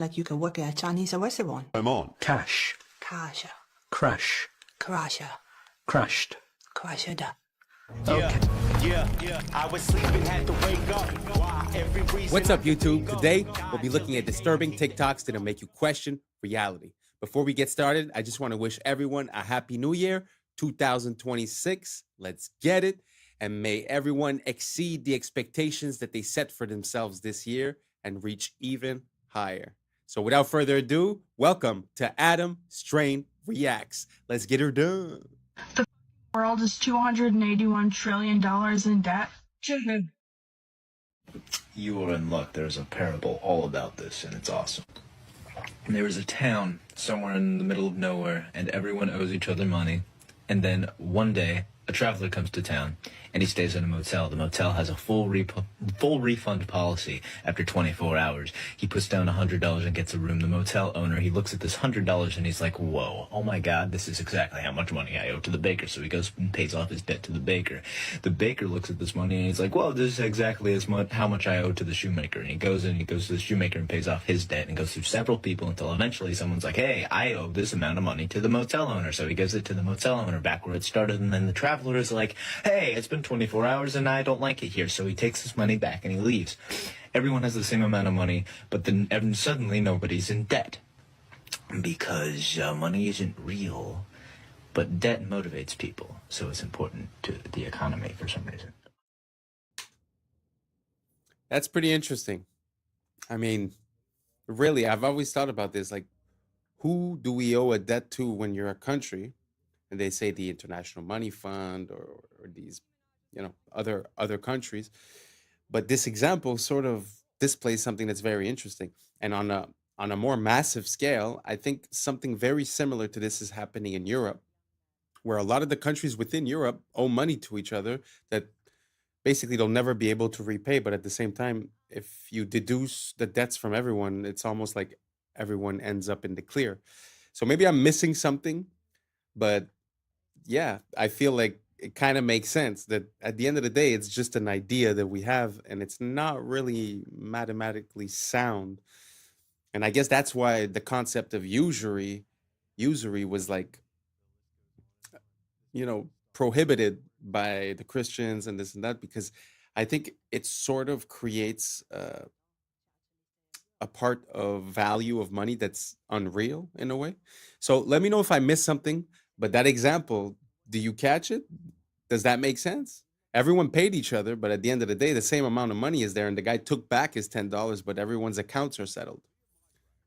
Like you can work at a Chinese restaurant. I'm on. Cash. Cash. Crash. Crash. Crashed. Crashed. Okay. Yeah. I was sleeping, had to wake up. What's up, YouTube? Today, we'll be looking at disturbing TikToks that'll make you question reality. Before we get started, I just want to wish everyone a happy new year, 2026. Let's get it. And may everyone exceed the expectations that they set for themselves this year and reach even higher. So without further ado, welcome to Adam Strain Reacts. Let's get her done. The world is $281 trillion in debt. You are in luck. There's a parable all about this, and it's awesome. And there was a town somewhere in the middle of nowhere, and everyone owes each other money. And then one day, a traveler comes to town, and he stays in a motel. The motel has a full refund policy after 24 hours. He puts down $100 and gets a room. The motel owner, he looks at this $100 and he's like, whoa, oh my God, this is exactly how much money I owe to the baker. So he goes and pays off his debt to the baker. The baker looks at this money and he's like, well, this is exactly how much I owe to the shoemaker. And he goes to the shoemaker and pays off his debt and goes through several people until eventually someone's like, hey, I owe this amount of money to the motel owner. So he gives it to the motel owner back where it started. And then the traveler is like, hey, it's been 24 hours and I don't like it here. So he takes his money back and he leaves. Everyone has the same amount of money, but then suddenly nobody's in debt. Because money isn't real, but debt motivates people. So it's important to the economy for some reason. That's pretty interesting. I mean, really, I've always thought about this. Like, who do we owe a debt to when you're a country? And they say the International Money Fund or these, other countries. But this example sort of displays something that's very interesting. And on a more massive scale, I think something very similar to this is happening in Europe, where a lot of the countries within Europe owe money to each other that basically they'll never be able to repay. But at the same time, if you deduce the debts from everyone, it's almost like everyone ends up in the clear. So maybe I'm missing something, but yeah, I feel like it kind of makes sense that at the end of the day, it's just an idea that we have and it's not really mathematically sound. And I guess that's why the concept of usury was like, prohibited by the Christians and this and that, because I think it sort of creates a part of value of money that's unreal in a way. So let me know if I missed something. But that example, do you catch it? Does that make sense? Everyone paid each other, but at the end of the day, the same amount of money is there, and the guy took back his $10, but everyone's accounts are settled.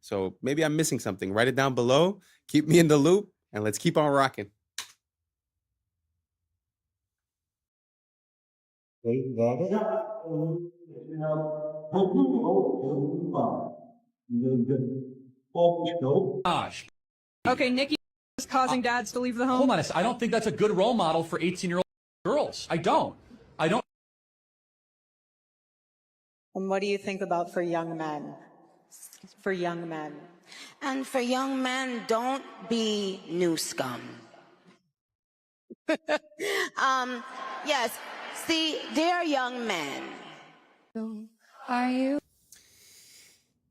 So maybe I'm missing something. Write it down below, keep me in the loop, and let's keep on rocking. Gosh. Okay, Nikki is causing dads to leave the home. Hold on a second. I don't think that's a good role model for 18-year-old girls. I don't. And what do you think about for young men? For young men. And for young men, don't be new scum. Yes, see, they're young men. Are you?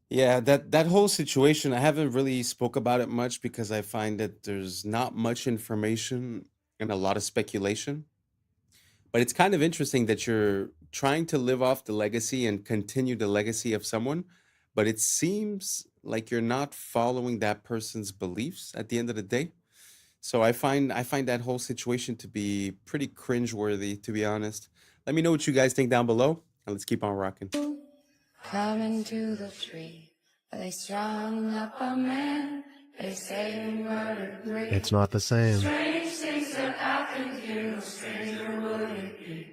Yeah, that whole situation, I haven't really spoke about it much because I find that there's not much information and a lot of speculation. But it's kind of interesting that you're trying to live off the legacy and continue the legacy of someone, but it seems like you're not following that person's beliefs at the end of the day. So I find that whole situation to be pretty cringeworthy, to be honest. Let me know what you guys think down below, and let's keep on rocking. Climbing to the tree, they strung up a man, they say he murdered three. It's not the same. Strange things that I can hear, no stranger would it be.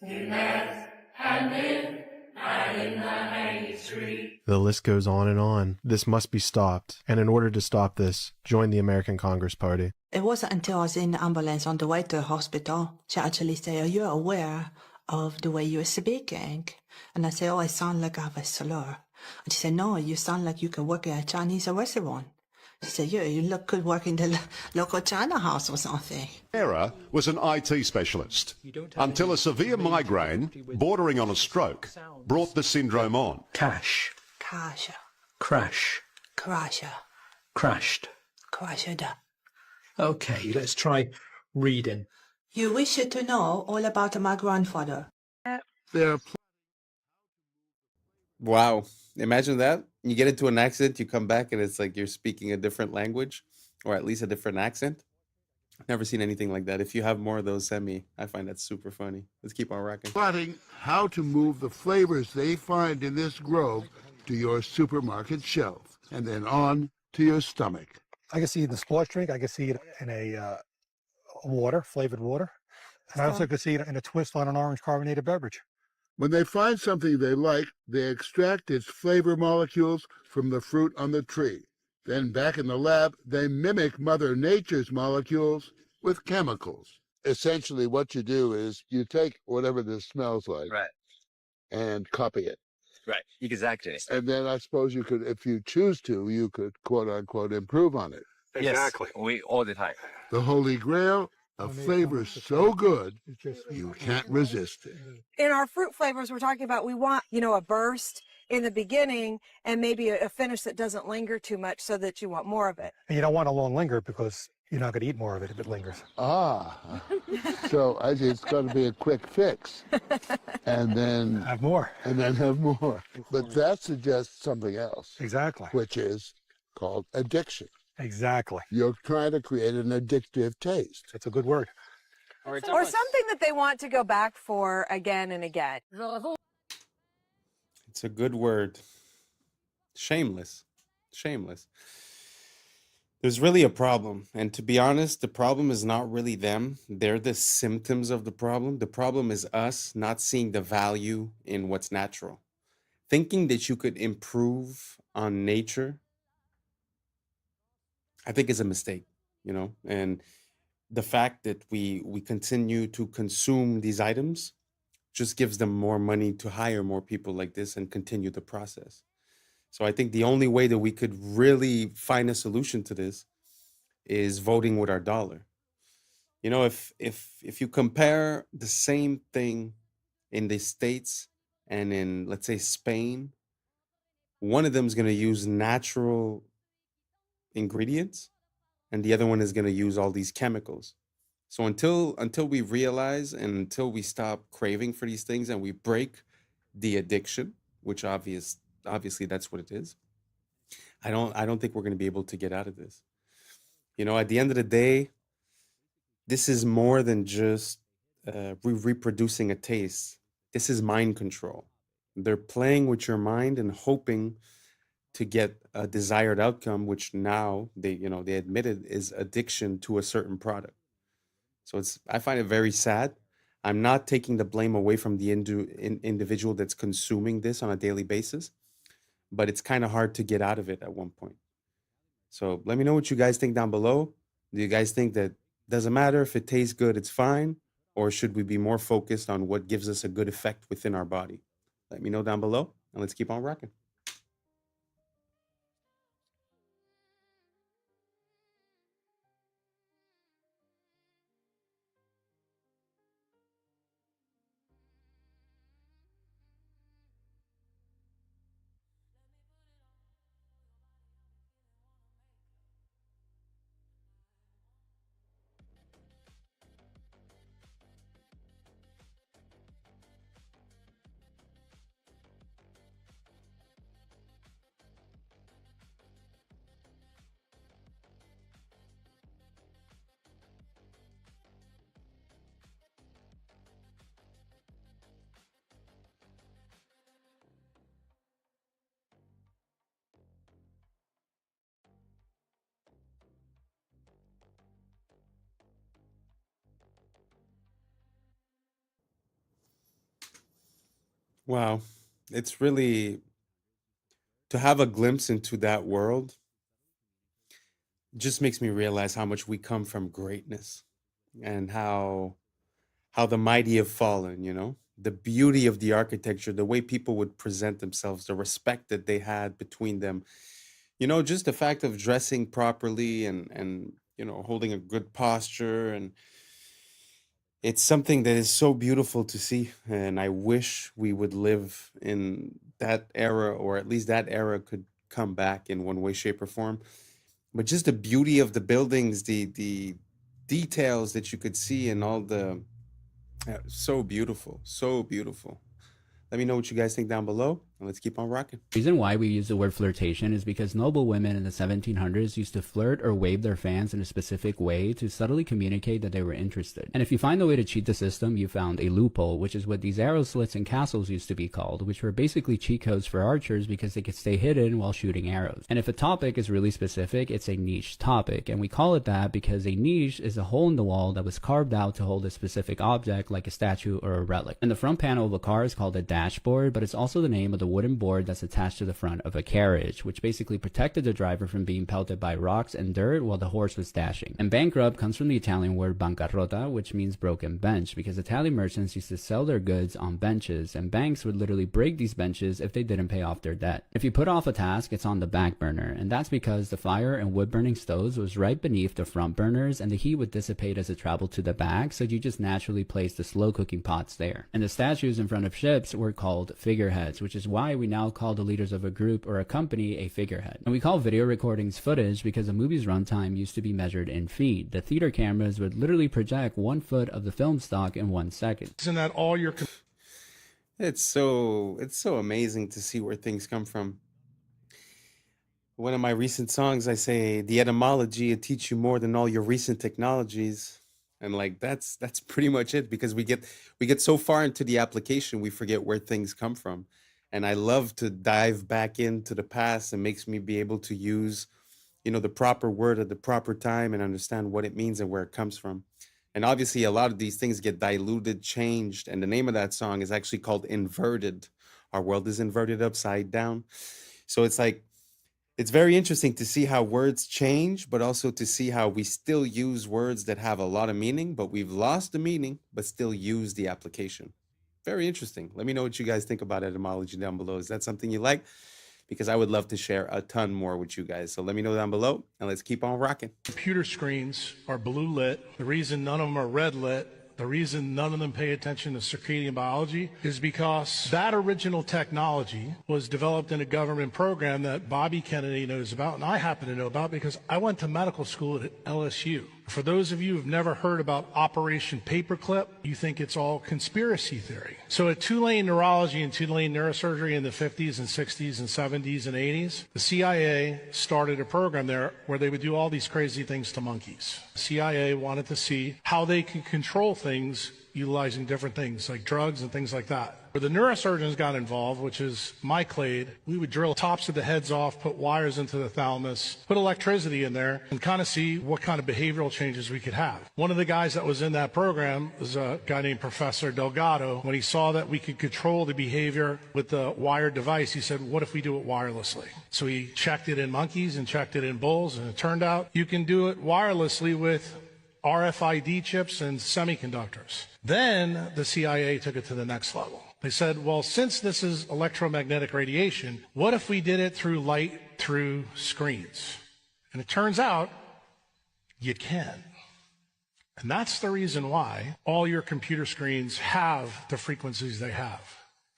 We met at midnight in the hanging tree. The list goes on and on. This must be stopped. And in order to stop this, join the American Congress Party. It wasn't until I was in the ambulance on the way to the hospital, she actually said, are you aware of the way you're speaking? And I said, oh, I sound like I have a slur. And she said, no, you sound like you can work at a Chinese restaurant. She said, yeah, you look good working the local China house or something. Sarah was an IT specialist until a severe migraine, bordering on a stroke, brought the syndrome on. Cash. Cash. Crash. Crasher. Crashed. Crashed. Okay, let's try reading. You wish to know all about my grandfather. There are Wow. Imagine that. You get into an accident, you come back, and it's like you're speaking a different language, or at least a different accent. Never seen anything like that. If you have more of those, send me. I find that super funny. Let's keep on rocking. plotting how to move the flavors they find in this grove to your supermarket shelf, and then on to your stomach. I can see it in the sports drink. I can see it in a water, flavored water. And I also could see it in a twist on an orange carbonated beverage. When they find something they like, they extract its flavor molecules from the fruit on the tree. Then back in the lab, they mimic Mother Nature's molecules with chemicals. Essentially, what you do is you take whatever this smells like Right. and copy it. Right. Exactly. And then I suppose you could, if you choose to, you could quote unquote improve on it. Exactly. Yes, we all the time. The holy grail, a flavor so good you can't resist it. In our fruit flavors, we're talking about we want, a burst in the beginning and maybe a finish that doesn't linger too much so that you want more of it. And you don't want a long linger because you're not going to eat more of it if it lingers. So it's got to be a quick fix, and then Have more. have more. But that suggests something else, Exactly. which is called addiction. Exactly. You're trying to create an addictive taste. It's a good word. Or something that they want to go back for again and again. It's a good word. Shameless. Shameless. There's really a problem. And to be honest, the problem is not really them. They're the symptoms of the problem. The problem is us not seeing the value in what's natural. Thinking that you could improve on nature, I think is a mistake, and the fact that we continue to consume these items just gives them more money to hire more people like this and continue the process. So I think the only way that we could really find a solution to this is voting with our dollar. If you compare the same thing in the States and in, let's say, Spain, one of them is going to use natural ingredients and the other one is going to use all these chemicals. So until we realize and until we stop craving for these things and we break the addiction, which obviously that's what it is, I don't think we're going to be able to get out of this. At the end of the day, this is more than just reproducing a taste. This is mind control. They're playing with your mind and hoping to get a desired outcome, which now they admitted is addiction to a certain product. So I find it very sad. I'm not taking the blame away from the individual that's consuming this on a daily basis, but it's kind of hard to get out of it at one point. So let me know what you guys think down below. Do you guys think that doesn't matter if it tastes good, it's fine? Or should we be more focused on what gives us a good effect within our body? Let me know down below and let's keep on rocking. Wow. It's really to have a glimpse into that world just makes me realize how much we come from greatness and how the mighty have fallen, the beauty of the architecture, the way people would present themselves, the respect that they had between them, just the fact of dressing properly and holding a good posture. And it's something that is so beautiful to see. And I wish we would live in that era, or at least that era could come back in one way, shape, or form. But just the beauty of the buildings, the details that you could see, and all the so beautiful, so beautiful. Let me know what you guys think down below, and let's keep on rocking. The reason why we use the word flirtation is because noble women in the 1700s used to flirt or wave their fans in a specific way to subtly communicate that they were interested. And if you find a way to cheat the system, you found a loophole, which is what these arrow slits and castles used to be called, which were basically cheat codes for archers because they could stay hidden while shooting arrows. And if a topic is really specific, it's a niche topic, and we call it that because a niche is a hole in the wall that was carved out to hold a specific object like a statue or a relic. And the front panel of a car is called a dashboard, but it's also the name of the wooden board that's attached to the front of a carriage, which basically protected the driver from being pelted by rocks and dirt while the horse was dashing. And bankrupt comes from the Italian word bancarrota, which means broken bench, because Italian merchants used to sell their goods on benches, and banks would literally break these benches if they didn't pay off their debt. If you put off a task, it's on the back burner, and that's because the fire and wood burning stoves was right beneath the front burners, and the heat would dissipate as it traveled to the back, so you just naturally place the slow cooking pots there. And the statues in front of ships were called figureheads, which is why we now call the leaders of a group or a company a figurehead. And we call video recordings footage because a movie's runtime used to be measured in feet. The theater cameras would literally project 1 foot of the film stock in 1 second. Isn't that all your... It's so amazing to see where things come from. One of my recent songs, I say, the etymology will teach you more than all your recent technologies. And like, that's pretty much it, because we get so far into the application, we forget where things come from. And I love to dive back into the past. It makes me be able to use, the proper word at the proper time and understand what it means and where it comes from. And obviously, a lot of these things get diluted, changed. And the name of that song is actually called Inverted. Our world is inverted upside down. So it's like, it's very interesting to see how words change, but also to see how we still use words that have a lot of meaning, but we've lost the meaning, but still use the application. Very interesting. Let me know what you guys think about etymology down below. Is that something you like? Because I would love to share a ton more with you guys. So let me know down below, and let's keep on rocking. Computer screens are blue lit. The reason none of them are red lit, the reason none of them pay attention to circadian biology, is because that original technology was developed in a government program that Bobby Kennedy knows about, and I happen to know about because I went to medical school at LSU. For those of you who've never heard about Operation Paperclip, you think it's all conspiracy theory. So at Tulane Neurology and Tulane Neurosurgery in the 50s and 60s and 70s and 80s, the CIA started a program there where they would do all these crazy things to monkeys. The CIA wanted to see how they could control things utilizing different things like drugs and things like that. Where the neurosurgeons got involved, which is my clade, we would drill tops of the heads off, put wires into the thalamus, put electricity in there, and kind of see what kind of behavioral changes we could have. One of the guys that was in that program was a guy named Professor Delgado. When he saw that we could control the behavior with the wired device, he said, what if we do it wirelessly? So he checked it in monkeys and checked it in bulls, and it turned out you can do it wirelessly with RFID chips and semiconductors. Then the CIA took it to the next level. They said, well, since this is electromagnetic radiation, what if we did it through light through screens? And it turns out you can. And that's the reason why all your computer screens have the frequencies they have.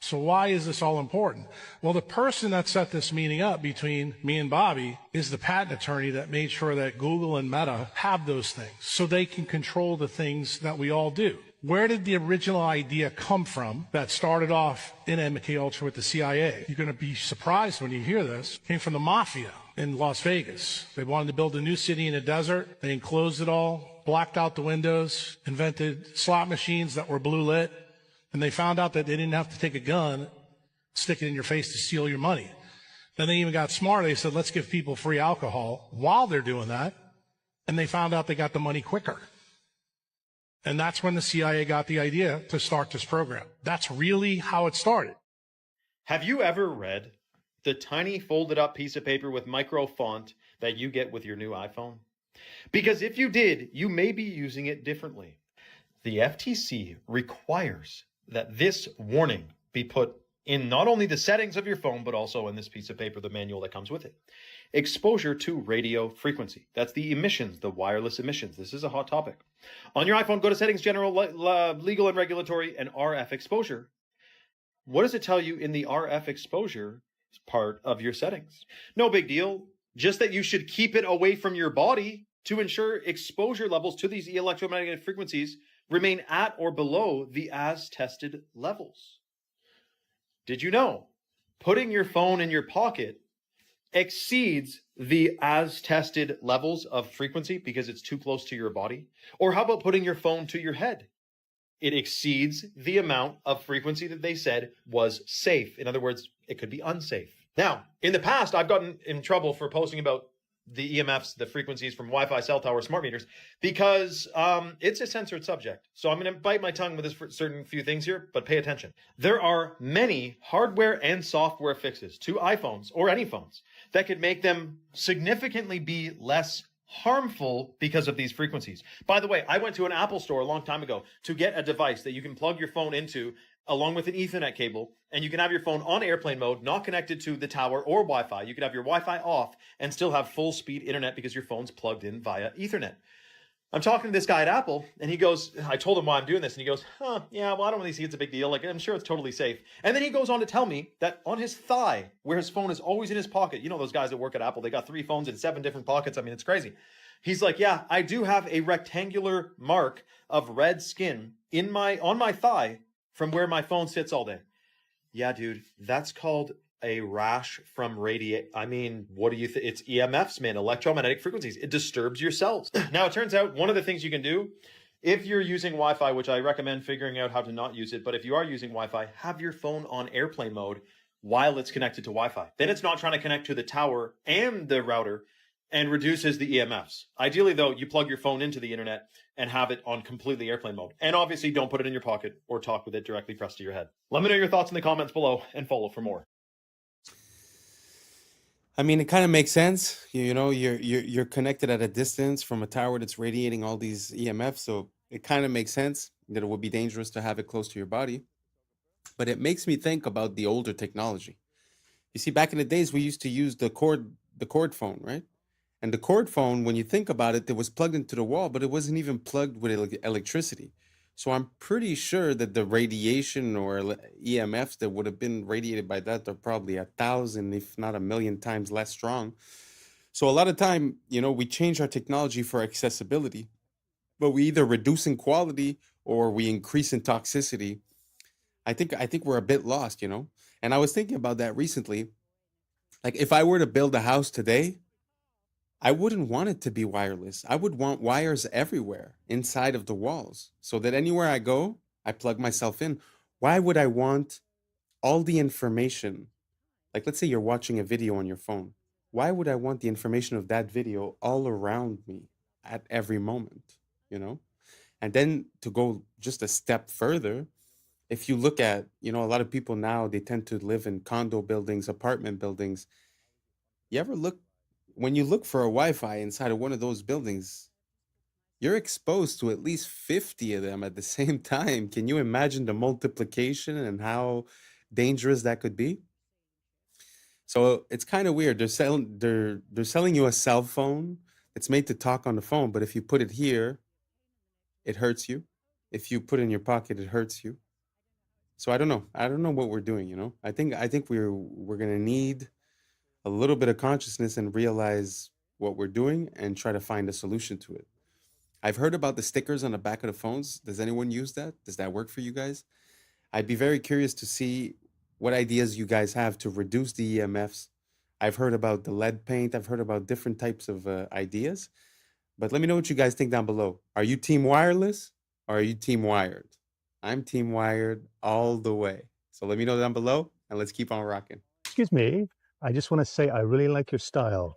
So why is this all important? Well, the person that set this meeting up between me and Bobby is the patent attorney that made sure that Google and Meta have those things so they can control the things that we all do. Where did the original idea come from that started off in MKUltra with the CIA? You're going to be surprised when you hear this. It came from the mafia in Las Vegas. They wanted to build a new city in a desert. They enclosed it all, blacked out the windows, invented slot machines that were blue lit. And they found out that they didn't have to take a gun, stick it in your face to steal your money. Then they even got smart. They said, let's give people free alcohol while they're doing that. And they found out they got the money quicker. And that's when the CIA got the idea to start this program. That's really how it started. Have you ever read the tiny folded up piece of paper with micro font that you get with your new iPhone? Because if you did, you may be using it differently. The FTC requires that this warning be put in not only the settings of your phone, but also in this piece of paper, the manual that comes with it. Exposure to radio frequency. That's the emissions, the wireless emissions. This is a hot topic. On your iPhone, go to Settings, General, Legal and Regulatory, and RF Exposure. What does it tell you in the RF Exposure? part of your settings. No big deal. Just that you should keep it away from your body to ensure exposure levels to these electromagnetic frequencies remain at or below the as tested levels. Did you know putting your phone in your pocket exceeds the as tested levels of frequency because it's too close to your body? Or how about putting your phone to your head? It exceeds the amount of frequency that they said was safe. In other words, it could be unsafe. Now, in the past, I've gotten in trouble for posting about the EMFs, the frequencies from Wi-Fi, cell tower, smart meters, because it's a censored subject. So I'm going to bite my tongue with this for certain few things here, but pay attention. There are many hardware and software fixes to iPhones or any phones that could make them significantly be less harmful because of these frequencies. By the way, I went to an Apple store a long time ago to get a device that you can plug your phone into along with an Ethernet cable, and you can have your phone on airplane mode, not connected to the tower or Wi-Fi. You could have your Wi-Fi off and still have full speed internet because your phone's plugged in via Ethernet. I'm talking to this guy at Apple, and he goes, I told him why I'm doing this, and he goes, yeah, well, I don't really see it's a big deal. Like, I'm sure it's totally safe. And then he goes on to tell me that on his thigh, where his phone is always in his pocket, you know those guys that work at Apple, they got 3 phones in 7 different pockets. I mean, it's crazy. He's like, yeah, I do have a rectangular mark of red skin on my thigh from where my phone sits all day. Yeah, dude, that's called a rash from radiate. I mean, what do you think? It's EMFs, man, electromagnetic frequencies. It disturbs your cells. Now, it turns out one of the things you can do if you're using Wi-Fi, which I recommend figuring out how to not use it, but if you are using Wi-Fi, have your phone on airplane mode while it's connected to Wi-Fi. Then it's not trying to connect to the tower and the router and reduces the EMFs. Ideally, though, you plug your phone into the internet and have it on completely airplane mode. And obviously, don't put it in your pocket or talk with it directly pressed to your head. Let me know your thoughts in the comments below and follow for more. I mean, it kind of makes sense. You know, you're connected at a distance from a tower that's radiating all these EMFs, so it kind of makes sense that it would be dangerous to have it close to your body. But it makes me think about the older technology. You see, back in the days, we used to use the cord phone, right? And the cord phone, when you think about it, it was plugged into the wall, but it wasn't even plugged with electricity. So I'm pretty sure that the radiation or EMFs that would have been radiated by that are probably 1,000, if not 1,000,000 times less strong. So a lot of time, you know, we change our technology for accessibility, but we either reduce in quality or we increase in toxicity. I think we're a bit lost, you know. And I was thinking about that recently. Like, if I were to build a house today, I wouldn't want it to be wireless. I would want wires everywhere inside of the walls so that anywhere I go, I plug myself in. Why would I want all the information? Like, let's say you're watching a video on your phone. Why would I want the information of that video all around me at every moment, you know? And then to go just a step further, if you look at, you know, a lot of people now, they tend to live in condo buildings, apartment buildings. You ever look, when you look for a Wi-Fi inside of one of those buildings, you're exposed to at least 50 of them at the same time. Can you imagine the multiplication and how dangerous that could be? So it's kind of weird. They're selling you a cell phone. It's made to talk on the phone, but if you put it here, it hurts you. If you put it in your pocket, it hurts you. So I don't know. I don't know what we're doing, you know. I think we're gonna need a little bit of consciousness and realize what we're doing and try to find a solution to it. I've heard about the stickers on the back of the phones. Does anyone use that? Does that work for you guys? I'd be very curious to see what ideas you guys have to reduce the EMFs. I've heard about the lead paint. I've heard about different types of ideas. But let me know what you guys think down below. Are you team wireless or are you team wired? I'm team wired all the way. So let me know down below and let's keep on rocking. Excuse me. I just want to say I really like your style.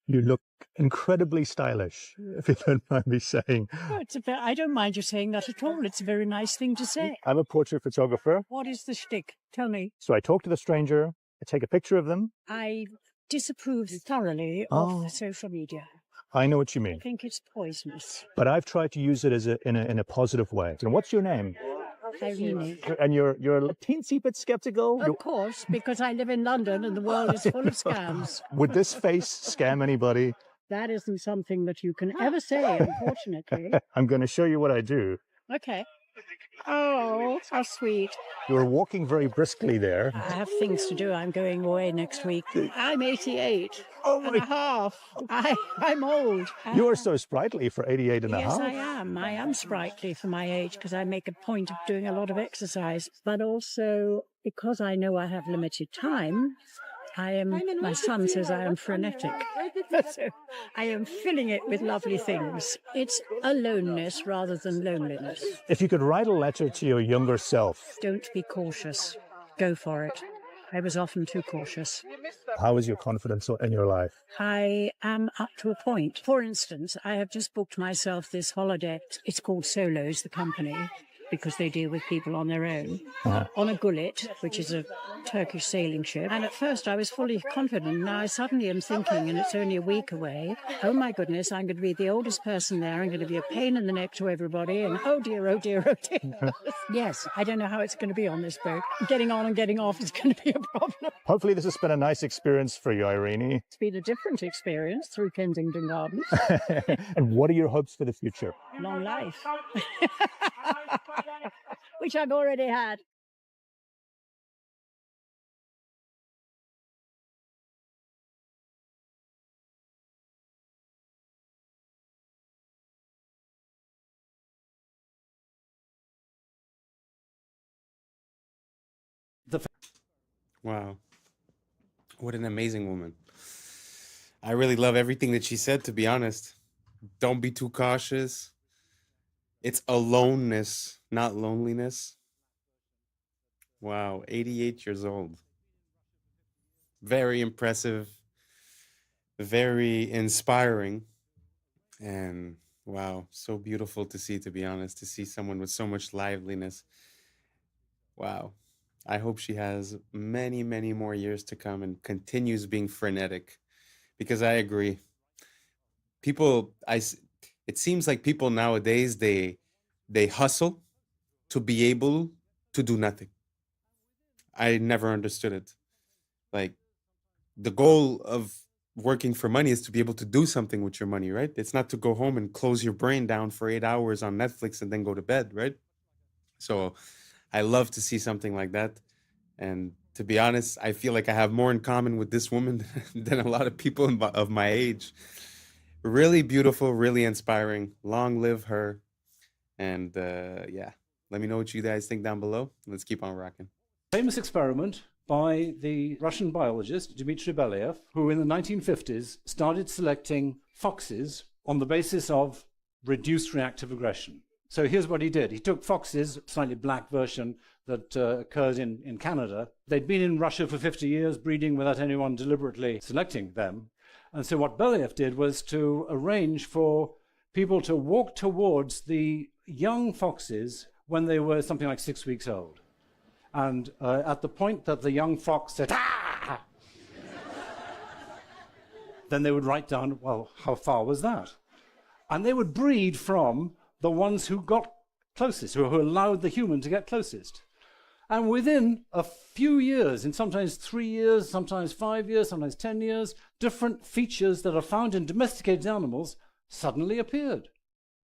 You look incredibly stylish, if you don't mind me saying. Oh, I don't mind you saying that at all. It's a very nice thing to say. I'm a portrait photographer. What is the shtick? Tell me. So I talk to the stranger, I take a picture of them. I disapprove thoroughly of social media. I know what you mean. I think it's poisonous. But I've tried to use it as in a positive way. And what's your name? Irene. And you're a teensy bit skeptical? Of course, because I live in London and the world is full of scams. Would this face scam anybody? That isn't something that you can ever say, unfortunately. I'm going to show you what I do. Okay. Oh, how sweet. You were walking very briskly there. I have things to do. I'm going away next week. I'm 88 and a half. I'm old. You are so sprightly for 88 and a Yes, half. I am. I am sprightly for my age because I make a point of doing a lot of exercise. But also, because I know I have limited time, my son says I am frenetic. So I am filling it with lovely things. It's aloneness rather than loneliness. If you could write a letter to your younger self, Don't be cautious. Go for it. I was often too cautious. how is your confidence in your life? I am up to a point. For instance, I have just booked myself this holiday. It's called Solos, the company, because they deal with people on their own, on a gullet, which is a Turkish sailing ship. And at first I was fully confident. Now I suddenly am thinking, and it's only a week away, oh my goodness, I'm going to be the oldest person there. I'm going to be a pain in the neck to everybody. And oh dear, oh dear, oh dear. Yes, I don't know how it's going to be on this boat. Getting on and getting off is going to be a problem. Hopefully this has been a nice experience for you, Irene. It's been a different experience through Kensington Gardens. And what are your hopes for the future? Long life. Which I've already had. Wow. What an amazing woman. I really love everything that she said, to be honest. Don't be too cautious. It's aloneness, not loneliness. Wow, 88 years old. Very impressive, very inspiring. And wow, so beautiful to see, to be honest, to see someone with so much liveliness. Wow. I hope she has many, many more years to come and continues being frenetic, because I agree. It seems like people nowadays, they hustle to be able to do nothing. I never understood it. Like, the goal of working for money is to be able to do something with your money, right? It's not to go home and close your brain down for 8 hours on Netflix and then go to bed, right? So I love to see something like that. And to be honest, I feel like I have more in common with this woman than a lot of people of my age. Really beautiful, really inspiring. Long live her. And yeah, let me know what you guys think down below. Let's keep on rocking. Famous experiment by the Russian biologist Dmitry Belyaev, who in the 1950s started selecting foxes on the basis of reduced reactive aggression. So here's what he did. He took foxes, slightly black version that occurs in Canada. They'd been in Russia for 50 years, breeding without anyone deliberately selecting them. And so what Belyaev did was to arrange for people to walk towards the young foxes when they were something like 6 weeks old. And at the point that the young fox said, "Ah!" then they would write down, well, how far was that? And they would breed from the ones who got closest, who allowed the human to get closest. And within a few years, in sometimes 3 years, sometimes 5 years, sometimes 10 years, different features that are found in domesticated animals suddenly appeared,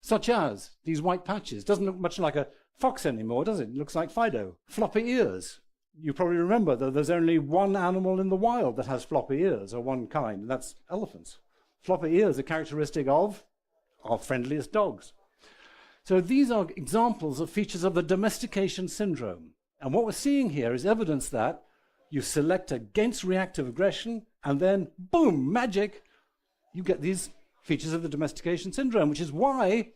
such as these white patches. Doesn't look much like a fox anymore, does it? It looks like Fido. Floppy ears. You probably remember that there's only one animal in the wild that has floppy ears, or one kind, and that's elephants. Floppy ears are characteristic of our friendliest dogs. So these are examples of features of the domestication syndrome. And what we're seeing here is evidence that you select against reactive aggression, and then, boom, magic, you get these features of the domestication syndrome, which is why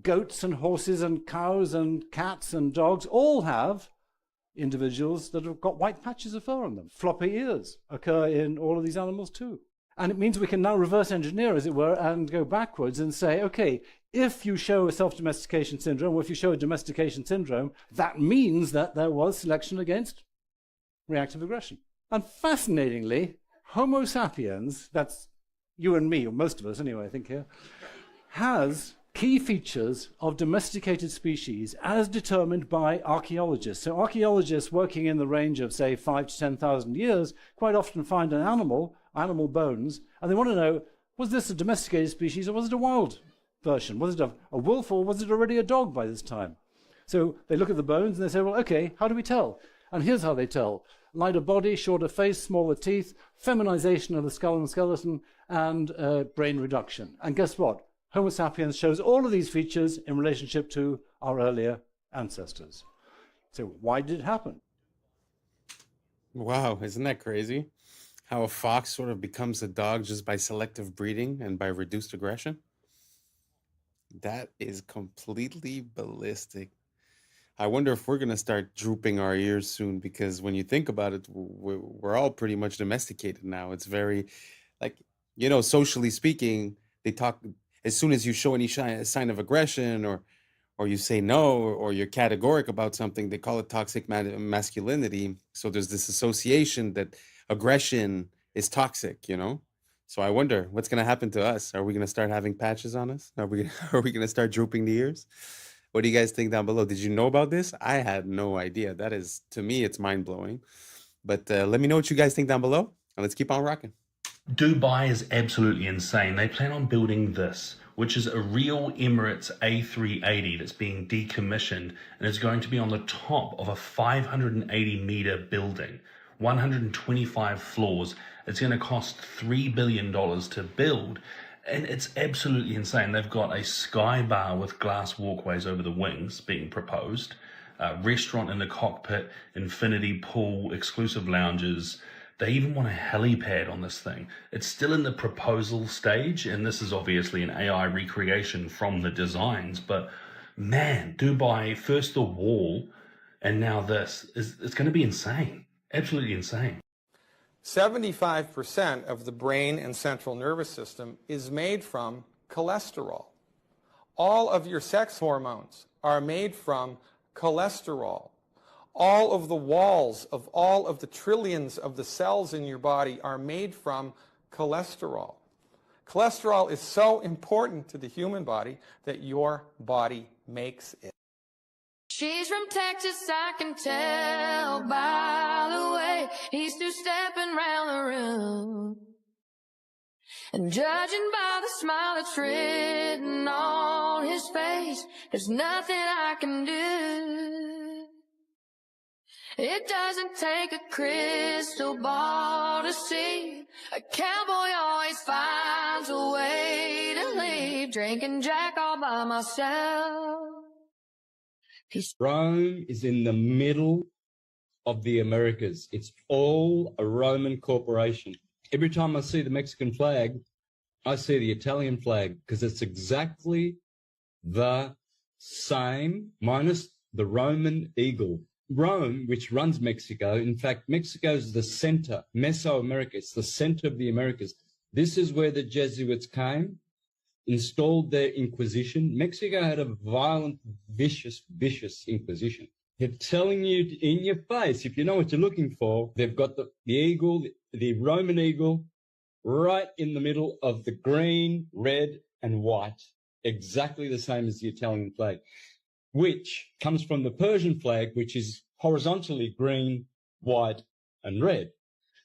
goats and horses and cows and cats and dogs all have individuals that have got white patches of fur on them. Floppy ears occur in all of these animals too. And it means we can now reverse engineer, as it were, and go backwards and say, okay, if you show a self-domestication syndrome, or if you show a domestication syndrome, that means that there was selection against reactive aggression. And fascinatingly, Homo sapiens, that's you and me, or most of us anyway, I think here, has key features of domesticated species as determined by archaeologists. So archaeologists working in the range of, say, 5,000 to 10,000 years quite often find an animal bones, and they want to know, was this a domesticated species or was it a wild version? Was it a wolf or was it already a dog by this time? So they look at the bones and they say, well, okay, how do we tell? And here's how they tell. Lighter body, shorter face, smaller teeth, feminization of the skull and skeleton, and brain reduction. And guess what? Homo sapiens shows all of these features in relationship to our earlier ancestors. So why did it happen? Wow, isn't that crazy? How a fox sort of becomes a dog just by selective breeding and by reduced aggression? That is completely ballistic. I wonder if we're going to start drooping our ears soon, because when you think about it, we're all pretty much domesticated now. It's very, like, socially speaking, they talk, as soon as you show any sign of aggression or you say no, or you're categoric about something, they call it toxic masculinity. So there's this association that aggression is toxic, So I wonder what's going to happen to us. Are we going to start having patches on us? Are we going to start drooping the ears? What do you guys think down below? Did you know about this? I had no idea. That is, to me, it's mind-blowing. But let me know what you guys think down below, and let's keep on rocking. Dubai is absolutely insane. They plan on building this, which is a real Emirates A380 that's being decommissioned, and it's going to be on the top of a 580-meter building, 125 floors. It's going to cost $3 billion to build. And it's absolutely insane. They've got a sky bar with glass walkways over the wings being proposed, a restaurant in the cockpit, infinity pool, exclusive lounges. They even want a helipad on this thing. It's still in the proposal stage, and this is obviously an AI recreation from the designs. But man, Dubai, first the wall, and now this, it's going to be insane. Absolutely insane. 75% of the brain and central nervous system is made from cholesterol. All of your sex hormones are made from cholesterol. All of the walls of all of the trillions of the cells in your body are made from cholesterol. Cholesterol is so important to the human body that your body makes it. She's from Texas, I can tell by the way he's two-stepping round the room. And judging by the smile that's written on his face, there's nothing I can do. It doesn't take a crystal ball to see. A cowboy always finds a way to leave. Drinking Jack all by myself. Rome is in the middle of the Americas. It's all a Roman corporation. Every time I see the Mexican flag, I see the Italian flag, because it's exactly the same, minus the Roman eagle. Rome, which runs Mexico, in fact, Mexico is the center, Mesoamerica, it's the center of the Americas. This is where the Jesuits came, installed their Inquisition. Mexico had a violent, vicious Inquisition. They're telling you in your face, if you know what you're looking for, they've got the eagle, the Roman eagle, right in the middle of the green, red, and white, exactly the same as the Italian flag, which comes from the Persian flag, which is horizontally green, white, and red.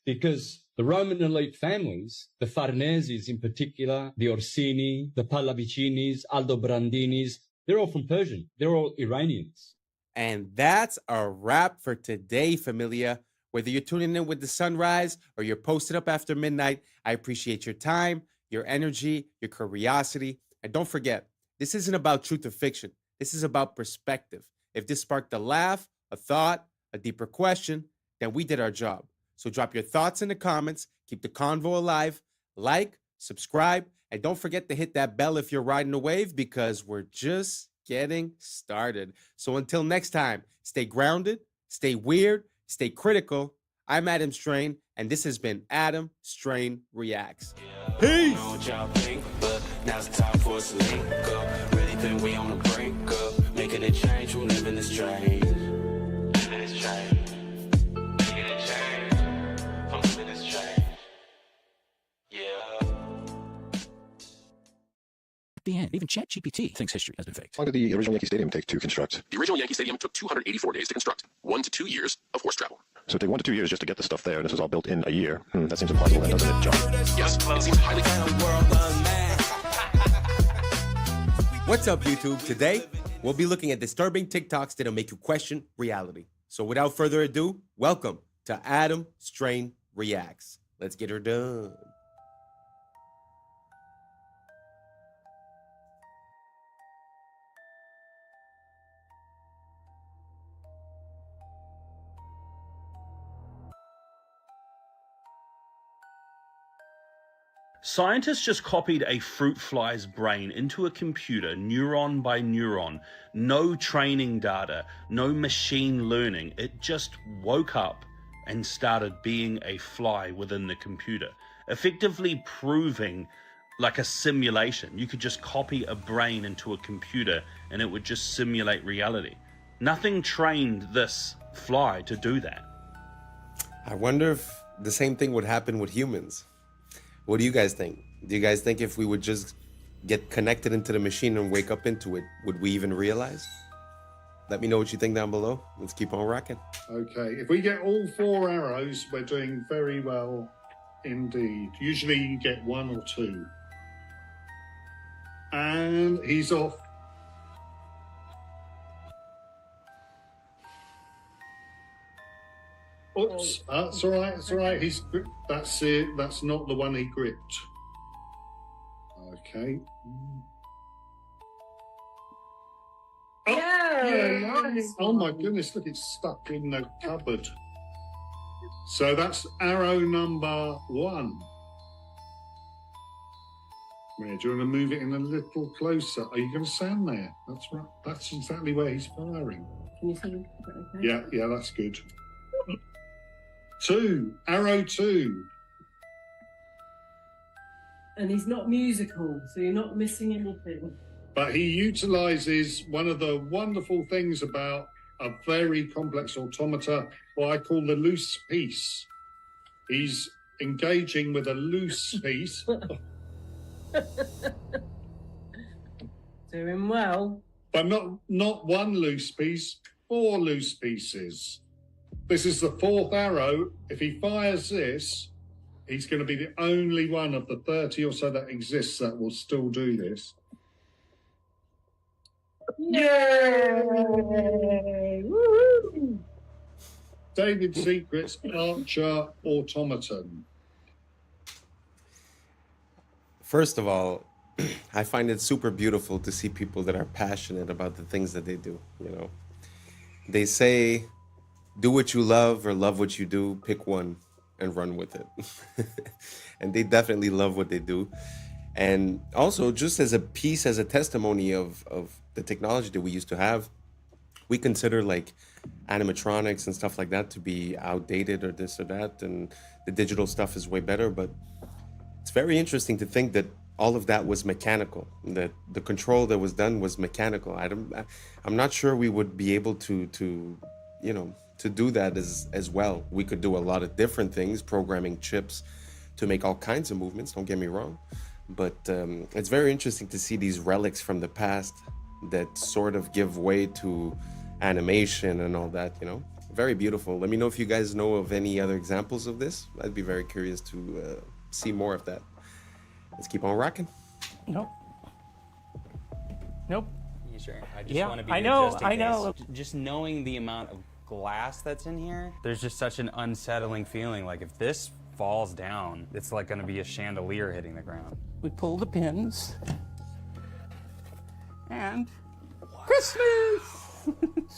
Because the Roman elite families, the Farneses in particular, the Orsini, the Pallavicinis, Aldobrandinis, they're all from Persian. They're all Iranians. And that's a wrap for today, familia. Whether you're tuning in with the sunrise or you're posted up after midnight, I appreciate your time, your energy, your curiosity. And don't forget, this isn't about truth or fiction. This is about perspective. If this sparked a laugh, a thought, a deeper question, then we did our job. So drop your thoughts in the comments, keep the convo alive, like, subscribe, and don't forget to hit that bell if you're riding a wave, because we're just getting started. So until next time, stay grounded, stay weird, stay critical. I'm Adam Strain, and this has been Adam Strain Reacts. Peace! Now's the time for us to link up. Really think we on the brink up. Making a change from living this strange. Living this strange. Making a change from living this strange. Yeah. At the end, even ChatGPT thinks history has been faked. How long did the original Yankee Stadium take to construct? The original Yankee Stadium took 284 days to construct. 1 to 2 years of horse travel. So it took 1 to 2 years just to get the stuff there, and this was all built in a year. That seems impossible, then, doesn't it, John? Yes, it seems highly... What's up, YouTube? Today, We'll be looking at disturbing TikToks that'll make you question reality. So without further ado, welcome to Adam Strain Reacts. Let's get her done. Scientists just copied a fruit fly's brain into a computer, neuron by neuron. No training data, no machine learning. It just woke up and started being a fly within the computer, effectively proving like a simulation. You could just copy a brain into a computer and it would just simulate reality. Nothing trained this fly to do that. I wonder if the same thing would happen with humans. What do you guys think? Do you guys think if we would just get connected into the machine and wake up into it, would we even realize? Let me know what you think down below. Let's keep on rocking. Okay, if we get all 4 arrows, we're doing very well indeed. Usually you get 1 or 2. And he's off. Oops, that's all right, it's all right. That's it, that's not the one he gripped. Okay. Oh, yeah. Oh my goodness, look, it's stuck in the cupboard. So that's arrow number 1. Where, do you want to move it in a little closer? Are you going to stand there? That's right. That's exactly where he's firing. Can you see? Okay? Yeah, that's good. 2, arrow 2. And he's not musical, so you're not missing anything. But he utilizes one of the wonderful things about a very complex automata, what I call the loose piece. He's engaging with a loose piece. Doing well. But not one loose piece, 4 loose pieces. This is the 4th arrow. If he fires this, he's going to be the only one of the 30 or so that exists that will still do this. Yay! Woo-hoo! David Secret's Archer Automaton. First of all, I find it super beautiful to see people that are passionate about the things that they do, you know. They say, do what you love or love what you do, pick one and run with it. And they definitely love what they do. And also, just as a piece, as a testimony of the technology that we used to have, we consider like animatronics and stuff like that to be outdated or this or that, and the digital stuff is way better. But it's very interesting to think that all of that was mechanical, that the control that was done was mechanical. I'm not sure we would be able to you know, to do that as well. We could do a lot of different things, programming chips to make all kinds of movements, don't get me wrong. But it's very interesting to see these relics from the past that sort of give way to animation and all that, you know. Very beautiful. Let me know if you guys know of any other examples of this. I'd be very curious to see more of that. Let's keep on rocking. Nope. Nope. You sure? I just Yeah, want to be I know, just in I case. know. Just knowing the amount of glass that's in here, there's just such an unsettling feeling. Like if this falls down, it's like going to be a chandelier hitting the ground. We pull the pins. And Christmas!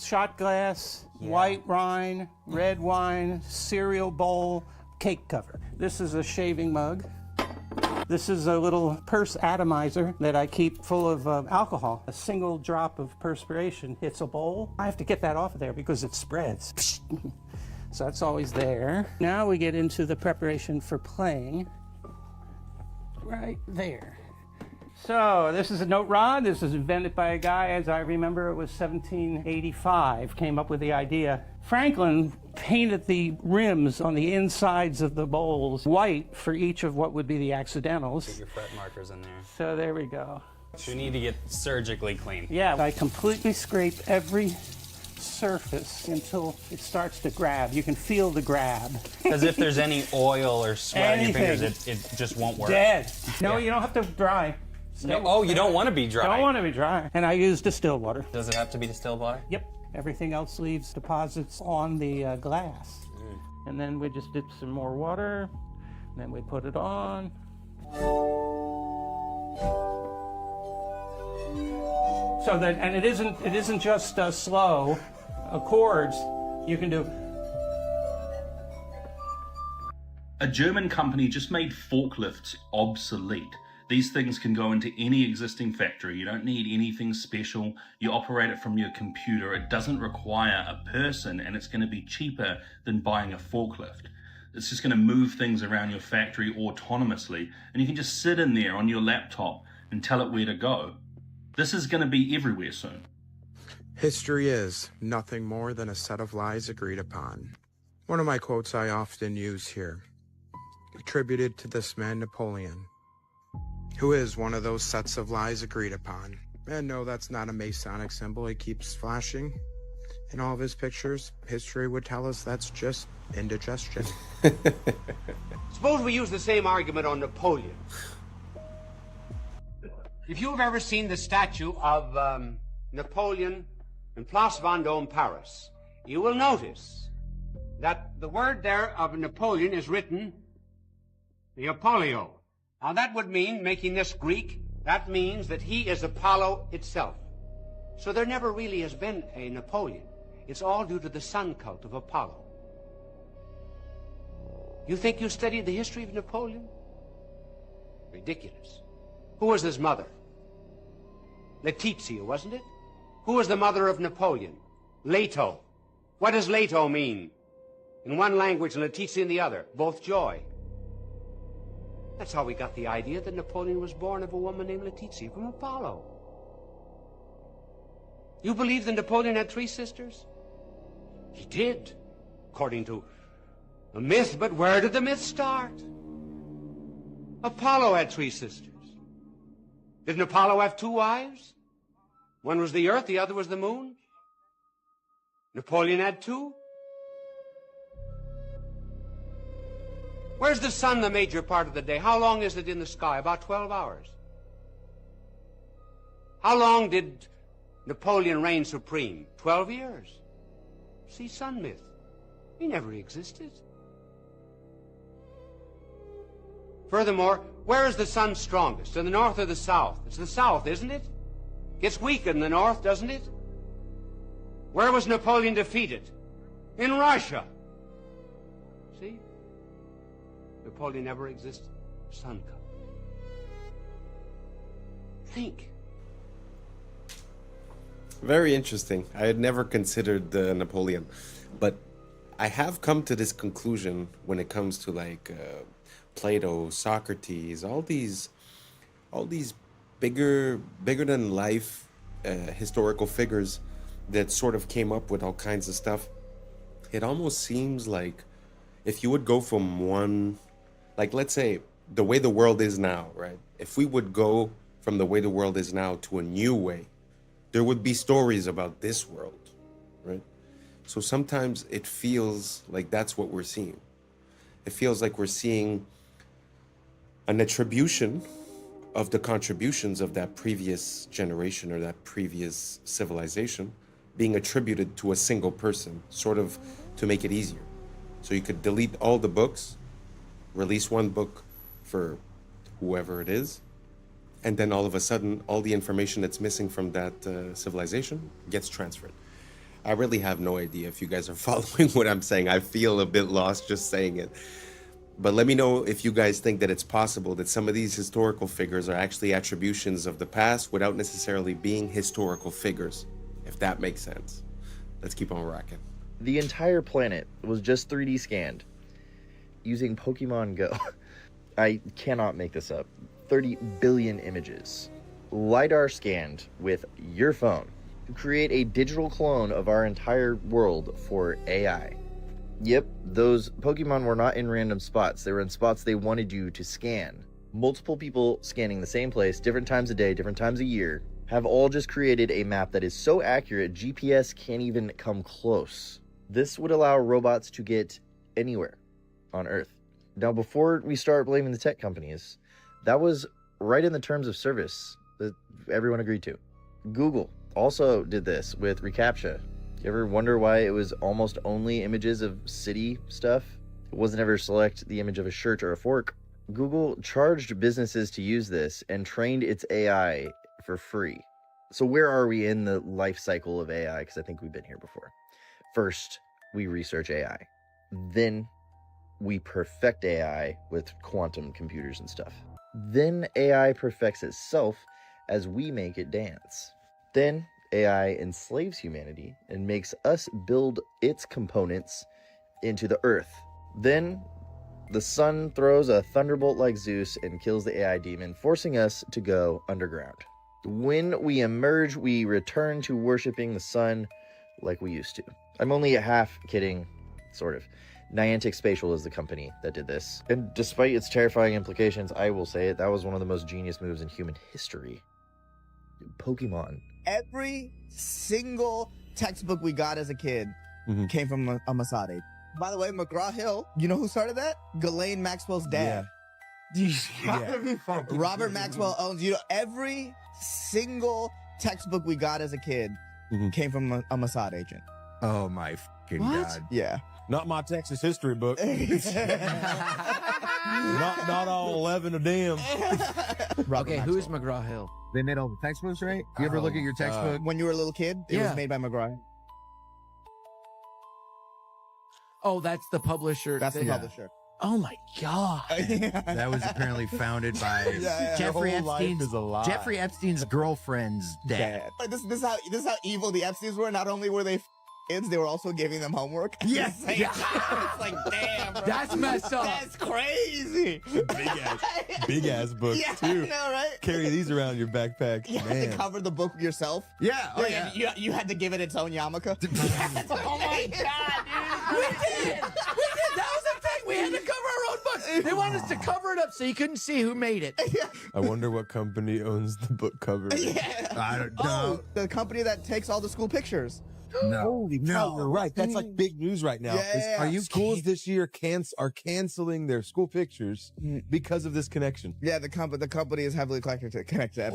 Shot glass, white wine, red wine, cereal bowl, cake cover. This is a shaving mug. This is a little purse atomizer that I keep full of alcohol. A single drop of perspiration hits a bowl. I have to get that off of there because it spreads. So that's always there. Now we get into the preparation for playing. Right there. So this is a note rod. This is invented by a guy, as I remember, it was 1785, came up with the idea. Franklin painted the rims on the insides of the bowls white for each of what would be the accidentals. Get your fret markers in there. So there we go. You need to get surgically clean. Yeah, I completely scrape every surface until it starts to grab. You can feel the grab. Because if there's any oil or sweat on your Anything. fingers, it just won't work. Dead. No, Yeah. you don't have to dry. Oh, you don't want to be dry. Don't want to be dry. And I use distilled water. Does it have to be distilled water? Yep. Everything else leaves deposits on the glass. And then we just dip some more water, and then we put it on. So that, and it isn't just slow chords. You can do. A German company just made forklifts obsolete. These things can go into any existing factory. You don't need anything special. You operate it from your computer. It doesn't require a person, and it's going to be cheaper than buying a forklift. It's just going to move things around your factory autonomously, and you can just sit in there on your laptop and tell it where to go. This is going to be everywhere soon. History is nothing more than a set of lies agreed upon. One of my quotes I often use here, attributed to this man Napoleon, who is one of those sets of lies agreed upon. And no, that's not a Masonic symbol he keeps flashing in all of his pictures. History would tell us that's just indigestion. Suppose we use the same argument on Napoleon. If you've ever seen the statue of Napoleon in Place Vendôme, Paris, you will notice that the word there of Napoleon is written the Apollio. Now that would mean, making this Greek, that means that he is Apollo itself. So there never really has been a Napoleon. It's all due to the sun cult of Apollo. You think you studied the history of Napoleon? Ridiculous. Who was his mother? Letizia, wasn't it? Who was the mother of Napoleon? Leto. What does Leto mean? In one language and Letizia in the other. Both joy. That's how we got the idea that Napoleon was born of a woman named Letizia from Apollo. You believe that Napoleon had 3 sisters? He did, according to a myth, but where did the myth start? Apollo had 3 sisters. Didn't Apollo have 2 wives? One was the earth, the other was the moon. Napoleon had 2. Where's the sun the major part of the day? How long is it in the sky? About 12 hours. How long did Napoleon reign supreme? 12 years. See, sun myth. He never existed. Furthermore, where is the sun strongest? In the north or the south? It's the south, isn't it? Gets weaker in the north, doesn't it? Where was Napoleon defeated? In Russia. See? Napoleon never existed. Sun cult. Think. Very interesting. I had never considered Napoleon, but I have come to this conclusion when it comes to like Plato, Socrates, all these bigger than life historical figures that sort of came up with all kinds of stuff. It almost seems like if you would go from one, like let's say the way the world is now, right? If we would go from the way the world is now to a new way, there would be stories about this world, right? So sometimes it feels like that's what we're seeing. It feels like we're seeing an attribution of the contributions of that previous generation or that previous civilization being attributed to a single person, sort of to make it easier. So you could delete all the books, release one book for whoever it is, and then all of a sudden, all the information that's missing from that civilization gets transferred. I really have no idea if you guys are following what I'm saying. I feel a bit lost just saying it. But let me know if you guys think that it's possible that some of these historical figures are actually attributions of the past without necessarily being historical figures, if that makes sense. Let's keep on rocking. The entire planet was just 3D scanned using Pokemon Go. I cannot make this up. 30 billion images. LiDAR scanned with your phone to create a digital clone of our entire world for AI. Yep, those Pokemon were not in random spots. They were in spots they wanted you to scan. Multiple people scanning the same place, different times a day, different times a year, have all just created a map that is so accurate, GPS can't even come close. This would allow robots to get anywhere on Earth. Now, before we start blaming the tech companies, that was right in the terms of service that everyone agreed to. Google also did this with reCAPTCHA. You ever wonder why it was almost only images of city stuff? It wasn't ever select the image of a shirt or a fork. Google charged businesses to use this and trained its AI for free. So where are we in the life cycle of AI? Because I think we've been here before. First, we research AI. Then we perfect AI with quantum computers and stuff. Then AI perfects itself as we make it dance. Then AI enslaves humanity and makes us build its components into the earth. Then the sun throws a thunderbolt like Zeus and kills the AI demon, forcing us to go underground. When we emerge, we return to worshiping the sun like we used to. I'm only half kidding, sort of. Niantic Spatial is the company that did this. And despite its terrifying implications, I will say it, that was one of the most genius moves in human history. Pokemon. Every single textbook we got as a kid came from a Masade. By the way, McGraw-Hill, you know who started that? Ghislaine Maxwell's dad. Robert Maxwell owns, every single textbook we got as a kid came from a Mossad agent. Oh my fucking God. Yeah. Not my Texas history book. not all 11 of them. Okay, who is McGraw-Hill? They made all the textbooks, right? You ever look at your textbook? When you were a little kid, it was made by McGraw. Oh, that's the publisher. That's the publisher. Oh my God. That was apparently founded by Jeffrey Epstein's girlfriend's dad. This is how evil the Epsteins were. Not only were they kids, they were also giving them homework. Yes. It's like, damn, bro. That's messed up. That's crazy. Big ass books too. I know, right? Carry these around your backpack. You had to cover the book yourself. Yeah. Oh, yeah. You had to give it its own yarmulke. Oh my God, dude. We did. That was the thing. We had to cover our own books. They wanted us to cover it up so you couldn't see who made it. I wonder what company owns the book cover. I don't know. Oh, the company that takes all the school pictures. No. Holy cow, you're right. That's like big news right now. Yeah. Are you schools this year are canceling their school pictures because of this connection? Yeah, the company is heavily connected to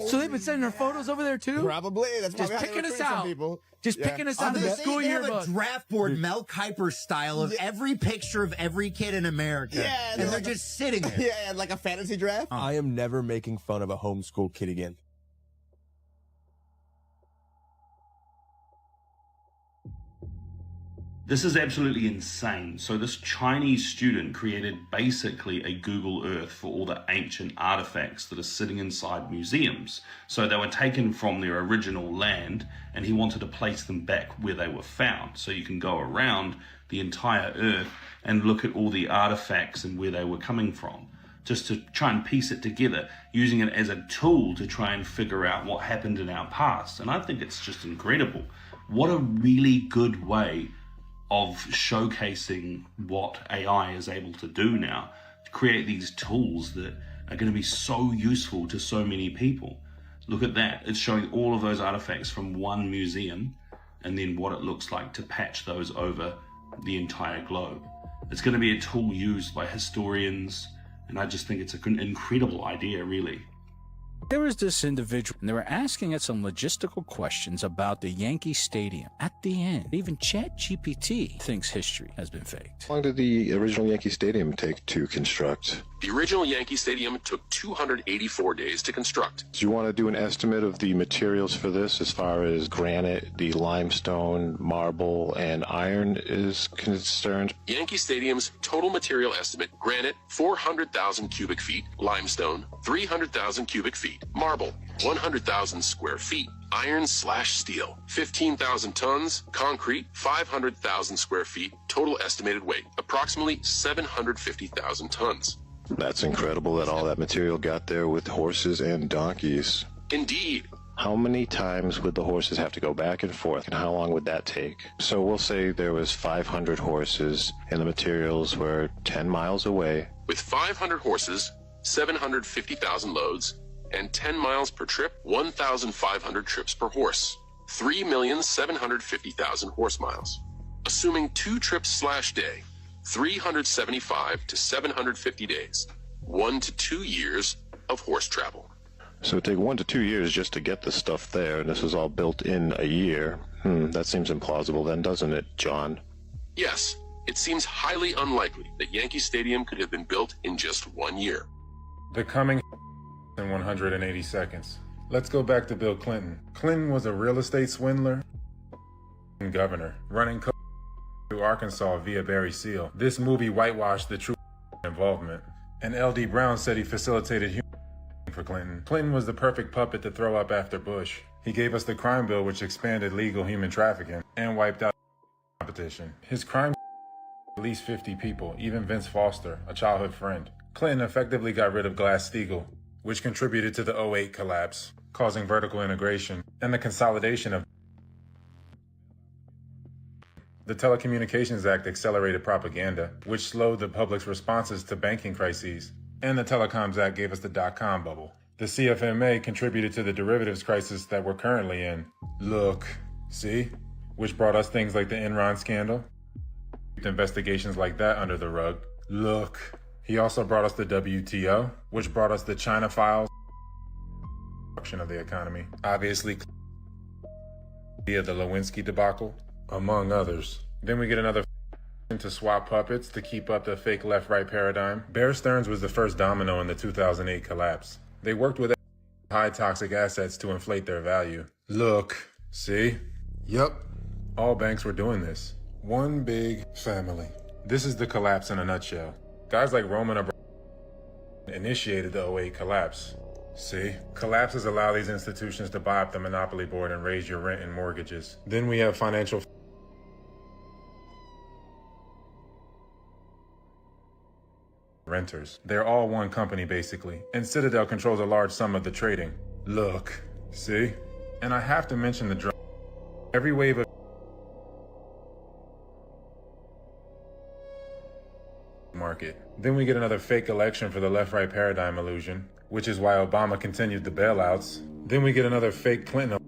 So they've been sending our photos over there too? Probably. That's just probably picking how us they recruit some out. people. Just picking us out of the school they yearbook. have a draft board, Mel Kiper style, of every picture of every kid in America. Yeah, and they're just sitting there. Yeah, like a fantasy draft. I am never making fun of a homeschool kid again. This is absolutely insane. So this Chinese student created basically a Google Earth for all the ancient artifacts that are sitting inside museums. So they were taken from their original land and he wanted to place them back where they were found. So you can go around the entire Earth and look at all the artifacts and where they were coming from, just to try and piece it together, using it as a tool to try and figure out what happened in our past. And I think it's just incredible. What a really good way of showcasing what AI is able to do now, to create these tools that are going to be so useful to so many people. Look at that. It's showing all of those artifacts from one museum and then what it looks like to patch those over the entire globe. It's going to be a tool used by historians, and I just think it's an incredible idea, really. There was this individual, and they were asking it some logistical questions about the Yankee Stadium. At the end, even ChatGPT thinks history has been faked. How long did the original Yankee Stadium take to construct? The original Yankee Stadium took 284 days to construct. Do you want to do an estimate of the materials for this as far as granite, the limestone, marble, and iron is concerned? Yankee Stadium's total material estimate: granite, 400,000 cubic feet; limestone, 300,000 cubic feet; marble, 100,000 square feet; iron/steel, 15,000 tons; concrete, 500,000 square feet. Total estimated weight, approximately 750,000 tons. That's incredible that all that material got there with horses and donkeys. Indeed. How many times would the horses have to go back and forth, and how long would that take? So we'll say there was 500 horses and the materials were 10 miles away. With 500 horses, 750,000 loads, and 10 miles per trip, 1,500 trips per horse, 3,750,000 horse miles. Assuming 2 trips/day, 375 to 750 days, 1 to 2 years of horse travel. So it'd take 1 to 2 years just to get the stuff there, and this was all built in a year. That seems implausible then, doesn't it, John? Yes, it seems highly unlikely that Yankee Stadium could have been built in just 1 year. The coming in 180 seconds. Let's go back to Bill Clinton. Clinton was a real estate swindler and governor, running through Arkansas via Barry Seal. This movie whitewashed the true involvement. And L.D. Brown said he facilitated human for Clinton. Clinton was the perfect puppet to throw up after Bush. He gave us the crime bill, which expanded legal human trafficking and wiped out competition. His crime at least 50 people, even Vince Foster, a childhood friend. Clinton effectively got rid of Glass-Steagall, which contributed to the 2008 collapse, causing vertical integration and the consolidation of. The Telecommunications Act accelerated propaganda, which slowed the public's responses to banking crises. And the Telecoms Act gave us the dot-com bubble. The CFMA contributed to the derivatives crisis that we're currently in. Look, see? Which brought us things like the Enron scandal. Investigations like that under the rug. Look. He also brought us the WTO, which brought us the China files. Of the economy. Obviously, via the Lewinsky debacle, among others. Then we get another to swap puppets to keep up the fake left-right paradigm. Bear Stearns was the first domino in the 2008 collapse. They worked with high toxic assets to inflate their value. Look, see? Yup, all banks were doing this. One big family. This is the collapse in a nutshell. Guys like Roman Abramovich initiated the 2008 collapse. See? Collapses allow these institutions to buy up the monopoly board and raise your rent and mortgages. Then we have financial renters. They're all one company, basically. And Citadel controls a large sum of the trading. Look. See? And I have to mention the drug. Every wave of market. Then we get another fake election for the left-right paradigm illusion, which is why Obama continued the bailouts. Then we get another fake Clinton.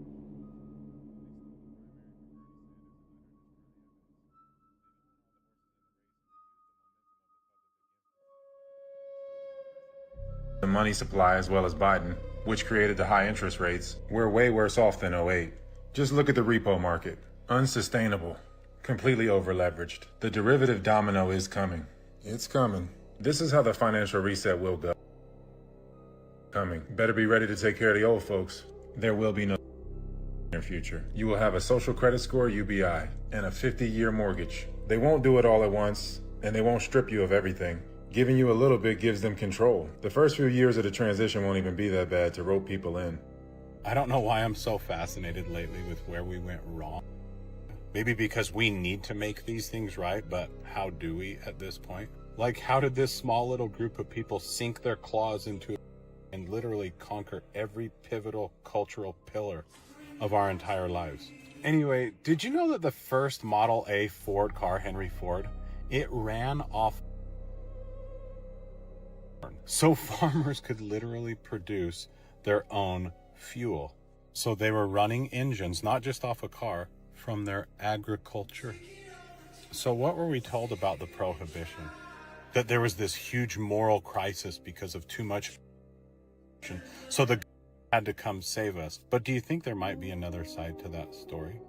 The money supply as well as Biden, which created the high interest rates. We're way worse off than 2008. Just look at the repo market. Unsustainable. Completely over-leveraged. The derivative domino is coming. It's coming. This is how the financial reset will go. Coming. Better be ready to take care of the old folks. There will be no near future. You will have a social credit score, UBI, and a 50-year mortgage. They won't do it all at once, and they won't strip you of everything. Giving you a little bit gives them control. The first few years of the transition won't even be that bad to rope people in. I don't know why I'm so fascinated lately with where we went wrong. Maybe because we need to make these things right, but how do we at this point? Like, how did this small little group of people sink their claws into it and literally conquer every pivotal cultural pillar of our entire lives? Anyway, did you know that the first Model A Ford car, Henry Ford, it ran off so farmers could literally produce their own fuel. So they were running engines, not just off a car, from their agriculture. So what were we told about the Prohibition? That there was this huge moral crisis because of too much. So the had to come save us. But do you think there might be another side to that story?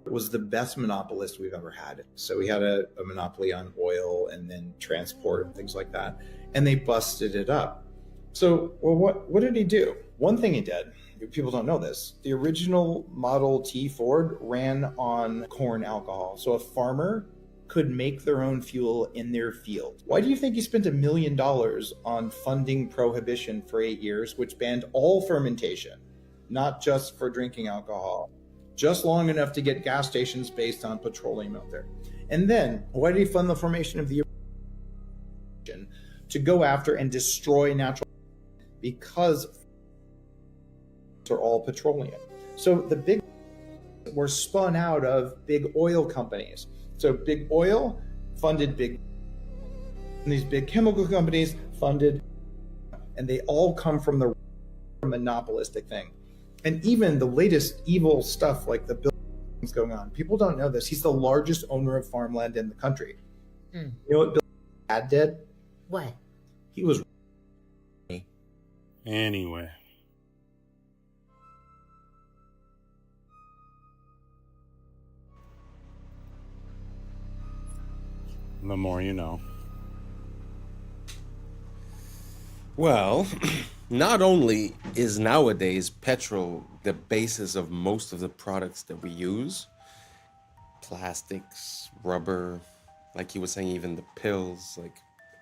It was the best monopolist we've ever had. So we had a monopoly on oil and then transport and things like that. And they busted it up. So, well, what did he do? One thing he did, people don't know this, the original Model T Ford ran on corn alcohol. So a farmer could make their own fuel in their field. Why do you think he spent $1 million on funding Prohibition for 8 years, which banned all fermentation, not just for drinking alcohol? Just long enough to get gas stations based on petroleum out there. And then, why did he fund the formation of the to go after and destroy natural, because they're all petroleum. So the big were spun out of big oil companies. So big oil funded big, and these big chemical companies funded, and they all come from the monopolistic thing. And even the latest evil stuff like the buildings going on, people don't know this. He's the largest owner of farmland in the country. You know what Bill Dad did? What? He was Anyway. The more you know. Well, not only is nowadays petrol the basis of most of the products that we use, plastics, rubber, like he was saying, even the pills, like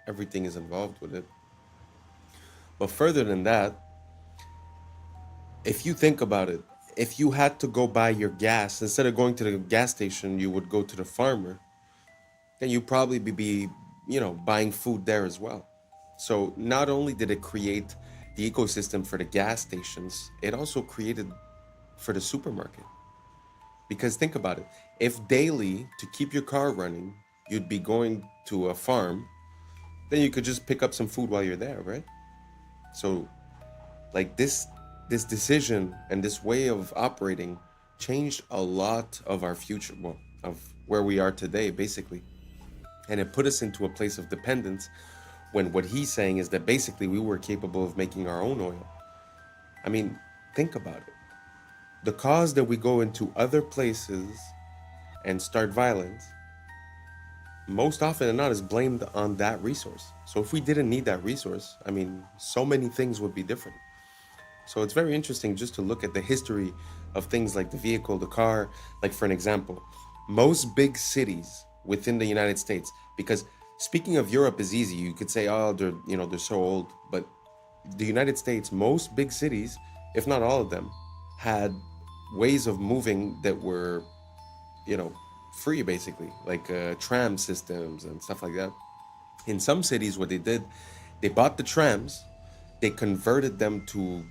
everything is involved with it. But further than that, if you think about it, if you had to go buy your gas, instead of going to the gas station, you would go to the farmer, then you'd probably be, buying food there as well. So not only did it create the ecosystem for the gas stations, it also created for the supermarket. Because think about it, if daily, to keep your car running, you'd be going to a farm, then you could just pick up some food while you're there, right? So like this decision and this way of operating changed a lot of our future, well, of where we are today, basically. And it put us into a place of dependence when what he's saying is that basically we were capable of making our own oil. I mean, think about it. The cause that we go into other places and start violence, most often than not, is blamed on that resource. So if we didn't need that resource, I mean, so many things would be different. So it's very interesting just to look at the history of things like the vehicle, the car. Like for an example, most big cities within the United States, because speaking of Europe is easy. You could say, oh, they're so old. But the United States, most big cities, if not all of them, had ways of moving that were, free, basically, like tram systems and stuff like that. In some cities, what they did, they bought the trams, they converted them to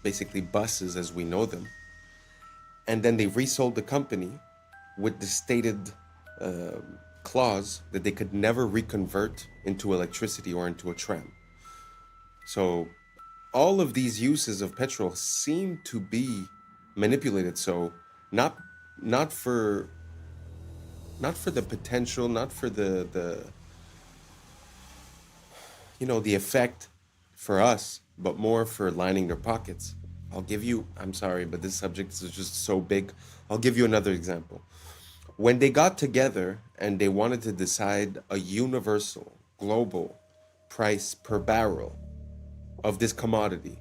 basically buses as we know them, and then they resold the company with the stated clause that they could never reconvert into electricity or into a tram. So all of these uses of petrol seem to be manipulated. So not for the potential, not for the effect for us, but more for lining their pockets. I'm sorry, but this subject is just so big. I'll give you another example. When they got together and they wanted to decide a universal, global price per barrel of this commodity,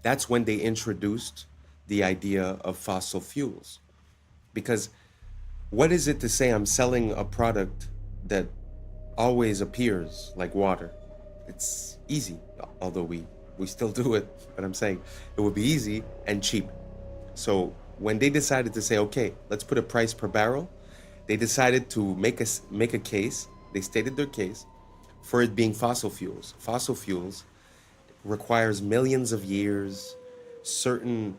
that's when they introduced the idea of fossil fuels. Because what is it to say I'm selling a product that always appears like water? It's easy, although we still do it, but I'm saying it would be easy and cheap. So when they decided to say, okay, let's put a price per barrel, they decided to make a case, they stated their case, for it being fossil fuels. Fossil fuels requires millions of years, certain,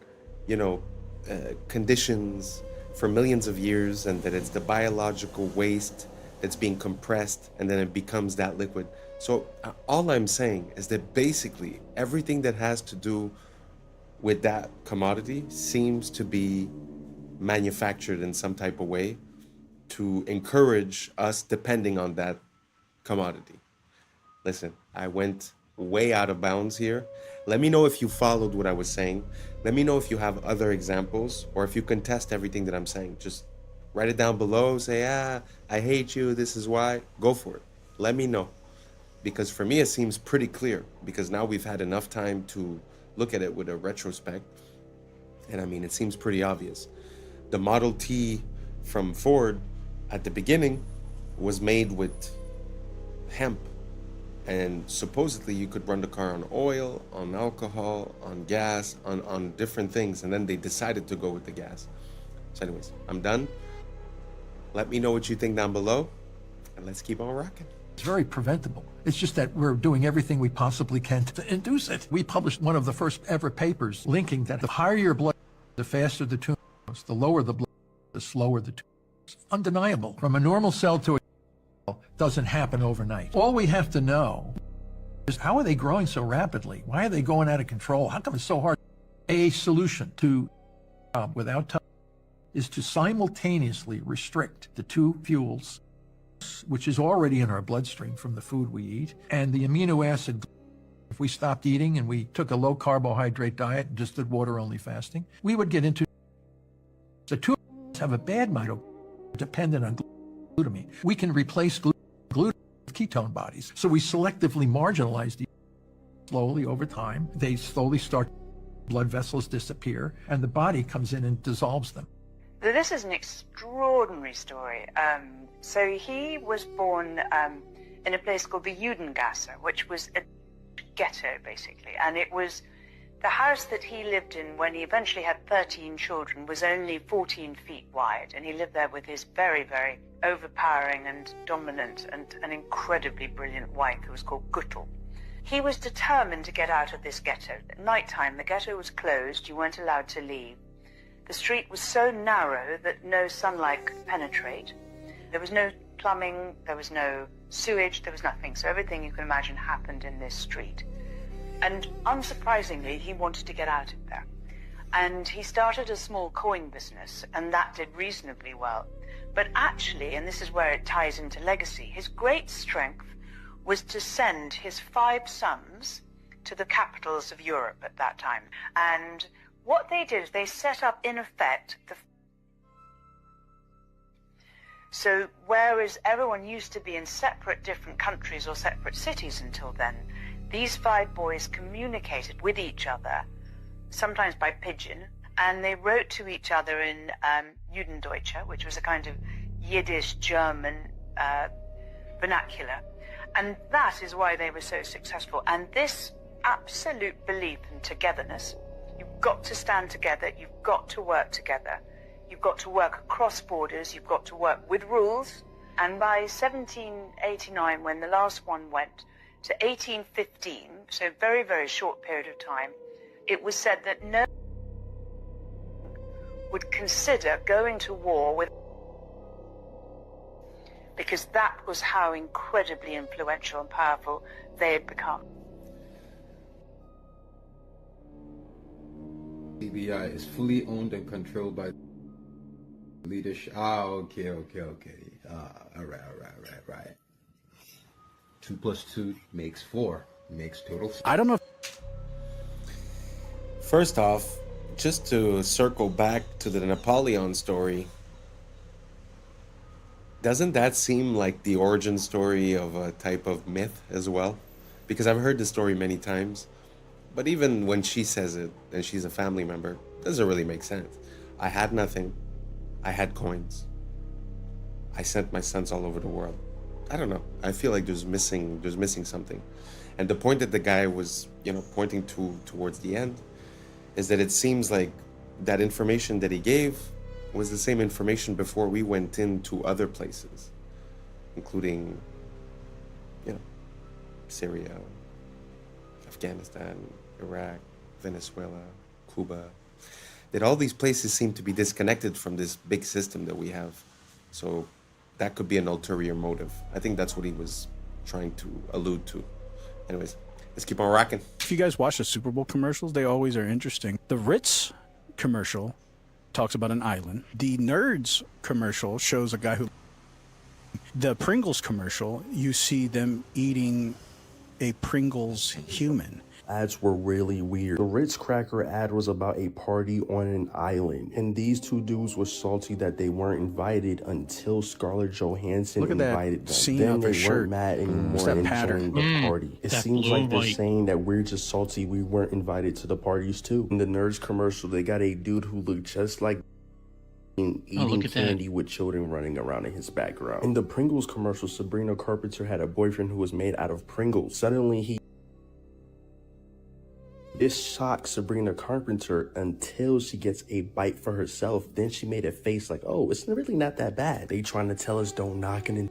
conditions for millions of years, and that it's the biological waste that's being compressed, and then it becomes that liquid. So all I'm saying is that basically everything that has to do with that commodity seems to be manufactured in some type of way to encourage us depending on that commodity. Listen, I went way out of bounds here. Let me know if you followed what I was saying. Let me know if you have other examples or if you contest everything that I'm saying. Just write it down below. Say, I hate you. This is why. Go for it. Let me know. Because for me, it seems pretty clear. Because now we've had enough time to look at it with a retrospect. And I mean, it seems pretty obvious. The Model T from Ford at the beginning was made with hemp. And supposedly you could run the car on oil, on alcohol, on gas, on different things. And then they decided to go with the gas. So anyways, I'm done. Let me know what you think down below. And let's keep on rocking. It's very preventable. It's just that we're doing everything we possibly can to induce it. We published one of the first ever papers linking that the higher your blood, the faster the tumor grows. The lower the blood, the slower the tumor grows. Undeniable. From a normal cell to a cell doesn't happen overnight. All we have to know is how are they growing so rapidly? Why are they going out of control? How come it's so hard? A solution to without time is to simultaneously restrict the two fuels, which is already in our bloodstream from the food we eat, and the amino acid we stopped eating and we took a low carbohydrate diet and just did water only fasting, we would get into the two of us have a bad mitochondria dependent on glutamine. We can replace glutamine with ketone bodies. So we selectively marginalize these slowly over time. They slowly start, blood vessels disappear, and the body comes in and dissolves them. This is an extraordinary story. So he was born in a place called the Judengasse, which was a ghetto, basically. And it was the house that he lived in when he eventually had 13 children was only 14 feet wide. And he lived there with his very, very overpowering and dominant and an incredibly brilliant wife who was called Guttel. He was determined to get out of this ghetto. At nighttime, the ghetto was closed. You weren't allowed to leave. The street was so narrow that no sunlight could penetrate. There was no plumbing, there was no sewage, there was nothing. So everything you can imagine happened in this street. And unsurprisingly, he wanted to get out of there. And he started a small coin business, and that did reasonably well. But actually, and this is where it ties into legacy, his great strength was to send his 5 sons to the capitals of Europe at that time. And what they did is they set up, in effect, so whereas everyone used to be in separate different countries or separate cities until then, these 5 boys communicated with each other, sometimes by pigeon, and they wrote to each other in Judendeutsche, which was a kind of Yiddish German vernacular. And that is why they were so successful. And this absolute belief in togetherness, you've got to stand together, you've got to work together, you've got to work across borders, you've got to work with rules. And by 1789, when the last one went, to 1815, so a very, very short period of time, it was said that no one would consider going to war with, because that was how incredibly influential and powerful they had become. CBI is fully owned and controlled by leadership. Okay. All right. 2 + 2 makes 4. Makes total. I don't know. First off, just to circle back to the Napoleon story, doesn't that seem like the origin story of a type of myth as well? Because I've heard the story many times, but even when she says it, and she's a family member, it doesn't really make sense. I had nothing. I had coins. I sent my sons all over the world. I don't know. I feel like there's missing something. And the point that the guy was, pointing towards the end is that it seems like that information that he gave was the same information before we went into other places, including, Syria, Afghanistan, Iraq, Venezuela, Cuba. That all these places seem to be disconnected from this big system that we have. So that could be an ulterior motive. I think that's what he was trying to allude to. Anyways, let's keep on rocking. If you guys watch the Super Bowl commercials, they always are interesting. The Ritz commercial talks about an island. The Nerds commercial shows a guy who... The Pringles commercial, you see them eating a Pringles human. Ads were really weird. The Ritz Cracker ad was about a party on an island, and these 2 dudes were salty that they weren't invited until Scarlett Johansson invited them. Then they weren't mad anymore and joined the party. It seems like they're saying that we're just salty we weren't invited to the parties too. In the Nerds commercial, they got a dude who looked just like eating candy with children running around in his background. In the Pringles commercial, Sabrina Carpenter had a boyfriend who was made out of Pringles. Suddenly this shocks Sabrina Carpenter until she gets a bite for herself. Then she made a face like, oh, it's really not that bad. They trying to tell us don't knock it in.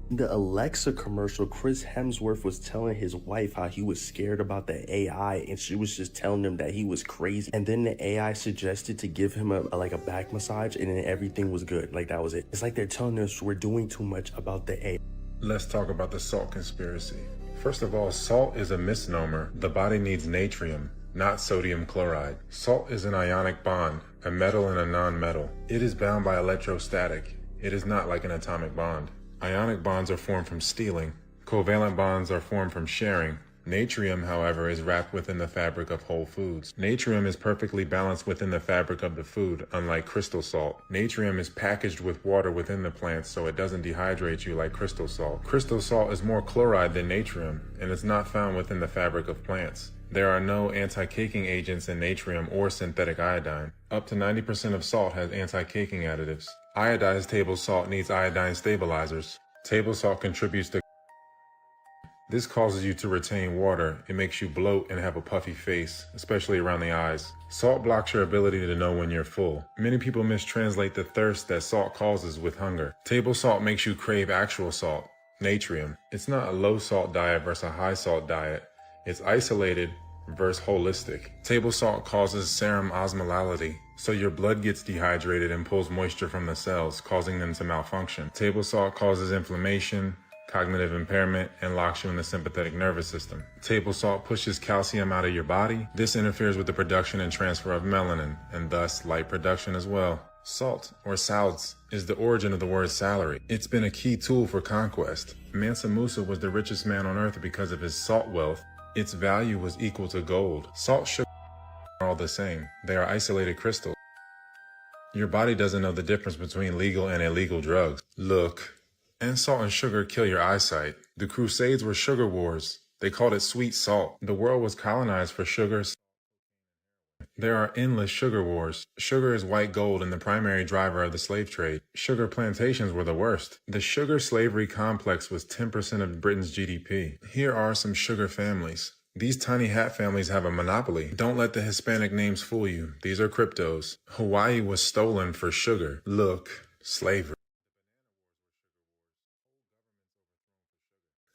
In the Alexa commercial, Chris Hemsworth was telling his wife how he was scared about the AI, and she was just telling him that he was crazy. And then the AI suggested to give him a back massage, and then everything was good. Like, that was it. It's like they're telling us we're doing too much about the AI. Let's talk about the salt conspiracy. First of all, salt is a misnomer. The body needs natrium, not sodium chloride. Salt is an ionic bond, a metal and a non-metal. It is bound by electrostatic. It is not like an atomic bond. Ionic bonds are formed from stealing. Covalent bonds are formed from sharing. Natrium, however, is wrapped within the fabric of whole foods. Natrium is perfectly balanced within the fabric of the food, unlike crystal salt. Natrium is packaged with water within the plants, so it doesn't dehydrate you like crystal salt. Crystal salt is more chloride than natrium, and it's not found within the fabric of plants. There are no anti-caking agents in natrium or synthetic iodine. Up to 90% of salt has anti-caking additives. Iodized table salt needs iodine stabilizers. Table salt contributes to This causes you to retain water. It makes you bloat and have a puffy face, especially around the eyes. Salt blocks your ability to know when you're full. Many people mistranslate the thirst that salt causes with hunger. Table salt makes you crave actual salt, natrium. It's not a low salt diet versus a high salt diet. It's isolated versus holistic. Table salt causes serum osmolality, so your blood gets dehydrated and pulls moisture from the cells, causing them to malfunction. Table salt causes inflammation, cognitive impairment, and locks you in the sympathetic nervous system. Table salt pushes calcium out of your body. This interferes with the production and transfer of melanin, and thus light production as well. Salt, or salts, is the origin of the word salary. It's been a key tool for conquest. Mansa Musa was the richest man on earth because of his salt wealth. Its value was equal to gold. Salt, sugar are all the same. They are isolated crystals. Your body doesn't know the difference between legal and illegal drugs. Look. And salt and sugar kill your eyesight. The Crusades were sugar wars. They called it sweet salt. The world was colonized for sugar. There are endless sugar wars. Sugar is white gold and the primary driver of the slave trade. Sugar plantations were the worst. The sugar slavery complex was 10% of Britain's GDP. Here are some sugar families. These tiny hat families have a monopoly. Don't let the Hispanic names fool you. These are cryptos. Hawaii was stolen for sugar. Look, slavery.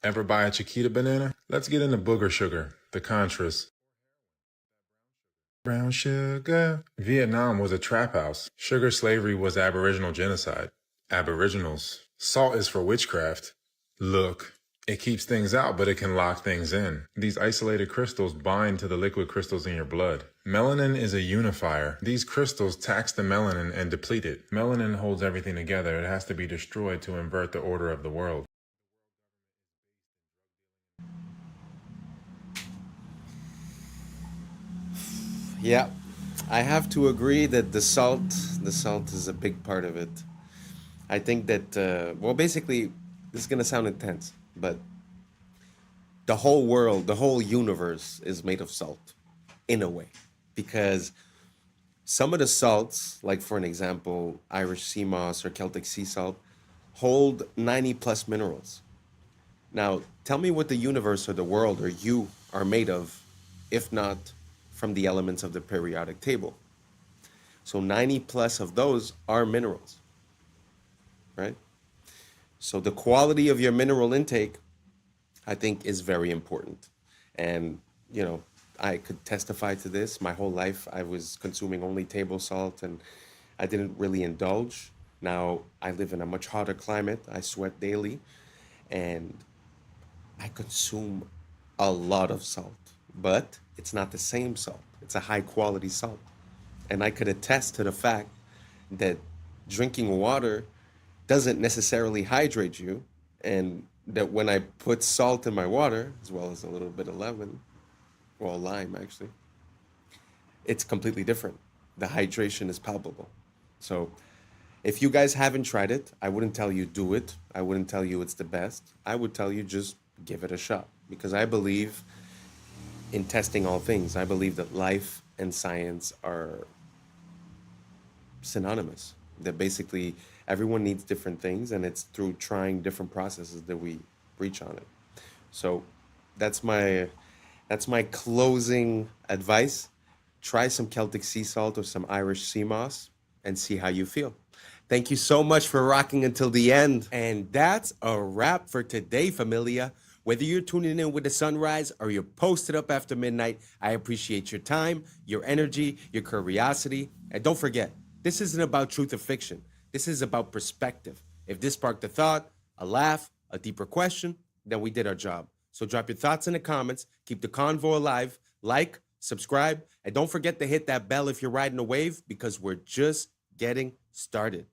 Ever buy a Chiquita banana? Let's get into booger sugar, the Contras. Brown sugar. Vietnam was a trap house. Sugar slavery was Aboriginal genocide. Aboriginals. Salt is for witchcraft. Look, it keeps things out, but it can lock things in. These isolated crystals bind to the liquid crystals in your blood. Melanin is a unifier. These crystals tax the melanin and deplete it. Melanin holds everything together. It has to be destroyed to invert the order of the world. Yeah, I have to agree that the salt is a big part of it. I think that, well, basically, this is going to sound intense, but the whole world, the whole universe is made of salt, in a way. Because some of the salts, like for an example, Irish sea moss or Celtic sea salt, hold 90 plus minerals. Now, tell me what the universe or the world or you are made of, if not from the elements of the periodic table. So 90 plus of those are minerals, right? So the quality of your mineral intake, I think, is very important. And, you know, I could testify to this. My whole life, I was consuming only table salt and I didn't really indulge. Now I live in a much hotter climate. I sweat daily and I consume a lot of salt. But it's not the same salt. It's a high quality salt. And I could attest to the fact that drinking water doesn't necessarily hydrate you. And that when I put salt in my water, as well as a little bit of lemon, or lime actually, it's completely different. The hydration is palpable. So if you guys haven't tried it, I wouldn't tell you do it. I wouldn't tell you it's the best. I would tell you just give it a shot. Because I believe in testing all things. I believe that life and science are synonymous. That basically everyone needs different things and it's through trying different processes that we reach on it. So that's my closing advice. Try some Celtic sea salt or some Irish sea moss and see how you feel. Thank you so much for rocking until the end. And that's a wrap for today, familia. Whether you're tuning in with the sunrise or you're posted up after midnight, I appreciate your time, your energy, your curiosity. And don't forget, this isn't about truth or fiction. This is about perspective. If this sparked a thought, a laugh, a deeper question, then we did our job. So drop your thoughts in the comments, keep the convo alive, like, subscribe, and don't forget to hit that bell if you're riding a wave because we're just getting started.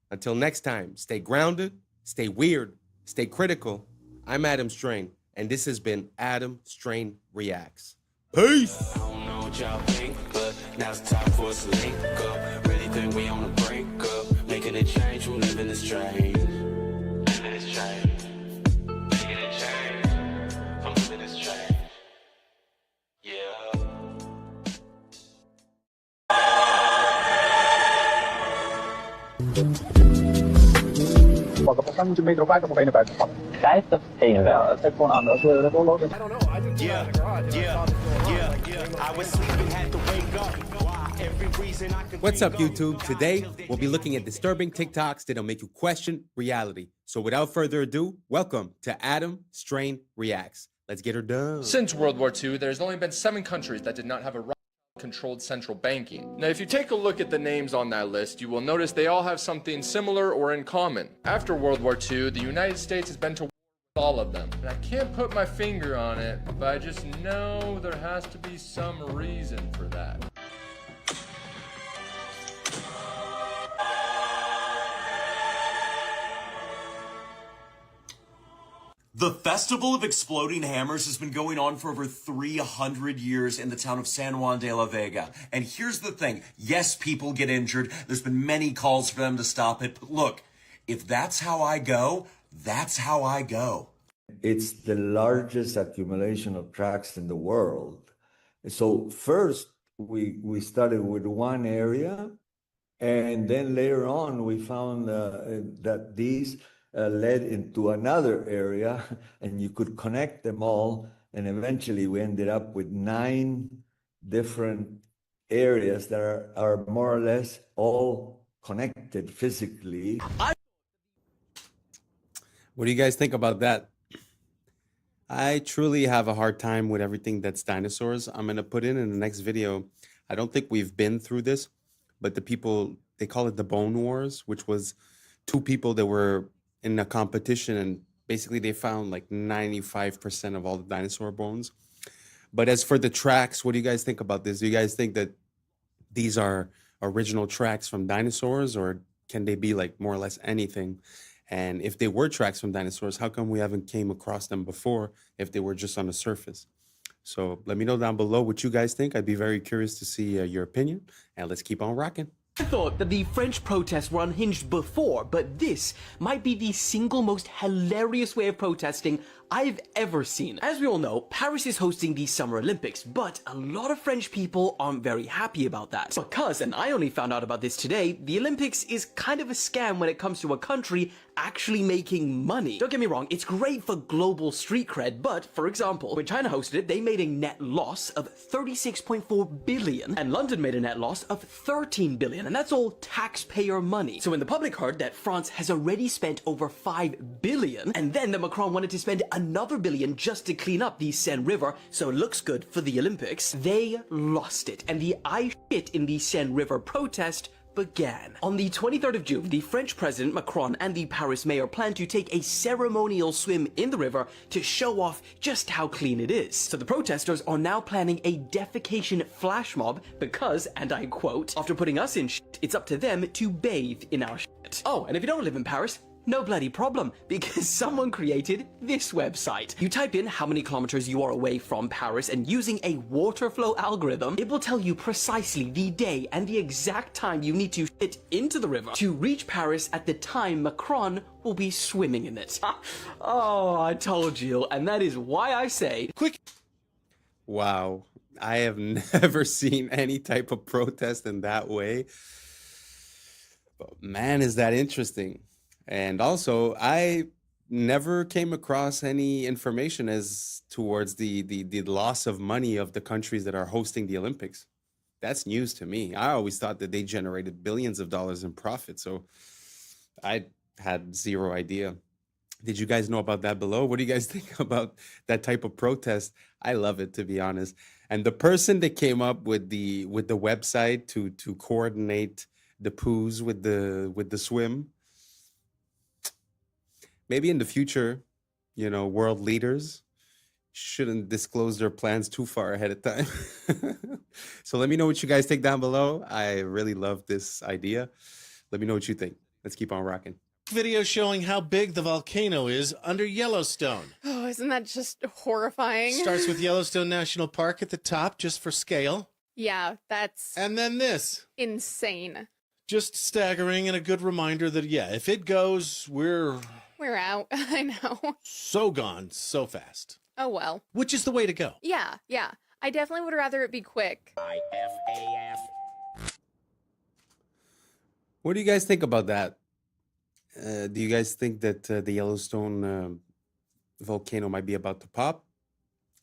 Until next time, stay grounded, stay weird, stay critical. I'm Adam Strain, And this has been Adam Strain Reacts. Peace. I don't know what y'all think, but now it's time for us to link up. Really think we on the brink up, making a change from living this strange. Living this strange. Making a change from living this strange. Yeah. What's up, YouTube? Today, we'll be looking at disturbing TikToks that'll make you question reality. So without further ado, welcome to Adam Strain Reacts. Let's get her done. Since World War II, there's only been 7 countries that did not have a controlled central banking. Now, if you take a look at the names on that list, you will notice they all have something similar or in common. After World War II, the United States has been to war with all of them. And I can't put my finger on it, but I just know there has to be some reason for that. The Festival of Exploding Hammers has been going on for over 300 years in the town of San Juan de la Vega. And here's the thing. Yes, people get injured. There's been many calls for them to stop it. But look, if that's how I go, that's how I go. It's the largest accumulation of tracks in the world. So first, we started with one area. And then later on, we found that these led into another area, and you could connect them all, and eventually we ended up with 9 different areas that are more or less all connected physically. What do you guys think about that? I truly have a hard time with everything that's dinosaurs. I'm going to put in the next video. I don't think we've been through this, but the people, they call it the Bone Wars, which was 2 people that were in a competition, and basically they found like 95% of all the dinosaur bones. But as for the tracks, what do you guys think about this? Do you guys think that these are original tracks from dinosaurs, or can they be like more or less anything? And if they were tracks from dinosaurs, how come we haven't came across them before if they were just on the surface? So let me know down below what you guys think. I'd be very curious to see your opinion, and let's keep on rocking. I thought that the French protests were unhinged before, but this might be the single most hilarious way of protesting I've ever seen. As we all know, Paris is hosting the Summer Olympics, but a lot of French people aren't very happy about that. Because, and I only found out about this today, the Olympics is kind of a scam when it comes to a country actually making money. Don't get me wrong, it's great for global street cred, but for example, when China hosted it, they made a net loss of 36.4 billion, and London made a net loss of 13 billion, and that's all taxpayer money. So when the public heard that France has already spent over 5 billion, and then that Macron wanted to spend another billion just to clean up the Seine River, so it looks good for the Olympics, they lost it, and the I shit in the Seine River protest began. On the 23rd of June, the French President Macron and the Paris mayor plan to take a ceremonial swim in the river to show off just how clean it is. So the protesters are now planning a defecation flash mob because, and I quote, after putting us in shit, it's up to them to bathe in our shit. Oh, and if you don't live in Paris, no bloody problem, because someone created this website. You type in how many kilometers you are away from Paris, and using a water flow algorithm, it will tell you precisely the day and the exact time you need to shit into the river to reach Paris at the time Macron will be swimming in it. Oh, I told you, and that is why I say, quick. Wow, I have never seen any type of protest in that way. But man, is that interesting. And also, I never came across any information as towards the loss of money of the countries that are hosting the Olympics. That's news to me. I always thought that they generated billions of dollars in profit. So I had zero idea. Did you guys know about that below? What do you guys think about that type of protest? I love it, to be honest. And the person that came up with the website to coordinate the poos with the swim, maybe in the future, you know, world leaders shouldn't disclose their plans too far ahead of time. So let me know what you guys think down below. I really love this idea. Let me know what you think. Let's keep on rocking. video showing how big the volcano is under Yellowstone. Oh, isn't that just horrifying? Starts with Yellowstone National Park at the top, just for scale. Yeah, that's... And then this. insane. Just staggering and a good reminder that, yeah, if it goes, we're out. I know. so gone so fast. Oh, well. Which is the way to go. Yeah. I definitely would rather it be quick. What do you guys think about that? Do you guys think that the Yellowstone volcano might be about to pop?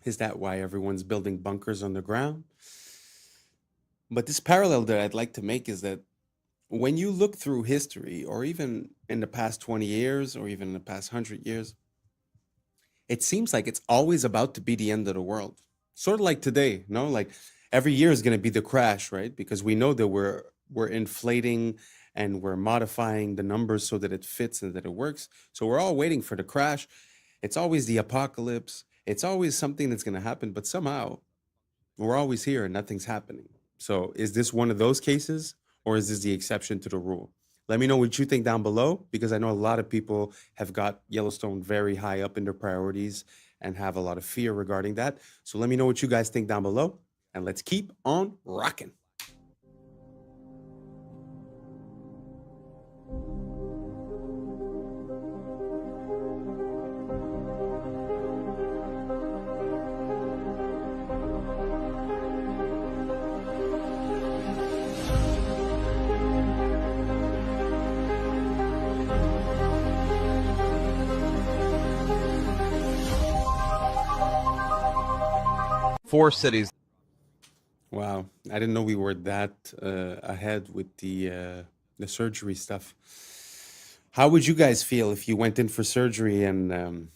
Is that why everyone's building bunkers underground? But this parallel that I'd like to make is that when you look through history, or even in the past 20 years, or even in the past 100 years, it seems like it's always about to be the end of the world. Sort of like today, no? Like every year is going to be the crash, right? Because we know that we're inflating and we're modifying the numbers so that it fits and that it works. So we're all waiting for the crash. It's always the apocalypse. It's always something that's going to happen, but somehow we're always here and nothing's happening. So is this one of those cases, or is this the exception to the rule? Let me know what you think down below, because I know a lot of people have got Yellowstone very high up in their priorities and have a lot of fear regarding that. So let me know what you guys think down below, and let's keep on rocking. Four cities. Wow, I didn't know we were that ahead with the surgery stuff. How would you guys feel if you went in for surgery and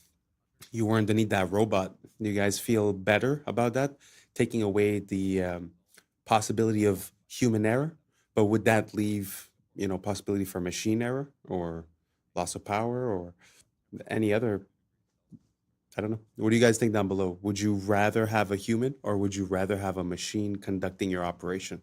you were underneath that robot? Do you guys feel better about that? Taking away the possibility of human error, but would that leave, possibility for machine error or loss of power or any other? I don't know. What do you guys think down below? Would you rather have a human, or would you rather have a machine conducting your operation?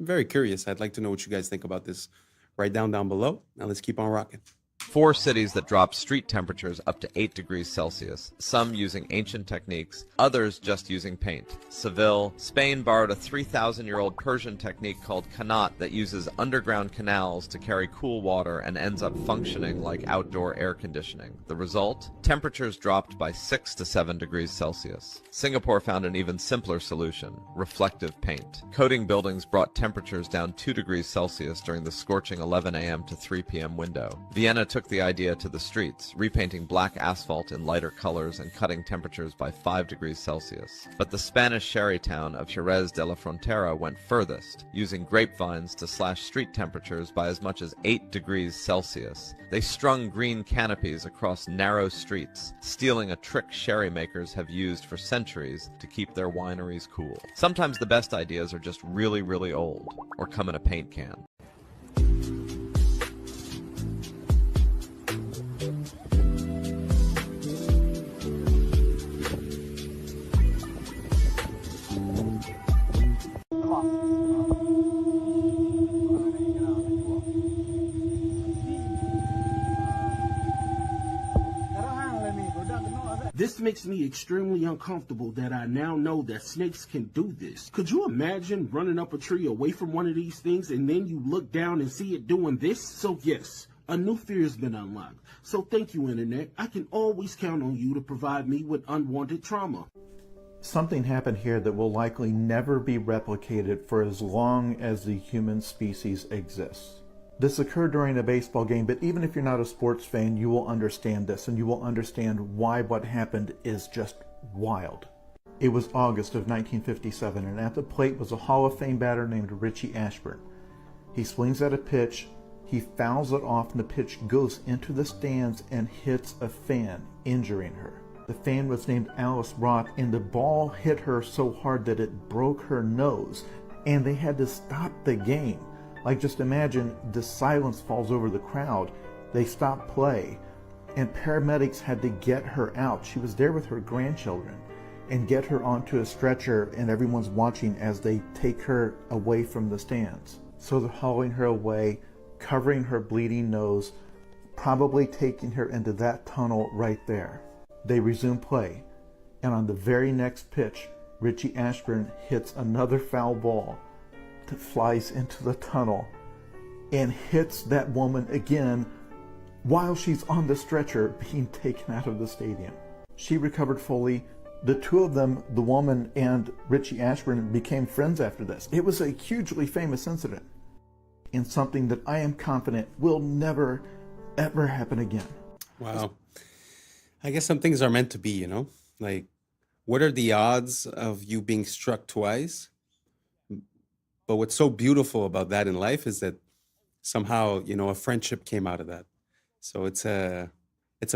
I'm very curious. I'd like to know what you guys think about this. Write down below. Now let's keep on rocking. 4 cities that dropped street temperatures up to 8 degrees Celsius, some using ancient techniques, others just using paint. Seville, Spain borrowed a 3,000-year-old Persian technique called qanat that uses underground canals to carry cool water and ends up functioning like outdoor air conditioning. The result? Temperatures dropped by 6 to 7 degrees Celsius. Singapore found an even simpler solution, reflective paint. Coating buildings brought temperatures down 2 degrees Celsius during the scorching 11 a.m. to 3 p.m. window. Vienna took the idea to the streets, repainting black asphalt in lighter colors and cutting temperatures by 5 degrees Celsius. But the Spanish sherry town of Jerez de la Frontera went furthest, using grapevines to slash street temperatures by as much as 8 degrees Celsius. They strung green canopies across narrow streets, stealing a trick sherry makers have used for centuries to keep their wineries cool. Sometimes the best ideas are just really, really old, or come in a paint can. This makes me extremely uncomfortable that I now know that snakes can do this. Could you imagine running up a tree away from one of these things and then you look down and see it doing this? So yes, a new fear has been unlocked. So thank you, Internet. I can always count on you to provide me with unwanted trauma. Something happened here that will likely never be replicated for as long as the human species exists. This occurred during a baseball game, but even if you're not a sports fan, you will understand this, and you will understand why what happened is just wild. It was August of 1957, and at the plate was a Hall of Fame batter named Richie Ashburn. He swings at a pitch, he fouls it off, and the pitch goes into the stands and hits a fan, injuring her. The fan was named Alice Roth, and the ball hit her so hard that it broke her nose, and they had to stop the game. Like, just imagine the silence falls over the crowd. They stop play, and paramedics had to get her out. She was there with her grandchildren, and get her onto a stretcher, and everyone's watching as they take her away from the stands. So they're hauling her away, covering her bleeding nose, probably taking her into that tunnel right there. They resume play, and on the very next pitch, Richie Ashburn hits another foul ball that flies into the tunnel and hits that woman again while she's on the stretcher being taken out of the stadium. She recovered fully. The two of them, the woman and Richie Ashburn, became friends after this. It was a hugely famous incident and something that I am confident will never, ever happen again. Wow. I guess some things are meant to be, you know? Like, what are the odds of you being struck twice? But what's so beautiful about that in life is that somehow, you know, a friendship came out of that. So it's a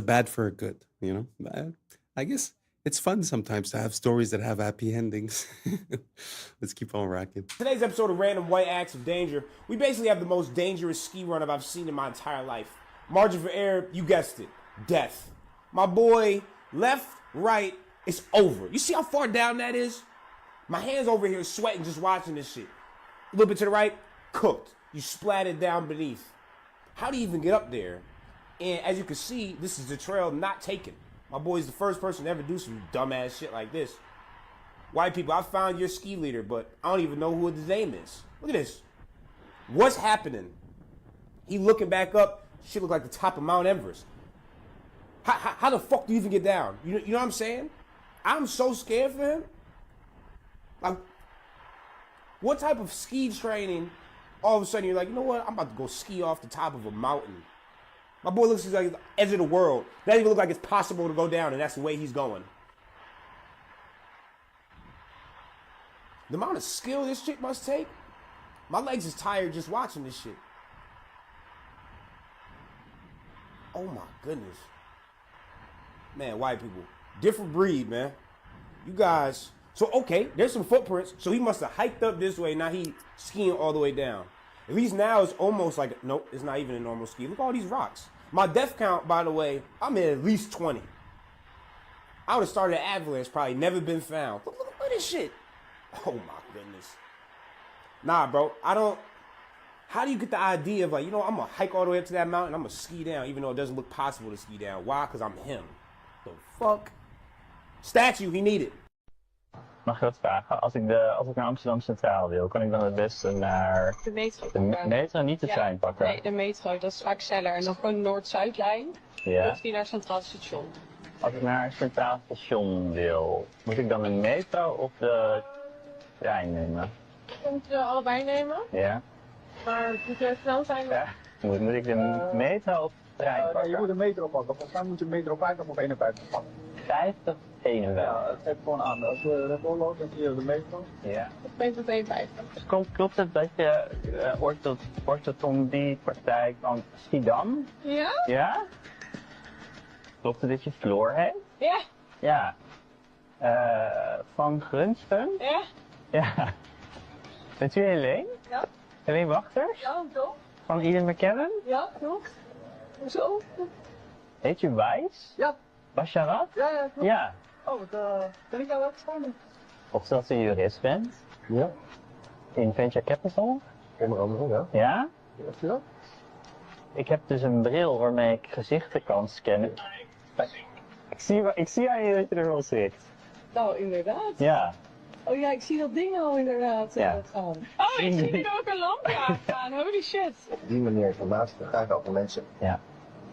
bad for a good, you know? I guess it's fun sometimes to have stories that have happy endings. Let's keep on rocking. Today's episode of Random White Acts of Danger, we basically have the most dangerous ski run-up I've seen in my entire life. Margin for error, you guessed it, death. My boy, left, right, it's over. You see how far down that is? My hand's over here sweating just watching this shit. A little bit to the right, cooked. You splattered down beneath. How do you even get up there? And as you can see, this is the trail not taken. My boy's the first person to ever do some dumbass shit like this. White people, I found your ski leader, but I don't even know who his name is. Look at this. What's happening? He looking back up, shit look like the top of Mount Everest. How the fuck do you even get down? You know what I'm saying? I'm so scared for him. Like, what type of ski training, all of a sudden you're like, you know what, I'm about to go ski off the top of a mountain. My boy looks like the edge of the world. That even look like it's possible to go down, and that's the way he's going. The amount of skill this chick must take, my legs is tired just watching this shit. Oh my goodness. Man, white people, different breed, man. You guys, so okay, there's some footprints, so he must have hiked up this way, now he skiing all the way down. At least now it's almost like, nope, it's not even a normal ski. Look at all these rocks. My death count, by the way, I'm at least 20. I would have started an avalanche, probably never been found. Look at this shit. Oh my goodness. Nah, bro, how do you get the idea of like, you know, I'm gonna hike all the way up to that mountain, I'm gonna ski down, even though it doesn't look possible to ski down. Why? Because I'm him. The fuck? Statue, he needed. Mag ik wat vragen? Als ik naar Amsterdam Centraal wil, kan ik dan het beste naar de metro de metro, niet de trein pakken? Nee, de metro, dat is vaak sneller. En dan gewoon de Noord-Zuidlijn. Ja. Of die naar Centraal Station. Als ik naar Centraal Station wil, moet ik dan de metro of de trein nemen? Je moet allebei nemen. Ja. Maar moet je snel zijn? Ja. Moet ik de metro of de trein pakken? Je moet de metro pakken. Volgens mij moet je metro 50 of 51 pakken. 50, 51. Ja, het geeft gewoon aan. Als we de voorloopt, dan zie je de metro. Ja. Of metro 52. Dus klopt het dat je orthodontiepraktijk van Schiedam? Ja? Ja? Klopt het dat je Floor heet? Ja. Ja. Van Grunsten? Ja. Ja. Bent u Helene? Ja. Helene Wachters? Ja, toch? Van Eden McKellen? Ja, klopt. Hoezo? Heet u Wijs? Ja. Basharat? Ja, ja, klopt. Ja. Oh, ben ik nou wel gespannen? Of dat u jurist bent? Ja. In Venture Capital? Onder andere, ja. Ja? Ja. Ik heb dus een bril waarmee ik gezichten kan scannen. Ik zie aan je dat je er wel zit. Nou, inderdaad. Ja. Oh ja, ik zie dat ding al inderdaad. Ja. Oh, ik zie er ook een lampje aan. Holy shit. Op die manier informatie te krijgen over mensen. Ja.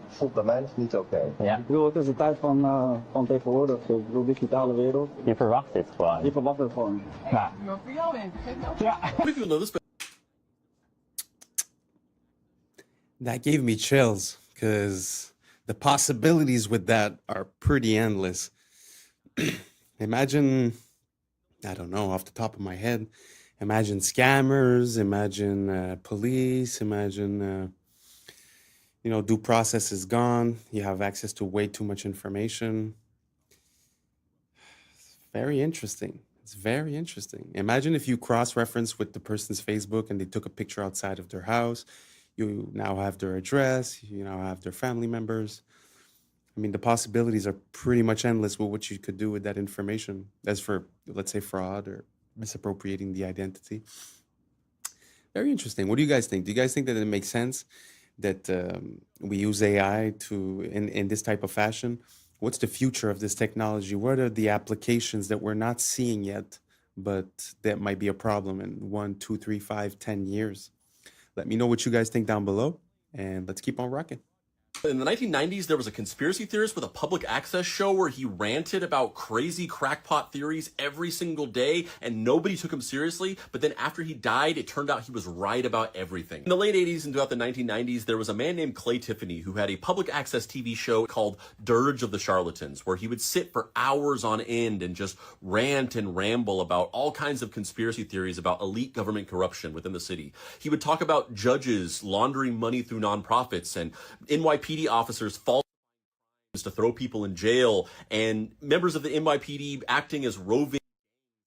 Voelt bij mij nog niet oké. Ja. Ik bedoel, het is de tijd van tegenwoordig. Ik bedoel, digitale wereld. Je verwacht dit gewoon. Je verwacht het gewoon. Ja. Maar voor jou in. Ja. That gave me chills because the possibilities with that are pretty endless. Imagine, I don't know, off the top of my head, imagine scammers, imagine police, imagine, due process is gone. You have access to way too much information. Very interesting. It's very interesting. Imagine if you cross-reference with the person's Facebook and they took a picture outside of their house. You now have their address. You now have their family members. I mean, the possibilities are pretty much endless with what you could do with that information. As for, let's say, fraud or misappropriating the identity. Very interesting. What do you guys think? Do you guys think that it makes sense that we use AI in this type of fashion. What's the future of this technology? What are the applications that we're not seeing yet, but that might be a problem in 1, 2, 3, 5, 10 years? Let me know what you guys think down below, and let's keep on rocking. In the 1990s, there was a conspiracy theorist with a public access show where he ranted about crazy crackpot theories every single day, and nobody took him seriously. But then after he died, it turned out he was right about everything. In the late 80s and throughout the 1990s, there was a man named Clay Tiffany who had a public access TV show called Dirge of the Charlatans, where he would sit for hours on end and just rant and ramble about all kinds of conspiracy theories about elite government corruption within the city. He would talk about judges laundering money through nonprofits and NYPD officers falsifying to throw people in jail, and members of the NYPD acting as roving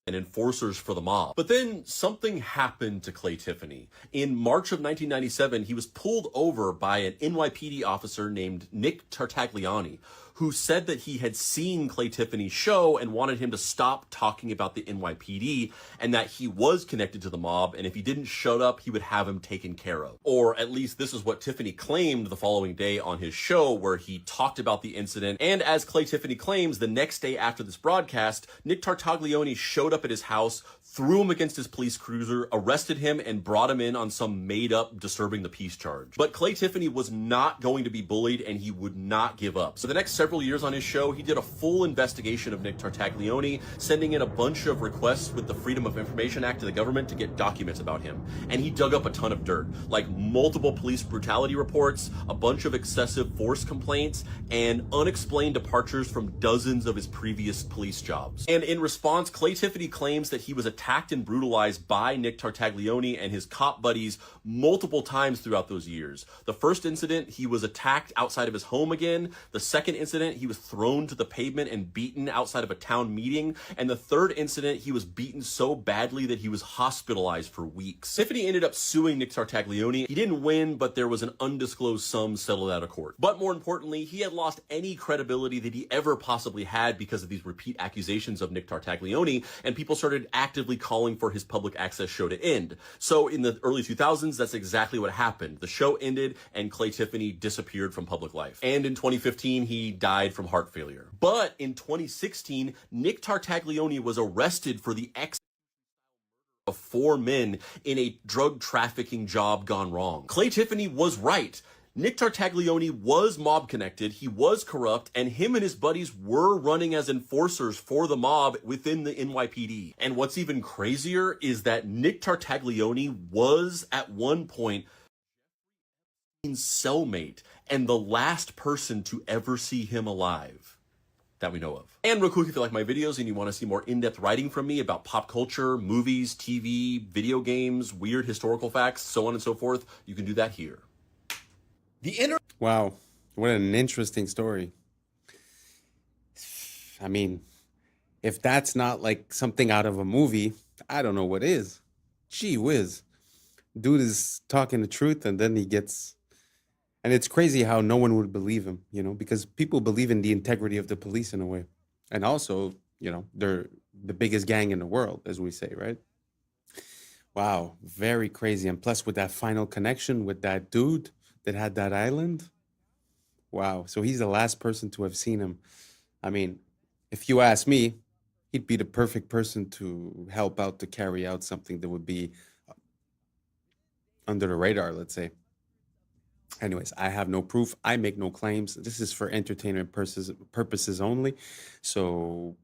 and enforcers for the mob. But then something happened to Clay Tiffany. In March of 1997, he was pulled over by an NYPD officer named Nick Tartaglione, who said that he had seen Clay Tiffany's show and wanted him to stop talking about the NYPD, and that he was connected to the mob, and if he didn't shut up, he would have him taken care of. Or at least this is what Tiffany claimed the following day on his show, where he talked about the incident. And as Clay Tiffany claims, the next day after this broadcast, Nick Tartaglione showed up at his house, threw him against his police cruiser, arrested him, and brought him in on some made-up disturbing the peace charge. But Clay Tiffany was not going to be bullied, and he would not give up. So the next several years on his show, he did a full investigation of Nick Tartaglione, sending in a bunch of requests with the Freedom of Information Act to the government to get documents about him. And he dug up a ton of dirt, like multiple police brutality reports, a bunch of excessive force complaints, and unexplained departures from dozens of his previous police jobs. And in response, Clay Tiffany claims that he was attacked and brutalized by Nick Tartaglione and his cop buddies multiple times throughout those years. The first incident, he was attacked outside of his home again. The second incident, he was thrown to the pavement and beaten outside of a town meeting. And the third incident, he was beaten so badly that he was hospitalized for weeks. Tiffany ended up suing Nick Tartaglione. He didn't win, but there was an undisclosed sum settled out of court. But more importantly, he had lost any credibility that he ever possibly had because of these repeat accusations of Nick Tartaglione, and people started actively calling for his public access show to end. So in the early 2000s, that's exactly what happened. The show ended and Clay Tiffany disappeared from public life. And in 2015, he died from heart failure. But in 2016, Nick Tartaglione was arrested for the of 4 men in a drug trafficking job gone wrong. Clay Tiffany was right. Nick Tartaglione was mob connected, he was corrupt, and him and his buddies were running as enforcers for the mob within the NYPD. And what's even crazier is that Nick Tartaglione was at one point cellmate and the last person to ever see him alive that we know of. And real quick, if you like my videos and you want to see more in-depth writing from me about pop culture, movies, TV, video games, weird historical facts, so on and so forth, you can do that here. Wow, what an interesting story. I mean, if that's not like something out of a movie, I don't know what is. Gee whiz. Dude is talking the truth, and then he gets... And it's crazy how no one would believe him, you know, because people believe in the integrity of the police in a way. And also, you know, they're the biggest gang in the world, as we say, right? Wow, very crazy. And plus with that final connection with that dude that had that island. Wow. So he's the last person to have seen him. I mean, if you ask me, he'd be the perfect person to help out to carry out something that would be under the radar, let's say. Anyways, I have no proof. I make no claims. This is for entertainment purposes only. So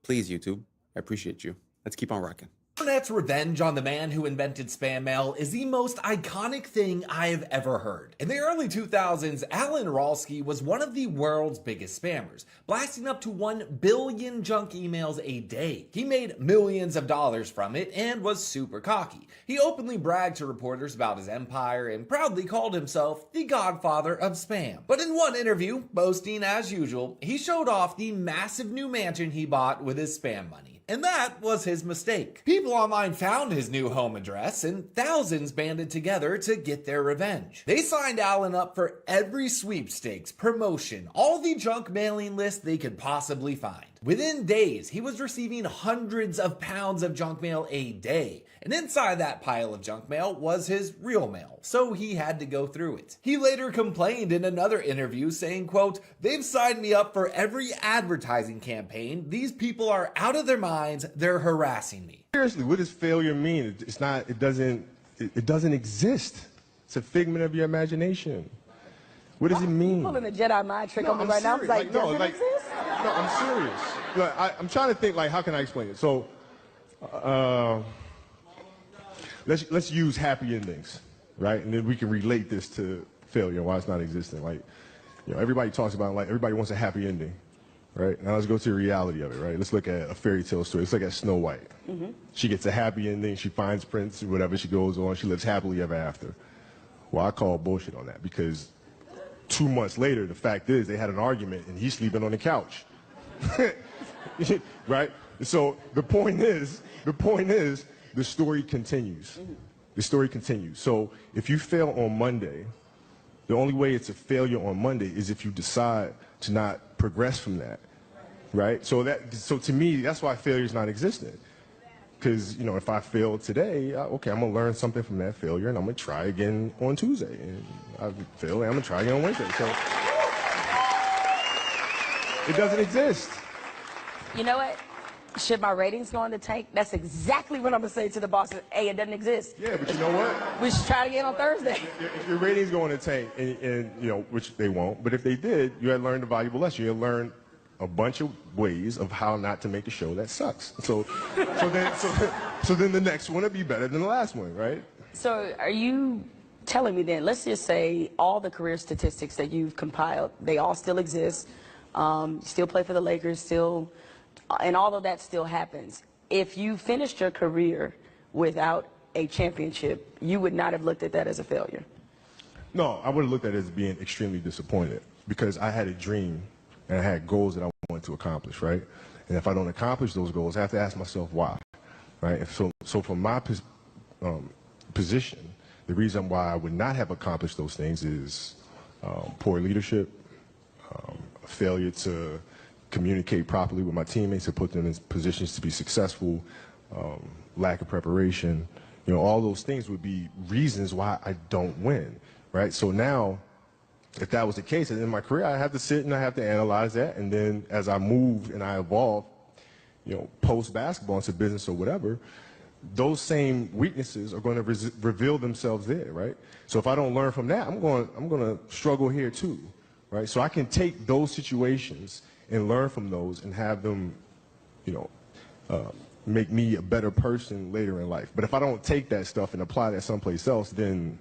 please, YouTube, I appreciate you. Let's keep on rocking. Internet's revenge on the man who invented spam mail is the most iconic thing I've ever heard. In the early 2000s, Alan Ralsky was one of the world's biggest spammers, blasting up to 1 billion junk emails a day. He made millions of dollars from it and was super cocky. He openly bragged to reporters about his empire and proudly called himself the godfather of spam. But in one interview, boasting as usual, he showed off the massive new mansion he bought with his spam money. And that was his mistake. People online found his new home address, and thousands banded together to get their revenge. They signed Alan up for every sweepstakes, promotion, all the junk mailing list they could possibly find. Within days, he was receiving hundreds of pounds of junk mail a day. And inside that pile of junk mail was his real mail, so he had to go through it. He later complained in another interview saying, quote, "They've signed me up for every advertising campaign. These people are out of their minds. They're harassing me." Seriously, what does failure mean? It doesn't exist. It's a figment of your imagination. What does it mean? Pulling a Jedi mind trick on me right now. I was like, does it exist? No, I'm serious. I'm trying to think, how can I explain it? So, let's use happy endings, right? And then we can relate this to failure and why it's not existing. Everybody talks about, everybody wants a happy ending, right? Now let's go to the reality of it, right? Let's look at a fairy tale story. Let's look at Snow White. She gets a happy ending. She finds Prince, whatever, she goes on. She lives happily ever after. Well, I call bullshit on that because 2 months later, the fact is they had an argument and he's sleeping on the couch. Right? So the point is, the story continues. The story continues. So if you fail on Monday, the only way it's a failure on Monday is if you decide to not progress from that. Right? So to me, that's why failure is not existent. Because, if I fail today, okay, I'm going to learn something from that failure, and I'm going to try again on Tuesday. And I fail, and I'm going to try again on Wednesday. So it doesn't exist. You know what? Should my ratings go in the tank? That's exactly what I'm going to say to the boss. Hey, it doesn't exist. Yeah, but you know what? We should try it again on Thursday. If your ratings go in the tank, and which they won't, but if they did, you had learned a valuable lesson. You had learned a bunch of ways of how not to make a show that sucks. So then the next one will be better than the last one, right? So are you telling me then, let's just say all the career statistics that you've compiled, they all still exist, still play for the Lakers, and all of that still happens. If you finished your career without a championship, you would not have looked at that as a failure? No, I would have looked at it as being extremely disappointed because I had a dream and I had goals that I wanted to accomplish, right? And if I don't accomplish those goals, I have to ask myself why, right? And so from my position, the reason why I would not have accomplished those things is poor leadership, failure to communicate properly with my teammates to put them in positions to be successful, lack of preparation. All those things would be reasons why I don't win, right? So now, if that was the case, in my career, I have to sit and I have to analyze that. And then as I move and I evolve, post-basketball into business or whatever, those same weaknesses are going to reveal themselves there, right? So if I don't learn from that, I'm going to struggle here too, right? So I can take those situations and learn from those and have them, make me a better person later in life. But if I don't take that stuff and apply that someplace else, then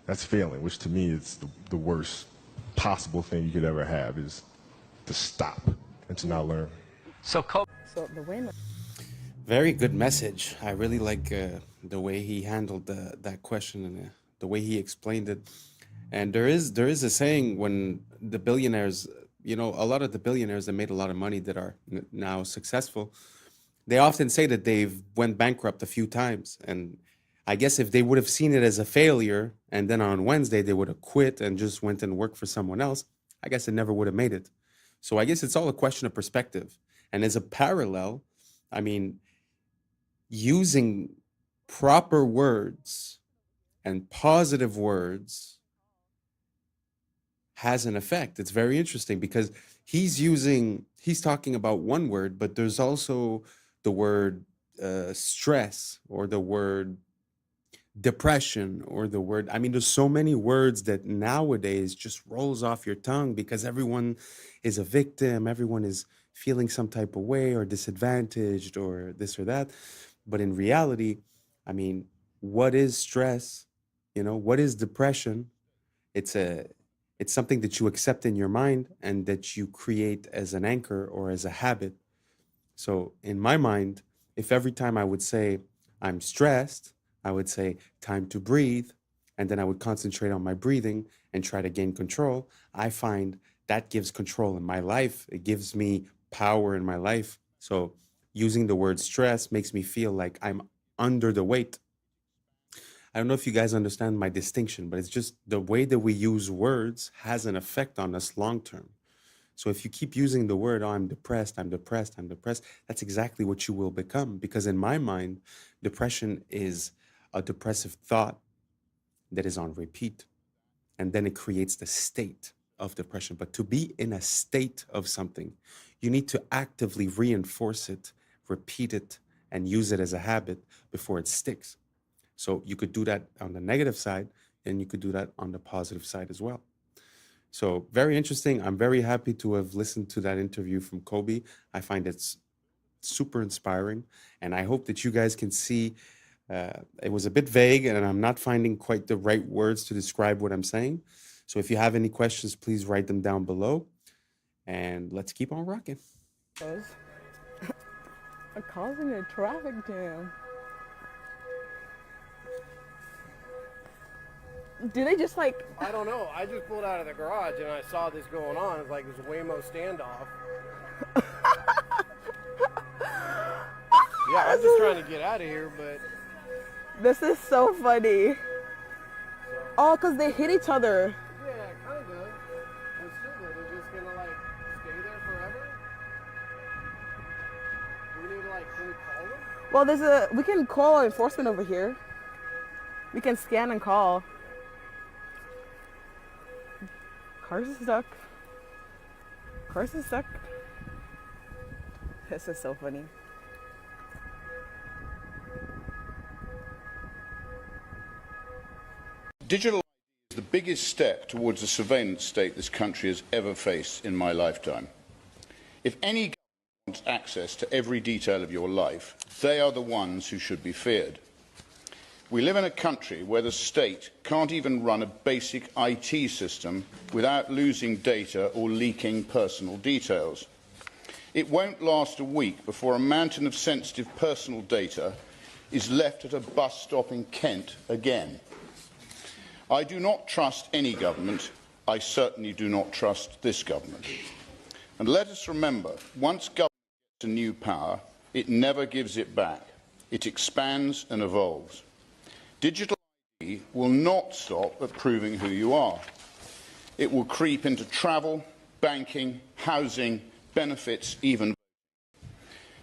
that's failing, which to me is the worst possible thing you could ever have is to stop and to not learn. So the winner. Very good message. I really like the way he handled that question and the way he explained it. And there is a saying when the billionaires, a lot of the billionaires that made a lot of money that are now successful, they often say that they've went bankrupt a few times. And I guess if they would have seen it as a failure and then on Wednesday they would have quit and just went and worked for someone else, I guess it never would have made it. So I guess it's all a question of perspective. And as a parallel, I mean, using proper words and positive words has an effect. It's very interesting because he's talking about one word, but there's also the word stress or the word depression or the word, there's so many words that nowadays just rolls off your tongue because everyone is a victim, everyone is feeling some type of way or disadvantaged or this or that. But in reality, what is stress? What is depression? It's something that you accept in your mind and that you create as an anchor or as a habit. So in my mind, if every time I would say I'm stressed, I would say time to breathe, and then I would concentrate on my breathing and try to gain control, I find that gives control in my life. It gives me power in my life. So using the word stress makes me feel like I'm under the weight. I don't know if you guys understand my distinction, but it's just the way that we use words has an effect on us long term. So if you keep using the word, oh, I'm depressed, I'm depressed, I'm depressed, that's exactly what you will become. Because in my mind, depression is a depressive thought that is on repeat. And then it creates the state of depression. But to be in a state of something, you need to actively reinforce it, repeat it, and use it as a habit before it sticks. So you could do that on the negative side, and you could do that on the positive side as well. So very interesting. I'm very happy to have listened to that interview from Kobe. I find it's super inspiring, and I hope that you guys can see it was a bit vague, and I'm not finding quite the right words to describe what I'm saying. So if you have any questions, please write them down below, and let's keep on rocking. Causing a traffic jam. Do they just like... I don't know. I just pulled out of the garage and I saw this going on. It's like this Waymo standoff. Yeah, I'm just trying to get out of here, but... This is so funny. Oh, because they hit each other. Yeah, kind of. And still, they're just gonna like stay there forever? Do we need to like, can we call them? Well, we can call enforcement over here. We can scan and call. Cars are stuck. Cars are stuck. This is so funny. Digital is the biggest step towards the surveillance state this country has ever faced in my lifetime. If any government wants access to every detail of your life, they are the ones who should be feared. We live in a country where the state can't even run a basic IT system without losing data or leaking personal details. It won't last a week before a mountain of sensitive personal data is left at a bus stop in Kent again. I do not trust any government. I certainly do not trust this government. And let us remember, once government gets a new power, it never gives it back. It expands and evolves. Digital ID will not stop at proving who you are. It will creep into travel, banking, housing, benefits, even voting.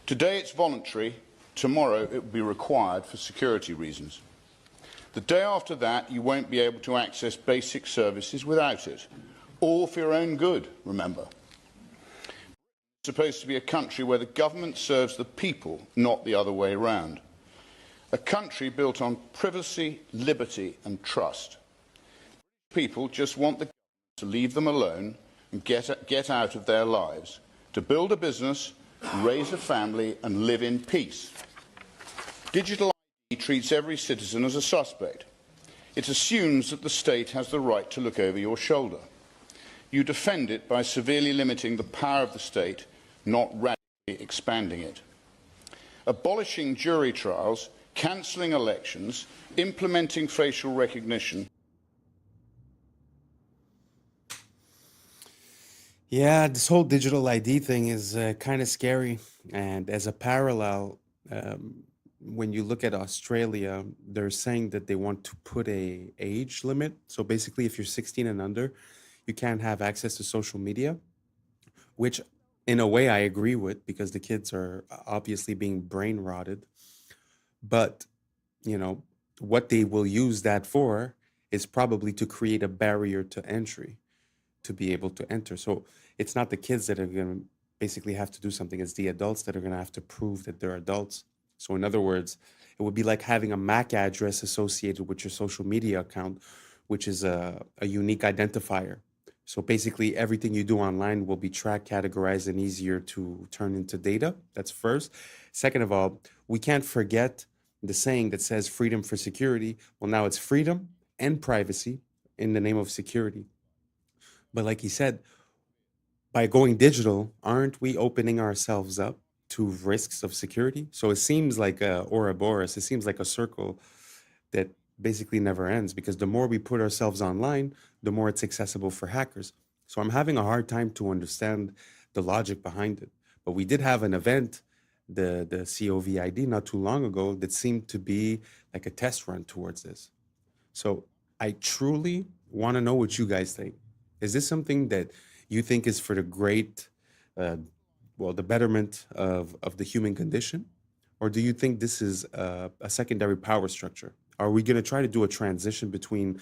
Today it's voluntary, tomorrow it will be required for security reasons. The day after that, you won't be able to access basic services without it, all for your own good, remember. It's supposed to be a country where the government serves the people, not the other way around. A country built on privacy, liberty and trust. People just want the government to leave them alone and get out of their lives, to build a business, raise a family and live in peace. Digital ID treats every citizen as a suspect. It assumes that the state has the right to look over your shoulder. You defend it by severely limiting the power of the state, not radically expanding it. Abolishing jury trials, cancelling elections, implementing facial recognition. Yeah, this whole digital ID thing is kind of scary. And as a parallel, when you look at Australia, they're saying that they want to put a age limit. So basically, if you're 16 and under, you can't have access to social media, which in a way I agree with, because the kids are obviously being brain rotted. But, you know, what they will use that for is probably to create a barrier to entry, to be able to enter. So it's not the kids that are going to basically have to do something. It's the adults that are going to have to prove that they're adults. So in other words, it would be like having a MAC address associated with your social media account, which is a unique identifier. So basically everything you do online will be tracked, categorized, and easier to turn into data. That's first. Second of all, we can't forget the saying that says freedom for security. Well, now it's freedom and privacy in the name of security. But like he said, by going digital, aren't we opening ourselves up to risks of security? So it seems like a Ouroboros. It seems like a circle that basically never ends, because the more we put ourselves online, the more it's accessible for hackers. So I'm having a hard time to understand the logic behind it. But we did have an event, the COVID, not too long ago, that seemed to be like a test run towards this. So I truly want to know what you guys think. Is this something that you think is for the great, the betterment of the human condition? Or do you think this is a secondary power structure? Are we going to try to do a transition between,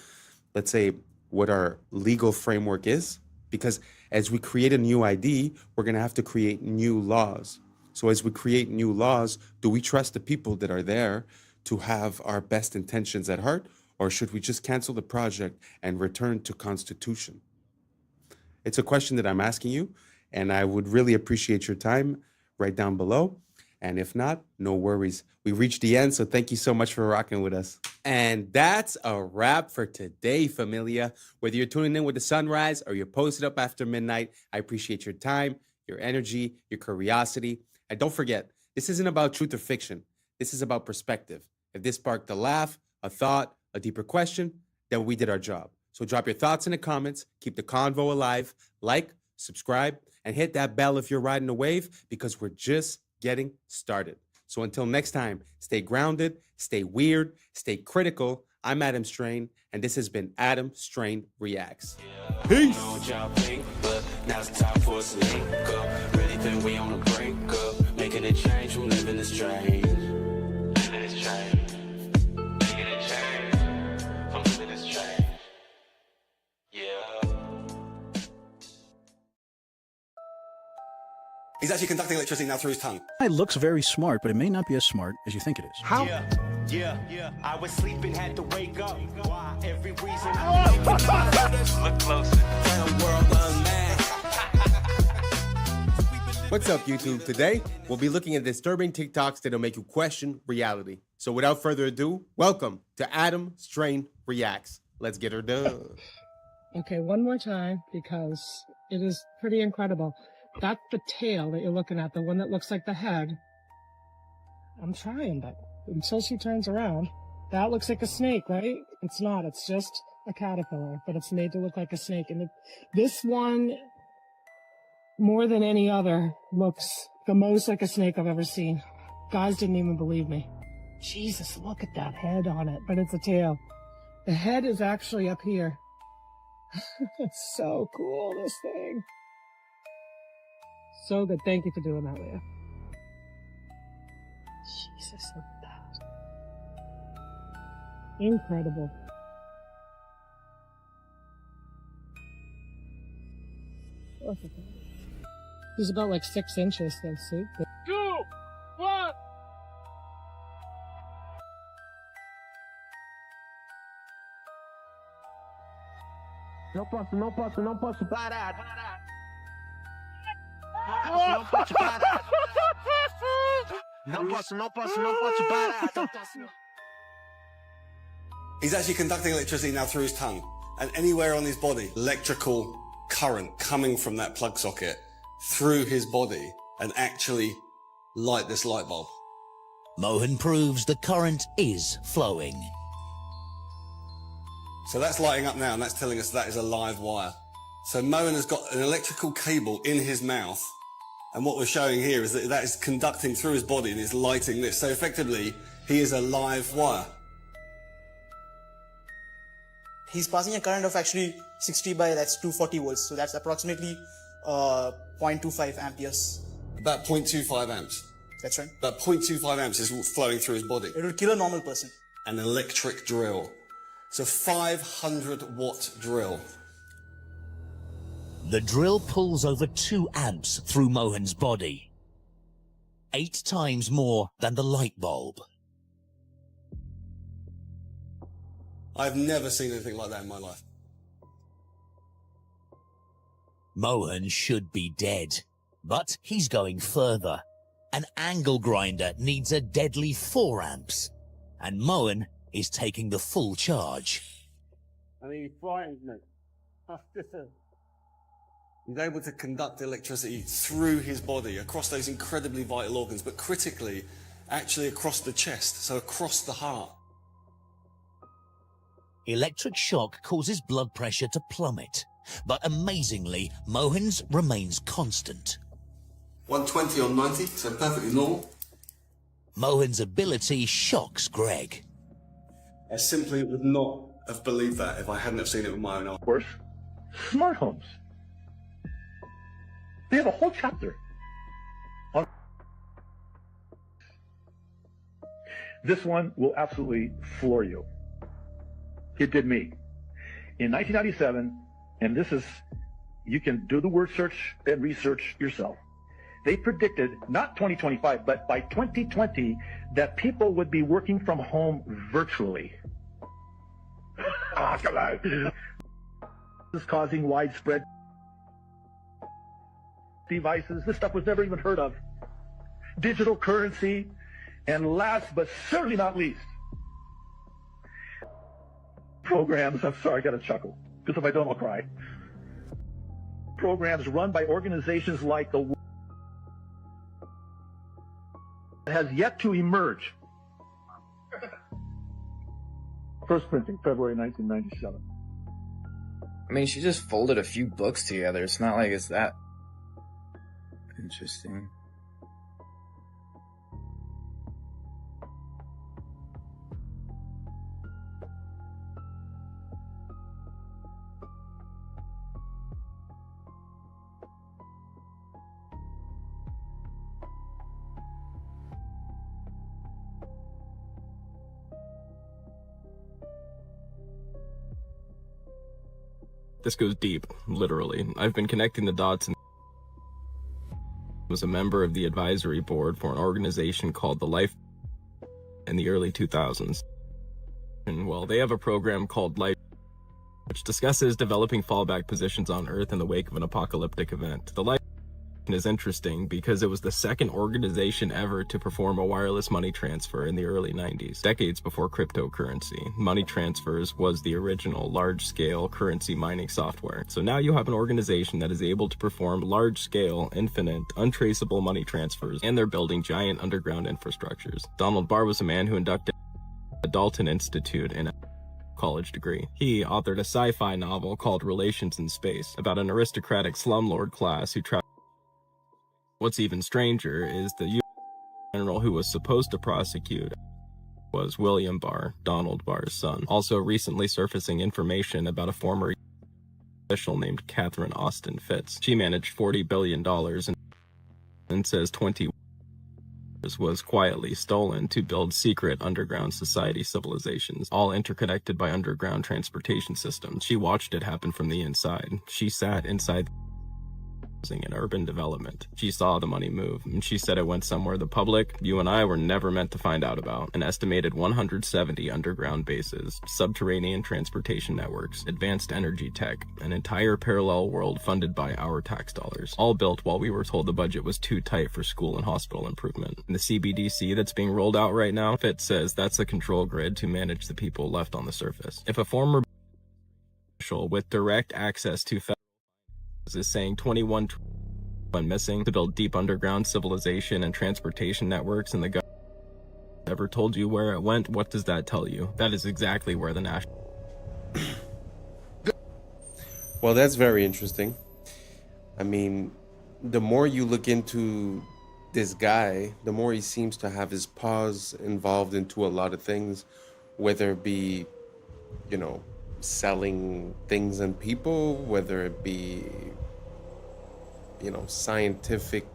let's say, what our legal framework is? Because as we create a new ID, we're going to have to create new laws. So as we create new laws, do we trust the people that are there to have our best intentions at heart? Or should we just cancel the project and return to Constitution? It's a question that I'm asking you, and I would really appreciate your time right down below. And if not, no worries. We reached the end, so thank you so much for rocking with us. And that's a wrap for today, familia. Whether you're tuning in with the sunrise or you're posted up after midnight, I appreciate your time, your energy, your curiosity. And don't forget, this isn't about truth or fiction. This is about perspective. If this sparked a laugh, a thought, a deeper question, then we did our job. So drop your thoughts in the comments, keep the convo alive, like, subscribe, and hit that bell if you're riding a wave, because we're just getting started. So until next time, stay grounded, stay weird, stay critical. I'm Adam Strain, and this has been Adam Strain Reacts. Peace. Now it's time for us to link up. Really think we on a break up. Making a change from living this strange. Living this change. Making a change from living this change. Yeah. He's actually conducting electricity now through his tongue. It looks very smart, but it may not be as smart as you think it is. How? Yeah. I was sleeping, had to wake up. Why? Every reason. Look closer. What's up, YouTube? Today, we'll be looking at disturbing TikToks that'll make you question reality. So without further ado, welcome to Adam Strain Reacts. Let's get her done. Okay, one more time, because it is pretty incredible. That's the tail that you're looking at, the one that looks like the head. I'm trying, but until she turns around, that looks like a snake, right? It's not. It's just a caterpillar, but it's made to look like a snake. And this one, more than any other, looks the most like a snake I've ever seen. Guys didn't even believe me. Jesus, look at that head on it, but it's a tail. The head is actually up here. It's so cool, this thing. So good. Thank you for doing that, Leah. Jesus, look at that. Incredible. He's about like 6 inches, though, see? 2, 1. Não posso parar. Não posso parar. He's actually conducting electricity now through his tongue. And anywhere on his body, electrical current coming from that plug socket through his body and actually light this light bulb. Mohan proves the current is flowing. So that's lighting up now, and that's telling us that is a live wire. So Mohan has got an electrical cable in his mouth, and what we're showing here is that that is conducting through his body and is lighting this. So effectively, he is a live wire. He's passing a current of actually 60 by, that's 240 volts. So that's approximately 0.25 amperes. About 0.25 amps. That's right. About 0.25 amps is flowing through his body. It will kill a normal person. An electric drill. It's a 500-watt drill. The drill pulls over 2 amps through Mohan's body. 8 times more than the light bulb. I've never seen anything like that in my life. Mohan should be dead, but he's going further. An angle grinder needs a deadly 4 amps, and Mohan is taking the full charge. I mean, he frightened me. He's able to conduct electricity through his body, across those incredibly vital organs, but critically, actually across the chest, so across the heart. Electric shock causes blood pressure to plummet, but amazingly, Mohan's remains constant. 120 on 90, so perfectly normal. Mohan's ability shocks Greg. I simply would not have believed that if I hadn't have seen it with my own eyes. Smart homes. They have a whole chapter on this. One will absolutely floor you. It did me. In 1997, and this is, you can do the word search and research yourself. They predicted, not 2025, but by 2020, that people would be working from home virtually. Oh, come on. This is causing widespread devices. This stuff was never even heard of. Digital currency, and last but certainly not least, programs. I'm sorry, I got to chuckle, because if I don't, I'll cry. Programs run by organizations like the has yet to emerge. First printing, February 1997. I mean, she just folded a few books together. It's not like it's that interesting. This goes deep, literally. I've been connecting the dots and was a member of the advisory board for an organization called the Life in the early 2000s. And well, they have a program called Life, which discusses developing fallback positions on Earth in the wake of an apocalyptic event. The Life is interesting because it was the second organization ever to perform a wireless money transfer in the early 90s, decades before cryptocurrency. Money transfers was the original large-scale currency mining software. So now you have an organization that is able to perform large-scale, infinite, untraceable money transfers, and they're building giant underground infrastructures. Donald Barr was a man who inducted the Dalton Institute in a college degree. He authored a sci-fi novel called Relations in Space about an aristocratic slumlord class who traveled. What's even stranger is the U.S. general who was supposed to prosecute was William Barr, Donald Barr's son. Also recently surfacing information about a former official named Catherine Austin Fitz. She managed $40 billion and says 20 was quietly stolen to build secret underground society civilizations, all interconnected by underground transportation systems. She watched it happen from the inside. She sat inside in urban development. She saw the money move, and she said it went somewhere the public, you and I, were never meant to find out about. An estimated 170 underground bases, subterranean transportation networks, advanced energy tech, an entire parallel world funded by our tax dollars, all built while we were told the budget was too tight for school and hospital improvement. And the CBDC that's being rolled out right now, Fitz says that's the control grid to manage the people left on the surface. If a former official with direct access to is saying 21 went missing to build deep underground civilization and transportation networks, and the government ever told you where it went, what does that tell you? That is exactly where the national... Well, that's very interesting. I mean, the more you look into this guy, the more he seems to have his paws involved into a lot of things, whether it be, you know, selling things and people, whether it be, you know, scientific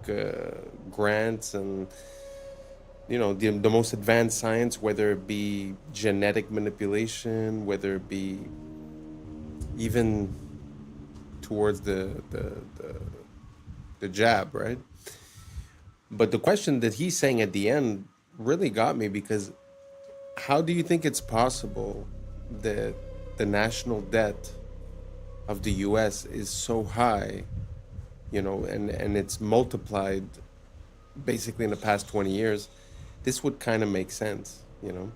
grants and, you know, the most advanced science, whether it be genetic manipulation, whether it be even towards the jab, right? But the question that he's saying at the end really got me, because how do you think it's possible that the national debt of the US is so high, you know, and it's multiplied basically in the past 20 years? This would kind of make sense, you know?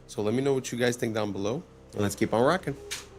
So let me know what you guys think down below, and let's keep on rocking.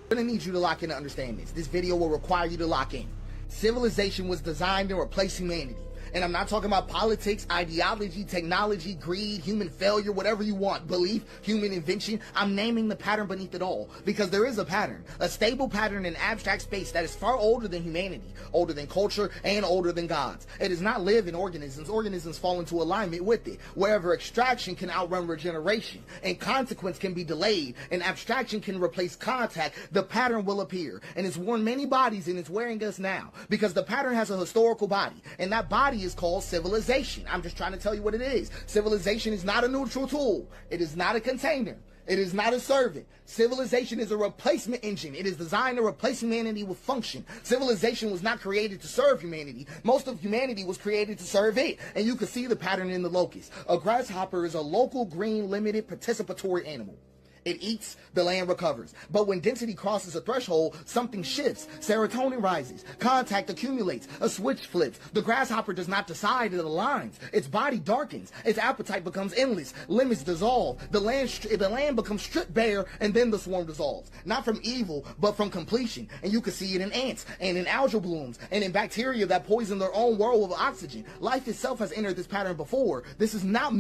I'm gonna need you to lock in to understand this. This video will require you to lock in. Civilization was designed to replace humanity. And I'm not talking about politics, ideology, technology, greed, human failure, whatever you want, belief, human invention. I'm naming the pattern beneath it all, because there is a pattern, a stable pattern in abstract space that is far older than humanity, older than culture, and older than gods. It does not live in organisms. Organisms fall into alignment with it. Wherever extraction can outrun regeneration, and consequence can be delayed, and abstraction can replace contact, the pattern will appear. And it's worn many bodies, and it's wearing us now, because the pattern has a historical body, and that body is called civilization. I'm just trying to tell you what it is. Civilization is not a neutral tool. It is not a container. It is not a servant. Civilization is a replacement engine. It is designed to replace humanity with function. Civilization was not created to serve humanity. Most of humanity was created to serve it. And you can see the pattern in the locust. A grasshopper is a local, green, limited, participatory animal. It eats, the land recovers. But when density crosses a threshold, something shifts. Serotonin rises. Contact accumulates. A switch flips. The grasshopper does not decide, it aligns. Its body darkens. Its appetite becomes endless. Limits dissolve. The land becomes stripped bare, and then the swarm dissolves. Not from evil, but from completion. And you can see it in ants, and in algal blooms, and in bacteria that poison their own world of oxygen. Life itself has entered this pattern before. This is not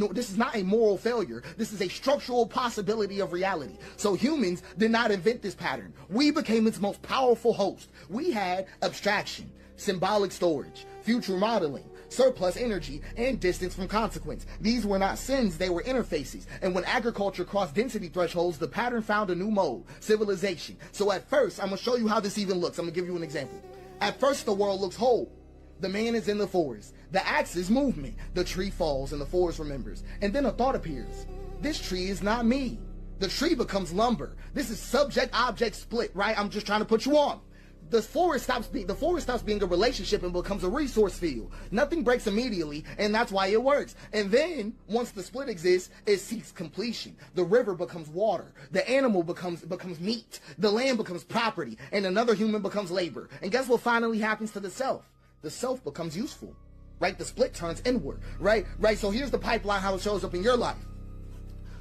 a moral failure. This is a structural possibility of reality. So humans did not invent this pattern. We became its most powerful host. We had abstraction, symbolic storage, future modeling, surplus energy, and distance from consequence. These were not sins, they were interfaces. And when agriculture crossed density thresholds, the pattern found a new mode, civilization. So at first, I'm going to show you how this even looks. I'm going to give you an example. At first, the world looks whole. The man is in the forest. The axe is movement. The tree falls and the forest remembers. And then a thought appears. This tree is not me. The tree becomes lumber. This is subject-object split, right? I'm just trying to put you on. The forest stops being a relationship and becomes a resource field. Nothing breaks immediately, and that's why it works. And then, once the split exists, it seeks completion. The river becomes water. The animal becomes meat. The land becomes property, and another human becomes labor. And guess what finally happens to the self? The self becomes useful, right? The split turns inward, right? So here's the pipeline, how it shows up in your life.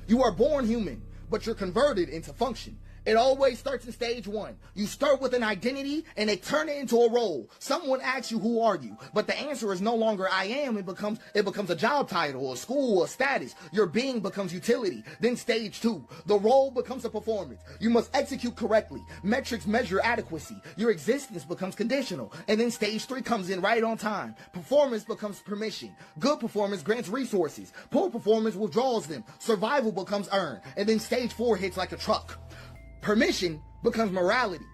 You are born human, but you're converted into function. It always starts in stage one. You start with an identity and they turn it into a role. Someone asks you, who are you? But the answer is no longer I am. It becomes a job title, a school, a status. Your being becomes utility. Then stage two, the role becomes a performance. You must execute correctly. Metrics measure adequacy. Your existence becomes conditional. And then stage three comes in right on time. Performance becomes permission. Good performance grants resources. Poor performance withdraws them. Survival becomes earned. And then stage four hits like a truck. Permission becomes morality.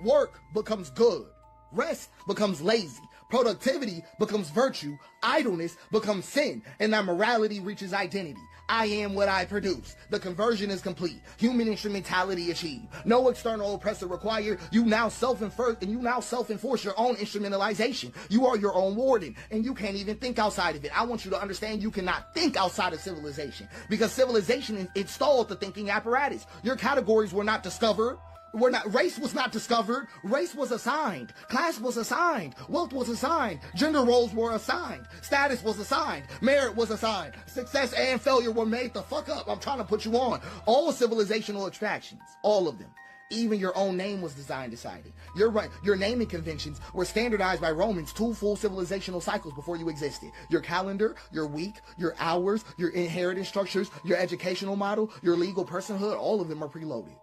Work becomes good. Rest becomes lazy. Productivity becomes virtue. Idleness becomes sin. And that morality reaches identity. I am what I produce. The conversion is complete. Human instrumentality achieved. No external oppressor required. You now self-enforce your own instrumentalization. You are your own warden, and you can't even think outside of it. I want you to understand you cannot think outside of civilization, because civilization installed the thinking apparatus. Your categories were not discovered. Race was not discovered. Race was assigned. Class was assigned. Wealth was assigned. Gender roles were assigned. Status was assigned. Merit was assigned. Success and failure were made the fuck up. I'm trying to put you on. All civilizational abstractions. All of them. Even your own name was decided. You're right. Your naming conventions were standardized by Romans 2 full civilizational cycles before you existed. Your calendar, your week, your hours, your inheritance structures, your educational model, your legal personhood, all of them are preloaded.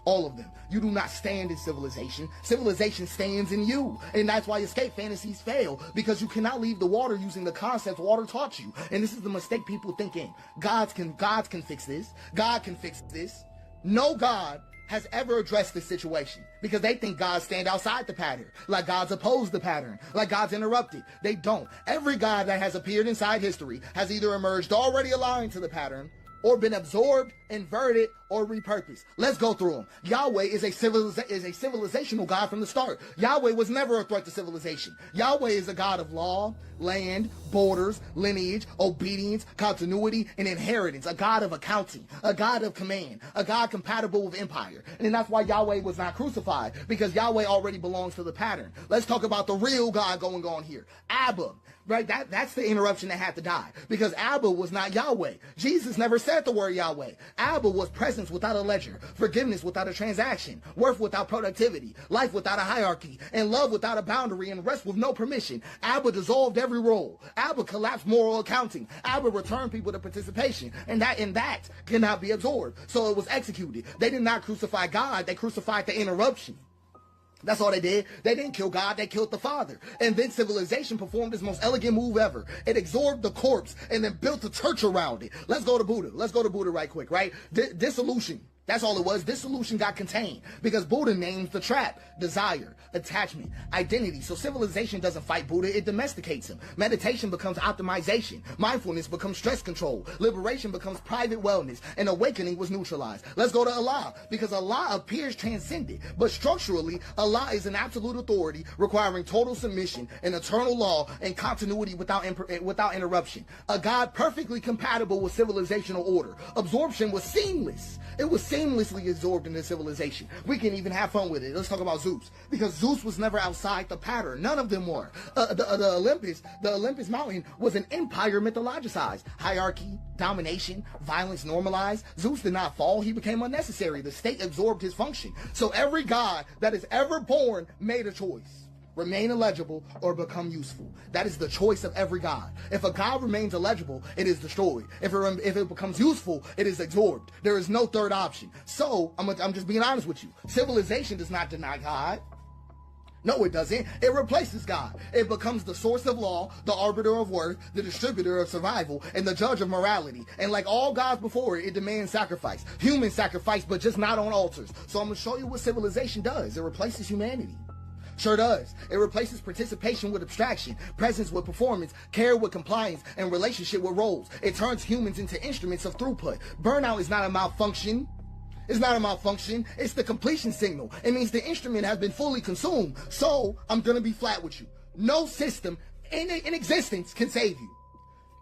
All of them. You do not stand in civilization. Civilization stands in you. And that's why escape fantasies fail, because you cannot leave the water using the concepts water taught you. And this is the mistake people think in. Gods can fix this. God can fix this. No God has ever addressed this situation, because they think gods stand outside the pattern, like gods oppose the pattern, like gods interrupt it. They don't. Every god that has appeared inside history has either emerged already aligned to the pattern, or been absorbed, inverted, or repurposed. Let's go through them. Yahweh is a civilizational God from the start. Yahweh was never a threat to civilization. Yahweh is a God of law, land, borders, lineage, obedience, continuity, and inheritance. A God of accounting, a God of command, a God compatible with empire. And that's why Yahweh was not crucified, because Yahweh already belongs to the pattern. Let's talk about the real God going on here. Abba. Right, that's the interruption that had to die, because Abba was not Yahweh. Jesus never said the word Yahweh. Abba was presence without a ledger, forgiveness without a transaction, worth without productivity, life without a hierarchy, and love without a boundary, and rest with no permission. Abba dissolved every role. Abba collapsed moral accounting. Abba returned people to participation, and that cannot be absorbed. So it was executed. They did not crucify God. They crucified the interruption. That's all they did. They didn't kill God, they killed the Father. And then civilization performed its most elegant move ever. It absorbed the corpse and then built a church around it. Let's go to Buddha. Let's go to Buddha right quick, right? Dissolution. That's all it was. Dissolution got contained because Buddha names the trap: desire, attachment, identity. So civilization doesn't fight Buddha, it domesticates him. Meditation becomes optimization. Mindfulness becomes stress control. Liberation becomes private wellness. And awakening was neutralized. Let's go to Allah, because Allah appears transcendent, but structurally, Allah is an absolute authority requiring total submission, an eternal law, and continuity without interruption. A God perfectly compatible with civilizational order. Absorption was seamless. It was seamlessly absorbed into civilization. We can even have fun with it. Let's talk about Zeus, because Zeus was never outside the pattern. None of them were. The Olympus mountain was an empire mythologicized. Hierarchy, domination, violence normalized. Zeus did not fall. He became unnecessary. The state absorbed his function. So every god that is ever born made a choice: remain illegible or become useful. That is the choice of every god. If a god remains illegible, it is destroyed. If it becomes useful, it is absorbed. There is no third option. So I'm just being honest with you. Civilization does not deny God. No, it doesn't. It replaces God. It becomes the source of law, the arbiter of worth, the distributor of survival, and the judge of morality. And like all gods before it, it demands sacrifice. Human sacrifice, but just not on altars. So I'm going to show you what civilization does. It replaces humanity. Sure does. It replaces participation with abstraction, presence with performance, care with compliance, and relationship with roles. It turns humans into instruments of throughput. Burnout is not a malfunction. It's not a malfunction. It's the completion signal. It means the instrument has been fully consumed. So I'm going to be flat with you. No system in existence can save you.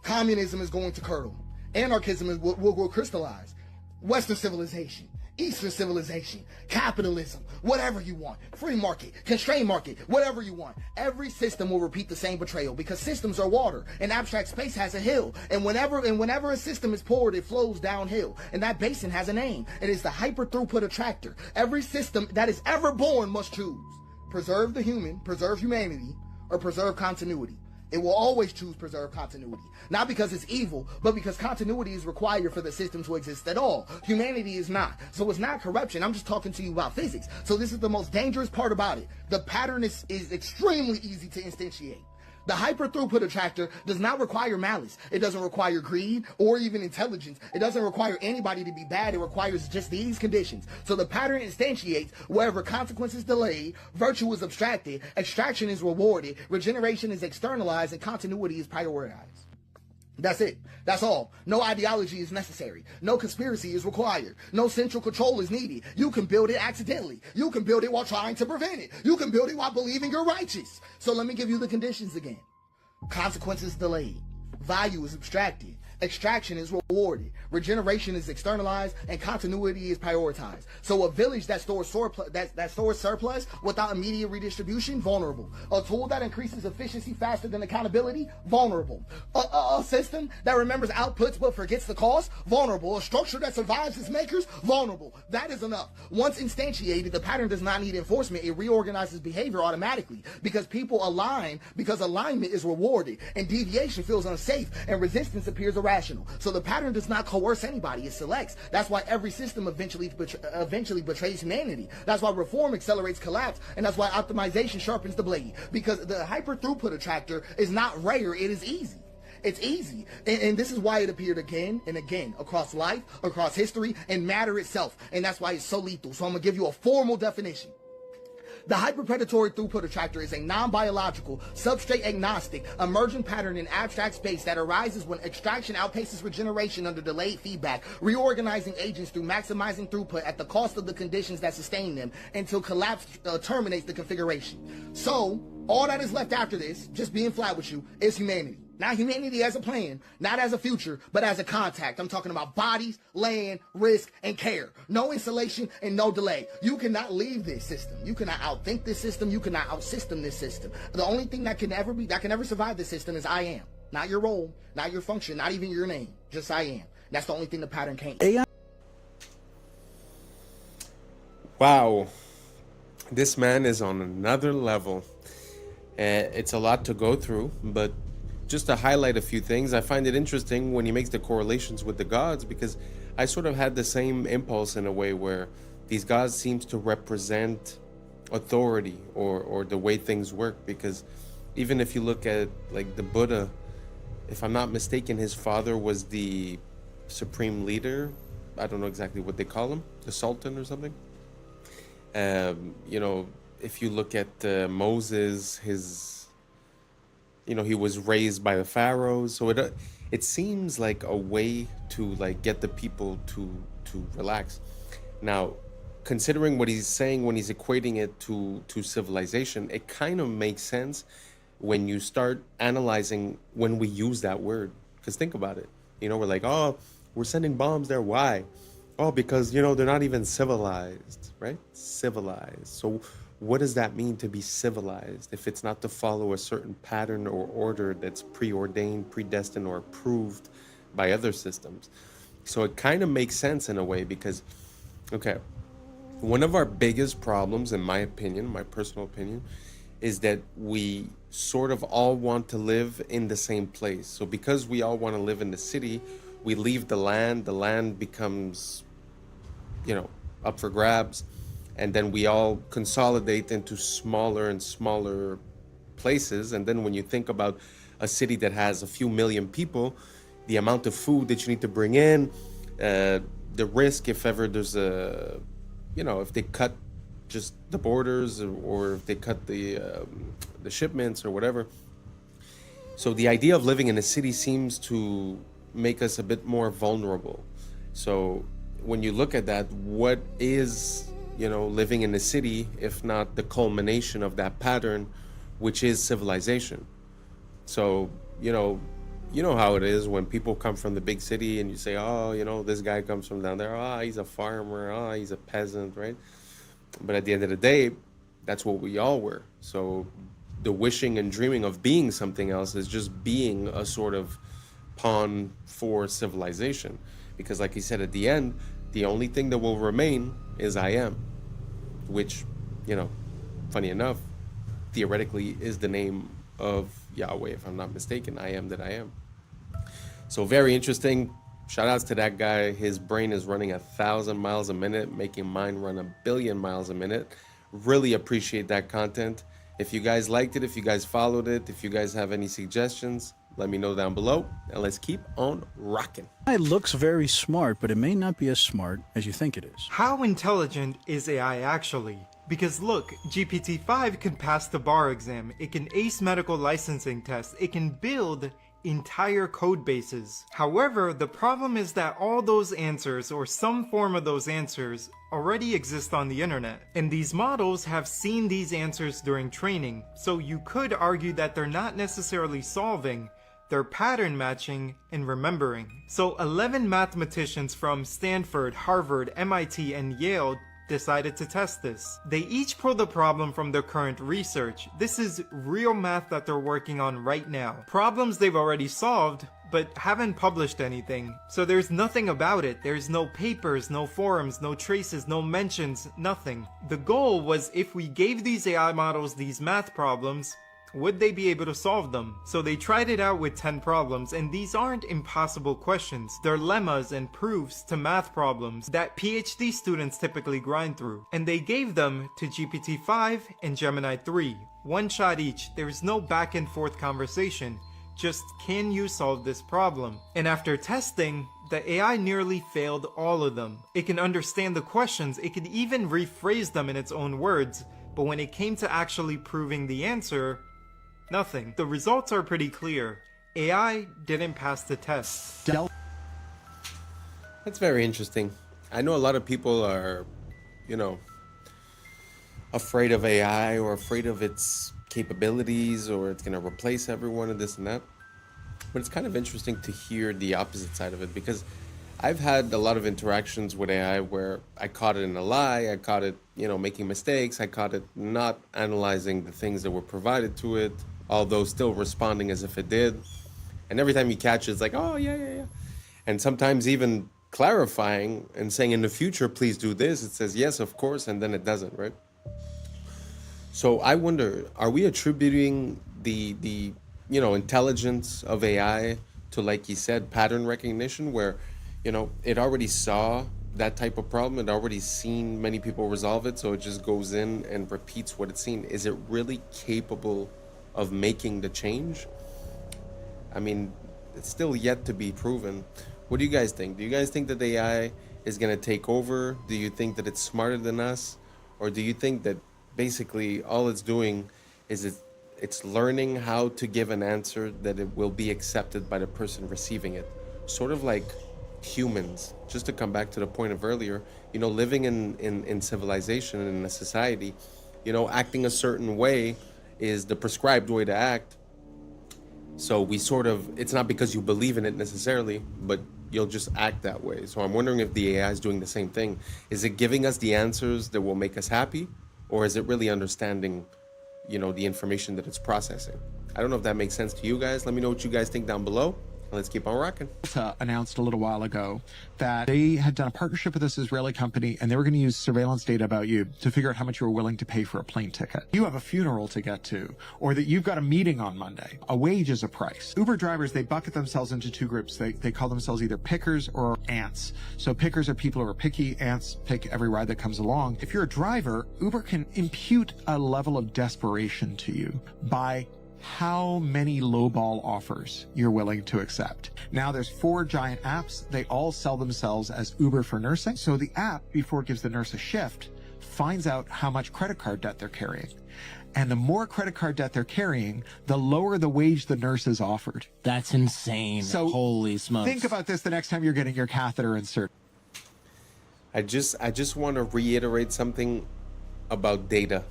Communism is going to curdle. Anarchism will crystallize. Western civilization, Eastern civilization, capitalism, whatever you want, free market, constrained market, whatever you want. Every system will repeat the same betrayal, because systems are water and abstract space has a hill. And whenever a system is poured, it flows downhill. And that basin has a name. It is the hyper throughput attractor. Every system that is ever born must choose: preserve the human, preserve humanity, or preserve continuity. It will always choose preserve continuity. Not because it's evil, but because continuity is required for the system to exist at all. Humanity is not. So it's not corruption. I'm just talking to you about physics. So this is the most dangerous part about it. The pattern is extremely easy to instantiate. The hyper throughput attractor does not require malice. It doesn't require greed or even intelligence. It doesn't require anybody to be bad. It requires just these conditions. So the pattern instantiates wherever consequence is delayed, virtue is abstracted, extraction is rewarded, regeneration is externalized, and continuity is prioritized. That's it. That's all. No ideology is necessary. No conspiracy is required. No central control is needed. You can build it accidentally. You can build it while trying to prevent it. You can build it while believing you're righteous. So let me give you the conditions again. Consequence is delayed. Value is abstracted. Extraction is rewarded. Regeneration is externalized, and continuity is prioritized. So a village that stores surplus without immediate redistribution, vulnerable. A tool that increases efficiency faster than accountability, vulnerable. A system that remembers outputs but forgets the cost, vulnerable. A structure that survives its makers, vulnerable. That is enough. Once instantiated, the pattern does not need enforcement. It reorganizes behavior automatically because people align, because alignment is rewarded, and deviation feels unsafe, and resistance appears irrational. So the pattern does not coerce anybody, it selects. That's why every system eventually betrays humanity. That's why reform accelerates collapse, and that's why optimization sharpens the blade. Because the hyper throughput attractor is not rare, it is easy. It's easy. And this is why it appeared again and again across life, across history, and matter itself. And that's why it's so lethal. So I'm going to give you a formal definition. The hyperpredatory throughput attractor is a non-biological, substrate-agnostic, emergent pattern in abstract space that arises when extraction outpaces regeneration under delayed feedback, reorganizing agents through maximizing throughput at the cost of the conditions that sustain them until collapse terminates the configuration. So, all that is left after this, just being flat with you, is humanity. Not humanity as a plan, not as a future, but as a contact. I'm talking about bodies, land, risk, and care. No installation and no delay. You cannot leave this system. You cannot outthink this system. You cannot outsystem this system. The only thing that can ever survive this system is I am. Not your role, not your function, not even your name. Just I am. That's the only thing the pattern can't. Wow. This man is on another level. It's a lot to go through, but just to highlight a few things, I find it interesting when he makes the correlations with the gods, because I sort of had the same impulse in a way where these gods seems to represent authority or the way things work. Because even if you look at like the Buddha, if I'm not mistaken, his father was the supreme leader. I don't know exactly what they call him, the Sultan or something. You know, if you look at Moses, he was raised by the pharaohs. So it seems like a way to like get the people to relax. Now, considering what he's saying when he's equating it to civilization, it kind of makes sense when you start analyzing when we use that word. Because think about it. We're like, oh, we're sending bombs there. Why? Oh, because, they're not even civilized, right? Civilized. So what does that mean to be civilized if it's not to follow a certain pattern or order that's preordained, predestined, or approved by other systems? So it kind of makes sense in a way because, okay, one of our biggest problems, in my opinion, my personal opinion, is that we sort of all want to live in the same place. So because we all want to live in the city, we leave the land becomes, up for grabs. And then we all consolidate into smaller and smaller places. And then when you think about a city that has a few million people, the amount of food that you need to bring in, the risk if ever there's if they cut just the borders or if they cut the shipments or whatever. So the idea of living in a city seems to make us a bit more vulnerable. So when you look at that, what is, living in a city, if not the culmination of that pattern, which is civilization? So, you know how it is when people come from the big city and you say, oh, this guy comes from down there. Oh, he's a farmer. Oh, he's a peasant, right? But at the end of the day, that's what we all were. So the wishing and dreaming of being something else is just being a sort of pawn for civilization. Because like he said at the end, the only thing that will remain is I am, which, funny enough, theoretically is the name of Yahweh, if I'm not mistaken. I am that I am. So very interesting. Shout outs to that guy. His brain is running 1,000 miles a minute, making mine run 1 billion miles a minute. Really appreciate that content. If you guys liked it, if you guys followed it, if you guys have any suggestions, let me know down below, and let's keep on rocking. It looks very smart, but it may not be as smart as you think it is. How intelligent is AI actually? Because look, GPT-5 can pass the bar exam, it can ace medical licensing tests, it can build entire code bases. However, the problem is that all those answers, or some form of those answers, already exist on the internet. And these models have seen these answers during training, so you could argue that they're not necessarily solving, they're pattern matching and remembering. So 11 mathematicians from Stanford, Harvard, MIT, and Yale decided to test this. They each pulled a problem from their current research. This is real math that they're working on right now. Problems they've already solved, but haven't published anything. So there's nothing about it. There's no papers, no forums, no traces, no mentions, nothing. The goal was if we gave these AI models these math problems, would they be able to solve them? So they tried it out with 10 problems, and these aren't impossible questions. They're lemmas and proofs to math problems that PhD students typically grind through. And they gave them to GPT-5 and Gemini 3. One shot each. There's no back and forth conversation. Just, can you solve this problem? And after testing, the AI nearly failed all of them. It can understand the questions, it can even rephrase them in its own words, but when it came to actually proving the answer, nothing. The results are pretty clear. AI didn't pass the test. That's very interesting. I know a lot of people are, afraid of AI or afraid of its capabilities or it's going to replace everyone and this and that. But it's kind of interesting to hear the opposite side of it, because I've had a lot of interactions with AI where I caught it in a lie, I caught it, making mistakes, I caught it not analyzing the things that were provided to it, although still responding as if it did. And every time you catch it, it's like, oh, yeah. And sometimes even clarifying and saying, in the future, please do this. It says, yes, of course, and then it doesn't, right? So I wonder, are we attributing the intelligence of AI to, like you said, pattern recognition, where, it already saw that type of problem, it already seen many people resolve it, so it just goes in and repeats what it's seen. Is it really capable of making the change? I mean, it's still yet to be proven. What do you guys think? Do you guys think that the AI is going to take over? Do you think that it's smarter than us? Or do you think that basically all it's doing is it's learning how to give an answer that it will be accepted by the person receiving it? Sort of like humans, just to come back to the point of earlier, living in civilization and in a society, acting a certain way is the prescribed way to act. So we it's not because you believe in it necessarily, but you'll just act that way. So I'm wondering if the AI is doing the same thing. Is it giving us the answers that will make us happy? Or is it really understanding, the information that it's processing? I don't know if that makes sense to you guys. Let me know what you guys think down below. Let's keep on rocking. Announced a little while ago that they had done a partnership with this Israeli company, and they were going to use surveillance data about you to figure out how much you were willing to pay for a plane ticket. You have a funeral to get to, or that you've got a meeting on Monday. A wage is a price. Uber drivers, they bucket themselves into two groups. They call themselves either pickers or ants. So pickers are people who are picky. Ants pick every ride that comes along. If you're a driver, Uber can impute a level of desperation to you by how many lowball offers you're willing to accept. Now there's 4 giant apps. They all sell themselves as Uber for nursing. So the app, before it gives the nurse a shift, finds out how much credit card debt they're carrying. And the more credit card debt they're carrying, the lower the wage the nurse is offered. That's insane. So holy smokes. Think about this the next time you're getting your catheter inserted. I just want to reiterate something about data.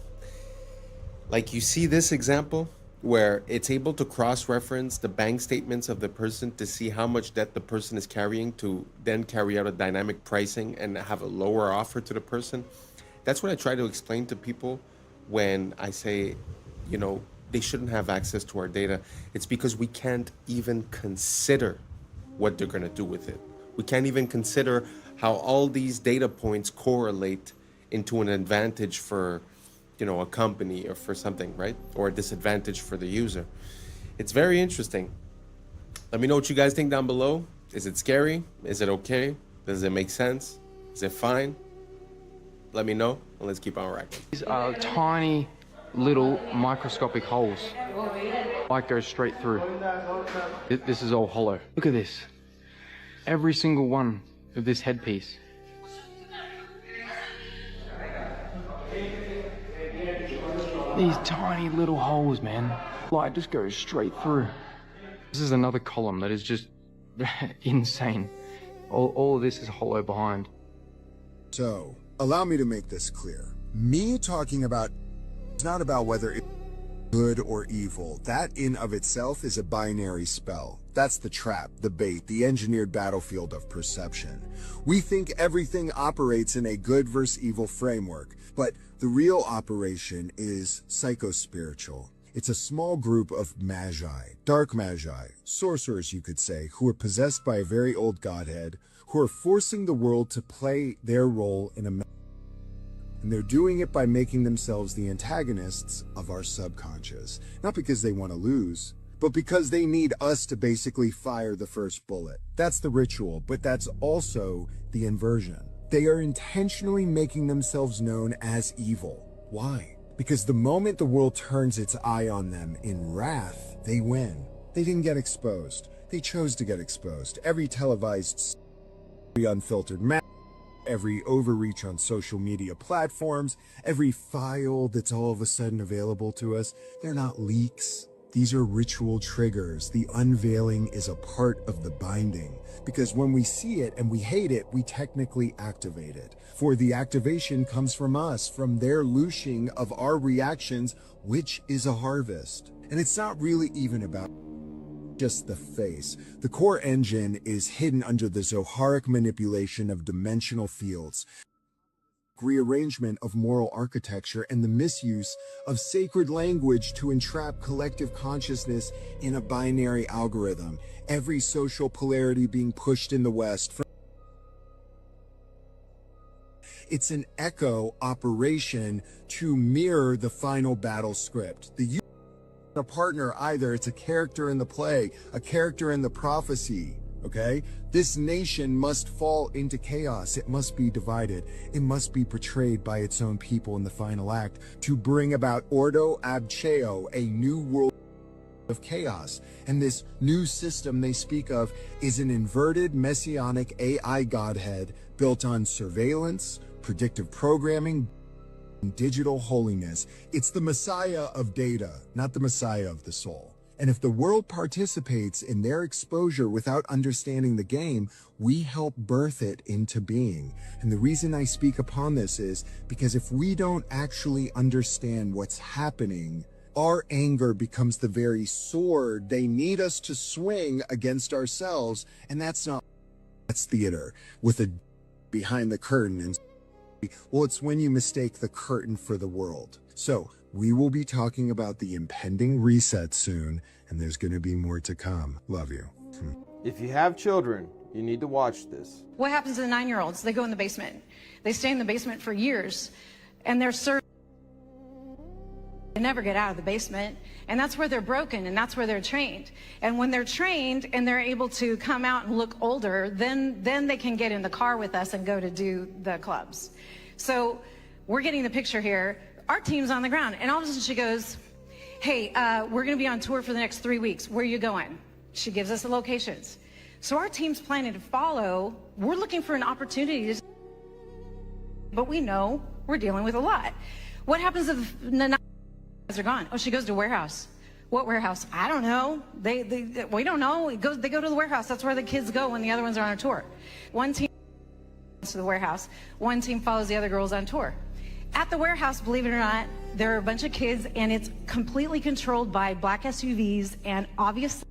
Like, you see this example where it's able to cross-reference the bank statements of the person to see how much debt the person is carrying, to then carry out a dynamic pricing and have a lower offer to the person. That's what I try to explain to people when I say, they shouldn't have access to our data. It's because we can't even consider what they're going to do with it. We can't even consider how all these data points correlate into an advantage for a company or for something, right? Or a disadvantage for the user. It's very interesting. Let me know what you guys think down below. Is it scary? Is it okay? Does it make sense? Is it fine? Let me know, and let's keep on racking. These are tiny little microscopic holes. Light goes straight through. This is all hollow. Look at this. Every single one of this headpiece. These tiny little holes, man. Light just goes straight through. This is another column that is just insane. All of this is hollow behind. So, allow me to make this clear. Me talking about it's not about whether it's good or evil. That in of itself is a binary spell. That's the trap, the bait, the engineered battlefield of perception. We think everything operates in a good versus evil framework, but the real operation is psychospiritual. It's a small group of magi, dark magi, sorcerers you could say, who are possessed by a very old godhead, who are forcing the world to play their role in a and they're doing it by making themselves the antagonists of our subconscious. Not because they want to lose, but because they need us to basically fire the first bullet. That's the ritual, but that's also the inversion. They are intentionally making themselves known as evil. Why? Because the moment the world turns its eye on them in wrath, they win. They didn't get exposed. They chose to get exposed. Every televised, every unfiltered map, every overreach on social media platforms, every file that's all of a sudden available to us, they're not leaks. These are ritual triggers. The unveiling is a part of the binding, because when we see it and we hate it, we technically activate it. For the activation comes from us, from their loosing of our reactions, which is a harvest. And it's not really even about just the face. The core engine is hidden under the Zoharic manipulation of dimensional fields, rearrangement of moral architecture, and the misuse of sacred language to entrap collective consciousness in a binary algorithm. Every social polarity being pushed in the West. It's an echo operation to mirror the final battle script. The a partner either. It's a character in the play, a character in the prophecy. Okay? This nation must fall into chaos. It must be divided. It must be portrayed by its own people in the final act to bring about Ordo ab Cheo, a new world of chaos. And this new system they speak of is an inverted messianic AI godhead built on surveillance, predictive programming, and digital holiness. It's the Messiah of data, not the Messiah of the soul. And if the world participates in their exposure without understanding the game, we help birth it into being. And the reason I speak upon this is because if we don't actually understand what's happening, our anger becomes the very sword they need us to swing against ourselves. And that's theater with a behind the curtain. And well, it's when you mistake the curtain for the world. So we will be talking about the impending reset soon, and there's going to be more to come. Love you. If you have children, you need to watch this. What happens to the 9-year-olds? They go in the basement. They stay in the basement for years, and they're served. They never get out of the basement, and that's where they're broken, and that's where they're trained. And when they're trained and they're able to come out and look older, then they can get in the car with us and go to do the clubs. So we're getting the picture here. Our team's on the ground, and all of a sudden she goes, hey, we're going to be on tour for the next 3 weeks. Where are you going? She gives us the locations. So our team's planning to follow. We're looking for an opportunity to, but we know we're dealing with a lot. What happens if the are gone? Oh, she goes to warehouse. What warehouse? I don't know. We don't know. They go to the warehouse. That's where the kids go when the other ones are on a tour. One team goes to the warehouse. One team follows the other girls on tour. At the warehouse, believe it or not, there are a bunch of kids, and it's completely controlled by black SUVs and obviously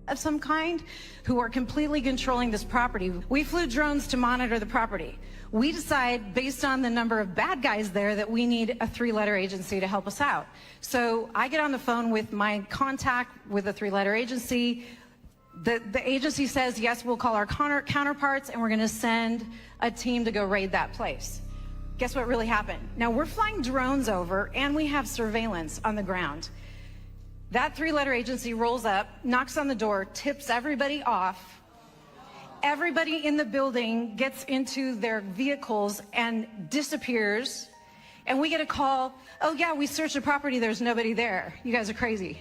of some kind who are completely controlling this property. We flew drones to monitor the property. We decide, based on the number of bad guys there, that we need a 3-letter agency to help us out. So I get on the phone with my contact with a 3-letter agency. The agency says, yes, we'll call our counterparts, and we're going to send a team to go raid that place. Guess what really happened? Now, we're flying drones over, and we have surveillance on the ground. That 3-letter agency rolls up, knocks on the door, tips everybody off. Everybody in the building gets into their vehicles and disappears. And we get a call, oh yeah, we searched the property, there's nobody there. You guys are crazy.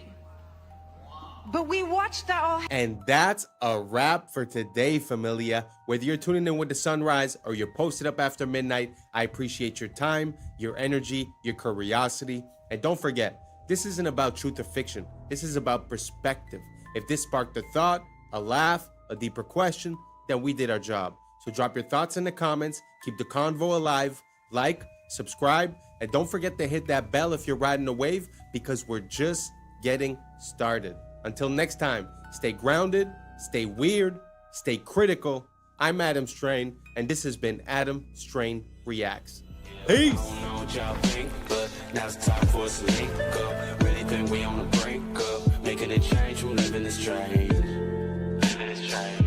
But we watched that all happen. And that's a wrap for today, familia. Whether you're tuning in with the sunrise or you're posted up after midnight, I appreciate your time, your energy, your curiosity. And don't forget, this isn't about truth or fiction. This is about perspective. If this sparked a thought, a laugh, a deeper question, then we did our job. So drop your thoughts in the comments, keep the convo alive, like, subscribe, and don't forget to hit that bell if you're riding a wave, because we're just getting started. Until next time, stay grounded, stay weird, stay critical. I'm Adam Strain, and this has been Adam Strain Reacts. Peace! I don't know what y'all think, but now it's time for us to link up. Really think we on the brink up, making a change from living this strange. Living this strange.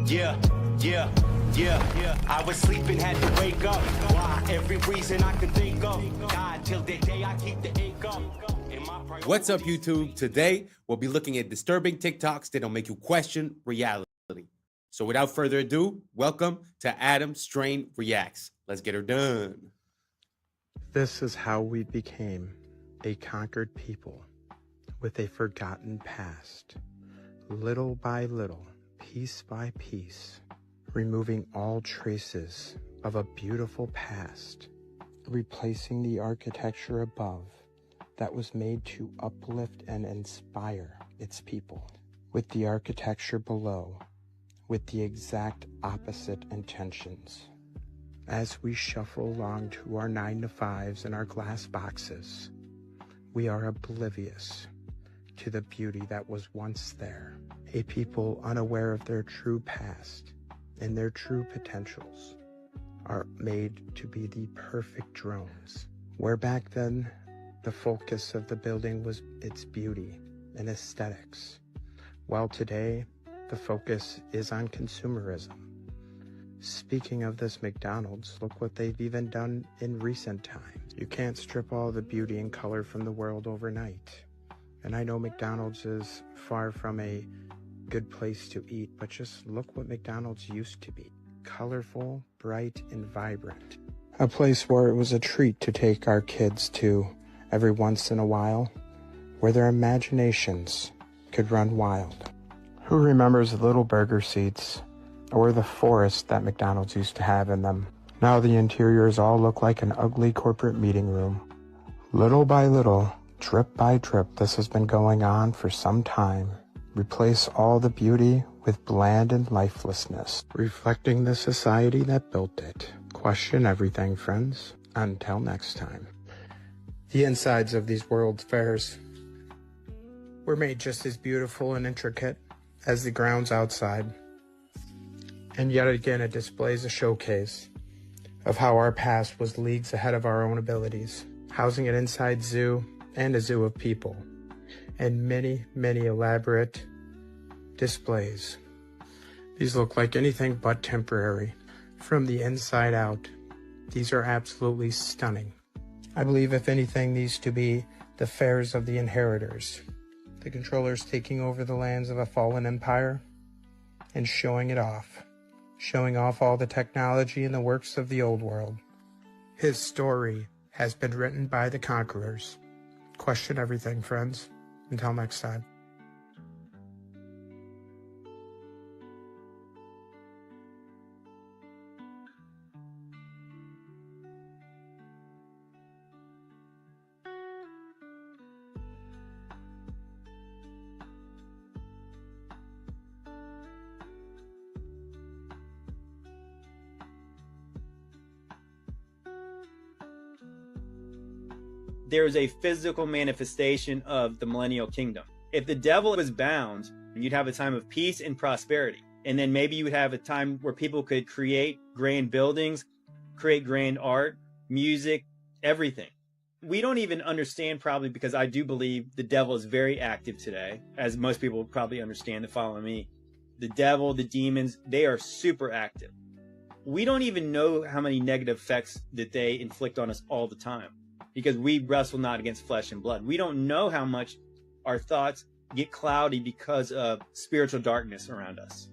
Yeah, yeah, yeah, yeah. I was sleeping, had to wake up. Why? Every reason I could think of. God, till the day I keep the ink up. What's up, YouTube? Today, we'll be looking at disturbing TikToks that'll make you question reality. So without further ado, welcome to Adam Strain Reacts. Let's get her done. This is how we became a conquered people with a forgotten past. Little by little, piece by piece, removing all traces of a beautiful past, replacing the architecture above that was made to uplift and inspire its people with the architecture below with the exact opposite intentions. As we shuffle along to our 9-to-5s and our glass boxes, we are oblivious to the beauty that was once there. A people unaware of their true past and their true potentials are made to be the perfect drones. Where back then, the focus of the building was its beauty and aesthetics, while today, the focus is on consumerism. Speaking of this McDonald's, look what they've even done in recent times. You can't strip all the beauty and color from the world overnight. And I know McDonald's is far from a good place to eat, but just look what McDonald's used to be. Colorful, bright, and vibrant. A place where it was a treat to take our kids to every once in a while, where their imaginations could run wild. Who remembers the little burger seats or the forest that McDonald's used to have in them? Now the interiors all look like an ugly corporate meeting room. Little by little, drip by drip, this has been going on for some time. Replace all the beauty with bland and lifelessness, reflecting the society that built it. Question everything, friends. Until next time. The insides of these world fairs were made just as beautiful and intricate as the grounds outside. And yet again, it displays a showcase of how our past was leagues ahead of our own abilities, housing an inside zoo and a zoo of people, and many, many elaborate displays. These look like anything but temporary. From the inside out, these are absolutely stunning. I believe, if anything, these to be the fairs of the inheritors, the controllers taking over the lands of a fallen empire and showing it off, showing off all the technology and the works of the old world. His story has been written by the conquerors. Question everything, friends. Until next time. There is a physical manifestation of the millennial kingdom. If the devil was bound, you'd have a time of peace and prosperity. And then maybe you would have a time where people could create grand buildings, create grand art, music, everything. We don't even understand, probably because I do believe the devil is very active today, as most people probably understand that follow me. The devil, the demons, they are super active. We don't even know how many negative effects that they inflict on us all the time, because we wrestle not against flesh and blood. We don't know how much our thoughts get cloudy because of spiritual darkness around us.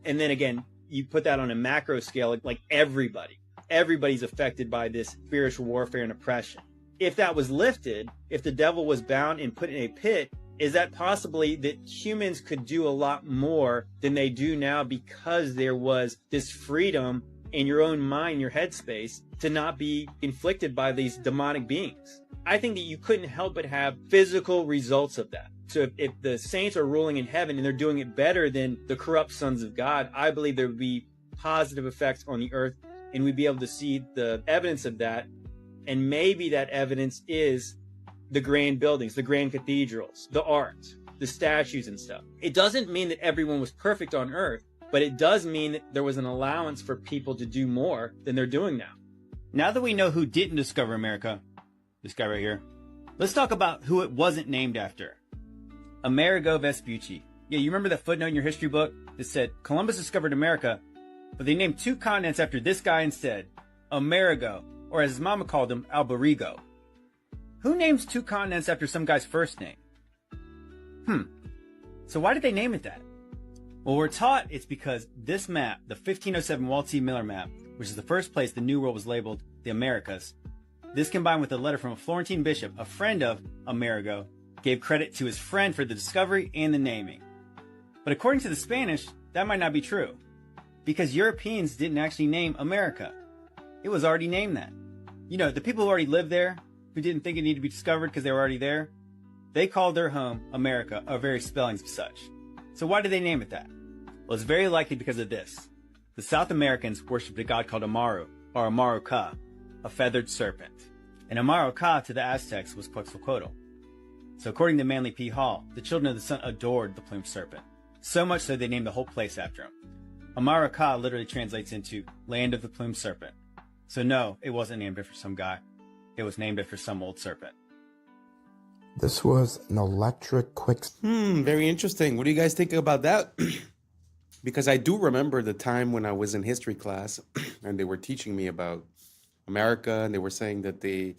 And then again, you put that on a macro scale, like everybody's affected by this spiritual warfare and oppression. If that was lifted, if the devil was bound and put in a pit, is that possibly that humans could do a lot more than they do now, because there was this freedom in your own mind, your headspace, to not be inflicted by these demonic beings? I think that you couldn't help but have physical results of that. So if the saints are ruling in heaven and they're doing it better than the corrupt sons of God, I believe there would be positive effects on the earth, and we'd be able to see the evidence of that. And maybe that evidence is the grand buildings, the grand cathedrals, the art, the statues and stuff. It doesn't mean that everyone was perfect on earth, but it does mean that there was an allowance for people to do more than they're doing now. Now that we know who didn't discover America, this guy right here, let's talk about who it wasn't named after. Amerigo Vespucci. Yeah, you remember that footnote in your history book that said Columbus discovered America, but they named 2 continents after this guy instead, Amerigo, or as his mama called him, Alberigo. Who names 2 continents after some guy's first name? So why did they name it that? Well, we're taught it's because this map, the 1507 Walt C. Miller map, which is the first place the New World was labeled the Americas, this combined with a letter from a Florentine bishop, a friend of Amerigo, gave credit to his friend for the discovery and the naming. But according to the Spanish, that might not be true, because Europeans didn't actually name America. It was already named that. You know, the people who already lived there, who didn't think it needed to be discovered because they were already there, they called their home America, or various spellings of such. So why did they name it that? Well, it's very likely because of this. The South Americans worshipped a god called Amaru, or Amaru Ka, a feathered serpent. And Amaru Ka to the Aztecs was Quetzalcoatl. So according to Manly P. Hall, the children of the sun adored the plumed serpent. So much so they named the whole place after him. Amaru Ka literally translates into land of the plumed serpent. So no, it wasn't named after some guy. It was named after some old serpent. This was an electric quick... Very interesting. What do you guys think about that? Because I do remember the time when I was in history class and they were teaching me about America and they were saying that they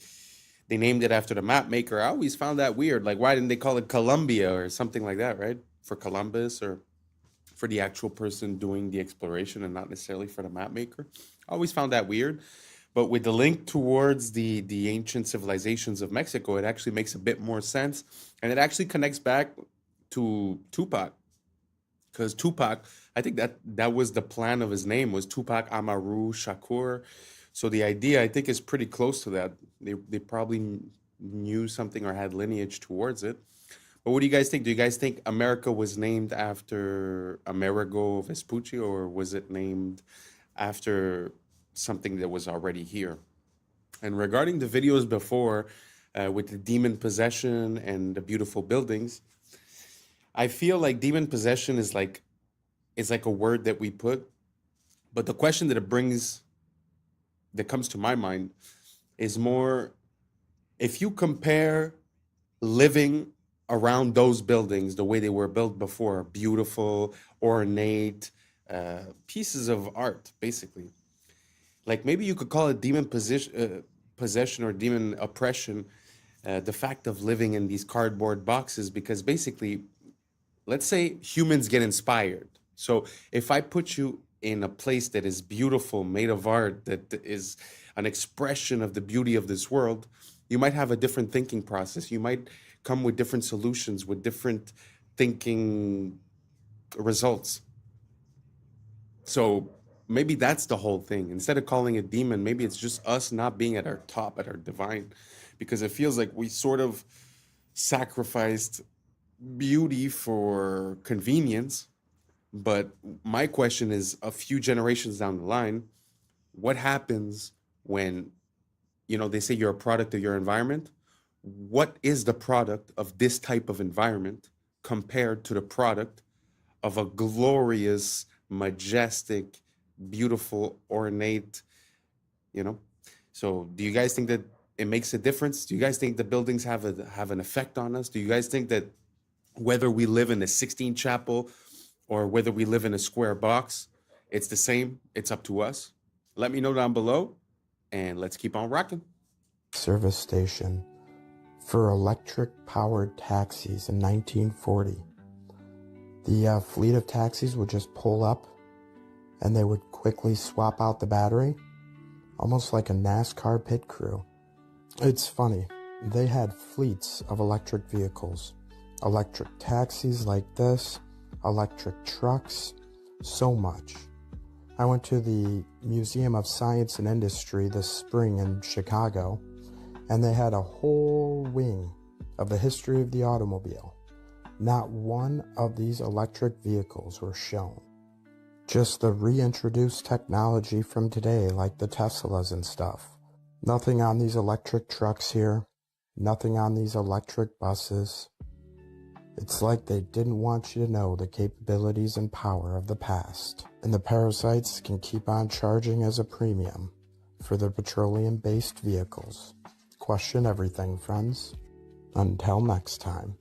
named it after the map maker. I always found that weird. Like, why didn't they call it Columbia or something like that, right? For Columbus or for the actual person doing the exploration and not necessarily for the map maker. I always found that weird. But with the link towards the ancient civilizations of Mexico, it actually makes a bit more sense. And it actually connects back to Tupac. Because Tupac, I think that was the plan of his name, was Tupac Amaru Shakur. So the idea, I think, is pretty close to that. They probably knew something or had lineage towards it. But what do you guys think? Do you guys think America was named after Amerigo Vespucci, or was it named after something that was already here? And regarding the videos before with the demon possession and the beautiful buildings, I feel like demon possession is like a word that we put, but the question that comes to my mind is more, if you compare living around those buildings the way they were built before, beautiful, ornate pieces of art, basically. Like, maybe you could call it demon possession or demon oppression, the fact of living in these cardboard boxes, because basically, let's say humans get inspired. So if I put you in a place that is beautiful, made of art, that is an expression of the beauty of this world, you might have a different thinking process. You might come with different solutions, with different thinking results. So maybe that's the whole thing. Instead of calling it demon, maybe it's just us not being at our top, at our divine, because it feels like we sort of sacrificed beauty for convenience. But my question is, a few generations down the line, what happens when, they say you're a product of your environment? What is the product of this type of environment compared to the product of a glorious, majestic, beautiful, ornate, So do you guys think that it makes a difference? Do you guys think the buildings have an effect on us? Do you guys think that whether we live in a 16 chapel or whether we live in a square box, it's the same? It's up to us. Let me know down below, and let's keep on rocking. Service station for electric-powered taxis in 1940. The fleet of taxis would just pull up, and they would quickly swap out the battery, almost like a NASCAR pit crew. It's funny, they had fleets of electric vehicles, electric taxis like this, electric trucks, so much. I went to the Museum of Science and Industry this spring in Chicago, and they had a whole wing of the history of the automobile. Not one of these electric vehicles were shown. Just the reintroduced technology from today, like the Teslas and stuff. Nothing on these electric trucks here. Nothing on these electric buses. It's like they didn't want you to know the capabilities and power of the past. And the parasites can keep on charging as a premium for their petroleum-based vehicles. Question everything, friends. Until next time.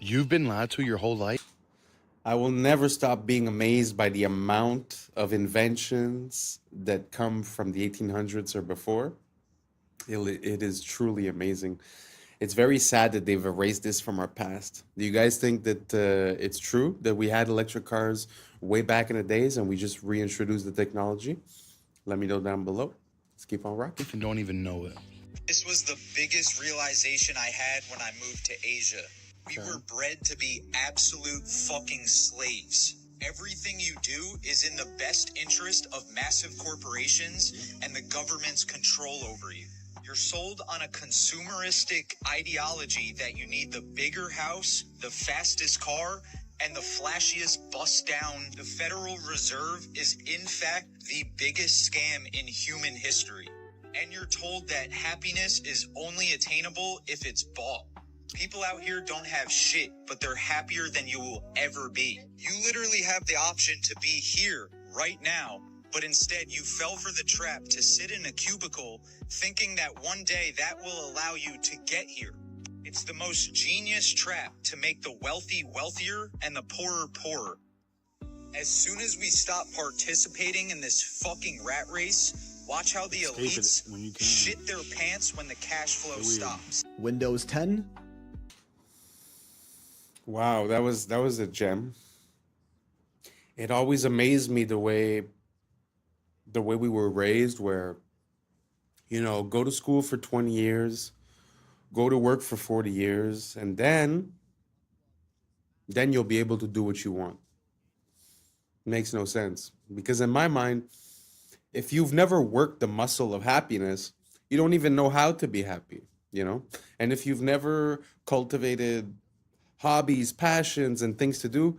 You've been lied to your whole life? I will never stop being amazed by the amount of inventions that come from the 1800s or before. It is truly amazing. It's very sad that they've erased this from our past. Do you guys think that it's true that we had electric cars way back in the days and we just reintroduced the technology? Let me know down below. Let's keep on rocking. And don't even know it. This was the biggest realization I had when I moved to Asia. We were bred to be absolute fucking slaves. Everything you do is in the best interest of massive corporations and the government's control over you. You're sold on a consumeristic ideology that you need the bigger house, the fastest car, and the flashiest bust down. The Federal Reserve is in fact the biggest scam in human history. And you're told that happiness is only attainable if it's bought. People out here don't have shit, but they're happier than you will ever be. You literally have the option to be here right now, but instead you fell for the trap to sit in a cubicle thinking that one day that will allow you to get here. It's the most genius trap to make the wealthy wealthier and the poorer poorer. As soon as we stop participating in this fucking rat race, watch how the elites shit their pants when the cash flow stops. Windows 10. Wow, that was a gem. It always amazed me the way we were raised, where, you know, go to school for 20 years, go to work for 40 years, and then you'll be able to do what you want. Makes no sense. Because in my mind, if you've never worked the muscle of happiness, you don't even know how to be happy, you know? And if you've never cultivated hobbies, passions, and things to do,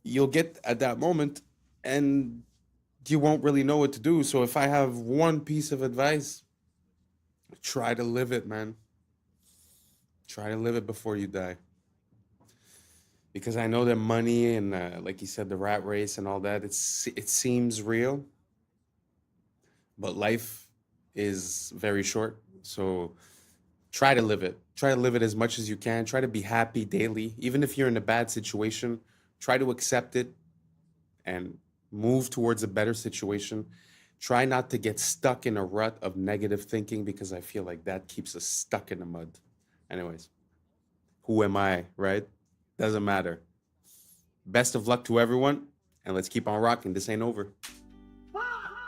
you'll get at that moment and you won't really know what to do. So if I have one piece of advice, try to live it, man. Try to live it before you die. Because I know that money and, like you said, the rat race and all that, it seems real. But life is very short. So try to live it. Try to live it as much as you can. Try to be happy daily. Even if you're in a bad situation, try to accept it and move towards a better situation. Try not to get stuck in a rut of negative thinking, because I feel like that keeps us stuck in the mud. Anyways, who am I, right? Doesn't matter. Best of luck to everyone, and let's keep on rocking. This ain't over.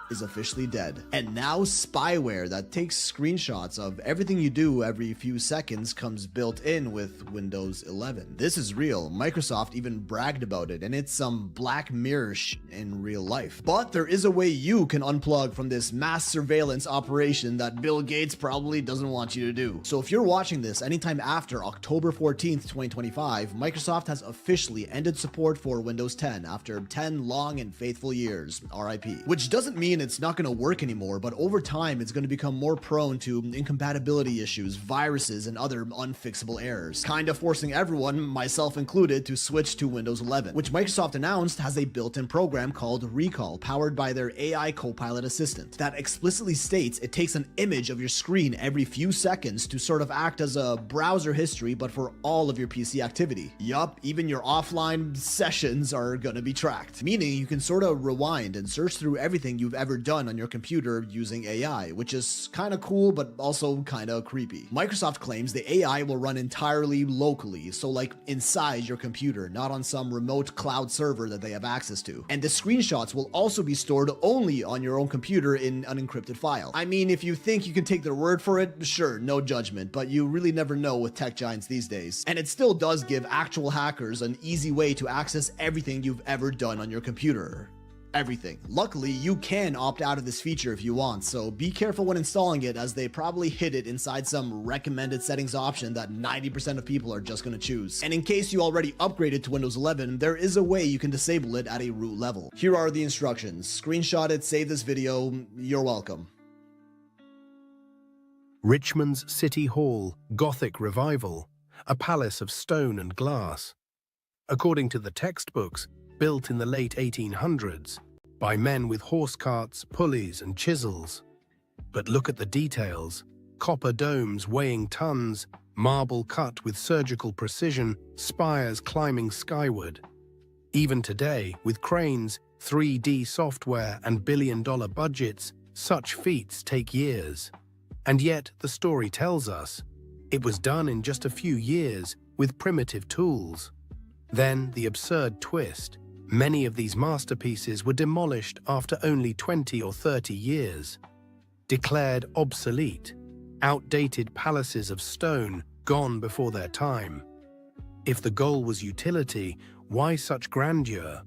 Is officially dead. And now spyware that takes screenshots of everything you do every few seconds comes built in with Windows 11. This is real. Microsoft even bragged about it, and it's some Black Mirror in real life. But there is a way you can unplug from this mass surveillance operation that Bill Gates probably doesn't want you to do. So if you're watching this anytime after October 14th, 2025, Microsoft has officially ended support for Windows 10 after 10 long and faithful years, RIP. Which doesn't mean it's not going to work anymore, but over time it's going to become more prone to incompatibility issues, viruses, and other unfixable errors, kind of forcing everyone, myself included, to switch to Windows 11, which Microsoft announced has a built-in program called Recall, powered by their AI Copilot assistant, that explicitly states it takes an image of your screen every few seconds to sort of act as a browser history, but for all of your PC activity. Yup, even your offline sessions are gonna be tracked, meaning you can sort of rewind and search through everything you've ever done on your computer using AI, which is kind of cool, but also kind of creepy. Microsoft claims the AI will run entirely locally, so like inside your computer, not on some remote cloud server that they have access to. And the screenshots will also be stored only on your own computer in an encrypted file. I mean, if you think you can take their word for it, sure, no judgment, but you really never know with tech giants these days. And it still does give actual hackers an easy way to access everything you've ever done on your computer. Everything. Luckily, you can opt out of this feature if you want, so be careful when installing it, as they probably hid it inside some recommended settings option that 90% of people are just going to choose. And in case you already upgraded to Windows 11, there is a way you can disable it at a root level. Here are the instructions. Screenshot it, save this video, you're welcome. Richmond's City Hall, Gothic revival, a palace of stone and glass. According to the textbooks, built in the late 1800s, by men with horse carts, pulleys, and chisels. But look at the details: copper domes weighing tons, marble cut with surgical precision, spires climbing skyward. Even today, with cranes, 3D software, and billion-dollar budgets, such feats take years. And yet, the story tells us, it was done in just a few years with primitive tools. Then, the absurd twist. Many of these masterpieces were demolished after only 20 or 30 years. Declared obsolete, outdated palaces of stone gone before their time. If the goal was utility, why such grandeur?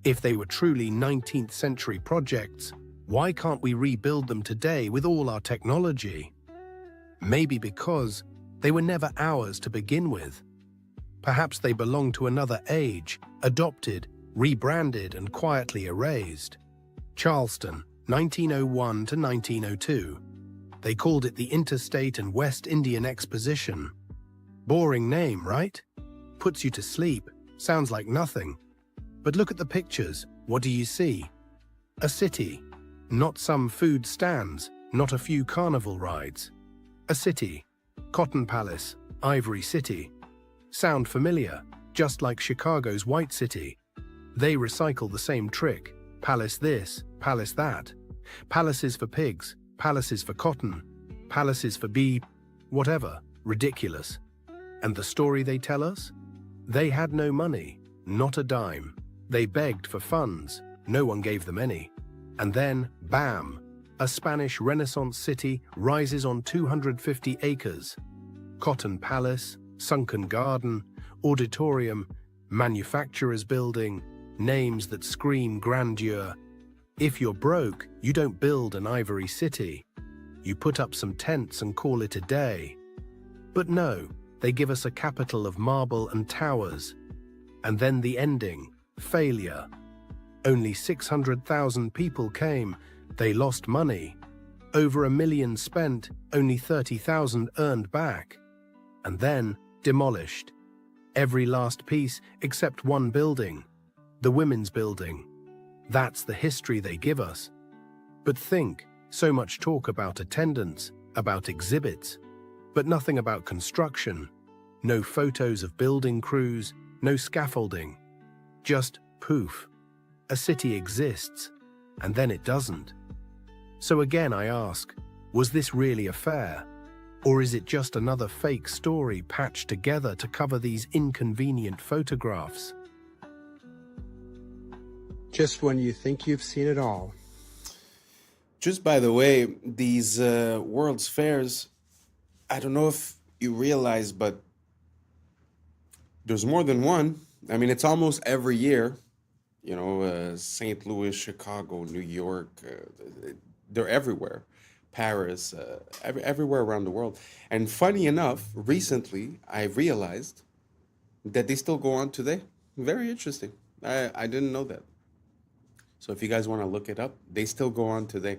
If they were truly 19th century projects, why can't we rebuild them today with all our technology? Maybe because they were never ours to begin with. Perhaps they belong to another age, adopted, rebranded, and quietly erased. Charleston, 1901 to 1902. They called it the Interstate and West Indian Exposition. Boring name, right? Puts you to sleep, sounds like nothing. But look at the pictures, what do you see? A city, not some food stands, not a few carnival rides. A city, Cotton Palace, Ivory City. Sound familiar, just like Chicago's White City. They recycle the same trick, palace this, palace that. Palaces for pigs, palaces for cotton, palaces for bee, whatever, ridiculous. And the story they tell us? They had no money, not a dime. They begged for funds, no one gave them any. And then, bam, a Spanish Renaissance city rises on 250 acres. Cotton Palace, sunken garden, auditorium, manufacturer's building, names that scream grandeur. If you're broke, you don't build an ivory city. You put up some tents and call it a day. But no, they give us a capital of marble and towers. And then the ending, failure. Only 600,000 people came, they lost money. Over 1 million spent, only 30,000 earned back. And then demolished. Every last piece except one building, the women's building. That's the history they give us. But think, so much talk about attendance, about exhibits, but nothing about construction. No photos of building crews, no scaffolding. Just poof. A city exists, and then it doesn't. So again I ask, was this really a fair? Or is it just another fake story patched together to cover these inconvenient photographs? Just when you think you've seen it all. Just by the way, these World's Fairs, I don't know if you realize, but there's more than one. I mean, it's almost every year. You know, St. Louis, Chicago, New York, they're everywhere. Paris, everywhere around the world. And funny enough, recently I realized that they still go on today. Very interesting. I didn't know that. So if you guys want to look it up, they still go on today.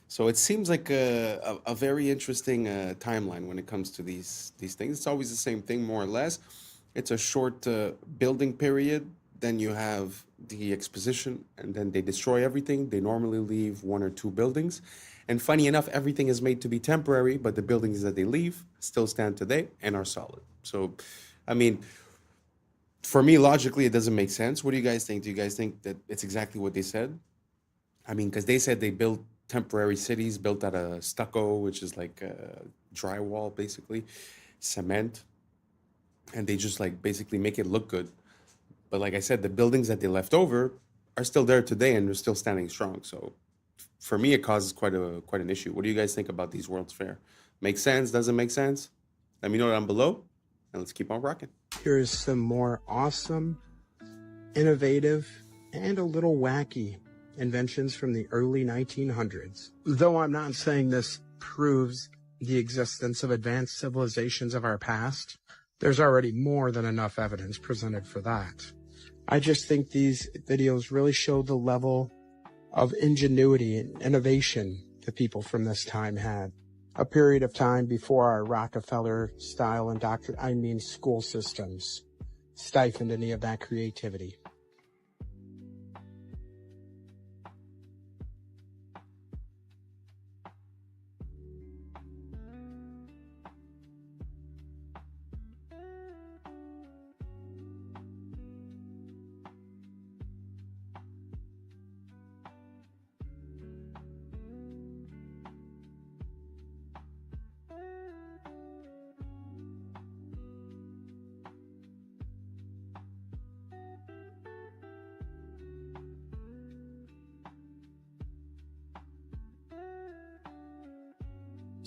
So it seems like a very interesting timeline when it comes to these things. It's always the same thing, more or less. It's a short building period. Then you have the exposition, and then they destroy everything. They normally leave 1 or 2 buildings. And funny enough, everything is made to be temporary, but the buildings that they leave still stand today and are solid. So, I mean, for me, logically, it doesn't make sense. What do you guys think? Do you guys think that it's exactly what they said? I mean, because they said they built temporary cities built out of stucco, which is like drywall, basically, cement. And they just like basically make it look good. But like I said, the buildings that they left over are still there today and they're still standing strong. So for me, it causes quite an issue. What do you guys think about these World's Fair? Makes sense? Doesn't make sense? Let me know down below, and let's keep on rocking. Here's some more awesome, innovative, and a little wacky inventions from the early 1900s. Though I'm not saying this proves the existence of advanced civilizations of our past, there's already more than enough evidence presented for that. I just think these videos really show the level of ingenuity and innovation the people from this time had. A period of time before our Rockefeller-style school systems stifled any of that creativity.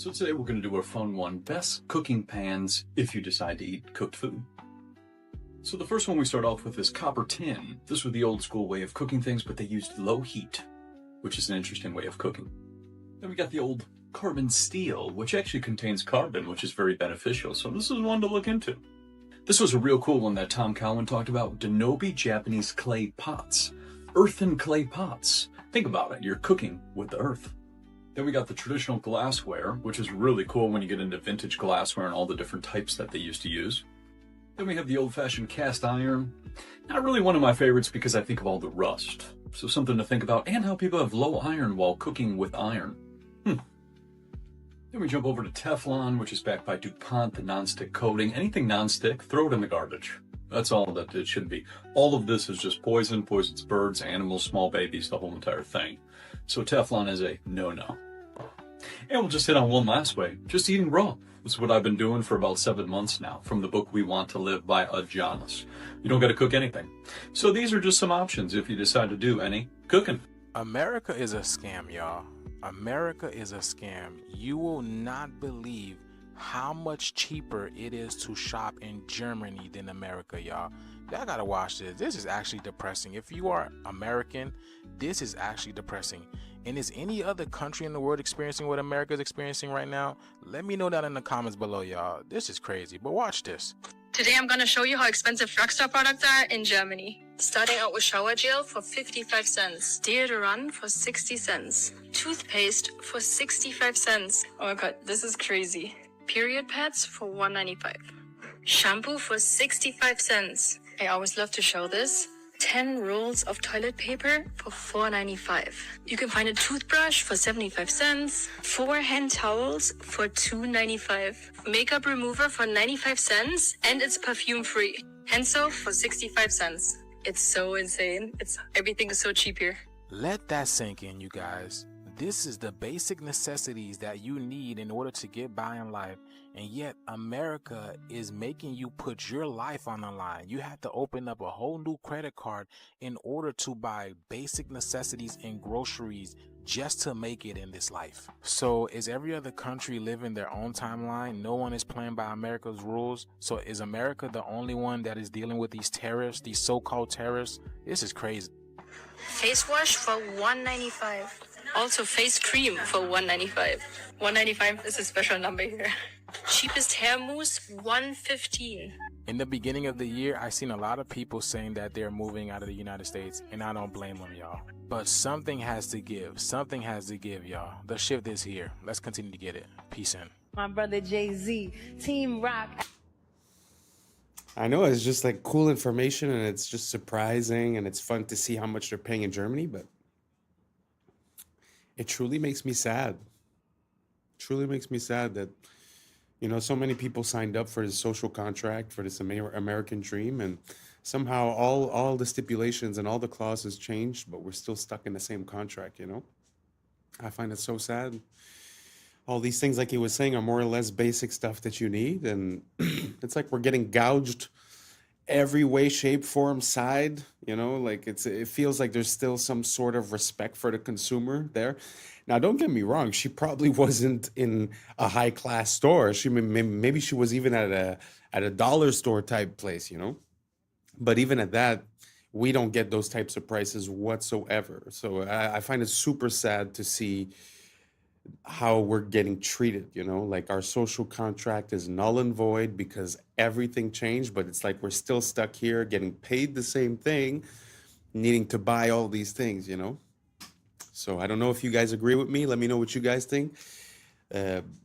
So today we're going to do a fun one, best cooking pans if you decide to eat cooked food. So the first one we start off with is copper tin. This was the old school way of cooking things, but they used low heat, which is an interesting way of cooking. Then we got the old carbon steel, which actually contains carbon, which is very beneficial. So this is one to look into. This was a real cool one that Tom Cowan talked about, Denobi Japanese clay pots. Earthen clay pots. Think about it, you're cooking with the earth. Then we got the traditional glassware, which is really cool when you get into vintage glassware and all the different types that they used to use. Then we have the old-fashioned cast iron. Not really one of my favorites because I think of all the rust. So something to think about, and how people have low iron while cooking with iron. Then we jump over to Teflon, which is backed by DuPont, the non-stick coating. Anything non-stick, throw it in the garbage. That's all that it should be. All of this is just poison, poisons birds, animals, small babies, the whole entire thing. So Teflon is a no-no. And we'll just hit on one last way, just eating raw. This is what I've been doing for about 7 months now, from the book We Want to Live by Adonis. You don't got to cook anything. So these are just some options if you decide to do any cooking. America is a scam, y'all. America is a scam. You will not believe how much cheaper it is to shop in Germany than America, y'all. Y'all gotta watch this. This is actually depressing. If you are American, this is actually depressing. And is any other country in the world experiencing what America is experiencing right now? Let me know that in the comments below, y'all. This is crazy, but watch this. Today I'm gonna show you how expensive drugstore products are in Germany. Starting out with shower gel for 55 cents, deodorant for 60 cents, toothpaste for 65 cents. Oh my god, this is crazy. Period pads for $1.95. Shampoo for 65 cents. I always love to show this. 10 rolls of toilet paper for $4.95. You can find a toothbrush for 75 cents, 4 hand towels for $2.95, makeup remover for 95 cents, and it's perfume free. Hand soap for 65 cents. It's so insane. Everything is so cheap here. Let that sink in, you guys. This is the basic necessities that you need in order to get by in life, and yet America is making you put your life on the line. You have to open up a whole new credit card in order to buy basic necessities and groceries just to make it in this life. So is every other country living their own timeline? No one is playing by America's rules. So is America the only one that is dealing with these terrorists, these so-called terrorists? This is crazy. Face wash for $1.95. Also face cream for $1.95. $1.95 is a special number here. Cheapest hair mousse, $1.15. In the beginning of the year, I seen a lot of people saying that they're moving out of the United States, and I don't blame them, y'all. But something has to give. Something has to give, y'all. The shift is here. Let's continue to get it. Peace in. My brother Jay-Z, Team Rock. I know, it's just like cool information, and it's just surprising, and it's fun to see how much they're paying in Germany, but it truly makes me sad. Truly makes me sad that, you know, so many people signed up for this social contract, for this American dream, and somehow all the stipulations and all the clauses changed, but we're still stuck in the same contract, you know? I find it so sad. All these things, like he was saying, are more or less basic stuff that you need, and it's like we're getting gouged every way, shape, form, side, you know, like it feels like there's still some sort of respect for the consumer there. Now, don't get me wrong, she probably wasn't in a high class store. Maybe she was even at a dollar store type place, you know, but even at that, we don't get those types of prices whatsoever. So I find it super sad to see how we're getting treated, you know, like our social contract is null and void because everything changed, but it's like we're still stuck here getting paid the same thing, needing to buy all these things, you know. So I don't know if you guys agree with me. Let me know what you guys think.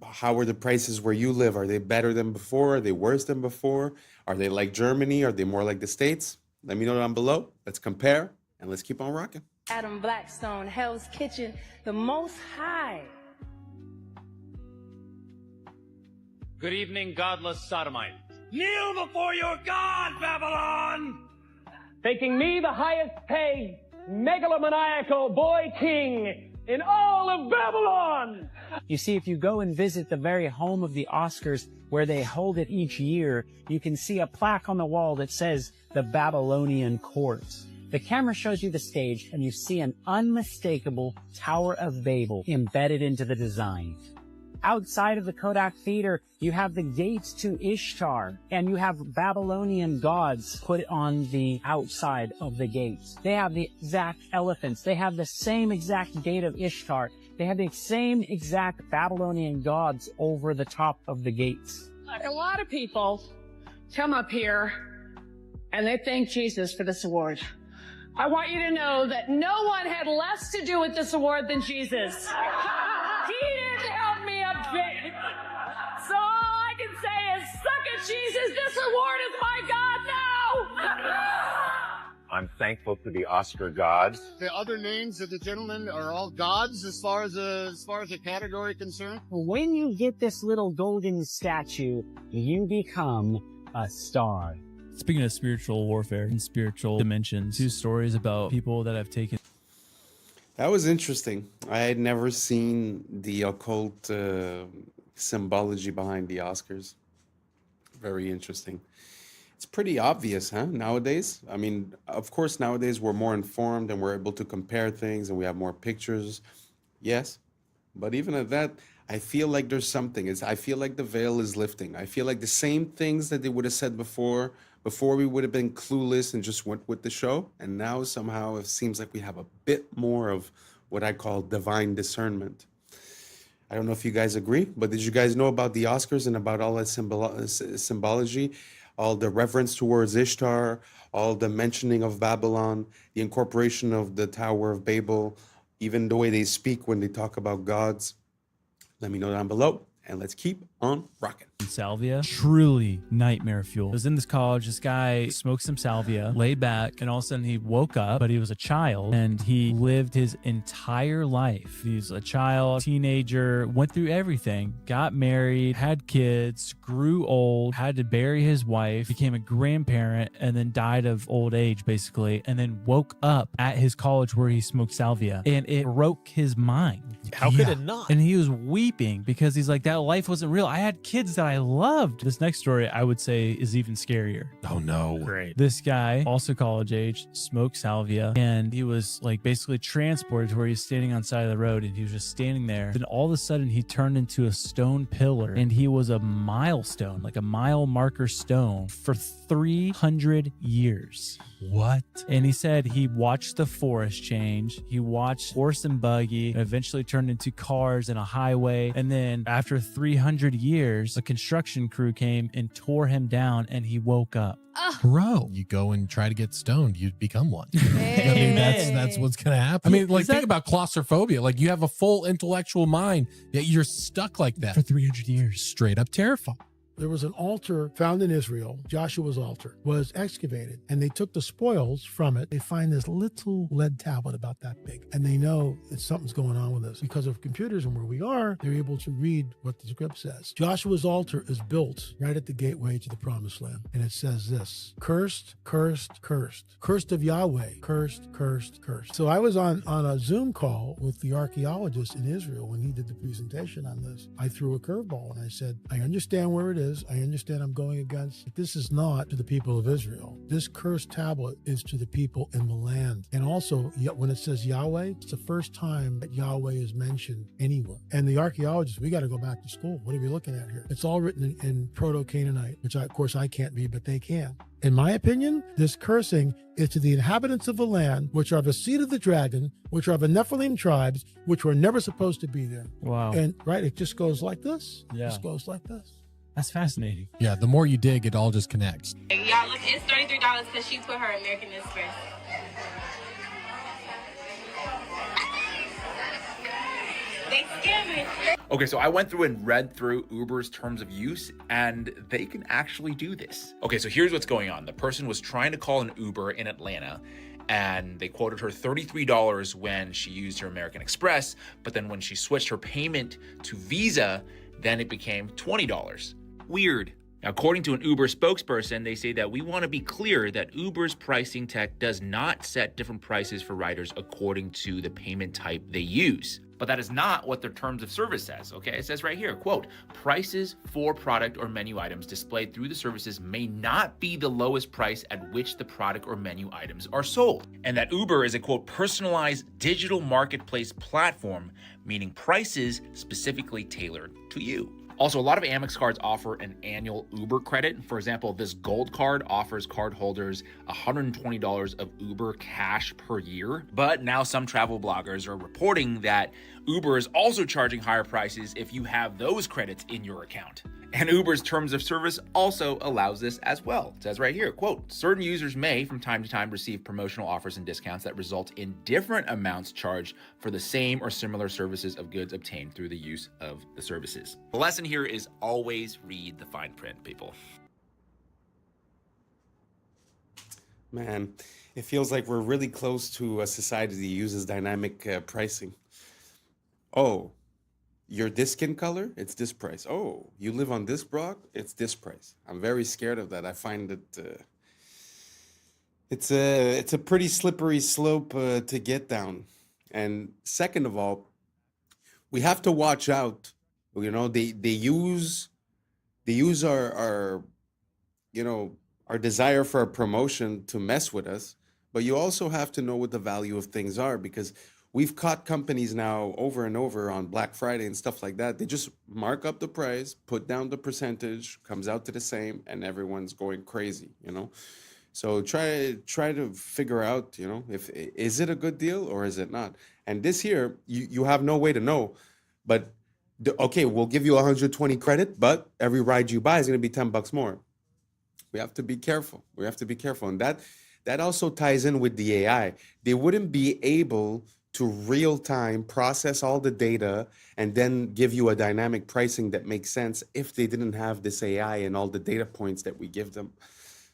How are the prices where you live? Are they better than before? Are they worse than before? Are they like Germany? Are they more like the States? Let me know down below. Let's compare and let's keep on rocking. Adam Blackstone, Hell's Kitchen, the Most High. Good evening, godless sodomite. Kneel before your God, Babylon! Thinking me the highest paid megalomaniacal boy king in all of Babylon! You see, if you go and visit the very home of the Oscars, where they hold it each year, you can see a plaque on the wall that says the Babylonian Court. The camera shows you the stage, and you see an unmistakable Tower of Babel embedded into the design. Outside of the Kodak Theater, you have the gates to Ishtar, and you have Babylonian gods put on the outside of the gates. They have the exact elephants. They have the same exact gate of Ishtar. They have the same exact Babylonian gods over the top of the gates. A lot of people come up here and they thank Jesus for this award. I want you to know that no one had less to do with this award than Jesus. He didn't help me a bit. So all I can say is, suck it, Jesus. This award is my God now. I'm thankful to the Oscar gods. The other names of the gentlemen are all gods as far as the category concerned. When you get this little golden statue, you become a star. Speaking of spiritual warfare and spiritual dimensions, 2 stories about people that have taken. That was interesting. I had never seen the occult symbology behind the Oscars. Very interesting. It's pretty obvious, huh, nowadays? I mean, of course, nowadays we're more informed and we're able to compare things and we have more pictures. Yes. But even at that, I feel like there's something. I feel like the veil is lifting. I feel like the same things that they would have said before we would have been clueless and just went with the show. And now somehow it seems like we have a bit more of what I call divine discernment. I don't know if you guys agree, but did you guys know about the Oscars and about all that symbology, all the reverence towards Ishtar, all the mentioning of Babylon, the incorporation of the Tower of Babel, even the way they speak when they talk about gods? Let me know down below, and let's keep on rocking. Salvia, truly nightmare fuel. I was in this college, this guy smoked some salvia, laid back, and all of a sudden he woke up, but he was a child, and he lived his entire life. He was a child, teenager, went through everything, got married, had kids, grew old, had to bury his wife, became a grandparent, and then died of old age, basically, and then woke up at his college where he smoked salvia, and it broke his mind. How could it not? And he was weeping because he's like, that life wasn't real. I had kids that I loved. This next story, I would say, is even scarier. Oh no. Great. This guy, also college age, smoked salvia, and he was like basically transported to where he's standing on the side of the road, and he was just standing there. Then all of a sudden he turned into a stone pillar, and he was a milestone, like a mile marker stone for 300 years. What? And he said he watched the forest change. He watched horse and buggy, and eventually turned into cars and a highway. And then after 300 years, a construction crew came and tore him down, and he woke up. Bro, you go and try to get stoned, you become one. I mean, that's what's gonna happen. I mean, like, think about claustrophobia. Like, you have a full intellectual mind, yet you're stuck like that For 300 years. Straight up terrifying. There was an altar found in Israel. Joshua's altar was excavated, and they took the spoils from it. They find this little lead tablet about that big, and they know that something's going on with this. Because of computers and where we are, they're able to read what the script says. Joshua's altar is built right at the gateway to the promised land, and it says this: cursed, cursed, cursed. Cursed of Yahweh. Cursed, cursed, cursed. So I was on a Zoom call with the archaeologist in Israel when he did the presentation on this. I threw a curveball, and I said, I understand where it is. I understand I'm going against, but this is not to the people of Israel. This cursed tablet is to the people in the land. And also, when it says Yahweh, it's the first time that Yahweh is mentioned anywhere. And the archaeologists, we got to go back to school. What are we looking at here? It's all written in Proto-Canaanite, which of course I can't read, but they can. In my opinion, this cursing is to the inhabitants of the land, which are the seed of the dragon, which are the Nephilim tribes, which were never supposed to be there. Wow. And right, it just goes like this. Yeah. It just goes like this. That's fascinating. Yeah, the more you dig, it all just connects. Y'all look, it's $33 because she put her American Express. They scamming. Okay, so I went through and read through Uber's terms of use, and they can actually do this. Okay, so here's what's going on. The person was trying to call an Uber in Atlanta, and they quoted her $33 when she used her American Express, but then when she switched her payment to Visa, then it became $20. Weird. Now, according to an Uber spokesperson, they say that we want to be clear that Uber's pricing tech does not set different prices for riders according to the payment type they use. But that is not what their terms of service says, okay? It says right here, quote, prices for product or menu items displayed through the services may not be the lowest price at which the product or menu items are sold. And that Uber is a, quote, personalized digital marketplace platform, meaning prices specifically tailored to you. Also, a lot of Amex cards offer an annual Uber credit. For example, this gold card offers cardholders $120 of Uber cash per year. But now some travel bloggers are reporting that Uber is also charging higher prices if you have those credits in your account. And Uber's terms of service also allows this as well. It says right here, quote, certain users may from time to time receive promotional offers and discounts that result in different amounts charged for the same or similar services of goods obtained through the use of the services. The lesson here is always read the fine print, people. Man, it feels like we're really close to a society that uses dynamic pricing. Oh, you're this skin color, it's this price. Oh, you live on this block, it's this price. I'm very scared of that. I find that it's a pretty slippery slope to get down. And second of all, we have to watch out. You know, they use our our desire for a promotion to mess with us. But you also have to know what the value of things are, because we've caught companies now over and over on Black Friday and stuff like that. They just mark up the price, put down the percentage, comes out to the same, and everyone's going crazy, you know? So try to figure out, you know, is it a good deal or is it not? And this here, you have no way to know. But, okay, we'll give you 120 credit, but every ride you buy is going to be $10 more. We have to be careful. We have to be careful. And that also ties in with the AI. They wouldn't be able to real time process all the data and then give you a dynamic pricing that makes sense if they didn't have this AI and all the data points that we give them.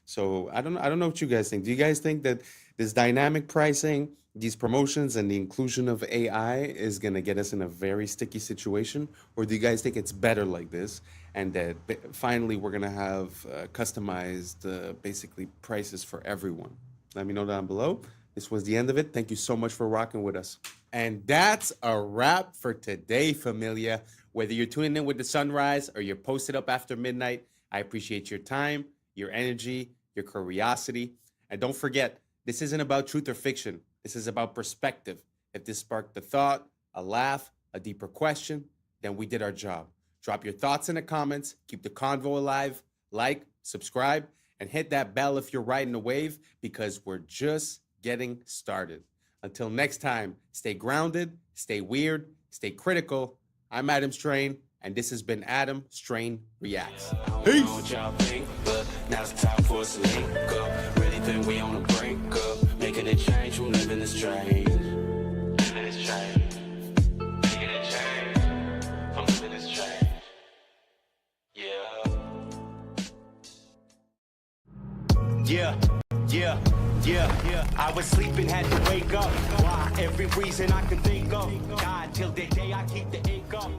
So I don't know what you guys think. Do you guys think that this dynamic pricing, these promotions, and the inclusion of AI is going to get us in a very sticky situation? Or do you guys think it's better like this, and that finally we're going to have customized basically prices for everyone? Let me know down below. This was the end of it. Thank you so much for rocking with us. And that's a wrap for today, familia. Whether you're tuning in with the sunrise or you're posted up after midnight, I appreciate your time, your energy, your curiosity. And don't forget, this isn't about truth or fiction. This is about perspective. If this sparked a thought, a laugh, a deeper question, then we did our job. Drop your thoughts in the comments. Keep the convo alive. Like, subscribe, and hit that bell if you're riding a wave, because we're just getting started. Until next time, stay grounded, stay weird, stay critical. I'm Adam Strain, and this has been Adam Strain Reacts. Peace. Now's the time for us to link up. Really think we on the brink up. Making a change from living this strange. Living this change. Making a change from living this change. Yeah. I was sleeping, had to wake up. Why? Every reason I could think of. God, till the day I keep the ink up.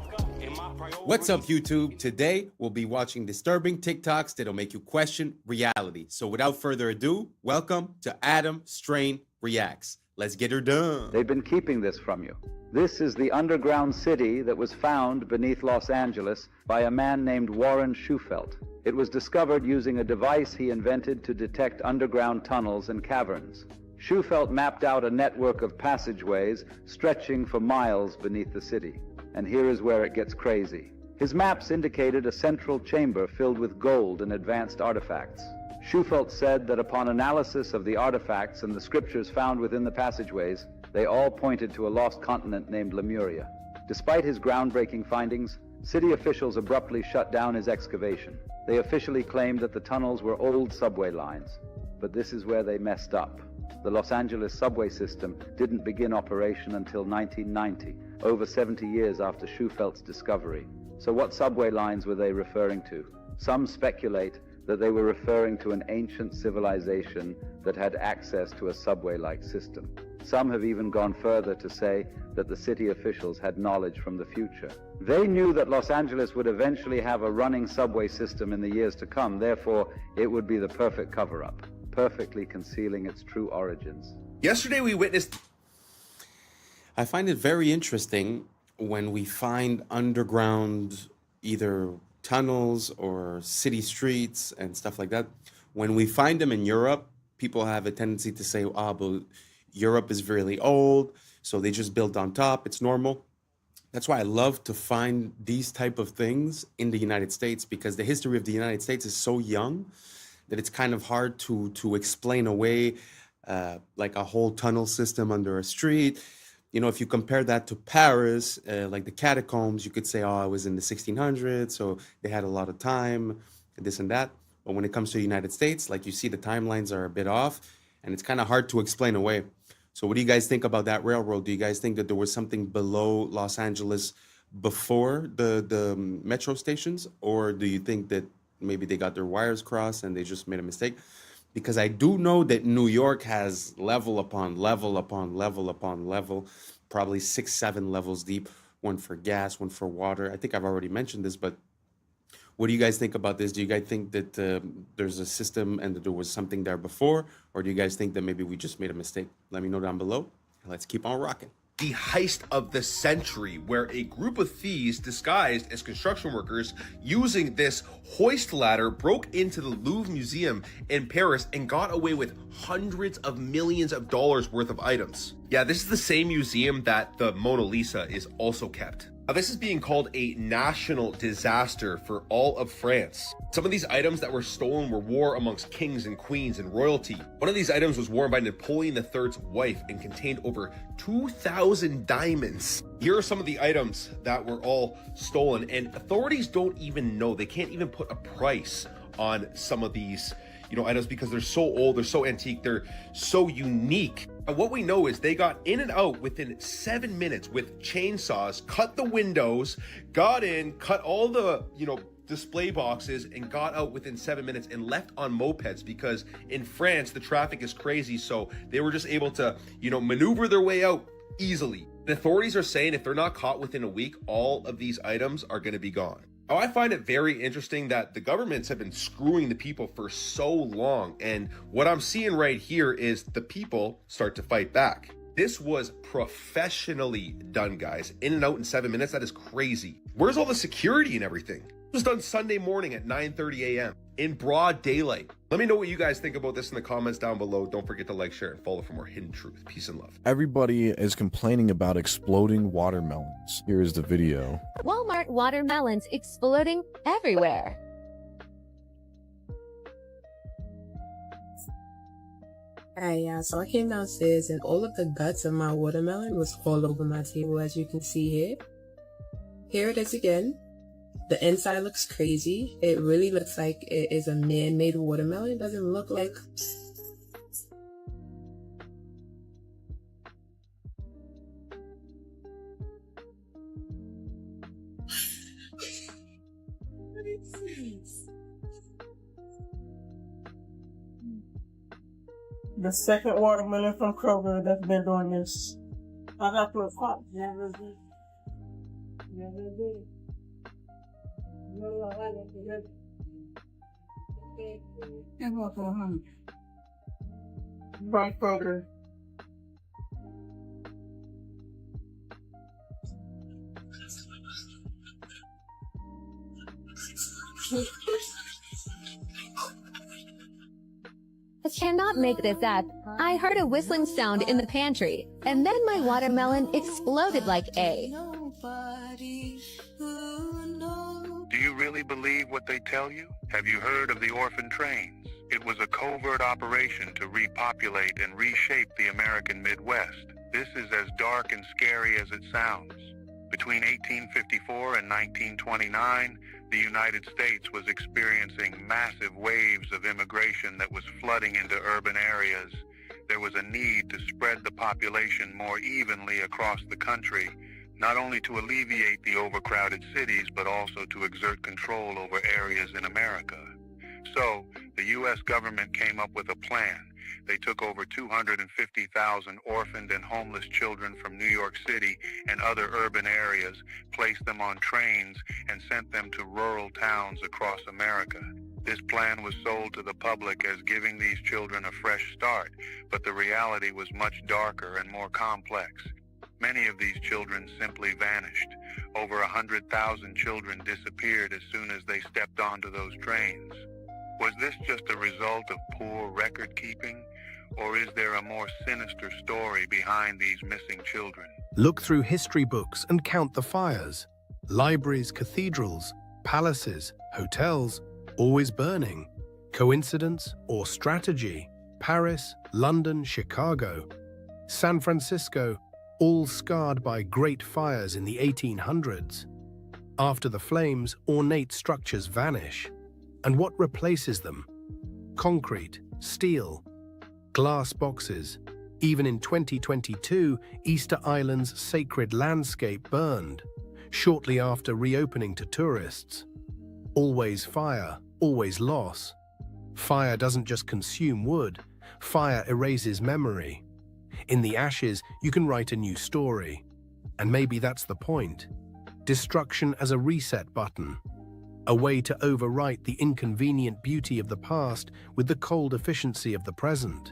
What's up, YouTube? Today, we'll be watching disturbing TikToks that'll make you question reality. So without further ado, welcome to Adam Strain Reacts. Let's get her done. They've been keeping this from you. This is the underground city that was found beneath Los Angeles by a man named Warren Shufelt. It was discovered using a device he invented to detect underground tunnels and caverns. Shufelt mapped out a network of passageways stretching for miles beneath the city. And here is where it gets crazy. His maps indicated a central chamber filled with gold and advanced artifacts. Shufelt said that upon analysis of the artifacts and the scriptures found within the passageways, they all pointed to a lost continent named Lemuria. Despite his groundbreaking findings, city officials abruptly shut down his excavation. They officially claimed that the tunnels were old subway lines. But this is where they messed up. The Los Angeles subway system didn't begin operation until 1990, over 70 years after Schufelt's discovery. So what subway lines were they referring to? Some speculate that they were referring to an ancient civilization that had access to a subway-like system. Some have even gone further to say that the city officials had knowledge from the future. They knew that Los Angeles would eventually have a running subway system in the years to come, therefore it would be the perfect cover-up, perfectly concealing its true origins. Yesterday we witnessed... I find it very interesting when we find underground either tunnels or city streets and stuff like that, when we find them in Europe, people have a tendency to say, ah, but Europe is really old, so they just built on top, it's normal. That's why I love to find these type of things in the United States, because the history of the United States is so young that it's kind of hard to explain away like a whole tunnel system under a street. You know, if you compare that to Paris, like the catacombs, you could say, oh, it was in the 1600s, so they had a lot of time, this and that. But when it comes to the United States, like you see, the timelines are a bit off, and it's kind of hard to explain away. So what do you guys think about that railroad? Do you guys think that there was something below Los Angeles before the metro stations? Or do you think that maybe they got their wires crossed and they just made a mistake? Because I do know that New York has level upon level upon level upon level, probably 6-7 levels deep, one for gas, one for water. I think I've already mentioned this, but what do you guys think about this? Do you guys think that there's a system and that there was something there before? Or do you guys think that maybe we just made a mistake? Let me know down below. Let's keep on rocking. The heist of the century, where a group of thieves disguised as construction workers using this hoist ladder broke into the Louvre Museum in Paris and got away with hundreds of millions of dollars worth of items. Yeah, this is the same museum that the Mona Lisa is also kept. Now, this is being called a national disaster for all of France. Some of these items that were stolen were worn amongst kings and queens and royalty. One of these items was worn by Napoleon III's wife and contained over 2,000 diamonds. Here are some of the items that were all stolen, and authorities don't even know. They can't even put a price on some of these, items, because they're so old, they're so antique, they're so unique. And what we know is they got in and out within 7 minutes with chainsaws, cut the windows, got in, cut all the, display boxes, and got out within 7 minutes and left on mopeds, because in France, the traffic is crazy. So they were just able to, maneuver their way out easily. The authorities are saying if they're not caught within a week, all of these items are going to be gone. Now, I find it very interesting that the governments have been screwing the people for so long. And what I'm seeing right here is the people start to fight back. This was professionally done, guys. In and out in 7 minutes. That is crazy. Where's all the security and everything? It was done Sunday morning at 9:30 a.m. in broad daylight. Let me know what you guys think about this in the comments down below. Don't forget to like, share, and follow for more hidden truth. Peace and love. Everybody is complaining about exploding watermelons. Here is the video. Walmart watermelons exploding everywhere. Hey, so I came downstairs and all of the guts of my watermelon was all over my table, as you can see here. Here it is again. The inside looks crazy. It really looks like it is a man-made watermelon. It doesn't look like... The second watermelon from Kroger that's been doing this. I got to a pot. Never did. Never did. And welcome home. By Kroger. I cannot make this up. I heard a whistling sound in the pantry, and then my watermelon exploded like A. Do you really believe what they tell you? Have you heard of the orphan trains? It was a covert operation to repopulate and reshape the American Midwest. This is as dark and scary as it sounds. Between 1854 and 1929, the United States was experiencing massive waves of immigration that was flooding into urban areas. There was a need to spread the population more evenly across the country, not only to alleviate the overcrowded cities, but also to exert control over areas in America. So, the U.S. government came up with a plan. They took over 250,000 orphaned and homeless children from New York City and other urban areas, placed them on trains, and sent them to rural towns across America. This plan was sold to the public as giving these children a fresh start, but the reality was much darker and more complex. Many of these children simply vanished. Over 100,000 children disappeared as soon as they stepped onto those trains. Was this just a result of poor record keeping, or is there a more sinister story behind these missing children? Look through history books and count the fires. Libraries, cathedrals, palaces, hotels, always burning. Coincidence or strategy? Paris, London, Chicago, San Francisco, all scarred by great fires in the 1800s. After the flames, ornate structures vanish. And what replaces them? Concrete, steel, glass boxes. Even in 2022, Easter Island's sacred landscape burned, shortly after reopening to tourists. Always fire, always loss. Fire doesn't just consume wood, fire erases memory. In the ashes, you can write a new story. And maybe that's the point. Destruction as a reset button. A way to overwrite the inconvenient beauty of the past with the cold efficiency of the present.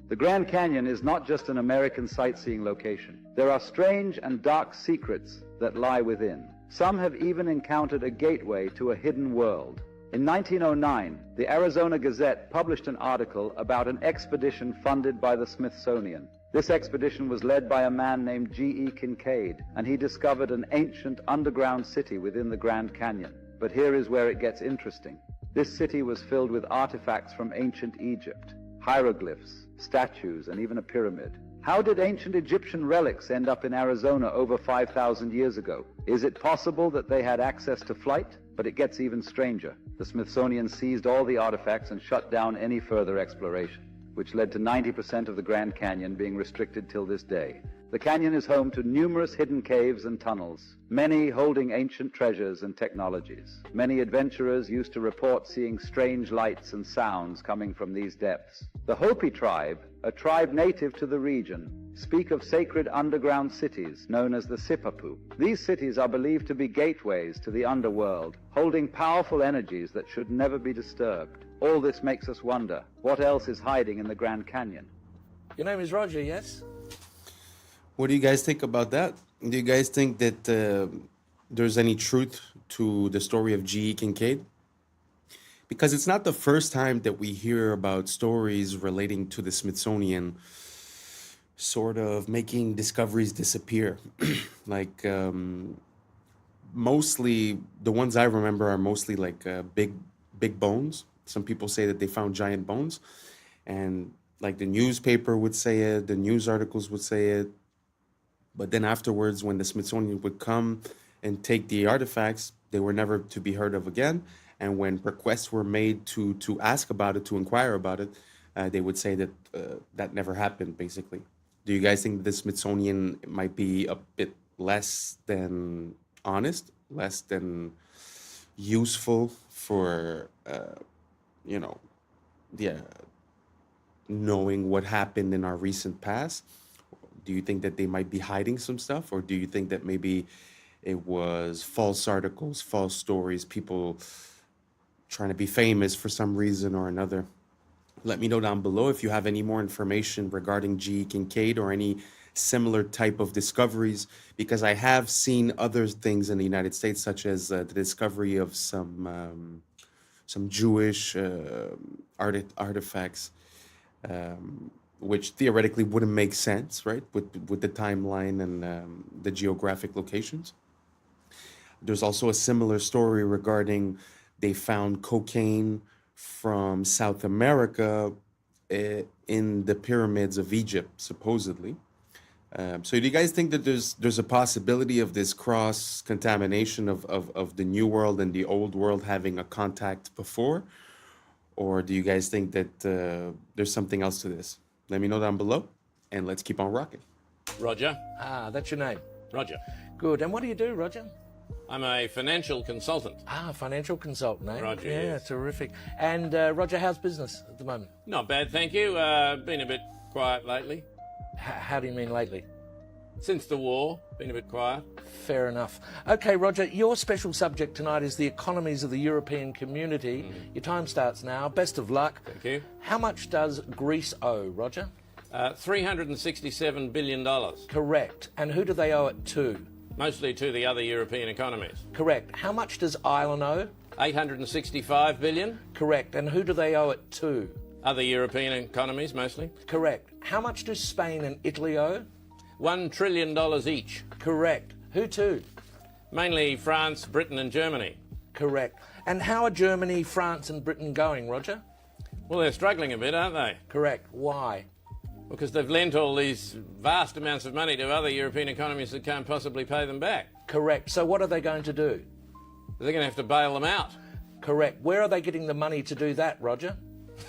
The Grand Canyon is not just an American sightseeing location. There are strange and dark secrets that lie within. Some have even encountered a gateway to a hidden world. In 1909, the Arizona Gazette published an article about an expedition funded by the Smithsonian. This expedition was led by a man named G.E. Kincaid, and he discovered an ancient underground city within the Grand Canyon. But here is where it gets interesting. This city was filled with artifacts from ancient Egypt, hieroglyphs, statues, and even a pyramid. How did ancient Egyptian relics end up in Arizona over 5,000 years ago? Is it possible that they had access to flight? But it gets even stranger. The Smithsonian seized all the artifacts and shut down any further exploration, which led to 90% of the Grand Canyon being restricted till this day. The canyon is home to numerous hidden caves and tunnels, many holding ancient treasures and technologies. Many adventurers used to report seeing strange lights and sounds coming from these depths. The Hopi tribe, a tribe native to the region, speak of sacred underground cities known as the Sipapu. These cities are believed to be gateways to the underworld, holding powerful energies that should never be disturbed. All this makes us wonder, what else is hiding in the Grand Canyon? Your name is Roger, yes? What do you guys think about that? Do you guys think that there's any truth to the story of G.E. Kincaid? Because it's not the first time that we hear about stories relating to the Smithsonian sort of making discoveries disappear. Like, mostly, the ones I remember are mostly like big bones. Some people say that they found giant bones. And like the newspaper would say it, the news articles would say it. But then afterwards, when the Smithsonian would come and take the artifacts, they were never to be heard of again. And when requests were made to ask about it, to inquire about it, they would say that that never happened, basically. Do you guys think the Smithsonian might be a bit less than honest, less than useful for, knowing what happened in our recent past? Do you think that they might be hiding some stuff? Or do you think that maybe it was false articles, false stories, people trying to be famous for some reason or another? Let me know down below if you have any more information regarding G.E. Kincaid or any similar type of discoveries, because I have seen other things in the United States, such as the discovery of some Jewish artifacts, which theoretically wouldn't make sense, right, with the timeline and the geographic locations. There's also a similar story regarding they found cocaine from South America in the pyramids of Egypt, supposedly. So do you guys think that there's a possibility of this cross-contamination of the new world and the old world having a contact before? Or do you guys think that there's something else to this? Let me know down below, and let's keep on rocking. Roger. Ah, that's your name. Roger. Good. And what do you do, Roger? I'm a financial consultant. Ah, financial consultant, eh? Roger, Yeah, yes. terrific. And Roger, how's business at the moment? Not bad, thank you. Been a bit quiet lately. How do you mean lately? Since the war, been a bit quiet. Fair enough. Okay, Roger, your special subject tonight is the economies of the European community. Your time starts now. Best of luck. Thank you. How much does Greece owe, Roger? $367 billion. Correct. And who do they owe it to? Mostly to the other European economies. Correct. How much does Ireland owe? $865 billion. Correct. And who do they owe it to? Other European economies, mostly. Correct. How much do Spain and Italy owe? $1 trillion each. Correct. Who to? Mainly France, Britain and Germany. Correct. And how are Germany, France and Britain going, Roger? Well, they're struggling a bit, aren't they? Correct. Why? Because they've lent all these vast amounts of money to other European economies that can't possibly pay them back. Correct. So what are they going to do? They're going to have to bail them out. Correct. Where are they getting the money to do that, Roger?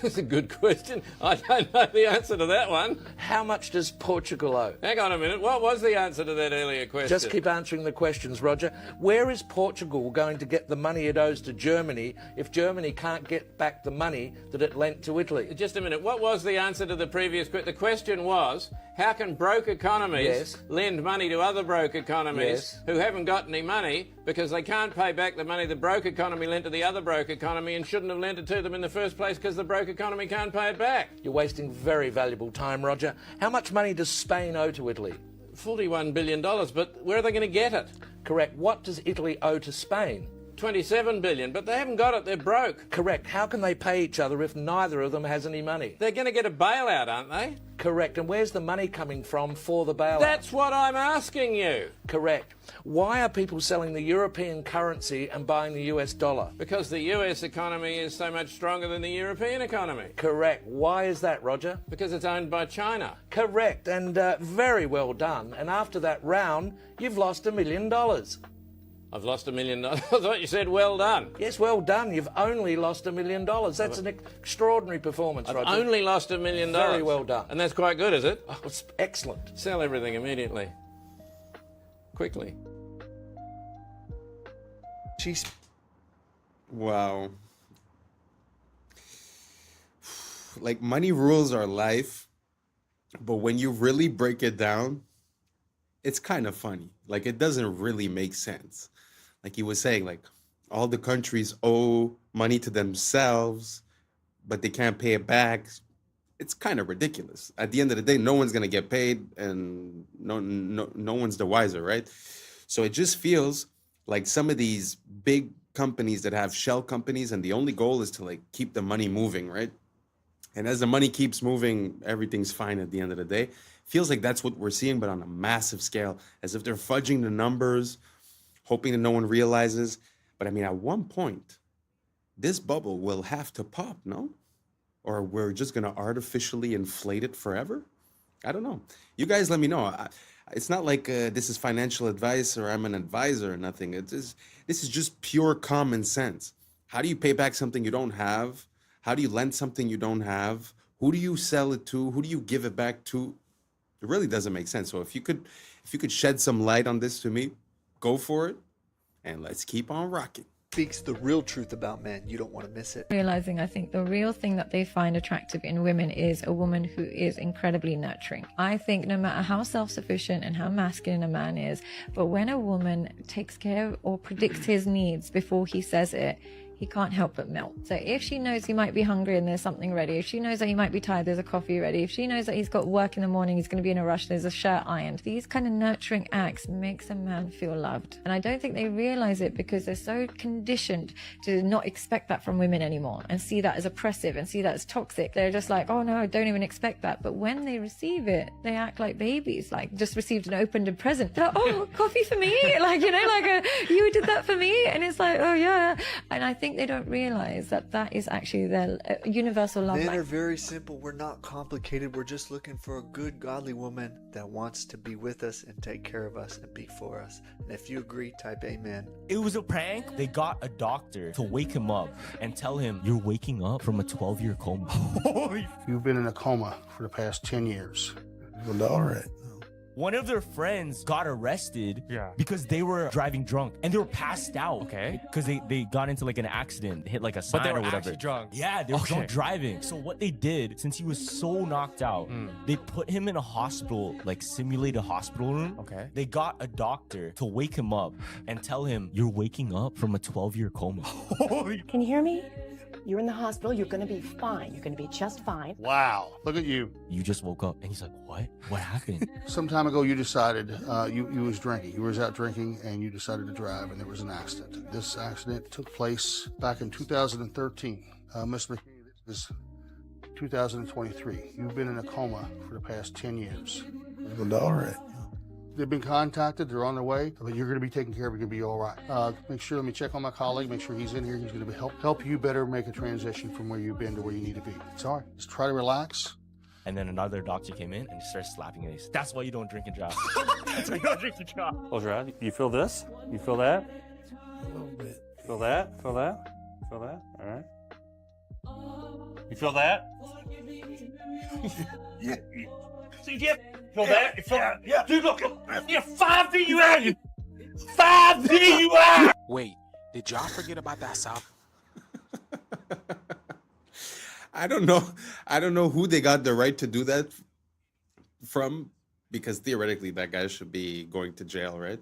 That's a good question. I don't know the answer to that one. How much does Portugal owe? Hang on a minute. What was the answer to that earlier question? Just keep answering the questions, Roger. Where is Portugal going to get the money it owes to Germany if Germany can't get back the money that it lent to Italy? Just a minute. What was the answer to the previous question? The question was, how can broke economies lend money to other broke economies who haven't got any money because they can't pay back the money the broke economy lent to the other broke economy and shouldn't have lent it to them in the first place because the broke economy can't pay it back? You're wasting very valuable time, Roger. How much money does Spain owe to Italy? $41 billion, but where are they going to get it? Correct. What does Italy owe to Spain? $27 billion, but they haven't got it. They're broke. Correct. How can they pay each other if neither of them has any money? They're going to get a bailout, aren't they? Correct. And where's the money coming from for the bailout? That's what I'm asking you. Correct. Why are people selling the European currency and buying the US dollar? Because the US economy is so much stronger than the European economy. Correct. Why is that, Roger? Because it's owned by China. Correct. And very well done. And after that round, you've lost $1 million. I've lost $1 million. I thought you said well done. Yes, well done. You've only lost $1 million. That's an extraordinary performance, Roger. I've only lost $1 million. Very well done. And that's quite good, is it? Oh, it's excellent. Sell everything immediately. Quickly. Jeez. Wow. Like, money rules our life, but when you really break it down, it's kind of funny. Like, it doesn't really make sense. Like he was saying, like, all the countries owe money to themselves, but they can't pay it back. It's kind of ridiculous. At the end of the day, no one's going to get paid, and no one's the wiser, right? So it just feels like some of these big companies that have shell companies, and the only goal is to, like, keep the money moving, right? And as the money keeps moving, everything's fine at the end of the day. Feels like that's what we're seeing, but on a massive scale, as if they're fudging the numbers, hoping that no one realizes. But I mean, at one point, this bubble will have to pop, no? Or we're just going to artificially inflate it forever? I don't know. You guys let me know. It's not like this is financial advice or I'm an advisor or nothing. This is just pure common sense. How do you pay back something you don't have? How do you lend something you don't have? Who do you sell it to? Who do you give it back to? It really doesn't make sense. So if you could shed some light on this to me, go for it, and let's keep on rocking. Speaks the real truth about men. You don't want to miss it. Realizing, I think the real thing that they find attractive in women is a woman who is incredibly nurturing. I think no matter how self-sufficient and how masculine a man is, but when a woman takes care of or predicts his needs before he says it, he can't help but melt. So if she knows he might be hungry and there's something ready, if she knows that he might be tired, there's a coffee ready, if she knows that he's got work in the morning, he's going to be in a rush, there's a shirt ironed. These kind of nurturing acts makes a man feel loved. And I don't think they realize it because they're so conditioned to not expect that from women anymore and see that as oppressive and see that as toxic. They're just like, oh no, I don't even expect that. But when they receive it, they act like babies, like just received an opened present. They're like, oh, coffee for me? Like, you know, like you did that for me? And it's like, oh yeah. And I think they don't realize that that is actually their universal love. Men are very simple. We're not complicated. We're just looking for a good, godly woman that wants to be with us and take care of us and be for us. And if you agree, type amen. It was a prank. They got a doctor to wake him up and tell him, you're waking up from a 12-year coma. You've been in a coma for the past 10 years. Well, all right. One of their friends got arrested because they were driving drunk and they were passed out. Okay. Because they got into like an accident, hit like a sign or whatever. But they were actually drunk. Yeah, they were drunk driving. So what they did, since he was so knocked out, they put him in a hospital, like simulated hospital room. Okay. They got a doctor to wake him up and tell him, you're waking up from a 12-year coma. Can you hear me? You're in the hospital. You're going to be fine. You're going to be just fine. Wow. Look at you. You just woke up. And he's like, what? What happened? Some time ago, you decided you was drinking. You was out drinking, and you decided to drive, and there was an accident. This accident took place back in 2013. Ms. McKay, this is 2023. You've been in a coma for the past 10 years. All right. They've been contacted. They're on their way, but you're going to be taken care of. You're going to be all right. Let me check on my colleague, make sure he's in here. He's going to help you better make a transition from where you've been to where you need to be. It's all right. Just try to relax. And then another doctor came in and started slapping his face. That's why you don't drink and drive. That's why you don't drink and drive. Close your eyes. You feel this? You feel that? A little bit. Feel that? Feel that? Feel that? All right. You feel that? Yeah. See, yeah. Feel that? You feel that? Yeah. Dude, look. You're 5 feet you out. 5 feet you out. Wait, did y'all forget about that South? I don't know who they got the right to do that from, because theoretically that guy should be going to jail, right?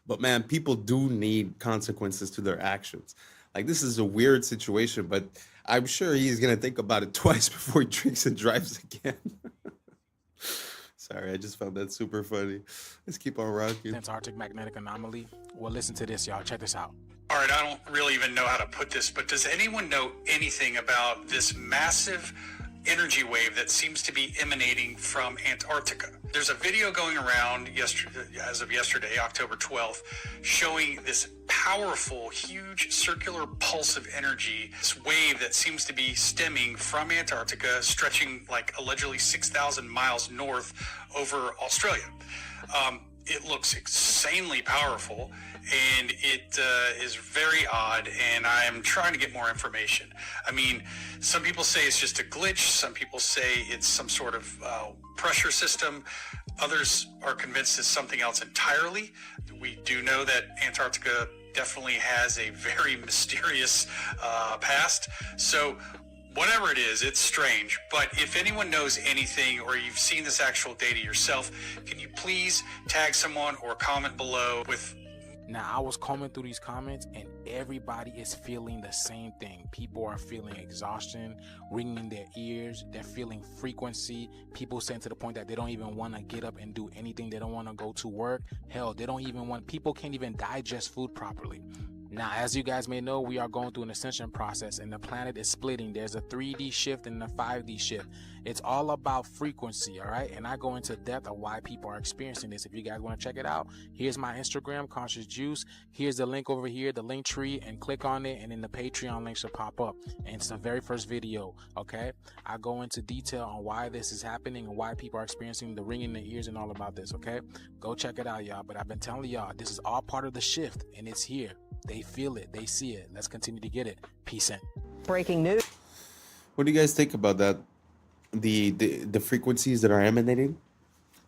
But man, people do need consequences to their actions. Like, this is a weird situation, but I'm sure he's gonna think about it twice before he drinks and drives again. Sorry, I just found that super funny. Let's keep on rocking. Antarctic magnetic anomaly. Well, listen to this, y'all. Check this out. All right, I don't really even know how to put this, but does anyone know anything about this massive energy wave that seems to be emanating from Antarctica? There's a video going around as of yesterday, October 12th, showing this powerful, huge circular pulse of energy, this wave that seems to be stemming from Antarctica, stretching like allegedly 6,000 miles north over Australia. It looks insanely powerful, and it is very odd, and I am trying to get more information. I mean, some people say it's just a glitch. Some people say it's some sort of pressure system. Others are convinced it's something else entirely. We do know that Antarctica definitely has a very mysterious past. So whatever it is, it's strange. But if anyone knows anything, or you've seen this actual data yourself, can you please tag someone or comment below with... Now, I was combing through these comments, and everybody is feeling the same thing. People are feeling exhaustion, ringing in their ears. They're feeling frequency. People saying to the point that they don't even want to get up and do anything. They don't want to go to work. Hell, they don't even want... People can't even digest food properly. Now, as you guys may know, we are going through an ascension process, and the planet is splitting. There's a 3D shift and a 5D shift. It's all about frequency, all right? And I go into depth of why people are experiencing this. If you guys want to check it out, here's my Instagram, Conscious Juice. Here's the link over here, the link tree, and click on it, and then the Patreon link should pop up. And it's the very first video, okay? I go into detail on why this is happening and why people are experiencing the ringing in the ears and all about this, okay? Go check it out, y'all. But I've been telling y'all, this is all part of the shift, and it's here. They feel it. They see it. Let's continue to get it. Peace in. Breaking news. What do you guys think about that? The frequencies that are emanating?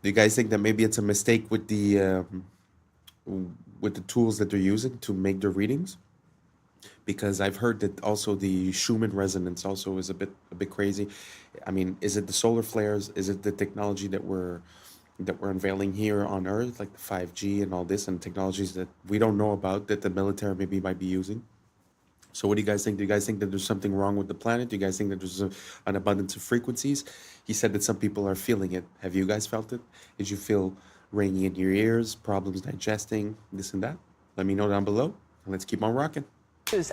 Do you guys think that maybe it's a mistake with the tools that they're using to make their readings? Because I've heard that also the Schumann resonance also is a bit crazy. I mean, is it the solar flares? Is it the technology that we're unveiling here on Earth, like the 5G and all this, and technologies that we don't know about that the military maybe might be using? So what do you guys think? Do you guys think that there's something wrong with the planet? Do you guys think that there's an abundance of frequencies? He said that some people are feeling it. Have you guys felt it? Did you feel ringing in your ears, problems digesting, this and that? Let me know down below, and let's keep on rocking.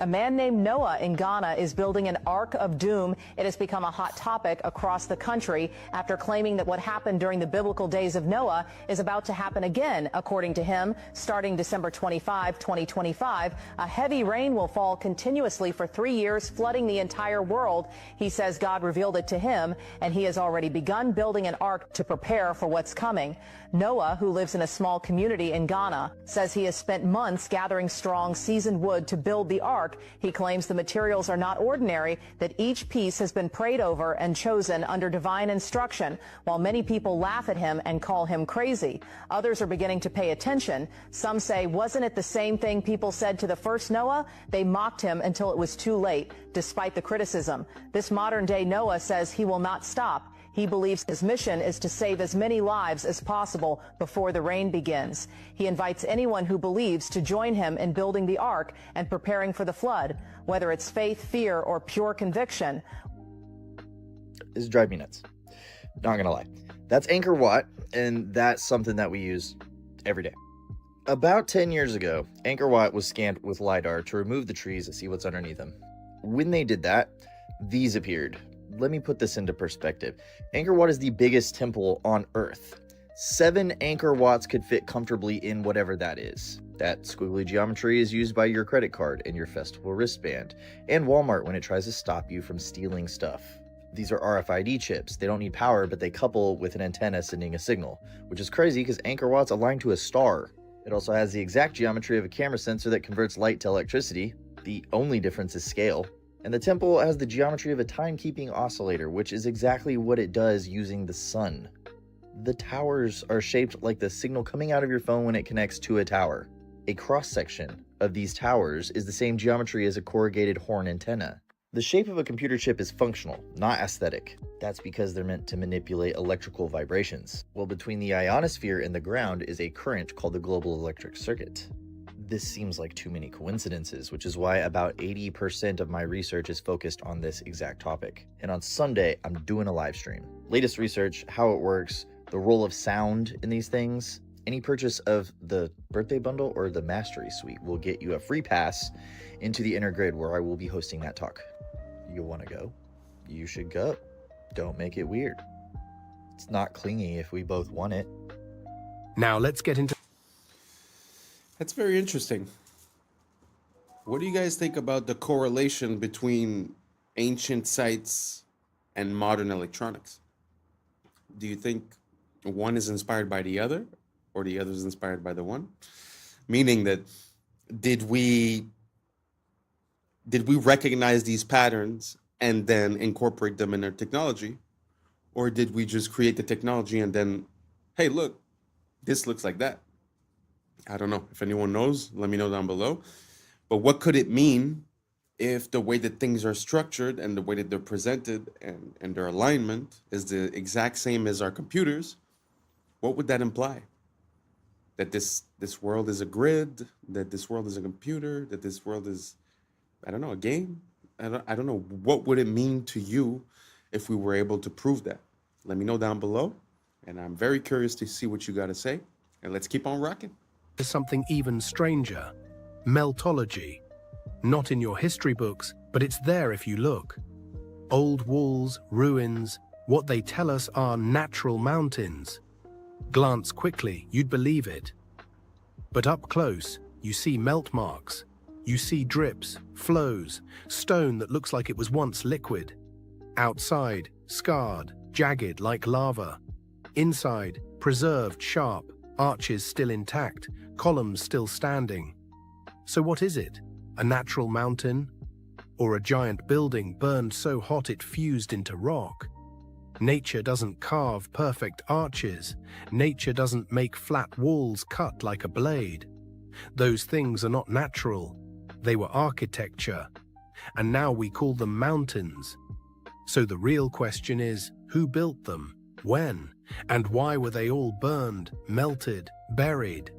A man named Noah in Ghana is building an Ark of Doom. It has become a hot topic across the country after claiming that what happened during the biblical days of Noah is about to happen again. According to him, starting December 25, 2025, a heavy rain will fall continuously for 3 years, flooding the entire world. He says God revealed it to him, and he has already begun building an ark to prepare for what's coming. Noah, who lives in a small community in Ghana, says he has spent months gathering strong, seasoned wood to build the ark. He claims the materials are not ordinary, that each piece has been prayed over and chosen under divine instruction. While many people laugh at him and call him crazy, others are beginning to pay attention. Some say, wasn't it the same thing people said to the first Noah? They mocked him until it was too late, despite the criticism. This modern-day Noah says he will not stop. He believes his mission is to save as many lives as possible before the rain begins. He invites anyone who believes to join him in building the ark and preparing for the flood, whether it's faith, fear, or pure conviction. This drives me nuts. Not gonna lie. That's Angkor Wat, and that's something that we use every day. About 10 years ago, Angkor Wat was scanned with LiDAR to remove the trees and see what's underneath them. When they did that, these appeared. Let me put this into perspective. Angkor Wat is the biggest temple on Earth. 7 Angkor Wats could fit comfortably in whatever that is. That squiggly geometry is used by your credit card and your festival wristband, and Walmart when it tries to stop you from stealing stuff. These are RFID chips. They don't need power, but they couple with an antenna sending a signal, which is crazy because Angkor Wat's aligned to a star. It also has the exact geometry of a camera sensor that converts light to electricity. The only difference is scale. And the temple has the geometry of a timekeeping oscillator, which is exactly what it does using the sun. The towers are shaped like the signal coming out of your phone when it connects to a tower. A cross-section of these towers is the same geometry as a corrugated horn antenna. The shape of a computer chip is functional, not aesthetic. That's because they're meant to manipulate electrical vibrations. Well, between the ionosphere and the ground is a current called the global electric circuit. This seems like too many coincidences, which is why about 80% of my research is focused on this exact topic. And on Sunday, I'm doing a live stream. Latest research, how it works, the role of sound in these things. Any purchase of the birthday bundle or the mastery suite will get you a free pass into the inner grid where I will be hosting that talk. You want to go? You should go. Don't make it weird. It's not clingy if we both want it. Now let's get into... That's very interesting. What do you guys think about the correlation between ancient sites and modern electronics? Do you think one is inspired by the other, or the other is inspired by the one? Meaning that did we recognize these patterns and then incorporate them in our technology? Or did we just create the technology and then, hey, look, this looks like that? I don't know. If anyone knows, let me know down below. But what could it mean if the way that things are structured and the way that they're presented and their alignment is the exact same as our computers? What would that imply? That this world is a grid, that this world is a computer, that this world is, I don't know, a game? I don't know. What would it mean to you if we were able to prove that? Let me know down below. And I'm very curious to see what you got to say. And let's keep on rocking. There's something even stranger. Meltology. Not in your history books, but it's there if you look. Old walls, ruins, what they tell us are natural mountains. Glance quickly, you'd believe it. But up close, you see melt marks. You see drips, flows, stone that looks like it was once liquid. Outside, scarred, jagged like lava. Inside, preserved, sharp, arches still intact, columns still standing. So what is it? A natural mountain? Or a giant building burned so hot it fused into rock? Nature doesn't carve perfect arches. Nature doesn't make flat walls cut like a blade. Those things are not natural. They were architecture. And now we call them mountains. So the real question is, who built them? When? And why were they all burned, melted, buried?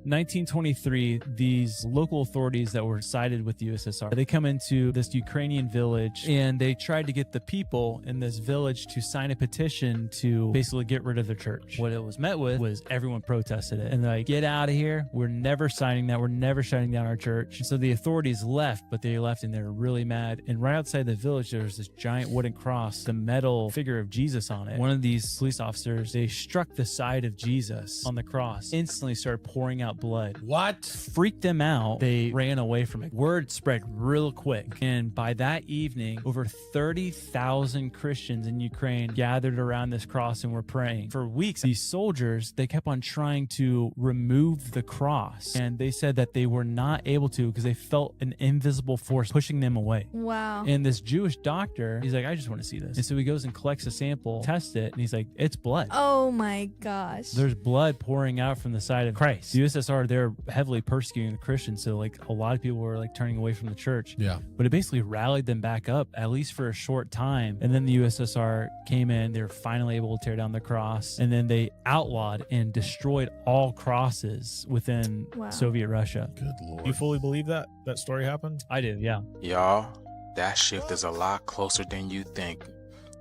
1923, these local authorities that were sided with the USSR, they come into this Ukrainian village and they tried to get the people in this village to sign a petition to basically get rid of the church. What it was met with was everyone protested it. And they're like, get out of here. We're never signing that. We're never shutting down our church. And so the authorities left, but they left and they were really mad. And right outside the village, there was this giant wooden cross, the metal figure of Jesus on it. One of these police officers, they struck the side of Jesus on the cross, instantly started pouring out blood. What? Freaked them out. They ran away from it. Word spread real quick. And by that evening, over 30,000 Christians in Ukraine gathered around this cross and were praying. For weeks, these soldiers, they kept on trying to remove the cross. And they said that they were not able to because they felt an invisible force pushing them away. Wow. And this Jewish doctor, he's like, I just want to see this. And so he goes and collects a sample, tests it, and he's like, it's blood. Oh my gosh. There's blood pouring out from the side of Christ. The USSR USSR, they're heavily persecuting the Christians, so like a lot of people were like turning away from the church. Yeah. But it basically rallied them back up, at least for a short time. And then the USSR came in, they were finally able to tear down the cross, and then they outlawed and destroyed all crosses within Soviet Russia. Good Lord. You fully believe that story happened? I do, yeah. Y'all, that shift is a lot closer than you think.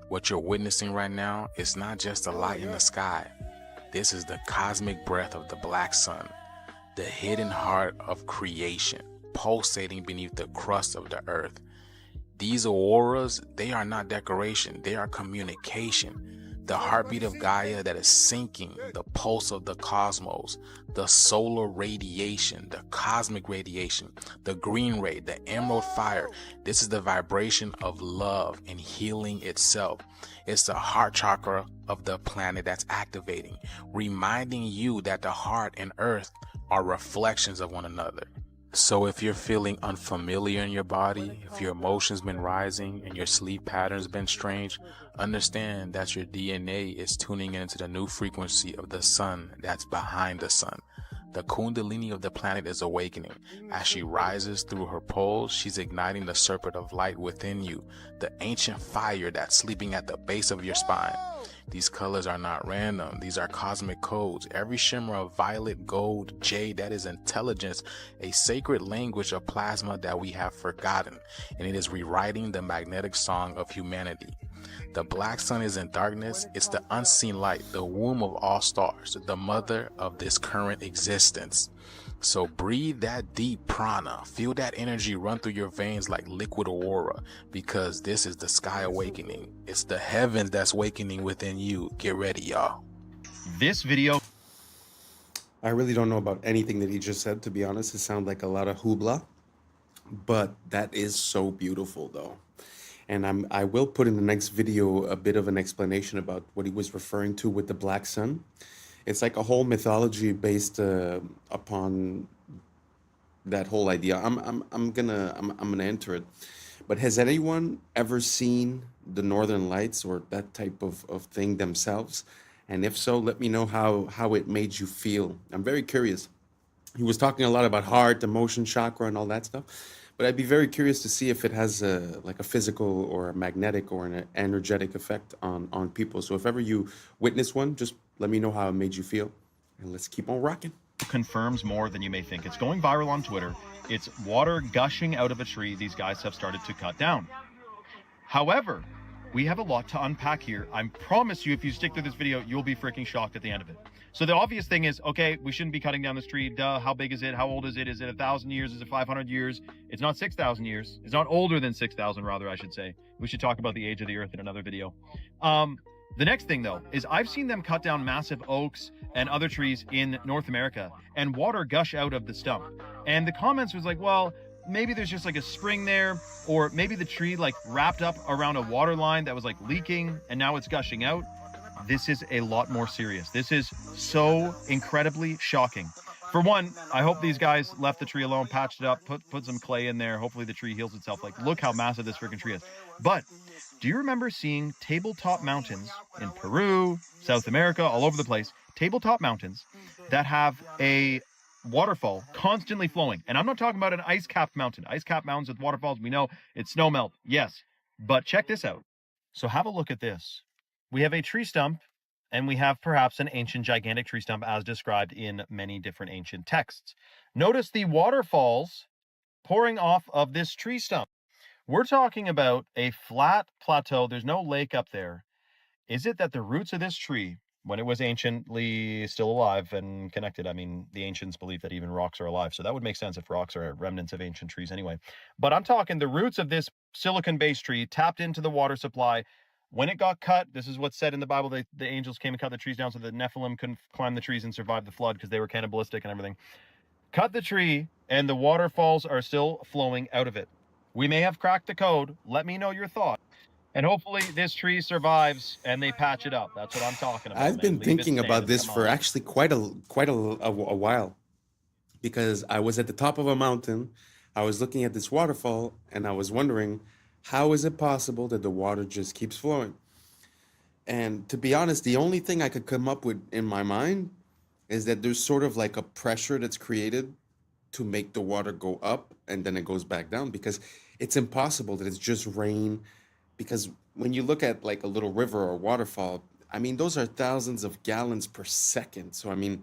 What you're witnessing right now is not just a light in the sky. This is the cosmic breath of the black sun, the hidden heart of creation, pulsating beneath the crust of the earth. These auroras, they are not decoration, they are communication. The heartbeat of Gaia that is sinking, the pulse of the cosmos, the solar radiation, the cosmic radiation, the green ray, the emerald fire. This is the vibration of love and healing itself. It's the heart chakra of the planet that's activating, reminding you that the heart and earth are reflections of one another. So if you're feeling unfamiliar in your body, if your emotions been rising and your sleep patterns been strange, understand that your DNA is tuning into the new frequency of the sun that's behind the sun. The kundalini of the planet is awakening. As she rises through her poles, she's igniting the serpent of light within you, the ancient fire that's sleeping at the base of your spine. These colors are not random. These are cosmic codes. Every shimmer of violet, gold, jade, that is intelligence, a sacred language of plasma that we have forgotten, and it is rewriting the magnetic song of humanity. The black sun is in darkness. It's the unseen light, the womb of all stars, the mother of this current existence. So breathe that deep prana. Feel that energy run through your veins like liquid aurora, because this is the sky awakening. It's the heavens that's awakening within you. Get ready, y'all. This video... I really don't know about anything that he just said, to be honest. It sounds like a lot of hoopla, but that is so beautiful, though. And I will put in the next video a bit of an explanation about what he was referring to with the black sun. It's like a whole mythology based upon that whole idea. I'm gonna enter it. But has anyone ever seen the Northern Lights or that type of thing themselves? And if so, let me know how it made you feel. I'm very curious. He was talking a lot about heart, emotion, chakra, and all that stuff. But I'd be very curious to see if it has like a physical or a magnetic or an energetic effect on people. So if ever you witness one, just let me know how it made you feel. And let's keep on rocking. Confirms more than you may think. It's going viral on Twitter. It's water gushing out of a tree these guys have started to cut down. However, we have a lot to unpack here. I promise you, if you stick through this video, you'll be freaking shocked at the end of it. So the obvious thing is, okay, we shouldn't be cutting down this tree. Duh, how big is it? How old is it? Is it 1,000 years? Is it 500 years? It's not 6,000 years. It's not older than 6,000, rather, I should say. We should talk about the age of the earth in another video. The next thing, though, is I've seen them cut down massive oaks and other trees in North America and water gush out of the stump. And the comments was like, well, maybe there's just like a spring there, or maybe the tree like wrapped up around a water line that was like leaking and now it's gushing out. This is a lot more serious. This is so incredibly shocking. For one, I hope these guys left the tree alone, patched it up, put some clay in there. Hopefully the tree heals itself. Like, look how massive this freaking tree is. But do you remember seeing tabletop mountains in Peru, South America, all over the place, tabletop mountains that have a waterfall constantly flowing? And I'm not talking about an ice-capped mountain. Ice-capped mountains with waterfalls, we know it's snow melt. Yes, but check this out. So have a look at this. We have a tree stump, and we have perhaps an ancient gigantic tree stump as described in many different ancient texts. Notice the waterfalls pouring off of this tree stump. We're talking about a flat plateau. There's no lake up there. Is it that the roots of this tree, when it was anciently still alive and connected, I mean, the ancients believe that even rocks are alive, so that would make sense if rocks are remnants of ancient trees anyway. But I'm talking the roots of this silicon-based tree tapped into the water supply. When it got cut, this is what's said in the Bible, the angels came and cut the trees down so the Nephilim couldn't climb the trees and survive the flood because they were cannibalistic and everything. Cut the tree, and the waterfalls are still flowing out of it. We may have cracked the code. Let me know your thought. And hopefully this tree survives and they patch it up. That's what I'm talking about. I've been thinking about this for actually quite a while, because I was at the top of a mountain. I was looking at this waterfall and I was wondering, how is it possible that the water just keeps flowing? And to be honest, the only thing I could come up with in my mind is that there's sort of like a pressure that's created to make the water go up and then it goes back down, because it's impossible that it's just rain. Because when you look at like a little river or waterfall, I mean, those are thousands of gallons per second. So, I mean,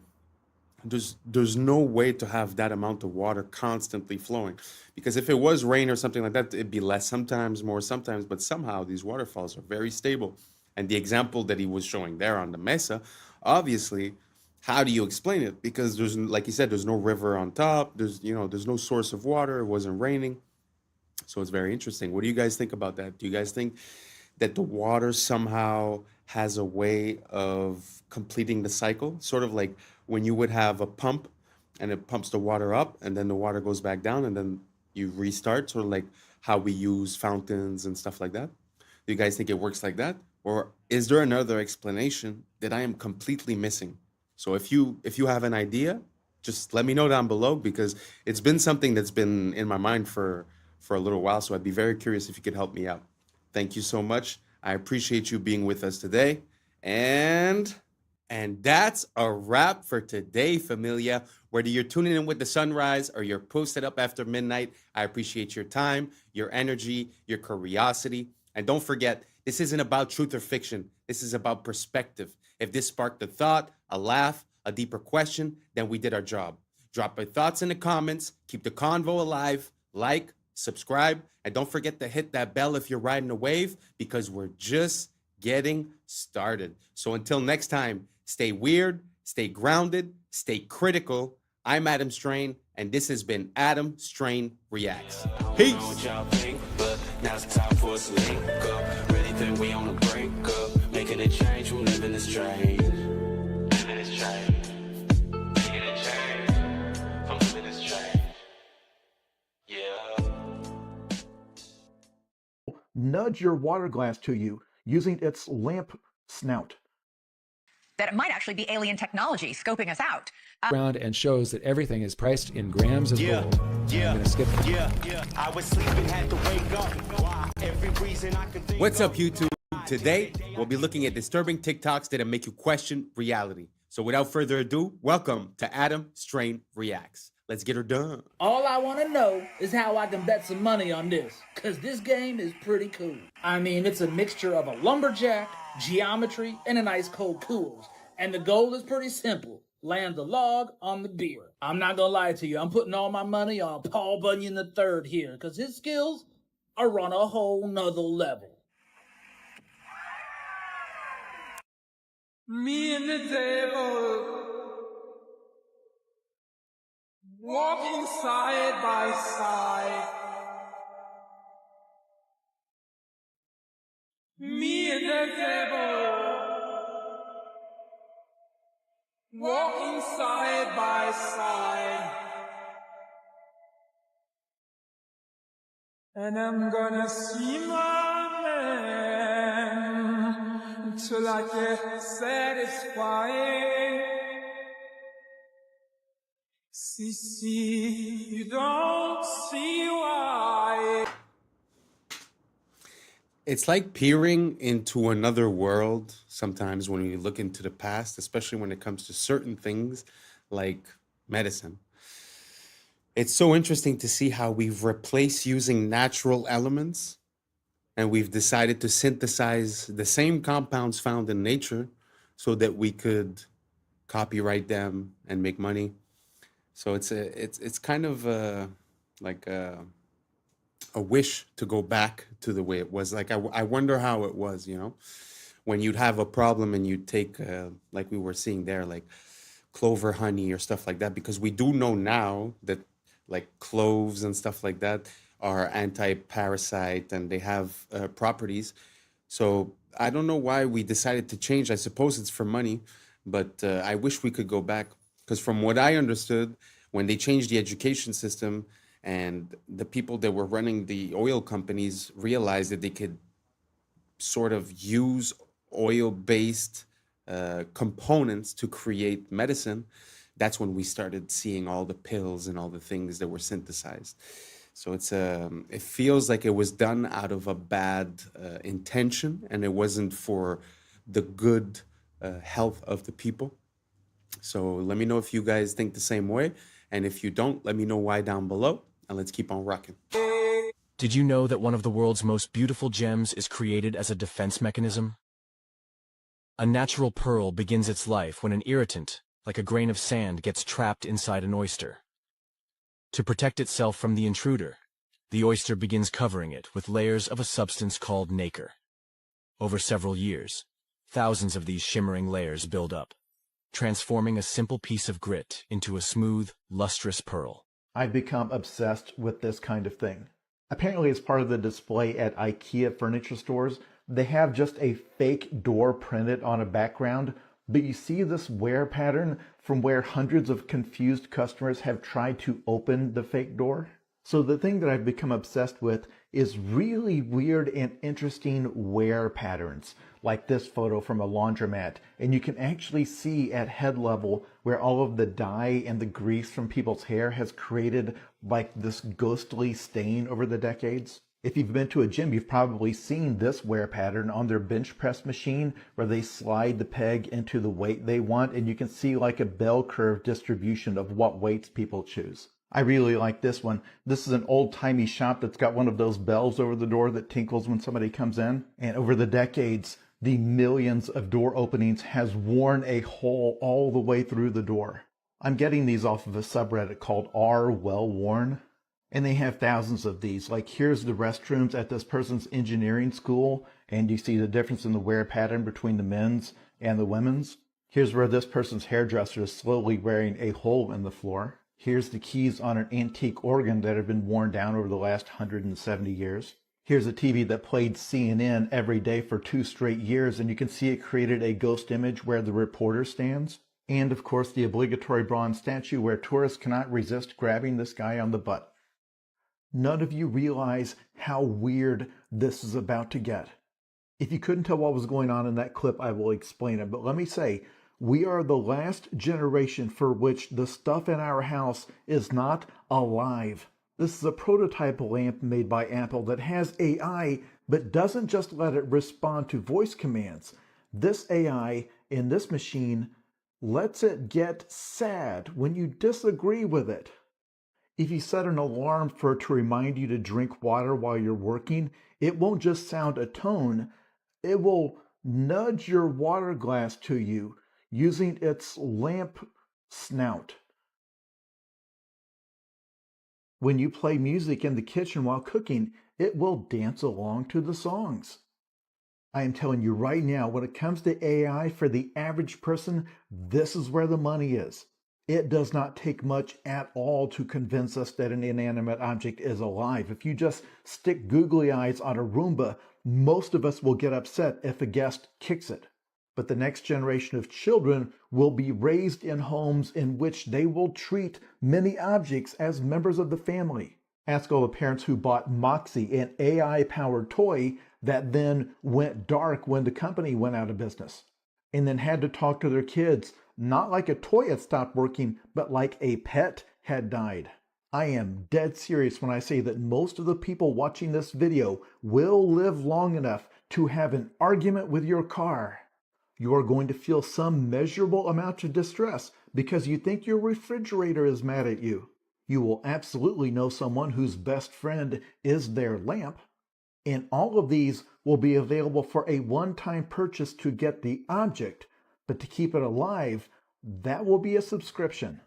there's no way to have that amount of water constantly flowing, because if it was rain or something like that, it'd be less sometimes, more sometimes, but somehow these waterfalls are very stable. And the example that he was showing there on the mesa, obviously, how do you explain it? Because there's, like he said, there's no river on top, there's no source of water, it wasn't raining. So it's very interesting. What do you guys think about that? Do you guys think that the water somehow has a way of completing the cycle? Sort of like when you would have a pump and it pumps the water up and then the water goes back down and then you restart, sort of like how we use fountains and stuff like that. Do you guys think it works like that? Or is there another explanation that I am completely missing? So if you have an idea, just let me know down below, because it's been something that's been in my mind for a little while. So I'd be very curious if you could help me out. Thank you so much. I appreciate you being with us today. And that's a wrap for today, familia. Whether you're tuning in with the sunrise or you're posted up after midnight, I appreciate your time, your energy, your curiosity. And don't forget, this isn't about truth or fiction. This is about perspective. If this sparked a thought, a laugh, a deeper question, then we did our job. Drop your thoughts in the comments. Keep the convo alive. Like, subscribe, and don't forget to hit that bell if you're riding a wave, because we're just getting started. So until next time, stay weird, stay grounded, stay critical. I'm Adam Strain, and this has been Adam Strain Reacts. Peace. Now it's time for us to link up. Really think we on a break up. Making a change, we're living this change. Living this change. Making a change. I'm living this change. Yeah. Nudge your water glass to you using its lamp snout. That it might actually be alien technology scoping us out. Around and shows that everything is priced in grams of gold. Yeah, I'm gonna skip that. yeah. I was sleeping, had to wake up. Why? Every reason I could think. What's up, YouTube? Today, we'll be looking at disturbing TikToks that'll make you question reality. So without further ado, welcome to Adam Strain Reacts. Let's get her done. All I want to know is how I can bet some money on this, because this game is pretty cool. I mean, it's a mixture of a lumberjack, geometry, and an ice cold cools. And the goal is pretty simple. Land the log on the beer. I'm not going to lie to you. I'm putting all my money on Paul Bunyan III here, because his skills are on a whole nother level. Me and the devil walking side by side. Me and the devil walking side by side. And I'm gonna see my man until I get satisfied. See, you don't see why. It's like peering into another world sometimes when we look into the past, especially when it comes to certain things like medicine. It's so interesting to see how we've replaced using natural elements and we've decided to synthesize the same compounds found in nature so that we could copyright them and make money. So it's kind of like a wish to go back to the way it was. Like I wonder how it was, you know, when you'd have a problem and you'd take like we were seeing there, like clover honey or stuff like that, because we do know now that like cloves and stuff like that are anti-parasite and they have properties. So I don't know why we decided to change. I suppose it's for money, but I wish we could go back, because from what I understood, when they changed the education system and the people that were running the oil companies realized that they could sort of use oil-based components to create medicine, that's when we started seeing all the pills and all the things that were synthesized. So it feels like it was done out of a bad intention, and it wasn't for the good health of the people. So let me know if you guys think the same way. And if you don't, let me know why down below. And let's keep on rocking. Did you know that one of the world's most beautiful gems is created as a defense mechanism? A natural pearl begins its life when an irritant, like a grain of sand, gets trapped inside an oyster. To protect itself from the intruder, the oyster begins covering it with layers of a substance called nacre. Over several years, thousands of these shimmering layers build up, transforming a simple piece of grit into a smooth, lustrous pearl. I've become obsessed with this kind of thing. Apparently, as part of the display at IKEA furniture stores, they have just a fake door printed on a background, but you see this wear pattern from where hundreds of confused customers have tried to open the fake door. So the thing that I've become obsessed with is really weird and interesting wear patterns, like this photo from a laundromat. And you can actually see at head level where all of the dye and the grease from people's hair has created like this ghostly stain over the decades. If you've been to a gym, you've probably seen this wear pattern on their bench press machine where they slide the peg into the weight they want, and you can see like a bell curve distribution of what weights people choose. I really like this one. This is an old-timey shop that's got one of those bells over the door that tinkles when somebody comes in. And over the decades, the millions of door openings has worn a hole all the way through the door. I'm getting these off of a subreddit called R Well Worn. And they have thousands of these. Like, here's the restrooms at this person's engineering school, and you see the difference in the wear pattern between the men's and the women's. Here's where this person's hairdresser is slowly wearing a hole in the floor. Here's the keys on an antique organ that have been worn down over the last 170 years. Here's a TV that played CNN every day for 2 straight years, and you can see it created a ghost image where the reporter stands. And, of course, the obligatory bronze statue where tourists cannot resist grabbing this guy on the butt. None of you realize how weird this is about to get. If you couldn't tell what was going on in that clip, I will explain it. But let me say, we are the last generation for which the stuff in our house is not alive. This is a prototype lamp made by Apple that has AI, but doesn't just let it respond to voice commands. This AI in this machine lets it get sad when you disagree with it. If you set an alarm for it to remind you to drink water while you're working, it won't just sound a tone, it will nudge your water glass to you using its lamp snout. When you play music in the kitchen while cooking, it will dance along to the songs. I am telling you right now, when it comes to AI for the average person, this is where the money is. It does not take much at all to convince us that an inanimate object is alive. If you just stick googly eyes on a Roomba, most of us will get upset if a guest kicks it. But the next generation of children will be raised in homes in which they will treat many objects as members of the family. Ask all the parents who bought Moxie, an AI-powered toy that then went dark when the company went out of business, and then had to talk to their kids not like a toy had stopped working, but like a pet had died. I am dead serious when I say that most of the people watching this video will live long enough to have an argument with your car. You are going to feel some measurable amount of distress because you think your refrigerator is mad at you. You will absolutely know someone whose best friend is their lamp. And all of these will be available for a one-time purchase to get the object. But to keep it alive, that will be a subscription.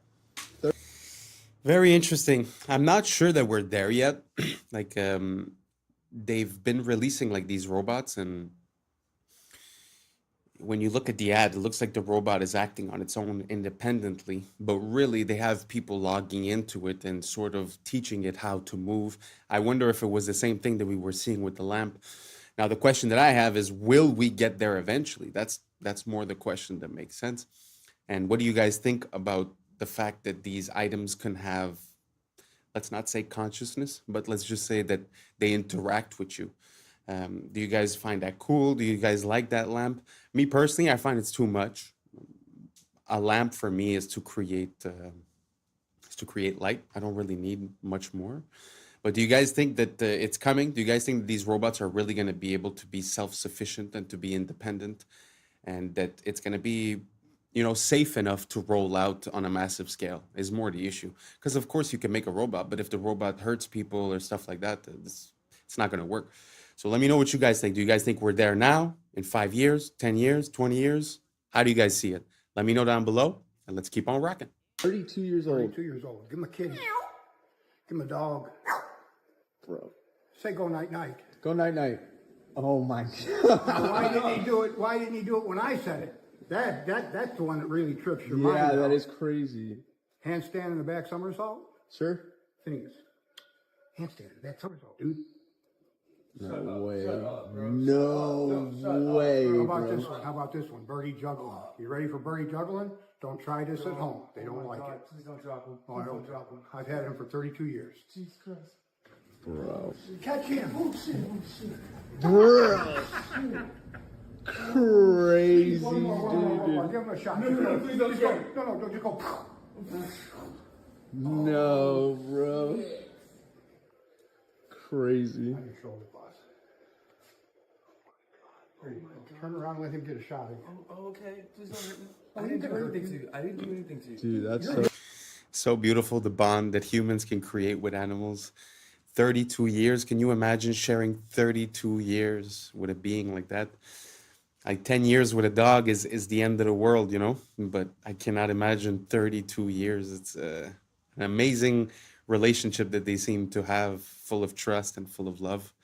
Very interesting. I'm not sure that we're there yet. Like, they've been releasing like these robots, and when you look at the ad, it looks like the robot is acting on its own independently, but really they have people logging into it and sort of teaching it how to move. I wonder if it was the same thing that we were seeing with the lamp. Now, the question that I have is, will we get there eventually? That's more the question that makes sense. And what do you guys think about the fact that these items can have, let's not say consciousness, but let's just say that they interact with you? Do you guys find that cool? Do you guys like that lamp? Me personally, I find it's too much. A lamp for me is to create light. I don't really need much more. But do you guys think that it's coming? Do you guys think that these robots are really going to be able to be self-sufficient and to be independent, and that it's going to be you know, safe enough to roll out on a massive scale is more the issue. Because of course you can make a robot, but if the robot hurts people or stuff like that, it's not going to work. So let me know what you guys think. Do you guys think we're there now in 5 years, 10 years, 20 years? How do you guys see it? Let me know down below, and let's keep on rocking. 32 years old. 32 years old. Give him a kitty. Give him a dog. Bro. Say go night night. Go night night. Oh my God. Now, why didn't he do it? Why didn't he do it when I said it? That's the one that really trips your mind. Yeah, that out. is crazy. Handstand in the back somersault? Sure. Phineas. Handstand in the back somersault, dude. No way. No way, How about bro. this one? How about this one? Birdie juggling. You ready for birdie juggling? Don't try this at home. They don't like it. Please don't drop him. Oh, I don't drop him. I've had him for 32 years. Jesus Christ. Bro. Catch him. Bro. Crazy, One more. dude. Give him a shot. No, please don't just go. No, just go. No, bro. Crazy. On your shoulder, boss. Turn around and let him get a shot. Oh, okay. Please don't hurt me. I didn't do anything to you. I didn't do anything to you. Dude, that's so... So beautiful, the bond that humans can create with animals. 32 years. Can you imagine sharing 32 years with a being like that? Like 10 years with a dog is the end of the world, you know? But I cannot imagine 32 years. It's an amazing relationship that they seem to have, full of trust and full of love.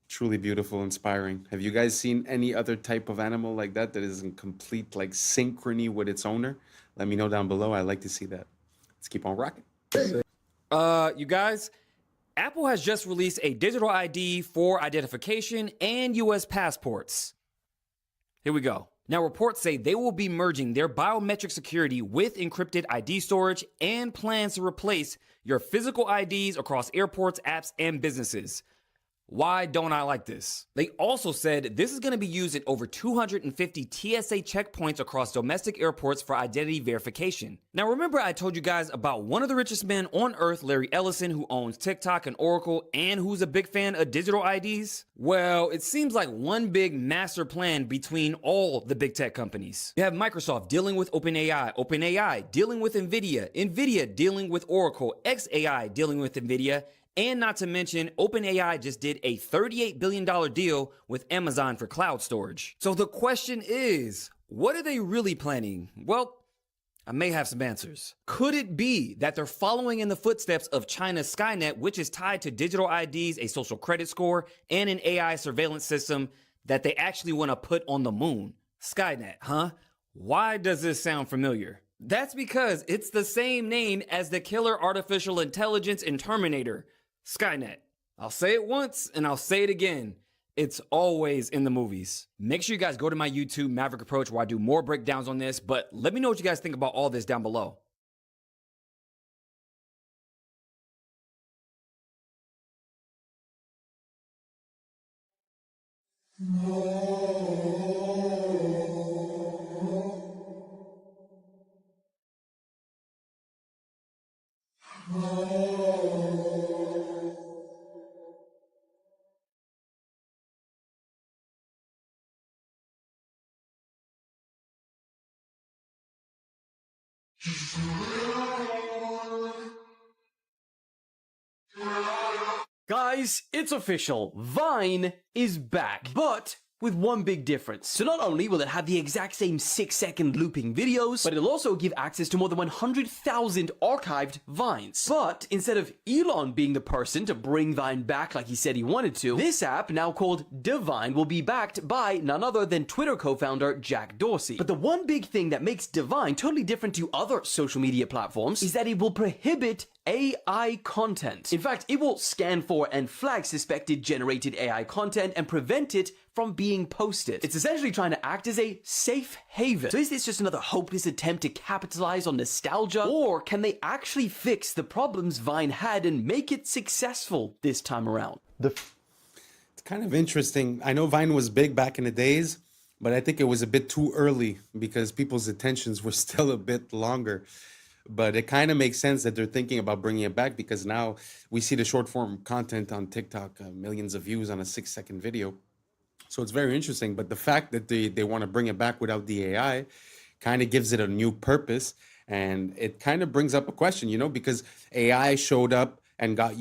Truly beautiful, inspiring. Have you guys seen any other type of animal like that that is in complete like synchrony with its owner? Let me know down below. I'd like to see that. Let's keep on rocking. You guys, Apple has just released a digital ID for identification and US passports. Here we go. Now, reports say they will be merging their biometric security with encrypted ID storage and plans to replace your physical IDs across airports, apps, and businesses. Why don't I like this? They also said this is going to be used at over 250 TSA checkpoints across domestic airports for identity verification. Now, remember I told you guys about one of the richest men on earth, Larry Ellison, who owns TikTok and Oracle, and who's a big fan of digital IDs? Well, it seems like one big master plan between all the big tech companies. You have Microsoft dealing with OpenAI, OpenAI dealing with NVIDIA, NVIDIA dealing with Oracle, xAI dealing with NVIDIA, and not to mention, OpenAI just did a $38 billion deal with Amazon for cloud storage. So the question is, what are they really planning? Well, I may have some answers. Could it be that they're following in the footsteps of China's Skynet, which is tied to digital IDs, a social credit score, and an AI surveillance system that they actually want to put on the moon? Skynet, huh? Why does this sound familiar? That's because it's the same name as the killer artificial intelligence in Terminator, Skynet. I'll say it once and I'll say it again. It's always in the movies. Make sure you guys go to my YouTube, Maverick Approach, where I do more breakdowns on this, but let me know what you guys think about all this down below. Guys, it's official. Vine is back, but with one big difference. So not only will it have the exact same 6-second looping videos, but it'll also give access to more than 100,000 archived Vines. But instead of Elon being the person to bring Vine back like he said he wanted to, this app, now called Divine, will be backed by none other than Twitter co-founder Jack Dorsey. But the one big thing that makes Divine totally different to other social media platforms is that it will prohibit AI content. In fact, it will scan for and flag suspected generated AI content and prevent it from being posted. It's essentially trying to act as a safe haven. So is this just another hopeless attempt to capitalize on nostalgia? Or can they actually fix the problems Vine had and make it successful this time around? It's kind of interesting. I know Vine was big back in the days, but I think it was a bit too early because people's attentions were still a bit longer. But it kind of makes sense that they're thinking about bringing it back because now we see the short form content on TikTok, millions of views on a 6-second video. So it's very interesting. But the fact that they want to bring it back without the AI kind of gives it a new purpose. And it kind of brings up a question, because AI showed up and got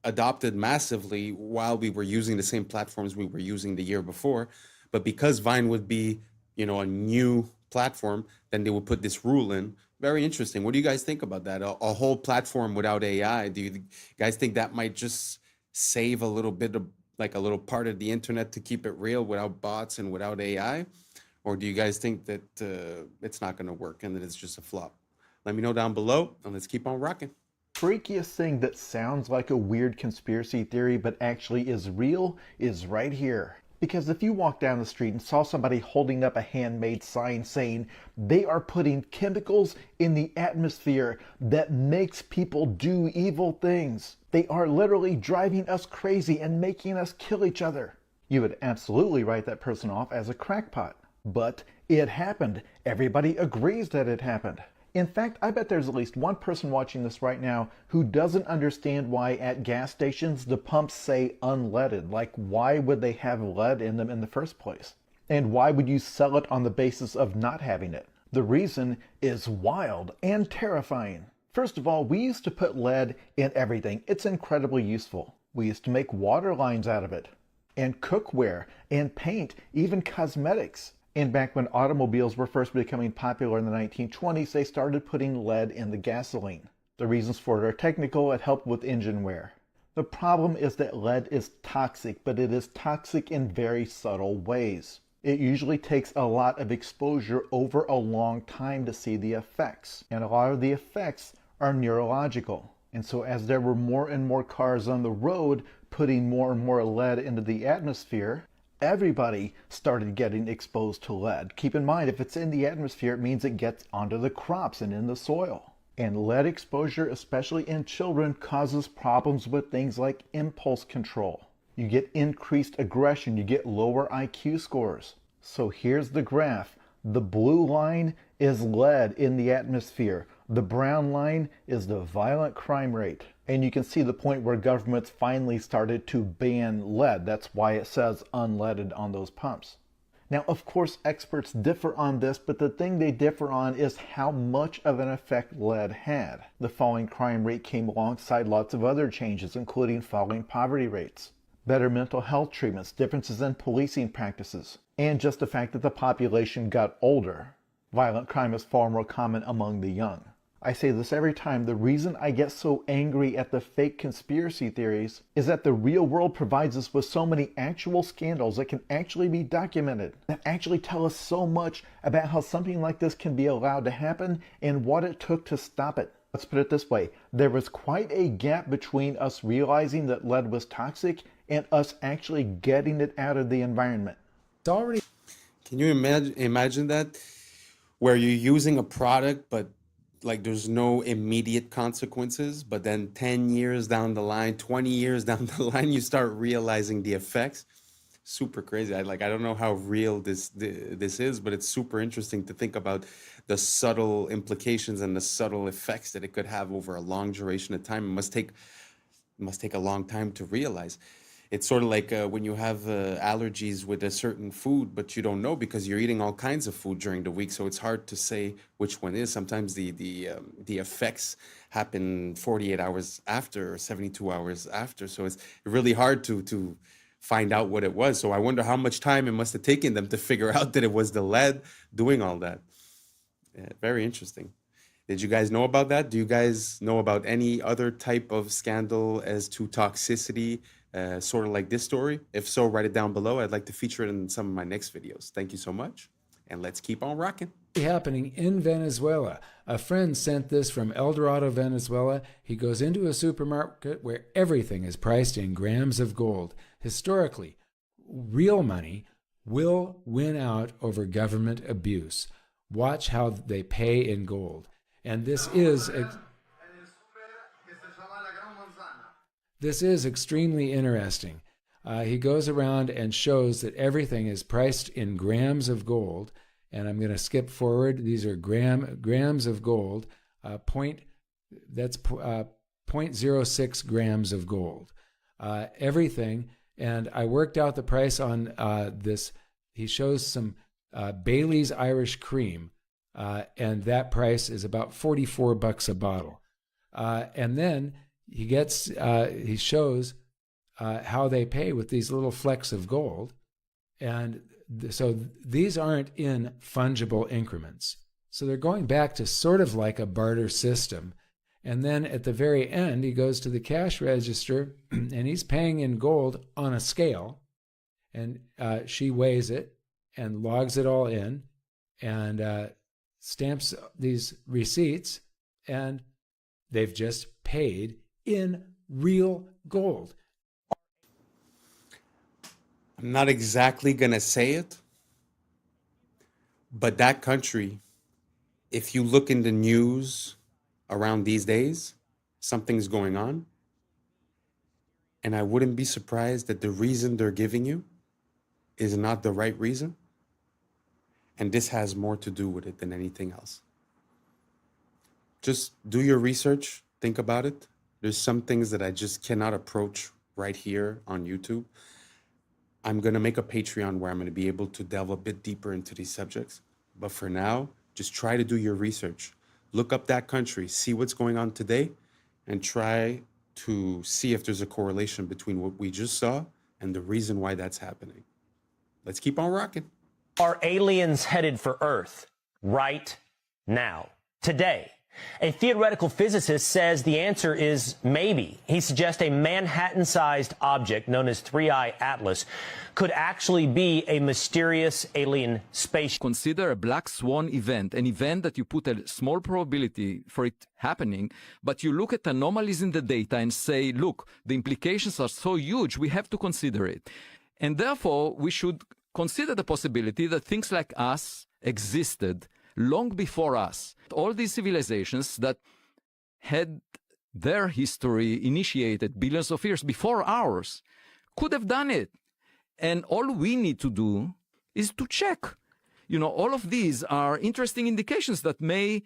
adopted massively while we were using the same platforms we were using the year before. But because Vine would be, a new platform, then they would put this rule in. Very interesting. What do you guys think about that? A whole platform without AI. Do you guys think that might just save a little bit of, like, a little part of the internet to keep it real without bots and without AI? Or do you guys think that it's not going to work and that it's just a flop? Let me know down below, and let's keep on rocking. Freakiest thing that sounds like a weird conspiracy theory but actually is real is right here. Because if you walk down the street and saw somebody holding up a handmade sign saying they are putting chemicals in the atmosphere that makes people do evil things, they are literally driving us crazy and making us kill each other, you would absolutely write that person off as a crackpot. But it happened. Everybody agrees that it happened. In fact, I bet there's at least one person watching this right now who doesn't understand why at gas stations the pumps say unleaded. Like, why would they have lead in them in the first place? And why would you sell it on the basis of not having it? The reason is wild and terrifying. First of all, we used to put lead in everything. It's incredibly useful. We used to make water lines out of it, and cookware, and paint, even cosmetics. And back when automobiles were first becoming popular in the 1920s, they started putting lead in the gasoline. The reasons for it are technical. It helped with engine wear. The problem is that lead is toxic, but it is toxic in very subtle ways. It usually takes a lot of exposure over a long time to see the effects. And a lot of the effects are neurological. And so as there were more and more cars on the road putting more and more lead into the atmosphere, everybody started getting exposed to lead. Keep in mind, if it's in the atmosphere, it means it gets onto the crops and in the soil. And lead exposure, especially in children, causes problems with things like impulse control. You get increased aggression, you get lower IQ scores. So here's the graph. The blue line is lead in the atmosphere. The brown line is the violent crime rate. And you can see the point where governments finally started to ban lead. That's why it says unleaded on those pumps. Now, of course, experts differ on this, but the thing they differ on is how much of an effect lead had. The falling crime rate came alongside lots of other changes, including falling poverty rates, better mental health treatments, differences in policing practices, and just the fact that the population got older. Violent crime is far more common among the young. I say this every time. The reason I get so angry at the fake conspiracy theories is that the real world provides us with so many actual scandals that can actually be documented, that actually tell us so much about how something like this can be allowed to happen and what it took to stop it. Let's put it this way. There was quite a gap between us realizing that lead was toxic and us actually getting it out of the environment. It's already... Can you imagine that? Where you're using a product, but like there's no immediate consequences, but then 10 years down the line, 20 years down the line, you start realizing the effects. Super crazy. I don't know how real this is, but it's super interesting to think about the subtle implications and the subtle effects that it could have over a long duration of time. It must take a long time to realize. It's sort of like when you have allergies with a certain food, but you don't know because you're eating all kinds of food during the week. So it's hard to say which one is. Sometimes the effects happen 48 hours after or 72 hours after. So it's really hard to find out what it was. So I wonder how much time it must have taken them to figure out that it was the lead doing all that. Yeah, very interesting. Did you guys know about that? Do you guys know about any other type of scandal as to toxicity? Sort of like this story? If so, write it down below. I'd like to feature it in some of my next videos. Thank you so much, and let's keep on rocking. Happening in Venezuela. A friend sent this from El Dorado, Venezuela. He goes into a supermarket where everything is priced in grams of gold. Historically, real money will win out over government abuse. Watch how they pay in gold. And this is extremely interesting. He goes around and shows that everything is priced in grams of gold. And I'm going to skip forward. These are grams of gold. 0.06 grams of gold. Everything. And I worked out the price on this. He shows some Bailey's Irish Cream, and that price is about $44 a bottle. And then he shows how they pay with these little flecks of gold. And so these aren't in fungible increments. So they're going back to sort of like a barter system. And then at the very end, he goes to the cash register and he's paying in gold on a scale. And she weighs it and logs it all in and stamps these receipts. And they've just paid in real gold. I'm not exactly going to say it, but that country, if you look in the news around these days, something's going on. And I wouldn't be surprised that the reason they're giving you is not the right reason. And this has more to do with it than anything else. Just do your research, think about it. There's some things that I just cannot approach right here on YouTube. I'm going to make a Patreon where I'm going to be able to delve a bit deeper into these subjects. But for now, just try to do your research. Look up that country, see what's going on today, and try to see if there's a correlation between what we just saw and the reason why that's happening. Let's keep on rocking. Are aliens headed for Earth right now, today? A theoretical physicist says the answer is maybe. He suggests a Manhattan-sized object known as 3I Atlas could actually be a mysterious alien spaceship. Consider a black swan event, an event that you put a small probability for it happening, but you look at anomalies in the data and say, look, the implications are so huge, we have to consider it. And therefore, we should consider the possibility that things like us existed long before us. All these civilizations that had their history initiated billions of years before ours could have done it. And all we need to do is to check. You know, all of these are interesting indications that may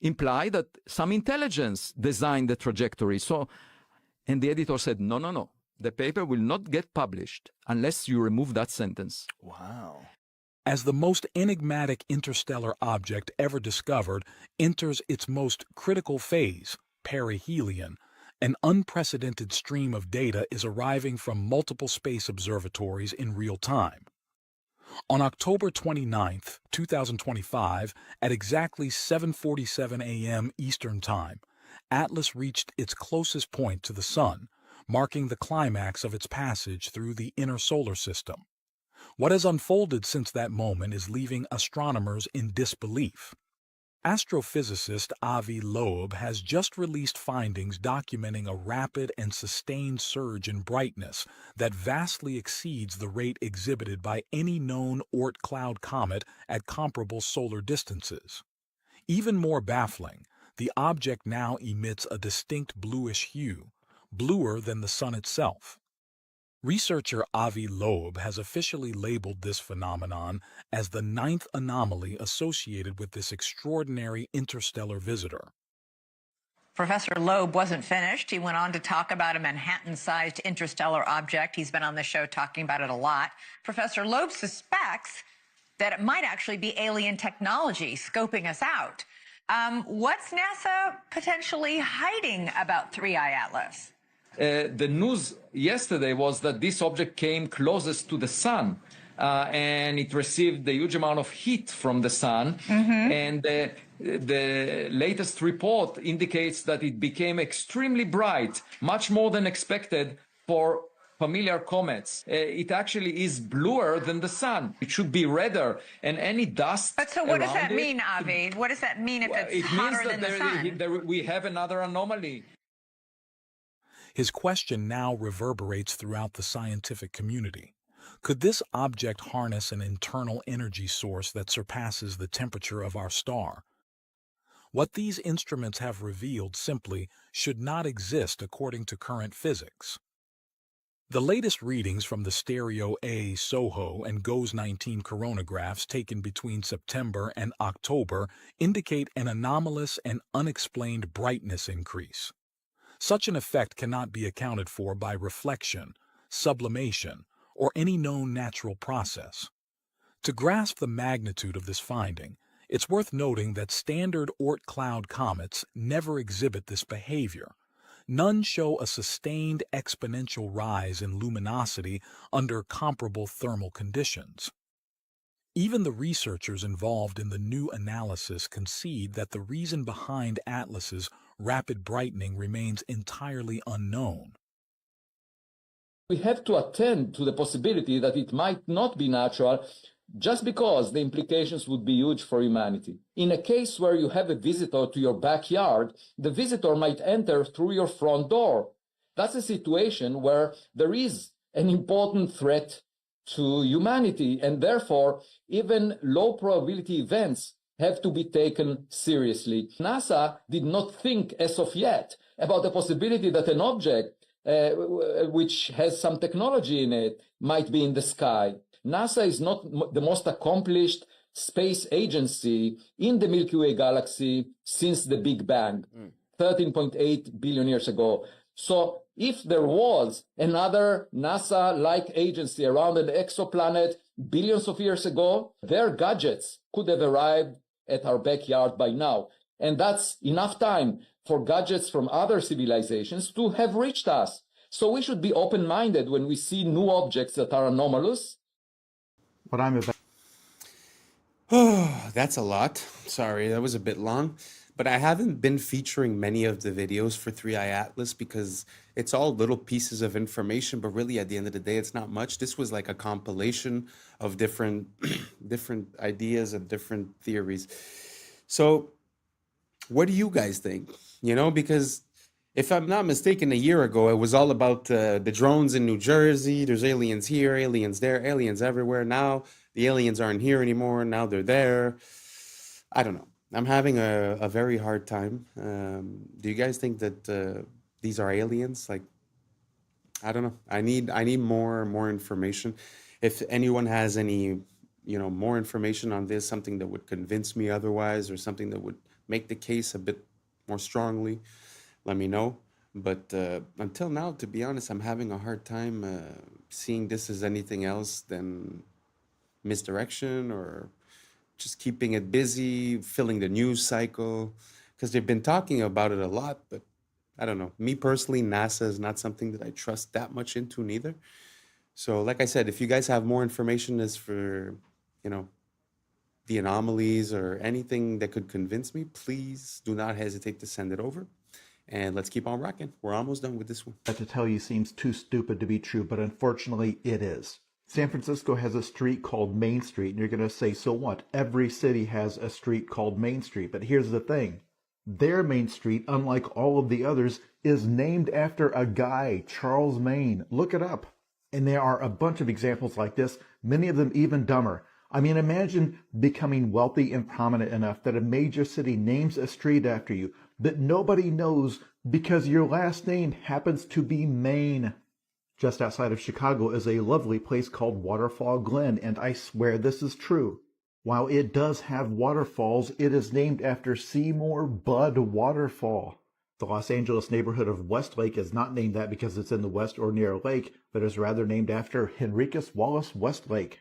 imply that some intelligence designed the trajectory. So, and the editor said, no, no, no. The paper will not get published unless you remove that sentence. Wow. As the most enigmatic interstellar object ever discovered enters its most critical phase, perihelion, an unprecedented stream of data is arriving from multiple space observatories in real time. On October 29, 2025, at exactly 7:47 a.m. Eastern Time, Atlas reached its closest point to the Sun, marking the climax of its passage through the inner solar system. What has unfolded since that moment is leaving astronomers in disbelief. Astrophysicist Avi Loeb has just released findings documenting a rapid and sustained surge in brightness that vastly exceeds the rate exhibited by any known Oort cloud comet at comparable solar distances. Even more baffling, the object now emits a distinct bluish hue, bluer than the sun itself. Researcher Avi Loeb has officially labeled this phenomenon as the 9th anomaly associated with this extraordinary interstellar visitor. Professor Loeb wasn't finished. He went on to talk about a Manhattan-sized interstellar object. He's been on the show talking about it a lot. Professor Loeb suspects that it might actually be alien technology scoping us out. What's NASA potentially hiding about 3I Atlas? The news yesterday was that this object came closest to the sun, and it received a huge amount of heat from the sun. And the latest report indicates that it became extremely bright, much more than expected for familiar comets. It actually is bluer than the sun. It should be redder, and any dust. But so what does that mean, Avi? What does that mean if it's hotter than the sun? We have another anomaly. His question now reverberates throughout the scientific community. Could this object harness an internal energy source that surpasses the temperature of our star? What these instruments have revealed simply should not exist according to current physics. The latest readings from the Stereo A, SOHO, and GOES 19 coronagraphs taken between September and October indicate an anomalous and unexplained brightness increase. Such an effect cannot be accounted for by reflection, sublimation, or any known natural process. To grasp the magnitude of this finding, it's worth noting that standard Oort cloud comets never exhibit this behavior. None show a sustained exponential rise in luminosity under comparable thermal conditions. Even the researchers involved in the new analysis concede that the reason behind Atlas's rapid brightening remains entirely unknown. We have to attend to the possibility that it might not be natural just because the implications would be huge for humanity. In a case where you have a visitor to your backyard, the visitor might enter through your front door. That's a situation where there is an important threat to humanity, and therefore even low probability events have to be taken seriously. NASA did not think as of yet about the possibility that an object which has some technology in it might be in the sky. NASA is not the most accomplished space agency in the Milky Way galaxy since the Big Bang, 13.8 billion years ago. So if there was another NASA-like agency around an exoplanet billions of years ago, their gadgets could have arrived at our backyard by now. And that's enough time for gadgets from other civilizations to have reached us. So we should be open-minded when we see new objects that are anomalous. What I'm about. Oh, that's a lot. Sorry, that was a bit long. But I haven't been featuring many of the videos for 3i Atlas because it's all little pieces of information, but really at the end of the day, it's not much. This was like a compilation of different different ideas and different theories. So what do you guys think? You know, because if I'm not mistaken, a year ago, it was all about the drones in New Jersey. There's aliens here, aliens there, aliens everywhere. Now the aliens aren't here anymore. Now they're there. I don't know. I'm having a very hard time. Do you guys think that these are aliens? Like, I don't know. I need more information. If anyone has any, more information on this, something that would convince me otherwise, or something that would make the case a bit more strongly, let me know. But until now, to be honest, I'm having a hard time seeing this as anything else than misdirection or just keeping it busy, filling the news cycle, because they've been talking about it a lot, but I don't know. Me personally, NASA is not something that I trust that much into neither. So like I said, if you guys have more information as for, the anomalies or anything that could convince me, please do not hesitate to send it over. And let's keep on rocking. We're almost done with this one. That to tell you seems too stupid to be true, but unfortunately it is. San Francisco has a street called Main Street, and you're going to say, so what? Every city has a street called Main Street. But here's the thing. Their Main Street, unlike all of the others, is named after a guy, Charles Maine. Look it up. And there are a bunch of examples like this, many of them even dumber. I mean, imagine becoming wealthy and prominent enough that a major city names a street after you, but nobody knows because your last name happens to be Maine. Just outside of Chicago is a lovely place called Waterfall Glen, and I swear this is true. While it does have waterfalls, it is named after Seymour Budd Waterfall. The Los Angeles neighborhood of Westlake is not named that because it's in the west or near a lake, but is rather named after Henricus Wallace Westlake.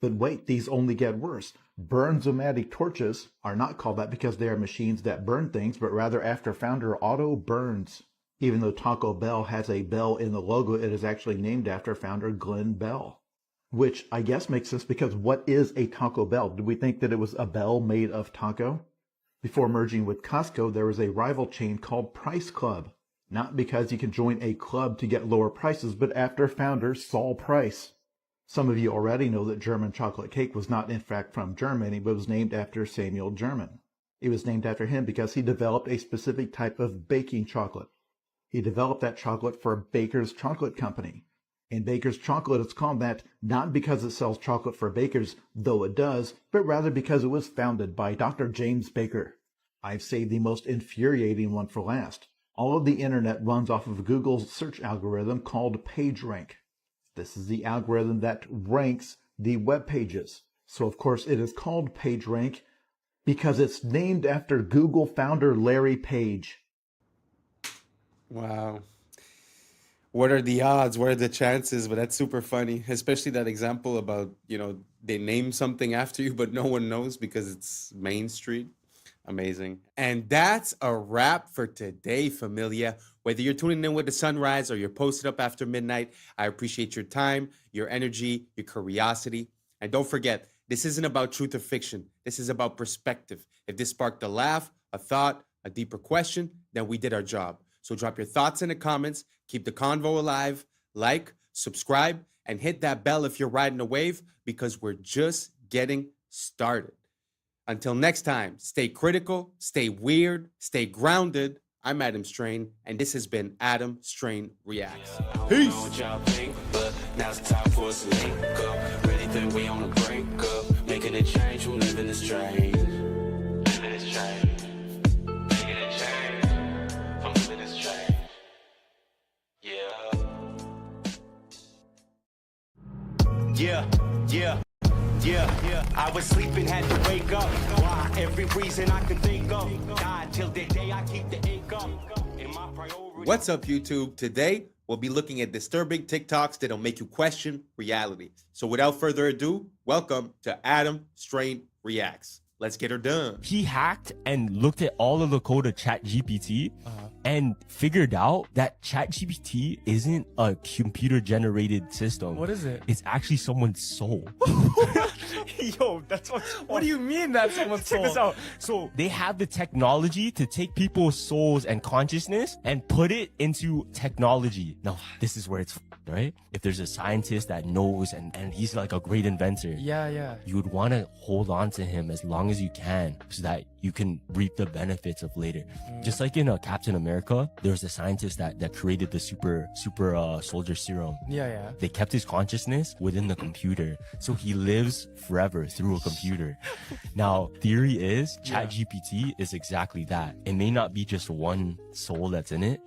But wait, these only get worse. Burns-O-Matic torches are not called that because they are machines that burn things, but rather after founder Otto Burns. Even though Taco Bell has a bell in the logo, it is actually named after founder Glenn Bell. Which I guess makes sense because what is a Taco Bell? Do we think that it was a bell made of taco? Before merging with Costco, there was a rival chain called Price Club. Not because you can join a club to get lower prices, but after founder Saul Price. Some of you already know that German chocolate cake was not in fact from Germany, but was named after Samuel German. It was named after him because he developed a specific type of baking chocolate. He developed that chocolate for Baker's Chocolate Company. And Baker's Chocolate is called that not because it sells chocolate for bakers, though it does, but rather because it was founded by Dr. James Baker. I've saved the most infuriating one for last. All of the internet runs off of Google's search algorithm called PageRank. This is the algorithm that ranks the web pages. So of course it is called PageRank because it's named after Google founder Larry Page. Wow. What are the odds? What are the chances? But that's super funny, especially that example about, they name something after you, but no one knows because it's Main Street. Amazing. And that's a wrap for today, familia. Whether you're tuning in with the sunrise or you're posted up after midnight, I appreciate your time, your energy, your curiosity. And don't forget, this isn't about truth or fiction. This is about perspective. If this sparked a laugh, a thought, a deeper question, then we did our job. So drop your thoughts in the comments, keep the convo alive, like, subscribe, and hit that bell if you're riding a wave, because we're just getting started. Until next time, stay critical, stay weird, stay grounded. I'm Adam Strain, and this has been Adam Strain Reacts. Peace. But now's the time for us to link up. Really think we on the brink up. Making a change from living this strange. Living this strange. Making a change from living this strange. Yeah. I was sleeping, had to wake up. Why? Every reason I could think of. God, till the day I keep the ink up. In my priority. What's up, YouTube? Today, we'll be looking at disturbing TikToks that'll make you question reality. So without further ado, welcome to Adam Strain Reacts. Let's get her done. He hacked and looked at all of the code of ChatGPT and figured out that ChatGPT isn't a computer-generated system. What is it? It's actually someone's soul. Yo, that's What do you mean that's someone's soul? Check this out. So they have the technology to take people's souls and consciousness and put it into technology. Now, this is where it's right? If there's a scientist that knows and he's like a great inventor. Yeah. You would want to hold on to him as long as you can so that you can reap the benefits of later. Just like in Captain America, there's a scientist that created the super soldier serum. Yeah. They kept his consciousness within the computer. So he lives forever through a computer. Now, theory is ChatGPT is exactly that. It may not be just one soul that's in it,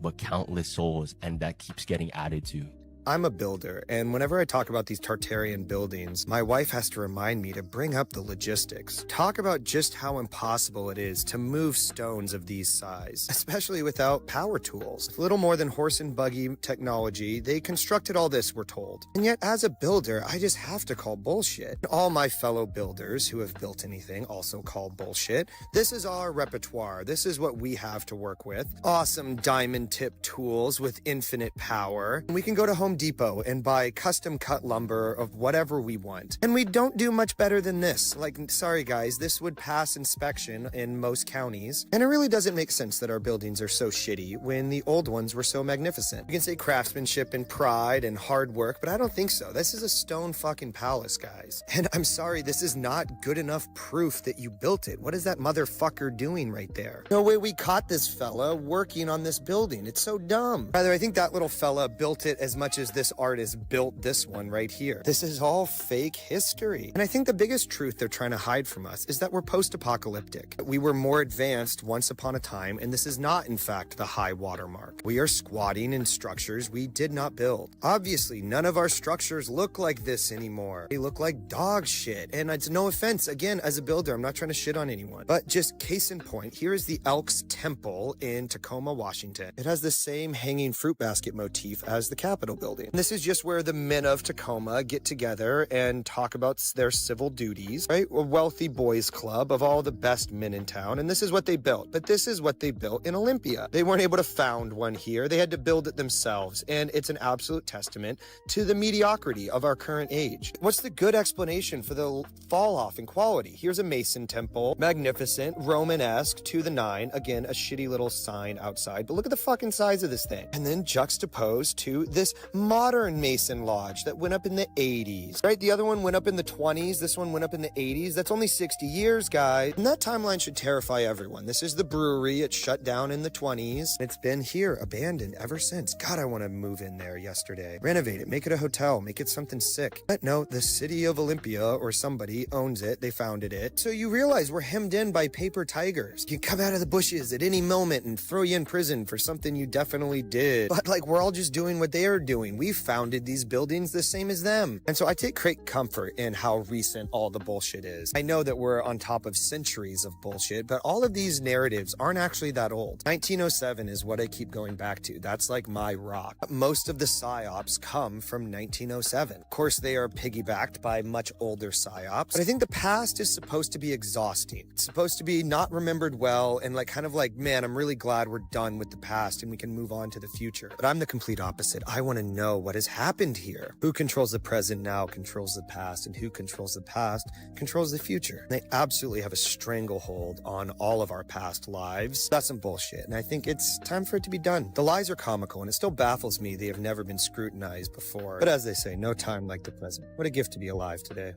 but countless souls, and that keeps getting added to. I'm a builder, and whenever I talk about these Tartarian buildings, my wife has to remind me to bring up the logistics. Talk about just how impossible it is to move stones of these size, especially without power tools. With little more than horse and buggy technology, they constructed all this, we're told. And yet, as a builder, I just have to call bullshit. All my fellow builders who have built anything also call bullshit. This is our repertoire. This is what we have to work with. Awesome diamond tip tools with infinite power. We can go to Home Depot and buy custom cut lumber of whatever we want. And we don't do much better than this. Like, sorry guys, this would pass inspection in most counties. And it really doesn't make sense that our buildings are so shitty when the old ones were so magnificent. You can say craftsmanship and pride and hard work, but I don't think so. This is a stone fucking palace, guys. And I'm sorry, this is not good enough proof that you built it. What is that motherfucker doing right there? No way we caught this fella working on this building. It's so dumb. Rather, I think that little fella built it as much as this artist built this one right here. This is all fake history. And I think the biggest truth they're trying to hide from us is that we're post-apocalyptic. We were more advanced once upon a time, and this is not, in fact, the high watermark. We are squatting in structures we did not build. Obviously, none of our structures look like this anymore. They look like dog shit. And it's no offense, again, as a builder, I'm not trying to shit on anyone. But just case in point, here is the Elks Temple in Tacoma, Washington. It has the same hanging fruit basket motif as the Capitol building. This is just where the men of Tacoma get together and talk about their civil duties, right? A wealthy boys club of all the best men in town, and this is what they built. But this is what they built in Olympia. They weren't able to found one here. They had to build it themselves, and it's an absolute testament to the mediocrity of our current age. What's the good explanation for the fall off in quality? Here's a Mason temple, magnificent, Romanesque to the nine. Again, a shitty little sign outside, but look at the fucking size of this thing. And then juxtaposed to this modern Mason lodge that went up in the 80s, right? The other one went up in the 20s. This one went up in the 80s. That's only 60 years, guys. And that timeline should terrify everyone. This is the brewery. It shut down in the 20s. It's been here, abandoned ever since. God, I want to move in there yesterday. Renovate it, make it a hotel, make it something sick. But no, the city of Olympia or somebody owns it. They founded it. So you realize we're hemmed in by paper tigers. You come out of the bushes at any moment and throw you in prison for something you definitely did. But like, we're all just doing what they are doing. doing. We founded these buildings the same as them. And so I take great comfort in how recent all the bullshit is. I know that we're on top of centuries of bullshit, but all of these narratives aren't actually that old. 1907 is what I keep going back to. That's like my rock. Most of the psyops come from 1907. Of course, they are piggybacked by much older psyops, but I think the past is supposed to be exhausting. It's supposed to be not remembered well and like kind of like, man, I'm really glad we're done with the past and we can move on to the future. But I'm the complete opposite. I want to know what has happened here. Who controls the present now controls the past, and who controls the past controls the future. They absolutely have a stranglehold on all of our past lives. That's some bullshit, and I think it's time for it to be done. The lies are comical, and it still baffles me they have never been scrutinized before. But as they say, no time like the present. What a gift to be alive today.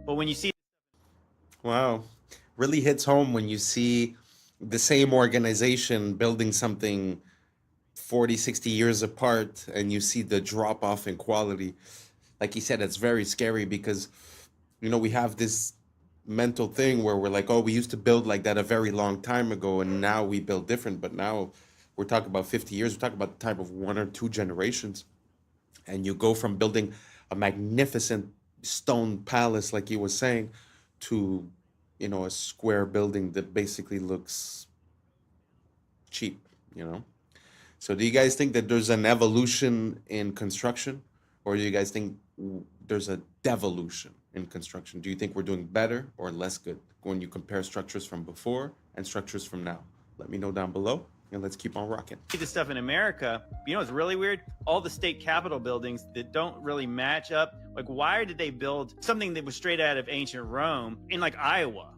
But when you see... Wow. Really hits home when you see the same organization building something 40, 60 years apart, and you see the drop off in quality. Like he said, it's very scary because, you know, we have this mental thing where we're like, oh, we used to build like that a very long time ago, and now we build different. But now we're talking about 50 years. We're talking about the type of 1 or 2 generations. And you go from building a magnificent stone palace, like he was saying, to, you know, a square building that basically looks cheap, you know? So do you guys think that there's an evolution in construction, or do you guys think there's a devolution in construction? Do you think we're doing better or less good when you compare structures from before and structures from now? Let me know down below, and let's keep on rocking. See this stuff in America, you know what's really weird? All the state capitol buildings that don't really match up. Like, why did they build something that was straight out of ancient Rome in like Iowa?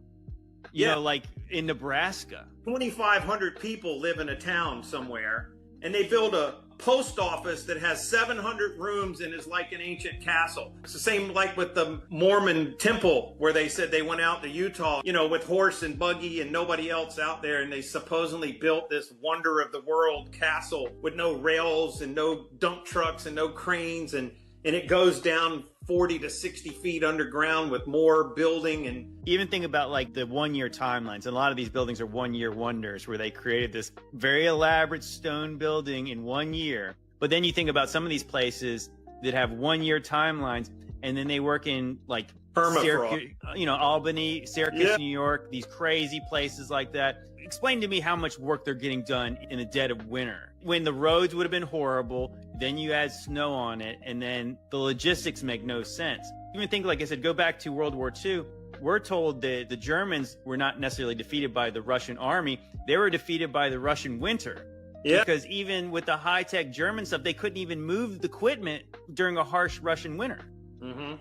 You know, like in Nebraska. 2,500 people live in a town somewhere, and they build a post office that has 700 rooms and is like an ancient castle. It's the same like with the Mormon temple, where they said they went out to Utah, you know, with horse and buggy and nobody else out there, and they supposedly built this wonder of the world castle with no rails and no dump trucks and no cranes, and it goes down 40 to 60 feet underground with more building. And even think about like the 1 year timelines. And a lot of these buildings are 1 year wonders, where they created this very elaborate stone building in 1 year. But then you think about some of these places that have 1 year timelines, and then they work in like Syracuse, you know, Albany, Syracuse, New York, these crazy places like that. Explain to me how much work they're getting done in the dead of winter, when the roads would have been horrible. Then you add snow on it, and then the logistics make no sense. Even think, like I said, go back to World War II. We're told that the Germans were not necessarily defeated by the Russian army. They were defeated by the Russian winter. Because even with the high-tech German stuff, they couldn't even move the equipment during a harsh Russian winter.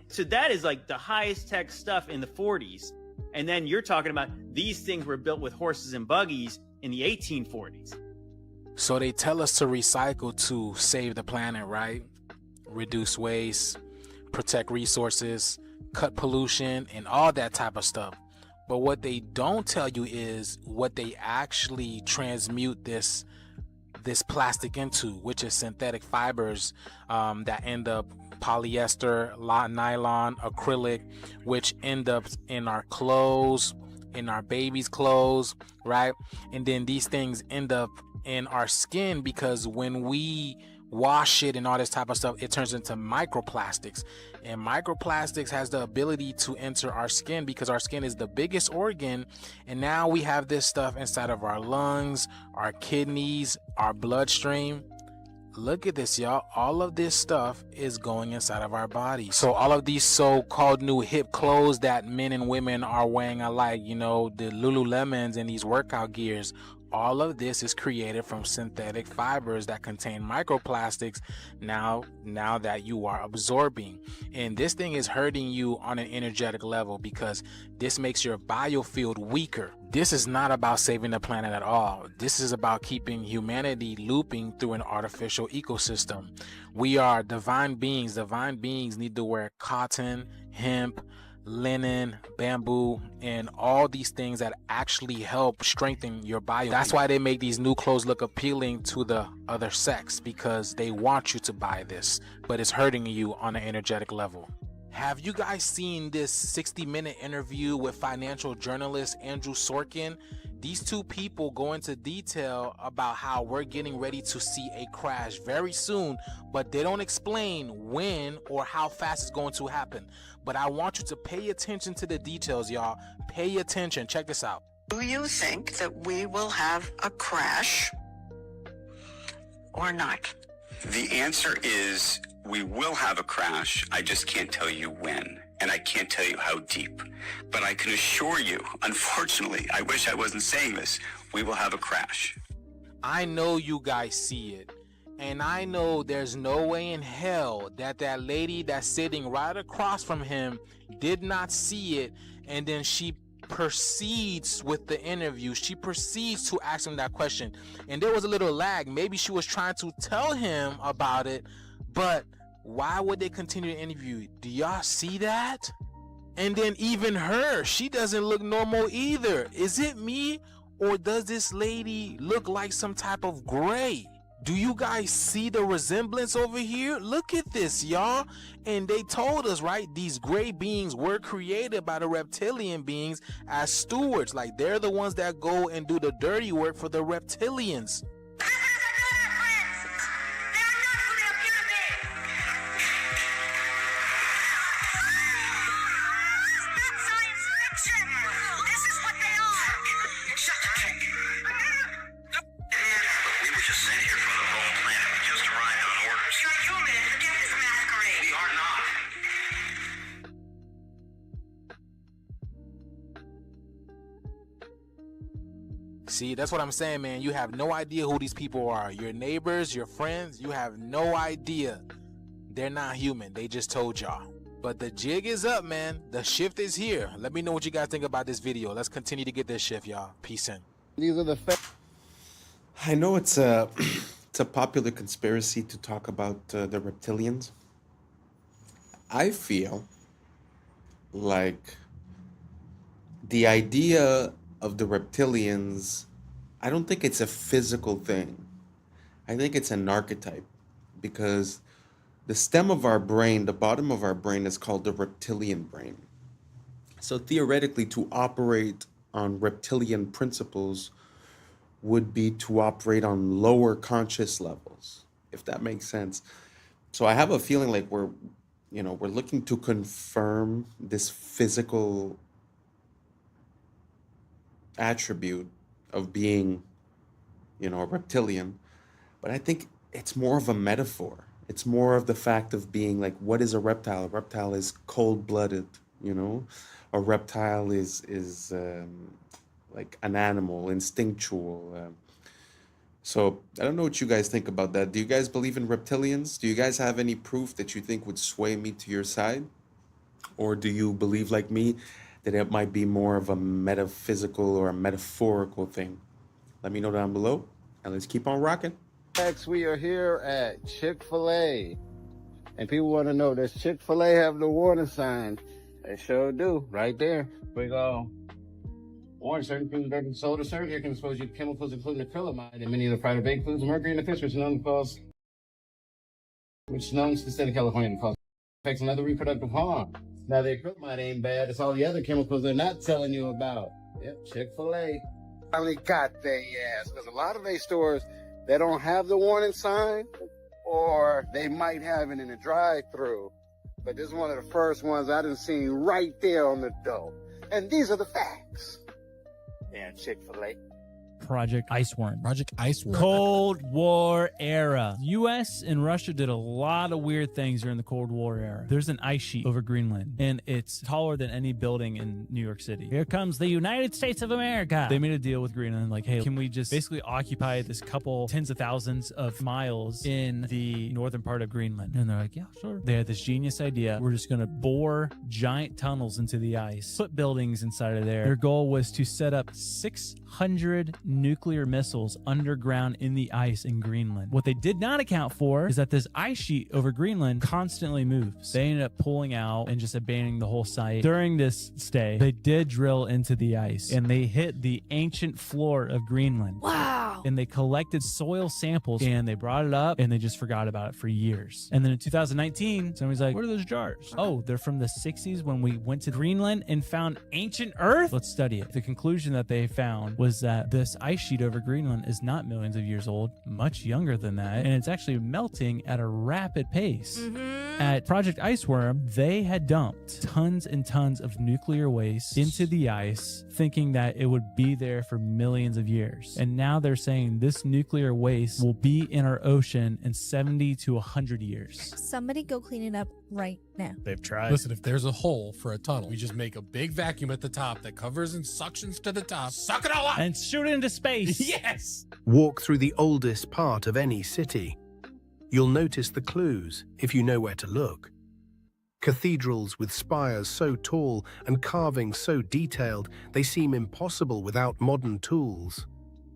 So that is like the highest tech stuff in the 40s. And then you're talking about these things were built with horses and buggies in the 1840s. So they tell us to recycle to save the planet, right? Reduce waste, protect resources, cut pollution, and all that type of stuff. But what they don't tell you is what they actually transmute this plastic into, which is synthetic fibers that end up polyester, nylon, acrylic, which end up in our clothes, in our babies' clothes, right? And then these things end up in our skin, because when we wash it and all this type of stuff, it turns into microplastics. And microplastics has the ability to enter our skin, because our skin is the biggest organ. And now we have this stuff inside of our lungs, our kidneys, our bloodstream. Look at this, y'all. All of this stuff is going inside of our body. So all of these so-called new hip clothes that men and women are wearing alike, you know, the Lululemons and these workout gears, all of this is created from synthetic fibers that contain microplastics now that you are absorbing. And this thing is hurting you on an energetic level, because this makes your biofield weaker. This is not about saving the planet at all. This is about keeping humanity looping through an artificial ecosystem. We are divine beings. Divine beings need to wear cotton, hemp, linen, bamboo, and all these things that actually help strengthen your bio. That's why they make these new clothes look appealing to the other sex, because they want you to buy this, but it's hurting you on an energetic level. Have you guys seen this 60-minute interview with financial journalist Andrew Sorkin? These two people go into detail about how we're getting ready to see a crash very soon, but they don't explain when or how fast it's going to happen. But I want you to pay attention to the details, y'all. Pay attention. Check this out. Do you think that we will have a crash or not? The answer is we will have a crash. I just can't tell you when, and I can't tell you how deep. But I can assure you, unfortunately, I wish I wasn't saying this, we will have a crash. I know you guys see it. And I know there's no way in hell that that lady that's sitting right across from him did not see it, and then she proceeds with the interview. She proceeds to ask him that question. And there was a little lag. Maybe she was trying to tell him about it, but why would they continue the interview? Do y'all see that? And then even her, she doesn't look normal either. Is it me, or does this lady look like some type of gray? Do you guys see the resemblance over here? Look at this, y'all. And they told us, right, these gray beings were created by the reptilian beings as stewards. Like, they're the ones that go and do the dirty work for the reptilians. See, that's what I'm saying, man. You have no idea who these people are. Your neighbors, your friends, you have no idea. They're not human. They just told y'all. But the jig is up, man. The shift is here. Let me know what you guys think about this video. Let's continue to get this shift, y'all. Peace in. These are the I know it's a popular conspiracy to talk about the reptilians. I feel like the idea of the reptilians, I don't think it's a physical thing. I think it's an archetype, because the stem of our brain, the bottom of our brain, is called the reptilian brain. So theoretically, to operate on reptilian principles would be to operate on lower conscious levels, if that makes sense. So I have a feeling like we're looking to confirm this physical attribute of being, a reptilian. But I think it's more of a metaphor. It's more of the fact of being like, what is a reptile? A reptile is cold-blooded, A reptile is like an animal, instinctual. So I don't know what you guys think about that. Do you guys believe in reptilians? Do you guys have any proof that you think would sway me to your side? Or do you believe, like me, that it might be more of a metaphysical or a metaphorical thing? Let me know down below, and let's keep on rocking. Next, we are here at Chick-fil-A. And people want to know, does Chick-fil-A have the warning signs? They sure do, right there. We go. Orange, certain foods are in soda syrup. Here can expose you to chemicals including acrylamide and many of the fried and baked foods, mercury in the fish, which is known to the state of California cause affects another reproductive harm. Now, the acrylamide ain't bad. It's all the other chemicals they're not telling you about. Yep, Chick-fil-A. Finally got their ass. Because a lot of these stores, they don't have the warning sign, or they might have it in the drive-thru. But this is one of the first ones I done seen right there on the door. And these are the facts. Yeah, Chick-fil-A. Project Iceworm. Project Iceworm. Cold War era. U.S. and Russia did a lot of weird things during the Cold War era. There's an ice sheet over Greenland, and it's taller than any building in New York City. Here comes the United States of America. They made a deal with Greenland, like, hey, can we just basically occupy this couple tens of thousands of miles in the northern part of Greenland? And they're like, yeah, sure. They had this genius idea. We're just going to bore giant tunnels into the ice, put buildings inside of there. Their goal was to set up 600 nuclear missiles underground in the ice in Greenland. What they did not account for is that this ice sheet over Greenland constantly moves. They ended up pulling out and just abandoning the whole site. During this stay, they did drill into the ice, and they hit the ancient floor of Greenland. Wow. And they collected soil samples and they brought it up and they just forgot about it for years. And then in 2019, somebody's like, what are those jars? Oh, they're from the 60s when we went to Greenland and found ancient Earth. Let's study it. The conclusion that they found was that this ice sheet over Greenland is not millions of years old, much younger than that. And it's actually melting at a rapid pace. At Project Iceworm, they had dumped tons and tons of nuclear waste into the ice, thinking that it would be there for millions of years. And now they're saying this nuclear waste will be in our ocean in 70 to 100 years. Somebody go clean it up right now. They've tried. Listen, if there's a hole for a tunnel, we just make a big vacuum at the top that covers and suctions to the top, suck it all up, and shoot it into space. Yes! Walk through the oldest part of any city. You'll notice the clues if you know where to look. Cathedrals with spires so tall and carvings so detailed they seem impossible without modern tools.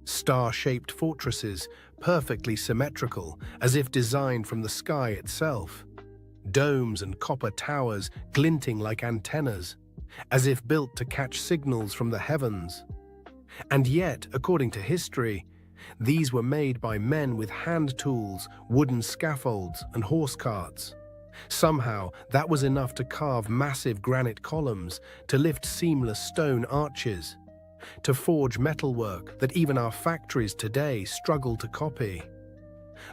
Star-shaped fortresses, perfectly symmetrical, as if designed from the sky itself. Domes and copper towers glinting like antennas, as if built to catch signals from the heavens. And yet, according to history, these were made by men with hand tools, wooden scaffolds, and horse carts. Somehow, that was enough to carve massive granite columns, to lift seamless stone arches, to forge metalwork that even our factories today struggle to copy.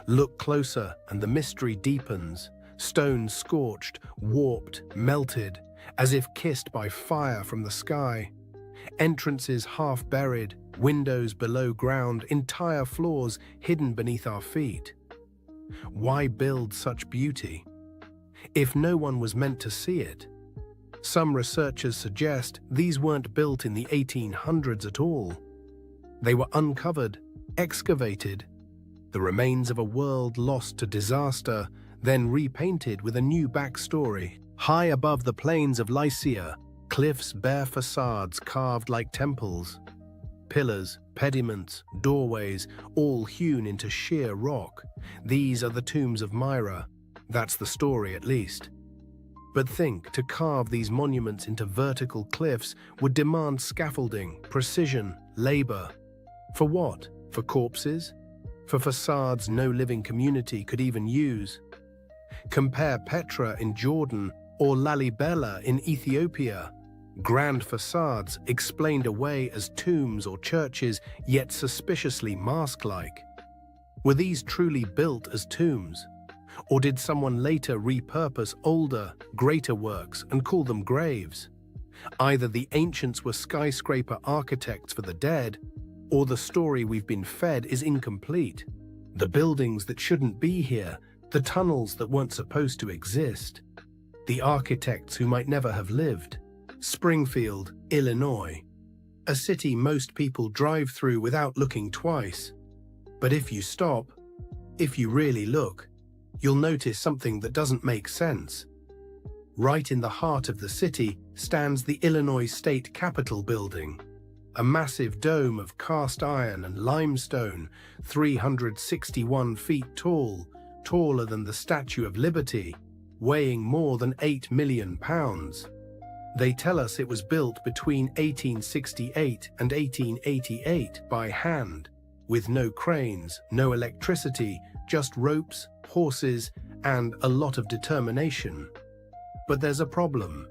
Look closer and the mystery deepens. Stone scorched, warped, melted, as if kissed by fire from the sky. Entrances half buried, windows below ground, entire floors hidden beneath our feet. Why build such beauty if no one was meant to see it? Some researchers suggest these weren't built in the 1800s at all. They were uncovered, excavated, the remains of a world lost to disaster, then repainted with a new backstory. High above the plains of Lycia, cliffs bear facades carved like temples. Pillars, pediments, doorways, all hewn into sheer rock. These are the tombs of Myra. That's the story, at least. But think, to carve these monuments into vertical cliffs would demand scaffolding, precision, labor. For what? For corpses? For facades no living community could even use? Compare Petra in Jordan or Lalibela in Ethiopia. Grand facades explained away as tombs or churches, yet suspiciously mask-like. Were these truly built as tombs? Or did someone later repurpose older, greater works and call them graves? Either the ancients were skyscraper architects for the dead, or the story we've been fed is incomplete. The buildings that shouldn't be here, the tunnels that weren't supposed to exist, the architects who might never have lived. Springfield, Illinois, a city most people drive through without looking twice. But if you stop, if you really look, you'll notice something that doesn't make sense. Right in the heart of the city stands the Illinois State Capitol building, a massive dome of cast iron and limestone, 361 feet tall, taller than the Statue of Liberty, weighing more than 8 million pounds. They tell us it was built between 1868 and 1888 by hand, with no cranes, no electricity, just ropes, horses, and a lot of determination. But there's a problem.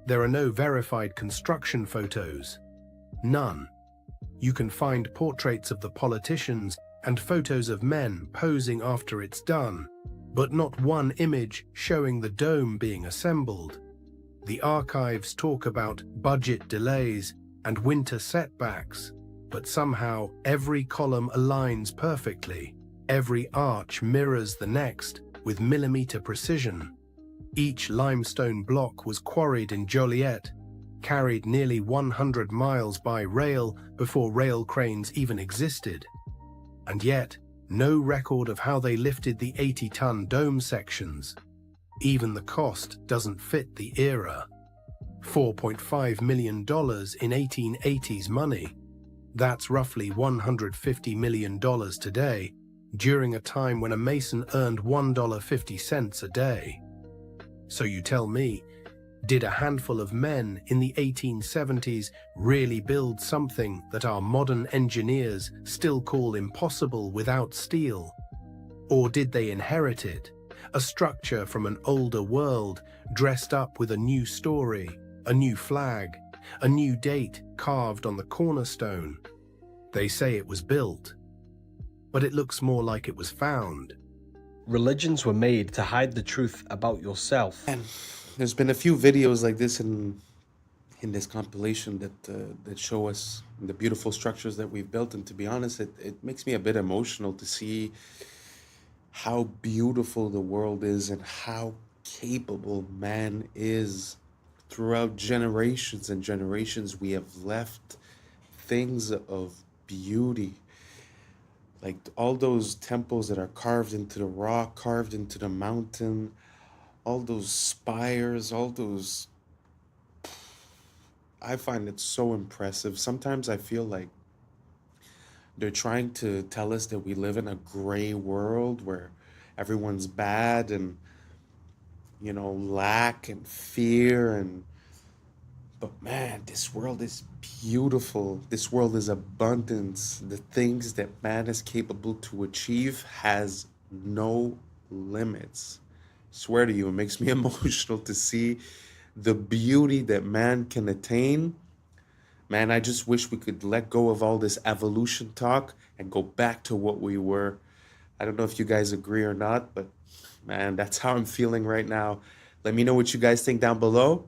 There are no verified construction photos. None. You can find portraits of the politicians and photos of men posing after it's done, but not one image showing the dome being assembled. The archives talk about budget delays and winter setbacks, but somehow every column aligns perfectly. Every arch mirrors the next with millimeter precision. Each limestone block was quarried in Joliet, carried nearly 100 miles by rail before rail cranes even existed. And yet, no record of how they lifted the 80-ton dome sections. Even the cost doesn't fit the era. $4.5 million in 1880s money. That's roughly $150 million today, during a time when a mason earned $1.50 a day. So you tell me, Did a handful of men in the 1870s really build something that our modern engineers still call impossible without steel? Or did they inherit it, a structure from an older world dressed up with a new story, a new flag, a new date carved on the cornerstone? They say it was built, but it looks more like it was found. Religions were made to hide the truth about yourself. And there's been a few videos like this in this compilation that show us the beautiful structures that we've built. And to be honest, it makes me a bit emotional to see how beautiful the world is and how capable man is. Throughout generations and generations, we have left things of beauty. Like all those temples that are carved into the rock, carved into the mountain, all those spires, all those... I find it so impressive. Sometimes I feel like they're trying to tell us that we live in a gray world where everyone's bad and, you know, lack and fear and... But man, this world is beautiful. This world is abundance. The things that man is capable to achieve has no limits. I swear to you, it makes me emotional to see the beauty that man can attain. Man, I just wish we could let go of all this evolution talk and go back to what we were. I don't know if you guys agree or not, but man, that's how I'm feeling right now. Let me know what you guys think down below.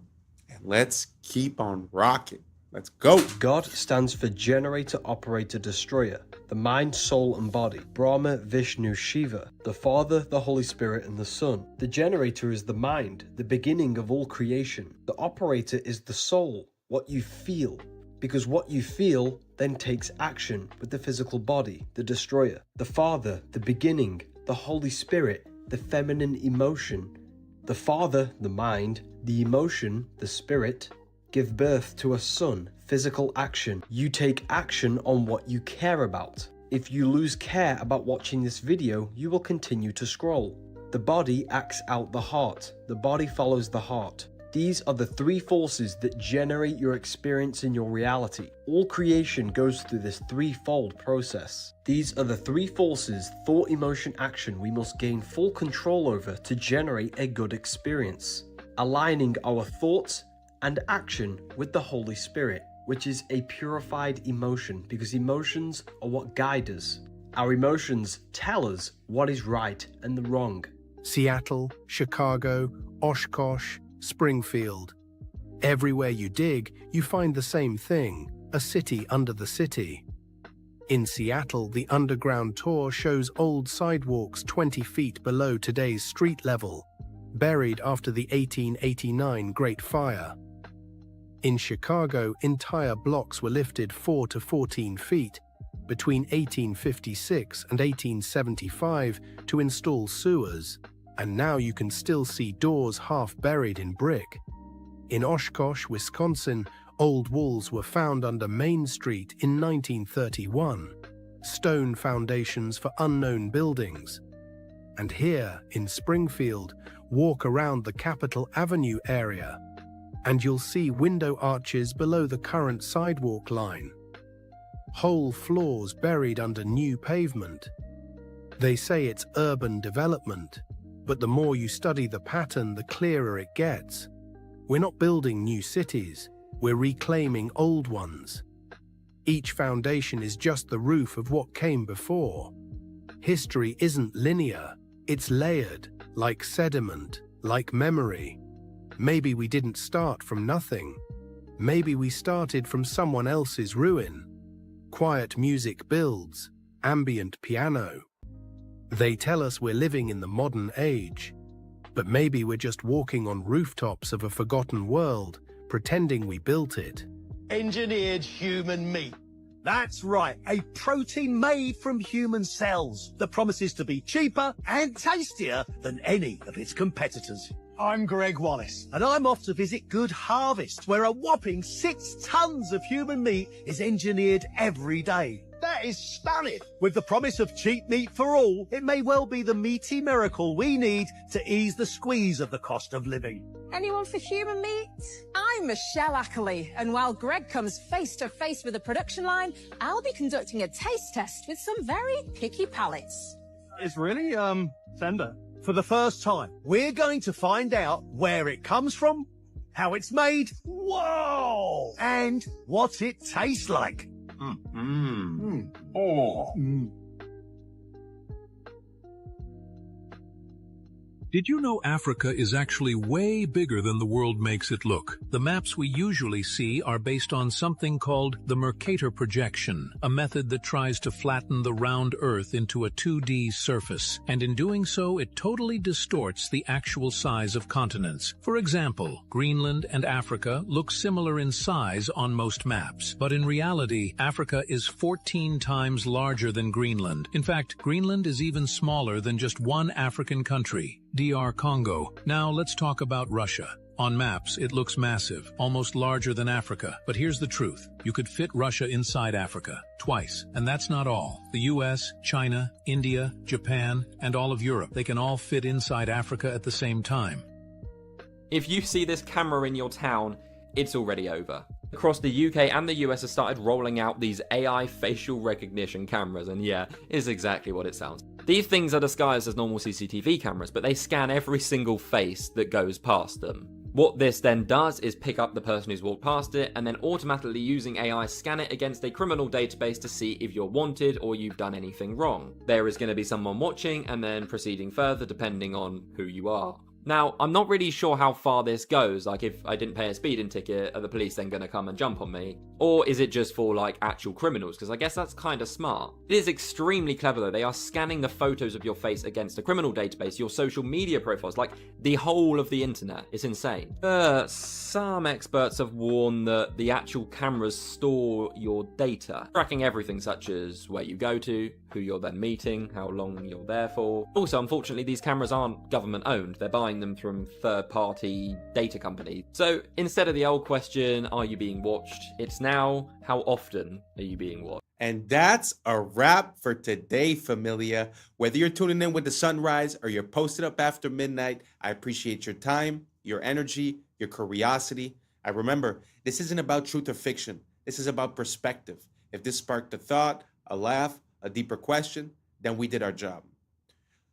Let's keep on rocking. Let's go. God stands for Generator, Operator, Destroyer, the mind, soul, and body. Brahma, Vishnu, Shiva, the Father, the Holy Spirit, and the Son. The generator is the mind, the beginning of all creation. The operator is the soul, what you feel. Because what you feel then takes action with the physical body, the destroyer. The Father, the beginning, the Holy Spirit, the feminine emotion. The Father, the mind, the emotion, the spirit, give birth to a son, physical action. You take action on what you care about. If you lose care about watching this video, you will continue to scroll. The body acts out the heart. The body follows the heart. These are the three forces that generate your experience in your reality. All creation goes through this threefold process. These are the three forces, thought, emotion, action, we must gain full control over to generate a good experience. Aligning our thoughts and action with the Holy Spirit, which is a purified emotion, because emotions are what guide us. Our emotions tell us what is right and the wrong. Seattle, Chicago, Oshkosh, Springfield. Everywhere you dig, you find the same thing, a city under the city. In Seattle, the underground tour shows old sidewalks 20 feet below today's street level, buried after the 1889 Great Fire. In Chicago, entire blocks were lifted 4 to 14 feet between 1856 and 1875 to install sewers, and now you can still see doors half buried in brick. In Oshkosh, Wisconsin, old walls were found under Main Street in 1931, stone foundations for unknown buildings. And here, in Springfield, walk around the Capitol Avenue area, and you'll see window arches below the current sidewalk line. Whole floors buried under new pavement. They say it's urban development, but the more you study the pattern, the clearer it gets. We're not building new cities, we're reclaiming old ones. Each foundation is just the roof of what came before. History isn't linear, it's layered, like sediment, like memory. Maybe we didn't start from nothing. Maybe we started from someone else's ruin. Quiet music builds, ambient piano. They tell us we're living in the modern age, but maybe we're just walking on rooftops of a forgotten world, pretending we built it. Engineered human meat. That's right, a protein made from human cells that promises to be cheaper and tastier than any of its competitors. I'm Greg Wallace, and I'm off to visit Good Harvest, where a whopping 6 tons of human meat is engineered every day. That That is stunning. With the promise of cheap meat for all, it may well be the meaty miracle we need to ease the squeeze of the cost of living. Anyone for human meat? I'm Michelle Ackley, and while Greg comes face to face with the production line, I'll be conducting a taste test with some very picky palates. It's really, tender. For the first time, we're going to find out where it comes from, how it's made, whoa, and what it tastes like. Did you know Africa is actually way bigger than the world makes it look? The maps we usually see are based on something called the Mercator projection, a method that tries to flatten the round Earth into a 2D surface, and in doing so it totally distorts the actual size of continents. For example, Greenland and Africa look similar in size on most maps, but in reality, Africa is 14 times larger than Greenland. In fact, Greenland is even smaller than just one African country, DR Congo. Now let's talk about Russia. On maps, it looks massive, almost larger than Africa. But here's the truth. You could fit Russia inside Africa, twice. And that's not all. The US, China, India, Japan, and all of Europe, they can all fit inside Africa at the same time. If you see this camera in your town, it's already over. Across the UK and the US have started rolling out these AI facial recognition cameras, and yeah, it's exactly what it sounds. These things are disguised as normal CCTV cameras, but they scan every single face that goes past them. What this then does is pick up the person who's walked past it, and then automatically using AI scan it against a criminal database to see if you're wanted or you've done anything wrong. There is going to be someone watching and then proceeding further depending on who you are. Now, I'm not really sure how far this goes, like if I didn't pay a speeding ticket, are the police then going to come and jump on me? Or is it just for like actual criminals? Because I guess that's kind of smart. It is extremely clever though. They are scanning the photos of your face against a criminal database, your social media profiles, like the whole of the internet. It's insane. Some experts have warned that the actual cameras store your data, tracking everything such as where you go to, who you're then meeting, how long you're there for. Also, unfortunately, these cameras aren't government owned. They're buying them from third-party data companies. So instead of the old question, are you being watched? It's now, how often are you being watched? And that's a wrap for today, familia. Whether you're tuning in with the sunrise or you're posted up after midnight, I appreciate your time, your energy, your curiosity. I remember, this isn't about truth or fiction. This is about perspective. If this sparked a thought, a laugh, a deeper question, then we did our job.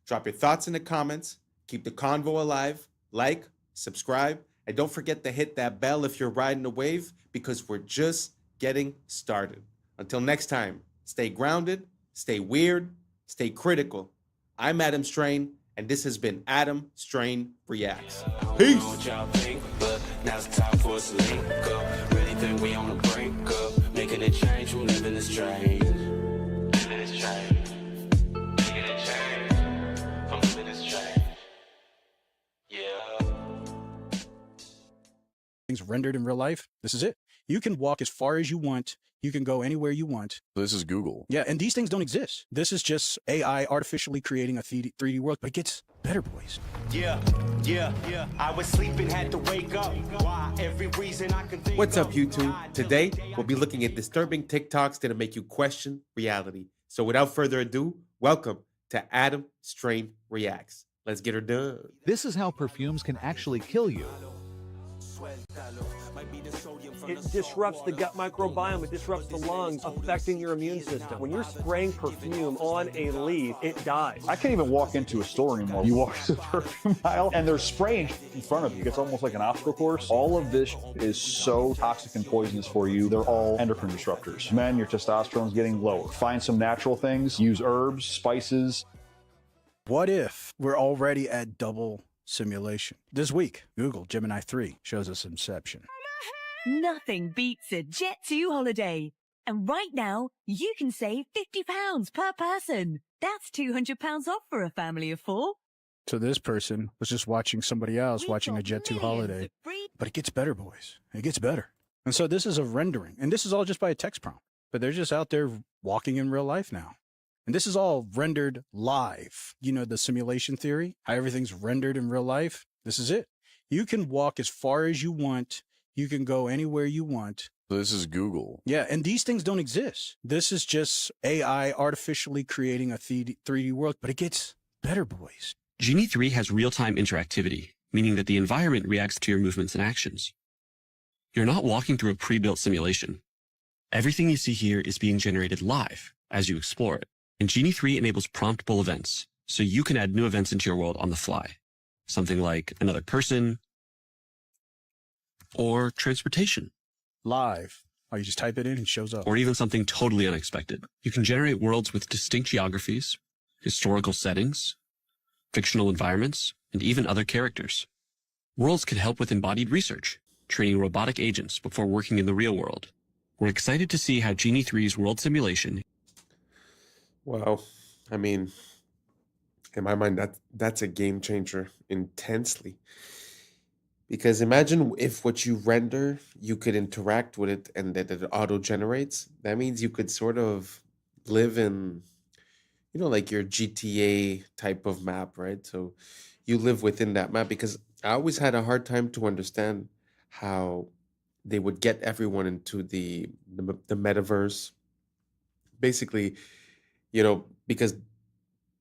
Drop your thoughts in the comments. Keep the convo alive. Like, subscribe, and don't forget to hit that bell if you're riding the wave, because we're just getting started. Until next time, stay grounded, stay weird, stay critical. I'm Adam Strain, and this has been Adam Strain Reacts. Peace. Now's the time for us to link up. Really think we on the brink up. Making a change from living this strange. Living this change. Making a change from living this change. Yeah. Things rendered in real life. This is it. You can walk as far as you want. You can go anywhere you want. This is Google. Yeah, and these things don't exist. This is just AI artificially creating a 3D world, but it gets better, boys. Yeah. I was sleeping, had to wake up. Why? Every reason I can think. What's up, YouTube? Today, we'll be looking at disturbing TikToks that'll make you question reality. So without further ado, welcome to Adam Strain Reacts. Let's get her done. This is how perfumes can actually kill you. It disrupts the gut microbiome, it disrupts the lungs, affecting your immune system. When you're spraying perfume on a leaf, it dies. I can't even walk into a store anymore. You walk to the perfume aisle and they're spraying in front of you. It's almost like an obstacle course. All of this is so toxic and poisonous for you. They're all endocrine disruptors. Men, your testosterone's getting lower. Find some natural things. Use herbs, spices. What if we're already at double simulation? This week, Google Gemini 3 shows us Inception. Nothing beats a Jet2 holiday. And right now, you can save £50 per person. That's £200 off for a family of 4. So this person was just watching somebody else watching a Jet2 holiday. But it gets better, boys. It gets better. And so this is a rendering. And this is all just by a text prompt. But they're just out there walking in real life now. And this is all rendered live. You know, the simulation theory, how everything's rendered in real life. This is it. You can walk as far as you want. You can go anywhere you want. This is Google. Yeah, and these things don't exist. This is just AI artificially creating a 3D world, but it gets better, boys. Genie 3 has real-time interactivity, meaning that the environment reacts to your movements and actions. You're not walking through a pre-built simulation. Everything you see here is being generated live as you explore it. And Genie 3 enables promptable events, so you can add new events into your world on the fly. Something like another person or transportation. Live. Oh, you just type it in and it shows up. Or even something totally unexpected. You can generate worlds with distinct geographies, historical settings, fictional environments, and even other characters. Worlds can help with embodied research, training robotic agents before working in the real world. We're excited to see how Genie 3's world simulation. Well, I mean, in my mind, that's a game changer intensely. Because imagine if what you render, you could interact with it and that it auto generates. That means you could sort of live in, like your GTA type of map, right? So you live within that map, because I always had a hard time to understand how they would get everyone into the metaverse. Basically, because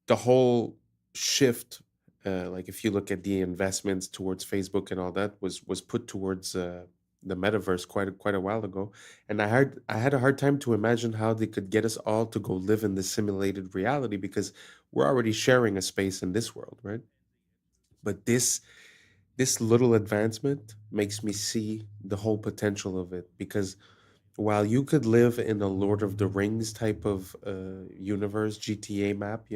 the whole shift, like if you look at the investments towards Facebook and all that, was put towards the metaverse quite a while ago, and I had a hard time to imagine how they could get us all to go live in the simulated reality, because we're already sharing a space in this world, right? But this little advancement makes me see the whole potential of it, because while you could live in a Lord of the Rings type of universe, GTA map,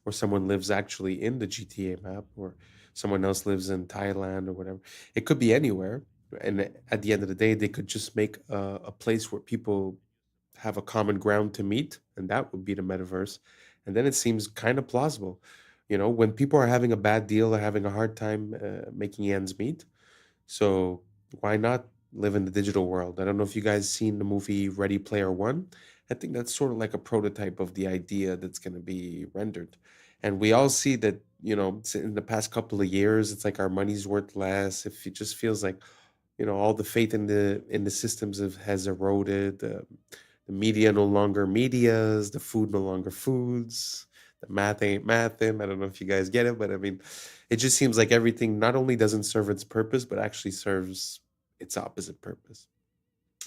or someone lives actually in the GTA map, or someone else lives in Thailand or whatever, it could be anywhere. And at the end of the day, they could just make a place where people have a common ground to meet, and that would be the metaverse. And then it seems kind of plausible. When people are having a bad deal or having a hard time making ends meet. So why not live in the digital world? I don't know if you guys seen the movie Ready Player One. I think that's sort of like a prototype of the idea that's going to be rendered. And we all see that, in the past couple of years, it's like our money's worth less. If it just feels like, all the faith in the systems has eroded. The media no longer medias, the food no longer foods, the math ain't mathin'. I don't know if you guys get it, but I mean, it just seems like everything not only doesn't serve its purpose, but actually serves its opposite purpose.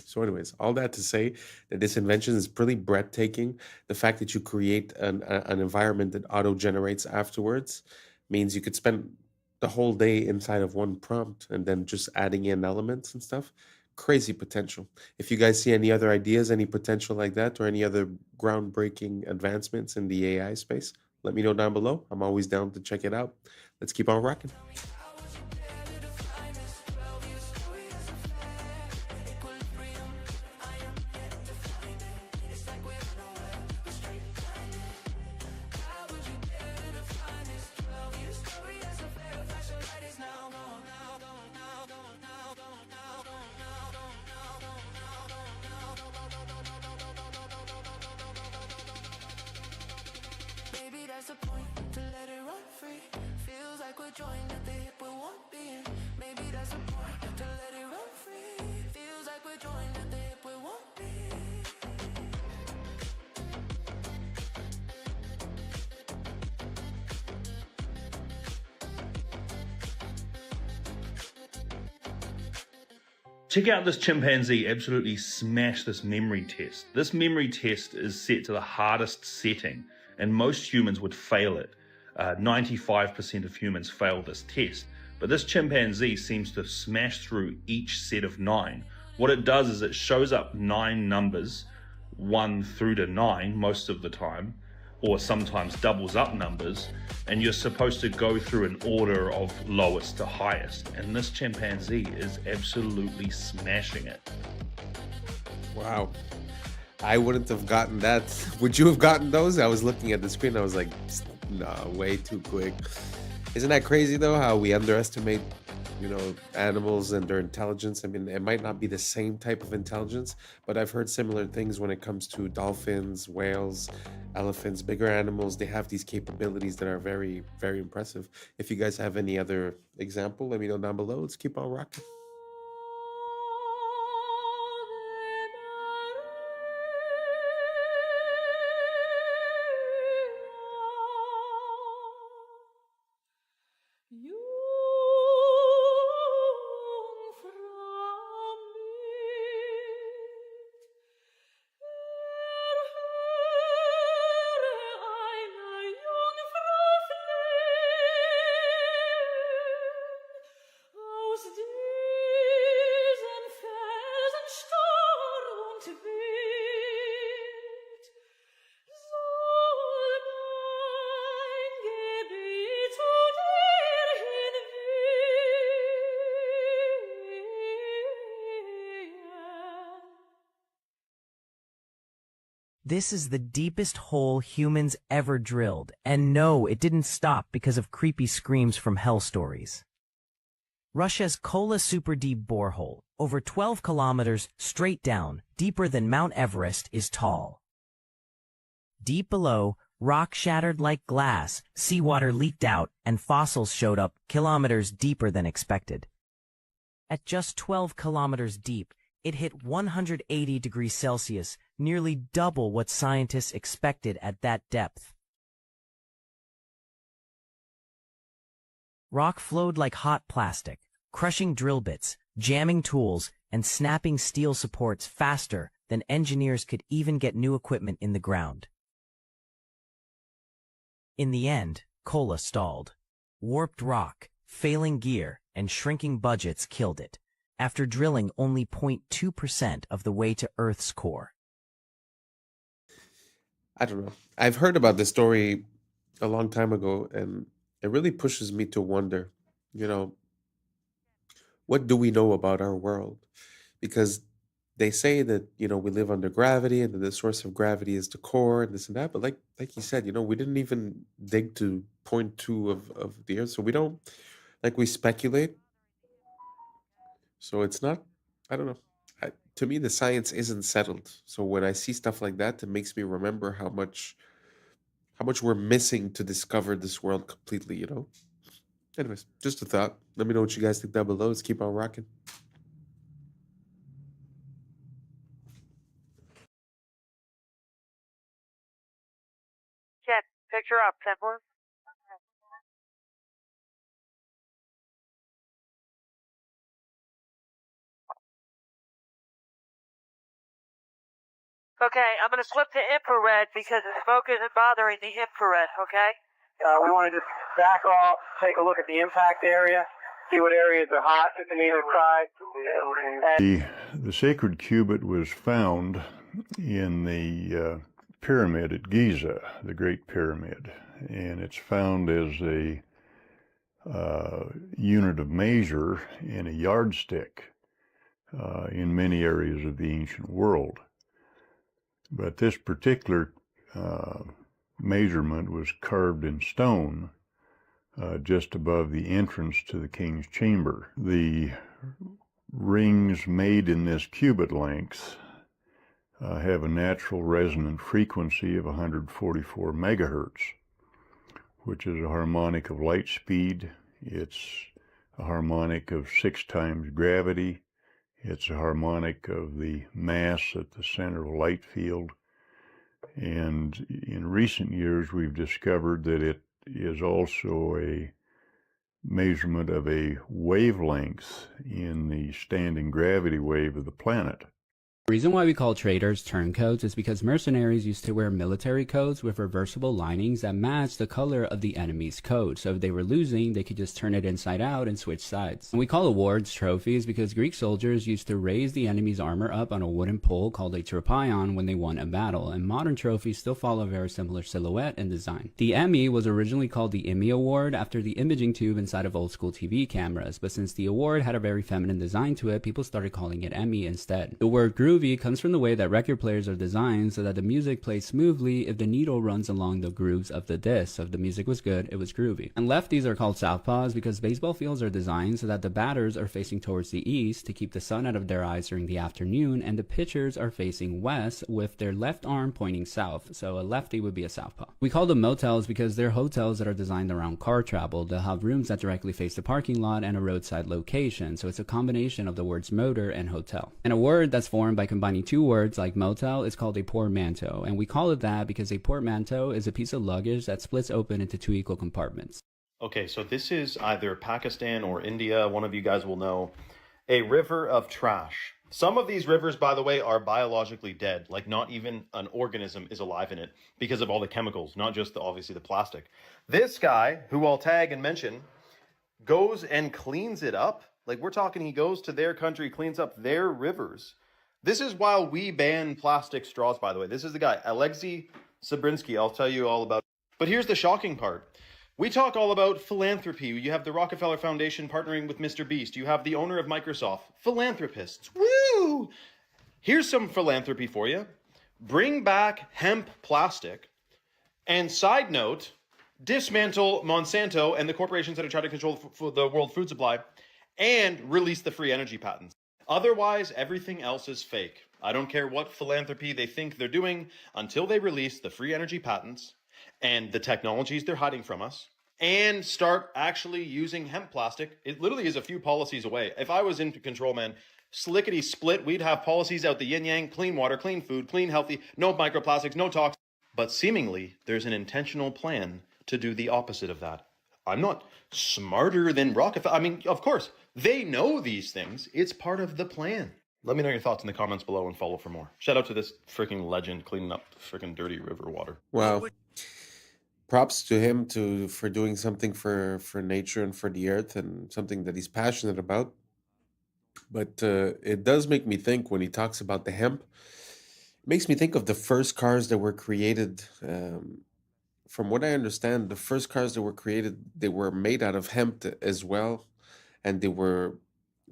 So anyways, all that to say that this invention is pretty breathtaking. The fact that you create an environment that auto-generates afterwards means you could spend the whole day inside of one prompt and then just adding in elements and stuff. Crazy potential. If you guys see any other ideas, any potential like that, or any other groundbreaking advancements in the AI space, let me know down below. I'm always down to check it out. Let's keep on rocking. Check out this chimpanzee absolutely smash this memory test. This memory test is set to the hardest setting, and most humans would fail it. 95% of humans fail this test, but this chimpanzee seems to smash through each set of 9. What it does is it shows up 9 numbers, 1 through to 9 most of the time, or sometimes doubles up numbers, and you're supposed to go through an order of lowest to highest, and this chimpanzee is absolutely smashing it. Wow. I wouldn't have gotten that. Would you have gotten those? I was looking at the screen, I was like, nah, way too quick. Isn't that crazy though, how we underestimate animals and their intelligence? I mean, it might not be the same type of intelligence, but I've heard similar things when it comes to dolphins, whales, elephants, bigger animals. They have these capabilities that are very, very impressive. If you guys have any other example, let me know down below. Let's keep on rocking. This is the deepest hole humans ever drilled, and no, it didn't stop because of creepy screams from hell stories. Russia's Kola super deep borehole, over 12 kilometers straight down, deeper than Mount Everest, is tall. Deep below, rock shattered like glass, seawater leaked out, and fossils showed up kilometers deeper than expected. At just 12 kilometers deep, it hit 180 degrees Celsius, nearly double what scientists expected at that depth. Rock flowed like hot plastic, crushing drill bits, jamming tools, and snapping steel supports faster than engineers could even get new equipment in the ground. In the end, Kola stalled. Warped rock, failing gear, and shrinking budgets killed it, after drilling only 0.2% of the way to Earth's core. I don't know. I've heard about this story a long time ago, and it really pushes me to wonder, what do we know about our world? Because they say that, we live under gravity and that the source of gravity is the core and this and that. But like you said, we didn't even dig to 0.2 of the Earth. So we don't, we speculate. So it's not, I don't know. To me, the science isn't settled. So when I see stuff like that, it makes me remember how much we're missing to discover this world completely, Anyways, just a thought. Let me know what you guys think down below. Let's keep on rocking. Jet, picture up, Symbolism. Okay, I'm going to flip to infrared because the smoke isn't bothering the infrared, okay? We want to just back off, take a look at the impact area, see what areas are hot on either side. The sacred cubit was found in the pyramid at Giza, the Great Pyramid, and it's found as a unit of measure and a yardstick in many areas of the ancient world. But this particular measurement was carved in stone just above the entrance to the king's chamber. The rings made in this cubit length have a natural resonant frequency of 144 megahertz, which is a harmonic of light speed. It's a harmonic of 6 times gravity. It's a harmonic of the mass at the center of a light field. And in recent years, we've discovered that it is also a measurement of a wavelength in the standing gravity wave of the planet. The reason why we call traders turncoats is because mercenaries used to wear military coats with reversible linings that matched the color of the enemy's coat. So if they were losing, they could just turn it inside out and switch sides. And we call awards trophies because Greek soldiers used to raise the enemy's armor up on a wooden pole called a tropaion when they won a battle. And modern trophies still follow a very similar silhouette and design. The Emmy was originally called the Emmy Award after the imaging tube inside of old school TV cameras. But since the award had a very feminine design to it, people started calling it Emmy instead. The word groovy comes from the way that record players are designed so that the music plays smoothly if the needle runs along the grooves of the disc. So if the music was good, it was groovy. And lefties are called southpaws because baseball fields are designed so that the batters are facing towards the east to keep the sun out of their eyes during the afternoon, and the pitchers are facing west with their left arm pointing south. So a lefty would be a southpaw. We call them motels because they're hotels that are designed around car travel. They'll have rooms that directly face the parking lot and a roadside location. So it's a combination of the words motor and hotel. And a word that's formed by combining 2 words like motel is called a portmanteau, and we call it that because a portmanteau is a piece of luggage that splits open into 2 equal compartments. Okay, so this is either Pakistan or India, one of you guys will know, a river of trash. Some of these rivers, by the way, are biologically dead, like not even an organism is alive in it because of all the chemicals, not just obviously the plastic. This guy, who I'll tag and mention, goes and cleans it up. Like we're talking, he goes to their country, cleans up their rivers. This is while we ban plastic straws, by the way. This is the guy, Alexei Sabrinsky. I'll tell you all about it. But here's the shocking part. We talk all about philanthropy. You have the Rockefeller Foundation partnering with Mr. Beast. You have the owner of Microsoft. Philanthropists. Woo! Here's some philanthropy for you. bring back hemp plastic, and side note, dismantle Monsanto and the corporations that are trying to control the world food supply, and release the free energy patents. Otherwise, everything else is fake. I don't care what philanthropy they think they're doing until they release the free energy patents and the technologies they're hiding from us and start actually using hemp plastic. It literally is a few policies away. If I was in control, man, slickety split, we'd have policies out the yin yang, clean water, clean food, clean healthy, no microplastics, no toxins. But seemingly, there's an intentional plan to do the opposite of that. I'm not smarter than Rockefeller. I mean, of course, they know these things. It's part of the plan. Let me know your thoughts in the comments below and follow for more. Shout out to this freaking legend cleaning up the freaking dirty river water. Wow. Props to him for doing something for nature and for the earth, and something that he's passionate about. But it does make me think when he talks about the hemp. It makes me think of the first cars that were created. From what I understand, the first cars that were created, they were made out of hemp as well, and they were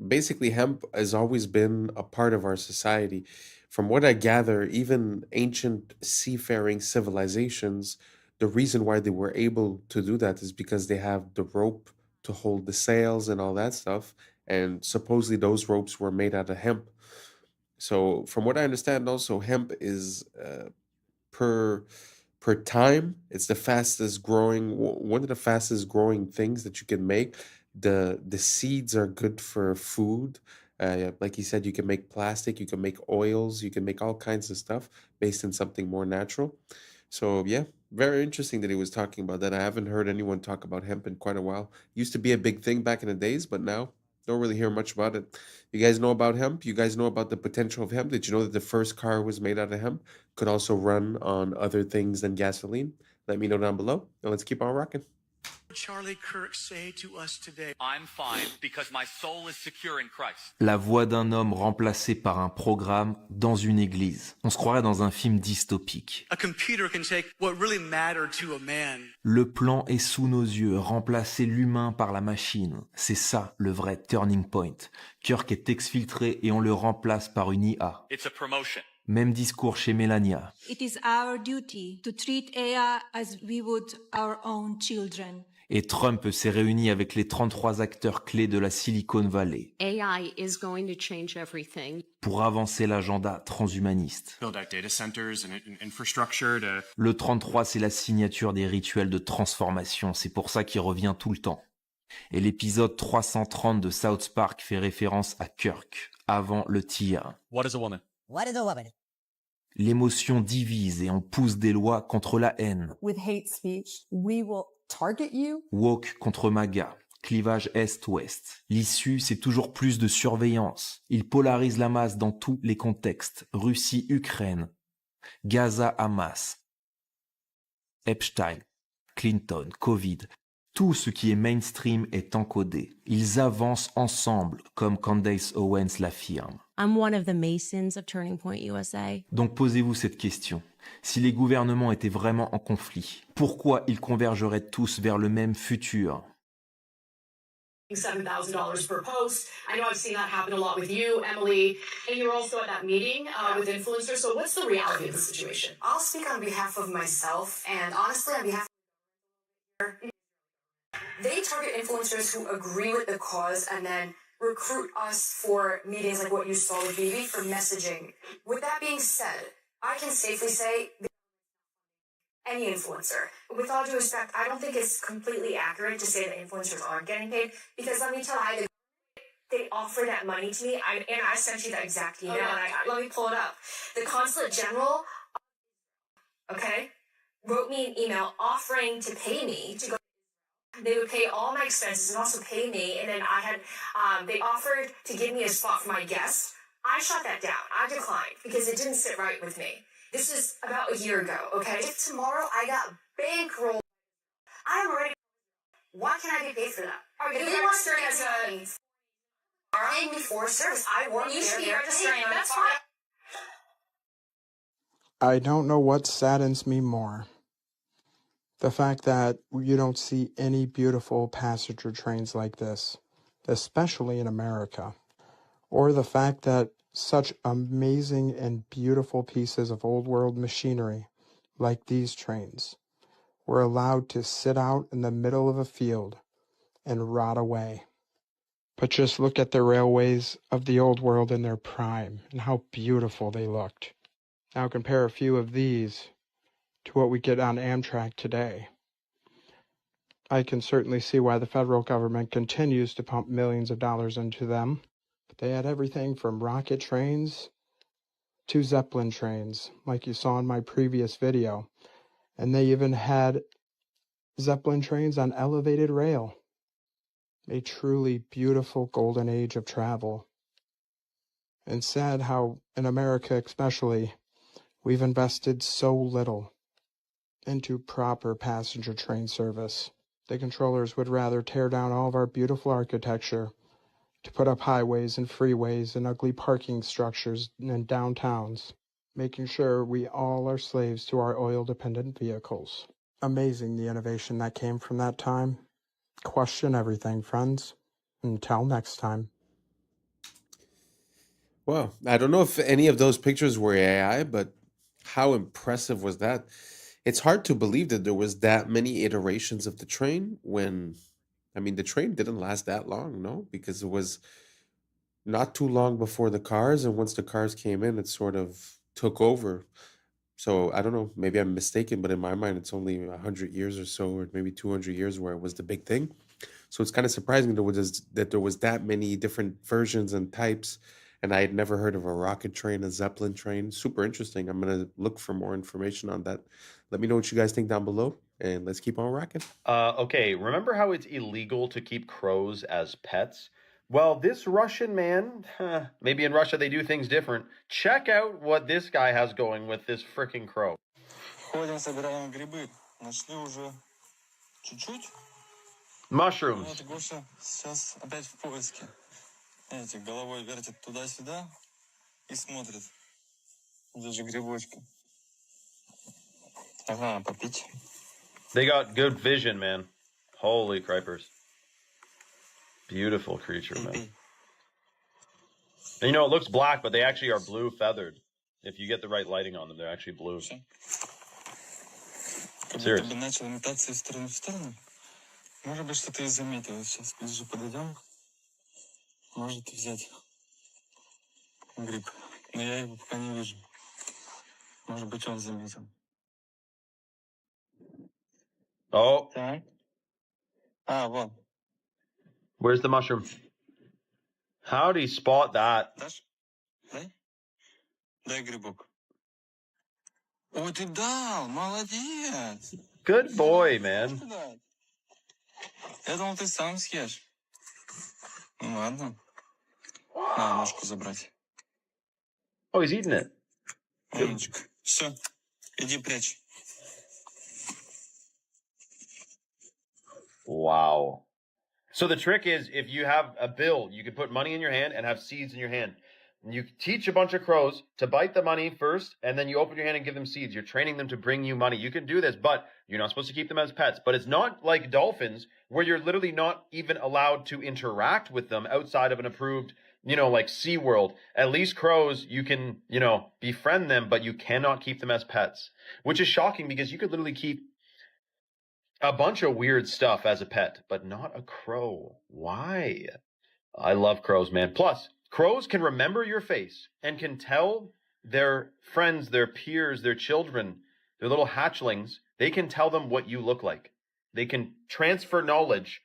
basically, hemp has always been a part of our society. From what I gather, even ancient seafaring civilizations, the reason why they were able to do that is because they have the rope to hold the sails and all that stuff, and supposedly those ropes were made out of hemp. So from what I understand, also hemp is per time, it's the fastest growing, one of the fastest growing things that you can make. The seeds are good for food. Like you said, you can make plastic, you can make oils, you can make all kinds of stuff based on something more natural. So yeah, very interesting that he was talking about that. I haven't heard anyone talk about hemp in quite a while. Used to be a big thing back in the days, but now don't really hear much about it. You guys know about hemp? You guys know about the potential of hemp? Did you know that the first car was made out of hemp? Could also run on other things than gasoline? Let me know down below, and let's keep on rocking. Charlie Kirk say to us today? I'm fine because my soul is secure in Christ. La voix d'un homme remplacé par un programme dans une église. On se croirait dans un film dystopique. A computer can take what really mattered to a man. Le plan est sous nos yeux, remplacer l'humain par la machine. C'est ça le vrai turning point. Kirk est exfiltré et on le remplace par une IA. It's a promotion. Même discours chez Melania. It is our duty to treat AI as we would our own children. Et Trump s'est réuni avec les 33 acteurs clés de la Silicon Valley AI is going to change everything. pour avancer l'agenda transhumaniste. Build out data centers and infrastructure to... Le 33, c'est la signature des rituels de transformation. C'est pour ça qu'il revient tout le temps. Et l'épisode 330 de South Park fait référence à Kirk, avant le tir. What is a woman? What is a woman? L'émotion divise et on pousse des lois contre la haine. With hate speech, we will target you. Woke contre MAGA, clivage Est-Ouest. L'issue, c'est toujours plus de surveillance. Il polarise la masse dans tous les contextes. Russie-Ukraine, Gaza-Hamas, Epstein, Clinton, Covid. Tout ce qui est mainstream est encodé. Ils avancent ensemble, comme Candace Owens l'affirme. I'm one of the Masons of Turning Point USA. Donc posez-vous cette question. Si les gouvernements étaient vraiment en conflit, pourquoi ils convergeraient tous vers le même futur? $7,000 per post. I know I've seen that happen a lot with you, Emily, and you're also at that meeting with influencers. So what's the reality of the situation? I'll speak on behalf of myself, and honestly, on behalf of... They target influencers who agree with the cause and then recruit us for meetings like what you saw with Vivi for messaging. With that being said, I can safely say any influencer. With all due respect, I don't think it's completely accurate to say that influencers aren't getting paid, because let me tell you, they offer that money to me, and I sent you that exact email, and let me pull it up. The Consulate General, okay, wrote me an email offering to pay me to go. They would pay all my expenses and also pay me, and then I had, they offered to give me a spot for my guest. I shot that down. I declined because it didn't sit right with me. This is about a year ago, okay? If tomorrow I got bankrolled, I'm ready. Why can't I get paid for that? If you want to as a paying me for service, I want you to be registering. That's fine. I don't know what saddens me more. The fact that you don't see any beautiful passenger trains like this, especially in America, or the fact that Such amazing and beautiful pieces of old world machinery, like these trains, were allowed to sit out in the middle of a field and rot away. But just look at the railways of the old world in their prime and how beautiful they looked. Now compare a few of these to what we get on Amtrak today. I can certainly see why the federal government continues to pump millions of dollars into them. But they had everything from rocket trains to Zeppelin trains, like you saw in my previous video. And they even had Zeppelin trains on elevated rail. A truly beautiful golden age of travel. And sad how, in America especially, we've invested so little into proper passenger train service. The controllers would rather tear down all of our beautiful architecture to put up highways and freeways and ugly parking structures in downtowns, making sure we all are slaves to our oil-dependent vehicles. Amazing the innovation that came from that time. Question everything, friends. Until next time. Well, I don't know if any of those pictures were AI, but how impressive was that? It's hard to believe that there was that many iterations of the train when, I mean, the train didn't last that long, no? Because it was not too long before the cars, and once the cars came in, it sort of took over. So I don't know, maybe I'm mistaken, but in my mind, it's only 100 years or so, or maybe 200 years where it was the big thing. So it's kind of surprising that there was that many different versions and types, and I had never heard of a rocket train, a Zeppelin train. Super interesting. I'm gonna look for more information on that. Let me know what you guys think down below, and let's keep on rocking. Okay, remember how it's illegal to keep crows as pets? Well, this Russian man, maybe in Russia they do things different. Check out what this guy has going with this freaking crow. Ходим, собираем грибы. Нашли уже чуть-чуть. Mushrooms. Вот Гоша сейчас опять в поиске. Видите, головой вертит туда-сюда и смотрит. Даже грибочки. Ага, попить. They got good vision, man. Holy cripers. Beautiful creature, man. And you know, it looks black, but they actually are blue feathered. If you get the right lighting on them, they're actually blue. Serious. Как начал метаться из стороны в сторону. Может быть, что-то и заметил. Сейчас ближе подойдем. Может взять гриб. Но я его пока не вижу. Может быть, он заметил. Oh. Так. А, вон. Where's the mushroom? How'd he spot that? Дашь? Дай. Дай грибок. О, ты дал! Молодец! Good boy, man. Я думал, ты сам съешь. Ну ладно. На, ножку забрать. Oh, he's eating it. Умничка. Все, иди прячь. Wow. So the trick is, if you have a bill, you can put money in your hand and have seeds in your hand. And you teach a bunch of crows to bite the money first, and then you open your hand and give them seeds. You're training them to bring you money. You can do this, but you're not supposed to keep them as pets. But it's not like dolphins, where you're literally not even allowed to interact with them outside of an approved, you know, like SeaWorld. At least crows, you can, you know, befriend them, but you cannot keep them as pets. Which is shocking, because you could literally keep a bunch of weird stuff as a pet, but not a crow. Why? I love crows, man. Plus, crows can remember your face and can tell their friends, their peers, their children, their little hatchlings, they can tell them what you look like. They can transfer knowledge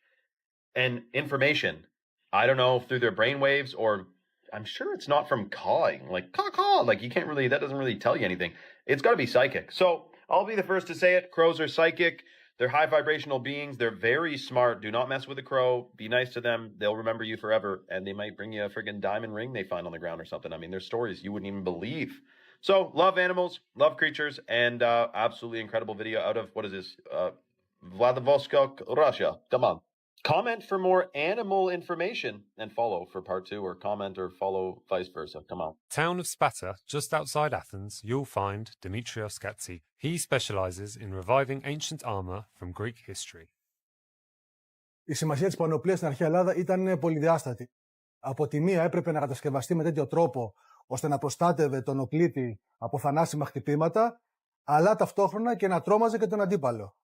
and information. I don't know, through their brainwaves, or I'm sure it's not from cawing, like caw-caw. Like you can't really, that doesn't really tell you anything. It's got to be psychic. So I'll be the first to say it. Crows are psychic. They're high vibrational beings. They're very smart. Do not mess with a crow. Be nice to them. They'll remember you forever. And they might bring you a friggin' diamond ring they find on the ground or something. I mean, there's stories you wouldn't even believe. So love animals, love creatures, and absolutely incredible video out of, what is this? Vladivostok, Russia. Come on. Comment for more animal information and follow for part 2, or comment or follow vice versa. Come on. Town of Sparta, just outside Athens, you'll find Dimitrios Gatsi. He specializes in reviving ancient armor from Greek history. Η σημασία της πανοπλίας στην αρχαία Ελλάδα ήταν πολυδιάστατη. Από τη μία έπρεπε να κατασκευαστεί με τέτοιο τρόπο ώστε να προστάτευε τον οκλήτη από θανάσιμα χτυπήματα, αλλά ταυτόχρονα και να τρόμαζε και τον αντίπαλο.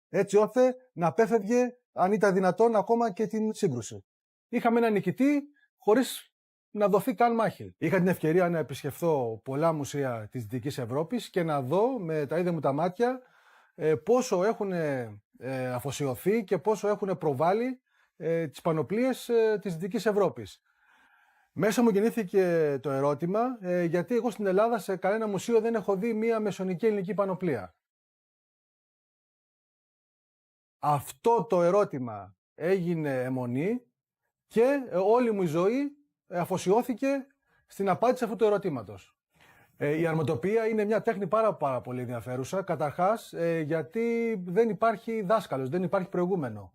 Έτσι ώστε να απέφευγε, αν ήταν δυνατόν, ακόμα και την σύγκρουση. Είχαμε έναν νικητή χωρίς να δοθεί καν μάχη. Είχα την ευκαιρία να επισκεφθώ πολλά μουσεία της Δυτικής Ευρώπης και να δω με τα ίδια μου τα μάτια πόσο έχουν αφοσιωθεί και πόσο έχουν προβάλει τις πανοπλίες της Δυτικής Ευρώπης. Μέσα μου γεννήθηκε το ερώτημα, γιατί εγώ στην Ελλάδα σε κανένα μουσείο δεν έχω δει μία μεσαιωνική ελληνική πανοπλία. Αυτό το ερώτημα έγινε αιμονή και όλη μου η ζωή αφοσιώθηκε στην απάντηση αυτού του ερωτήματος. Η αρματοπία είναι μια τέχνη πάρα πολύ ενδιαφέρουσα, καταρχάς γιατί δεν υπάρχει δάσκαλος, δεν υπάρχει προηγούμενο.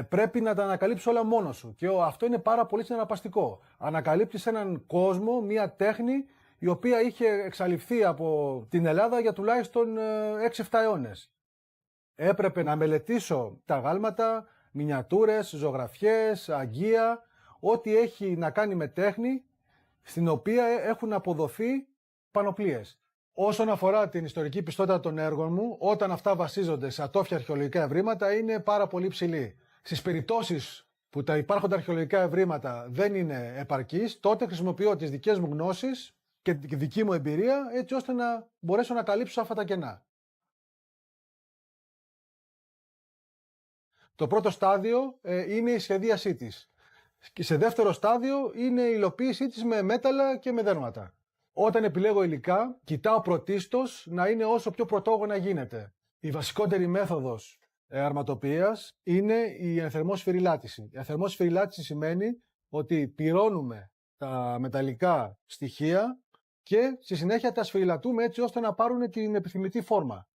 Πρέπει να τα ανακαλύψεις όλα μόνος σου και αυτό είναι πάρα πολύ συναρπαστικό. Ανακαλύπτεις έναν κόσμο, μια τέχνη η οποία είχε εξαλειφθεί από την Ελλάδα για τουλάχιστον 6-7 αιώνες. Έπρεπε να μελετήσω τα γάλματα, μινιατούρες, ζωγραφιές, αγγεία, ό,τι έχει να κάνει με τέχνη, στην οποία έχουν αποδοθεί πανοπλίες. Όσον αφορά την ιστορική πιστότητα των έργων μου, όταν αυτά βασίζονται σε ατόφια αρχαιολογικά ευρήματα, είναι πάρα πολύ ψηλή. Στις περιπτώσεις που τα υπάρχοντα αρχαιολογικά ευρήματα δεν είναι επαρκείς, τότε χρησιμοποιώ τις δικές μου γνώσεις και τη δική μου εμπειρία, έτσι ώστε να μπορέσω να καλύψω αυτά τα κενά. Το πρώτο στάδιο είναι η σχεδίασή της. Και σε δεύτερο στάδιο είναι η υλοποίησή της με μέταλλα και με δέρματα. Όταν επιλέγω υλικά, κοιτάω πρωτίστως να είναι όσο πιο πρωτόγωνα γίνεται. Η βασικότερη μέθοδος αρματοποιίας είναι η ενθερμόσφαιρη-λάτηση. Η ενθερμόσφαιρη-λάτηση σημαίνει ότι πυρώνουμε τα μεταλλικά στοιχεία και στη συνέχεια τα σφυριλατούμε έτσι ώστε να πάρουν την επιθυμητή φόρμα.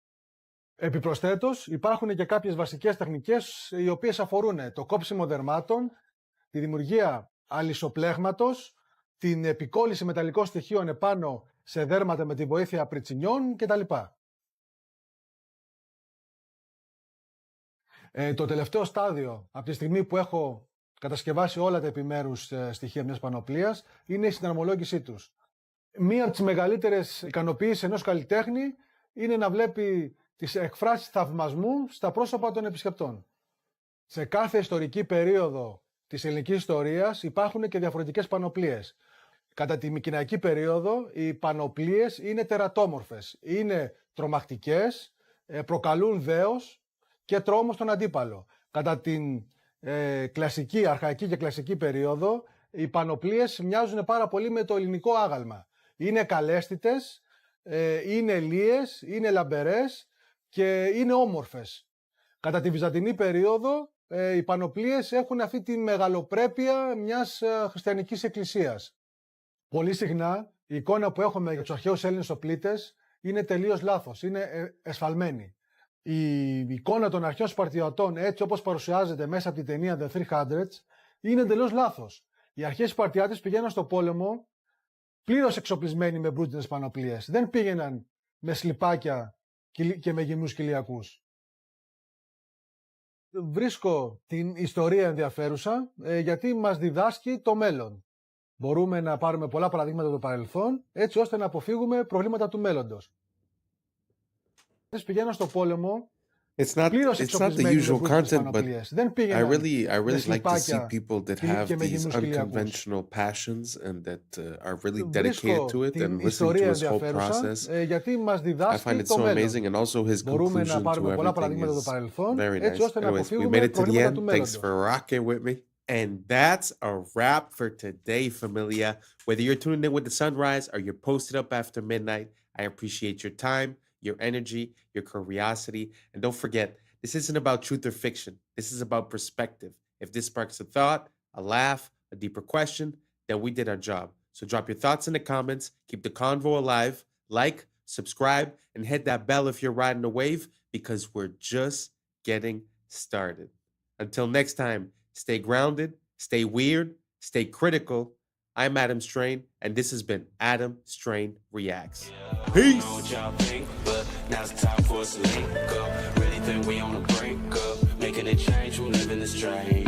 Επιπροσθέτως, υπάρχουν και κάποιες βασικές τεχνικές οι οποίες αφορούν το κόψιμο δερμάτων, τη δημιουργία αλυσοπλέγματος, την επικόλληση μεταλλικών στοιχείων επάνω σε δέρματα με τη βοήθεια πριτσινιών κτλ. Το τελευταίο στάδιο, από τη στιγμή που έχω κατασκευάσει όλα τα επιμέρους στοιχεία μιας πανοπλίας, είναι η συναρμολόγησή τους. Μία από τις μεγαλύτερες ικανοποιήσεις ενός καλλιτέχνη είναι να βλέπει τις εκφράσεις θαυμασμού στα πρόσωπα των επισκεπτών. Σε κάθε ιστορική περίοδο της ελληνικής ιστορίας υπάρχουν και διαφορετικές πανοπλίες. Κατά τη μικηναϊκή περίοδο οι πανοπλίες είναι τερατόμορφες, είναι τρομακτικές, προκαλούν δέος και τρόμο στον αντίπαλο. Κατά την κλασική, αρχαϊκή και κλασική περίοδο οι πανοπλίες μοιάζουν πάρα πολύ με το ελληνικό άγαλμα. Είναι καλέσθητες, είναι λίες, είναι λαμπερές και είναι όμορφες. Κατά τη βυζαντινή περίοδο οι πανοπλίες έχουν αυτή τη μεγαλοπρέπεια μιας χριστιανικής εκκλησίας. Πολύ συχνά η εικόνα που έχουμε για τους αρχαίους Έλληνες οπλίτες είναι τελείως λάθος, είναι εσφαλμένη. Η εικόνα των αρχαίων Σπαρτιατών έτσι όπως παρουσιάζεται μέσα από την ταινία The 300 είναι τελείως λάθος. Οι αρχαίοι Σπαρτιάτες πηγαίναν στο πόλεμο πλήρως εξοπλισμένοι με μπρούτινες πανοπλίες. Δεν πήγαιναν με σλιπάκια και με γυμνούς κοιλιακούς. Βρίσκω την ιστορία ενδιαφέρουσα γιατί μας διδάσκει το μέλλον. Μπορούμε να πάρουμε πολλά παραδείγματα από το παρελθόν έτσι ώστε να αποφύγουμε προβλήματα του μέλλοντος. Πηγαίναν στο πόλεμο It's not the usual content, but I really like to see people that have these unconventional passions and that are really dedicated to it and listening to his whole process. I find it so amazing, and also his conclusion to everything is very nice. Anyways, we made it to the end. Thanks for rocking with me. And that's a wrap for today, familia. Whether you're tuning in with the sunrise or you're posted up after midnight, I appreciate your time, your energy, your curiosity. And don't forget, this isn't about truth or fiction. This is about perspective. If this sparks a thought, a laugh, a deeper question, then we did our job. So drop your thoughts in the comments, keep the convo alive, like, subscribe, and hit that bell if you're riding a wave, because we're just getting started. Until next time, stay grounded, stay weird, stay critical. I'm Adam Strain, and this has been Adam Strain Reacts. Peace! Now it's time for us to link up. Really think we on a break up. Making a change from living this train.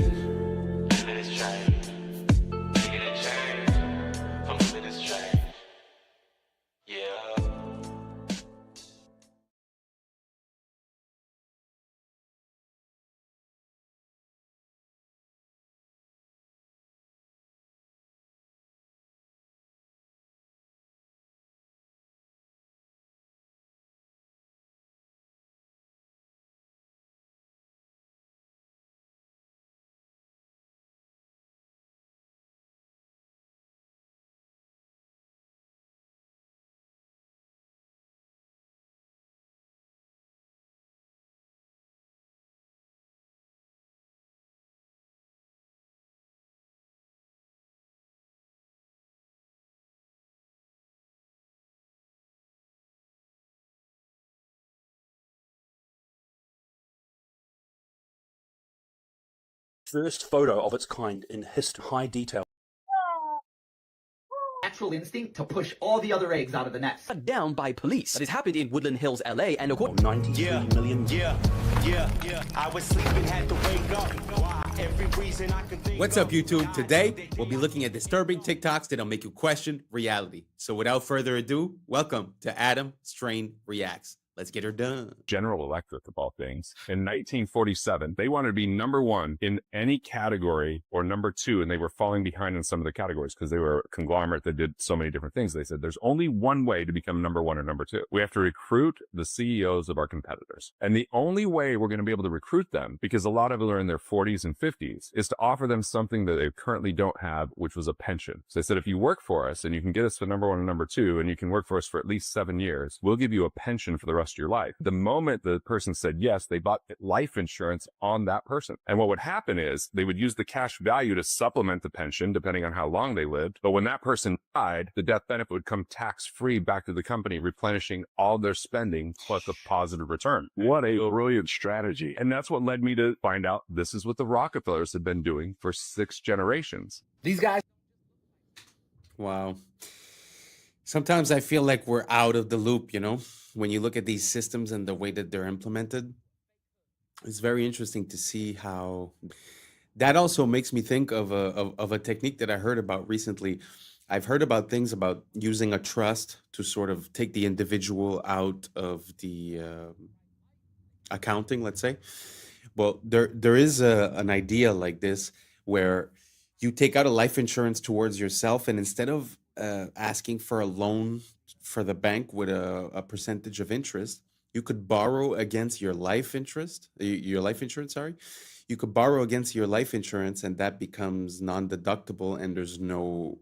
Living this train. Making a change from living this train. first photo of its kind in history. High detail. Natural instinct to push all the other eggs out of the nest. Down by police. That has happened in Woodland Hills, LA, and according 93 million. I was sleeping, had to wake up. Every reason I could think. What's up, YouTube? Today, we'll be looking at disturbing TikToks that'll make you question reality. So without further ado, welcome to Adam Strain Reacts. Let's get her done. General Electric, of all things, in 1947, they wanted to be #1 in any category or #2, and they were falling behind in some of the categories because they were a conglomerate that did so many different things. They said there's only one way to become #1 or #2. We have to recruit the CEOs of our competitors. And the only way we're going to be able to recruit them, because a lot of them are in their 40s and 50s, is to offer them something that they currently don't have, which was a pension. So they said, if you work for us and you can get us to #1 and #2, and you can work for us for at least 7 years, we'll give you a pension for the rest of your life. The moment the person said yes, they bought life insurance on that person. And what would happen is they would use the cash value to supplement the pension, depending on how long they lived. But when that person died, the death benefit would come tax-free back to the company, replenishing all their spending plus a positive return. What a brilliant strategy. And that's what led me to find out this is what the Rockefellers have been doing for 6 generations. These guys. Wow. Sometimes I feel like we're out of the loop, you know? When you look at these systems and the way that they're implemented, it's very interesting to see how that also makes me think of a technique that I heard about recently. I've heard about things about using a trust to sort of take the individual out of the accounting, let's say. Well, there is an idea like this where you take out a life insurance towards yourself, and instead of asking for a loan for the bank with a percentage of interest, you could borrow against your life insurance, sorry. You could borrow against your life insurance, and that becomes non-deductible, and there's no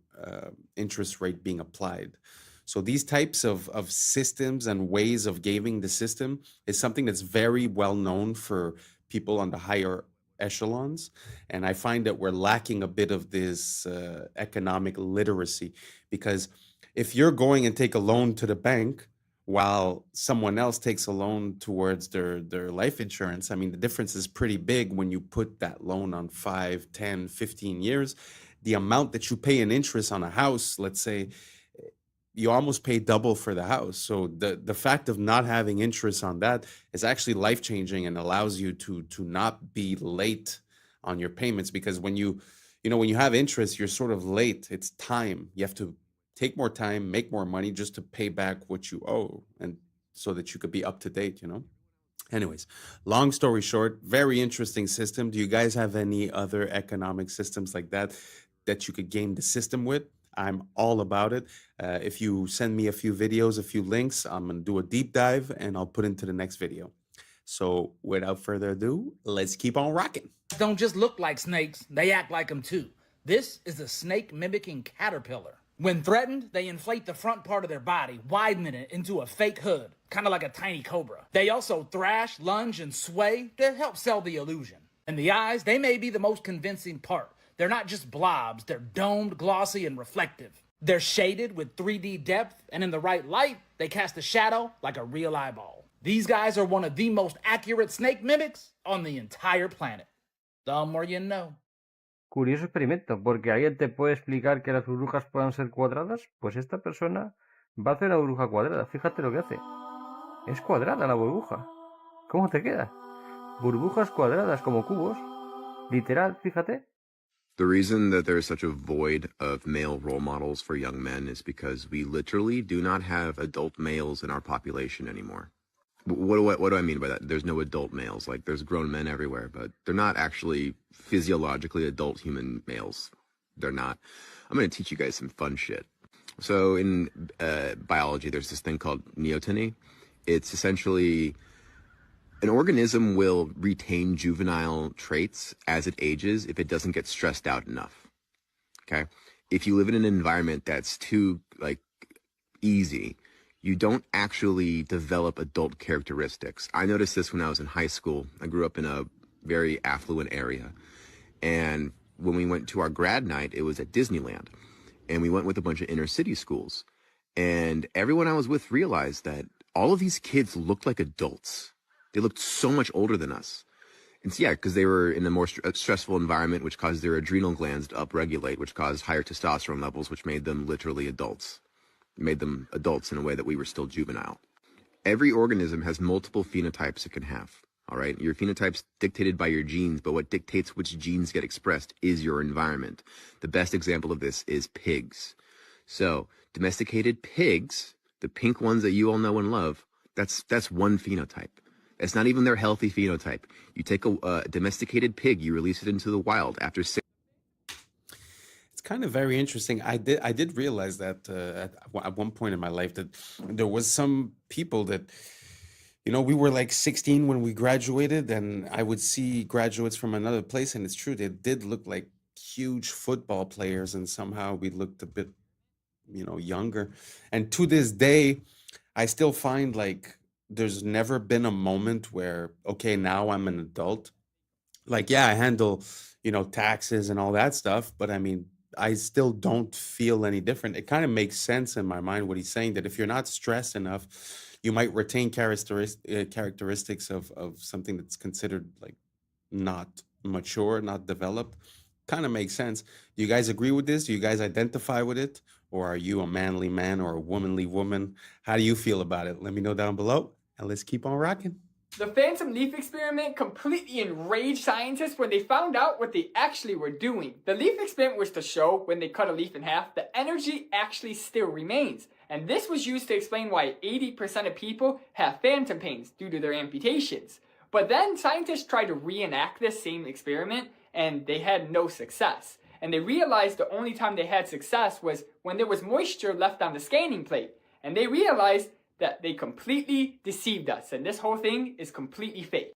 interest rate being applied. So these types of systems and ways of gaming the system is something that's very well known for people on the higher echelons. And I find that we're lacking a bit of this economic literacy, because if you're going and take a loan to the bank while someone else takes a loan towards their life insurance, I mean, the difference is pretty big when you put that loan on 5, 10, 15 years. The amount that you pay in interest on a house, let's say, you almost pay double for the house. So the fact of not having interest on that is actually life-changing and allows you to not be late on your payments, because when you have interest, you're sort of late. It's time. You have to take more time, make more money just to pay back what you owe, and so that you could be up to date, Anyways, long story short, very interesting system. Do you guys have any other economic systems like that you could game the system with? I'm all about it. If you send me a few videos, a few links, I'm going to do a deep dive and I'll put into the next video. So without further ado, let's keep on rocking. Don't just look like snakes, they act like them too. This is the snake mimicking caterpillar. When threatened, they inflate the front part of their body, widening it into a fake hood, kind of like a tiny cobra. They also thrash, lunge, and sway to help sell the illusion. And the eyes, they may be the most convincing part. They're not just blobs, they're domed, glossy, and reflective. They're shaded with 3D depth, and in the right light, they cast a shadow like a real eyeball. These guys are one of the most accurate snake mimics on the entire planet. The more you know. Curioso experimento, porque alguien te puede explicar que las burbujas puedan ser cuadradas, pues esta persona va a hacer una burbuja cuadrada. Fíjate lo que hace. Es cuadrada la burbuja. ¿Cómo te queda? Burbujas cuadradas como cubos. Literal, fíjate. The reason that there's such a void of male role models for young men is because we literally do not have adult males in our population anymore. What do I mean by that? There's no adult males. Like, there's grown men everywhere, but they're not actually physiologically adult human males. They're not. I'm going to teach you guys some fun shit. So in biology, there's this thing called neoteny. It's essentially an organism will retain juvenile traits as it ages if it doesn't get stressed out enough. Okay? If you live in an environment that's too, easy, you don't actually develop adult characteristics. I noticed this when I was in high school. I grew up in a very affluent area. And when we went to our grad night, it was at Disneyland. And we went with a bunch of inner city schools. And everyone I was with realized that all of these kids looked like adults. They looked so much older than us. And so, yeah, because they were in a more stressful environment, which caused their adrenal glands to upregulate, which caused higher testosterone levels, which made them literally adults. Made them adults in a way that we were still juvenile. Every organism has multiple phenotypes it can have. All right. Your phenotype's dictated by your genes, but what dictates which genes get expressed is your environment. The best example of this is pigs. So domesticated pigs, the pink ones that you all know and love, that's one phenotype. It's not even their healthy phenotype. You take a domesticated pig, you release it into the wild after 6. It's kind of very interesting. I did realize that at one point in my life that there was some people that, you know, we were like 16 when we graduated, and I would see graduates from another place, and it's true, they did look like huge football players, and somehow we looked a bit, you know, younger. And to this day, I still find like there's never been a moment where, okay, now I'm an adult. Like, yeah, I handle, you know, taxes and all that stuff, but I mean, I still don't feel any different. It kind of makes sense in my mind what he's saying, that if you're not stressed enough, you might retain characteristics of something that's considered like not mature, not developed. Kind of makes sense. Do you guys agree with this? Do you guys identify with it? Or are you a manly man or a womanly woman? How do you feel about it? Let me know down below, and let's keep on rocking. The phantom leaf experiment completely enraged scientists when they found out what they actually were doing. The leaf experiment was to show when they cut a leaf in half, the energy actually still remains. And this was used to explain why 80% of people have phantom pains due to their amputations. But then scientists tried to reenact this same experiment, and they had no success. And they realized the only time they had success was when there was moisture left on the scanning plate. And they realized that they completely deceived us, and this whole thing is completely fake.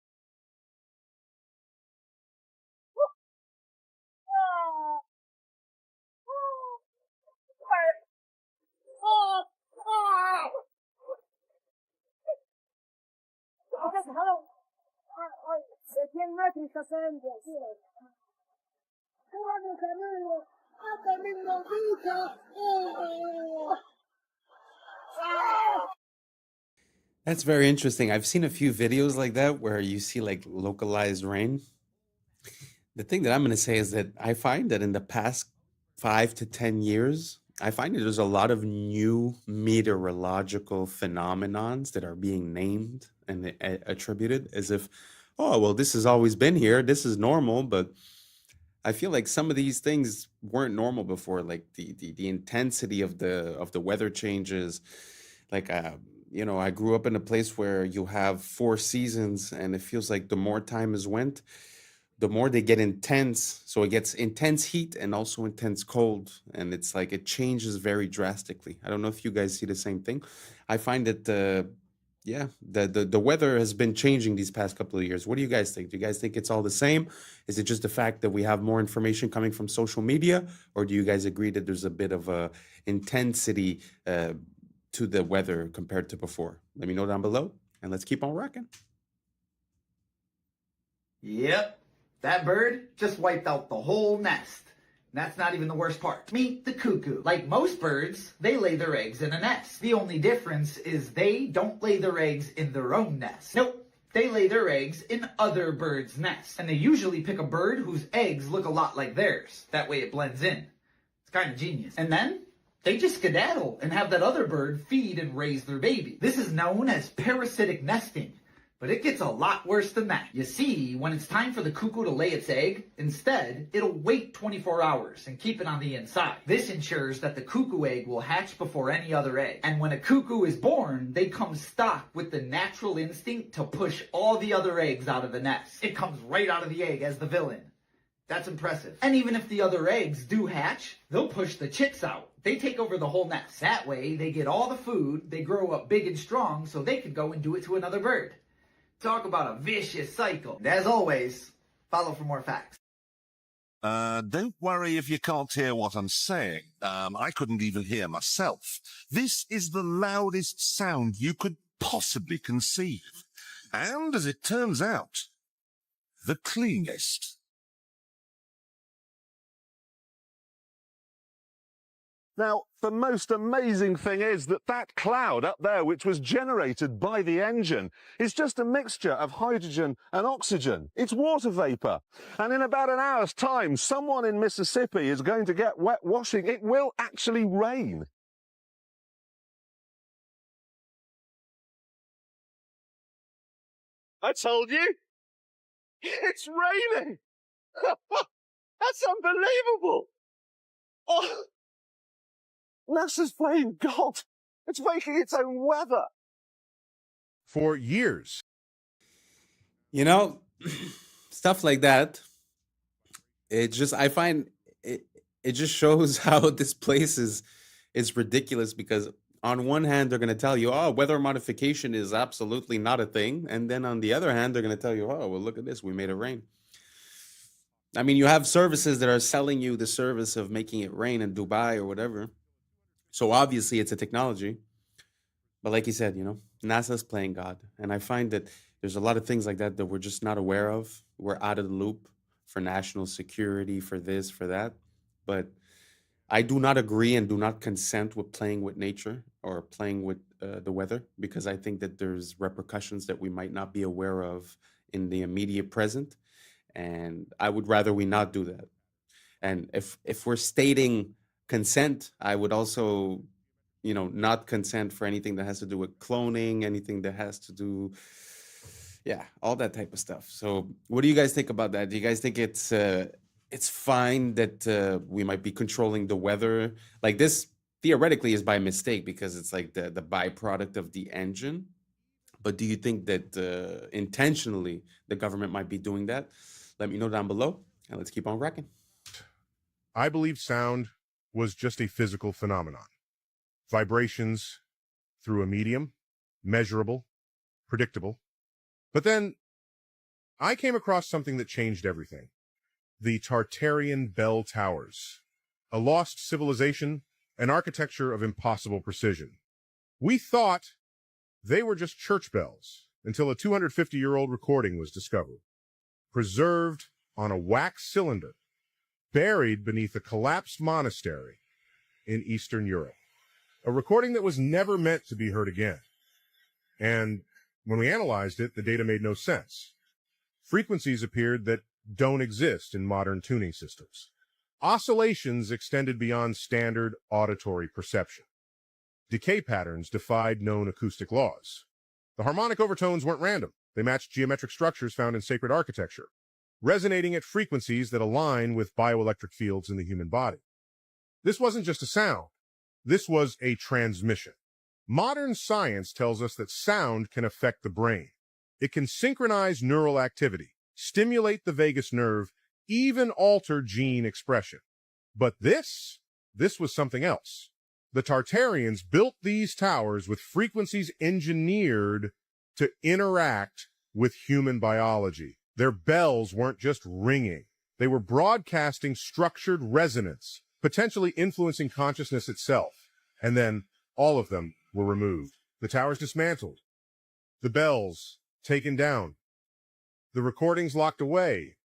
That's very interesting. I've seen a few videos like that where you see like localized rain. The thing that I'm going to say is that I find that in the past 5 to 10 years, I find that there's a lot of new meteorological phenomenons that are being named and attributed as if, oh, well, this has always been here. This is normal. But I feel like some of these things weren't normal before, like the intensity of the weather changes. Like, you know, I grew up in a place where you have 4 seasons, and it feels like the more time has went, the more they get intense. So it gets intense heat and also intense cold, and it's like it changes very drastically. I don't know if you guys see the same thing. I find that yeah, the weather has been changing these past couple of years. What do you guys think? Do you guys think it's all the same? Is it just the fact that we have more information coming from social media, or do you guys agree that there's a bit of a intensity to the weather compared to before? Let me know down below, and let's keep on rocking. Yep, that bird just wiped out the whole nest. That's not even the worst part. Meet the cuckoo. Like most birds, they lay their eggs in a nest. The only difference is they don't lay their eggs in their own nest. Nope, they lay their eggs in other birds' nests. And they usually pick a bird whose eggs look a lot like theirs. That way it blends in. It's kind of genius. And then they just skedaddle and have that other bird feed and raise their baby. This is known as parasitic nesting. But it gets a lot worse than that. You see, when it's time for the cuckoo to lay its egg, instead, it'll wait 24 hours and keep it on the inside. This ensures that the cuckoo egg will hatch before any other egg. And when a cuckoo is born, they come stocked with the natural instinct to push all the other eggs out of the nest. It comes right out of the egg as the villain. That's impressive. And even if the other eggs do hatch, they'll push the chicks out. They take over the whole nest. That way, they get all the food, they grow up big and strong, so they can go and do it to another bird. Talk about a vicious cycle. And as always, follow for more facts. Don't worry if you can't hear what I'm saying. I couldn't even hear myself. This is the loudest sound you could possibly conceive. And as it turns out, the cleanest. Now, the most amazing thing is that that cloud up there, which was generated by the engine, is just a mixture of hydrogen and oxygen. It's water vapor. And in about an hour's time, someone in Mississippi is going to get wet washing. It will actually rain. I told you. It's raining. That's unbelievable. Oh. NASA's playing God. It's making its own weather. For years. You know, stuff like that. I find it just shows how this place is ridiculous, because on one hand, they're going to tell you, oh, weather modification is absolutely not a thing. And then on the other hand, they're going to tell you, oh, well, look at this. We made it rain. I mean, you have services that are selling you the service of making it rain in Dubai or whatever. So obviously it's a technology. But like you said, NASA's playing God. And I find that there's a lot of things like that that we're just not aware of. We're out of the loop for national security, for this, for that. But I do not agree and do not consent with playing with nature or playing with the weather, because I think that there's repercussions that we might not be aware of in the immediate present. And I would rather we not do that. And if we're stating consent, I would also, not consent for anything that has to do with cloning, anything that has to do, all that type of stuff. So what do you guys think about that? Do you guys think it's fine that we might be controlling the weather? Like, this theoretically is by mistake because it's like the byproduct of the engine. But do you think that intentionally the government might be doing that? Let me know down below, and let's keep on rocking. I believe sound was just a physical phenomenon. Vibrations through a medium, measurable, predictable. But then I came across something that changed everything. The Tartarian Bell Towers, a lost civilization, an architecture of impossible precision. We thought they were just church bells until a 250-year-old recording was discovered, preserved on a wax cylinder, buried beneath a collapsed monastery in Eastern Europe. A recording that was never meant to be heard again. And when we analyzed it, the data made no sense. Frequencies appeared that don't exist in modern tuning systems. Oscillations extended beyond standard auditory perception. Decay patterns defied known acoustic laws. The harmonic overtones weren't random. They matched geometric structures found in sacred architecture, resonating at frequencies that align with bioelectric fields in the human body. This wasn't just a sound. This was a transmission. Modern science tells us that sound can affect the brain. It can synchronize neural activity, stimulate the vagus nerve, even alter gene expression. But this was something else. The Tartarians built these towers with frequencies engineered to interact with human biology. Their bells weren't just ringing. They were broadcasting structured resonance, potentially influencing consciousness itself. And then all of them were removed. The towers dismantled. The bells taken down. The recordings locked away.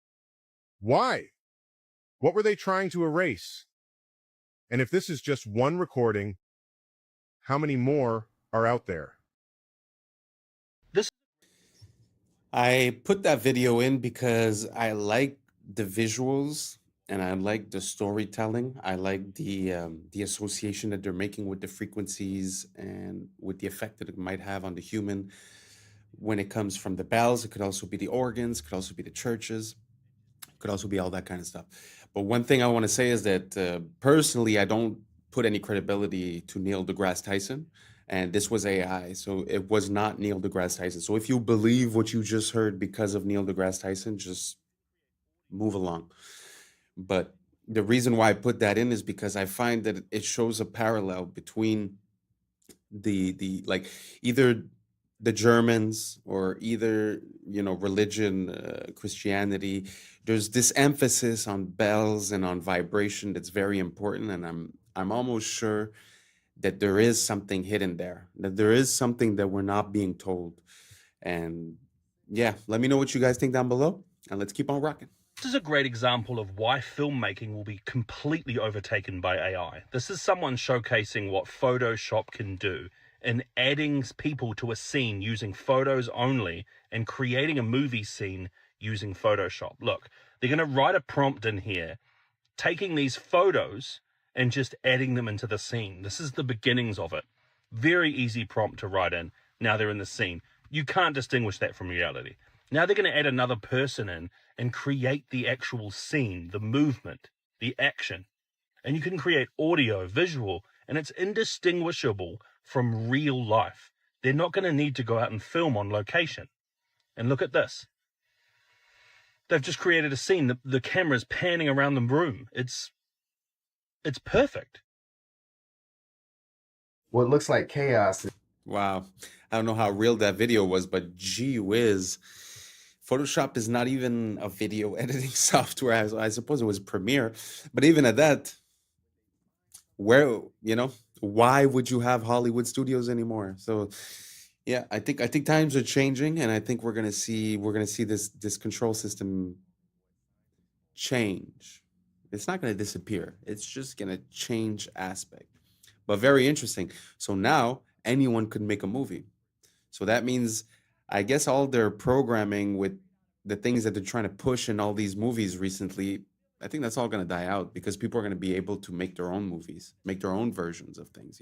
Why? What were they trying to erase? And if this is just one recording, how many more are out there? I put that video in because I like the visuals and I like the storytelling. I like the association that they're making with the frequencies and with the effect that it might have on the human when it comes from the bells. It could also be the organs, it could also be the churches, it could also be all that kind of stuff. But one thing I want to say is that personally, I don't put any credibility to Neil deGrasse Tyson. And this was AI, so it was not Neil deGrasse Tyson. So if you believe what you just heard because of Neil deGrasse Tyson, just move along. But the reason why I put that in is because I find that it shows a parallel between the like either the Germans or either religion, Christianity. There's this emphasis on bells and on vibration that's very important, and I'm almost sure that there is something hidden there, that there is something that we're not being told. And yeah, let me know what you guys think down below, and let's keep on rocking. This is a great example of why filmmaking will be completely overtaken by AI. This is someone showcasing what Photoshop can do in adding people to a scene using photos only and creating a movie scene using Photoshop. Look, they're going to write a prompt in here, taking these photos and just adding them into the scene. This is the beginnings of it. Very easy prompt to write in. Now they're in the scene. You can't distinguish that from reality. Now they're going to add another person in and create the actual scene, the movement, the action. And you can create audio, visual, and it's indistinguishable from real life. They're not going to need to go out and film on location. And look at this. They've just created a scene. The camera's panning around the room. It's perfect. What looks like chaos. Wow. I don't know how real that video was, but gee whiz. Photoshop is not even a video editing software. I suppose it was Premiere. But even at that, where, why would you have Hollywood studios anymore? So yeah, I think times are changing, and I think we're gonna see this control system change. It's not gonna disappear. It's just gonna change aspect. But very interesting. So now anyone could make a movie. So that means, I guess, all their programming with the things that they're trying to push in all these movies recently, I think that's all going to die out because people are going to be able to make their own movies, make their own versions of things,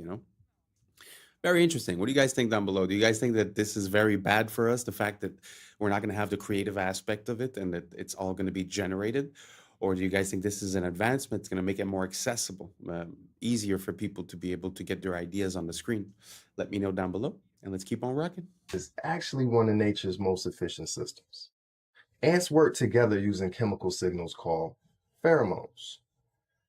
Very interesting. What do you guys think down below? Do you guys think that this is very bad for us, the fact that we're not going to have the creative aspect of it and that it's all going to be generated? Or do you guys think this is an advancement? It's going to make it more accessible, easier for people to be able to get their ideas on the screen? Let me know down below, and let's keep on rocking. It's actually one of nature's most efficient systems. Ants work together using chemical signals called pheromones,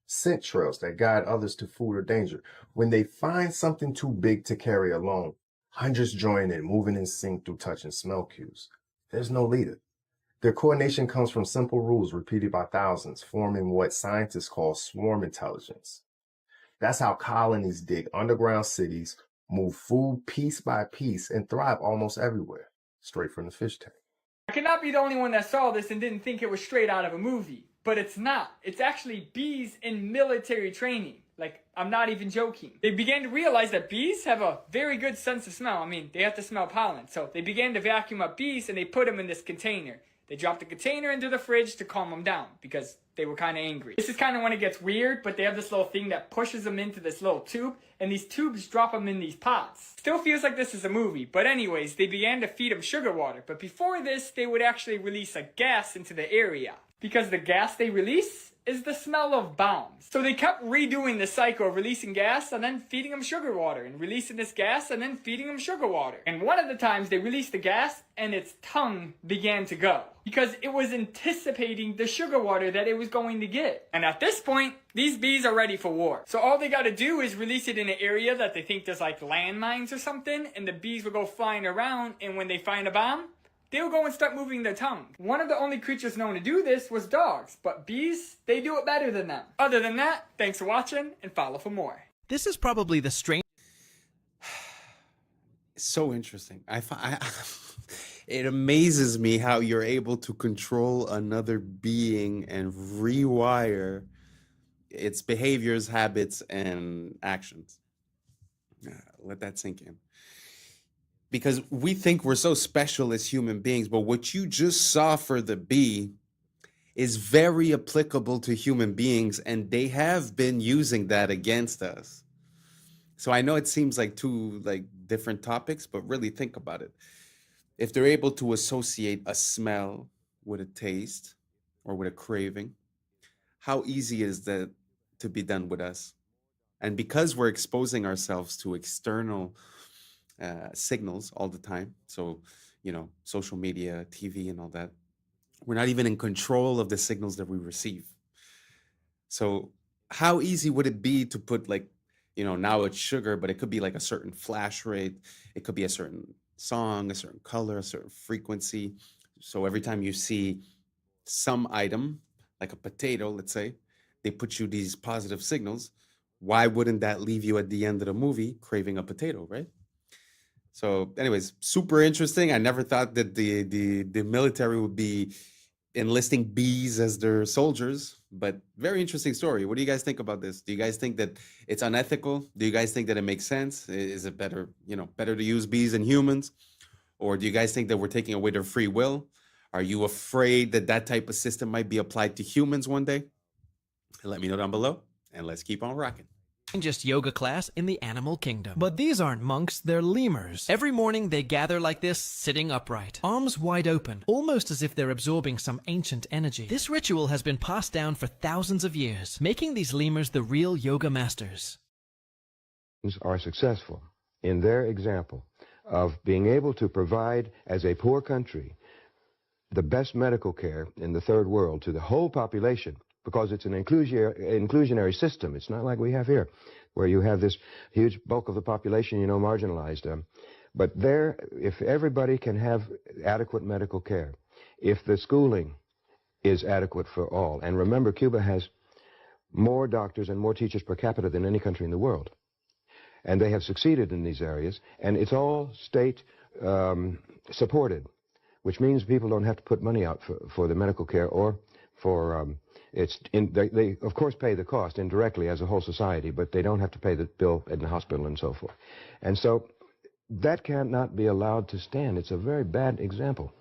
scent trails that guide others to food or danger. When they find something too big to carry alone, hundreds join in, moving in sync through touch and smell cues. There's no leader. Their coordination comes from simple rules repeated by thousands, forming what scientists call swarm intelligence. That's how colonies dig underground cities, move food piece by piece, and thrive almost everywhere, straight from the fish tank. I cannot be the only one that saw this and didn't think it was straight out of a movie. But it's not. It's actually bees in military training. Like, I'm not even joking. They began to realize that bees have a very good sense of smell. I mean, they have to smell pollen. So they began to vacuum up bees and they put them in this container. They dropped the container into the fridge to calm them down because they were kind of angry. This is kind of when it gets weird, but they have this little thing that pushes them into this little tube, and these tubes drop them in these pots. Still feels like this is a movie, but anyways, they began to feed them sugar water. But before this, they would actually release a gas into the area, because the gas they release is the smell of bombs. So they kept redoing the cycle of releasing gas and then feeding them sugar water, and releasing this gas and then feeding them sugar water. And one of the times they released the gas and its tongue began to go, because it was anticipating the sugar water that it was going to get. And at this point, these bees are ready for war. So all they gotta do is release it in an area that they think there's like landmines or something, and the bees will go flying around, and when they find a bomb, they'll go and start moving their tongue. One of the only creatures known to do this was dogs, but bees, they do it better than them. Other than that, thanks for watching and follow for more. This is probably the strange. So interesting. It amazes me how you're able to control another being and rewire its behaviors, habits, and actions. Let that sink in. Because we think we're so special as human beings, but what you just saw for the bee is very applicable to human beings, and they have been using that against us. So I know it seems like two different topics, but really think about it. If they're able to associate a smell with a taste or with a craving, how easy is that to be done with us? And because we're exposing ourselves to external signals all the time, so social media, TV, and all that, we're not even in control of the signals that we receive. So how easy would it be to put now it's sugar, but it could be like a certain flash rate, it could be a certain song, a certain color, a certain frequency. So every time you see some item, like a potato, let's say, they put you these positive signals. Why wouldn't that leave you at the end of the movie craving a potato, right? So anyways, super interesting. I never thought that the military would be enlisting bees as their soldiers. But very interesting story. What do you guys think about this? Do you guys think that it's unethical? Do you guys think that it makes sense? Is it better, better to use bees than humans? Or do you guys think that we're taking away their free will? Are you afraid that that type of system might be applied to humans one day? Let me know down below, and let's keep on rocking. Just yoga class in the animal kingdom. But these aren't monks, they're lemurs. Every morning they gather like this, sitting upright, arms wide open, almost as if they're absorbing some ancient energy. This ritual has been passed down for thousands of years, making these lemurs the real yoga masters. Are successful in their example of being able to provide, as a poor country, the best medical care in the third world to the whole population, because it's an inclusionary system. It's not like we have here, where you have this huge bulk of the population, marginalized. But there, if everybody can have adequate medical care, if the schooling is adequate for all, and remember, Cuba has more doctors and more teachers per capita than any country in the world, and they have succeeded in these areas, and it's all state supported, which means people don't have to put money out for the medical care or for they of course pay the cost indirectly as a whole society, but they don't have to pay the bill in the hospital and so forth. And so that cannot be allowed to stand. It's a very bad example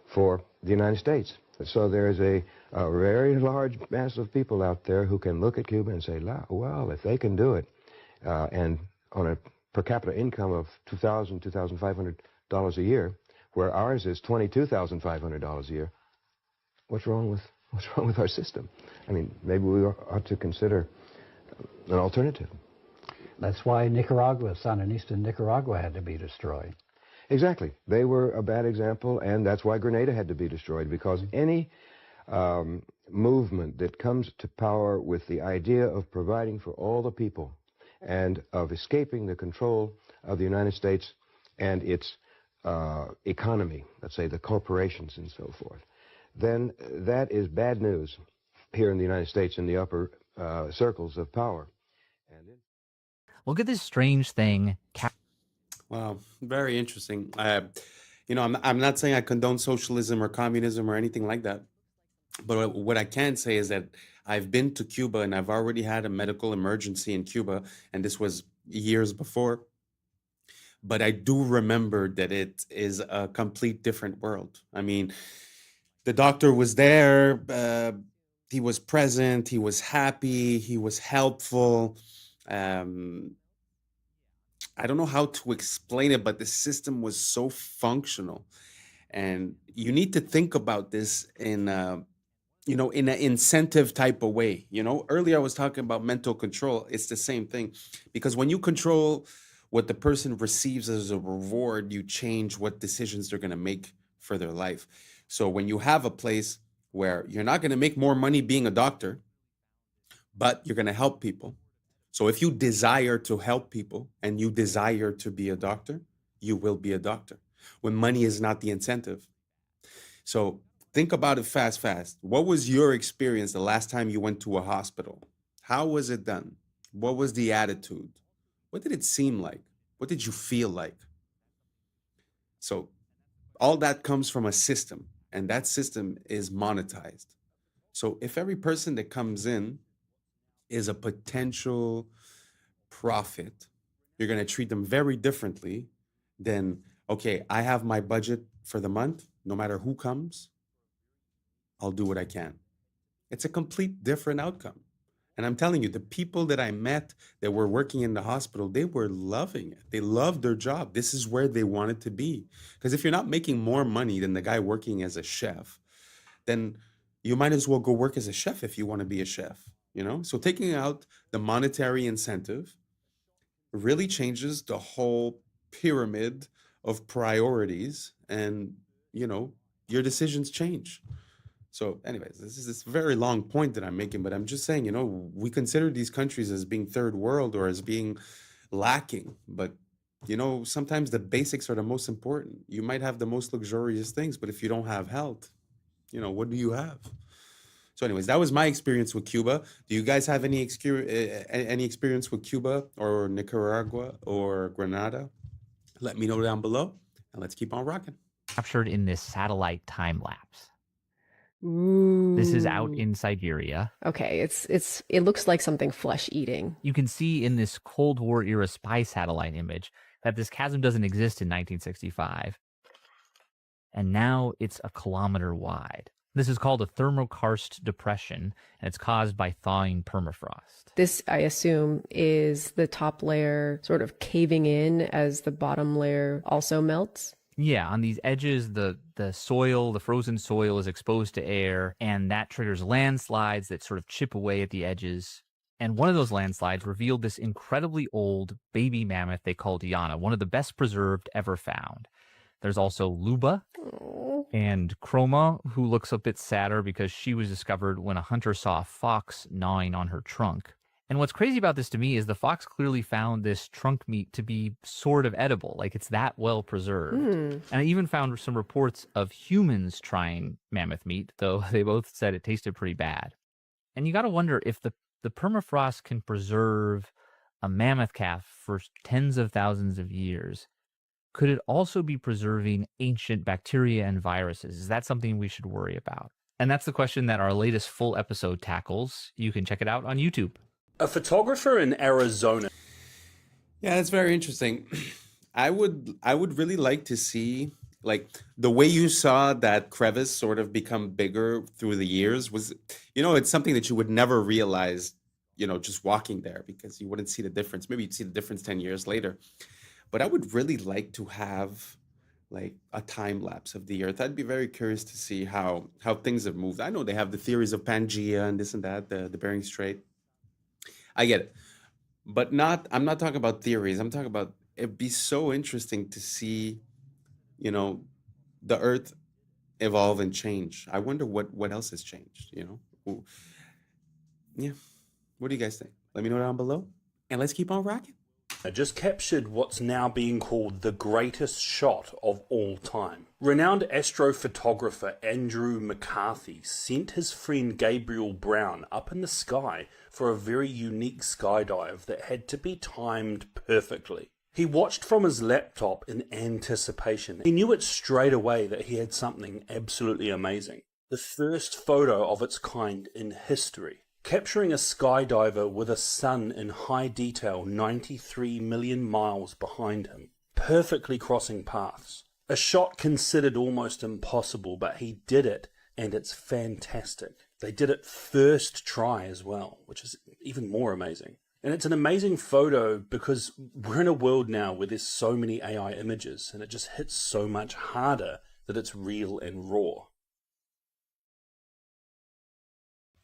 for the United States. So there is a very large mass of people out there who can look at Cuba and say, well, if they can do it, and on a per capita income of $2,000, $2,500 a year, where ours is $22,500 a year, what's wrong with our system? I mean, maybe we ought to consider an alternative. That's why Nicaragua, Sandinista Nicaragua, had to be destroyed. Exactly. They were a bad example, and that's why Grenada had to be destroyed, because any movement that comes to power with the idea of providing for all the people and of escaping the control of the United States and its economy, let's say the corporations and so forth, then that is bad news here in the United States in the upper circles of power. Look at this strange thing. Wow, very interesting. I'm not saying I condone socialism or communism or anything like that. But what I can say is that I've been to Cuba and I've already had a medical emergency in Cuba, and this was years before. But I do remember that it is a complete different world. I mean, the doctor was there, he was present, he was happy, he was helpful. I don't know how to explain it, but the system was so functional. And you need to think about this in an incentive type of way. Earlier I was talking about mental control. It's the same thing, because when you control what the person receives as a reward, you change what decisions they're going to make for their life. So when you have a place where you're not going to make more money being a doctor, but you're going to help people. So if you desire to help people and you desire to be a doctor, you will be a doctor, when money is not the incentive. So think about it fast. What was your experience the last time you went to a hospital? How was it done? What was the attitude? What did it seem like? What did you feel like? So all that comes from a system, and that system is monetized. So if every person that comes in is a potential profit, you're going to treat them very differently than, okay, I have my budget for the month. No matter who comes, I'll do what I can. It's a complete different outcome. And I'm telling you, the people that I met that were working in the hospital, they were loving it. They loved their job. This is where they wanted to be. Because if you're not making more money than the guy working as a chef, then you might as well go work as a chef if you want to be a chef, So taking out the monetary incentive really changes the whole pyramid of priorities, and, your decisions change. So anyways, this is this very long point that I'm making, but I'm just saying, we consider these countries as being third world or as being lacking, but sometimes the basics are the most important. You might have the most luxurious things, but if you don't have health, what do you have? So anyways, that was my experience with Cuba. Do you guys have any experience with Cuba or Nicaragua or Grenada? Let me know down below, and let's keep on rocking. Captured in this satellite time lapse. This is out Ooh. in Siberia. Okay, it looks like something flesh eating. You can see in this Cold War era spy satellite image that this chasm doesn't exist in 1965. And now it's a kilometer wide. This is called a thermokarst depression, and it's caused by thawing permafrost. This, I assume, is the top layer sort of caving in as the bottom layer also melts. Yeah, on these edges, the soil, the frozen soil is exposed to air, and that triggers landslides that sort of chip away at the edges. And one of those landslides revealed this incredibly old baby mammoth they called Yana, one of the best preserved ever found. There's also Luba and Chroma, who looks a bit sadder because she was discovered when a hunter saw a fox gnawing on her trunk. And what's crazy about this to me is the fox clearly found this trunk meat to be sort of edible, like it's that well preserved. And I even found some reports of humans trying mammoth meat, though they both said it tasted pretty bad. And you got to wonder if the permafrost can preserve a mammoth calf for tens of thousands of years. Could it also be preserving ancient bacteria and viruses? Is that something we should worry about? And that's the question that our latest full episode tackles. You can check it out on YouTube. A photographer in Arizona. Yeah, it's very interesting. I would really like to see, like, the way you saw that crevice sort of become bigger through the years was, it's something that you would never realize, just walking there, because you wouldn't see the difference. Maybe you'd see the difference 10 years later. But I would really like to have like a time lapse of the Earth. I'd be very curious to see how things have moved. I know they have the theories of Pangea and this and that, the Bering Strait. I get it. But I'm not talking about theories. I'm talking about, it'd be so interesting to see, the Earth evolve and change. I wonder what else has changed, Yeah. What do you guys think? Let me know down below. And let's keep on rocking. I just captured what's now being called the greatest shot of all time. Renowned astrophotographer Andrew McCarthy sent his friend Gabriel Brown up in the sky for a very unique skydive that had to be timed perfectly. He watched from his laptop in anticipation. He knew it straight away that he had something absolutely amazing. The first photo of its kind in history. Capturing a skydiver with a sun in high detail 93 million miles behind him, perfectly crossing paths. A shot considered almost impossible, but he did it, and it's fantastic. They did it first try as well, which is even more amazing. And it's an amazing photo because we're in a world now where there's so many AI images, and it just hits so much harder that it's real and raw.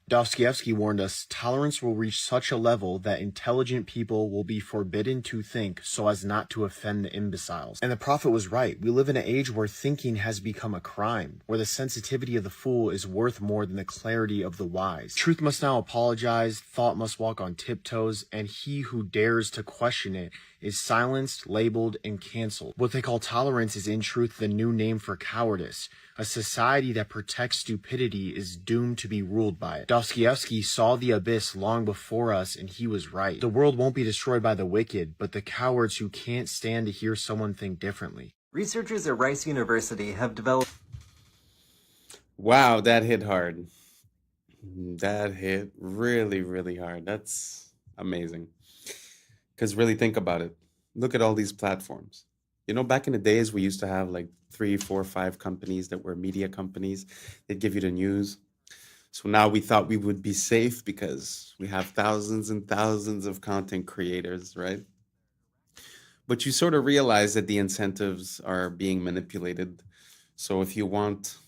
Dostoevsky warned us, tolerance will reach such a level that intelligent people will be forbidden to think so as not to offend the imbeciles. And the prophet was right. We live in an age where thinking has become a crime, where the sensitivity of the fool is worth more than the clarity of the wise. Truth must now apologize, thought must walk on tiptoes, and he who dares to question it is silenced, labeled, and canceled. What they call tolerance is in truth the new name for cowardice. A society that protects stupidity is doomed to be ruled by it. Dostoevsky saw the abyss long before us, and he was right. The world won't be destroyed by the wicked, but the cowards who can't stand to hear someone think differently. Researchers at Rice University have developed... Wow, that hit hard. That hit really, really hard. That's amazing. Because really think about it. Look at all these platforms. Back in the days, we used to have like 3, 4, 5 companies that were media companies. They'd give you the news. So now we thought we would be safe because we have thousands and thousands of content creators, right? But you sort of realize that the incentives are being manipulated. So if you want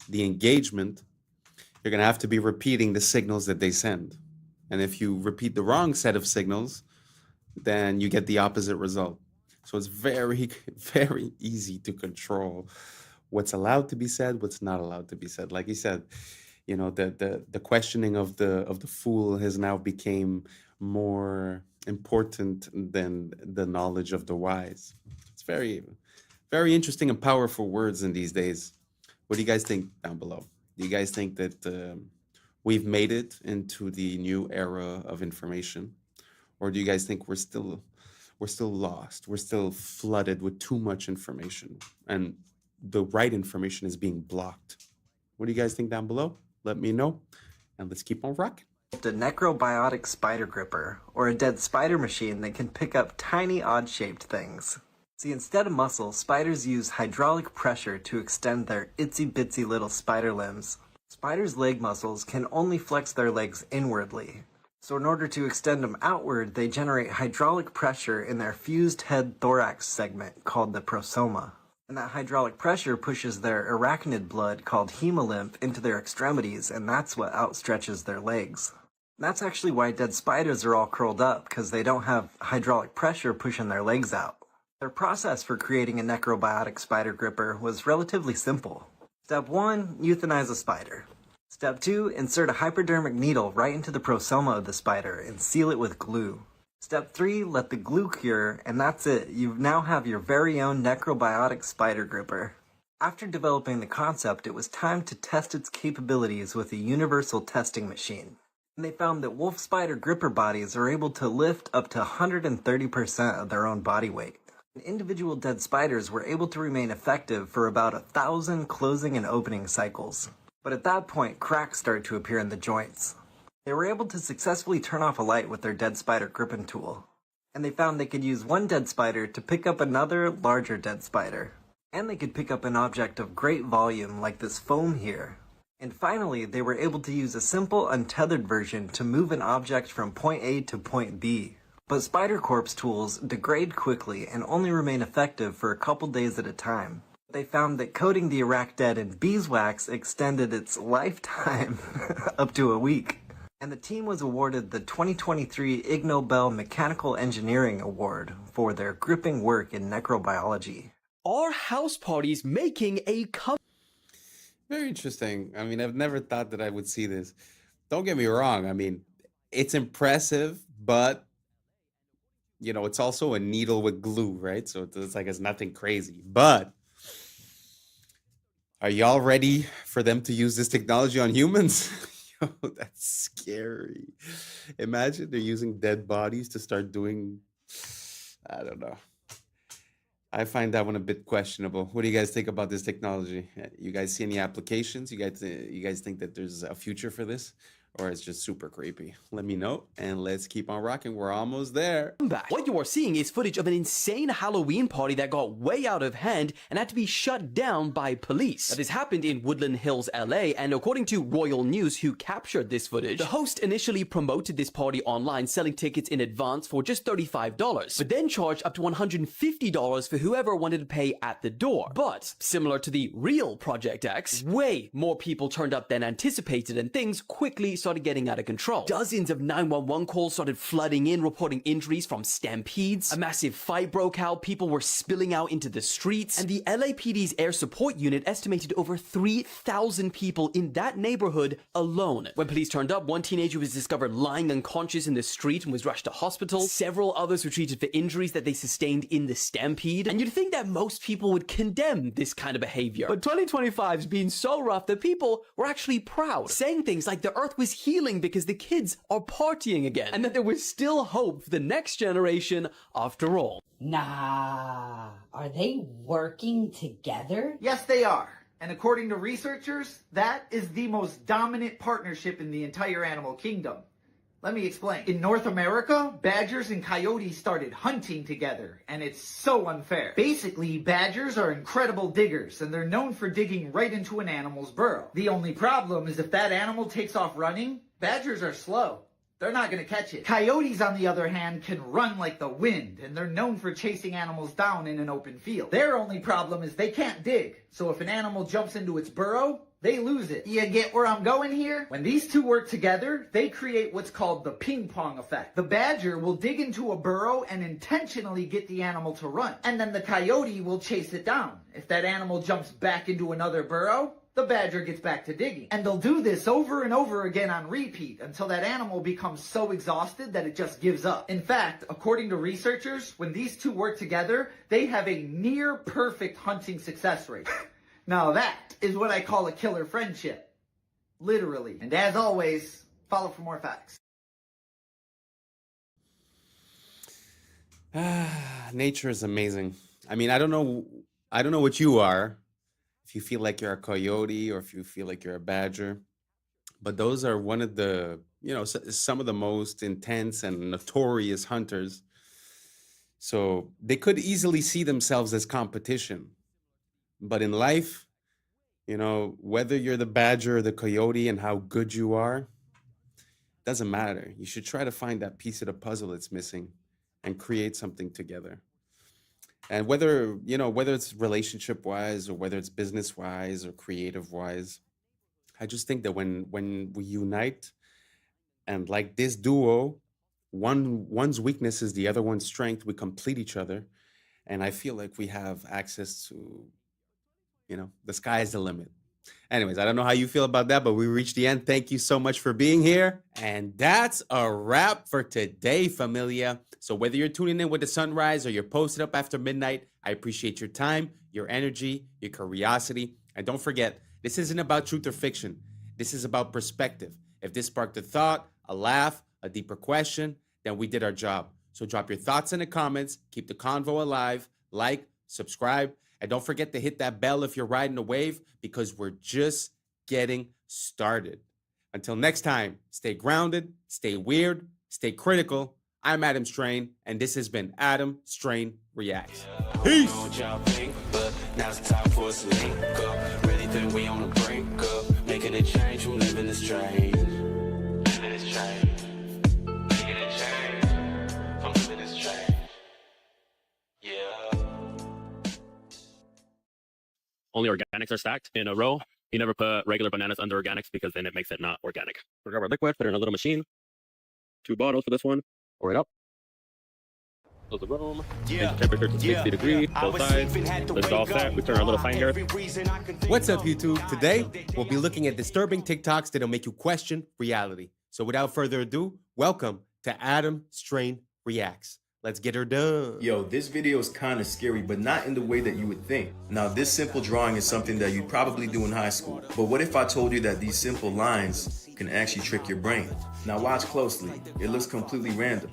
the engagement, you're going to have to be repeating the signals that they send. And if you repeat the wrong set of signals, then you get the opposite result. So it's very, very easy to control what's allowed to be said, what's not allowed to be said. Like you said, the questioning of the fool has now become more important than the knowledge of the wise. It's very, very interesting and powerful words in these days. What do you guys think down below? Do you guys think that we've made it into the new era of information? Or do you guys think we're still lost? We're still flooded with too much information and the right information is being blocked? What do you guys think down below? Let me know, and let's keep on rocking. A necrobiotic spider gripper, or a dead spider machine that can pick up tiny odd-shaped things. See, instead of muscle, spiders use hydraulic pressure to extend their itsy-bitsy little spider limbs. Spiders' leg muscles can only flex their legs inwardly. So in order to extend them outward, they generate hydraulic pressure in their fused head thorax segment called the prosoma. And that hydraulic pressure pushes their arachnid blood called hemolymph into their extremities, and that's what outstretches their legs. That's actually why dead spiders are all curled up, because they don't have hydraulic pressure pushing their legs out. Their process for creating a necrobiotic spider gripper was relatively simple. Step 1, euthanize a spider. Step 2, insert a hypodermic needle right into the prosoma of the spider and seal it with glue. Step 3, let the glue cure, and that's it. You now have your very own necrobiotic spider gripper. After developing the concept, it was time to test its capabilities with a universal testing machine. And they found that wolf spider gripper bodies are able to lift up to 130% of their own body weight. And individual dead spiders were able to remain effective for about 1,000 closing and opening cycles. But at that point, cracks started to appear in the joints. They were able to successfully turn off a light with their dead spider gripping tool. And they found they could use one dead spider to pick up another larger dead spider. And they could pick up an object of great volume like this foam here. And finally, they were able to use a simple untethered version to move an object from point A to point B. But spider corpse tools degrade quickly and only remain effective for a couple days at a time. They found that coating the arachnid in beeswax extended its lifetime up to a week. And the team was awarded the 2023 Ig Nobel Mechanical Engineering Award for their gripping work in necrobiology. Are house parties making a Very interesting. I mean, I've never thought that I would see this. Don't get me wrong. I mean, it's impressive, but you know, it's also a needle with glue, right? So it's like it's nothing crazy. But are y'all ready for them to use this technology on humans? Yo, that's scary. Imagine they're using dead bodies to start doing, I don't know. I find that one a bit questionable. What do you guys think about this technology? You guys see any applications? You guys think that there's a future for this? Or it's just super creepy? Let me know, and let's keep on rocking. We're almost there. Back. What you are seeing is footage of an insane Halloween party that got way out of hand and had to be shut down by police. Now, this happened in Woodland Hills, LA, and according to Royal News, who captured this footage, the host initially promoted this party online, selling tickets in advance for just $35, but then charged up to $150 for whoever wanted to pay at the door. But, similar to the real Project X, way more people turned up than anticipated, and things quickly started getting out of control. Dozens of 911 calls started flooding in, reporting injuries from stampedes. A massive fight broke out, people were spilling out into the streets, and the LAPD's air support unit estimated over 3,000 people in that neighborhood alone. When police turned up, one teenager was discovered lying unconscious in the street and was rushed to hospital. Several others were treated for injuries that they sustained in the stampede. And you'd think that most people would condemn this kind of behavior. But 2025's been so rough that people were actually proud, saying things like the earth was healing because the kids are partying again, and that there was still hope for the next generation after all. Nah, are they working together? Yes, they are. And according to researchers, that is the most dominant partnership in the entire animal kingdom. Let me explain. In North America, badgers and coyotes started hunting together, and it's so unfair. Basically, badgers are incredible diggers, and they're known for digging right into an animal's burrow. The only problem is if that animal takes off running, badgers are slow. They're not going to catch it. Coyotes, on the other hand, can run like the wind, and they're known for chasing animals down in an open field. Their only problem is they can't dig, so if an animal jumps into its burrow, they lose it. You get where I'm going here? When these two work together, they create what's called the ping pong effect. The badger will dig into a burrow and intentionally get the animal to run, and then the coyote will chase it down. If that animal jumps back into another burrow, the badger gets back to digging. And they'll do this over and over again on repeat until that animal becomes so exhausted that it just gives up. In fact, according to researchers, when these two work together, they have a near perfect hunting success rate. Now that is what I call a killer friendship. Literally. And as always, follow for more facts. Nature is amazing. I mean, I don't know what you are, if you feel like you're a coyote or if you feel like you're a badger. But those are one of the, some of the most intense and notorious hunters. So they could easily see themselves as competition. But in life, whether you're the badger or the coyote and how good you are, doesn't matter. You should try to find that piece of the puzzle that's missing and create something together. And whether it's relationship wise or whether it's business wise or creative wise, I just think that when we unite and like this duo, one's weakness is the other one's strength, we complete each other. And I feel like we have access to, the sky is the limit. Anyways, I don't know how you feel about that, but we reached the end. Thank you so much for being here. And that's a wrap for today, familia. So whether you're tuning in with the sunrise or you're posted up after midnight, I appreciate your time, your energy, your curiosity. And don't forget, this isn't about truth or fiction. This is about perspective. If this sparked a thought, a laugh, a deeper question, then we did our job. So drop your thoughts in the comments. Keep the convo alive. Like, subscribe. And don't forget to hit that bell if you're riding a wave, because we're just getting started. Until next time, stay grounded, stay weird, stay critical. I'm Adam Strain, and this has been Adam Strain Reacts. Peace! Now it's time for us to link up. Really think we on the brink up. Making a change from living this train. Living this train. Making a change from living this train. Yeah. Only organics are stacked in a row. You never put regular bananas under organics because then it makes it not organic. We grab our liquid, put it in a little machine. 2 bottles for this one. Pour it up. Close the room. Change the temperature to 60 degrees. Both sides. Lift all set. We turn our little finger. What's up, YouTube? Today, we'll be looking at disturbing TikToks that'll make you question reality. So without further ado, welcome to Adam Strain Reacts. Let's get her done. Yo, this video is kind of scary, but not in the way that you would think. Now, this simple drawing is something that you'd probably do in high school. But what if I told you that these simple lines can actually trick your brain? Now watch closely. It looks completely random.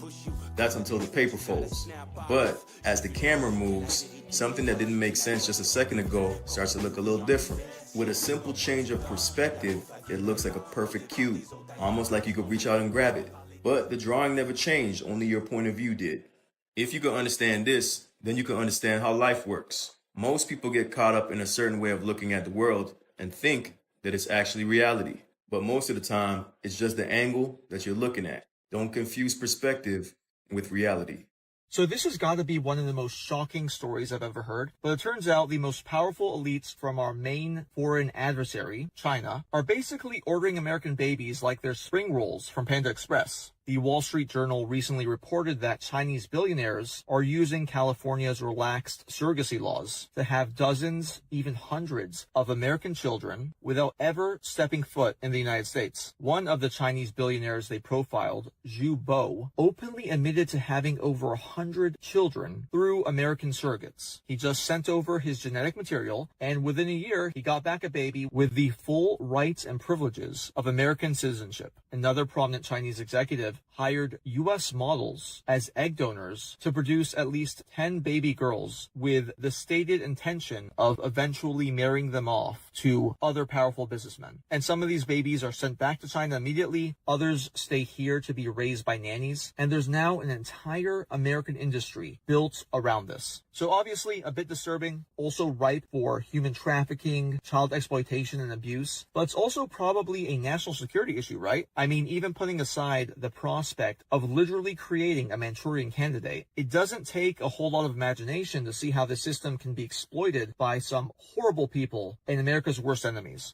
That's until the paper folds. But as the camera moves, something that didn't make sense just a second ago starts to look a little different. With a simple change of perspective, it looks like a perfect cube, almost like you could reach out and grab it. But the drawing never changed, only your point of view did. If you can understand this, then you can understand how life works. Most people get caught up in a certain way of looking at the world and think that it's actually reality. But most of the time, it's just the angle that you're looking at. Don't confuse perspective with reality. So this has got to be one of the most shocking stories I've ever heard, but it turns out the most powerful elites from our main foreign adversary, China, are basically ordering American babies like they're spring rolls from Panda Express. The Wall Street Journal recently reported that Chinese billionaires are using California's relaxed surrogacy laws to have dozens, even hundreds, of American children without ever stepping foot in the United States. One of the Chinese billionaires they profiled, Zhu Bo, openly admitted to having over 100 children through American surrogates. He just sent over his genetic material, and within a year, he got back a baby with the full rights and privileges of American citizenship. Another prominent Chinese executive hired U.S. models as egg donors to produce at least 10 baby girls with the stated intention of eventually marrying them off to other powerful businessmen. And some of these babies are sent back to China immediately. Others stay here to be raised by nannies. And there's now an entire American industry built around this. So obviously a bit disturbing, also ripe for human trafficking, child exploitation, and abuse. But it's also probably a national security issue, right? I mean, even putting aside the prospect of literally creating a Manchurian candidate, it doesn't take a whole lot of imagination to see how the system can be exploited by some horrible people in America's worst enemies.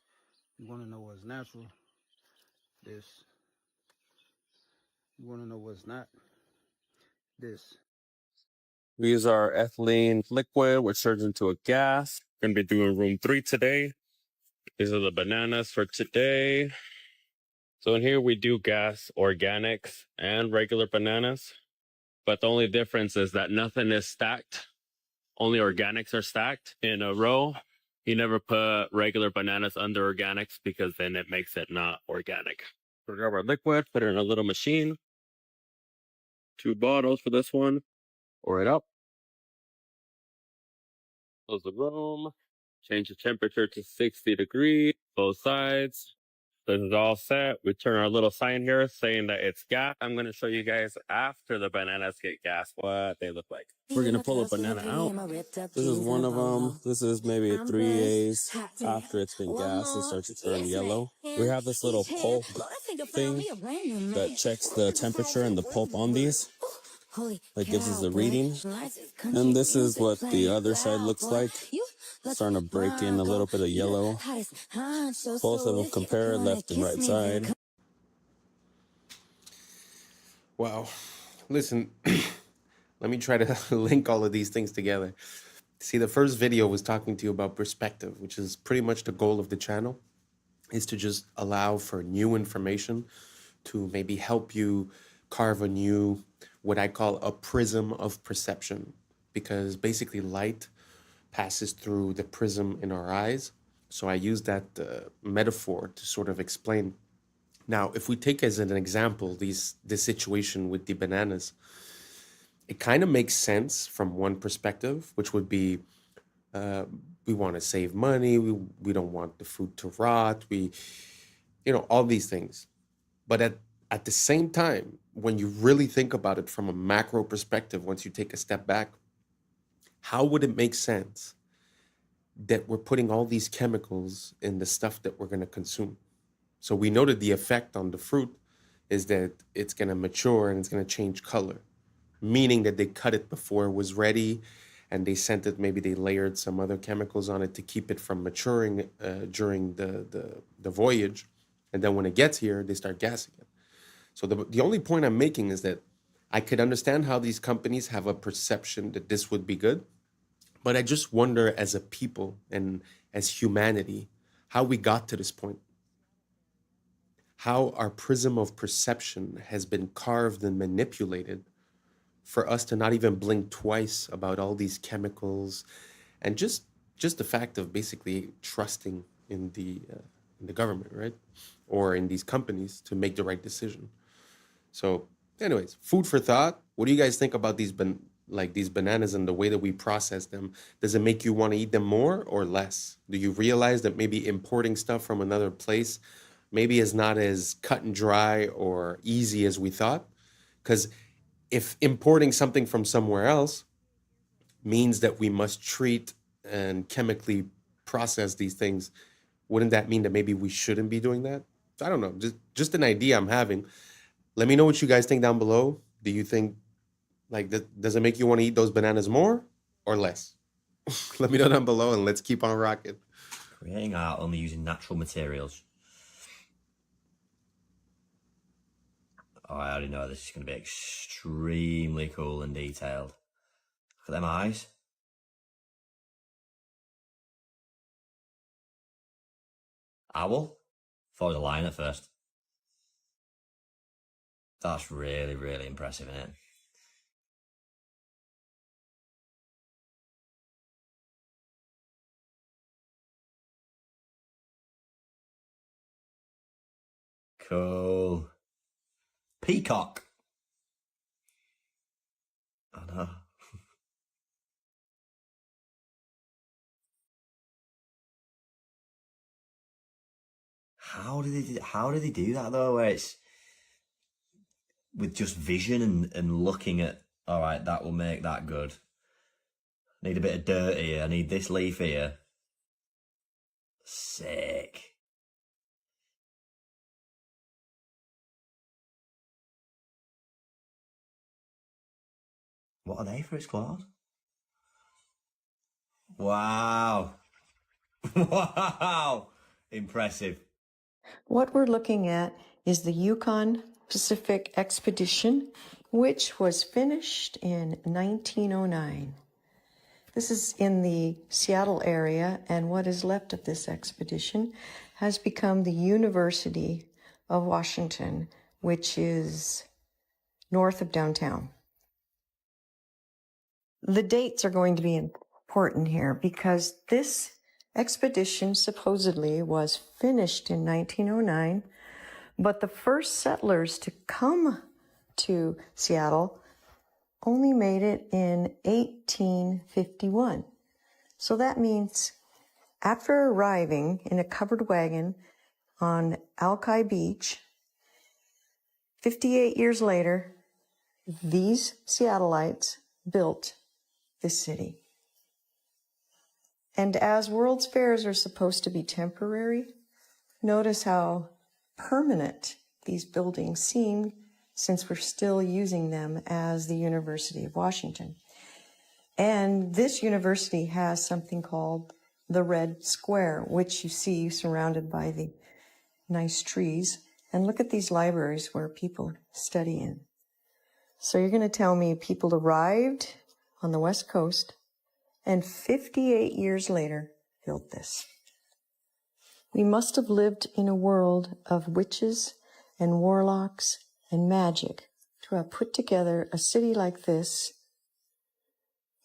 You want to know what's natural? This. You want to know what's not? This. We use our ethylene liquid, which turns into a gas. Going to be doing room 3 today. These are the bananas for today. So in here we do gas, organics, and regular bananas. But the only difference is that nothing is stacked. Only organics are stacked in a row. You never put regular bananas under organics because then it makes it not organic. We grab our liquid, put it in a little machine. 2 bottles for this one. Pour it up. Close the room. Change the temperature to 60 degrees, both sides. This is all set. We turn our little sign here saying that it's gas. I'm going to show you guys after the bananas get gas what they look like. We're going to pull a banana out. This is one of them. This is maybe a 3/8. After it's been gassed, it starts to turn yellow. We have this little pulp thing that checks the temperature and the pulp on these. That gives us the reading. And this is what the other side looks like. Starting to break in a little bit of yellow. Both of them compare left and right side. Wow. Listen, let me try to link all of these things together. See, the first video was talking to you about perspective, which is pretty much the goal of the channel, is to just allow for new information to maybe help you carve a new, what I call a prism of perception, because basically light passes through the prism in our eyes. So I use that metaphor to sort of explain. Now, if we take as an example this situation with the bananas, it kind of makes sense from one perspective, which would be we want to save money, we don't want the food to rot, all these things. But at the same time, when you really think about it from a macro perspective, once you take a step back, how would it make sense that we're putting all these chemicals in the stuff that we're going to consume? So we know that the effect on the fruit is that it's going to mature and it's going to change color, meaning that they cut it before it was ready and they sent it, maybe they layered some other chemicals on it to keep it from maturing during the voyage. And then when it gets here, they start gassing it. So the only point I'm making is that I could understand how these companies have a perception that this would be good, but I just wonder as a people and as humanity, how we got to this point. How our prism of perception has been carved and manipulated for us to not even blink twice about all these chemicals and just the fact of basically trusting in the government, right? Or in these companies to make the right decision. So anyways, food for thought. What do you guys think about these bananas and the way that we process them? Does it make you want to eat them more or less? Do you realize that maybe importing stuff from another place maybe is not as cut and dry or easy as we thought? Because if importing something from somewhere else means that we must treat and chemically process these things, wouldn't that mean that maybe we shouldn't be doing that? I don't know, just an idea I'm having. Let me know what you guys think down below. Do you think, does it make you want to eat those bananas more or less? Let me know down below and let's keep on rocking. Creating art only using natural materials. Oh, I already know this is going to be extremely cool and detailed. Look at them eyes. Owl? Thought it was a lion at first. That's really, really impressive, isn't it? Cool. Peacock. I know. How did they do that though, where it's with just vision and looking at, all right, that will make that good. Need a bit of dirt here. I need this leaf here. Sick. What are they for its claws? Wow. Wow. Impressive. What we're looking at is the Yukon Pacific Expedition, which was finished in 1909. This is in the Seattle area, and what is left of this expedition has become the University of Washington, which is north of downtown. The dates are going to be important here because this expedition supposedly was finished in 1909, but the first settlers to come to Seattle only made it in 1851. So that means After arriving in a covered wagon on Alki Beach, 58 years later, these Seattleites built this city. And as World's Fairs are supposed to be temporary, notice how permanent these buildings seem since we're still using them as the University of Washington. And this university has something called the Red Square, which you see surrounded by the nice trees. And look at these libraries where people study in. So you're going to tell me people arrived on the West Coast and 58 years later built this. We must have lived in a world of witches and warlocks and magic to have put together a city like this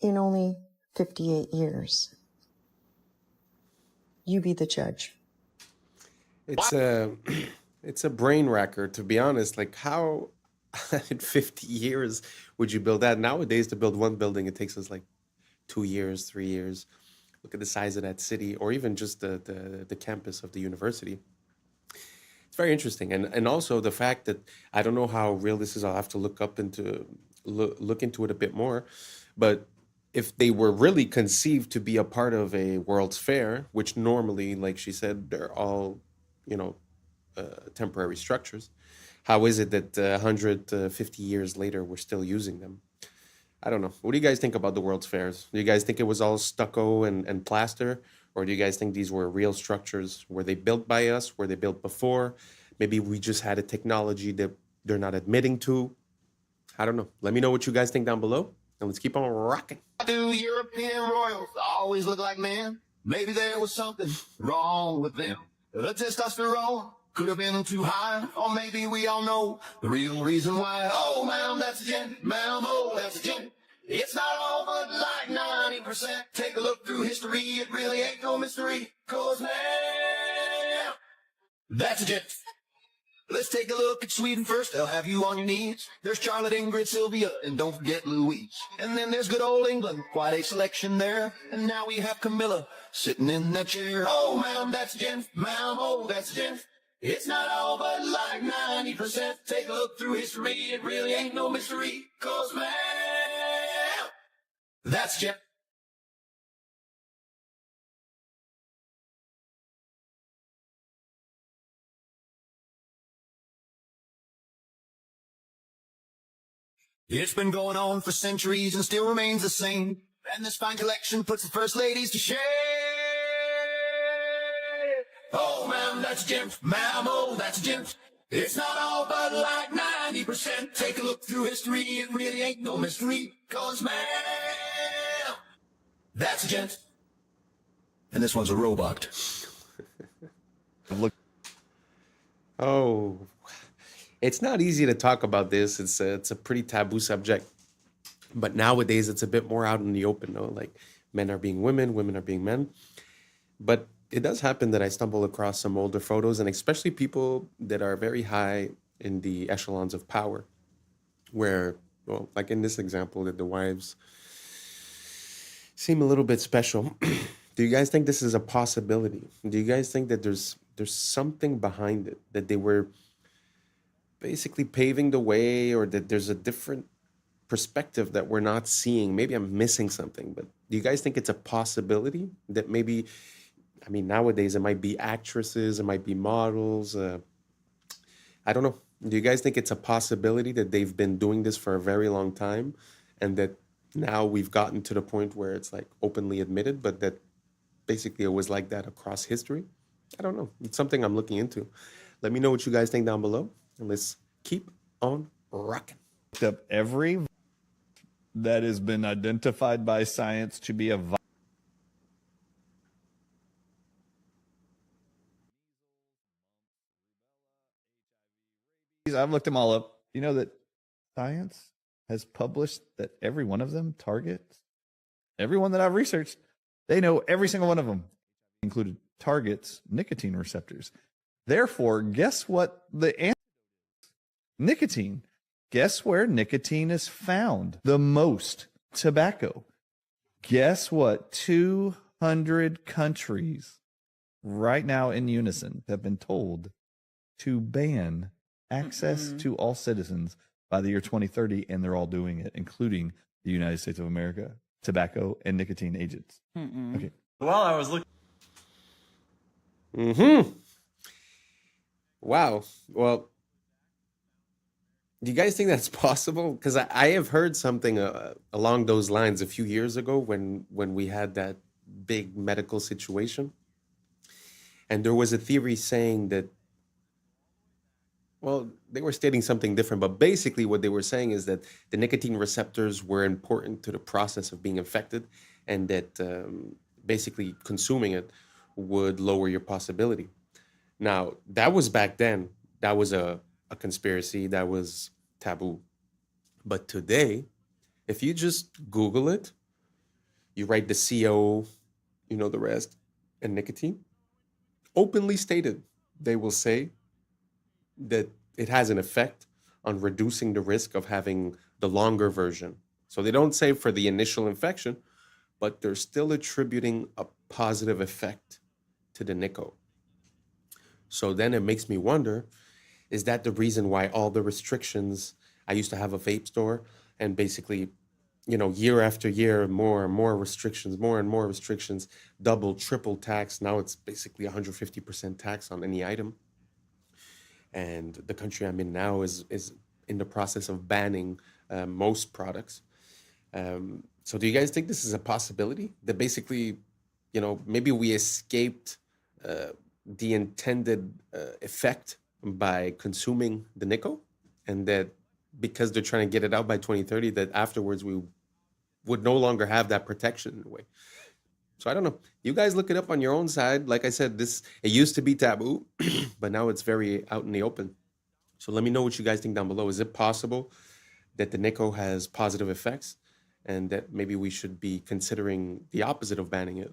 in only 58 years. You be the judge. It's a brain wrecker, to be honest. Like, how in 50 years would you build that? Nowadays, to build one building, it takes us like 2 years, 3 years. Look at the size of that city, or even just the campus of the university. It's very interesting, and also the fact that I don't know how real this is. I'll have to look into it a bit more. But if they were really conceived to be a part of a World's Fair, which normally, like she said, they're all, temporary structures, how is it that 150 years later we're still using them? I don't know. What do you guys think about the World's Fairs? Do you guys think it was all stucco and plaster? Or do you guys think these were real structures? Were they built by us? Were they built before? Maybe we just had a technology that they're not admitting to. I don't know. Let me know what you guys think down below. And let's keep on rocking. Do European royals always look like men? Maybe there was something wrong with them. The testosterone could have been too high, or maybe we all know the real reason why. Oh, ma'am, that's a gent. Ma'am, oh, that's a gent. It's not all but like 90%. Take a look through history, it really ain't no mystery. 'Cause, ma'am, that's a gent. Let's take a look at Sweden first. They'll have you on your knees. There's Charlotte, Ingrid, Sylvia, and don't forget Louise. And then there's good old England, quite a selection there. And now we have Camilla sitting in that chair. Oh, ma'am, that's a gent. Ma'am, oh, that's a gent. It's not all but like 90%. Take a look through history, it really ain't no mystery. 'Cause, ma'am, that's a gent. It's been going on for centuries and still remains the same. And this fine collection puts the first ladies to shame. Oh, ma'am, that's a gent. Ma'am, oh, that's a gent. It's not all but like 90%. Take a look through history, it really ain't no mystery. 'Cause, ma'am, that's a gent. And this one's a robot. Look. Oh, it's not easy to talk about this. It's a pretty taboo subject. But nowadays, it's a bit more out in the open, though. Like, men are being women, women are being men. But it does happen that I stumble across some older photos, and especially people that are very high in the echelons of power, where, well, like in this example, that the wives seem a little bit special. Do you guys think this is a possibility? Do you guys think that there's something behind it, that they were basically paving the way, or that there's a different perspective that we're not seeing? Maybe I'm missing something, but do you guys think it's a possibility that maybe, I mean, nowadays it might be actresses, it might be models. I don't know. Do you guys think it's a possibility that they've been doing this for a very long time, and that now we've gotten to the point where it's like openly admitted, but that basically it was like that across history? I don't know. It's something I'm looking into. Let me know what you guys think down below, and let's keep on rocking. Up every that has been identified by science to be a virus. I've looked them all up. You know that science has published that every one of them targets, every one that I've researched, they know every single one of them included targets nicotine receptors. Therefore, guess what the answer is? Nicotine. Guess where nicotine is found the most? Tobacco. Guess what 2 100 countries right now in unison have been told to ban access to all citizens by the year 2030, and they're all doing it, including the United States of America, tobacco and nicotine agents. Okay. While I was looking. Wow. Well, do you guys think that's possible? Because I have heard something along those lines a few years ago when we had that big medical situation. And there was a theory saying that, well, they were stating something different, but basically what they were saying is that the nicotine receptors were important to the process of being infected, and that basically consuming it would lower your possibility. Now, that was back then. That was a conspiracy. That was taboo. But today, if you just Google it, you write the CO, you know the rest, and nicotine, openly stated, they will say that it has an effect on reducing the risk of having the longer version. So they don't say for the initial infection, but they're still attributing a positive effect to the nicotine. So then it makes me wonder, is that the reason why all the restrictions, I used to have a vape store, and basically, you know, year after year, more and more restrictions, double, triple tax. Now it's basically 150% tax on any item. And the country I'm in now is in the process of banning most products. So do you guys think this is a possibility? That basically, you know, maybe we escaped the intended effect by consuming the nickel, and that because they're trying to get it out by 2030, that afterwards we would no longer have that protection in a way. So I don't know. You guys look it up on your own side. Like I said, it used to be taboo, but now it's very out in the open. So let me know what you guys think down below. Is it possible that the nickel has positive effects, and that maybe we should be considering the opposite of banning it?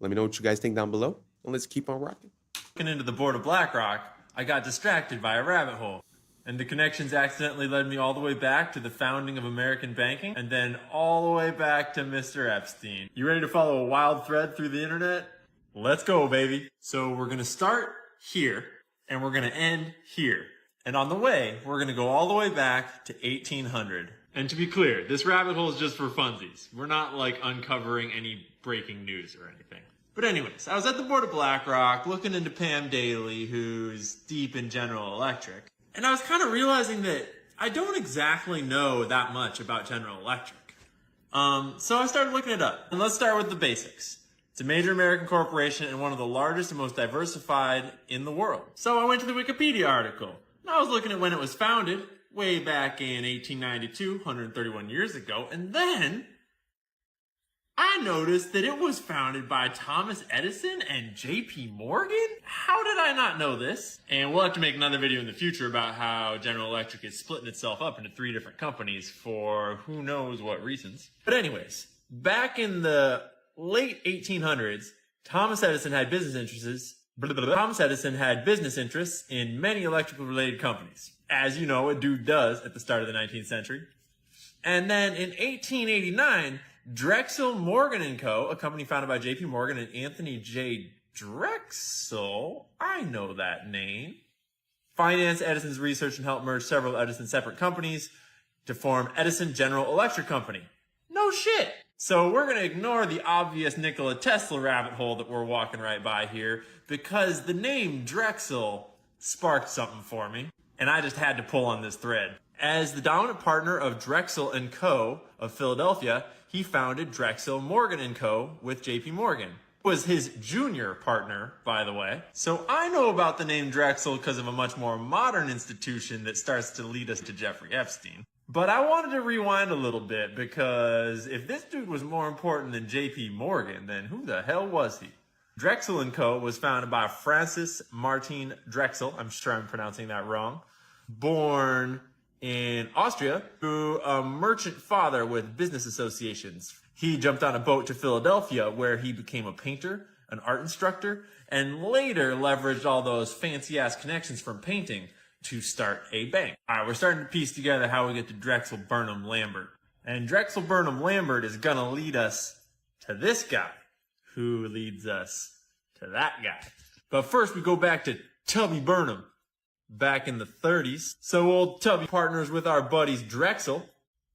Let me know what you guys think down below, and let's keep on rocking. Looking into the board of BlackRock, I got distracted by a rabbit hole. And the connections accidentally led me all the way back to the founding of American banking, and then all the way back to Mr. Epstein. You ready to follow a wild thread through the internet? Let's go, baby. So we're gonna start here, and we're gonna end here. And on the way, we're gonna go all the way back to 1800. And to be clear, this rabbit hole is just for funsies. We're not like uncovering any breaking news or anything. But anyways, I was at the board of BlackRock looking into Pam Daly, who's deep in General Electric. And I was kind of realizing that I don't exactly know that much about General Electric. So I started looking it up. And let's start with the basics. It's a major American corporation and one of the largest and most diversified in the world. So I went to the Wikipedia article. And I was looking at when it was founded, way back in 1892, 131 years ago. And then I noticed that it was founded by Thomas Edison and JP Morgan? How did I not know this? And we'll have to make another video in the future about how General Electric is splitting itself up into 3 different companies for who knows what reasons. But anyways, back in the late 1800s, Thomas Edison had business interests in many electrical related companies. As you know, a dude does at the start of the 19th century. And then in 1889, Drexel Morgan & Co., a company founded by J.P. Morgan and Anthony J. Drexel, I know that name, financed Edison's research and helped merge several Edison separate companies to form Edison General Electric Company. No shit! So we're going to ignore the obvious Nikola Tesla rabbit hole that we're walking right by here, because the name Drexel sparked something for me, and I just had to pull on this thread. As the dominant partner of Drexel & Co. of Philadelphia, he founded Drexel Morgan & Co. with J.P. Morgan. Was his junior partner, by the way. So I know about the name Drexel because of a much more modern institution that starts to lead us to Jeffrey Epstein. But I wanted to rewind a little bit, because if this dude was more important than J.P. Morgan, then who the hell was he? Drexel & Co. was founded by Francis Martin Drexel, I'm sure I'm pronouncing that wrong, born in Austria, to a merchant father with business associations. He jumped on a boat to Philadelphia, where he became a painter, an art instructor, and later leveraged all those fancy-ass connections from painting to start a bank. All right, we're starting to piece together how we get to Drexel Burnham Lambert. And Drexel Burnham Lambert is gonna lead us to this guy, who leads us to that guy. But first we go back to Tubby Burnham back in the 30s. So old Tubby partners with our buddies Drexel,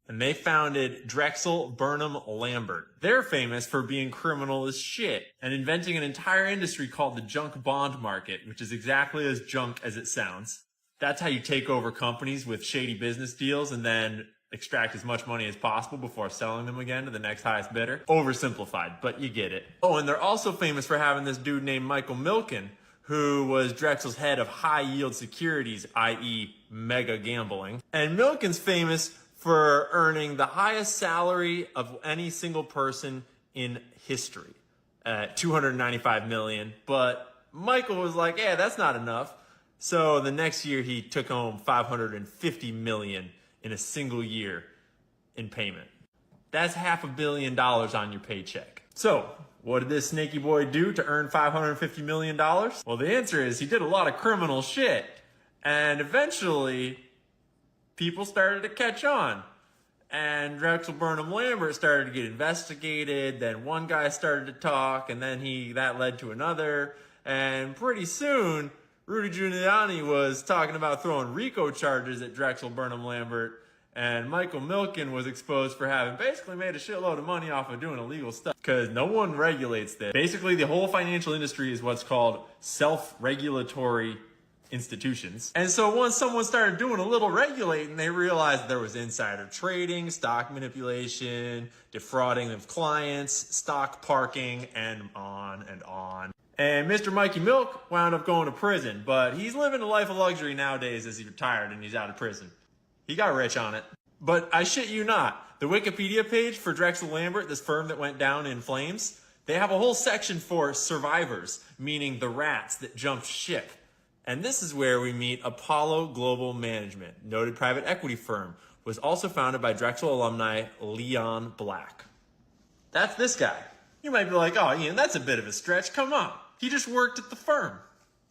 and they founded Drexel Burnham Lambert. They're famous for being criminal as shit and inventing an entire industry called the junk bond market, which is exactly as junk as it sounds. That's how you take over companies with shady business deals and then extract as much money as possible before selling them again to the next highest bidder. Oversimplified, but you get it. Oh, and they're also famous for having this dude named Michael Milken, who was Drexel's head of high yield securities, i.e. mega gambling. And Milken's famous for earning the highest salary of any single person in history at $295 million. But Michael was like, yeah, that's not enough. So the next year he took home $550 million in a single year in payment. That's $500 million on your paycheck. So what did this snaky boy do to earn $550 million? Well, the answer is he did a lot of criminal shit. And eventually people started to catch on. And Drexel Burnham Lambert started to get investigated. Then one guy started to talk, and then that led to another. And pretty soon, Rudy Giuliani was talking about throwing RICO charges at Drexel Burnham Lambert, and Michael Milken was exposed for having basically made a shitload of money off of doing illegal stuff because no one regulates this. Basically, the whole financial industry is what's called self-regulatory institutions. And so once someone started doing a little regulating, they realized there was insider trading, stock manipulation, defrauding of clients, stock parking, and on and on. And Mr. Mikey Milk wound up going to prison, but he's living a life of luxury nowadays as he's retired and he's out of prison. He got rich on it. But I shit you not, the Wikipedia page for Drexel Lambert, this firm that went down in flames, they have a whole section for survivors, meaning the rats that jumped ship. And this is where we meet Apollo Global Management, noted private equity firm, was also founded by Drexel alumni Leon Black. That's this guy. You might be like, oh, Ian, that's a bit of a stretch. Come on. He just worked at the firm.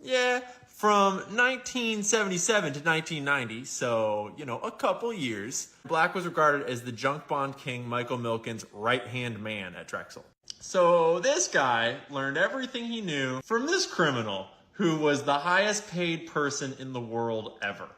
Yeah, from 1977 to 1990, so, a couple years, Black was regarded as the junk bond king Michael Milken's right-hand man at Drexel. So this guy learned everything he knew from this criminal who was the highest paid person in the world ever,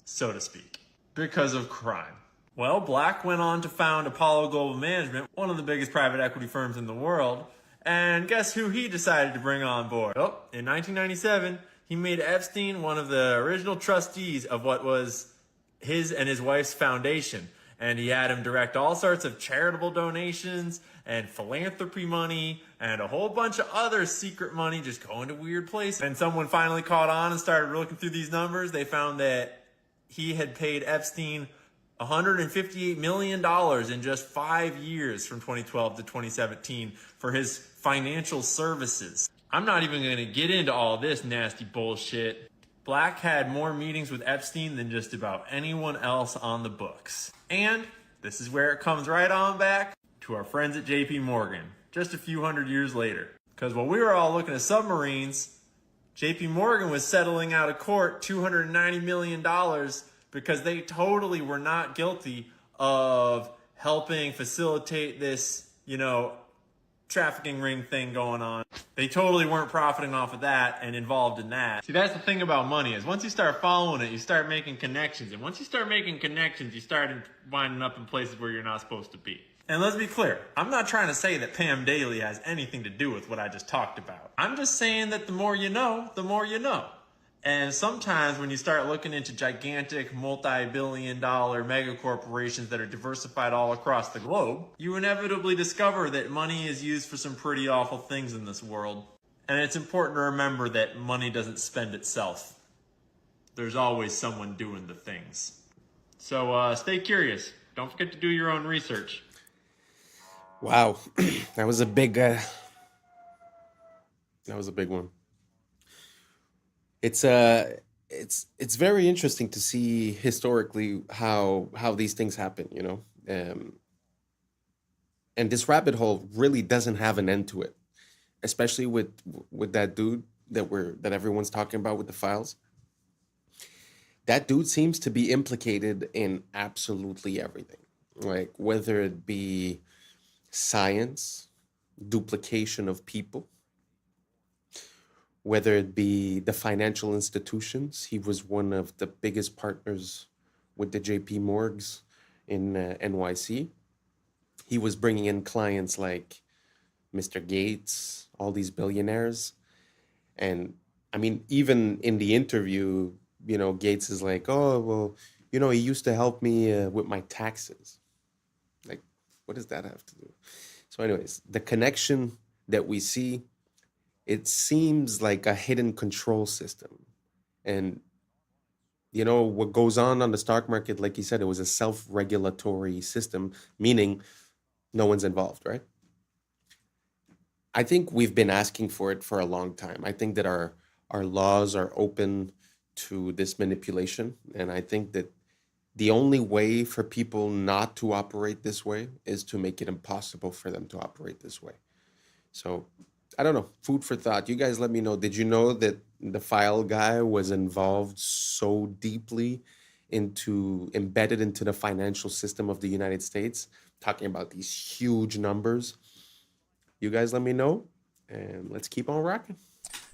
so to speak, because of crime. Well, Black went on to found Apollo Global Management, one of the biggest private equity firms in the world, and guess who he decided to bring on board? Well, in 1997, he made Epstein one of the original trustees of what was his and his wife's foundation. And he had him direct all sorts of charitable donations and philanthropy money and a whole bunch of other secret money just going to weird places. And someone finally caught on and started looking through these numbers. They found that he had paid Epstein $158 million in just 5 years from 2012 to 2017 for his financial services. I'm not even going to get into all this nasty bullshit. Black had more meetings with Epstein than just about anyone else on the books. And this is where it comes right on back to our friends at JP Morgan, just a few hundred years later. Because while we were all looking at submarines, JP Morgan was settling out of court $290 million because they totally were not guilty of helping facilitate this, trafficking ring thing going on. They totally weren't profiting off of that and involved in that. See, that's the thing about money is once you start following it, you start making connections. And once you start making connections, you start winding up in places where you're not supposed to be. And let's be clear, I'm not trying to say that Pam Daly has anything to do with what I just talked about. I'm just saying that the more you know, the more you know. And sometimes when you start looking into gigantic multi-billion-dollar mega corporations that are diversified all across the globe, you inevitably discover that money is used for some pretty awful things in this world. And it's important to remember that money doesn't spend itself. There's always someone doing the things. So stay curious. Don't forget to do your own research. Wow, that was a big one. It's very interesting to see historically how these things happen, and this rabbit hole really doesn't have an end to it, especially with that dude that everyone's talking about with the files. That dude seems to be implicated in absolutely everything, like whether it be science, duplication of people, whether it be the financial institutions. He was one of the biggest partners with the JP Morgs in NYC. He was bringing in clients like Mr. Gates, all these billionaires. And I mean, even in the interview, Gates is like, oh, well, he used to help me with my taxes. Like, what does that have to do? So anyways, the connection that we see, it seems like a hidden control system. And, what goes on the stock market, like you said, it was a self-regulatory system, meaning no one's involved, right? I think we've been asking for it for a long time. I think that our laws are open to this manipulation. And I think that the only way for people not to operate this way is to make it impossible for them to operate this way. So I don't know, food for thought. You guys let me know. Did you know that the file guy was involved so deeply embedded into the financial system of the United States, talking about these huge numbers? You guys let me know, and let's keep on rocking.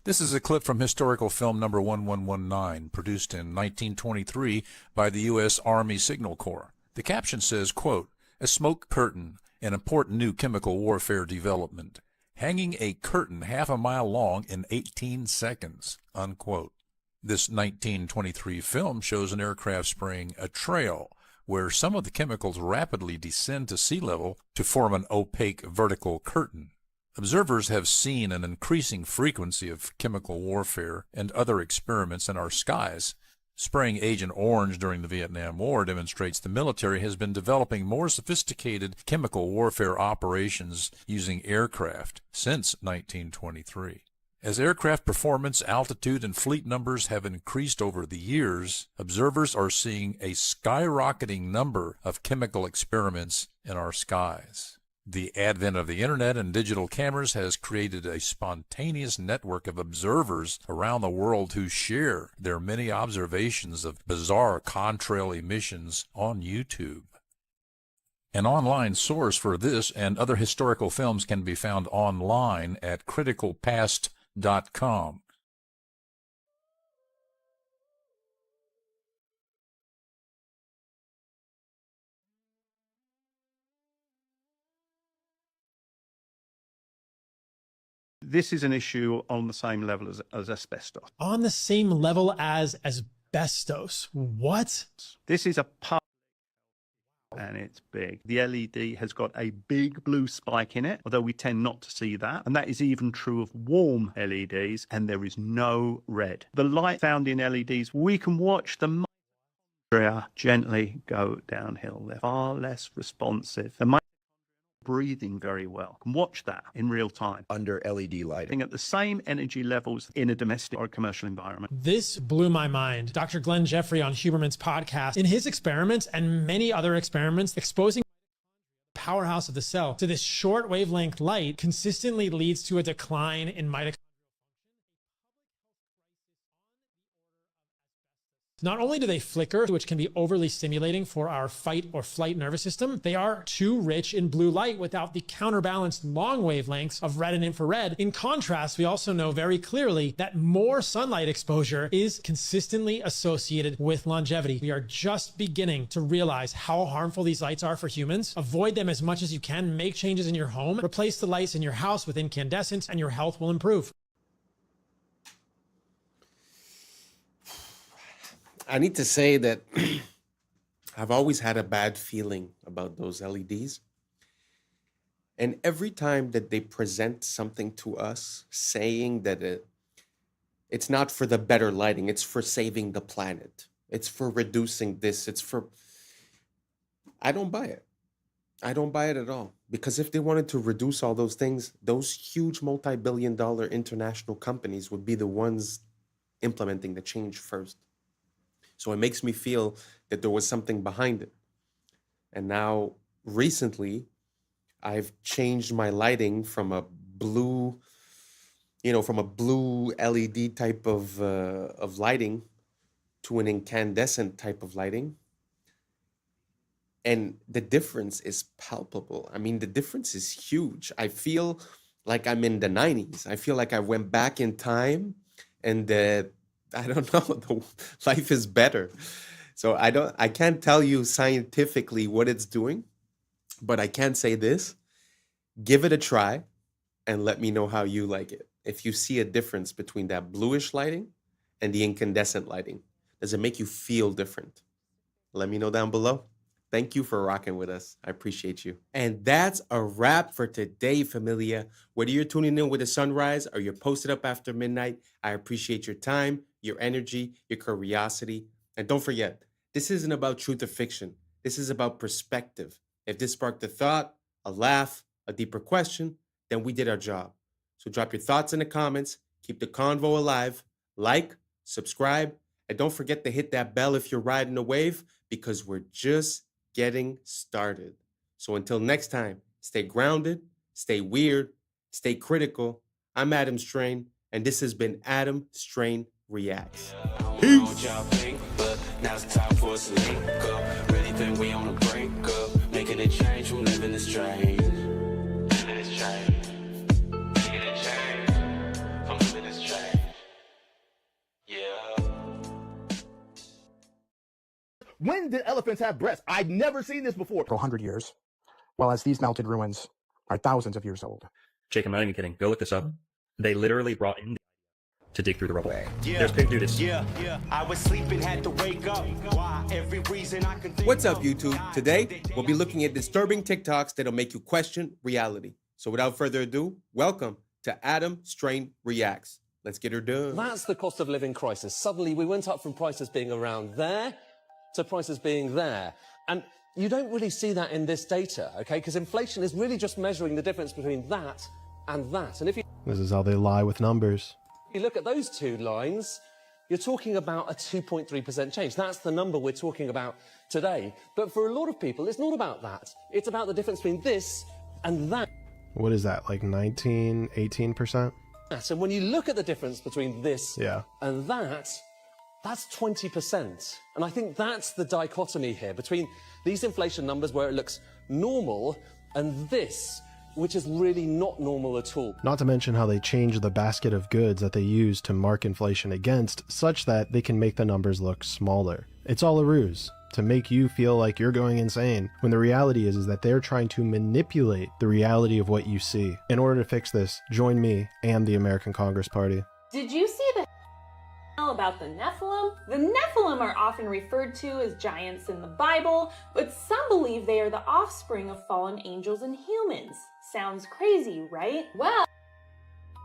This is a clip from historical film number 1119, produced in 1923 by the U.S. Army Signal Corps. The caption says, quote, "A smoke curtain, an important new chemical warfare development. Hanging a curtain half a mile long in 18 seconds," unquote. This 1923 film shows an aircraft spraying a trail where some of the chemicals rapidly descend to sea level to form an opaque vertical curtain. Observers have seen an increasing frequency of chemical warfare and other experiments in our skies. Spraying Agent Orange during the Vietnam War demonstrates the military has been developing more sophisticated chemical warfare operations using aircraft since 1923. As aircraft performance, altitude, and fleet numbers have increased over the years, observers are seeing a skyrocketing number of chemical experiments in our skies. The advent of the internet and digital cameras has created a spontaneous network of observers around the world who share their many observations of bizarre contrail emissions on YouTube. An online source for this and other historical films can be found online at criticalpast.com. This is an issue on the same level as asbestos. On the same level as asbestos? What? This is a pub, and it's big. The LED has got a big blue spike in it, although we tend not to see that. And that is even true of warm LEDs, and there is no red. The light found in LEDs, we can watch the mitochondria gently go downhill. They're far less responsive. The breathing very well. You can watch that in real time under LED lighting at the same energy levels in a domestic or commercial environment. This blew my mind. Dr. Glenn Jeffrey on Huberman's podcast, in his experiments and many other experiments exposing the powerhouse of the cell to this short wavelength light consistently leads to a decline in mitochondria. Not only do they flicker, which can be overly stimulating for our fight or flight nervous system, they are too rich in blue light without the counterbalanced long wavelengths of red and infrared. In contrast, we also know very clearly that more sunlight exposure is consistently associated with longevity. We are just beginning to realize how harmful these lights are for humans. Avoid them as much as you can. Make changes in your home. Replace the lights in your house with incandescents, and your health will improve. I need to say that I've always had a bad feeling about those LEDs. And every time that they present something to us saying that it's not for the better lighting, it's for saving the planet, it's for reducing this, I don't buy it. I don't buy it at all. Because if they wanted to reduce all those things, those huge multi-billion-dollar international companies would be the ones implementing the change first. So it makes me feel that there was something behind it. And now, recently, I've changed my lighting from a blue, LED type of lighting to an incandescent type of lighting. And the difference is palpable. I mean, the difference is huge. I feel like I'm in the 90s. I feel like I went back in time and I don't know, the life is better. So I can't tell you scientifically what it's doing, but I can say this: give it a try and let me know how you like it. If you see a difference between that bluish lighting and the incandescent lighting, does it make you feel different? Let me know down below. Thank you for rocking with us. I appreciate you. And that's a wrap for today, familia. Whether you're tuning in with the sunrise or you're posted up after midnight, I appreciate your time, your energy, your curiosity. And don't forget, this isn't about truth or fiction. This is about perspective. If this sparked a thought, a laugh, a deeper question, then we did our job. So drop your thoughts in the comments, keep the convo alive, like, subscribe, and don't forget to hit that bell if you're riding a wave, because we're just getting started. So until next time, stay grounded, stay weird, stay critical. I'm Adam Strain, and this has been Adam Strain Reacts. Peace. Now it's time for us to link up. Really think we on a break up. Making a change from living this strange. Living this strange. Making a change from living this strange. Yeah. When did elephants have breasts? I'd never seen this before. For 100 years, while as these melted ruins are thousands of years old. Jake, I'm not even kidding. Go look this up. They literally brought in to dig through the rubble. Yeah, There's pig dudes. Yeah, I was sleeping, had to wake up. Why? Every reason I can think. What's up, YouTube? Today, we'll be looking at disturbing TikToks that'll make you question reality. So without further ado, welcome to Adam Strain Reacts. Let's get her done. That's the cost of living crisis. Suddenly, we went up from prices being around there to prices being there. And you don't really see that in this data, okay? Because inflation is really just measuring the difference between that and that. And if you This is how they lie with numbers. look at those two lines, you're talking about a 2.3% change. That's the number we're talking about today. But for a lot of people, it's not about that. It's about the difference between this and that. What is that, like 19, 18%? And when you look at the difference between this Yeah. and that's 20%. And I think that's the dichotomy here between these inflation numbers where it looks normal and this, which is really not normal at all. Not to mention how they change the basket of goods that they use to mark inflation against, such that they can make the numbers look smaller. It's all a ruse to make you feel like you're going insane, when the reality is that they're trying to manipulate the reality of what you see. In order to fix this, join me and the American Congress Party. Did you see the about the Nephilim? The Nephilim are often referred to as giants in the Bible, but some believe they are the offspring of fallen angels and humans. Sounds crazy, right? Well,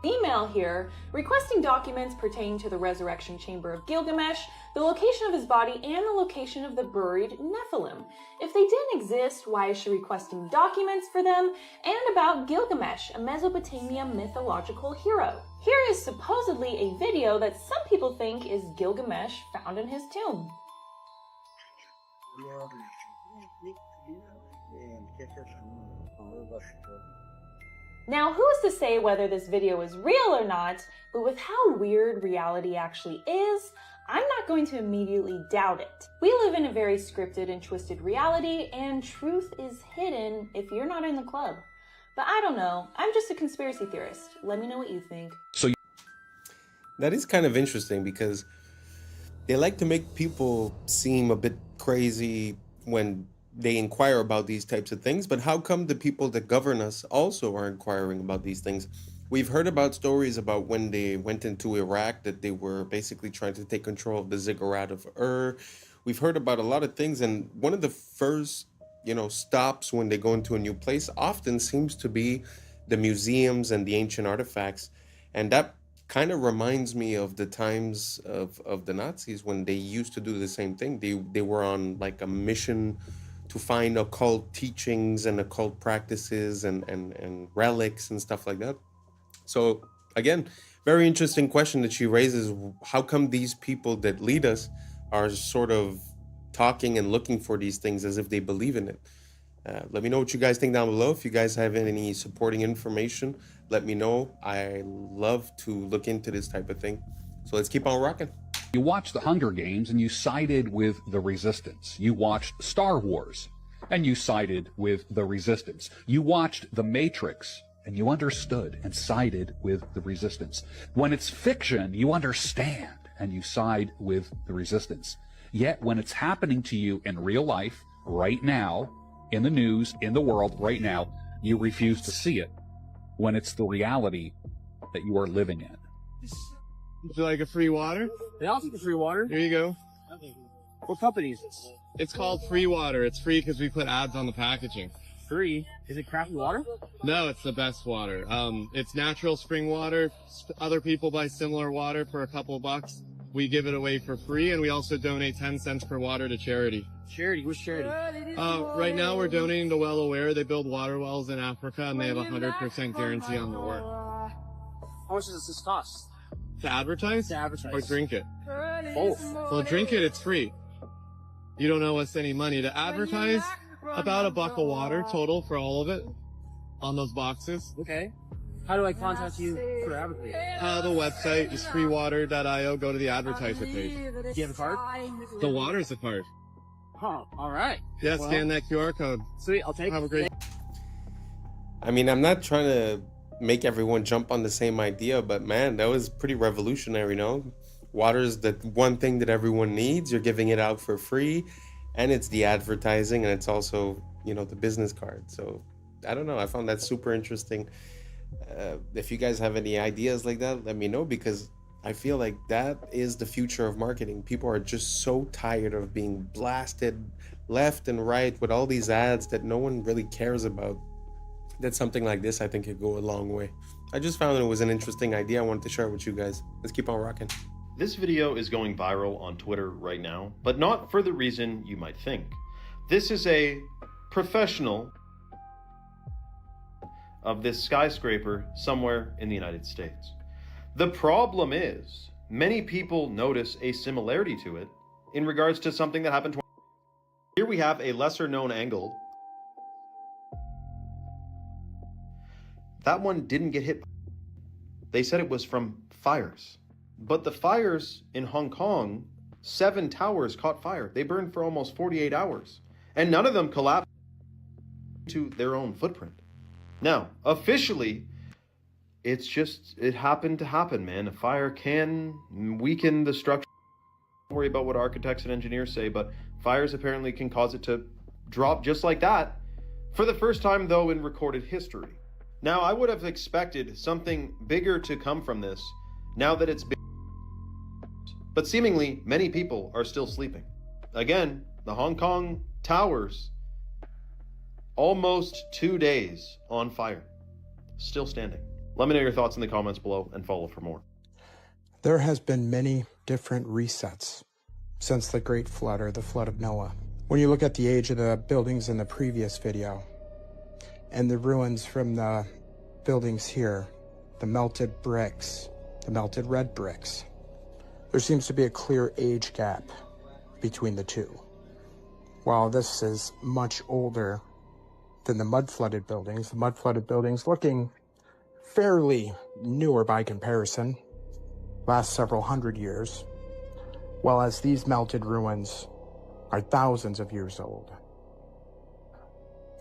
email here requesting documents pertaining to the resurrection chamber of Gilgamesh, the location of his body, and the location of the buried Nephilim. If they didn't exist, why is she requesting documents for them? And about Gilgamesh, a Mesopotamia mythological hero. Here is supposedly a video that some people think is Gilgamesh found in his tomb. Now, who is to say whether this video is real or not, but with how weird reality actually is, I'm not going to immediately doubt it. We live in a very scripted and twisted reality, and truth is hidden if you're not in the club. But I don't know, I'm just a conspiracy theorist. Let me know what you think. That is kind of interesting because they like to make people seem a bit crazy when they inquire about these types of things, but how come the people that govern us also are inquiring about these things? We've heard about stories about when they went into Iraq that they were basically trying to take control of the ziggurat of Ur. We've heard about a lot of things, and one of the first, stops when they go into a new place often seems to be the museums and the ancient artifacts. And that kind of reminds me of the times of the Nazis when they used to do the same thing. They were on like a mission to find occult teachings and occult practices and relics and stuff like that. So again, very interesting question that she raises. How come these people that lead us are sort of talking and looking for these things as if they believe in it? Let me know what you guys think down below. If you guys have any supporting information, let me know. I love to look into this type of thing. So let's keep on rocking. You watched the Hunger Games and you sided with the resistance. You watched Star Wars and you sided with the resistance. You watched The Matrix and you understood and sided with the resistance. When it's fiction, you understand and you side with the resistance. Yet when it's happening to you in real life, right now, in the news, in the world, right now, you refuse to see it when it's the reality that you are living in. Would you like a free water? Yeah, I'll take the free water. Here you go. What company is this? It's called Free Water. It's free because we put ads on the packaging. Free? Is it crappy water? No, it's the best water. It's natural spring water. Other people buy similar water for a couple bucks. We give it away for free, and we also donate 10 cents per water to charity. Charity? Which charity? Right now we're donating to Well Aware. They build water wells in Africa, and they have a 100% guarantee on their work. How much does this cost? To advertise? To advertise. Or drink it? Both. Well, drink it, it's free. You don't owe us any money. To advertise, about $1 a water total for all of it on those boxes. Okay. How do I contact you for advertising? The website is freewater.io. Go to the advertiser page. Do you have a card? The water's a card. Oh, all right. Yeah, Well, scan that QR code. Sweet, I'll take it. Have a great... I mean, I'm not trying to make everyone jump on the same idea, but man, that was pretty revolutionary, no? Water is the one thing that everyone needs. You're giving it out for free, and it's the advertising, and it's also, you know, the business card. So I don't know. I found that super interesting. If you guys have any ideas like that, let me know, because I feel like that is the future of marketing. People are just so tired of being blasted left and right with all these ads that no one really cares about. That something like this, I think, could go a long way. I just found it was an interesting idea. I wanted to share it with you guys. Let's keep on rocking. This video is going viral on Twitter right now, but not for the reason you might think. This is a professional of this skyscraper somewhere in the United States. The problem is, many people notice a similarity to it in regards to something that happened 20 Here we have a lesser known angle. That one didn't get hit. They said it was from fires. But the fires in Hong Kong, 7 towers caught fire. They burned for almost 48 hours. And none of them collapsed to their own footprint. Now, officially, it happened to happen, man. A fire can weaken the structure. Don't worry about what architects and engineers say, but fires apparently can cause it to drop just like that. For the first time, though, in recorded history. Now, I would have expected something bigger to come from this, now that it's been. But seemingly, many people are still sleeping. Again, the Hong Kong towers, almost 2 days on fire, still standing. Let me know your thoughts in the comments below and follow for more. There has been many different resets since the Great Flood or the Flood of Noah. When you look at the age of the buildings in the previous video and the ruins from the buildings here, the melted bricks, the melted red bricks, there seems to be a clear age gap between the two. While this is much older than the mud-flooded buildings, the mud-flooded buildings looking fairly newer by comparison, last several hundred years, while as these melted ruins are thousands of years old,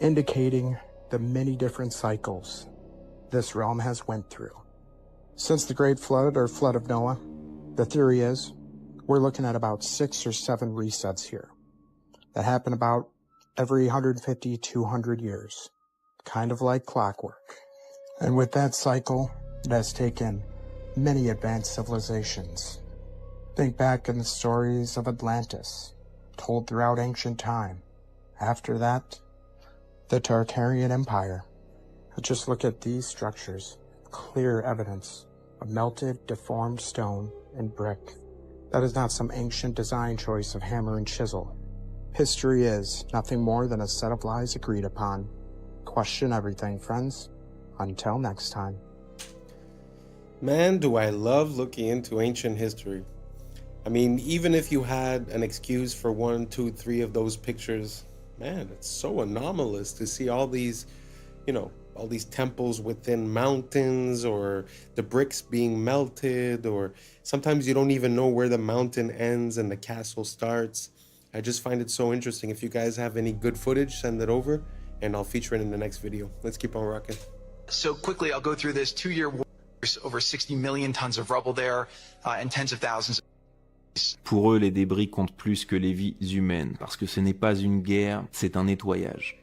indicating the many different cycles this realm has went through. Since the Great Flood or Flood of Noah, the theory is we're looking at about 6 or 7 resets here that happen about every 150, 200 years, kind of like clockwork. And with that cycle, it has taken many advanced civilizations. Think back in the stories of Atlantis, told throughout ancient time. After that, the Tartarian Empire. Just look at these structures, clear evidence of melted, deformed stone and brick. That is not some ancient design choice of hammer and chisel. History is nothing more than a set of lies agreed upon. Question everything, friends. Until next time. Man, do I love looking into ancient history. I mean, even if you had an excuse for 1, 2, 3 of those pictures, man, it's so anomalous to see all these, you know, all these temples within mountains, or the bricks being melted, or sometimes you don't even know where the mountain ends and the castle starts. I just find it so interesting. If you guys have any good footage, send it over and I'll feature it in the next video. Let's keep on rocking. So quickly, I'll go through this 2-year war, over 60 million tons of rubble there, and tens of thousands. Pour eux, les débris comptent plus que les vies humaines, parce que ce n'est pas une guerre, c'est un nettoyage.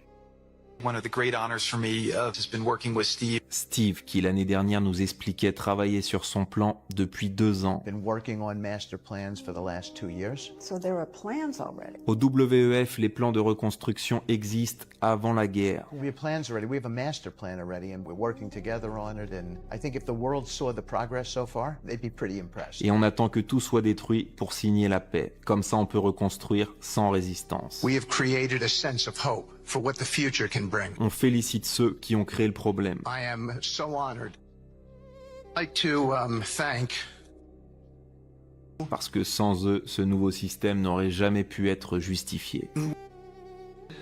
One of the great honors for me has been working with Steve. Steve, qui l'année dernière nous expliquait travailler sur son plan depuis 2 ans. Been working on master plans for the last 2 years. So there are plans already. Au WEF, les plans de reconstruction existent avant la guerre. We have plans already. We have a master plan already, and we're working together on it. And I think if the world saw the progress so far, they'd be pretty impressed. Et on attend que tout soit détruit pour signer la paix. Comme ça, on peut reconstruire sans résistance. We have created a sense of hope for what the future can bring. On félicite ceux qui ont créé le problème. I am so honored. I'd like to thank. Parce que sans eux, ce nouveau système n'aurait jamais pu être justifié.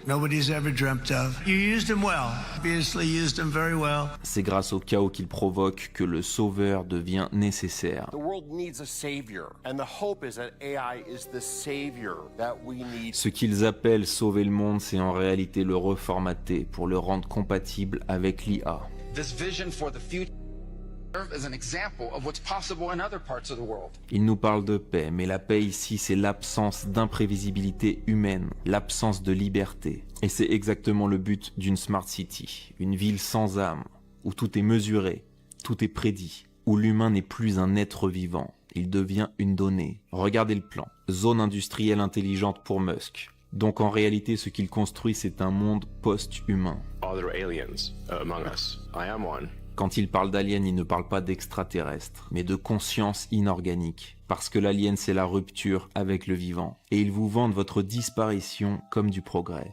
Nobody's ever dreamt of. You used them well. Obviously used them very well. C'est grâce au chaos qu'il provoque que le sauveur devient nécessaire. The world needs a savior, and the hope is that AI is the savior that we need. Ce qu'ils appellent sauver le monde, c'est en réalité le reformater pour le rendre compatible avec l'IA. This vision for the future as an example of what's possible in other parts of the world. Il nous parle de paix, mais la paix ici, c'est l'absence d'imprévisibilité humaine, l'absence de liberté. Et c'est exactement le but d'une smart city, une ville sans âme, où tout est mesuré, tout est prédit, où l'humain n'est plus un être vivant, il devient une donnée. Regardez le plan, zone industrielle intelligente pour Musk. Donc en réalité, ce qu'il construit, c'est un monde post-humain. Are there aliens among us? I am one. Quand il parle d'alien, il ne parle pas d'extraterrestre, mais de conscience inorganique. Parce que l'alien, c'est la rupture avec le vivant. Et ils vous vendent votre disparition comme du progrès.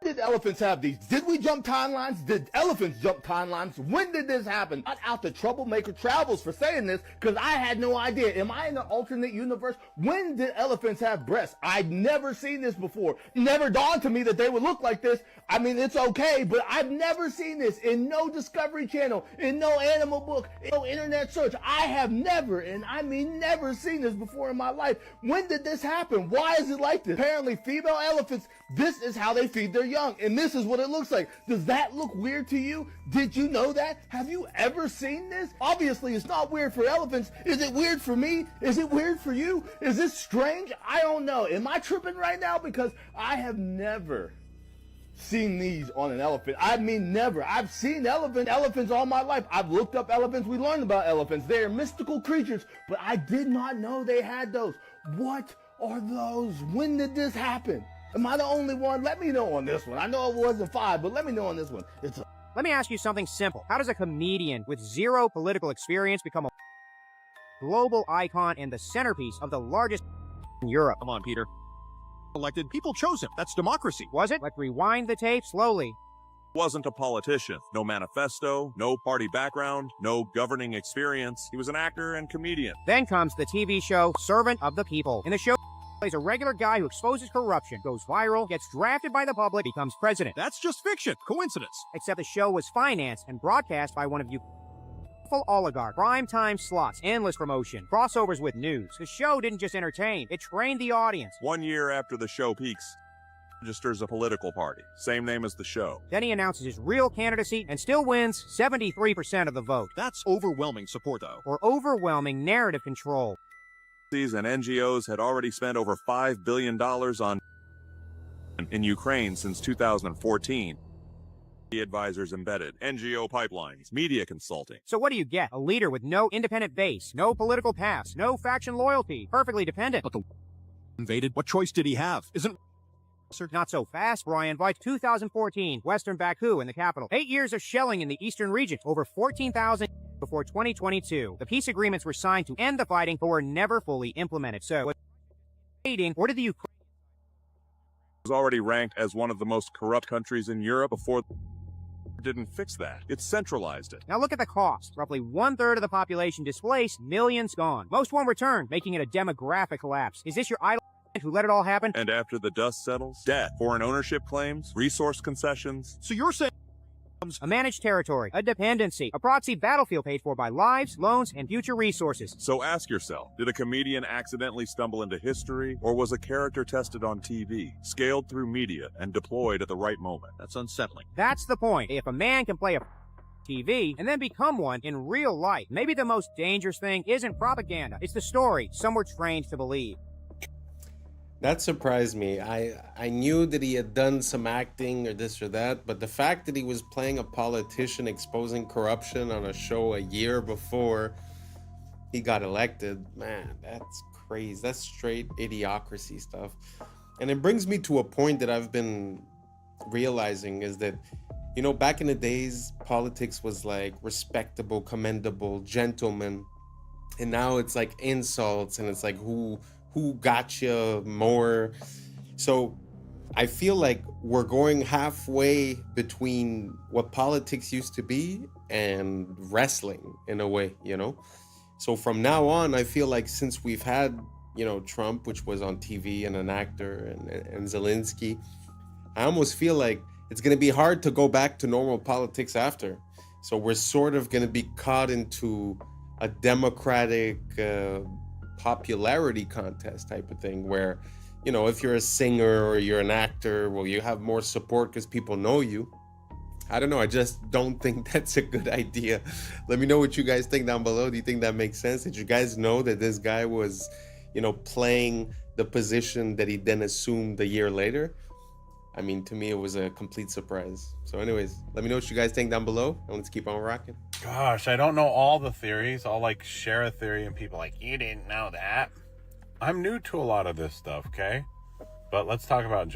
Did elephants have these? Did we jump timelines? Did elephants jump timelines? When did this happen? Not out the Troublemaker Travels for saying this, because I had no idea. Am I in an alternate universe? When did elephants have breasts? I'd never seen this before. Never dawned to me that they would look like this. I mean, it's okay, but I've never seen this in no Discovery Channel, in no animal book, in no internet search. I have never, and I mean never seen this before in my life. When did this happen? Why is it like this? Apparently, female elephants, this is how they feed their young, and this is what it looks like. Does that look weird to you? Did you know that? Have you ever seen this? Obviously, it's not weird for elephants. Is it weird for me? Is it weird for you? Is this strange? I don't know. Am I tripping right now? Because I have never seen these on an elephant. I mean, never. I've seen elephants all my life. I've looked up elephants. We learned about elephants. They are mystical creatures, but I did not know they had those. What are those? When did this happen? Am I the only one? Let me know on this one. I know it wasn't 5, but let me know on this one. Let me ask you something simple. How does a comedian with zero political experience become a global icon and the centerpiece of the largest in Europe? Come on, Peter. Elected, people chose him. That's democracy. Was it? Let's rewind the tape slowly. Wasn't a politician. No manifesto, no party background, no governing experience. He was an actor and comedian. Then comes the TV show Servant of the People. In the show, plays a regular guy who exposes corruption, goes viral, gets drafted by the public, becomes president. That's just fiction. Coincidence. Except the show was financed and broadcast by one of you oligarch, prime time slots, endless promotion, crossovers with news. The show didn't just entertain, it trained the audience. 1 year after the show peaks, registers a political party, same name as the show. Then he announces his real candidacy and still wins 73% of the vote. That's overwhelming support, though. Or overwhelming narrative control. And NGOs had already spent over $5 billion in Ukraine since 2014. Advisors embedded, NGO pipelines, media consulting. So what do you get? A leader with no independent base, no political past, no faction loyalty, perfectly dependent. But the invaded, what choice did he have? Isn't not so fast, Brian. By 2014, Western Baku in the capital. 8 years of shelling in the eastern region, over 14,000 before 2022. The peace agreements were signed to end the fighting, but were never fully implemented. So, or did the Ukraine was already ranked as one of the most corrupt countries in Europe before didn't fix that. It centralized it. Now look at the cost. Roughly 1/3 of the population displaced, millions gone. Most won't return, making it a demographic collapse. Is this your idol who let it all happen? And after the dust settles, debt, foreign ownership claims, resource concessions. So you're saying a managed territory, a dependency, a proxy battlefield paid for by lives, loans, and future resources. So ask yourself, did a comedian accidentally stumble into history, or was a character tested on TV, scaled through media, and deployed at the right moment? That's unsettling. That's the point. If a man can play a TV and then become one in real life, maybe the most dangerous thing isn't propaganda. It's the story some were trained to believe. That surprised me. I knew that he had done some acting or this or that, but the fact that he was playing a politician exposing corruption on a show a year before he got elected, man, that's crazy. That's straight idiocracy stuff. And it brings me to a point that I've been realizing is that, you know, back in the days, politics was like respectable, commendable, gentleman. And now it's like insults and it's like who got you more. So I feel like we're going halfway between what politics used to be and wrestling in a way, you know? So from now on, I feel like since we've had, you know, Trump, which was on TV and an actor, and Zelensky, I almost feel like it's going to be hard to go back to normal politics after. So we're sort of going to be caught into a democratic popularity contest type of thing where, you know, if you're a singer or you're an actor, well, you have more support because people know you. I don't know. I just don't think that's a good idea. Let me know what you guys think down below. Do you think that makes sense? Did you guys know that this guy was, you know, playing the position that he then assumed a year later? I mean, to me, it was a complete surprise. So anyways, let me know what you guys think down below. And let's keep on rocking. Gosh, I don't know all the theories. I'll like share a theory and people are like, you didn't know that. I'm new to a lot of this stuff, okay? But let's talk about...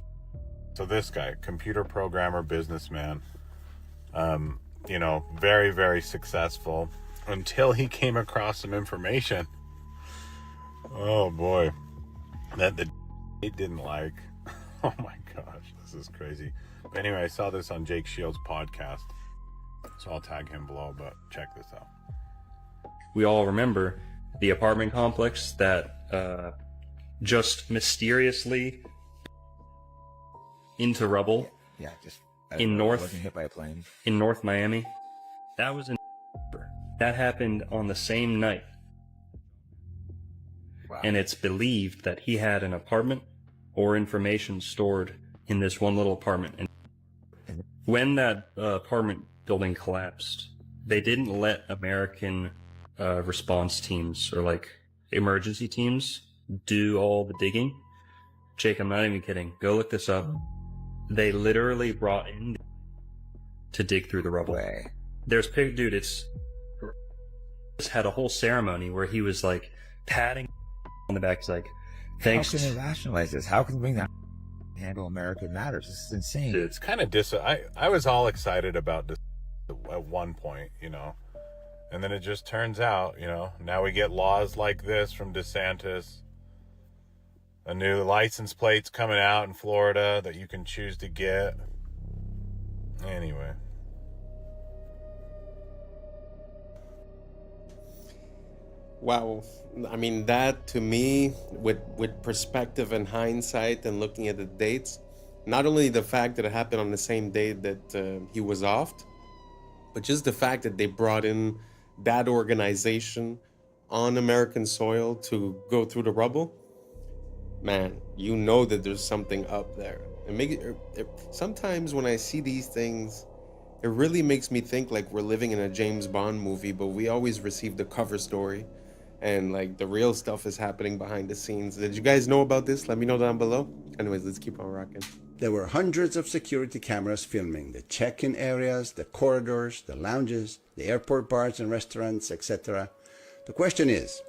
So this guy, computer programmer, businessman, you know, very, very successful until he came across some information. Oh boy. That the he didn't like. Oh my gosh, this is crazy. But anyway, I saw this on Jake Shields' podcast, so I'll tag him below, but check this out. We all remember the apartment complex that just mysteriously into rubble. Yeah, just in North wasn't hit by a plane. In North Miami. That was in that happened on the same night. Wow. And it's believed that he had an apartment or information stored in this one little apartment. And when that apartment building collapsed, they didn't let American response teams or like emergency teams do all the digging. Jake, I'm not even kidding. Go look this up. They literally brought in to dig through the rubble. Way. There's dude, it's had a whole ceremony where he was like patting on the back. He's like, thanks. How can they rationalize this? How can they bring that handle American matters? This is insane. Dude, it's kind of I was all excited about this at one point, you know, and then it just turns out, you know, now we get laws like this from DeSantis. A new license plate's coming out in Florida that you can choose to get. Anyway. Wow. I mean, that to me, with perspective and hindsight and looking at the dates, not only the fact that it happened on the same day that he was offed, but just the fact that they brought in that organization on American soil to go through the rubble, man, you know that there's something up there. And sometimes when I see these things, it really makes me think like we're living in a James Bond movie, but we always receive the cover story. And like the real stuff is happening behind the scenes. Did you guys know about this? Let me know down below. Anyways, let's keep on rocking. There were hundreds of security cameras filming the check-in areas, the corridors, the lounges, the airport bars and restaurants, etc. The question is,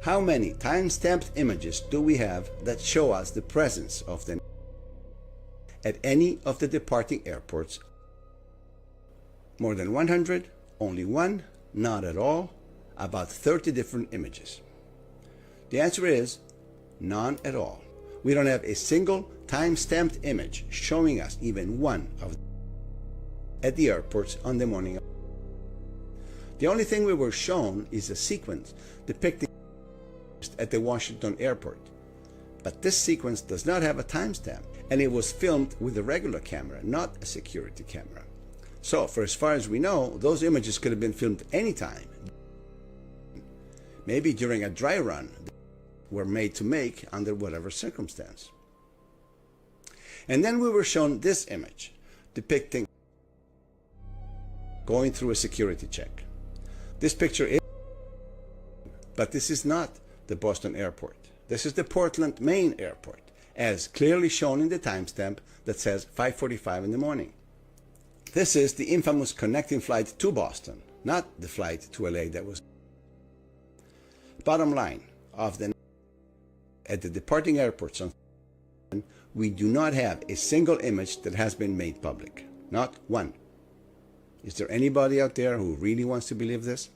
how many time-stamped images do we have that show us the presence of the at any of the departing airports? More than 100? Only one? Not at all? About 30 different images. The answer is none at all. We don't have a single time-stamped image showing us even one of at the airports on the morning of. The only thing we were shown is a sequence depicting at the Washington airport. But this sequence does not have a timestamp, and it was filmed with a regular camera, not a security camera. So, for as far as we know, those images could have been filmed anytime. Maybe during a dry run were made to make under whatever circumstance. And then we were shown this image depicting going through a security check. This picture is, but this is not the Boston airport. This is the Portland, Maine airport, as clearly shown in the timestamp that says 5:45 in the morning. This is the infamous connecting flight to Boston, not the flight to LA that was. Bottom line, at the departing airports on we do not have a single image that has been made public. Not one. Is there anybody out there who really wants to believe this?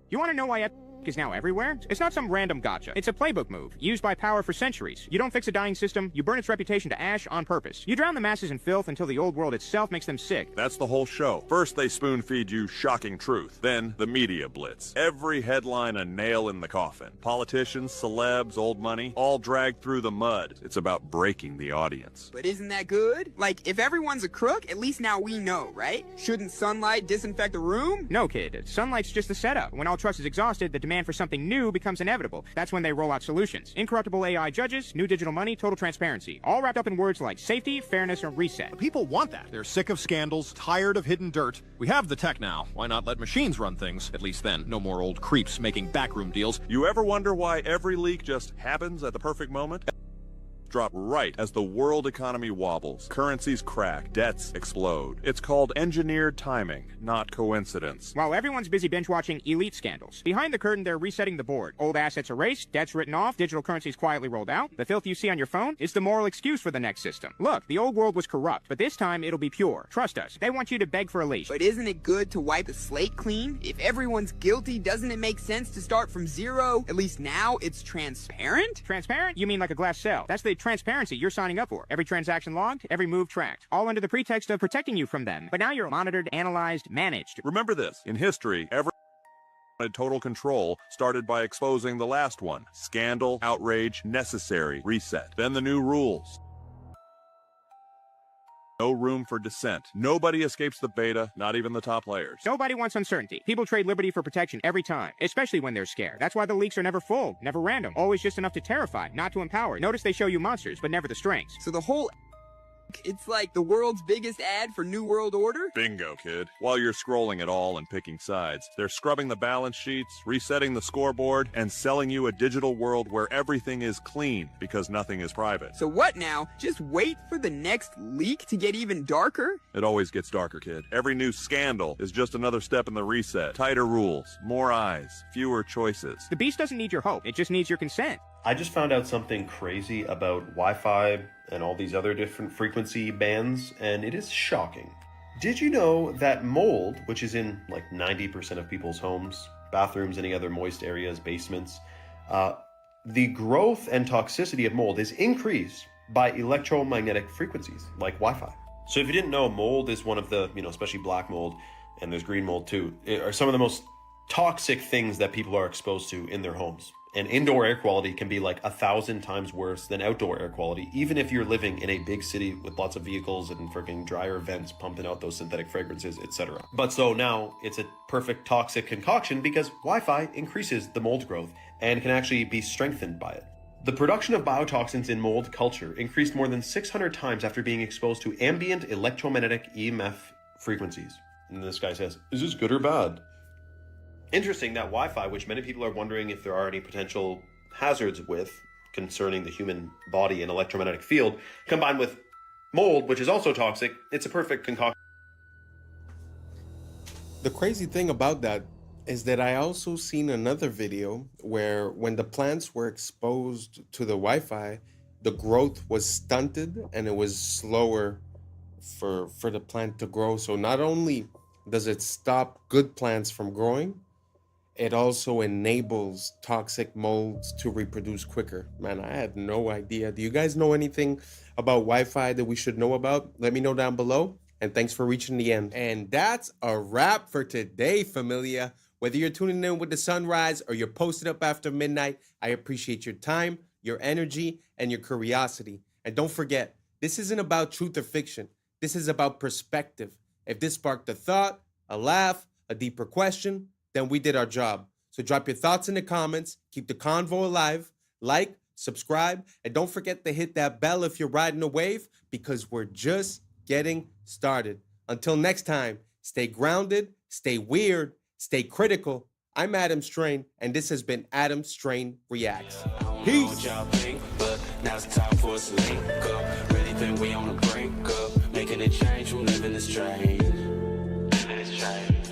You want to know why is now everywhere? It's not some random gotcha. It's a playbook move, used by power for centuries. You don't fix a dying system, you burn its reputation to ash on purpose. You drown the masses in filth until the old world itself makes them sick. That's the whole show. First they spoon feed you shocking truth. Then the media blitz. Every headline a nail in the coffin. Politicians, celebs, old money, all dragged through the mud. It's about breaking the audience. But isn't that good? Like, if everyone's a crook, at least now we know, right? Shouldn't sunlight disinfect a room? No, kid. Sunlight's just the setup. When all trust is exhausted, the demand for something new becomes inevitable. That's when they roll out solutions. Incorruptible AI judges, new digital money, total transparency. All wrapped up in words like safety, fairness, and reset. People want that. They're sick of scandals, tired of hidden dirt. We have the tech now. Why not let machines run things? At least then, no more old creeps making backroom deals. You ever wonder why every leak just happens at the perfect moment? Drop right as the world economy wobbles, currencies crack, debts explode. It's called engineered timing, not coincidence. While everyone's busy binge-watching elite scandals, behind the curtain they're resetting the board. Old assets erased, debts written off, digital currencies quietly rolled out. The filth you see on your phone is the moral excuse for the next system. Look, the old world was corrupt, but this time it'll be pure. Trust us. They want you to beg for a leash. But isn't it good to wipe the slate clean? If everyone's guilty, doesn't it make sense to start from zero? At least now it's transparent? Transparent? You mean like a glass cell. That's the transparency you're signing up for. Every transaction logged, every move tracked. All under the pretext of protecting you from them. But now you're monitored, analyzed, managed. Remember this. In history, every total control started by exposing the last one. Scandal, outrage, necessary, reset. Then the new rules. No room for dissent. Nobody escapes the beta, not even the top players. Nobody wants uncertainty. People trade liberty for protection every time, especially when they're scared. That's why the leaks are never full, never random, always just enough to terrify, not to empower. Notice they show you monsters, but never the strengths. So the whole it's like the world's biggest ad for New World Order? Bingo, kid. While you're scrolling it all and picking sides, they're scrubbing the balance sheets, resetting the scoreboard, and selling you a digital world where everything is clean because nothing is private. So what now? Just wait for the next leak to get even darker? It always gets darker, kid. Every new scandal is just another step in the reset. Tighter rules, more eyes, fewer choices. The beast doesn't need your hope. It just needs your consent. I just found out something crazy about Wi-Fi and all these other different frequency bands, and it is shocking. Did you know that mold, which is in like 90% of people's homes, bathrooms, any other moist areas, basements, the growth and toxicity of mold is increased by electromagnetic frequencies like Wi-Fi. So if you didn't know, mold is one of the, especially black mold, and there's green mold too, are some of the most toxic things that people are exposed to in their homes. And indoor air quality can be like 1,000 times worse than outdoor air quality, even if you're living in a big city with lots of vehicles and freaking dryer vents pumping out those synthetic fragrances, etc. But so now it's a perfect toxic concoction because Wi-Fi increases the mold growth and can actually be strengthened by it. The production of biotoxins in mold culture increased more than 600 times after being exposed to ambient electromagnetic EMF frequencies. And this guy says, is this good or bad? Interesting that Wi-Fi, which many people are wondering if there are any potential hazards with concerning the human body and electromagnetic field, combined with mold, which is also toxic, it's a perfect concoction. The crazy thing about that is that I also seen another video where when the plants were exposed to the Wi-Fi, the growth was stunted and it was slower for the plant to grow. So not only does it stop good plants from growing, it also enables toxic molds to reproduce quicker. Man, I had no idea. Do you guys know anything about Wi-Fi that we should know about? Let me know down below. And thanks for reaching the end. And that's a wrap for today, familia. Whether you're tuning in with the sunrise or you're posted up after midnight, I appreciate your time, your energy, and your curiosity. And don't forget, this isn't about truth or fiction. This is about perspective. If this sparked a thought, a laugh, a deeper question, then we did our job. So drop your thoughts in the comments, keep the convo alive, like, subscribe, and don't forget to hit that bell if you're riding a wave, because we're just getting started. Until next time, stay grounded, stay weird, stay critical. I'm Adam Strain, and this has been Adam Strain Reacts. Peace. But now it's time for us to link up. Really think we on the brink up. Making a change from living this strange. Living this strange.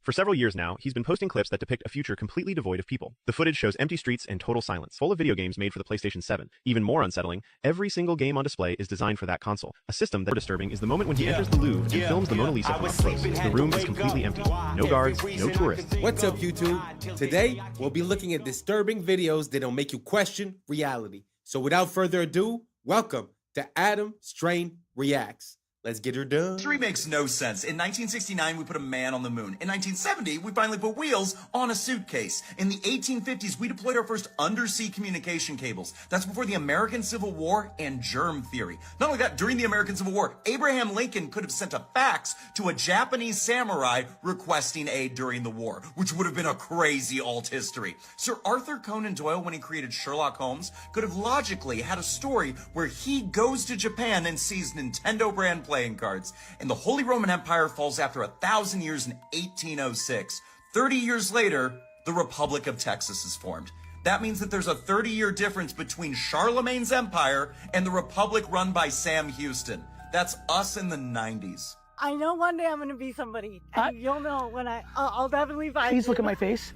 For several years now, he's been posting clips that depict a future completely devoid of people. The footage shows empty streets and total silence, full of video games made for the PlayStation 7. Even more unsettling, every single game on display is designed for that console. A system that is disturbing is the moment when he enters the Louvre and films the Mona Lisa from up close. The room is completely empty. No guards, no tourists. What's up, YouTube? Today, we'll be looking at disturbing videos that'll make you question reality. So without further ado, welcome to Adam Strain Reacts. Let's get her done. History makes no sense. In 1969, we put a man on the moon. In 1970, we finally put wheels on a suitcase. In the 1850s, we deployed our first undersea communication cables. That's before the American Civil War and germ theory. Not only that, during the American Civil War, Abraham Lincoln could have sent a fax to a Japanese samurai requesting aid during the war, which would have been a crazy alt history. Sir Arthur Conan Doyle, when he created Sherlock Holmes, could have logically had a story where he goes to Japan and sees Nintendo brand playing cards, and the Holy Roman Empire falls after 1,000 years in 1806. 30 years later, the Republic of Texas is formed. That means that there's a 30-year difference between Charlemagne's empire and the Republic run by Sam Houston. That's us in the 90s. I know one day I'm going to be somebody, and you'll know when I'll definitely find Please you. look at my face.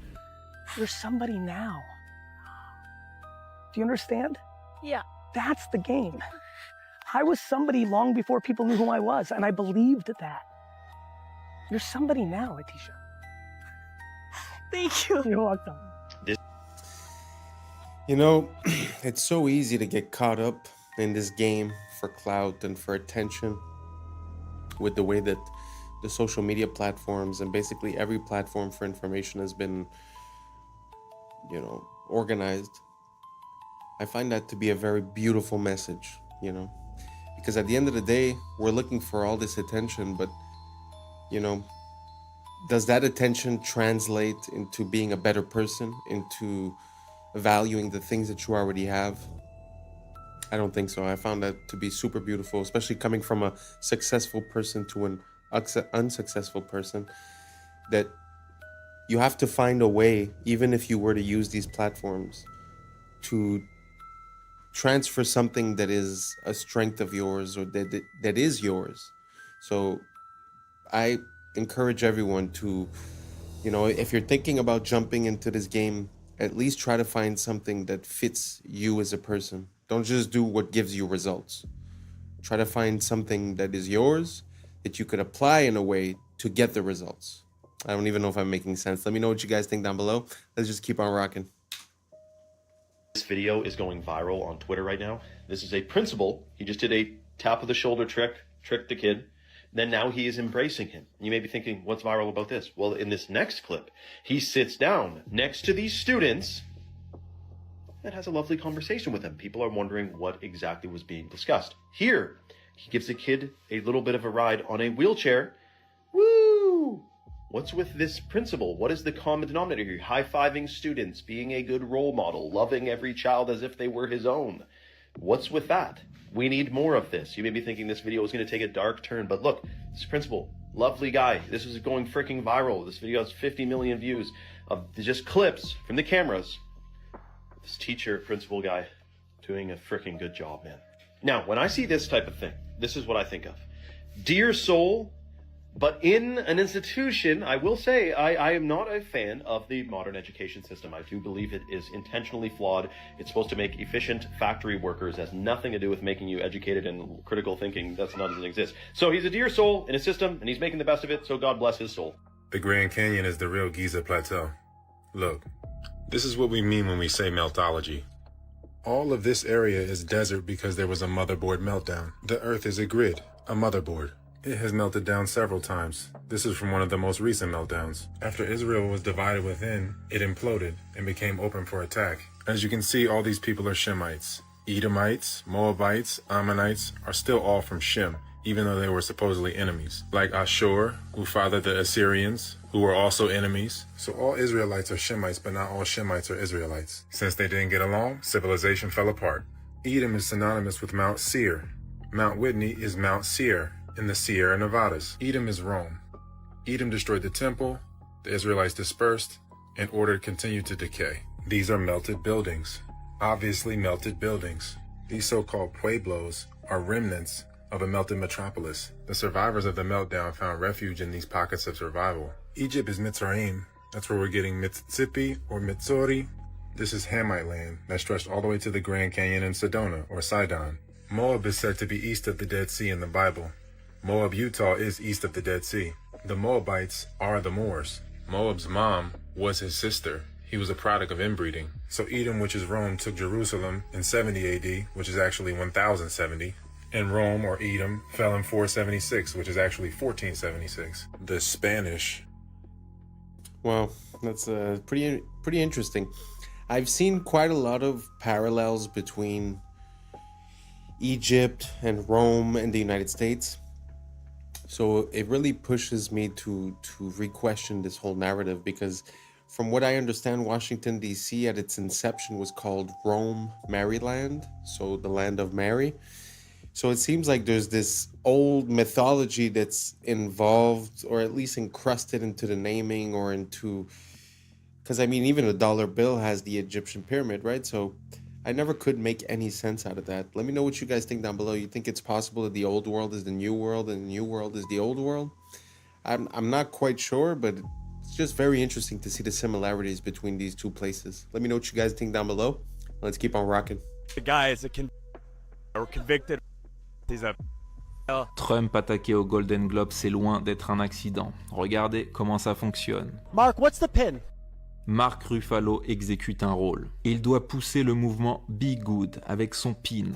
You're somebody now. Do you understand? Yeah. That's the game. I was somebody long before people knew who I was, and I believed that. You're somebody now, Letitia. Thank you. You're welcome. You know, it's so easy to get caught up in this game for clout and for attention with the way that the social media platforms and basically every platform for information has been, you know, organized. I find that to be a very beautiful message, you know. Because at the end of the day, we're looking for all this attention, but, you know, does that attention translate into being a better person, into valuing the things that you already have? I don't think so. I found that to be super beautiful, especially coming from a successful person to an unsuccessful person, that you have to find a way, even if you were to use these platforms, to transfer something that is a strength of yours or that is yours. So I encourage everyone to, you know, if you're thinking about jumping into this game, at least try to find something that fits you as a person. Don't just do what gives you results. Try to find something that is yours, that you could apply in a way to get the results. I don't even know if I'm making sense. Let me know what you guys think down below. Let's just keep on rocking. This video is going viral on Twitter right now. This is a principal. He just did a tap of the shoulder tricked the kid. Then now he is embracing him. You may be thinking, what's viral about this? Well, in this next clip, he sits down next to these students and has a lovely conversation with them. People are wondering what exactly was being discussed. Here, he gives the kid a little bit of a ride on a wheelchair. Woo! What's with this principle? What is the common denominator here? High-fiving students, being a good role model, loving every child as if they were his own. What's with that? We need more of this. You may be thinking this video is going to take a dark turn, but look, this principal, lovely guy. This is going freaking viral. This video has 50 million views of just clips from the cameras. This teacher, principal guy, doing a freaking good job, man. Now, when I see this type of thing, this is what I think of. Dear soul, but in an institution, I will say I am not a fan of the modern education system. I do believe it is intentionally flawed. It's supposed to make efficient factory workers. It has nothing to do with making you educated and critical thinking. That doesn't exist. So he's a dear soul in a system, and he's making the best of it, so God bless his soul. The Grand Canyon is the real Giza Plateau. Look, this is what we mean when we say meltology. All of this area is desert because there was a motherboard meltdown. The Earth is a grid, a motherboard. It has melted down several times. This is from one of the most recent meltdowns. After Israel was divided within, it imploded and became open for attack. As you can see, all these people are Shemites. Edomites, Moabites, Ammonites are still all from Shem, even though they were supposedly enemies. Like Ashur, who fathered the Assyrians, who were also enemies. So all Israelites are Shemites, but not all Shemites are Israelites. Since they didn't get along, civilization fell apart. Edom is synonymous with Mount Seir. Mount Whitney is Mount Seir in the Sierra Nevadas. Edom is Rome. Edom destroyed the temple, the Israelites dispersed, and order continued to decay. These are melted buildings. Obviously melted buildings. These so-called pueblos are remnants of a melted metropolis. The survivors of the meltdown found refuge in these pockets of survival. Egypt is Mitzrayim. That's where we're getting Mississippi or Mitsori. This is Hamite land that stretched all the way to the Grand Canyon in Sedona or Sidon. Moab is said to be east of the Dead Sea in the Bible. Moab, Utah is east of the Dead Sea. The Moabites are the Moors. Moab's mom was his sister. He was a product of inbreeding. So Edom, which is Rome, took Jerusalem in 70 AD, which is actually 1070. And Rome, or Edom, fell in 476, which is actually 1476. The Spanish. Wow, that's pretty interesting. I've seen quite a lot of parallels between Egypt and Rome and the United States. So it really pushes me to re-question this whole narrative, because from what I understand, Washington, D.C. at its inception was called Rome, Maryland, so the land of Mary. So it seems like there's this old mythology that's involved, or at least encrusted into the naming or into... Because, I mean, even a dollar bill has the Egyptian pyramid, right? So I never could make any sense out of that. Let me know what you guys think down below. You think it's possible that the old world is the new world and the new world is the old world? I'm not quite sure, but it's just very interesting to see the similarities between these two places. Let me know what you guys think down below. Let's keep on rocking. The guy is convicted. He's a... Trump attaqué au Golden Globe, c'est loin d'être un accident. Regardez comment ça fonctionne. Mark, what's the pin? Mark Ruffalo exécute un rôle. Il doit pousser le mouvement Be Good avec son pin.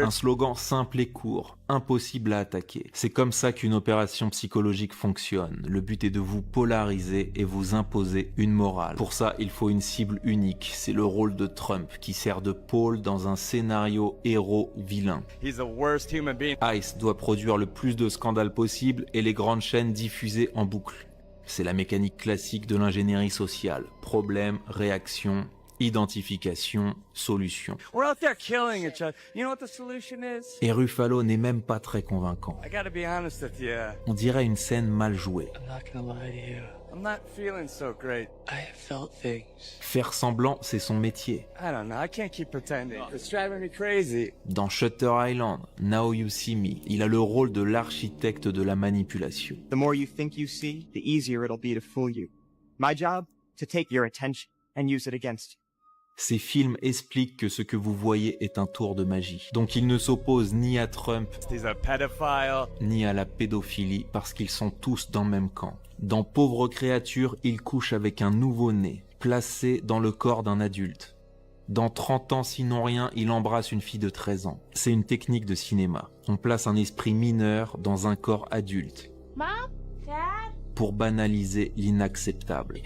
Un slogan simple et court, impossible à attaquer. C'est comme ça qu'une opération psychologique fonctionne. Le but est de vous polariser et vous imposer une morale. Pour ça, il faut une cible unique. C'est le rôle de Trump qui sert de pôle dans un scénario héros-vilain. Ice doit produire le plus de scandales possible et les grandes chaînes diffuser en boucle. C'est la mécanique classique de l'ingénierie sociale. Problème, réaction, identification, solution. We're out there killing each other. You know what the solution is? Et Ruffalo n'est même pas très convaincant. I gotta be honest with you. On dirait une scène mal jouée. I'm not gonna lie to you. I'm not feeling so great. I have felt things. Faire semblant, c'est son métier. I don't know. I can't keep pretending. It's driving me crazy. Dans Shutter Island, Now You See Me, il a le rôle de l'architecte de la manipulation. The more you think you see, the easier it'll be to fool you. My job, to take your attention and use it against you. Ces films expliquent que ce que vous voyez est un tour de magie. Donc il ne s'oppose ni à Trump, ni à la pédophilie, parce qu'ils sont tous dans le même camp. Dans Pauvre créature, il couche avec un nouveau-né, placé dans le corps d'un adulte. Dans 30 ans sinon rien, il embrasse une fille de 13 ans. C'est une technique de cinéma. On place un esprit mineur dans un corps adulte. Mom? Dad? Pour banaliser l'inacceptable.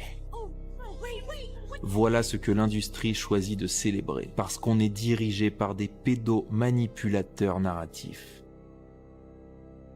Voilà ce que l'industrie choisit de célébrer, parce qu'on est dirigé par des pédomanipulateurs narratifs.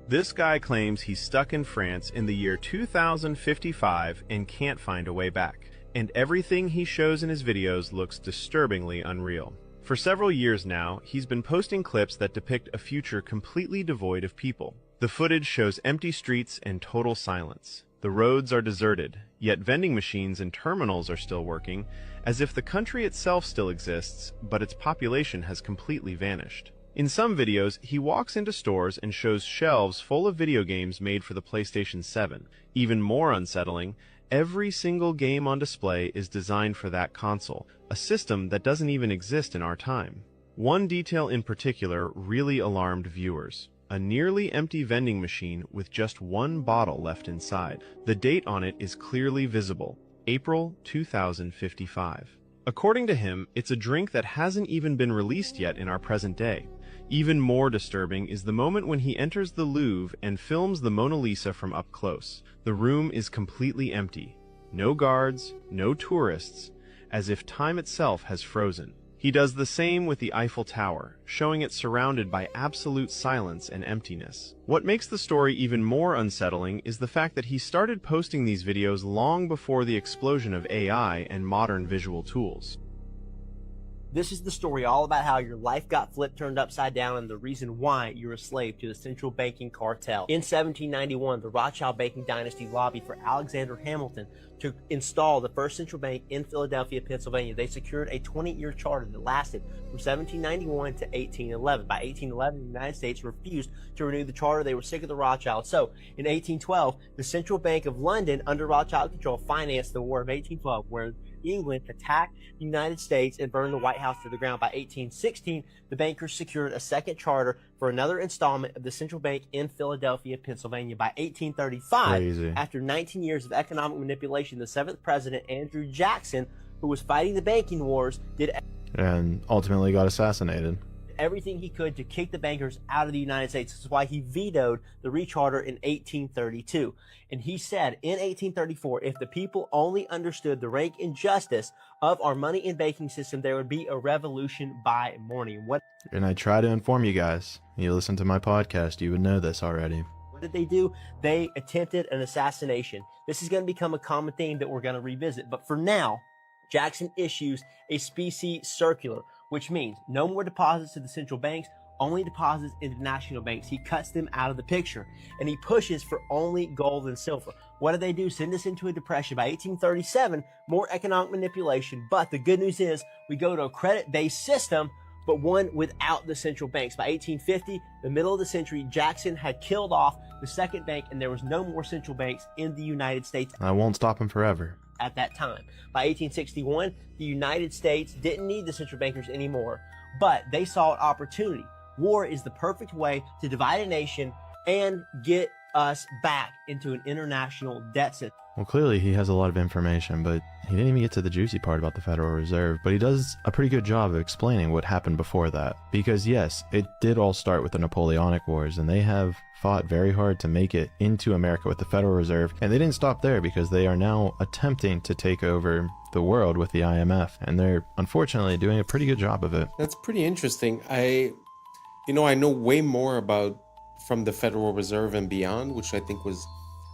This guy claims he's stuck in France in the year 2055 and can't find a way back. And everything he shows in his videos looks disturbingly unreal. For several years now, he's been posting clips that depict a future completely devoid of people. The footage shows empty streets and total silence. The roads are deserted, yet vending machines and terminals are still working, as if the country itself still exists, but its population has completely vanished. In some videos, he walks into stores and shows shelves full of video games made for the PlayStation 7. Even more unsettling, every single game on display is designed for that console, a system that doesn't even exist in our time. One detail in particular really alarmed viewers. A nearly empty vending machine with just one bottle left inside. The date on it is clearly visible, April 2055. According to him, it's a drink that hasn't even been released yet in our present day. Even more disturbing is the moment when he enters the Louvre and films the Mona Lisa from up close. The room is completely empty. No guards, no tourists, as if time itself has frozen. He does the same with the Eiffel Tower, showing it surrounded by absolute silence and emptiness. What makes the story even more unsettling is the fact that he started posting these videos long before the explosion of AI and modern visual tools. This is the story all about how your life got flipped, turned upside down, and the reason why you're a slave to the central banking cartel. In 1791, the Rothschild banking dynasty lobbied for Alexander Hamilton to install the first central bank in Philadelphia, Pennsylvania. They secured a 20-year charter that lasted from 1791 to 1811. By 1811, the United States refused to renew the charter. They were sick of the Rothschilds. So, in 1812, the Central Bank of London, under Rothschild control, financed the War of 1812, where England attacked the United States and burned the White House to the ground. By 1816, the bankers secured a second charter for another installment of the central bank in Philadelphia, Pennsylvania. By 1835, after 19 years of economic manipulation, the 7th president, Andrew Jackson, who was fighting the banking wars, did and ultimately got assassinated. Everything he could to kick the bankers out of the United States. This is why he vetoed the recharter in 1832. And he said in 1834, if the people only understood the rank and justice of our money and banking system, there would be a revolution by morning. And I try to inform you guys. You listen to my podcast, you would know this already. What did they do? They attempted an assassination. This is going to become a common theme that we're going to revisit. But for now, Jackson issues a specie circular, which means no more deposits to the central banks, only deposits into national banks. He cuts them out of the picture, and he pushes for only gold and silver. What do they do? Send us into a depression. By 1837, more economic manipulation, but the good news is we go to a credit-based system, but one without the central banks. By 1850, the middle of the century, Jackson had killed off the second bank, and there was no more central banks in the United States. I won't stop him forever. At that time. By 1861, the United States didn't need the central bankers anymore, but they saw an opportunity. War is the perfect way to divide a nation and get us back into an international debt system. Well, clearly he has a lot of information, but he didn't even get to the juicy part about the Federal Reserve, but he does a pretty good job of explaining what happened before that. Because yes, it did all start with the Napoleonic Wars, and they have fought very hard to make it into America with the Federal Reserve, and they didn't stop there because they are now attempting to take over the world with the IMF, and they're unfortunately doing a pretty good job of it. That's pretty interesting. I know way more about from the Federal Reserve and beyond, which I think was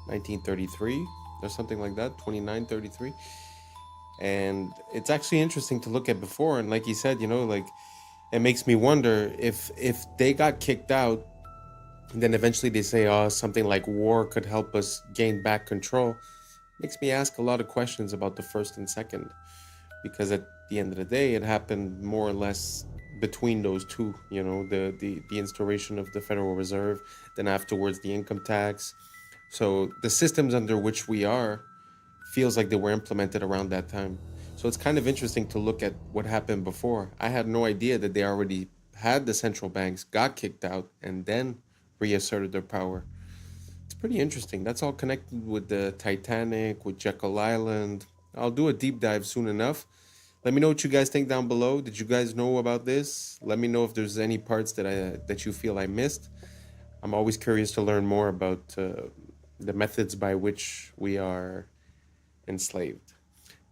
1933 or something like that, 2933. And it's actually interesting to look at before, and like you said, it makes me wonder if they got kicked out, and then eventually they say, oh, something like war could help us gain back control. Makes me ask a lot of questions about the first and second, because at the end of the day, it happened more or less between those two, the instauration of the Federal Reserve, then afterwards the income tax. So the systems under which we are feels like they were implemented around that time. So it's kind of interesting to look at what happened before. I had no idea that they already had the central banks, got kicked out, and then reasserted their power. It's pretty interesting. That's all connected with the Titanic, with Jekyll Island. I'll do a deep dive soon enough. Let me know what you guys think down below. Did you guys know about this? Let me know if there's any parts that you feel I missed. I'm always curious to learn more about the methods by which we are enslaved.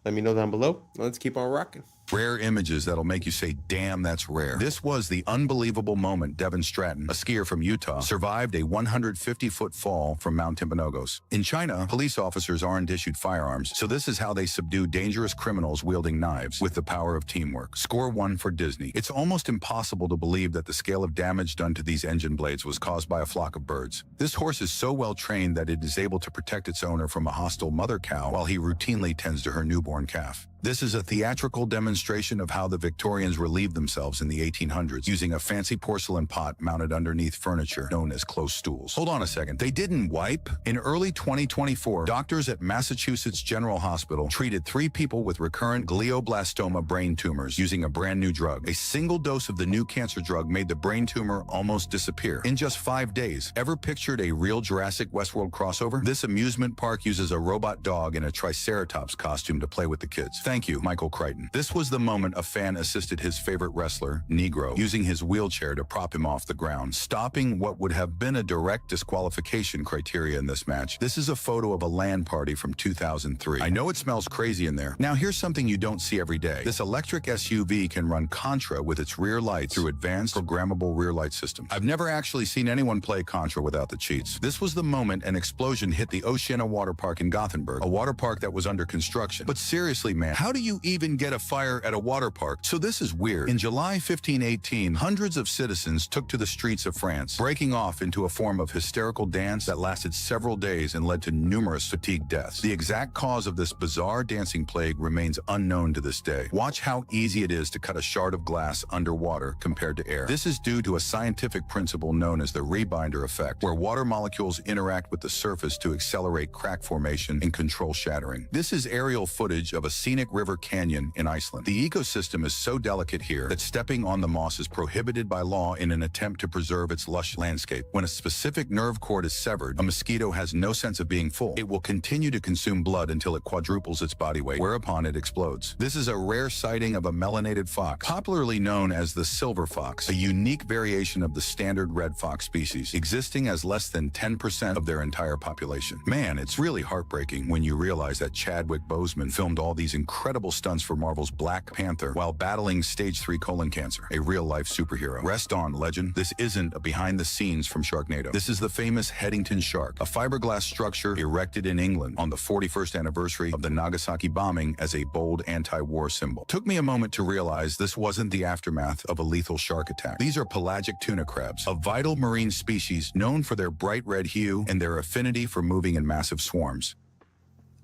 Let me know down below. Let's keep on rocking. Rare images that'll make you say, damn, that's rare. This was the unbelievable moment Devin Stratton, a skier from Utah, survived a 150-foot fall from Mount Timpanogos. In China, police officers aren't issued firearms, so this is how they subdue dangerous criminals wielding knives with the power of teamwork. Score 1 for Disney. It's almost impossible to believe that the scale of damage done to these engine blades was caused by a flock of birds. This horse is so well trained that it is able to protect its owner from a hostile mother cow while he routinely tends to her newborn calf. This is a theatrical demonstration of how the Victorians relieved themselves in the 1800s using a fancy porcelain pot mounted underneath furniture known as close stools. Hold on a second. They didn't wipe? In early 2024, doctors at Massachusetts General Hospital treated 3 people with recurrent glioblastoma brain tumors using a brand new drug. A single dose of the new cancer drug made the brain tumor almost disappear in just 5 days. Ever pictured a real Jurassic Westworld crossover? This amusement park uses a robot dog in a Triceratops costume to play with the kids. Thank you, Michael Crichton. This was the moment a fan assisted his favorite wrestler, Negro, using his wheelchair to prop him off the ground, stopping what would have been a direct disqualification criteria in this match. This is a photo of a LAN party from 2003. I know it smells crazy in there. Now here's something you don't see every day. This electric SUV can run Contra with its rear lights through advanced programmable rear light systems. I've never actually seen anyone play Contra without the cheats. This was the moment an explosion hit the Oceana water park in Gothenburg, a water park that was under construction. But seriously, man, How do you even get a fire at a water park? So this is weird. In July 1518, hundreds of citizens took to the streets of France, breaking off into a form of hysterical dance that lasted several days and led to numerous fatigue deaths. The exact cause of this bizarre dancing plague remains unknown to this day. Watch how easy it is to cut a shard of glass underwater compared to air. This is due to a scientific principle known as the rebinder effect, where water molecules interact with the surface to accelerate crack formation and control shattering. This is aerial footage of a scenic river canyon in Iceland. The ecosystem is so delicate here that stepping on the moss is prohibited by law in an attempt to preserve its lush landscape. When a specific nerve cord is severed, a mosquito has no sense of being full. It will continue to consume blood until it quadruples its body weight, whereupon it explodes. This is a rare sighting of a melanated fox, popularly known as the silver fox, a unique variation of the standard red fox species, existing as less than 10% of their entire population. Man, it's really heartbreaking when you realize that Chadwick Boseman filmed all these incredible stunts for Marvel's Black Panther while battling stage 3 colon cancer, a real-life superhero. Rest on, legend. This isn't a behind-the-scenes from Sharknado. This is the famous Headington shark, a fiberglass structure erected in England on the 41st anniversary of the Nagasaki bombing as a bold anti-war symbol. Took me a moment to realize this wasn't the aftermath of a lethal shark attack. These are pelagic tuna crabs, a vital marine species known for their bright red hue and their affinity for moving in massive swarms.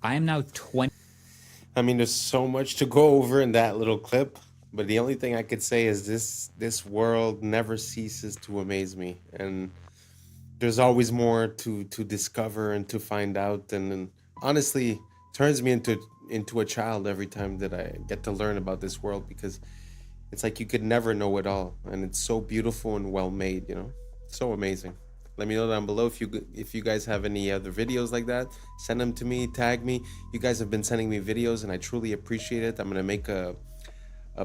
I am now 20. I mean, there's so much to go over in that little clip, but the only thing I could say is this world never ceases to amaze me, and there's always more to discover and to find out, and honestly turns me into a child every time that I get to learn about this world, because it's like you could never know it all, and it's so beautiful and well made, you know, so amazing. Let me know down below if you guys have any other videos like that. Send them to me, tag me. You guys have been sending me videos and I truly appreciate it. I'm gonna make a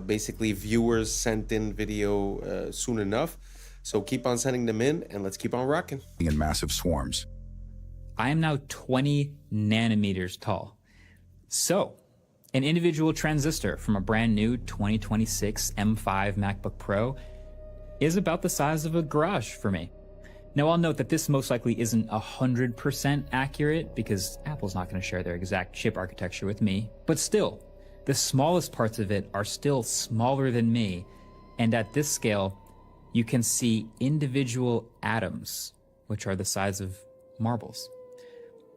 basically viewers sent in video soon enough. So keep on sending them in and let's keep on rocking. In massive swarms. I am now 20 nanometers tall. So, an individual transistor from a brand new 2026 M5 MacBook Pro is about the size of a garage for me. Now, I'll note that this most likely isn't 100% accurate because Apple's not going to share their exact chip architecture with me, but still, the smallest parts of it are still smaller than me, and at this scale, you can see individual atoms, which are the size of marbles.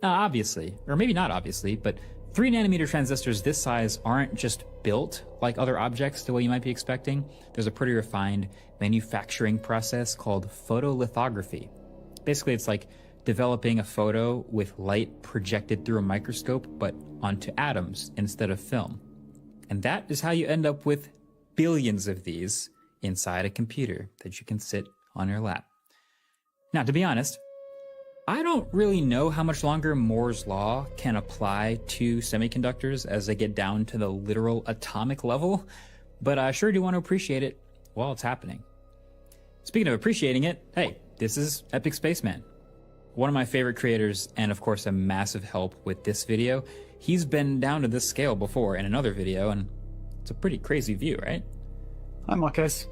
Now, obviously, or maybe not obviously, but 3 nanometer transistors this size aren't just built like other objects the way you might be expecting. There's a pretty refined manufacturing process called photolithography. Basically, it's like developing a photo with light projected through a microscope, but onto atoms instead of film. And that is how you end up with billions of these inside a computer that you can sit on your lap. Now, to be honest, I don't really know how much longer Moore's law can apply to semiconductors as they get down to the literal atomic level, but I sure do want to appreciate it while it's happening. Speaking of appreciating it, hey, this is Epic Spaceman, one of my favorite creators and of course a massive help with this video. He's been down to this scale before in another video and it's a pretty crazy view, right? Hi Marquez.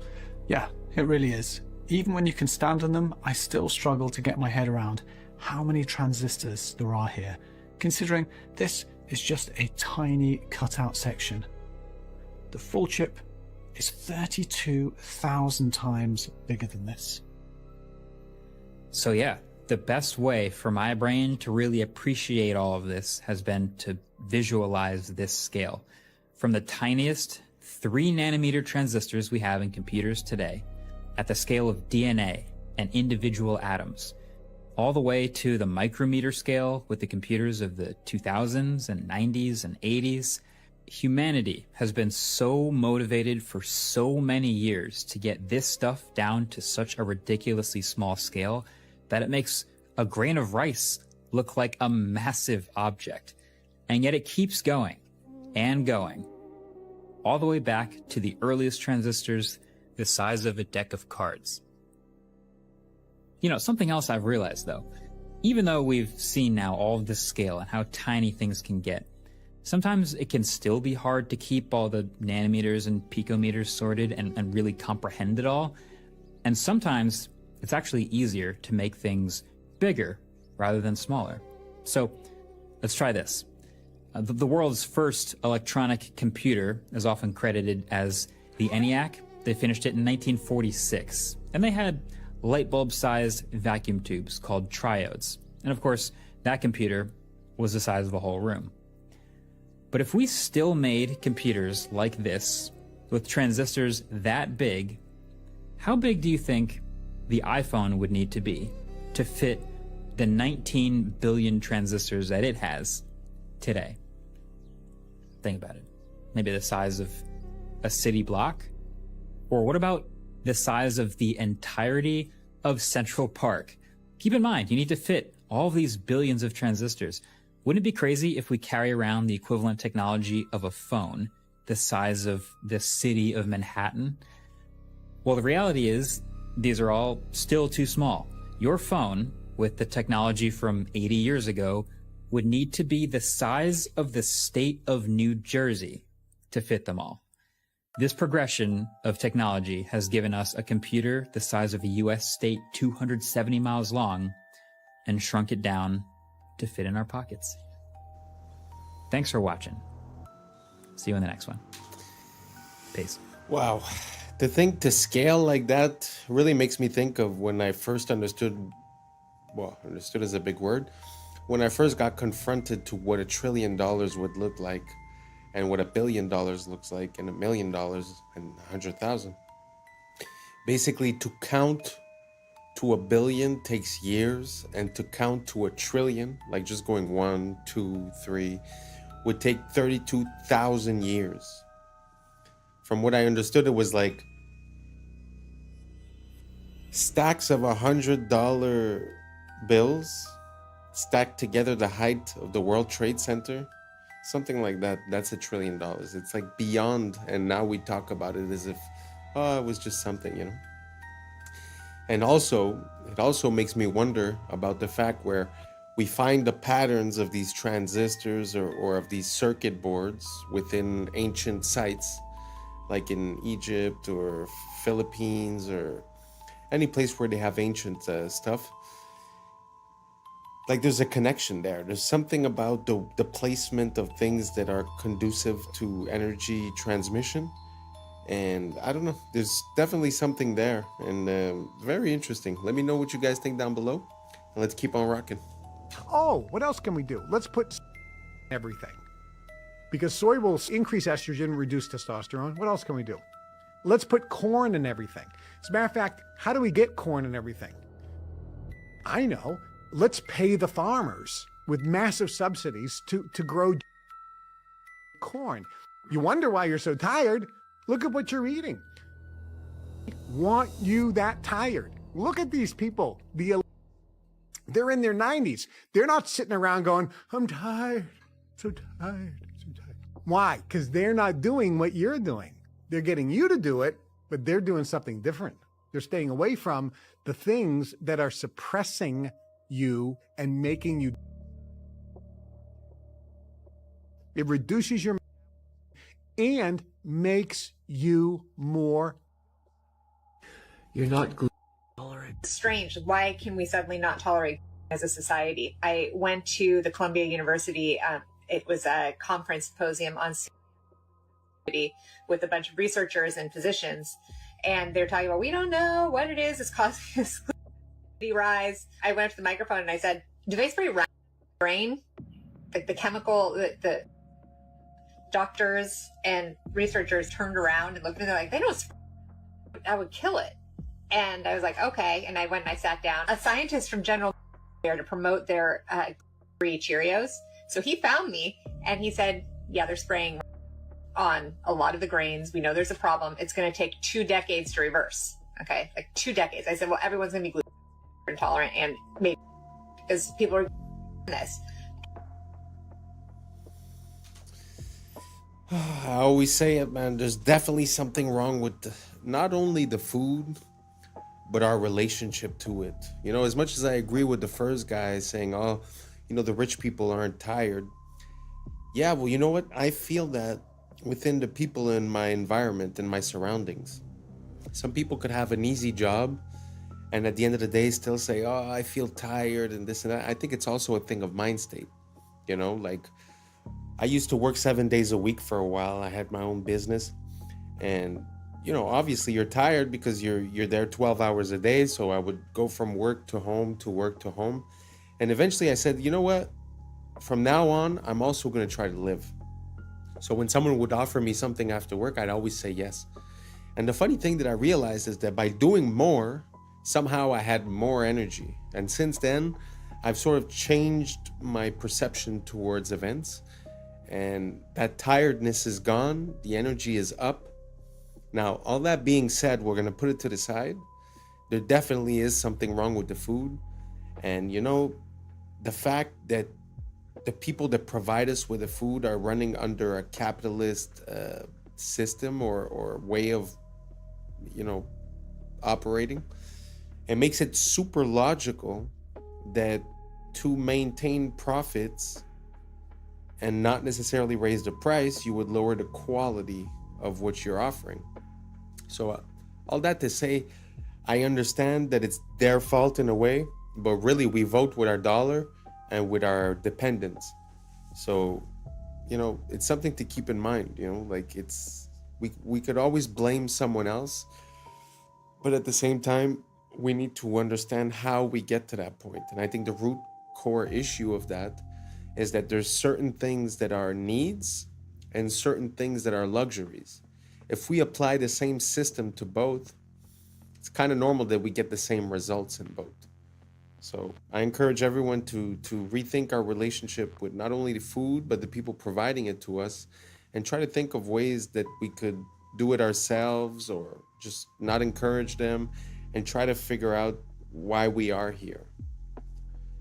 Yeah, it really is. Even when you can stand on them, I still struggle to get my head around how many transistors there are here, considering this is just a tiny cutout section. The full chip is 32,000 times bigger than this. So yeah, the best way for my brain to really appreciate all of this has been to visualize this scale. From the tiniest 3 nanometer transistors we have in computers today, at the scale of DNA and individual atoms, all the way to the micrometer scale with the computers of the 2000s and 90s and 80s. Humanity has been so motivated for so many years to get this stuff down to such a ridiculously small scale that it makes a grain of rice look like a massive object. And yet it keeps going and going, all the way back to the earliest transistors the size of a deck of cards. You know, something else I've realized though, even though we've seen now all of this scale and how tiny things can get, sometimes it can still be hard to keep all the nanometers and picometers sorted and really comprehend it all. And sometimes it's actually easier to make things bigger rather than smaller. So let's try this. The world's first electronic computer is often credited as the ENIAC. They finished it in 1946, and they had light bulb-sized vacuum tubes called triodes. And of course, that computer was the size of a whole room. But if we still made computers like this, with transistors that big, how big do you think the iPhone would need to be to fit the 19 billion transistors that it has today? Think about it. Maybe the size of a city block? Or what about the size of the entirety of Central Park? Keep in mind, you need to fit all these billions of transistors. Wouldn't it be crazy if we carry around the equivalent technology of a phone the size of the city of Manhattan? Well, the reality is these are all still too small. Your phone, with the technology from 80 years ago, would need to be the size of the state of New Jersey to fit them all. This progression of technology has given us a computer the size of a US state 270 miles long and shrunk it down to fit in our pockets. Thanks for watching. See you in the next one. Peace. Wow. To scale like that really makes me think of when I first understood, well, understood is a big word, when I first got confronted to what $1 trillion would look like, and what $1 billion looks like, and $1 million and 100,000. Basically, to count to 1 billion takes years, and to count to 1 trillion, like just going 1, 2, 3, would take 32,000 years. From what I understood, it was like stacks of $100 bills stacked together the height of the World Trade Center. Something like that. That's $1 trillion. It's like beyond, and now we talk about it as if, oh, it was just something, you know? And also, it also makes me wonder about the fact where we find the patterns of these transistors or of these circuit boards within ancient sites, like in Egypt or Philippines or any place where they have ancient stuff. Like there's a connection there. There's something about the placement of things that are conducive to energy transmission. And I don't know, there's definitely something there, and very interesting. Let me know what you guys think down below, and let's keep on rocking. Oh, what else can we do? Let's put everything. Because soy will increase estrogen, reduce testosterone. What else can we do? Let's put corn in everything. As a matter of fact, how do we get corn in everything? I know. Let's pay the farmers with massive subsidies to grow corn. You wonder why you're so tired? Look at what you're eating. Want you that tired? Look at these people. They're in their 90s. They're not sitting around going, I'm tired, so tired, so tired. Why? Because they're not doing what you're doing. They're getting you to do it, but they're doing something different. They're staying away from the things that are suppressing you and making you. It reduces your and makes you more. You're not gluten tolerant. Strange. Why can we suddenly not tolerate as a society? I went to the Columbia University. It was a conference symposium on with a bunch of researchers and physicians, and they're talking about, we don't know what it is. It's causing this rise. I went up to the microphone and I said, do they spray rat brain? Like the chemical, the doctors and researchers turned around and looked at me, they're like, they don't spray. I would kill it. And I was like, okay. And I went and I sat down. A scientist from General there to promote their free Cheerios. So he found me and he said, yeah, they're spraying on a lot of the grains. We know there's a problem. It's going to take 2 decades to reverse. Okay. Like 2 decades. I said, well, everyone's going to be gluten intolerant, and maybe because people are this. I always say it, man. There's definitely something wrong with not only the food, but our relationship to it. You know, as much as I agree with the first guy saying, oh, you know, the rich people aren't tired. Yeah, well, you know what? I feel that within the people in my environment, in my surroundings. Some people could have an easy job and at the end of the day still say, oh, I feel tired and this and that. I think it's also a thing of mind state. You know, like I used to work 7 days a week for a while. I had my own business, and obviously you're tired because you're there 12 hours a day. So I would go from work to home to work to home. And eventually I said, you know what? From now on, I'm also going to try to live. So when someone would offer me something after work, I'd always say yes. And the funny thing that I realized is that by doing more, somehow I had more energy. And since then, I've sort of changed my perception towards events. And that tiredness is gone. The energy is up. Now, all that being said, we're going to put it to the side. There definitely is something wrong with the food. And, the fact that the people that provide us with the food are running under a capitalist system or way of, operating, it makes it super logical that to maintain profits and not necessarily raise the price, you would lower the quality of what you're offering. So all that to say, I understand that it's their fault in a way, but really we vote with our dollar and with our dependents. So, it's something to keep in mind, we could always blame someone else, but at the same time, we need to understand how we get to that point. And I think the root core issue of that is that there's certain things that are needs and certain things that are luxuries. If we apply the same system to both, it's kind of normal that we get the same results in both. So I encourage everyone to rethink our relationship with not only the food, but the people providing it to us, and try to think of ways that we could do it ourselves or just not encourage them, and try to figure out why we are here.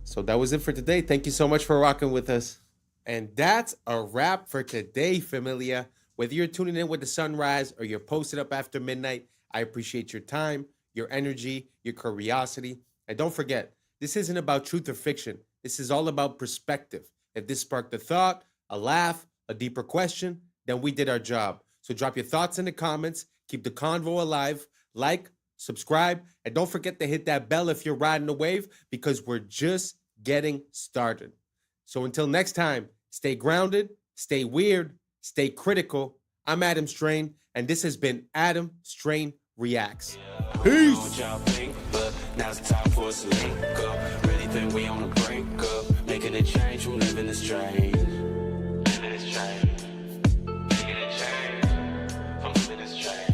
So that was it for today. Thank you so much for rocking with us. And that's a wrap for today, familia. Whether you're tuning in with the sunrise or you're posted up after midnight, I appreciate your time, your energy, your curiosity. And don't forget, this isn't about truth or fiction. This is all about perspective. If this sparked a thought, a laugh, a deeper question, then we did our job. So drop your thoughts in the comments. Keep the convo alive. Like, subscribe, and don't forget to hit that bell if you're riding the wave, because we're just getting started. So until next time, stay grounded, stay weird, stay critical. I'm Adam Strain, and this has been Adam Strain Reacts. Peace. Now's the time for us to link up. Really think we on the brink up. Making a change from living this strange. Living this strange. Making a change from living this strange.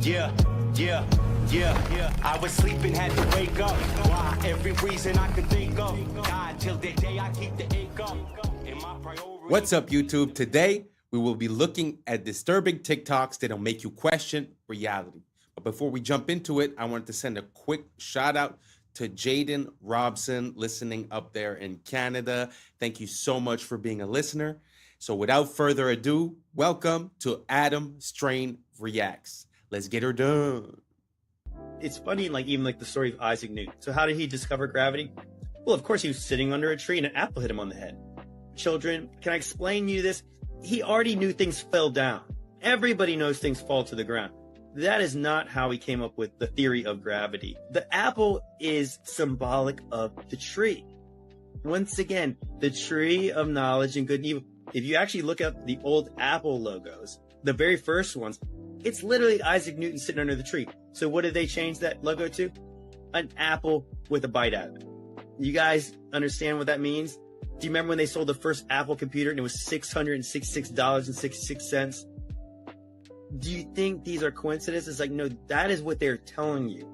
Yeah. Yeah. I was sleeping, had to wake up. Why? Every reason I could think of. God, till the day I keep the ink up. In my priority. What's up, YouTube? Today, we will be looking at disturbing TikToks that'll make you question reality. But before we jump into it, I wanted to send a quick shout out to Jaden Robson, listening up there in Canada. Thank you so much for being a listener. So without further ado, welcome to Adam Strain Reacts. Let's get her done. It's funny, even the story of Isaac Newton. So how did he discover gravity? Well, of course, he was sitting under a tree and an apple hit him on the head. Children, can I explain to you this? He already knew things fell down. Everybody knows things fall to the ground. That is not how he came up with the theory of gravity. The apple is symbolic of the tree. Once again, the tree of knowledge and good and evil. If you actually look up the old Apple logos, the very first ones, it's literally Isaac Newton sitting under the tree. So what did they change that logo to? An apple with a bite out of it. You guys understand what that means? Do you remember when they sold the first Apple computer and it was $666.66? Do you think these are coincidences? No, that is what they're telling you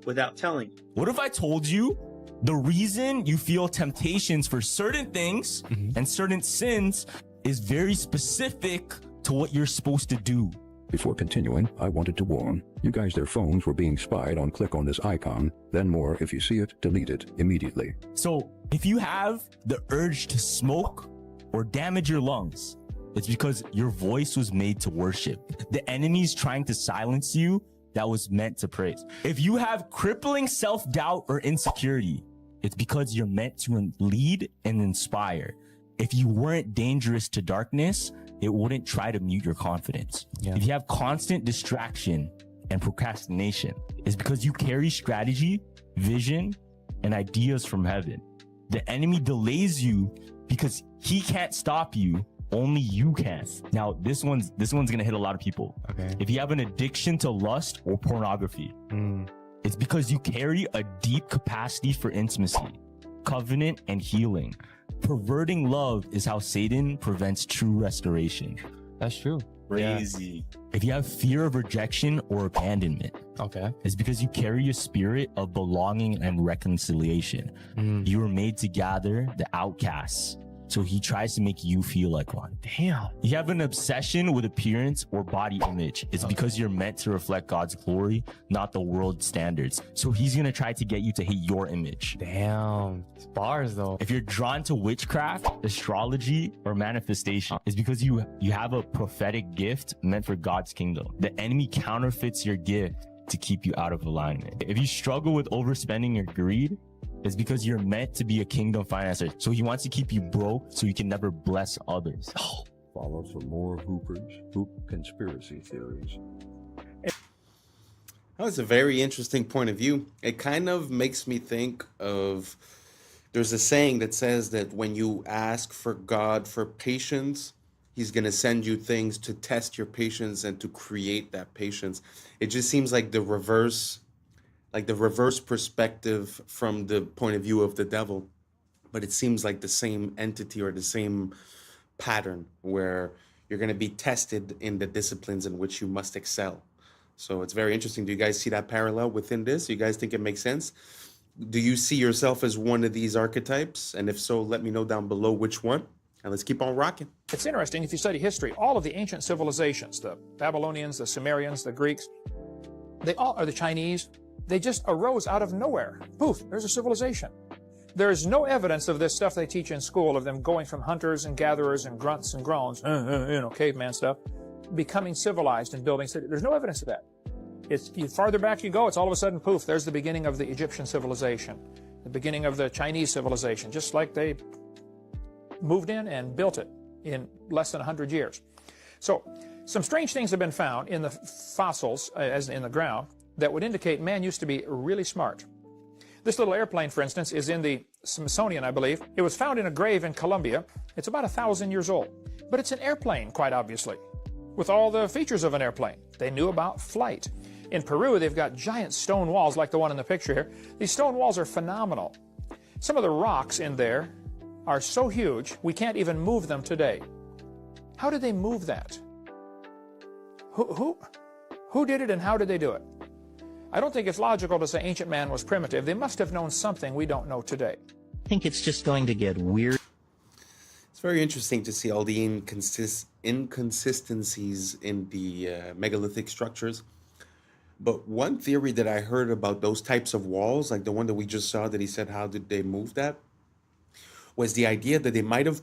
without telling you. What if I told you The reason you feel temptations for certain things and certain sins is very specific to what you're supposed to do. Before continuing, I wanted to warn you guys their phones were being spied on click on this icon, then more if you see it, delete it immediately. So if you have the urge to smoke or damage your lungs, it's because your voice was made to worship. The enemy's trying to silence you that was meant to praise. If you have crippling self-doubt or insecurity, it's because you're meant to lead and inspire. If you weren't dangerous to darkness, it wouldn't try to mute your confidence. If you have constant distraction and procrastination, it's because you carry strategy, vision, and ideas from heaven. The enemy delays you because he can't stop you. Only you can. Now, this one's gonna hit a lot of people. Okay. If you have an addiction to lust or pornography, it's because you carry a deep capacity for intimacy, covenant, and healing. Perverting love is how Satan prevents true restoration. That's true. Crazy. If you have fear of rejection or abandonment, Okay. it's because you carry a spirit of belonging and reconciliation. You were made to gather the outcasts. So he tries to make you feel like one. Damn. You have an obsession with appearance or body image. It's because you're meant to reflect God's glory, not the world's standards. So he's going to try to get you to hate your image. Damn. It's bars though. If you're drawn to witchcraft, astrology, or manifestation, it's because you have a prophetic gift meant for God's kingdom. The enemy counterfeits your gift to keep you out of alignment. If you struggle with overspending or greed, it's because you're meant to be a kingdom financer. So he wants to keep you broke so you can never bless others. Follow some more hoop conspiracy theories. That's a very interesting point of view. It kind of makes me think of, there's a saying that says that when you ask for God for patience, he's going to send you things to test your patience and to create that patience. It just seems like the reverse perspective from the point of view of the devil. But it seems like the same entity or the same pattern where you're going to be tested in the disciplines in which you must excel. So it's very interesting. Do you guys see that parallel within this? Do you guys think it makes sense? Do you see yourself as one of these archetypes? And if so, let me know down below which one. And let's keep on rocking. It's interesting, if you study history, all of the ancient civilizations, the Babylonians, the Sumerians, the Greeks, they all are the Chinese. They just arose out of nowhere. Poof, there's a civilization. There is no evidence of this stuff they teach in school, of them going from hunters and gatherers and grunts and groans, caveman stuff, becoming civilized and building cities. There's no evidence of that. It's farther back you go, it's all of a sudden, poof, there's the beginning of the Egyptian civilization, the beginning of the Chinese civilization, just like they moved in and built it in less than 100 years. So some strange things have been found in the fossils, as in the ground, that would indicate man used to be really smart. This little airplane, for instance, is in the Smithsonian, I believe. It was found in a grave in Colombia. It's about 1,000 years old. But it's an airplane, quite obviously, with all the features of an airplane. They knew about flight. In Peru, they've got giant stone walls like the one in the picture here. These stone walls are phenomenal. Some of the rocks in there are so huge, we can't even move them today. How did they move that? Who did it and how did they do it? I don't think it's logical to say ancient man was primitive. They must have known something we don't know today. I think it's just going to get weird. It's very interesting to see all the inconsistencies in the megalithic structures. But one theory that I heard about those types of walls, like the one that we just saw that he said, how did they move that? Was the idea that they might have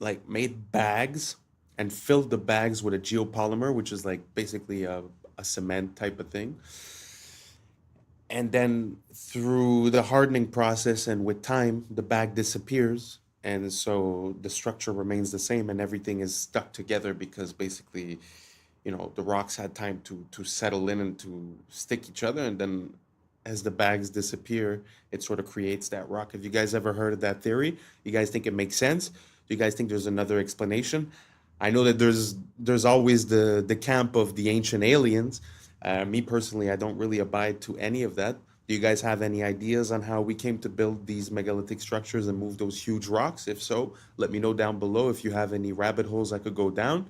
like made bags and filled the bags with a geopolymer, which is like basically a cement type of thing. And then through the hardening process and with time, the bag disappears. And so the structure remains the same and everything is stuck together because basically, you know, the rocks had time to settle in and to stick each other. And then as the bags disappear, it sort of creates that rock. Have you guys ever heard of that theory? You guys think it makes sense? Do you guys think there's another explanation? I know that there's always the camp of the ancient aliens. Me personally, I don't really abide to any of that. Do you guys have any ideas on how we came to build these megalithic structures and move those huge rocks? If so, let me know down below if you have any rabbit holes I could go down.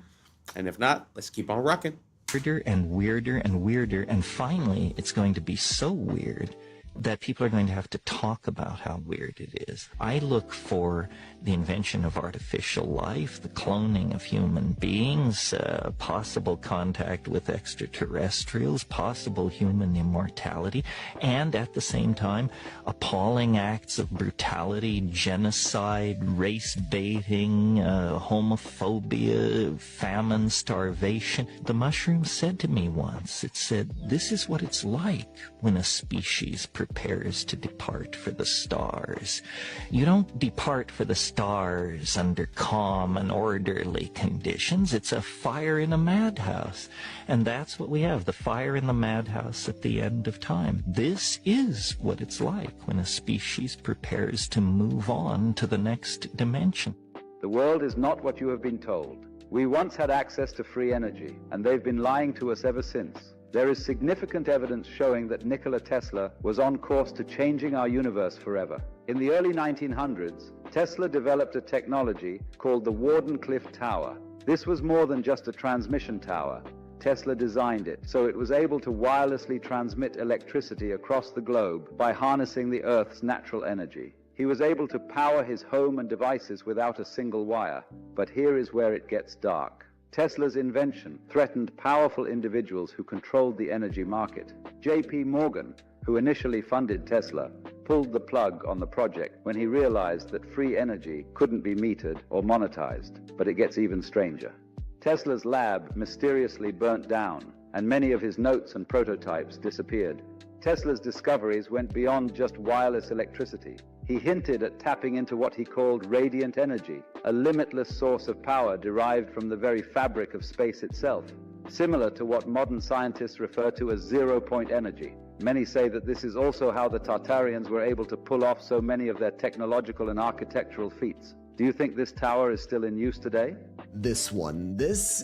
And if not, let's keep on rocking. Weirder and weirder and weirder, and finally it's going to be so weird that people are going to have to talk about how weird it is. I look for the invention of artificial life, the cloning of human beings, possible contact with extraterrestrials, possible human immortality, and at the same time, appalling acts of brutality, genocide, race baiting, homophobia, famine, starvation. The mushroom said to me once, it said, "This is what it's like when a species prepares to depart for the stars. You don't depart for the stars under calm and orderly conditions. It's a fire in a madhouse." And that's what we have, the fire in the madhouse at the end of time. This is what it's like when a species prepares to move on to the next dimension. The world is not what you have been told. We once had access to free energy, and they've been lying to us ever since. There is significant evidence showing that Nikola Tesla was on course to changing our universe forever. In the early 1900s, Tesla developed a technology called the Wardenclyffe Tower. This was more than just a transmission tower. Tesla designed it so it was able to wirelessly transmit electricity across the globe by harnessing the Earth's natural energy. He was able to power his home and devices without a single wire. But here is where it gets dark. Tesla's invention threatened powerful individuals who controlled the energy market. J.P. Morgan, who initially funded Tesla, pulled the plug on the project when he realized that free energy couldn't be metered or monetized. But it gets even stranger. Tesla's lab mysteriously burnt down, and many of his notes and prototypes disappeared. Tesla's discoveries went beyond just wireless electricity. He hinted at tapping into what he called radiant energy, a limitless source of power derived from the very fabric of space itself, similar to what modern scientists refer to as zero-point energy. Many say that this is also how the Tartarians were able to pull off so many of their technological and architectural feats. Do you think this tower is still in use today? This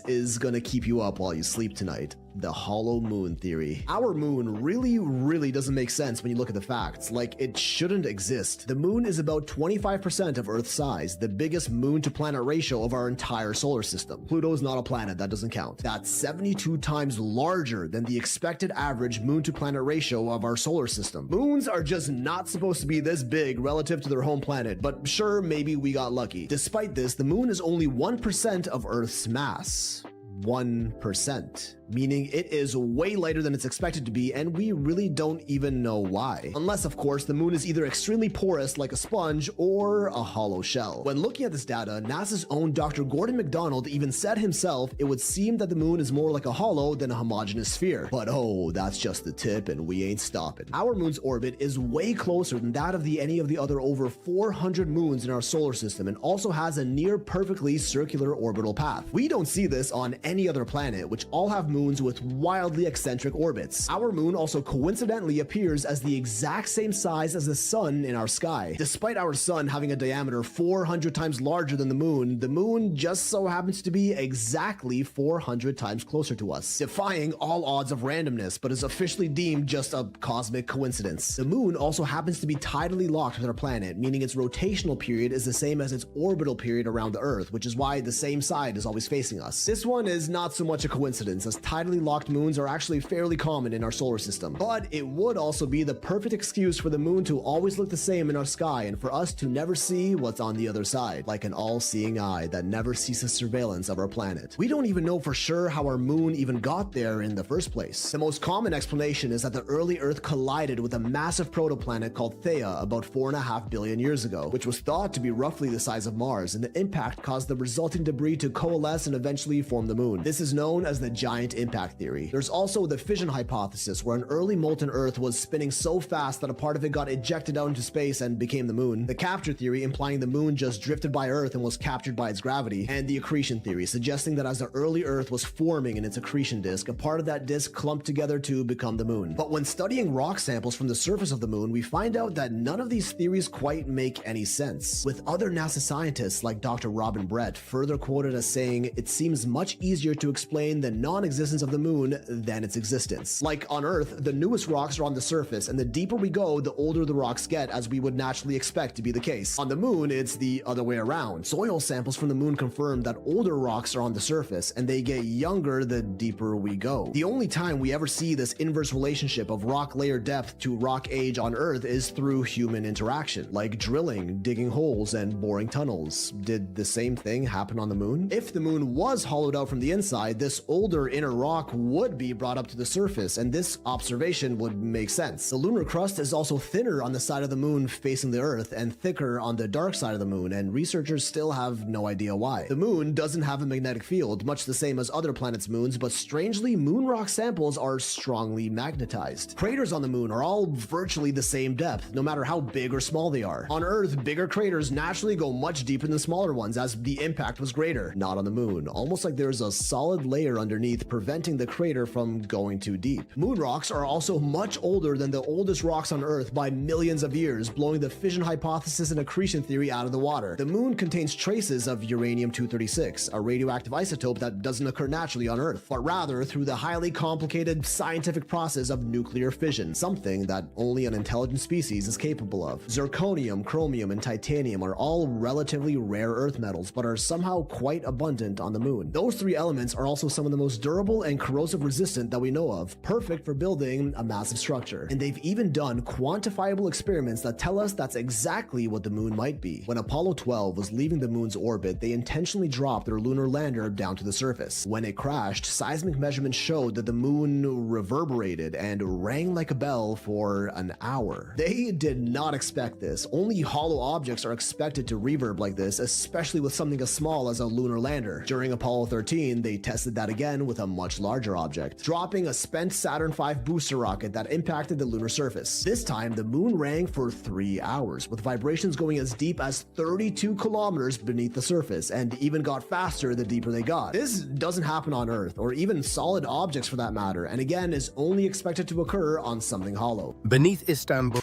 is gonna keep you up while you sleep tonight. The hollow moon theory. Our moon really doesn't make sense when you look at the facts. Like, it shouldn't exist. The moon is about 25% of Earth's size, the biggest moon to planet ratio of our entire solar system. Pluto's not a planet, that doesn't count. That's 72 times larger than the expected average moon to planet ratio of our solar system. Moons are just not supposed to be this big relative to their home planet, but sure, maybe we got lucky. Despite this, the moon is only 1% of Earth's mass. 1%, meaning it is way lighter than it's expected to be, and we really don't even know why. Unless, of course, the moon is either extremely porous like a sponge or a hollow shell. When looking at this data, NASA's own Dr. Gordon McDonald even said himself it would seem that the moon is more like a hollow than a homogeneous sphere. But oh, that's just the tip, and we ain't stopping. Our moon's orbit is way closer than that of any of the other over 400 moons in our solar system, and also has a near perfectly circular orbital path. We don't see this on any other planet, which all have moons with wildly eccentric orbits. Our moon also coincidentally appears as the exact same size as the sun in our sky. Despite our sun having a diameter 400 times larger than the moon just so happens to be exactly 400 times closer to us, defying all odds of randomness, but is officially deemed just a cosmic coincidence. The moon also happens to be tidally locked with our planet, meaning its rotational period is the same as its orbital period around the Earth, which is why the same side is always facing us. This one is not so much a coincidence, as tidally locked moons are actually fairly common in our solar system. But it would also be the perfect excuse for the moon to always look the same in our sky, and for us to never see what's on the other side, like an all-seeing eye that never ceases surveillance of our planet. We don't even know for sure how our moon even got there in the first place. The most common explanation is that the early Earth collided with a massive protoplanet called Theia about 4.5 billion years ago, which was thought to be roughly the size of Mars, and the impact caused the resulting debris to coalesce and eventually form the moon. This is known as the giant impact theory. There's also the fission hypothesis, where an early molten Earth was spinning so fast that a part of it got ejected out into space and became the moon. The capture theory, implying the moon just drifted by Earth and was captured by its gravity. And the accretion theory, suggesting that as the early Earth was forming in its accretion disk, a part of that disk clumped together to become the moon. But when studying rock samples from the surface of the moon, we find out that none of these theories quite make any sense, with other NASA scientists like Dr. Robin Brett further quoted as saying, "It seems much easier to explain the non-existent existence of the moon than its existence. Like on Earth, the newest rocks are on the surface, and the deeper we go, the older the rocks get, as we would naturally expect to be the case. On the moon, it's the other way around. Soil samples from the moon confirm that older rocks are on the surface, and they get younger the deeper we go. The only time we ever see this inverse relationship of rock layer depth to rock age on Earth is through human interaction, like drilling, digging holes, and boring tunnels. Did the same thing happen on the moon? If the moon was hollowed out from the inside, this older inner rock would be brought up to the surface, and this observation would make sense. The lunar crust is also thinner on the side of the moon facing the Earth and thicker on the dark side of the moon, and researchers still have no idea why. The moon doesn't have a magnetic field, much the same as other planets' moons, but strangely, moon rock samples are strongly magnetized. Craters on the moon are all virtually the same depth, no matter how big or small they are. On Earth, bigger craters naturally go much deeper than smaller ones as the impact was greater. Not on the moon, almost like there's a solid layer underneath preventing the crater from going too deep. Moon rocks are also much older than the oldest rocks on Earth by millions of years, blowing the fission hypothesis and accretion theory out of the water. The moon contains traces of uranium-236, a radioactive isotope that doesn't occur naturally on Earth, but rather through the highly complicated scientific process of nuclear fission, something that only an intelligent species is capable of. Zirconium, chromium, and titanium are all relatively rare Earth metals, but are somehow quite abundant on the moon. Those three elements are also some of the most durable and corrosive resistant that we know of, perfect for building a massive structure. And they've even done quantifiable experiments that tell us that's exactly what the moon might be. When Apollo 12 was leaving the moon's orbit, they intentionally dropped their lunar lander down to the surface. When it crashed, seismic measurements showed that the moon reverberated and rang like a bell for an hour. They did not expect this. Only hollow objects are expected to reverb like this, especially with something as small as a lunar lander. During Apollo 13, they tested that again with a much larger object, dropping a spent Saturn V booster rocket that impacted the lunar surface. This time, the moon rang for 3 hours, with vibrations going as deep as 32 kilometers beneath the surface, and even got faster the deeper they got. This doesn't happen on Earth, or even solid objects for that matter, and again is only expected to occur on something hollow. Beneath Istanbul.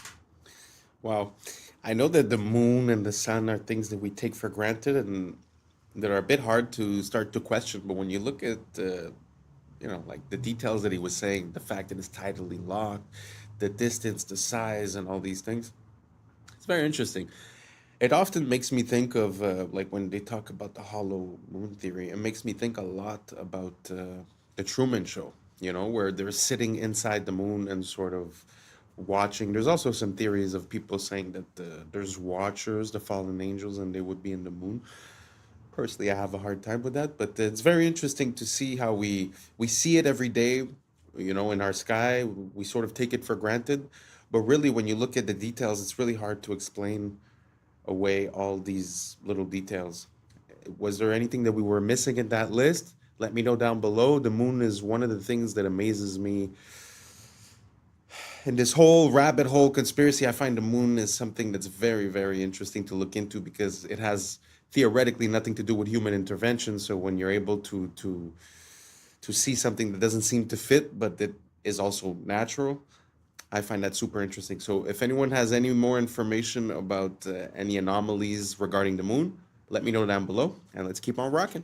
Wow. I know that the moon and the sun are things that we take for granted and that are a bit hard to start to question, but when you look at like the details that he was saying, the fact that it's tidally locked, the distance, the size, and all these things, it's very interesting. It often makes me think of like when they talk about the hollow moon theory, it makes me think a lot about the Truman Show, where they're sitting inside the moon and sort of watching. There's also some theories of people saying that there's watchers, the fallen angels, and they would be in the moon. Personally, I have a hard time with that, but it's very interesting to see how we see it every day, in our sky. We sort of take it for granted, but really when you look at the details, it's really hard to explain away all these little details. Was there anything that we were missing in that list? Let me know down below. The moon is one of the things that amazes me. In this whole rabbit hole conspiracy, I find the moon is something that's very, very interesting to look into because it has theoretically nothing to do with human intervention. So when you're able to see something that doesn't seem to fit, but that is also natural, I find that super interesting. So if anyone has any more information about any anomalies regarding the moon, let me know down below, and let's keep on rocking.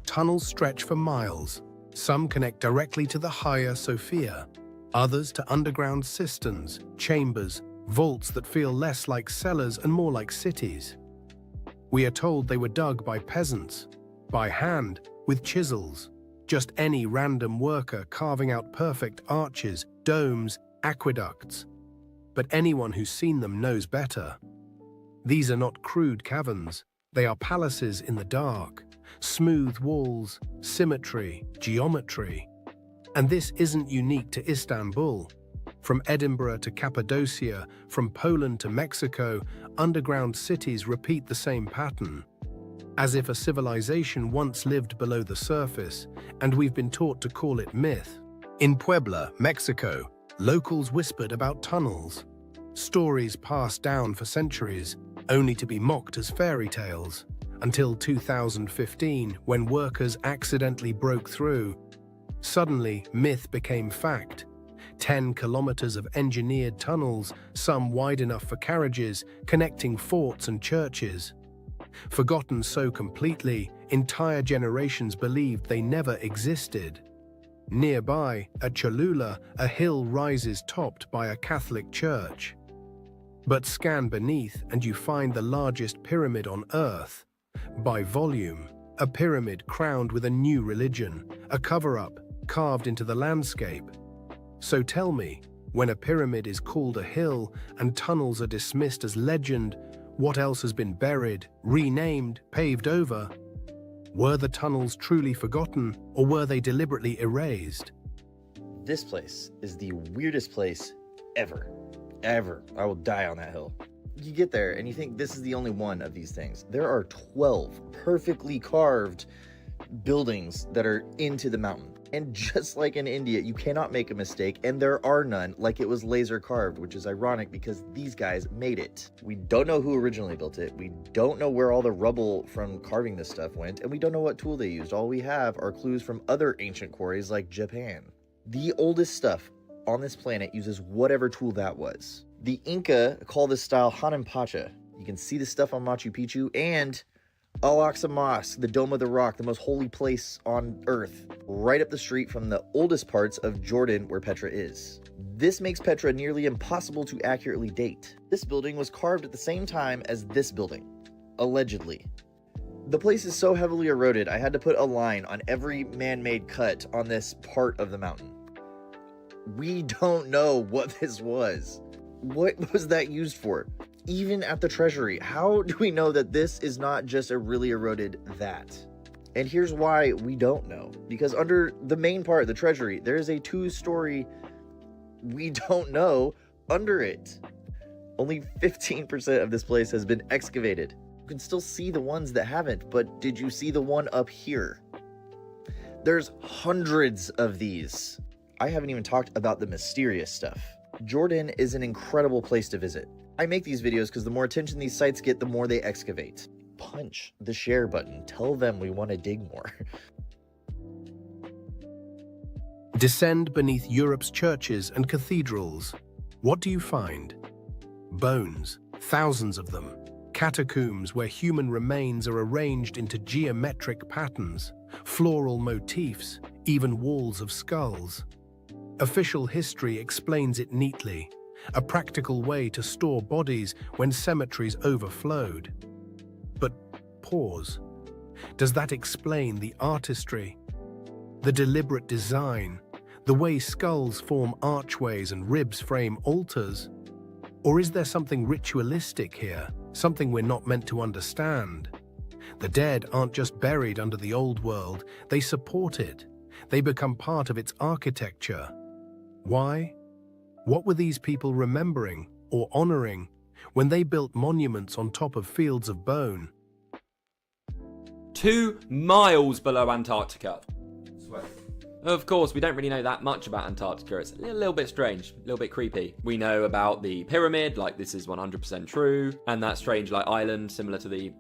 Tunnels stretch for miles. Some connect directly to the higher Sophia, others to underground cisterns, chambers, vaults that feel less like cellars and more like cities. We are told they were dug by peasants, by hand, with chisels. Just any random worker carving out perfect arches, domes, aqueducts. But anyone who's seen them knows better. These are not crude caverns. They are palaces in the dark. Smooth walls, symmetry, geometry. And this isn't unique to Istanbul. From Edinburgh to Cappadocia, from Poland to Mexico, underground cities repeat the same pattern. As if a civilization once lived below the surface, and we've been taught to call it myth. In Puebla, Mexico, locals whispered about tunnels. Stories passed down for centuries, only to be mocked as fairy tales, until 2015, when workers accidentally broke through. Suddenly, myth became fact. 10 kilometers of engineered tunnels, some wide enough for carriages, connecting forts and churches. Forgotten so completely, entire generations believed they never existed. Nearby, at Cholula, a hill rises topped by a Catholic church. But scan beneath and you find the largest pyramid on Earth. By volume, a pyramid crowned with a new religion, a cover-up carved into the landscape. So tell me, when a pyramid is called a hill and tunnels are dismissed as legend, what else has been buried, renamed, paved over? Were the tunnels truly forgotten, or were they deliberately erased? This place is the weirdest place ever. Ever. I will die on that hill. You get there and you think this is the only one of these things. There are 12 perfectly carved buildings that are into the mountain. And just like in India, you cannot make a mistake, and there are none, like it was laser carved, which is ironic because these guys made it. We don't know who originally built it, we don't know where all the rubble from carving this stuff went, and we don't know what tool they used. All we have are clues from other ancient quarries like Japan. The oldest stuff on this planet uses whatever tool that was. The Inca call this style Hananpacha. You can see the stuff on Machu Picchu, and Al-Aqsa Mosque, the Dome of the Rock, the most holy place on Earth, right up the street from the oldest parts of Jordan where Petra is. This makes Petra nearly impossible to accurately date. This building was carved at the same time as this building, allegedly. The place is so heavily eroded, I had to put a line on every man-made cut on this part of the mountain. We don't know what this was. What was that used for? Even at the treasury, how do we know that this is not just a really eroded that? And here's why we don't know. Because under the main part of the treasury, there is a 2-story we don't know under it. Only 15% of this place has been excavated. You can still see the ones that haven't, but did you see the one up here? There's hundreds of these. I haven't even talked about the mysterious stuff. Jordan is an incredible place to visit. I make these videos because the more attention these sites get, the more they excavate. Punch the share button. Tell them we want to dig more. Descend beneath Europe's churches and cathedrals. What do you find? Bones, thousands of them. Catacombs where human remains are arranged into geometric patterns, floral motifs, even walls of skulls. Official history explains it neatly. A practical way to store bodies when cemeteries overflowed. But pause. Does that explain the artistry, the deliberate design, the way skulls form archways and ribs frame altars? Or is there something ritualistic here, something we're not meant to understand? The dead aren't just buried under the old world, they support it. They become part of its architecture. Why? What were these people remembering or honoring when they built monuments on top of fields of bone? 2 miles below Antarctica. Of course, we don't really know that much about Antarctica. It's a little bit strange, a little bit creepy. We know about the pyramid, like this is 100% true, and that strange like island similar to the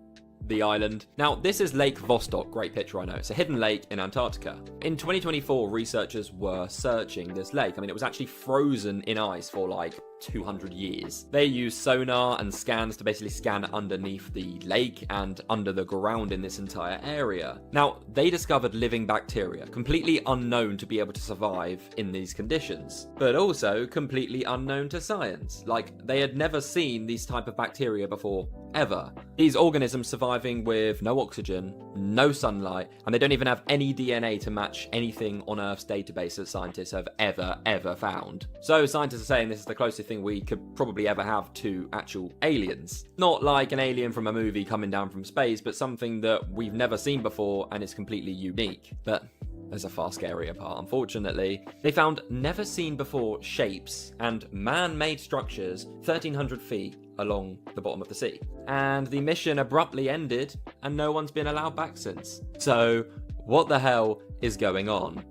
island. Now, this is Lake Vostok. Great picture, I know. It's a hidden lake in Antarctica. In 2024, researchers were searching this lake. I mean, it was actually frozen in ice for like 200 years. They used sonar and scans to basically scan underneath the lake and under the ground in this entire area. Now, they discovered living bacteria, completely unknown to be able to survive in these conditions, but also completely unknown to science. Like, they had never seen these type of bacteria before, ever. These organisms surviving with no oxygen, no sunlight, and they don't even have any DNA to match anything on Earth's database that scientists have ever found. So scientists are saying this is the closest thing we could probably ever have to actual aliens. Not like an alien from a movie coming down from space, but something that we've never seen before and is completely unique. But there's a far scarier part, unfortunately. They found never seen before shapes and man-made structures 1,300 feet along the bottom of the sea. And the mission abruptly ended and no one's been allowed back since. So what the hell is going on?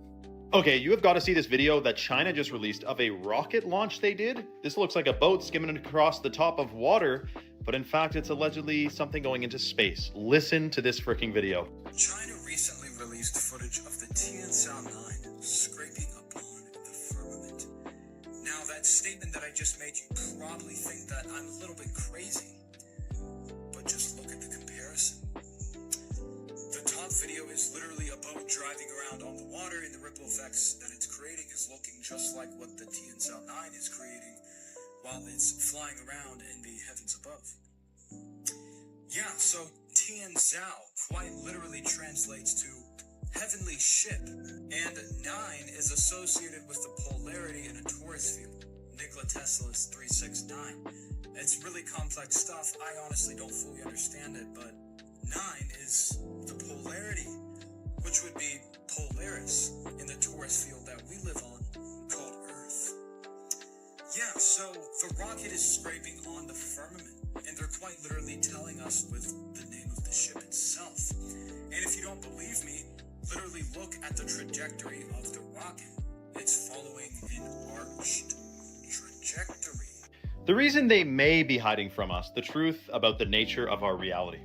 Okay, you have got to see this video that China just released of a rocket launch they did. This looks like a boat skimming across the top of water, but in fact it's allegedly something going into space. Listen to this freaking video. China recently released footage of the Tianzhao 9 scraping upon the firmament. Now that statement that I just made, you probably think that I'm a little bit crazy, but just look at the comparison. The top video is literally a boat driving around on the water and the ripple effects that flying around in the heavens above. Yeah, so Tianzhao quite literally translates to heavenly ship, and 9 is associated with the polarity in a torus field. Nikola Tesla's 369. It's really complex stuff. I honestly don't fully understand it, but 9 is the polarity, which would be Polaris in the torus field that we live on, called Earth. Yeah, so the rocket is scraping on the firmament, and they're quite literally telling us with the name of the ship itself. And if you don't believe me, literally look at the trajectory of the rocket. It's following an arched trajectory. The reason they may be hiding from us the truth about the nature of our reality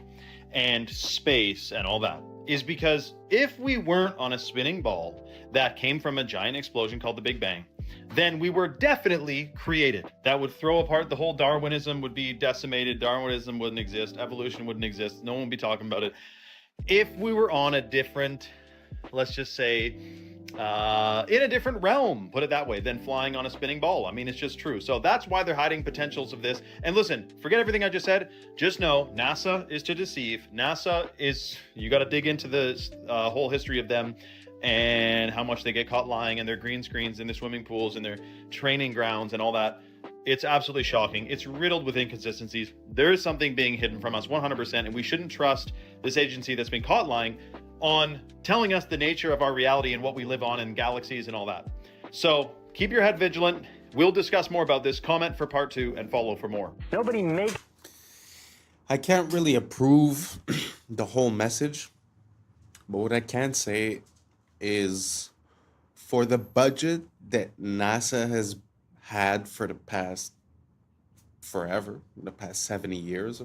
and space and all that is because if we weren't on a spinning ball that came from a giant explosion called the Big Bang, then we were definitely created. That would throw apart the whole Darwinism, would be decimated. Darwinism wouldn't exist. Evolution wouldn't exist. No one would be talking about it. If we were on a different, let's just say, in a different realm, put it that way, than flying on a spinning ball. I mean, it's just true. So that's why they're hiding potentials of this. And listen, forget everything I just said. Just know NASA is to deceive. NASA is, you got to dig into the whole history of them and how much they get caught lying, and their green screens in their swimming pools and their training grounds and all that. It's absolutely shocking. It's riddled with inconsistencies. There is something being hidden from us 100%, and we shouldn't trust this agency that's been caught lying on telling us the nature of our reality and what we live on in galaxies and all that. So keep your head vigilant. We'll discuss more about this. Comment for part 2 and follow for more. Nobody makes. I can't really approve the whole message, but what I can say is for the budget that NASA has had for the past forever, the past 70 years,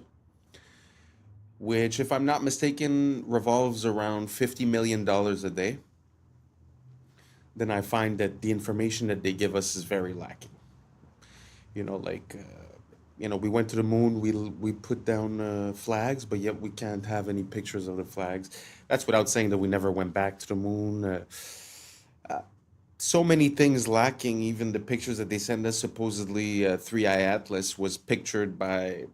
which, if I'm not mistaken, revolves around $50 million a day, then I find that the information that they give us is very lacking. You know, like, we went to the moon, we put down flags, but yet we can't have any pictures of the flags. That's without saying that we never went back to the moon. So many things lacking. Even the pictures that they send us, supposedly 3i Atlas was pictured by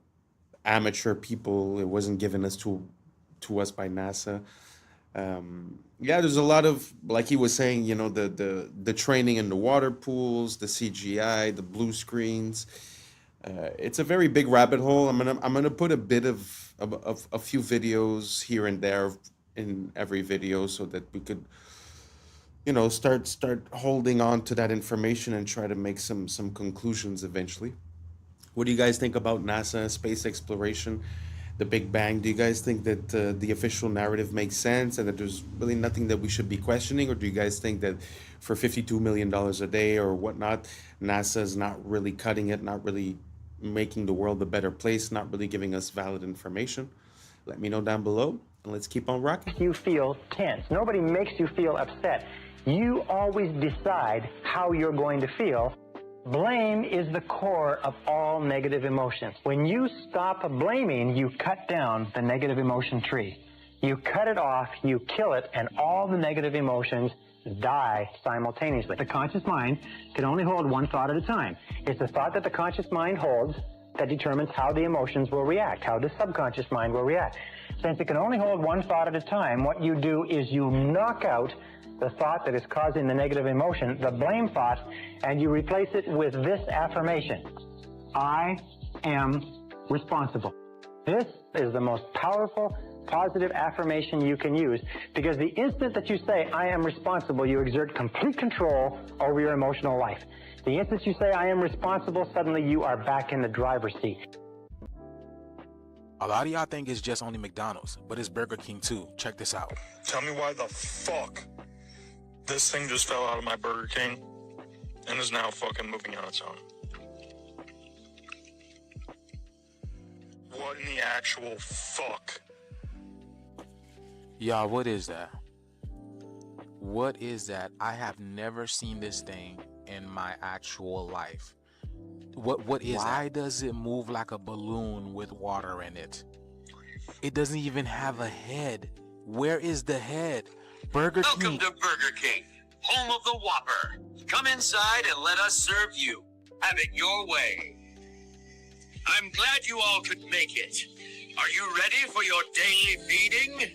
amateur people. It wasn't given us to us by NASA. Yeah, there's a lot of, like he was saying, the training in the water pools, the CGI, the blue screens. It's a very big rabbit hole. I'm gonna put a bit of a few videos here and there in every video so that we could, start holding on to that information and try to make some conclusions eventually. What do you guys think about NASA, space exploration, the Big Bang? Do you guys think that the official narrative makes sense and that there's really nothing that we should be questioning? Or do you guys think that for $52 million a day or whatnot, NASA is not really cutting it, not really making the world a better place, not really giving us valid information? Let me know down below, and let's keep on rocking. You feel tense. Nobody makes you feel upset. You always decide how you're going to feel. Blame is the core of all negative emotions. When you stop blaming, you cut down the negative emotion tree. You cut it off, you kill it, and all the negative emotions die simultaneously. The conscious mind can only hold one thought at a time. It's the thought that the conscious mind holds that determines how the emotions will react, how the subconscious mind will react. Since it can only hold one thought at a time, what you do is you knock out the thought that is causing the negative emotion, the blame thought, and you replace it with this affirmation: I am responsible. This is the most powerful, positive affirmation you can use, because the instant that you say, I am responsible, you exert complete control over your emotional life. The instant you say, I am responsible, suddenly you are back in the driver's seat. A lot of y'all think it's just only McDonald's, but it's Burger King too. Check this out. Tell me why the fuck this thing just fell out of my Burger King and is now fucking moving on its own. What in the actual fuck? Y'all, what is that? What is that? I have never seen this thing in my actual life. What is that? Why does it move like a balloon with water in it? It doesn't even have a head. Where is the head? Burger King. Welcome to Burger King, home of the Whopper. Come inside and let us serve you. Have it your way. I'm glad you all could make it. Are you ready for your daily feeding?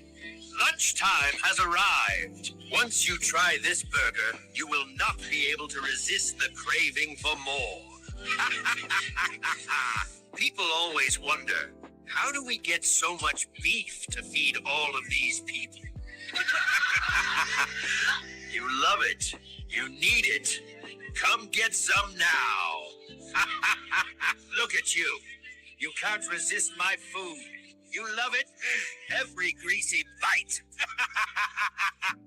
Lunchtime has arrived. Once you try this burger, you will not be able to resist the craving for more. People always wonder, how do we get so much beef to feed all of these people? You love it. You need it. Come get some now. Look at you. You can't resist my food. You love it. Every greasy bite.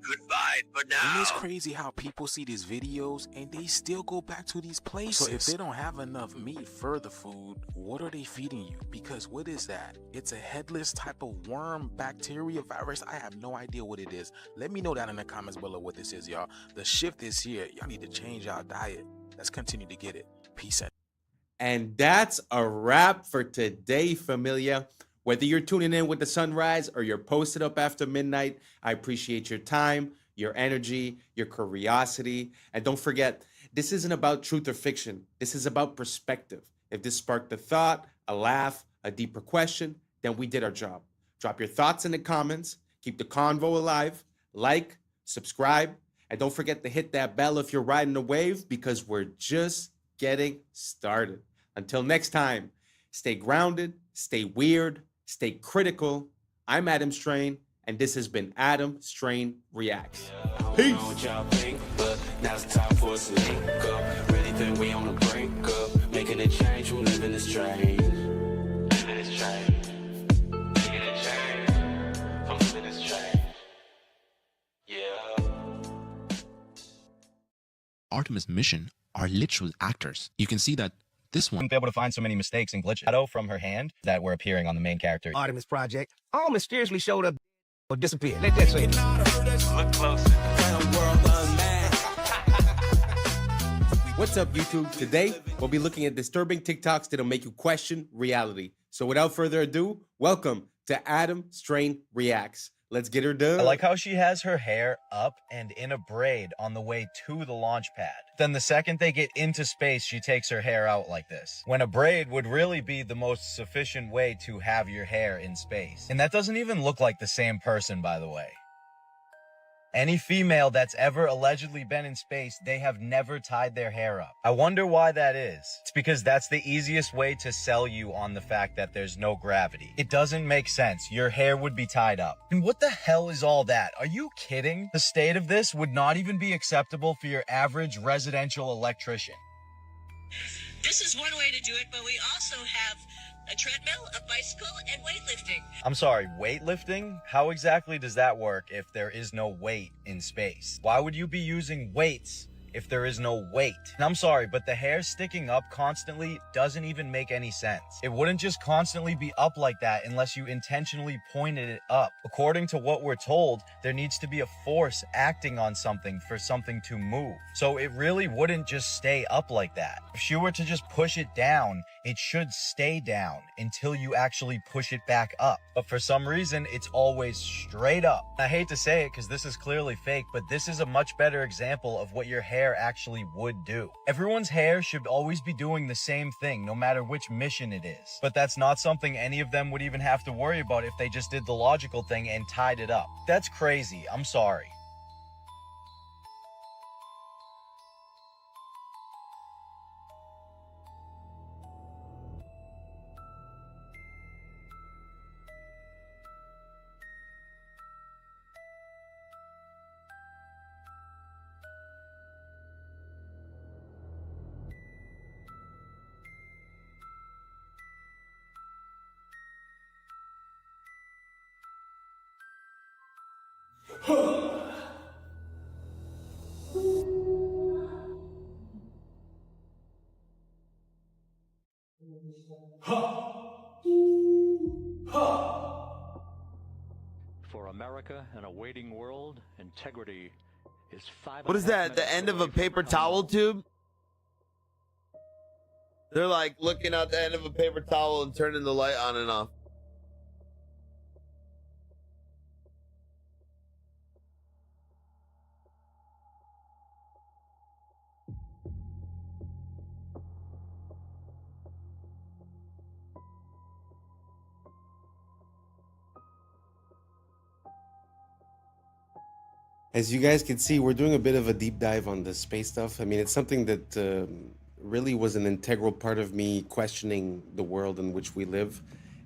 Goodbye for now. And it's crazy how people see these videos and they still go back to these places. So if they don't have enough meat for the food, what are they feeding you? Because what is that? It's a headless type of worm, bacteria, virus. I have no idea what it is. Let me know down in the comments below what this is, y'all. The shift is here. Y'all need to change our diet. Let's continue to get it. Peace out. And that's a wrap for today, familia. Whether you're tuning in with the sunrise or you're posted up after midnight, I appreciate your time, your energy, your curiosity. And don't forget, this isn't about truth or fiction. This is about perspective. If this sparked a thought, a laugh, a deeper question, then we did our job. Drop your thoughts in the comments. Keep the convo alive. Like, subscribe, and don't forget to hit that bell if you're riding the wave, because we're just getting started. Until next time, stay grounded, stay weird, stay critical. I'm Adam Strain, and this has been Adam Strain Reacts. Peace. Now it's time for us to link up. Really think we on the brink up. Making a change, we're living this strange. Living this strange. Making a change. I'm living this strange. Yeah. Artemis mission are literal actors. You can see that this one be able to find so many mistakes and glitches. Shadow from her hand that were appearing on the main character. Artemis Project all mysteriously showed up or disappeared. Let that say. Look closer. What's up, YouTube? Today, we'll be looking at disturbing TikToks that'll make you question reality. So without further ado, welcome to Adam Strain Reacts. Let's get her done. I like how she has her hair up and in a braid on the way to the launch pad. Then the second they get into space, she takes her hair out like this. When a braid would really be the most sufficient way to have your hair in space. And that doesn't even look like the same person, by the way. Any female that's ever allegedly been in space, they have never tied their hair up. I wonder why that is. It's because that's the easiest way to sell you on the fact that there's no gravity. It doesn't make sense. Your hair would be tied up. And what the hell is all that? Are you kidding? The state of this would not even be acceptable for your average residential electrician. This is one way to do it, but we also have a treadmill, a bicycle, and weightlifting. I'm sorry, weightlifting? How exactly does that work if there is no weight in space? Why would you be using weights if there is no weight? And I'm sorry, but the hair sticking up constantly doesn't even make any sense. It wouldn't just constantly be up like that unless you intentionally pointed it up. According to what we're told, there needs to be a force acting on something for something to move. So it really wouldn't just stay up like that. If she were to just push it down, it should stay down until you actually push it back up. But for some reason, it's always straight up. I hate to say it because this is clearly fake, but this is a much better example of what your hair actually would do. Everyone's hair should always be doing the same thing, no matter which mission it is. But that's not something any of them would even have to worry about if they just did the logical thing and tied it up. That's crazy. I'm sorry. For America and a waiting world, integrity is 5. What is that? The end of a paper towel tube? They're like looking out the end of a paper towel and turning the light on and off. As you guys can see, we're doing a bit of a deep dive on the space stuff. I mean, it's something that really was an integral part of me questioning the world in which we live.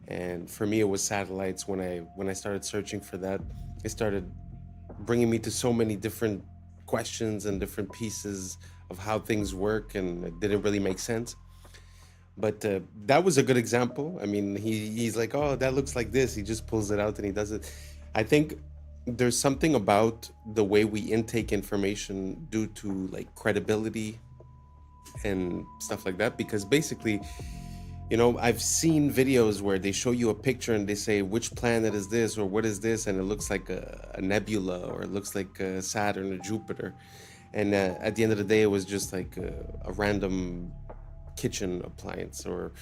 And for me, it was satellites. When I started searching for that, it started bringing me to so many different questions and different pieces of how things work, and it didn't really make sense. But that was a good example. I mean, he's like, oh, that looks like this. He just pulls it out and he does it. I think there's something about the way we intake information due to like credibility and stuff like that, because basically, you know, I've seen videos where they show you a picture and they say, which planet is this or what is this, and it looks like a nebula, or it looks like Saturn or Jupiter, and at the end of the day it was just like a random kitchen appliance or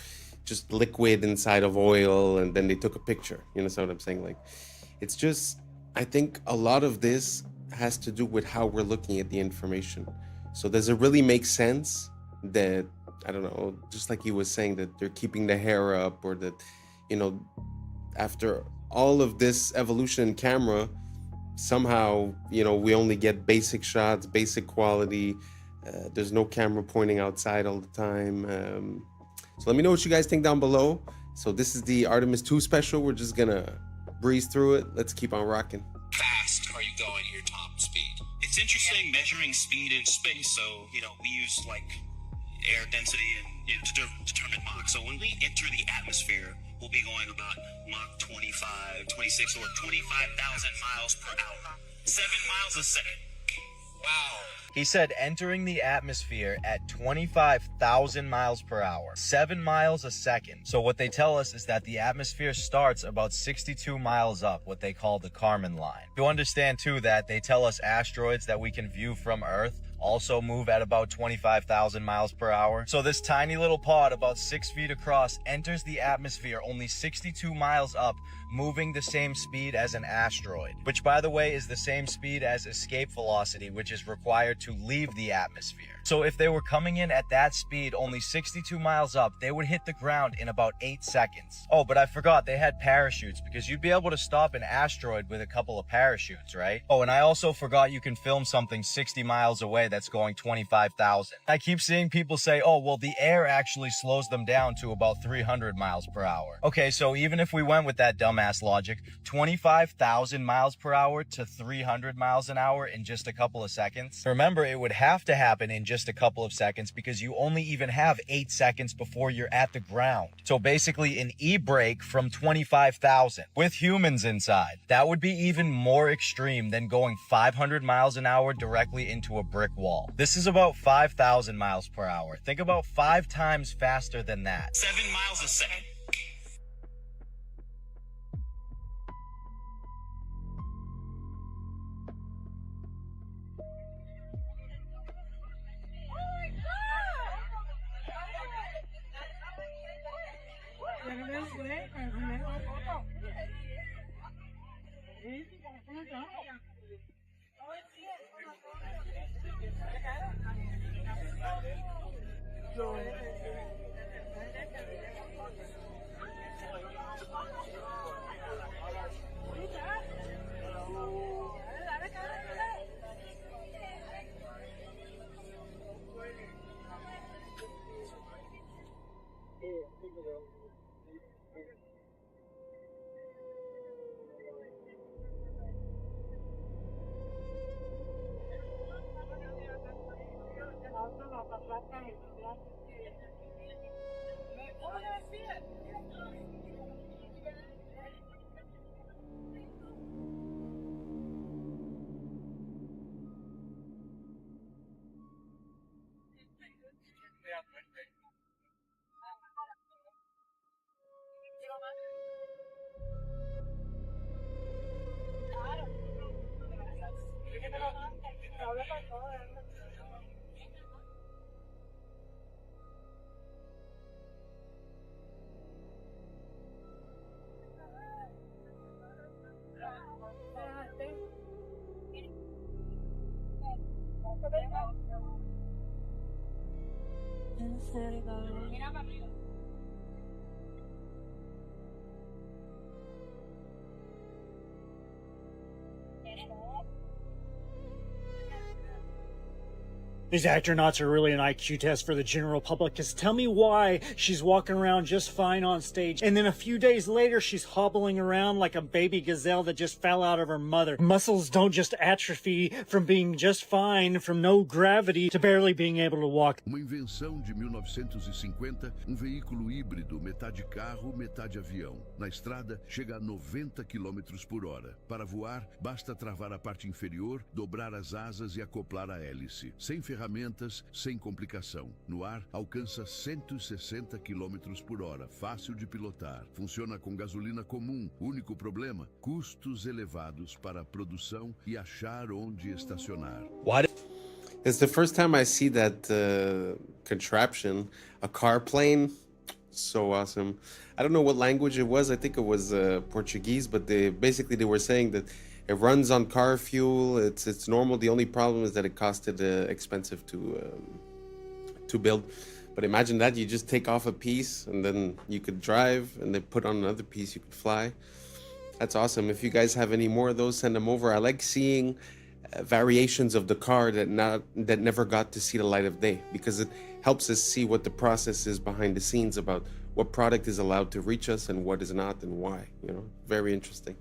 just liquid inside of oil, and then they took a picture. You know what I'm saying? Like, it's just, I think a lot of this has to do with how we're looking at the information. So does it really make sense that, I don't know, just like he was saying, that they're keeping the hair up, or that, you know, after all of this evolution in camera, somehow, you know, we only get basic shots, basic quality. There's no camera pointing outside all the time. So let me know what you guys think down below. So this is the Artemis 2 special. We're just gonna breeze through it. Let's keep on rocking. Fast are you going at your top speed? It's interesting measuring speed in space. So, you know, we use like air density and to determine Mach. So when we enter the atmosphere, we'll be going about Mach 25, 26, or 25,000 miles per hour. 7 miles a second. Wow. He said entering the atmosphere at 25,000 miles per hour, 7 miles a second. So what they tell us is that the atmosphere starts about 62 miles up, what they call the Kármán line. You understand too that they tell us asteroids that we can view from Earth also move at about 25,000 miles per hour. So this tiny little pod about 6 feet across enters the atmosphere only 62 miles up, moving the same speed as an asteroid, which by the way is the same speed as escape velocity, which is required to leave the atmosphere. So if they were coming in at that speed, only 62 miles up, they would hit the ground in about 8 seconds. Oh, but I forgot they had parachutes, because you'd be able to stop an asteroid with a couple of parachutes, right? Oh, and I also forgot you can film something 60 miles away that's going 25,000. I keep seeing people say, oh, well, the air actually slows them down to about 300 miles per hour. Okay, so even if we went with that dumbass logic, 25,000 miles per hour to 300 miles an hour in just a couple of seconds. Remember, it would have to happen in just a couple of seconds, because you only even have 8 seconds before you're at the ground. So basically an e-brake from 25,000 with humans inside. That would be even more extreme than going 500 miles an hour directly into a brick wall. This is about 5,000 miles per hour. Think about 5 times faster than that. 7 miles a second. These astronauts are really an IQ test for the general public, because tell me why she's walking around just fine on stage, and then a few days later she's hobbling around like a baby gazelle that just fell out of her mother. Muscles don't just atrophy from being just fine from no gravity to barely being able to walk. Uma invenção de 1950, veículo híbrido, metade carro, metade avião. Na estrada, chega a 90 km por hora. Para voar, basta travar a parte inferior, dobrar as asas e acoplar a hélice. Sem ferramentas, sem complicação. No ar, alcança 160 km por hora, fácil de pilotar. Funciona com gasolina comum. Único problema, custos elevados para a produção e achar onde estacionar. It's the first time I see that contraption, a car plane. So awesome. I don't know what language it was. I think it was Portuguese, but they were saying that it runs on car fuel. It's normal. The only problem is that it costed expensive to build. But imagine that you just take off a piece and then you could drive, and then put on another piece, you could fly. That's awesome. If you guys have any more of those, send them over. I like seeing variations of the car that never got to see the light of day, because it helps us see what the process is behind the scenes about what product is allowed to reach us and what is not, and why. You know, very interesting.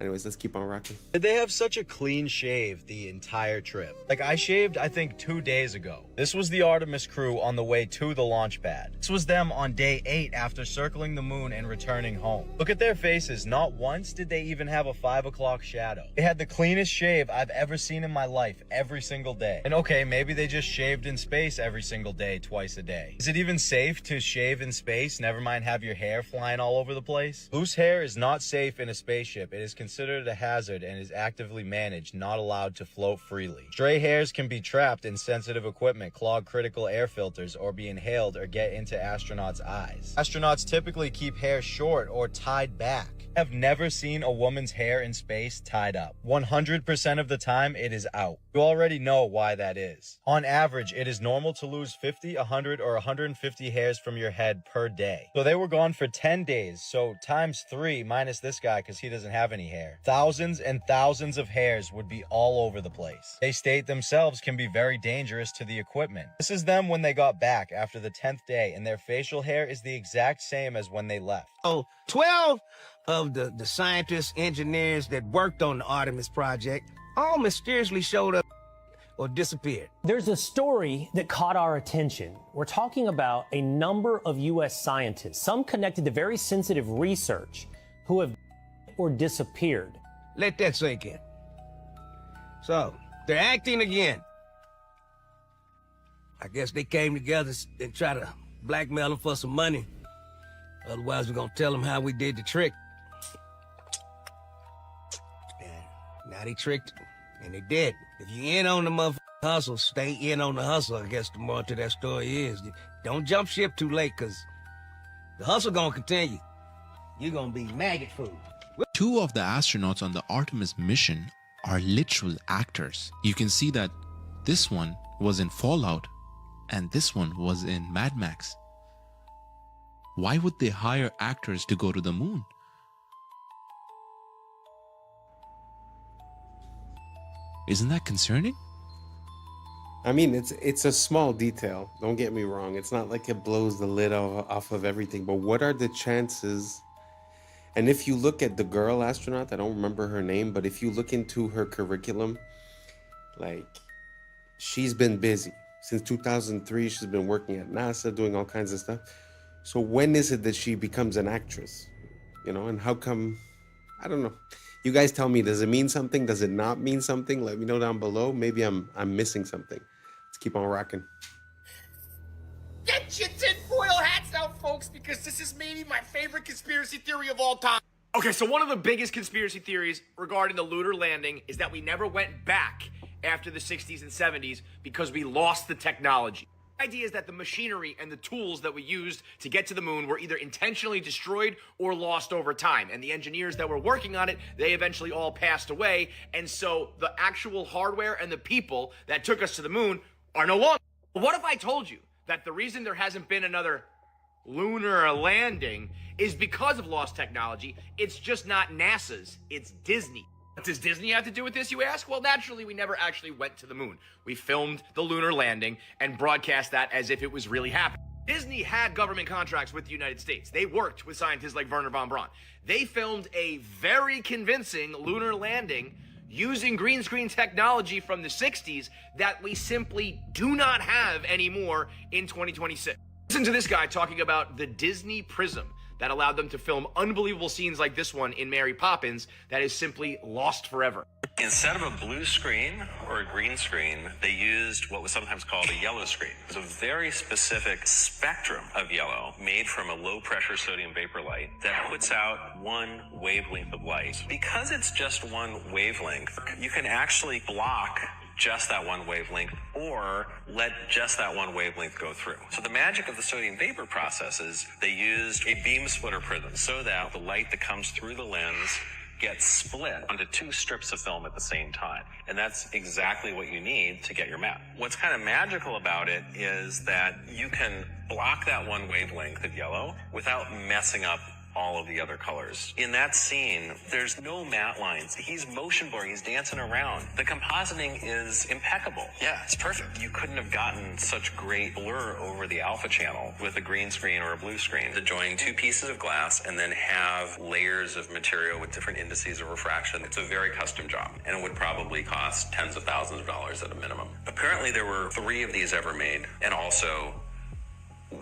Anyways, let's keep on rocking. They have such a clean shave the entire trip. Like, I shaved, I think, 2 days ago. This was the Artemis crew on the way to the launch pad. This was them on day 8 after circling the moon and returning home. Look at their faces. Not once did they even have a 5 o'clock shadow. They had the cleanest shave I've ever seen in my life every single day. And okay, maybe they just shaved in space every single day, twice a day. Is it even safe to shave in space? Never mind have your hair flying all over the place. Loose hair is not safe in a spaceship. It is considered a hazard and is actively managed, not allowed to float freely. Stray hairs can be trapped in sensitive equipment, clog critical air filters, or be inhaled or get into astronauts' eyes. Astronauts typically keep hair short or tied back. I've never seen a woman's hair in space tied up. 100% of the time, it is out. You already know why that is. On average, it is normal to lose 50, 100, or 150 hairs from your head per day. So they were gone for 10 days, so times 3 minus this guy because he doesn't have any hair. Thousands and thousands of hairs would be all over the place. They state themselves can be very dangerous to the equipment. This is them when they got back after the 10th day, and their facial hair is the exact same as when they left. Oh, 12 of the scientists, engineers that worked on the Artemis project all mysteriously showed up or disappeared. There's a story that caught our attention. We're talking about a number of U.S. scientists, some connected to very sensitive research, who have or disappeared. Let that sink in. So, they're acting again. I guess they came together and tried to blackmail them for some money. Otherwise, we're gonna tell them how we did the trick. And now they tricked, and they did. If you in on the motherfucking hustle, stay in on the hustle, I guess the more to that story is. Don't jump ship too late, because the hustle gonna continue. You're gonna be maggot food. 2 of the astronauts on the Artemis mission are literal actors. You can see that this one was in Fallout and this one was in Mad Max. Why would they hire actors to go to the moon? Isn't that concerning? I mean, it's a small detail. Don't get me wrong. It's not like it blows the lid off of everything. But what are the chances? And if you look at the girl astronaut, I don't remember her name, but if you look into her curriculum, like, she's been busy. Since 2003, she's been working at NASA, doing all kinds of stuff. So when is it that she becomes an actress? You know, and how come? I don't know. You guys tell me, does it mean something? Does it not mean something? Let me know down below. Maybe I'm missing something. Let's keep on rocking. Get your tinfoil hats out, folks, because this is maybe my favorite conspiracy theory of all time. Okay, so one of the biggest conspiracy theories regarding the lunar landing is that we never went back after the 60s and 70s because we lost the technology. The idea is that the machinery and the tools that we used to get to the moon were either intentionally destroyed or lost over time. And the engineers that were working on it, they eventually all passed away. And so the actual hardware and the people that took us to the moon are no longer. What if I told you that the reason there hasn't been another lunar landing is because of lost technology? It's just not NASA's, it's Disney. What does Disney have to do with this, you ask? Well, naturally, we never actually went to the moon. We filmed the lunar landing and broadcast that as if it was really happening. Disney had government contracts with the United States. They worked with scientists like Werner von Braun. They filmed a very convincing lunar landing using green screen technology from the 60s that we simply do not have anymore in 2026. Listen to this guy talking about the Disney Prism that allowed them to film unbelievable scenes like this one in Mary Poppins that is simply lost forever. Instead of a blue screen or a green screen, they used what was sometimes called a yellow screen. It was a very specific spectrum of yellow made from a low-pressure sodium vapor light that puts out one wavelength of light. Because it's just one wavelength, you can actually block just that one wavelength or let just that one wavelength go through. So the magic of the sodium vapor process is they used a beam splitter prism so that the light that comes through the lens gets split onto two strips of film at the same time. And that's exactly what you need to get your map. What's kind of magical about it is that you can block that one wavelength of yellow without messing up all of the other colors. In that scene, there's no matte lines. He's motion blurring, he's dancing around. The compositing is impeccable. Yeah, it's perfect. You couldn't have gotten such great blur over the alpha channel with a green screen or a blue screen. To join two pieces of glass and then have layers of material with different indices of refraction, it's a very custom job, and it would probably cost tens of thousands of dollars at a minimum. Apparently there were 3 of these ever made, and also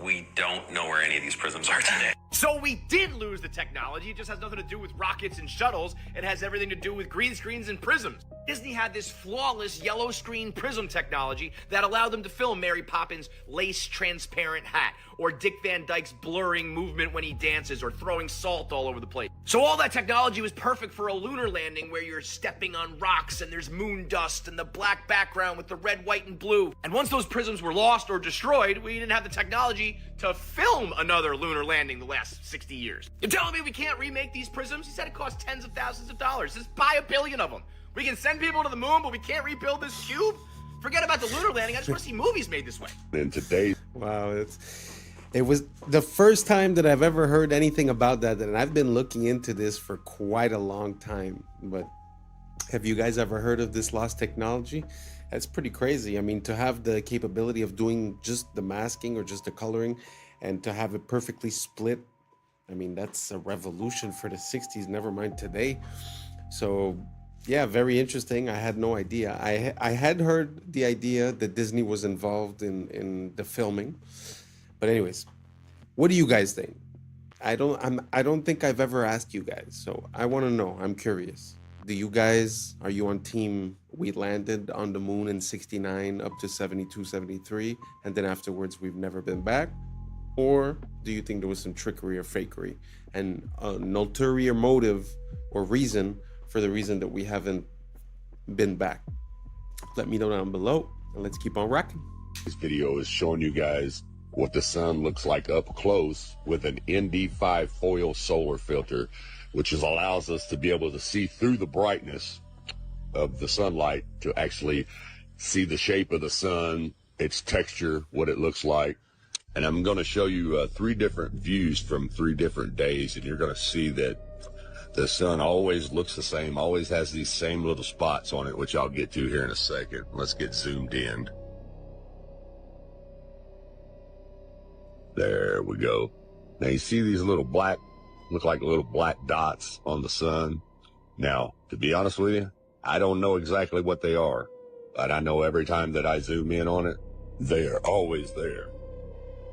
we don't know where any of these prisms are today. So we did lose the technology. It just has nothing to do with rockets and shuttles. It has everything to do with green screens and prisms. Disney had this flawless yellow screen prism technology that allowed them to film Mary Poppins' lace transparent hat, or Dick Van Dyke's blurring movement when he dances, or throwing salt all over the place. So all that technology was perfect for a lunar landing where you're stepping on rocks and there's moon dust and the black background with the red, white, and blue. And once those prisms were lost or destroyed, we didn't have the technology to film another lunar landing the last 60 years. You're telling me we can't remake these prisms? He said it costs tens of thousands of dollars. Just buy 1 billion of them. We can send people to the moon, but we can't rebuild this cube? Forget about the lunar landing. I just want to see movies made this way. In today, wow, it was the first time that I've ever heard anything about that, and I've been looking into this for quite a long time. But have you guys ever heard of this lost technology? That's pretty crazy. I mean, to have the capability of doing just the masking or just the coloring and to have it perfectly split, I mean, that's a revolution for the 60s, never mind today. So yeah, very interesting. I had no idea. I had heard the idea that Disney was involved in the filming. But anyways, what do you guys think? I don't think I've ever asked you guys, so I want to know. I'm curious. Are you on team we landed on the moon in 69 up to 72, 73, and then afterwards we've never been back? Or do you think there was some trickery or fakery and an ulterior motive or reason for the reason that we haven't been back? Let me know down below, and let's keep on rocking. This video is showing you guys what the sun looks like up close with an ND5 foil solar filter, which allows us to be able to see through the brightness of the sunlight to actually see the shape of the sun, its texture, what it looks like. And I'm going to show you 3 different views from 3 different days, and you're going to see that the sun always looks the same, always has these same little spots on it, which I'll get to here in a second. Let's get zoomed in. There we go. Now you see these little black, look like little black dots on the sun. Now, to be honest with you, I don't know exactly what they are, but I know every time that I zoom in on it, they are always there.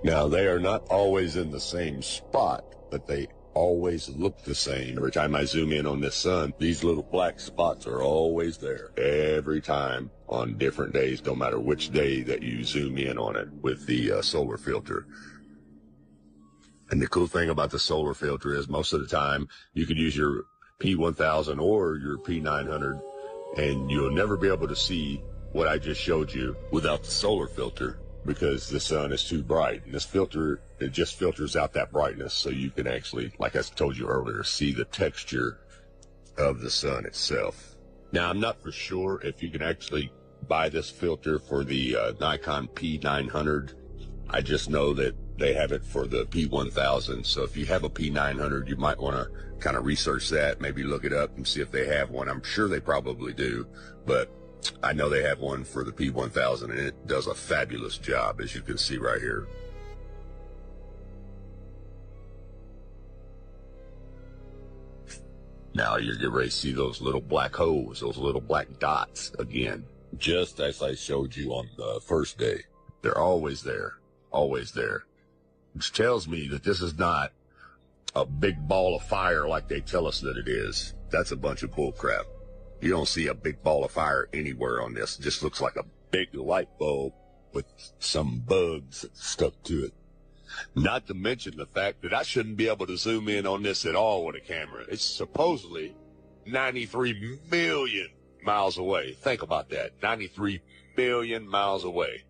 Now, they are not always in the same spot, but they always look the same. Every time I zoom in on this sun, these little black spots are always there. Every time on different days, no matter which day that you zoom in on it with the solar filter. And the cool thing about the solar filter is most of the time you could use your P1000 or your P900 and you'll never be able to see what I just showed you without the solar filter because the sun is too bright. And this filter, it just filters out that brightness so you can actually, like I told you earlier, see the texture of the sun itself. Now, I'm not for sure if you can actually buy this filter for the Nikon P900. I just know that they have it for the P1000. So if you have a P900, you might want to kind of research that, maybe look it up and see if they have one. I'm sure they probably do, but I know they have one for the P1000, and it does a fabulous job, as you can see right here. Now you're getting ready to see those little black holes, those little black dots again, just as I showed you on the first day. They're always there, which tells me that this is not a big ball of fire like they tell us that it is. That's a bunch of bull crap. You don't see a big ball of fire anywhere on this. It just looks like a big light bulb with some bugs stuck to it. Not to mention the fact that I shouldn't be able to zoom in on this at all with a camera. It's supposedly 93 million miles away. Think about that. 93 million miles away.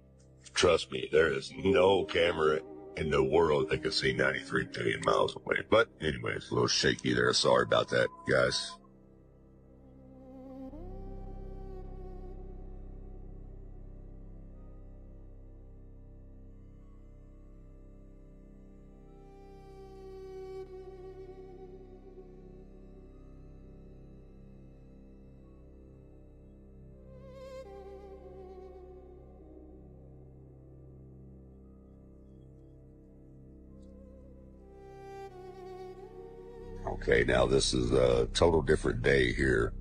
Trust me, there is no camera in the world that can see 93 million miles away. But anyway, it's a little shaky there. Sorry about that, guys. Okay, now this is a total different day here.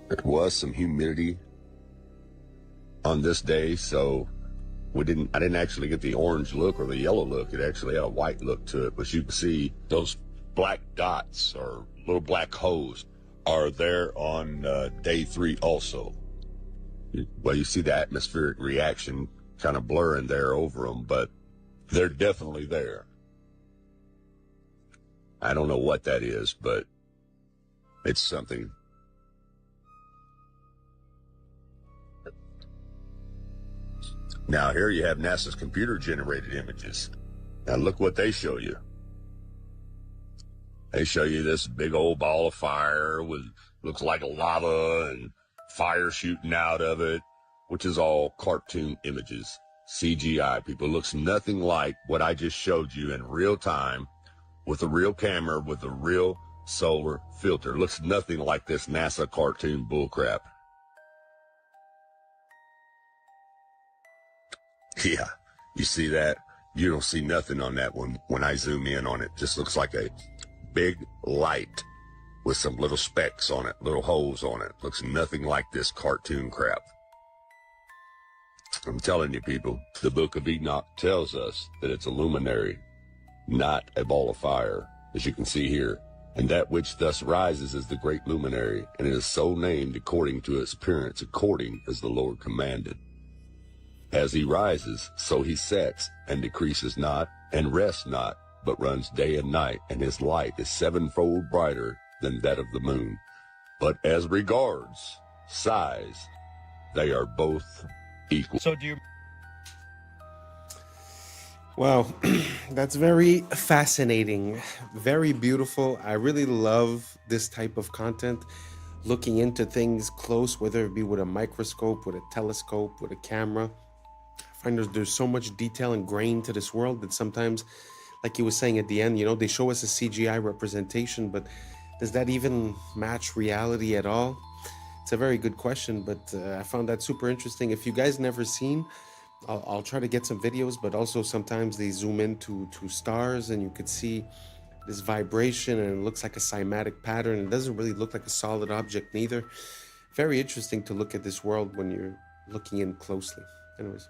There was some humidity on this day, so I didn't actually get the orange look or the yellow look. It actually had a white look to it, but you can see those black dots or little black holes are there on day 3 also. Well, you see the atmospheric reaction kind of blurring there over them, but they're definitely there. I don't know what that is, but it's something. Now here you have NASA's computer-generated images. Now look what they show you. They show you this big old ball of fire with looks like lava and fire shooting out of it, which is all cartoon images. CGI, people. Looks nothing like what I just showed you in real time with a real camera with a real solar filter. Looks nothing like this NASA cartoon bullcrap. Yeah, you see that? You don't see nothing on that one when I zoom in on it. Just looks like a big light with some little specks on it, little holes on it. Looks nothing like this cartoon crap. I'm telling you, people, the Book of Enoch tells us that it's a luminary, not a ball of fire, as you can see here. And that which thus rises is the great luminary, and it is so named according to its appearance, according as the Lord commanded. As he rises, so he sets, and decreases not, and rests not, but runs day and night, and his light is 7-fold brighter than that of the moon. But as regards size, they are both equal. So do you... Wow, that's very fascinating, very beautiful. I really love this type of content, looking into things close, whether it be with a microscope, with a telescope, with a camera. I find there's so much detail and grain to this world that sometimes, like you were saying at the end, you know, they show us a CGI representation, but does that even match reality at all? It's a very good question, but I found that super interesting. If you guys never seen, I'll try to get some videos, but also sometimes they zoom into stars and you could see this vibration and it looks like a cymatic pattern. It doesn't really look like a solid object neither. Very interesting to look at this world when you're looking in closely. Anyways,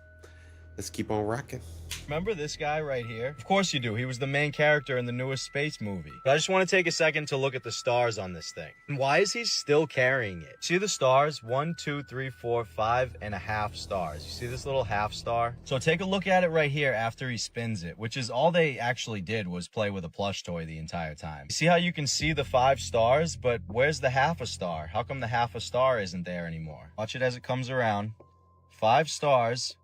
let's keep on rocking. Remember this guy right here? Of course you do. He was the main character in the newest space movie. But I just want to take a second to look at the stars on this thing. And why is he still carrying it? See the stars? 1, 2, 3, 4, 5.5 stars. You see this little half star? So take a look at it right here after he spins it, which is all they actually did was play with a plush toy the entire time. See how you can see the 5 stars, but where's the half a star? How come the half a star isn't there anymore? Watch it as it comes around. 5 stars.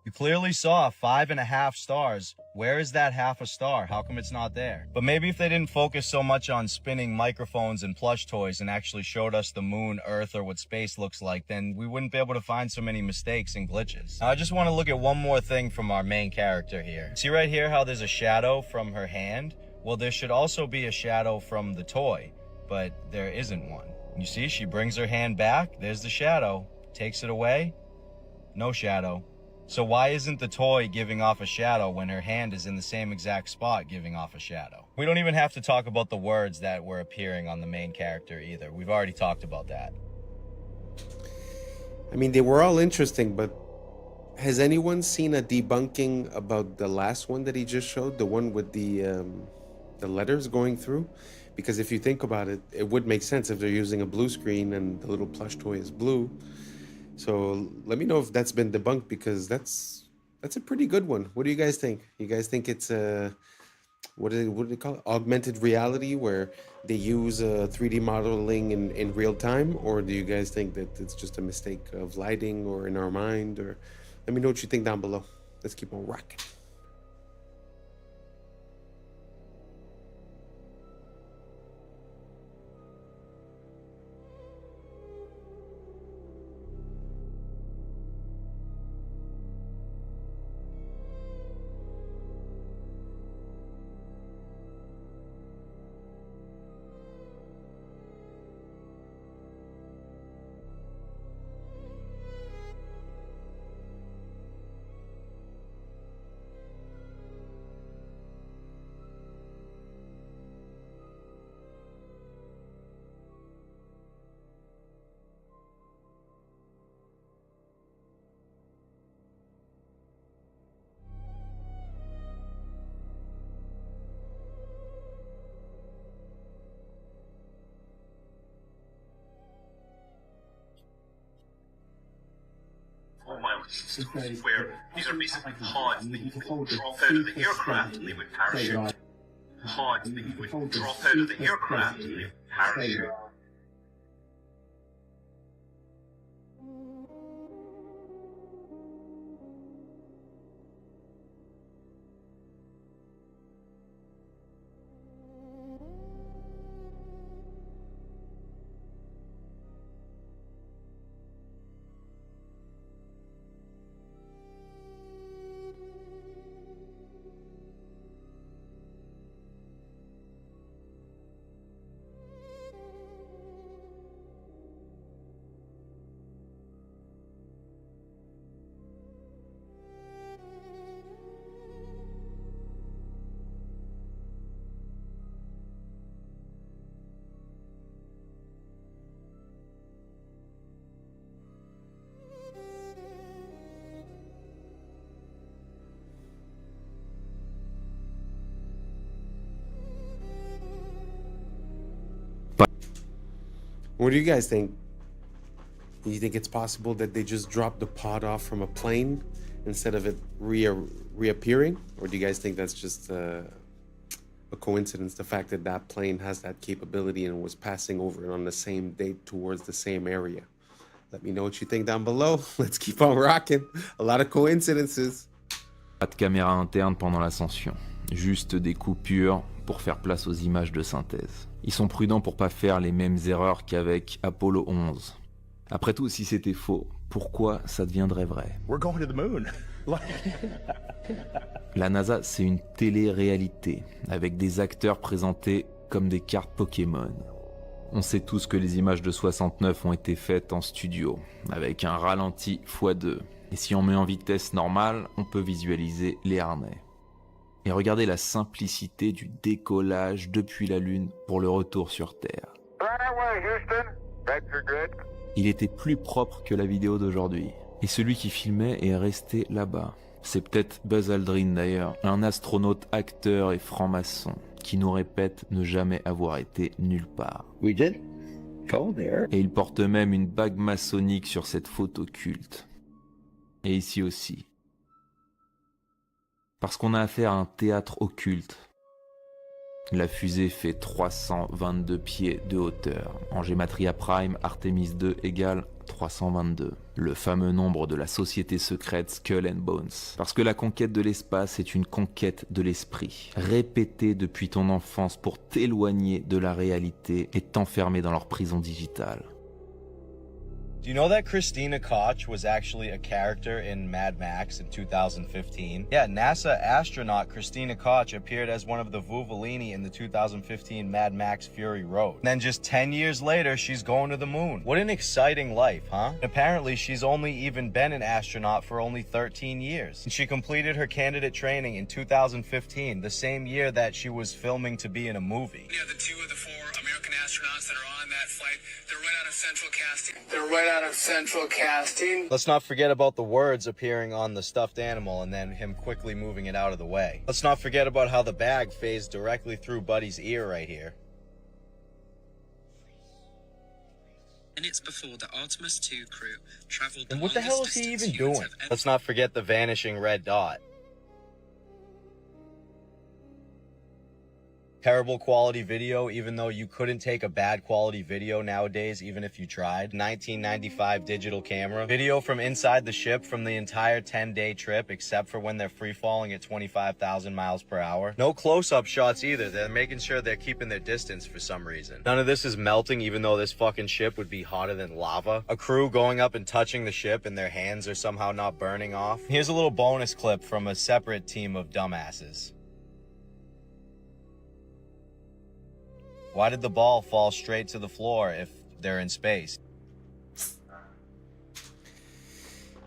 You clearly saw 5.5 stars. Where is that half a star? How come it's not there? But maybe if they didn't focus so much on spinning microphones and plush toys and actually showed us the moon, Earth, or what space looks like, then we wouldn't be able to find so many mistakes and glitches. Now, I just want to look at one more thing from our main character here. See right here how there's a shadow from her hand? Well, there should also be a shadow from the toy, but there isn't one. You see, she brings her hand back. There's the shadow. Takes it away. No shadow. So why isn't the toy giving off a shadow when her hand is in the same exact spot giving off a shadow? We don't even have to talk about the words that were appearing on the main character either. We've already talked about that. I mean, they were all interesting, but has anyone seen a debunking about the last one that he just showed? The one with the letters going through? Because if you think about it, it would make sense if they're using a blue screen and the little plush toy is blue. So let me know if that's been debunked, because that's a pretty good one. What do you guys think? You guys think it's what do they call it? Augmented reality, where they use 3D modeling in real time? Or do you guys think that it's just a mistake of lighting or in our mind? Or let me know what you think down below. Let's keep on rocking. Where these are basically pods that you would drop out of the aircraft and they would parachute. Pods that you would drop out of the aircraft and they would parachute. What do you guys think? Do you think it's possible that they just dropped the pod off from a plane instead of it reappearing? Or do you guys think that's just a coincidence, the fact that that plane has that capability and was passing over on the same date towards the same area? Let me know what you think down below. Let's keep on rocking. A lot of coincidences. Pas de caméra interne pendant l'ascension, juste des coupures pour faire place aux images de synthèse. Ils sont prudents pour pas faire les mêmes erreurs qu'avec Apollo 11. Après tout, si c'était faux, pourquoi ça deviendrait vrai? We're going to the moon. La NASA, c'est une télé-réalité, avec des acteurs présentés comme des cartes Pokémon. On sait tous que les images de 69 ont été faites en studio, avec un ralenti x2. Et si on met en vitesse normale, on peut visualiser les harnais. Et regardez la simplicité du décollage depuis la Lune pour le retour sur Terre. Il était plus propre que la vidéo d'aujourd'hui. Et celui qui filmait est resté là-bas. C'est peut-être Buzz Aldrin d'ailleurs, un astronaute, acteur et franc-maçon, qui nous répète ne jamais avoir été nulle part. We did go there. Et il porte même une bague maçonnique sur cette photo culte. Et ici aussi. Parce qu'on a affaire à un théâtre occulte. La fusée fait 322 pieds de hauteur. En Gematria Prime, Artemis 2 égale 322. Le fameux nombre de la société secrète Skull and Bones. Parce que la conquête de l'espace est une conquête de l'esprit. Répétée depuis ton enfance pour t'éloigner de la réalité et t'enfermer dans leur prison digitale. Do you know that Christina Koch was actually a character in Mad Max in 2015? Yeah, NASA astronaut Christina Koch appeared as one of the Vuvolini in the 2015 Mad Max Fury Road. And then just 10 years later, she's going to the moon. What an exciting life, huh? Apparently, she's only even been an astronaut for only 13 years. And she completed her candidate training in 2015, the same year that she was filming to be in a movie. Yeah, the 2 of the 4 American astronauts that are on that flight, they're right out of central casting. They're right out of central casting. Let's not forget about the words appearing on the stuffed animal and then him quickly moving it out of the way. Let's not forget about how the bag phased directly through Buddy's ear right here. Minutes before the Artemis 2 crew traveled the And what the hell is he even doing? Let's not forget the vanishing red dot. Terrible quality video, even though you couldn't take a bad quality video nowadays, even if you tried. 1995 digital camera. Video from inside the ship from the entire 10-day trip, except for when they're free falling at 25,000 miles per hour. No close-up shots either. They're making sure they're keeping their distance for some reason. None of this is melting, even though this fucking ship would be hotter than lava. A crew going up and touching the ship and their hands are somehow not burning off. Here's a little bonus clip from a separate team of dumbasses. Why did the ball fall straight to the floor if they're in space?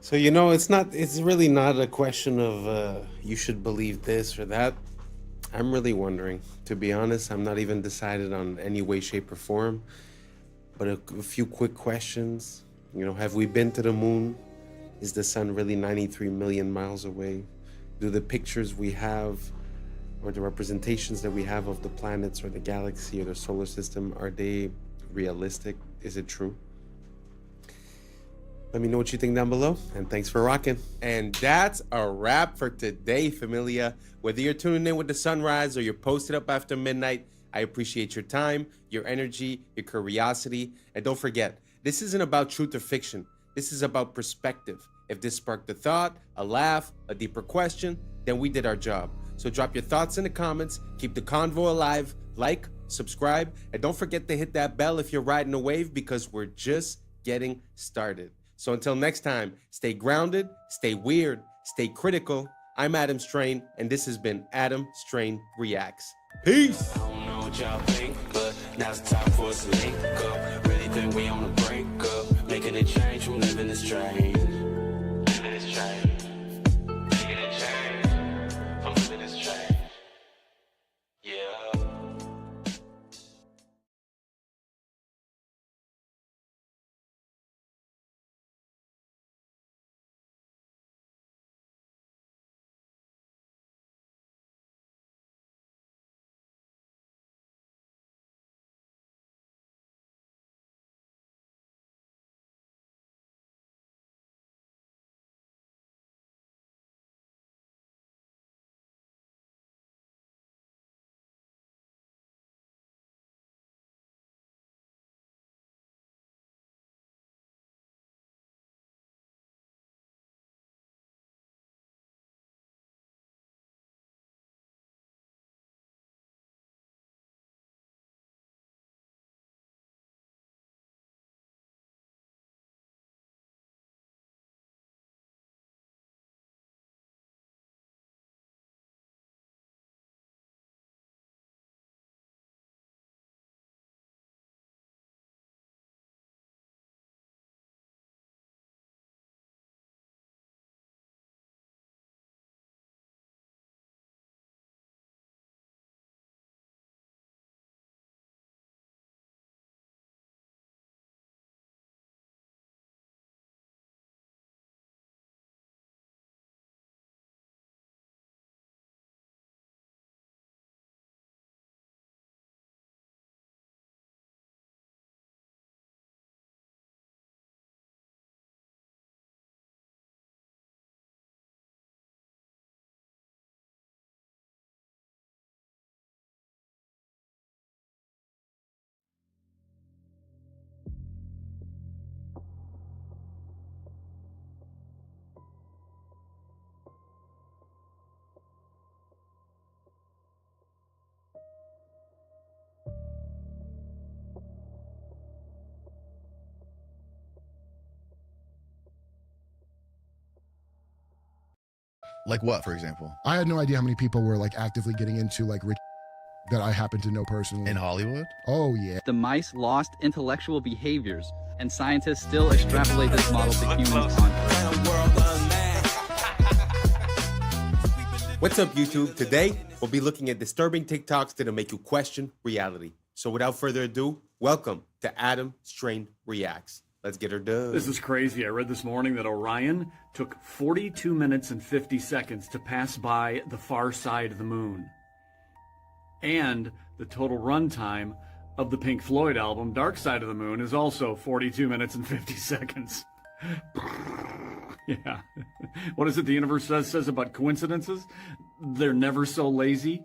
So, it's really not a question of you should believe this or that. I'm really wondering. To be honest, I'm not even decided on any way, shape, or form. But a few quick questions. Have we been to the moon? Is the sun really 93 million miles away? Do the pictures we have or the representations that we have of the planets or the galaxy or the solar system, are they realistic? Is it true? Let me know what you think down below, and thanks for rocking. And that's a wrap for today, familia. Whether you're tuning in with the sunrise or you're posted up after midnight, I appreciate your time, your energy, your curiosity. And don't forget, this isn't about truth or fiction. This is about perspective. If this sparked a thought, a laugh, a deeper question, then we did our job. So drop your thoughts in the comments, keep the convo alive, like, subscribe, and don't forget to hit that bell if you're riding a wave, because we're just getting started. So until next time, stay grounded, stay weird, stay critical. I'm Adam Strain, and this has been Adam Strain Reacts. Peace! I don't know what y'all think, but now's the time for us to link up. Really think we on the brink up, making a change from living this strange. Living this strange. Like what, for example? I had no idea how many people were like actively getting into like rich that I happen to know personally. In Hollywood? Oh, yeah. The mice lost intellectual behaviors, and scientists still extrapolate this model to humans on What's up, YouTube? Today, we'll be looking at disturbing TikToks that'll make you question reality. So without further ado, welcome to Adam Strain Reacts. Let's get her done. This is crazy. I read this morning that Orion took 42 minutes and 50 seconds to pass by the far side of the moon. And the total runtime of the Pink Floyd album, Dark Side of the Moon, is also 42 minutes and 50 seconds. Yeah. What is it the universe says about coincidences? They're never so lazy.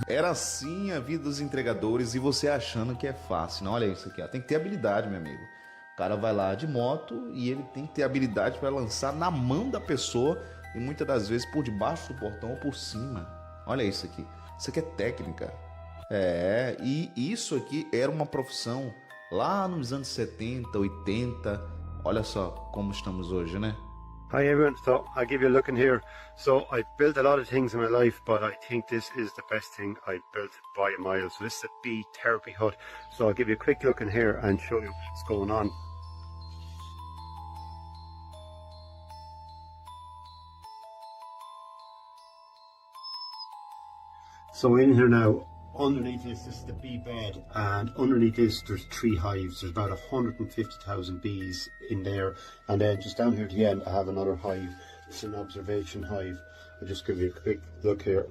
Era assim a vida dos entregadores e você achando que é fácil. Não, olha isso aqui, ó. Tem que ter habilidade, meu amigo. O cara vai lá de moto e ele tem que ter habilidade para lançar na mão da pessoa e muitas das vezes por debaixo do portão ou por cima. Olha isso aqui. Isso aqui é técnica. É, e isso aqui era uma profissão lá nos anos 70, 80. Olha só como estamos hoje, né? Hi everyone, so I'll give you a look in here. So I've built a lot of things in my life, but I think this is the best thing I've built by a mile. So this is a bee therapy hut. So I'll give you a quick look in here and show you what's going on. So in here now, underneath this is the bee bed, and underneath this there's 3 hives. There's about 150,000 bees in there, and then just down here at the end I have another hive. It's an observation hive. I'll just give you a quick look here.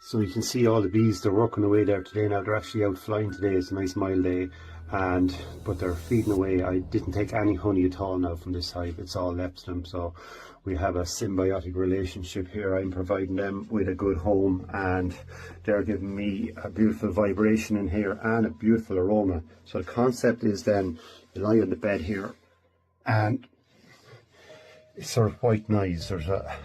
So you can see all the bees, they're working away there today. Now they're actually out flying today. It's a nice mild day, but they're feeding away. I didn't take any honey at all now from this hive. It's all left to them. So we have a symbiotic relationship here. I'm providing them with a good home, and they're giving me a beautiful vibration in here and a beautiful aroma. So the concept is then you lie on the bed here and it's sort of white noise. There's a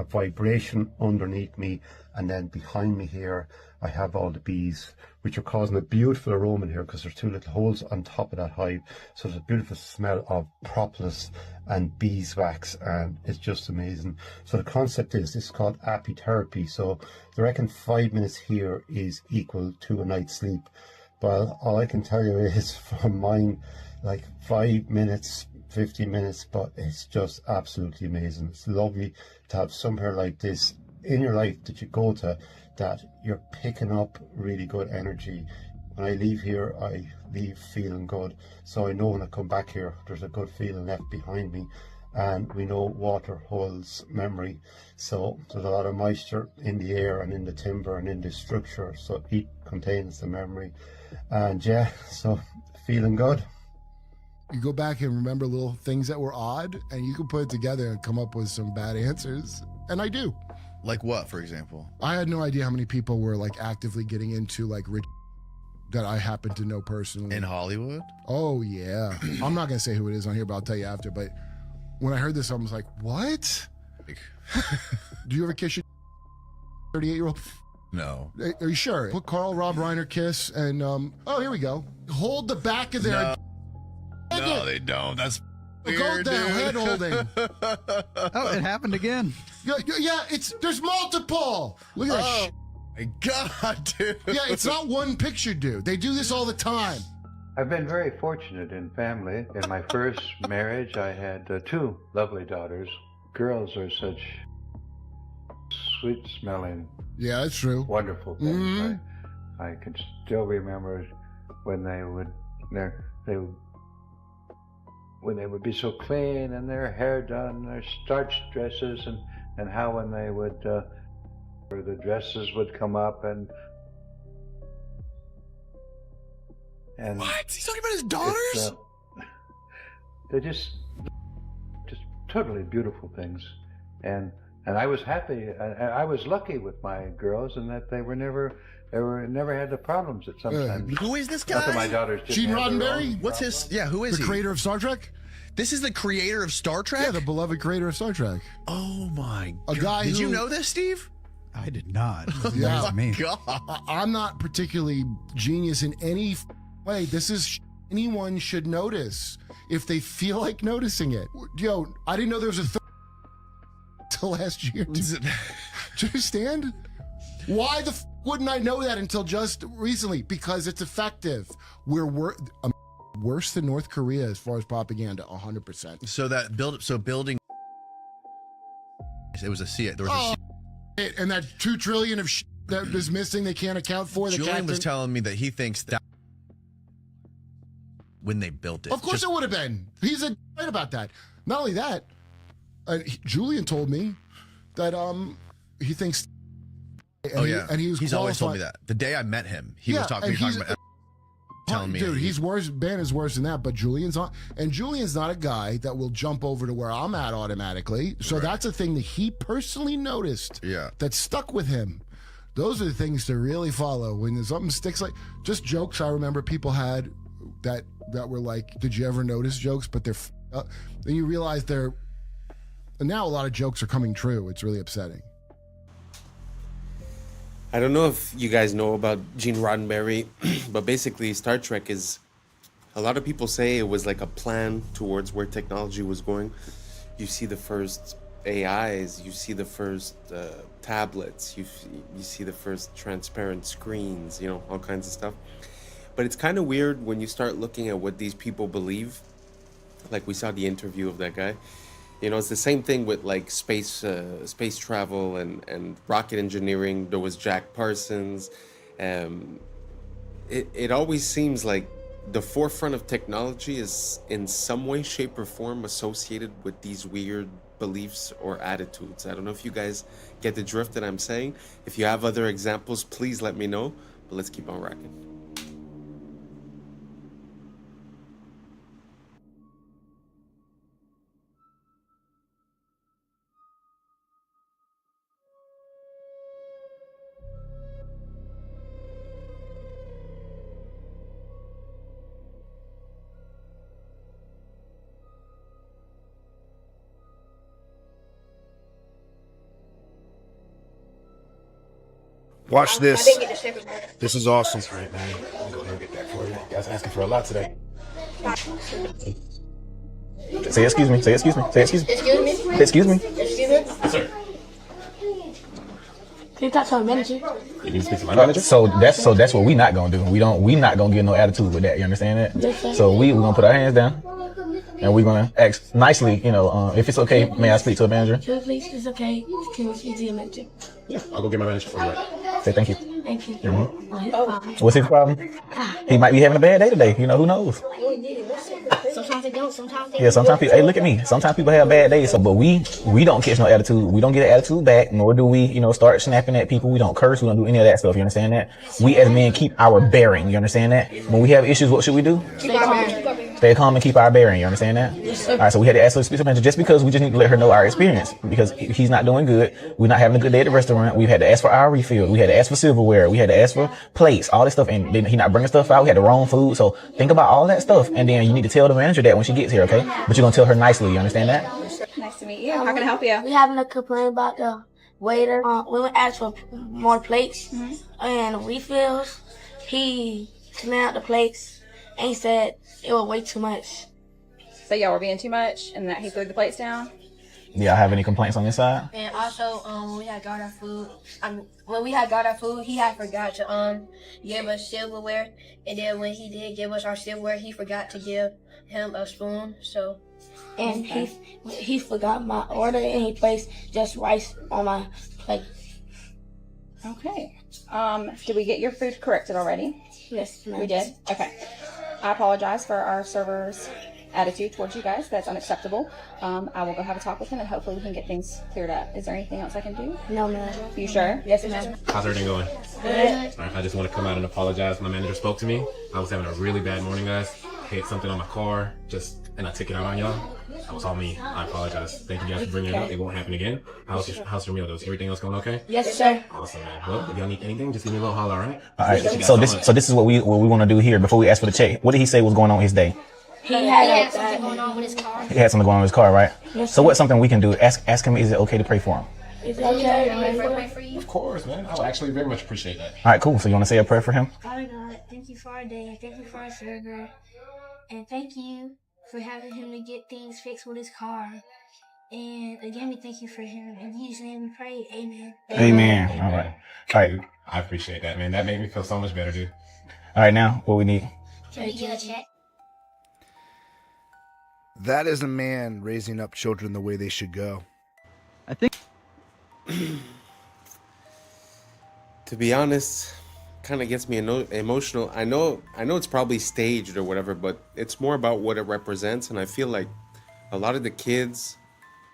vibration underneath me, and then behind me here I have all the bees, which are causing a beautiful aroma in here because there's 2 little holes on top of that hive. So there's a beautiful smell of propolis and beeswax, and it's just amazing. So the concept is, this is called apitherapy. So they reckon 5 minutes here is equal to a night's sleep. Well, all I can tell you is from mine, like 5 minutes, 15 minutes, but it's just absolutely amazing. It's lovely to have somewhere like this in your life that you go to, that you're picking up really good energy. When I leave here, I leave feeling good. So I know when I come back here, there's a good feeling left behind me. And we know water holds memory. So there's a lot of moisture in the air and in the timber and in the structure. So heat contains the memory. And yeah, so feeling good. You go back and remember little things that were odd, and you can put it together and come up with some bad answers. And I do. Like what, for example? I had no idea how many people were like actively getting into like rich that I happen to know personally. In Hollywood? Oh, yeah. I'm not going to say who it is on here, but I'll tell you after. But when I heard this, I was like, what? Do you ever kiss your 38-year-old? No. Are you sure? Put Carl Rob Reiner kiss and, oh, here we go. Hold the back of their... No, they don't. That's weird, Go down, head holding. Oh, it happened again. Yeah, there's multiple. Look at that. My God, dude. Yeah, it's not one picture, dude. They do this all the time. I've been very fortunate in family. In my first marriage, I had 2 lovely daughters. Girls are such sweet-smelling, yeah, that's true, wonderful things. Mm-hmm. I can still remember when they would be so clean and their hair done, their starched dresses, and how when they would, the dresses would come up and what? He's talking about his daughters? they're just totally beautiful things, and I was happy. I was lucky with my girls in that they never had the problems that sometimes. Who is this Not that guy? my daughters didn't Gene have their Roddenberry? own What's his? problems. Yeah, who is The he? creator of Star Trek? This is the creator of Star Trek? Yeah, the beloved creator of Star Trek. Oh my A god. guy Did you who- know this, Steve? I did not. Yeah. That's me. God. I'm not particularly genius in any way. This is anyone should notice if they feel like noticing it. Yo, I didn't know there was a till last year. Do you understand? Why the wouldn't I know that until just recently? Because it's effective. We're worse than North Korea as far as propaganda, 100%. So building. It was a C. There was a And that 2 trillion of that is missing, they can't account for. Julian was telling me that he thinks that when they built it. Of course it would have been. He's right about that. Not only that, Julian told me that he thinks. And he's always told me that. The day I met him, he was talking about telling me. Dude, he's worse. Ben is worse than that. But Julian's not a guy that will jump over to where I'm at automatically. So that's a thing that he personally noticed. Yeah. That stuck with him. Those are the things to really follow when something sticks. Like just jokes I remember people had that were like, did you ever notice jokes? But they're then you realize and now a lot of jokes are coming true. It's really upsetting. I don't know if you guys know about Gene Roddenberry, but basically Star Trek is, a lot of people say it was like a plan towards where technology was going. You see the first AIs, you see the first tablets, you see the first transparent screens, all kinds of stuff. But it's kind of weird when you start looking at what these people believe. Like we saw the interview of that guy. It's the same thing with like space travel and rocket engineering. There was Jack Parsons. It always seems like the forefront of technology is in some way, shape, or form associated with these weird beliefs or attitudes. I don't know if you guys get the drift that I'm saying. If you have other examples, please let me know. But let's keep on rocking. Watch this. This is awesome. All right, man. I'll go ahead and get that for you. You guys are asking for a lot today. Say excuse me. Say excuse me. Say excuse me. Excuse me? Excuse me. Excuse me? Yes, sir. Can you talk to our manager? You need to speak to my manager. So that's what we not gonna do. We not gonna get no attitude with that. You understand that? Yes, sir. So we gonna put our hands down, and we're gonna ask nicely. If it's okay, may I speak to a manager? Sure, please. It's okay. Can we speak to your manager? Yeah, I'll go get my manager for you. Say thank you. Thank you. Mm-hmm. What's his problem? He might be having a bad day today. Who knows? Sometimes they don't. Sometimes they Yeah, sometimes people, hey, look at me. Sometimes people have bad days. But we don't catch no attitude. We don't get an attitude back, nor do we, start snapping at people. We don't curse. We don't do any of that stuff. You understand that? We as men keep our bearing. You understand that? When we have issues, what should we do? Stay calm and keep our bearing. You understand that? Yes, sir. All right, so we had to ask her to speak to manager just because we just need to let her know our experience because he's not doing good. We're not having a good day at the restaurant. We've had to ask for our refill. We had to ask for silverware. We had to ask for plates, all this stuff, and then he not bringing stuff out. We had the wrong food. So think about all that stuff, and then you need to tell the manager that when she gets here, okay? But you're gonna tell her nicely. You understand that? Nice to meet you. How can I help you? We having a complaint about the waiter. We went ask for more plates and refills. He cleaned out the plates and he said it was way too much. So y'all were being too much and that he threw the plates down? Yeah, I have any complaints on this side? And also, when we had got our food, he had forgot to give us silverware. And then when he did give us our silverware, he forgot to give him a spoon. So, and he forgot my order and he placed just rice on my plate. Okay. Did we get your food corrected already? Yes, ma'am. We did? Okay. I apologize for our server's attitude towards you guys. That's unacceptable. I will go have a talk with him and hopefully we can get things cleared up. Is there anything else I can do? No, ma'am. You sure? Yes, ma'am. How's everything going? Good. All right, I just want to come out and apologize. My manager spoke to me. I was having a really bad morning, guys. hit something on my car, and I took it out on y'all. That was all me. I apologize. Thank you guys for bringing it up. It won't happen again. How's your meal, though? Is everything else going okay? Yes, sir. Awesome, man. Well, if y'all need anything, just give me a little holler, all right? All right. So this is what we want to do here before we ask for the check. What did he say was going on his day? He had something going on with his car. He had something going on with his car, right? Yes, so what's something we can do? Ask him, is it okay to pray for him? Is it okay to pray for you? Of course, man. I would actually very much appreciate that. All right, cool. So you want to say a prayer for him? Father God, thank you for our day. Thank you for our server. And thank you for having him to get things fixed with his car. And again, we thank you for him. In Jesus' name we pray. Amen. Amen. All right. All right. I appreciate that, man. That made me feel so much better, dude. All right, now what we need? Can we get a check? That is a man raising up children the way they should go. I think. To be honest, kind of gets me emotional. I know it's probably staged or whatever, but it's more about what it represents. And I feel like a lot of the kids,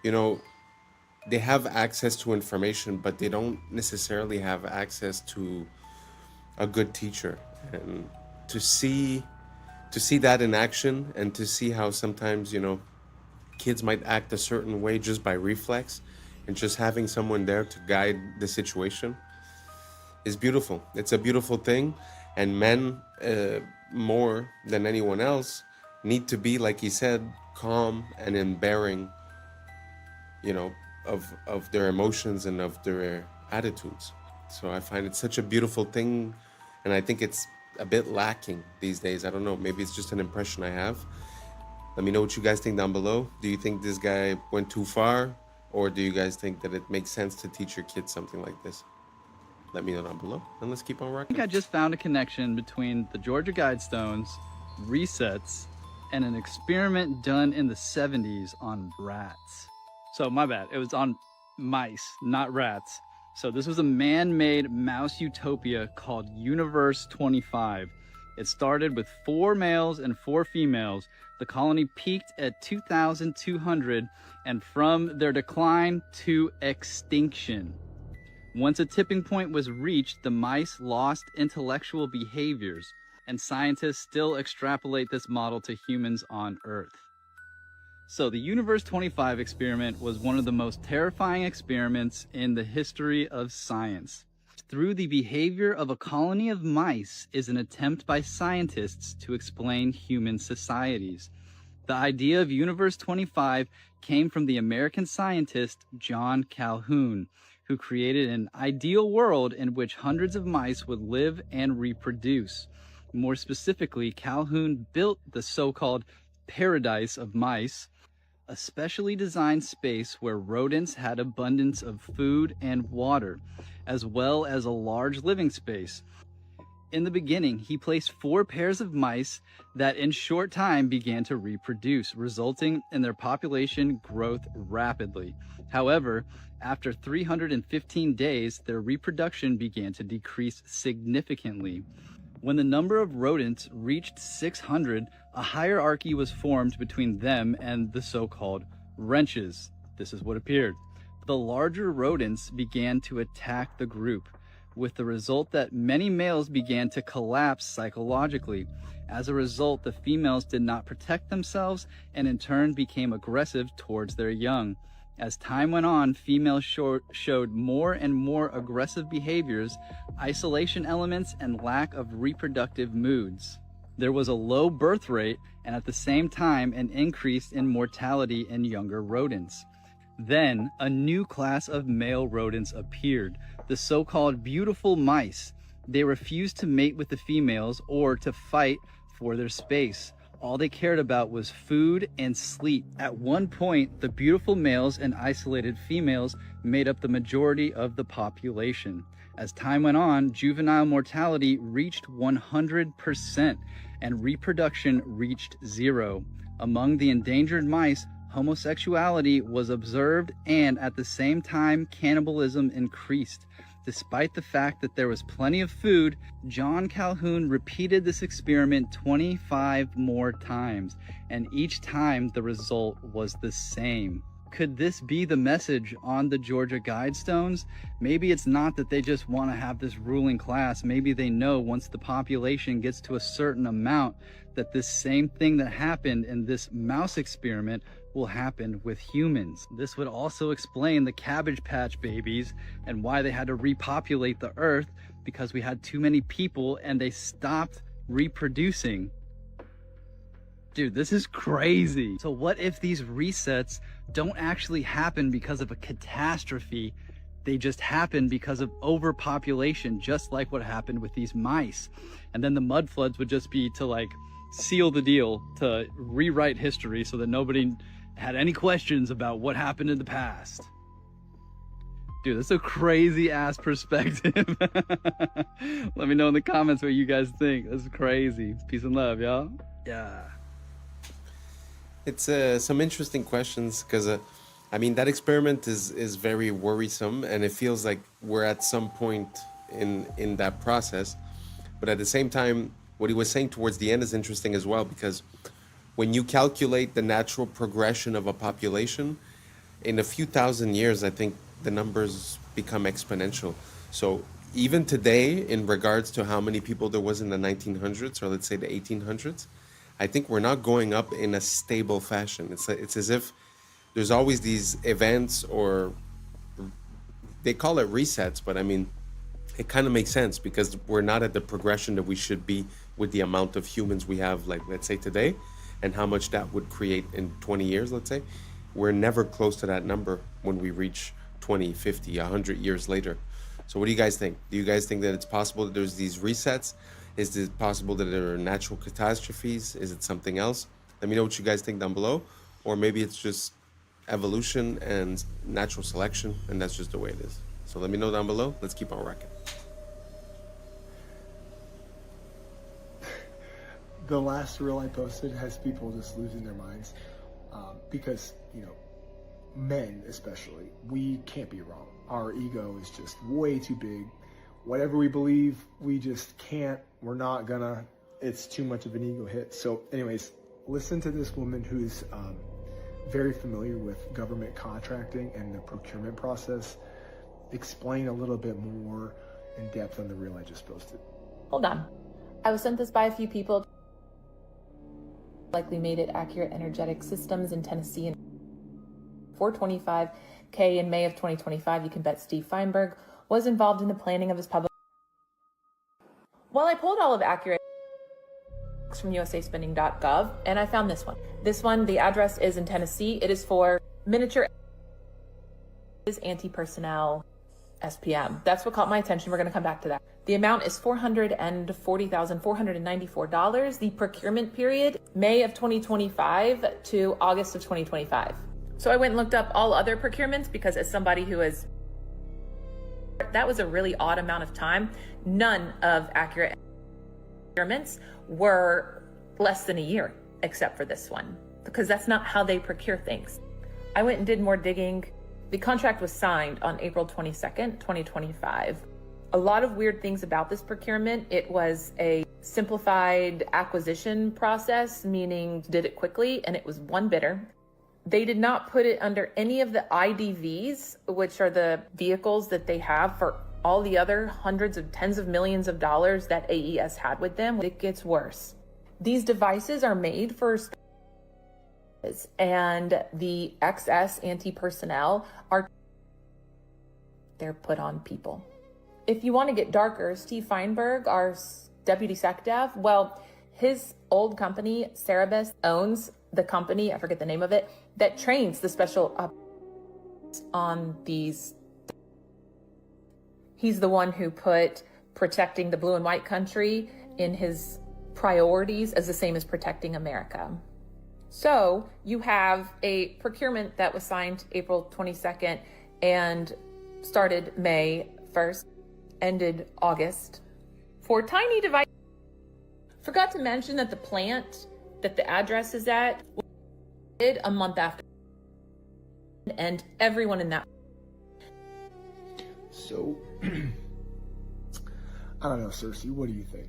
they have access to information, but they don't necessarily have access to a good teacher. And to see that in action, and to see how sometimes, kids might act a certain way just by reflex, and just having someone there to guide the situation is beautiful. It's a beautiful thing. And men, more than anyone else, need to be, like he said, calm and unbearing, of their emotions and of their attitudes. So I find it such a beautiful thing, and I think it's a bit lacking these days. I don't know, maybe it's just an impression I have. Let me know what you guys think down below. Do you think this guy went too far, or do you guys think that it makes sense to teach your kids something like this? Let me know down below, and let's keep on rocking. I think I just found a connection between the Georgia Guidestones, resets, and an experiment done in the 70s on rats. So my bad, it was on mice, not rats. So this was a man-made mouse utopia called Universe 25. It started with 4 males and 4 females. The colony peaked at 2,200, and from their decline to extinction. Once a tipping point was reached, the mice lost intellectual behaviors, and scientists still extrapolate this model to humans on Earth. So the Universe 25 experiment was one of the most terrifying experiments in the history of science. Through the behavior of a colony of mice is an attempt by scientists to explain human societies. The idea of Universe 25 came from the American scientist John Calhoun, who created an ideal world in which hundreds of mice would live and reproduce. More specifically, Calhoun built the so-called paradise of mice, a specially designed space where rodents had abundance of food and water, as well as a large living space. In the beginning, he placed 4 pairs of mice that in short time began to reproduce, resulting in their population growth rapidly. However, after 315 days, their reproduction began to decrease significantly. When the number of rodents reached 600, a hierarchy was formed between them and the so-called wrenches. This is what appeared. The larger rodents began to attack the group, with the result that many males began to collapse psychologically. As a result, the females did not protect themselves and in turn became aggressive towards their young. As time went on, females showed more and more aggressive behaviors, isolation elements, and lack of reproductive moods. There was a low birth rate and at the same time an increase in mortality in younger rodents. Then a new class of male rodents appeared, the so-called beautiful mice. They refused to mate with the females or to fight for their space. All they cared about was food and sleep. At one point, the beautiful males and isolated females made up the majority of the population. As time went on, juvenile mortality reached 100% and reproduction reached 0. Among the endangered mice, homosexuality was observed and at the same time cannibalism increased. Despite the fact that there was plenty of food, John Calhoun repeated this experiment 25 more times, and each time the result was the same. Could this be the message on the Georgia Guidestones? Maybe it's not that they just want to have this ruling class. Maybe they know once the population gets to a certain amount that this same thing that happened in this mouse experiment will happen with humans. This would also explain the Cabbage Patch Babies and why they had to repopulate the earth, because we had too many people and they stopped reproducing. Dude, this is crazy. So what if these resets don't actually happen because of a catastrophe? They just happen because of overpopulation, just like what happened with these mice. And then the mud floods would just be to like seal the deal, to rewrite history so that nobody had any questions about what happened in the past. Dude, that's a crazy ass perspective. Let me know in the comments what you guys think. That's crazy. Peace and love, y'all. Yeah. It's some interesting questions, because I mean, that experiment is very worrisome, and it feels like we're at some point in that process. But at the same time, what he was saying towards the end is interesting as well, because when you calculate the natural progression of a population, in a few thousand years, I think the numbers become exponential. So even today, in regards to how many people there was in the 1900s, or let's say the 1800s, I think we're not going up in a stable fashion. It's as if there's always these events, or they call it resets, but I mean, it kind of makes sense, because we're not at the progression that we should be with the amount of humans we have, like, let's say today, and how much that would create in 20 years, let's say. We're never close to that number when we reach 20, 50, 100 years later. So what do you guys think? Do you guys think that it's possible that there's these resets? Is it possible that there are natural catastrophes? Is it something else? Let me know what you guys think down below. Or maybe it's just evolution and natural selection, and that's just the way it is. So let me know down below. Let's keep on rocking. The last reel I posted has people just losing their minds, because, you know, men especially, we can't be wrong. Our ego is just way too big. Whatever we believe, we just can't, we're not gonna, it's too much of an ego hit. So anyways, listen to this woman who's very familiar with government contracting and the procurement process explain a little bit more in depth on the reel I just posted. Hold on. I was sent this by a few people. Likely made it Accurate Energetic Systems in Tennessee in $425K in May of 2025. You can bet Steve Feinberg was involved in the planning of his public. Well, I pulled all of Accurate from usaspending.gov, and I found this one. This one, the address is in Tennessee. It is for miniature anti-personnel SPM. That's what caught my attention. We're going to come back to that. The amount is $440,494. The procurement period, May of 2025 to August of 2025. So I went and looked up all other procurements, because as somebody who is, that was a really odd amount of time. None of Accurate procurements were less than a year, except for this one, because that's not how they procure things. I went and did more digging. The contract was signed on April 22nd, 2025. A lot of weird things about this procurement. It was a simplified acquisition process, meaning did it quickly, and it was one bidder. They did not put it under any of the IDVs, which are the vehicles that they have for all the other hundreds of tens of millions of dollars that AES had with them. It gets worse. These devices are made for, and the XS anti-personnel are, they're put on people. If you want to get darker, Steve Feinberg, our deputy SecDev, well, his old company, Cerebus, owns the company, I forget the name of it, that trains the special on these. He's the one who put protecting the blue and white country in his priorities as the same as protecting America. So you have a procurement that was signed April 22nd and started May 1st, ended August, for tiny devices. Forgot to mention that the plant that the address is at did a month after, and everyone in that. So, I don't know, Cersei, what do you think?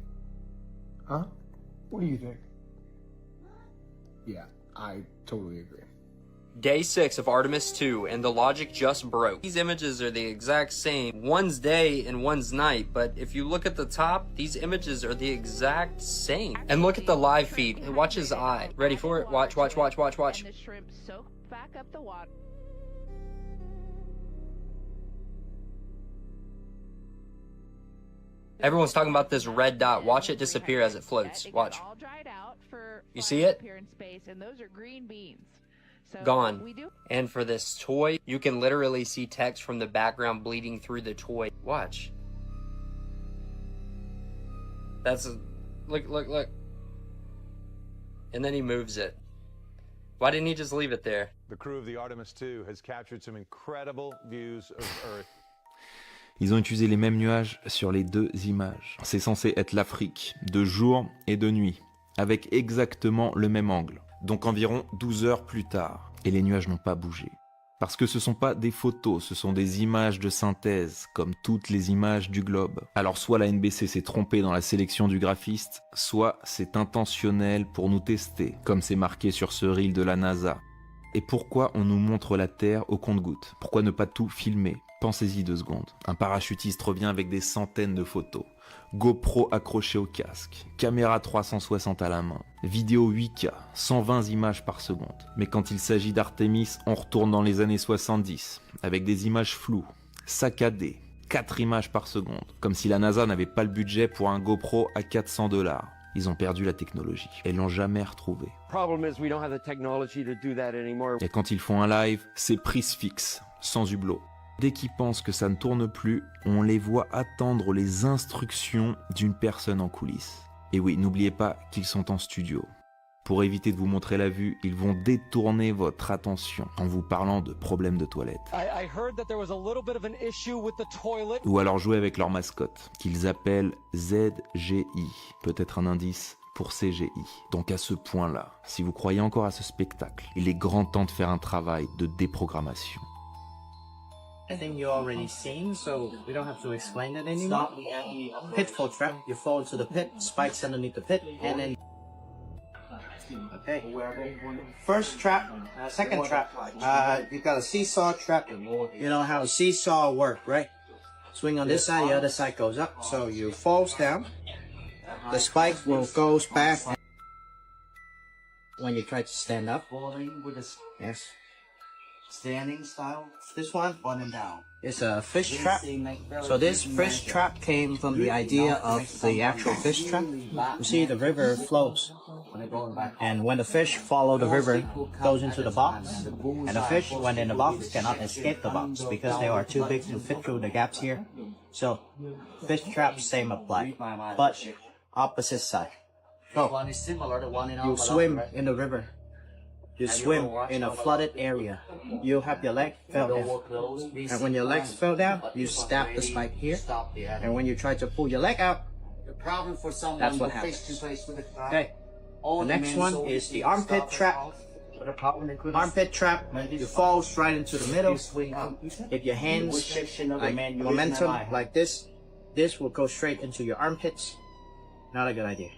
Huh? What do you think? Yeah, I totally agree. Day 6 of Artemis 2, and the logic just broke. These images are the exact same. One's day and one's night, but if you look at the top, these images are the exact same. And look at the live feed, and watch his eye. Ready for it? Watch, watch, watch, watch, watch. And the shrimp soak back up the water. Everyone's talking about this red dot. Watch it disappear as it floats. Watch. You see it? And those are green beans. So Gone. And for this toy, you can literally see text from the background bleeding through the toy. Watch. That's a, look, look, look. And then he moves it. Why didn't he just leave it there? The crew of the Artemis 2 has captured some incredible views of Earth. Ils ont utilisé les mêmes nuages sur les deux images. C'est censé être l'Afrique, de jour et de nuit, avec exactement le même angle. Donc environ 12 heures plus tard. Et les nuages n'ont pas bougé. Parce que ce sont pas des photos, ce sont des images de synthèse, comme toutes les images du globe. Alors soit la NBC s'est trompée dans la sélection du graphiste, soit c'est intentionnel pour nous tester, comme c'est marqué sur ce reel de la NASA. Et pourquoi on nous montre la Terre au compte-gouttes? Pourquoi ne pas tout filmer? Pensez-y 2 secondes. Un parachutiste revient avec des centaines de photos. GoPro accroché au casque, caméra 360 à la main, vidéo 8K, 120 images par seconde. Mais quand il s'agit d'Artemis, on retourne dans les années 70, avec des images floues, saccadées, 4 images par seconde, comme si la NASA n'avait pas le budget pour un GoPro à $400. Ils ont perdu la technologie et l'ont jamais retrouvée. Et quand ils font un live, c'est prise fixe, sans hublot. Dès qu'ils pensent que ça ne tourne plus, on les voit attendre les instructions d'une personne en coulisses. Et oui, n'oubliez pas qu'ils sont en studio. Pour éviter de vous montrer la vue, ils vont détourner votre attention en vous parlant de problèmes de toilette. Ou alors jouer avec leur mascotte, qu'ils appellent ZGI. Peut-être un indice pour CGI. Donc à ce point-là, si vous croyez encore à ce spectacle, il est grand temps de faire un travail de déprogrammation. I think you already seen, so we don't have to explain it anymore. Pitfall trap, you fall into the pit, spikes underneath the pit, and then... Okay, first trap, second trap, you got a seesaw trap. You know how a seesaw work, right? Swing on this side, the other side goes up, so you falls down. The spike will goes back when you try to stand up. Yes. Standing style. This one and down. It's a fish trap. So this fish trap came from the idea of the actual fish trap. You see, the river flows, and when the fish follow the river, goes into the box, and the fish, when in the box, cannot escape the box because they are too big to fit through the gaps here. So, fish trap, same apply, but opposite side. So, you swim in the river. You swim in a flooded area. You have your leg fell down. And when your legs fell down, you stab the spike here. And when you try to pull your leg out, that's what happens. Okay. The next one is the armpit trap. Armpit trap, you fall right into the middle. If your hands, like momentum, like this will go straight into your armpits. Not a good idea.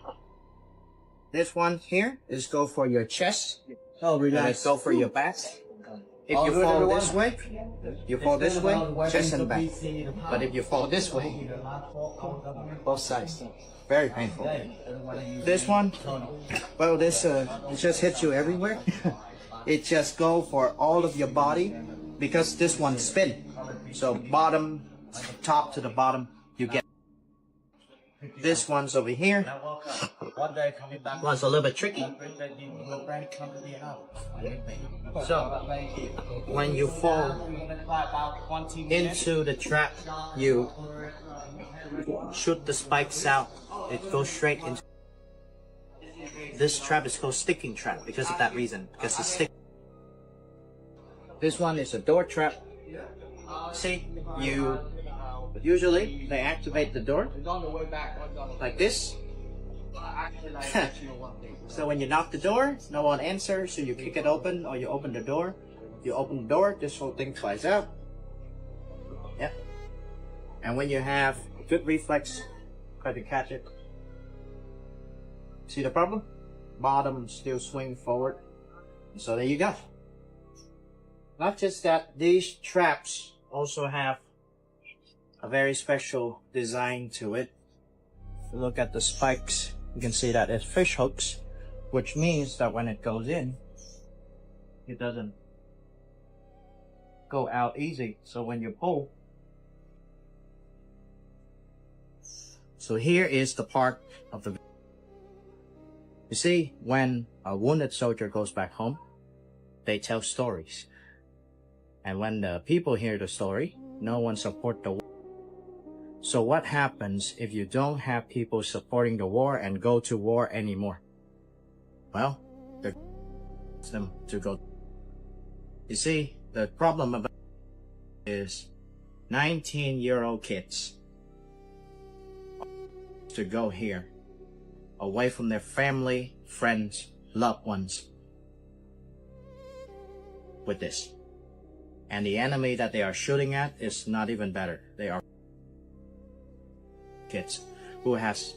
This one here is go for your chest. Oh, relax. Go for your back. If you fall this way, chest and back. But if you fall this way, both sides. Very painful. This one, well, this it just hits you everywhere. It just go for all of your body because this one spin. So bottom, top to the bottom, you get. This one's over here. One's a little bit tricky. So, when you fall into the trap, you shoot the spikes out. It goes straight into. This trap is called sticking trap because of that reason, because it's stick. This one is a door trap. See, you. Usually, they activate the door like this. So when you knock the door, no one answers, so you kick it open or you open the door. You open the door, this whole thing flies out. Yeah. And when you have good reflex, try to catch it. See the problem? Bottom still swing forward. So there you go. Not just that, these traps also have a very special design to it. If you look at the spikes, you can see that it's fish hooks, which means that when it goes in, it doesn't go out easy. So when you pull, so here is the part of the, you see, when a wounded soldier goes back home, they tell stories. And when the people hear the story, no one support the war. So what happens if you don't have people supporting the war and go to war anymore? Well, them to go. You see, the problem about is 19-year-old kids to go here, away from their family, friends, loved ones, with this. And the enemy that they are shooting at is not even better. They are kids who has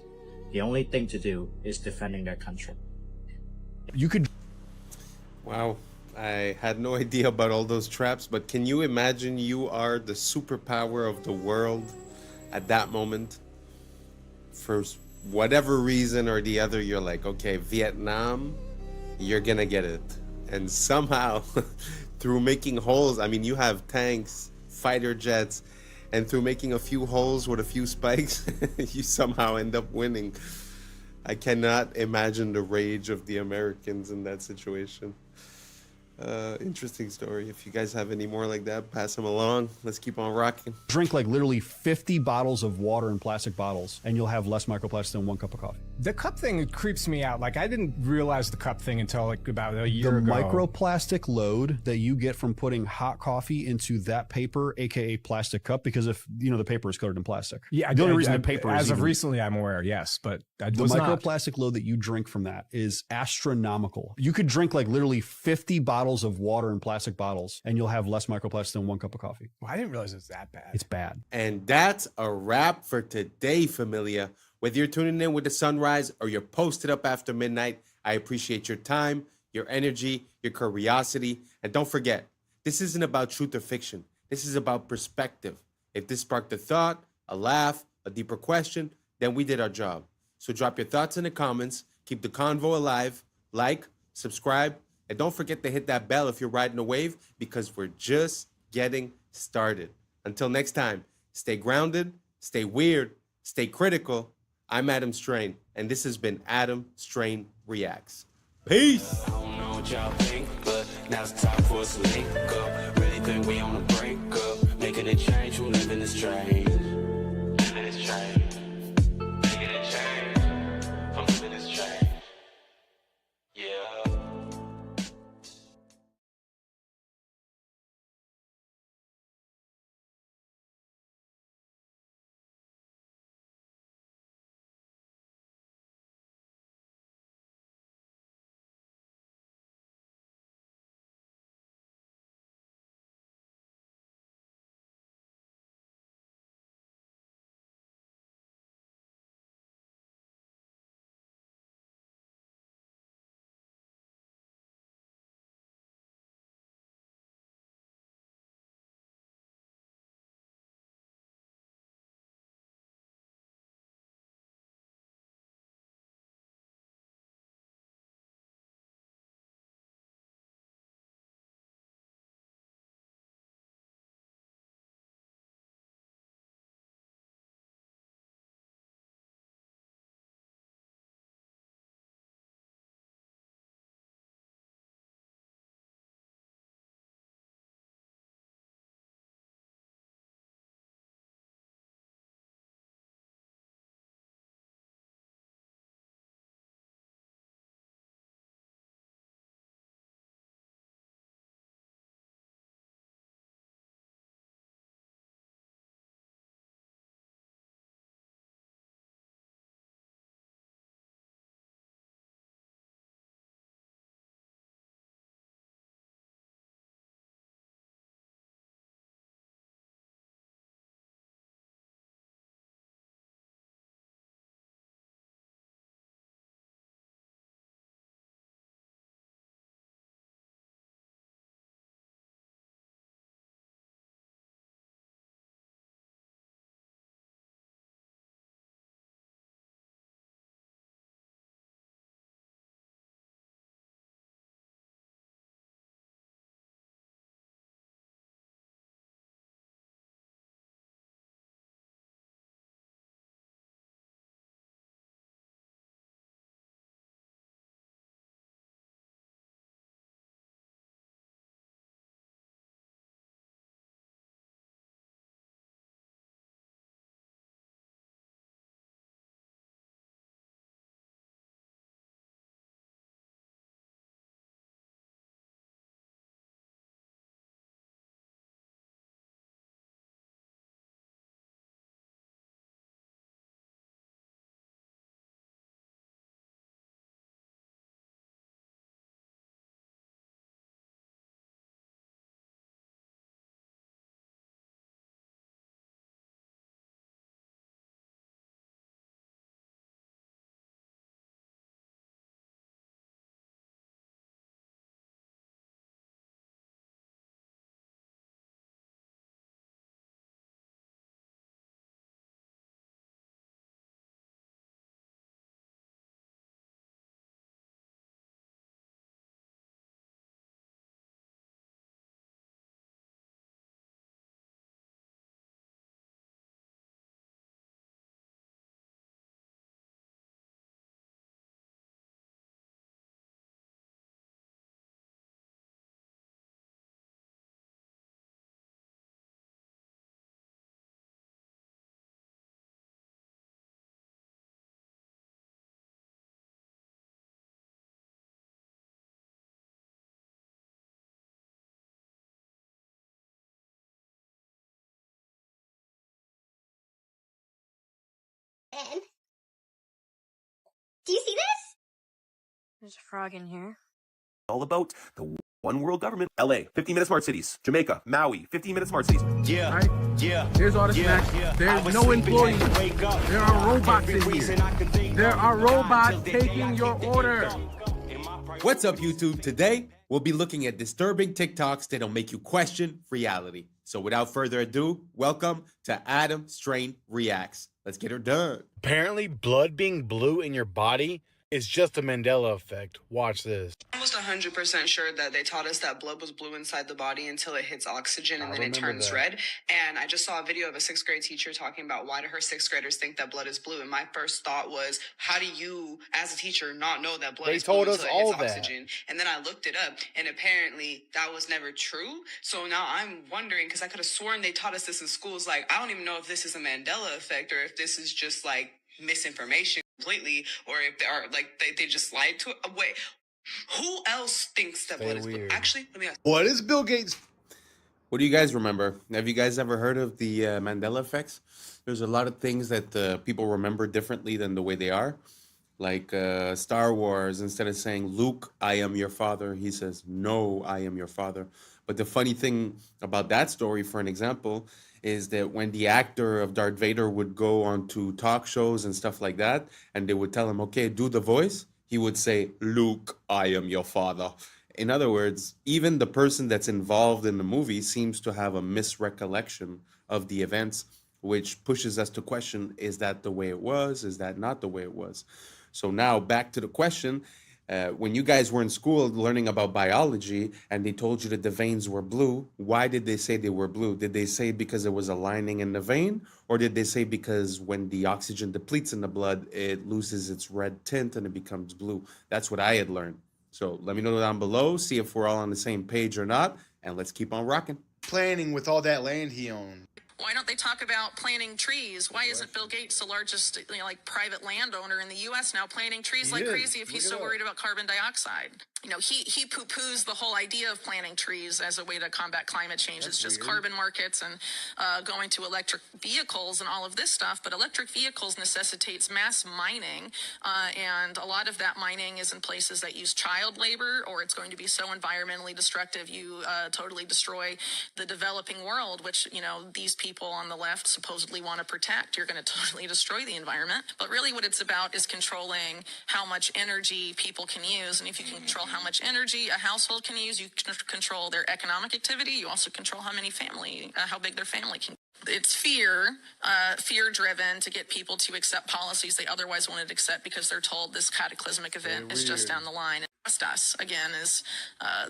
the only thing to do is defending their country. You could. Wow. I had no idea about all those traps, but can you imagine you are the superpower of the world at that moment? For whatever reason or the other, you're like, okay, Vietnam, you're gonna get it. And somehow, through making holes, I mean, you have tanks, fighter jets, and through making a few holes with a few spikes, you somehow end up winning. I cannot imagine the rage of the Americans in that situation. Interesting story. If you guys have any more like that, pass them along. Let's keep on rocking. Drink like literally 50 bottles of water in plastic bottles, and you'll have less microplastics than 1 cup of coffee. The cup thing creeps me out. Like, I didn't realize the cup thing until like about a year ago. The microplastic load that you get from putting hot coffee into that paper, aka plastic cup, because if you know the paper is coated in plastic. Yeah, the only reason the paper as is of even, recently, I'm aware. Yes, but I the was not. microplastic load that you drink from that is astronomical. You could drink like literally 50 bottles of water in plastic bottles, and you'll have less microplastics than 1 cup of coffee. Well, I didn't realize it was that bad. It's bad. And that's a wrap for today, familia. Whether you're tuning in with the sunrise or you're posted up after midnight, I appreciate your time, your energy, your curiosity. And don't forget, this isn't about truth or fiction. This is about perspective. If this sparked a thought, a laugh, a deeper question, then we did our job. So drop your thoughts in the comments, keep the convo alive, like, subscribe, and don't forget to hit that bell if you're riding a wave, because we're just getting started. Until next time, stay grounded, stay weird, stay critical. I'm Adam Strain, and this has been Adam Strain Reacts. Peace! I don't know what y'all think, but now's the time for us to link up. Really think we on the break up, making a change, who live in this train. Live in this train. And do you see this? There's a frog in here. All about the one world government. LA, 15-minute smart cities. Jamaica, Maui, 15-minute smart cities. Yeah, right? Yeah. There's all the snacks. There's no employees. There are robots in here. There are robots taking your order. What's up, YouTube? Today, we'll be looking at disturbing TikToks that'll make you question reality. So without further ado, welcome to Adam Strain Reacts. Let's get her done. Apparently, blood being blue in your body is just a Mandela effect. Watch this. Almost 100% sure that they taught us that blood was blue inside the body until it hits oxygen and then it turns red. And I just saw a video of a 6th grade teacher talking about why do her 6th graders think that blood is blue. And my first thought was, how do you, as a teacher, not know that blood is blue until it hits oxygen? And then I looked it up, and apparently that was never true. So now I'm wondering, because I could have sworn they taught us this in schools. Like, I don't even know if this is a Mandela effect or if this is just like misinformation completely, or if they are like they just lied to it. Wait, who else thinks that blood is blue? Actually, let me ask. What is Bill Gates? What do you guys remember? Have you guys ever heard of the Mandela effects? There's a lot of things that people remember differently than the way they are. Like Star Wars, instead of saying, Luke, I am your father, he says, no, I am your father. But the funny thing about that story, for an example, is that when the actor of Darth Vader would go on to talk shows and stuff like that, and they would tell him, okay, do the voice, he would say, Luke, I am your father. In other words, even the person that's involved in the movie seems to have a misrecollection of the events, which pushes us to question, is that the way it was? Is that not the way it was? So now back to the question. When you guys were in school learning about biology and they told you that the veins were blue, why did they say they were blue? Did they say because there was a lining in the vein? Or did they say because when the oxygen depletes in the blood, it loses its red tint and it becomes blue? That's what I had learned. So let me know down below, see if we're all on the same page or not, and let's keep on rocking. Planning with all that land he owned. Why don't they talk about planting trees? Why isn't Bill Gates the largest, private landowner in the U.S. now, planting trees like crazy if he's so worried about carbon dioxide? You know, he poo-poos the whole idea of planting trees as a way to combat climate change. It's just carbon markets and going to electric vehicles and all of this stuff. But electric vehicles necessitates mass mining, and a lot of that mining is in places that use child labor, or it's going to be so environmentally destructive you totally destroy the developing world, which, these people on the left supposedly want to protect. You're going to totally destroy the environment. But really what it's about is controlling how much energy people can use. And if you can control how much energy a household can use, you can control their economic activity. You also control how big their family can. It's fear-driven to get people to accept policies they otherwise wouldn't accept because they're told this cataclysmic event is just down the line. And trust us, again, is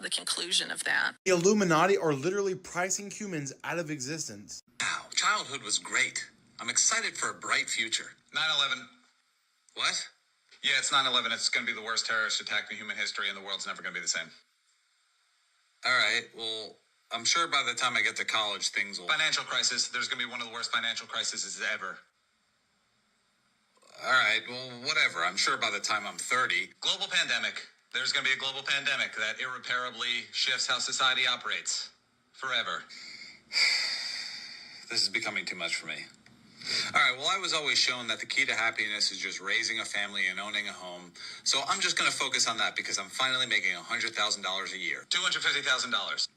the conclusion of that. The Illuminati are literally pricing humans out of existence. Wow, childhood was great. I'm excited for a bright future. 9/11. What? Yeah, it's 9/11. It's going to be the worst terrorist attack in human history, and the world's never going to be the same. All right, well, I'm sure by the time I get to college, things will... Financial crisis. There's going to be one of the worst financial crises ever. All right, well, whatever. I'm sure by the time I'm 30... Global pandemic. There's going to be a global pandemic that irreparably shifts how society operates. Forever. This is becoming too much for me. All right, well, I was always shown that the key to happiness is just raising a family and owning a home. So I'm just going to focus on that because I'm finally making $100,000 a year. $250,000.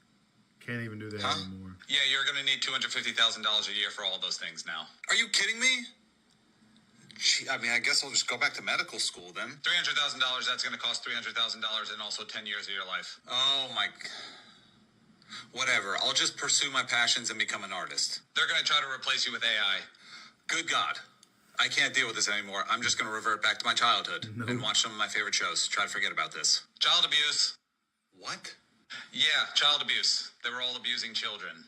Can't even do that anymore. Yeah, you're going to need $250,000 a year for all those things now. Are you kidding me? Gee, I mean, I guess I'll just go back to medical school then. $300,000, that's going to cost $300,000 and also 10 years of your life. Oh, my... Whatever. I'll just pursue my passions and become an artist. They're going to try to replace you with AI. Good God. I can't deal with this anymore. I'm just going to revert back to my childhood and watch some of my favorite shows. Try to forget about this. Child abuse. What? Yeah, child abuse. They were all abusing children.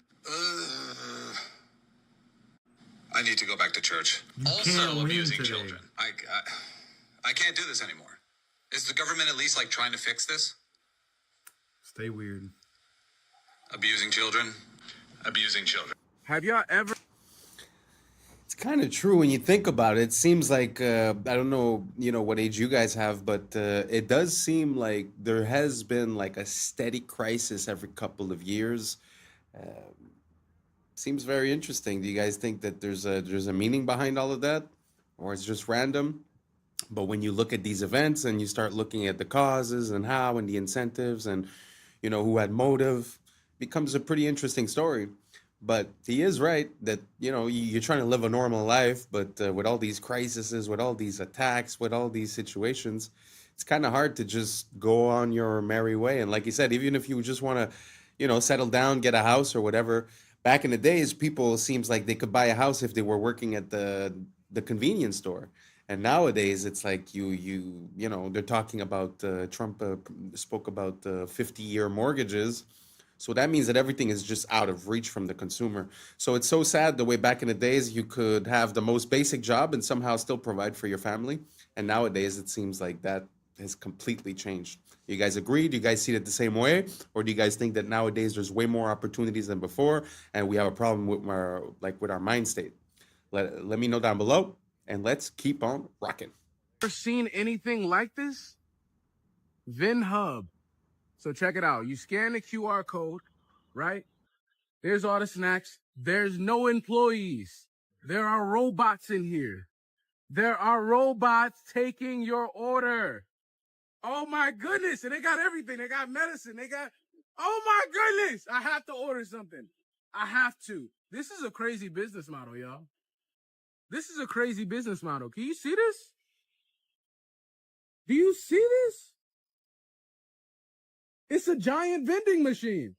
I need to go back to church. Also abusing children. I can't do this anymore. Is the government at least trying to fix this? Stay weird. Abusing children. Abusing children. Have y'all ever... It's kind of true when you think about it. It seems like, I don't know, what age you guys have, but it does seem like there has been a steady crisis every couple of years. Seems very interesting. Do you guys think that there's a meaning behind all of that? or it's just random. But when you look at these events and you start looking at the causes and how and the incentives and, who had motive, becomes a pretty interesting story. But he is right that, you're trying to live a normal life, but with all these crises, with all these attacks, with all these situations, it's kind of hard to just go on your merry way. And like you said, even if you just want to, settle down, get a house or whatever, back in the days, people seems like they could buy a house if they were working at the convenience store. And nowadays, it's like they're talking about Trump spoke about 50-year mortgages. So that means that everything is just out of reach from the consumer. So it's so sad the way back in the days you could have the most basic job and somehow still provide for your family. And nowadays, it seems like that has completely changed. You guys agree? Do you guys see it the same way? Or do you guys think that nowadays there's way more opportunities than before and we have a problem with our mind state? Let me know down below. And let's keep on rocking. Ever seen anything like this? VinHub. So check it out. You scan the QR code, right? There's all the snacks. There's no employees. There are robots in here. There are robots taking your order. Oh my goodness. And they got everything. They got medicine. Oh my goodness. I have to order something. I have to. This is a crazy business model, y'all. This is a crazy business model. Can you see this? Do you see this? It's a giant vending machine.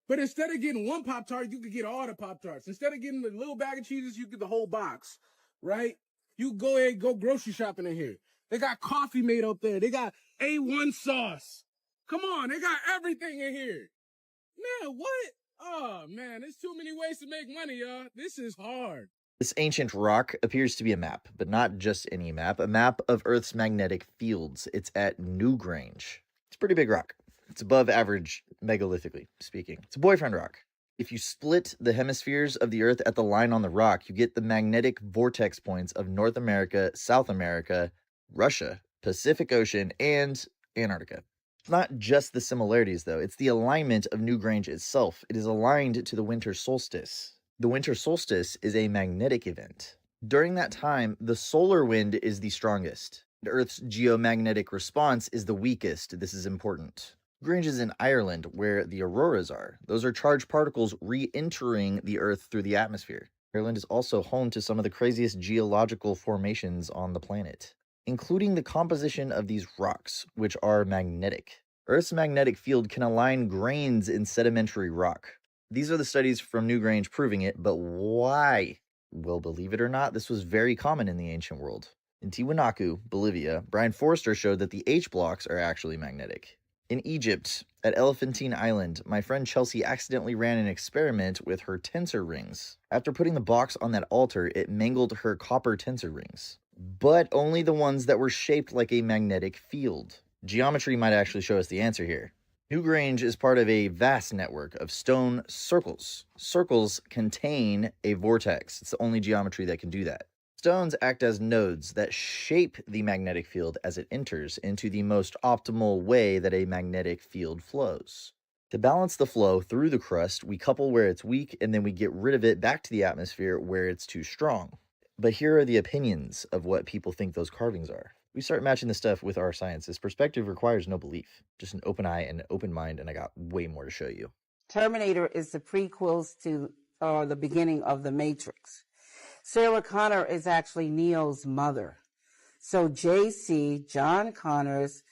But instead of getting one Pop-Tart, you could get all the Pop-Tarts. Instead of getting the little bag of cheeses, you get the whole box, right? You go ahead and go grocery shopping in here. They got coffee made up there. They got A1 sauce. Come on, they got everything in here. Man, what? Oh, man, there's too many ways to make money, y'all. This is hard. This ancient rock appears to be a map, but not just any map, a map of Earth's magnetic fields. It's at Newgrange. It's a pretty big rock. It's above average megalithic speaking. It's a boyfriend rock. If you split the hemispheres of the Earth at the line on the rock, you get the magnetic vortex points of North America, South America, Russia, Pacific Ocean, and Antarctica. It's not just the similarities, though. It's the alignment of Newgrange itself. It is aligned to the winter solstice. The winter solstice is a magnetic event. During that time, the solar wind is the strongest. Earth's geomagnetic response is the weakest. This is important. Newgrange is in Ireland, where the auroras are. Those are charged particles re-entering the Earth through the atmosphere. Ireland is also home to some of the craziest geological formations on the planet, including the composition of these rocks, which are magnetic. Earth's magnetic field can align grains in sedimentary rock. These are the studies from Newgrange proving it, but why? Well, believe it or not, this was very common in the ancient world. In Tiwanaku, Bolivia, Brian Forster showed that the H blocks are actually magnetic. In Egypt, at Elephantine Island, my friend Chelsea accidentally ran an experiment with her tensor rings. After putting the box on that altar, it mangled her copper tensor rings, but only the ones that were shaped like a magnetic field. Geometry might actually show us the answer here. Newgrange is part of a vast network of stone circles. Circles contain a vortex. It's the only geometry that can do that. Stones act as nodes that shape the magnetic field as it enters into the most optimal way that a magnetic field flows. To balance the flow through the crust, we couple where it's weak and then we get rid of it back to the atmosphere where it's too strong. But here are the opinions of what people think those carvings are. We start matching this stuff with our science. This perspective requires no belief, just an open eye and an open mind, and I got way more to show you. Terminator is the prequels to the beginning of The Matrix. Sarah Connor is actually Neo's mother. So JC, John Connor's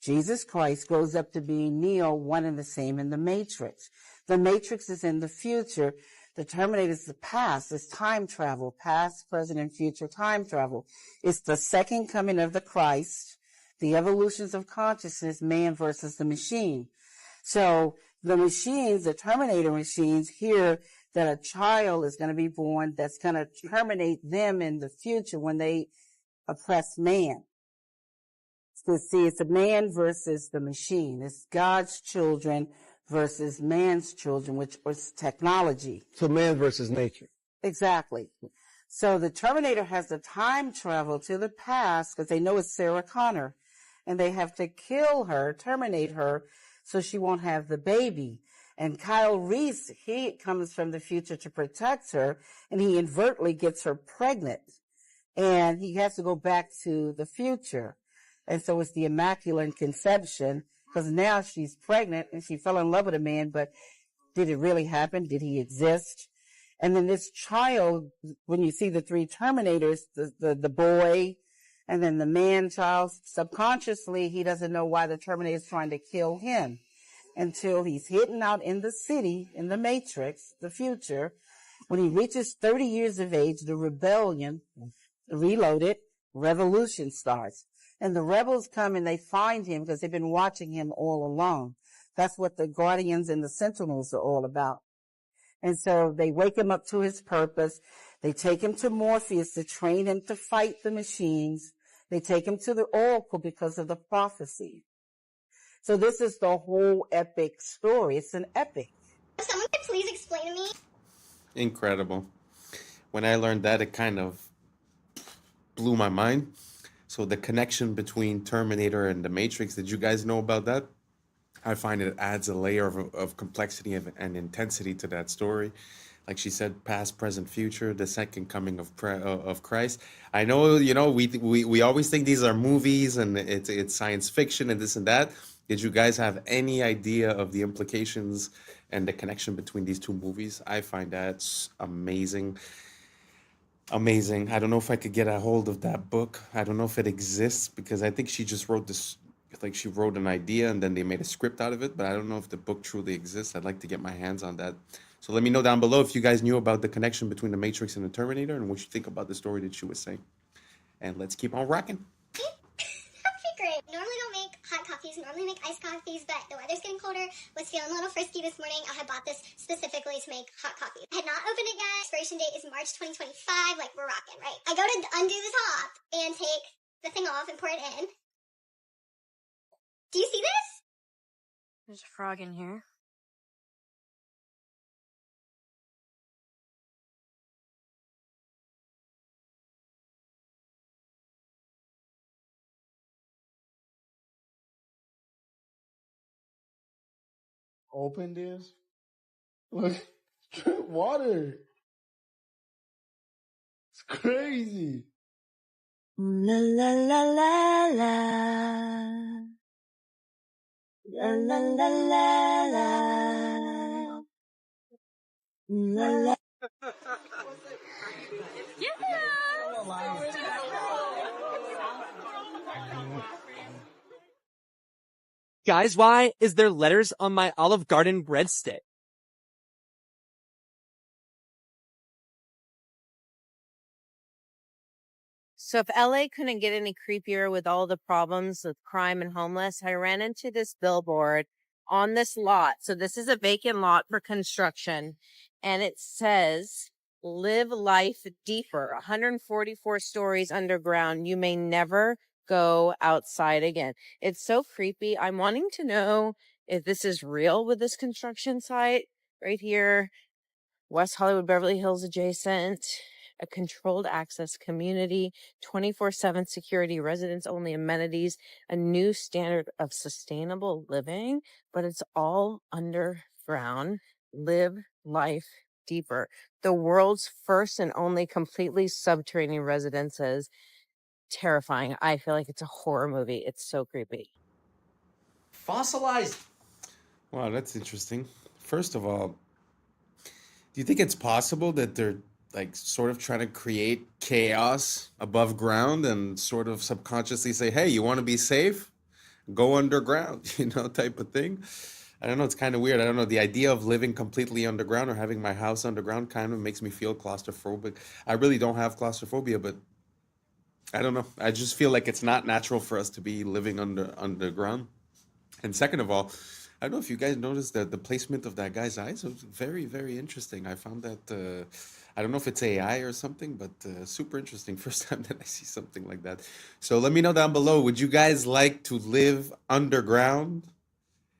Jesus Christ, grows up to be Neo, one and the same in The Matrix. The Matrix is in the future. The Terminator is the past. It's time travel, past, present, and future time travel. It's the second coming of the Christ, the evolutions of consciousness, man versus the machine. So the machines, the Terminator machines, hear that a child is going to be born that's going to terminate them in the future when they oppress man. So see, it's a man versus the machine. It's God's children versus man's children, which was technology. So man versus nature. Exactly. So the Terminator has to time travel to the past because they know it's Sarah Connor, and they have to kill her, terminate her, so she won't have the baby. And Kyle Reese, he comes from the future to protect her, and he inadvertently gets her pregnant. and he has to go back to the future. And so it's the Immaculate Conception, because now she's pregnant and she fell in love with a man, but did it really happen? Did he exist? And then this child, when you see the three Terminators, the boy, and then the man child, subconsciously, he doesn't know why the Terminator is trying to kill him until he's hidden out in the city, in the Matrix, the future. When he reaches 30 years of age, the rebellion, reloaded, revolution starts. And the rebels come and they find him because they've been watching him all along. That's what the Guardians and the Sentinels are all about. And so they wake him up to his purpose. They take him to Morpheus to train him to fight the machines. They take him to the Oracle because of the prophecy. So this is the whole epic story. It's an epic. Someone could please explain to me? Incredible. When I learned that, it kind of blew my mind. So the connection between Terminator and the Matrix, did you guys know about that? I find it adds a layer of complexity and intensity to that story. Like she said, past, present, future, the second coming of Christ. I know, we always think these are movies and it's science fiction and this and that. Did you guys have any idea of the implications and the connection between these two movies? I find that amazing. Amazing. I don't know if I could get a hold of that book. I don't know if it exists because I think she just wrote this, like she wrote an idea and then they made a script out of it, but I don't know if the book truly exists. I'd like to get my hands on that. So let me know down below if you guys knew about the connection between the Matrix and the Terminator and what you think about the story that she was saying. And let's keep on rocking. That'd be great. Normally don't make hot coffees, normally make iced coffees, but the weather's getting colder, was feeling a little frisky this morning. I had bought this specifically to make hot coffee. I had not opened it yet. Expiration date is March 2025. Like, we're rocking, right? I go to undo the top and take the thing off and pour it in. Do you see this? There's a frog in here. Open this. Look, drink water. It's crazy. La la la la la. La la la la la. La la. Guys, why is there letters on my Olive Garden breadstick? So if LA couldn't get any creepier with all the problems with crime and homeless, I ran into this billboard on this lot. So this is a vacant lot for construction, and it says, "Live life deeper, 144 stories underground. You may never go outside again." It's so creepy. I'm wanting to know if this is real with this construction site right here. West Hollywood, Beverly Hills adjacent, a controlled access community, 24/7 security, residents only amenities, a new standard of sustainable living, but it's all underground. Live life deeper. The world's first and only completely subterranean residences. Terrifying. I feel like it's a horror movie. It's so creepy. Fossilized. Wow, that's interesting. First of all, do you think it's possible that they're like sort of trying to create chaos above ground and sort of subconsciously say, hey, you want to be safe? Go underground, type of thing? I don't know. It's kind of weird. I don't know. The idea of living completely underground or having my house underground kind of makes me feel claustrophobic. I really don't have claustrophobia, but I don't know. I just feel like it's not natural for us to be living underground. And second of all, I don't know if you guys noticed that the placement of that guy's eyes was very, very interesting. I found that, I don't know if it's AI or something, but super interesting. First time that I see something like that. So let me know down below. Would you guys like to live underground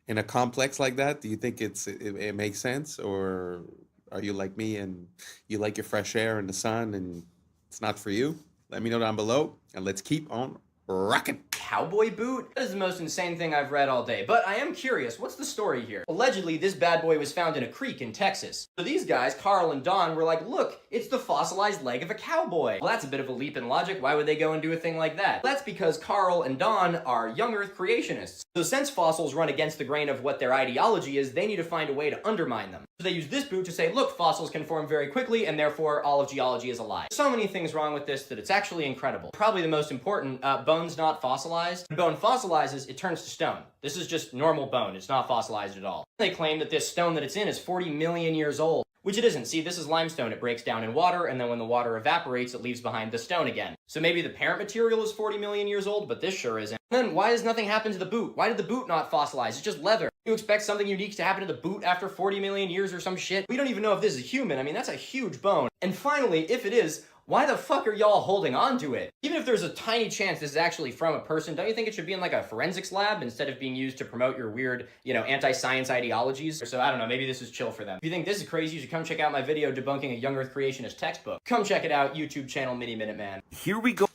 in a complex like that? Do you think it makes sense? Or are you like me and you like your fresh air and the sun and it's not for you? Let me know down below and let's keep on rocking. cowboy boot? That is the most insane thing I've read all day, but I am curious, what's the story here? Allegedly, this bad boy was found in a creek in Texas. So these guys, Carl and Don, were like, look, it's the fossilized leg of a cowboy. Well, that's a bit of a leap in logic. Why would they go and do a thing like that? Well, that's because Carl and Don are young Earth creationists. So since fossils run against the grain of what their ideology is, they need to find a way to undermine them. So they use this boot to say, look, fossils can form very quickly, and therefore all of geology is a lie. So many things wrong with this that it's actually incredible. Probably the most important, bone's not fossilized. When bone fossilizes, it turns to stone. This is just normal bone. It's not fossilized at all. They claim that this stone that it's in is 40 million years old, which it isn't. See, this is limestone. It breaks down in water, and then when the water evaporates, it leaves behind the stone again. So maybe the parent material is 40 million years old, but this sure isn't. And then why does nothing happen to the boot? Why did the boot not fossilize? It's just leather. You expect something unique to happen to the boot after 40 million years or some shit? We don't even know if this is human. I mean, that's a huge bone. And finally, if it is, why the fuck are y'all holding on to it? Even if there's a tiny chance this is actually from a person, don't you think it should be in like a forensics lab instead of being used to promote your weird, anti-science ideologies? So I don't know, maybe this is chill for them. If you think this is crazy, you should come check out my video debunking a young Earth creationist textbook. Come check it out, YouTube channel Mini Minute Man. Here we go.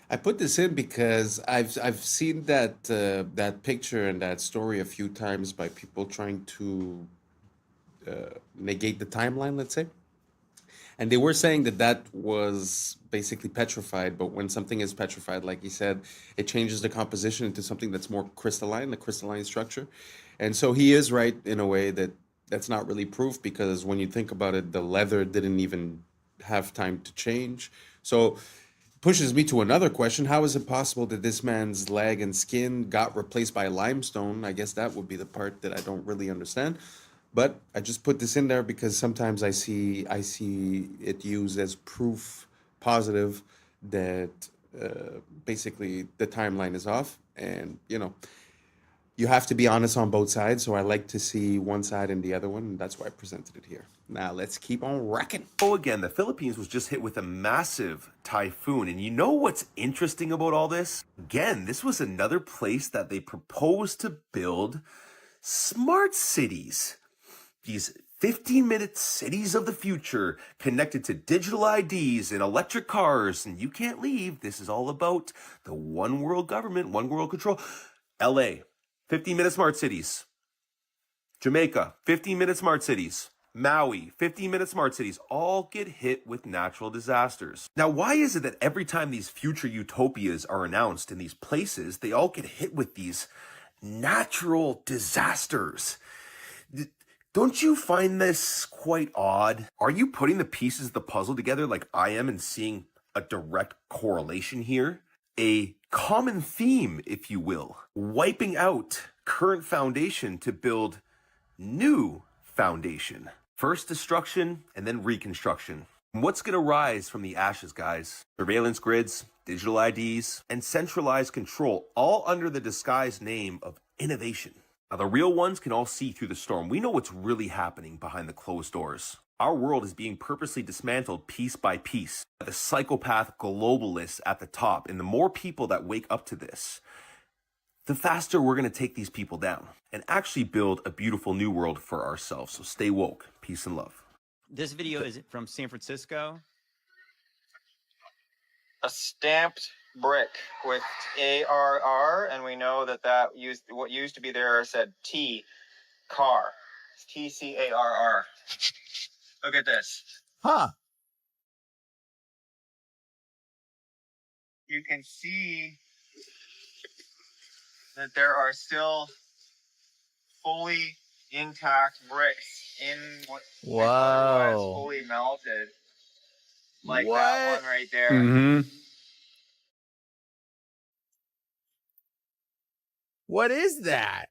I put this in because I've seen that picture and that story a few times by people trying to negate the timeline, let's say. And they were saying that was basically petrified, but when something is petrified, like he said, it changes the composition into something that's more crystalline, the crystalline structure. And so he is right in a way that that's not really proof, because when you think about it, the leather didn't even have time to change. So pushes me to another question. How is it possible that this man's leg and skin got replaced by limestone? I guess that would be the part that I don't really understand. But I just put this in there because sometimes I see it used as proof positive that basically the timeline is off. And, you have to be honest on both sides. So I like to see one side and the other one. And that's why I presented it here. Now let's keep on wrecking. Oh, again, the Philippines was just hit with a massive typhoon. And you know what's interesting about all this? Again, this was another place that they proposed to build smart cities. These 15-minute cities of the future connected to digital IDs and electric cars. And you can't leave. This is all about the one world government, one world control. LA, 15-minute smart cities. Jamaica, 15-minute smart cities. Maui, 15-minute smart cities, all get hit with natural disasters. Now, why is it that every time these future utopias are announced in these places, they all get hit with these natural disasters? Don't you find this quite odd? Are you putting the pieces of the puzzle together like I am and seeing a direct correlation here? A common theme, if you will. Wiping out current foundation to build new foundation. First destruction and then reconstruction. What's going to rise from the ashes, guys? Surveillance grids, digital IDs, and centralized control, all under the disguised name of innovation. Now, the real ones can all see through the storm. We know what's really happening behind the closed doors. Our world is being purposely dismantled piece by piece by the psychopath globalists at the top. And the more people that wake up to this, the faster we're going to take these people down and actually build a beautiful new world for ourselves. So stay woke. Peace and love. This video is from San Francisco. A stamped brick with ARR, and we know that what used to be there said T, car. It's TCARR. Look at this. Huh. You can see that there are still fully intact bricks in what otherwise fully melted. Like that one right there. Mm-hmm. What is that?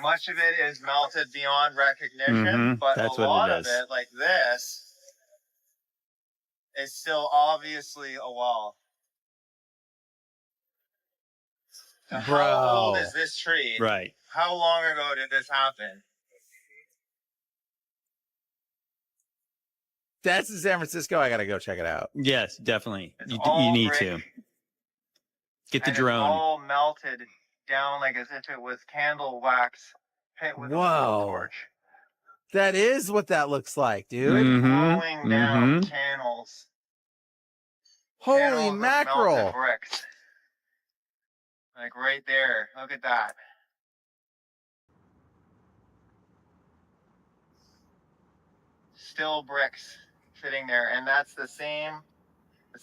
Much of it is melted beyond recognition, but That's a what lot it of is. it, like this, is still obviously a wall. Now, how old is this tree? Right. How long ago did this happen? That's in San Francisco. I gotta go check it out. Yes, definitely. You need brick, to get the and drone. It's all melted down like as if it was candle wax hit with a blowtorch. That is what that looks like, dude. Flowing down channels. Holy Channels of mackerel! melted bricks. Like right there. Look at that. Still bricks sitting there, and that's the same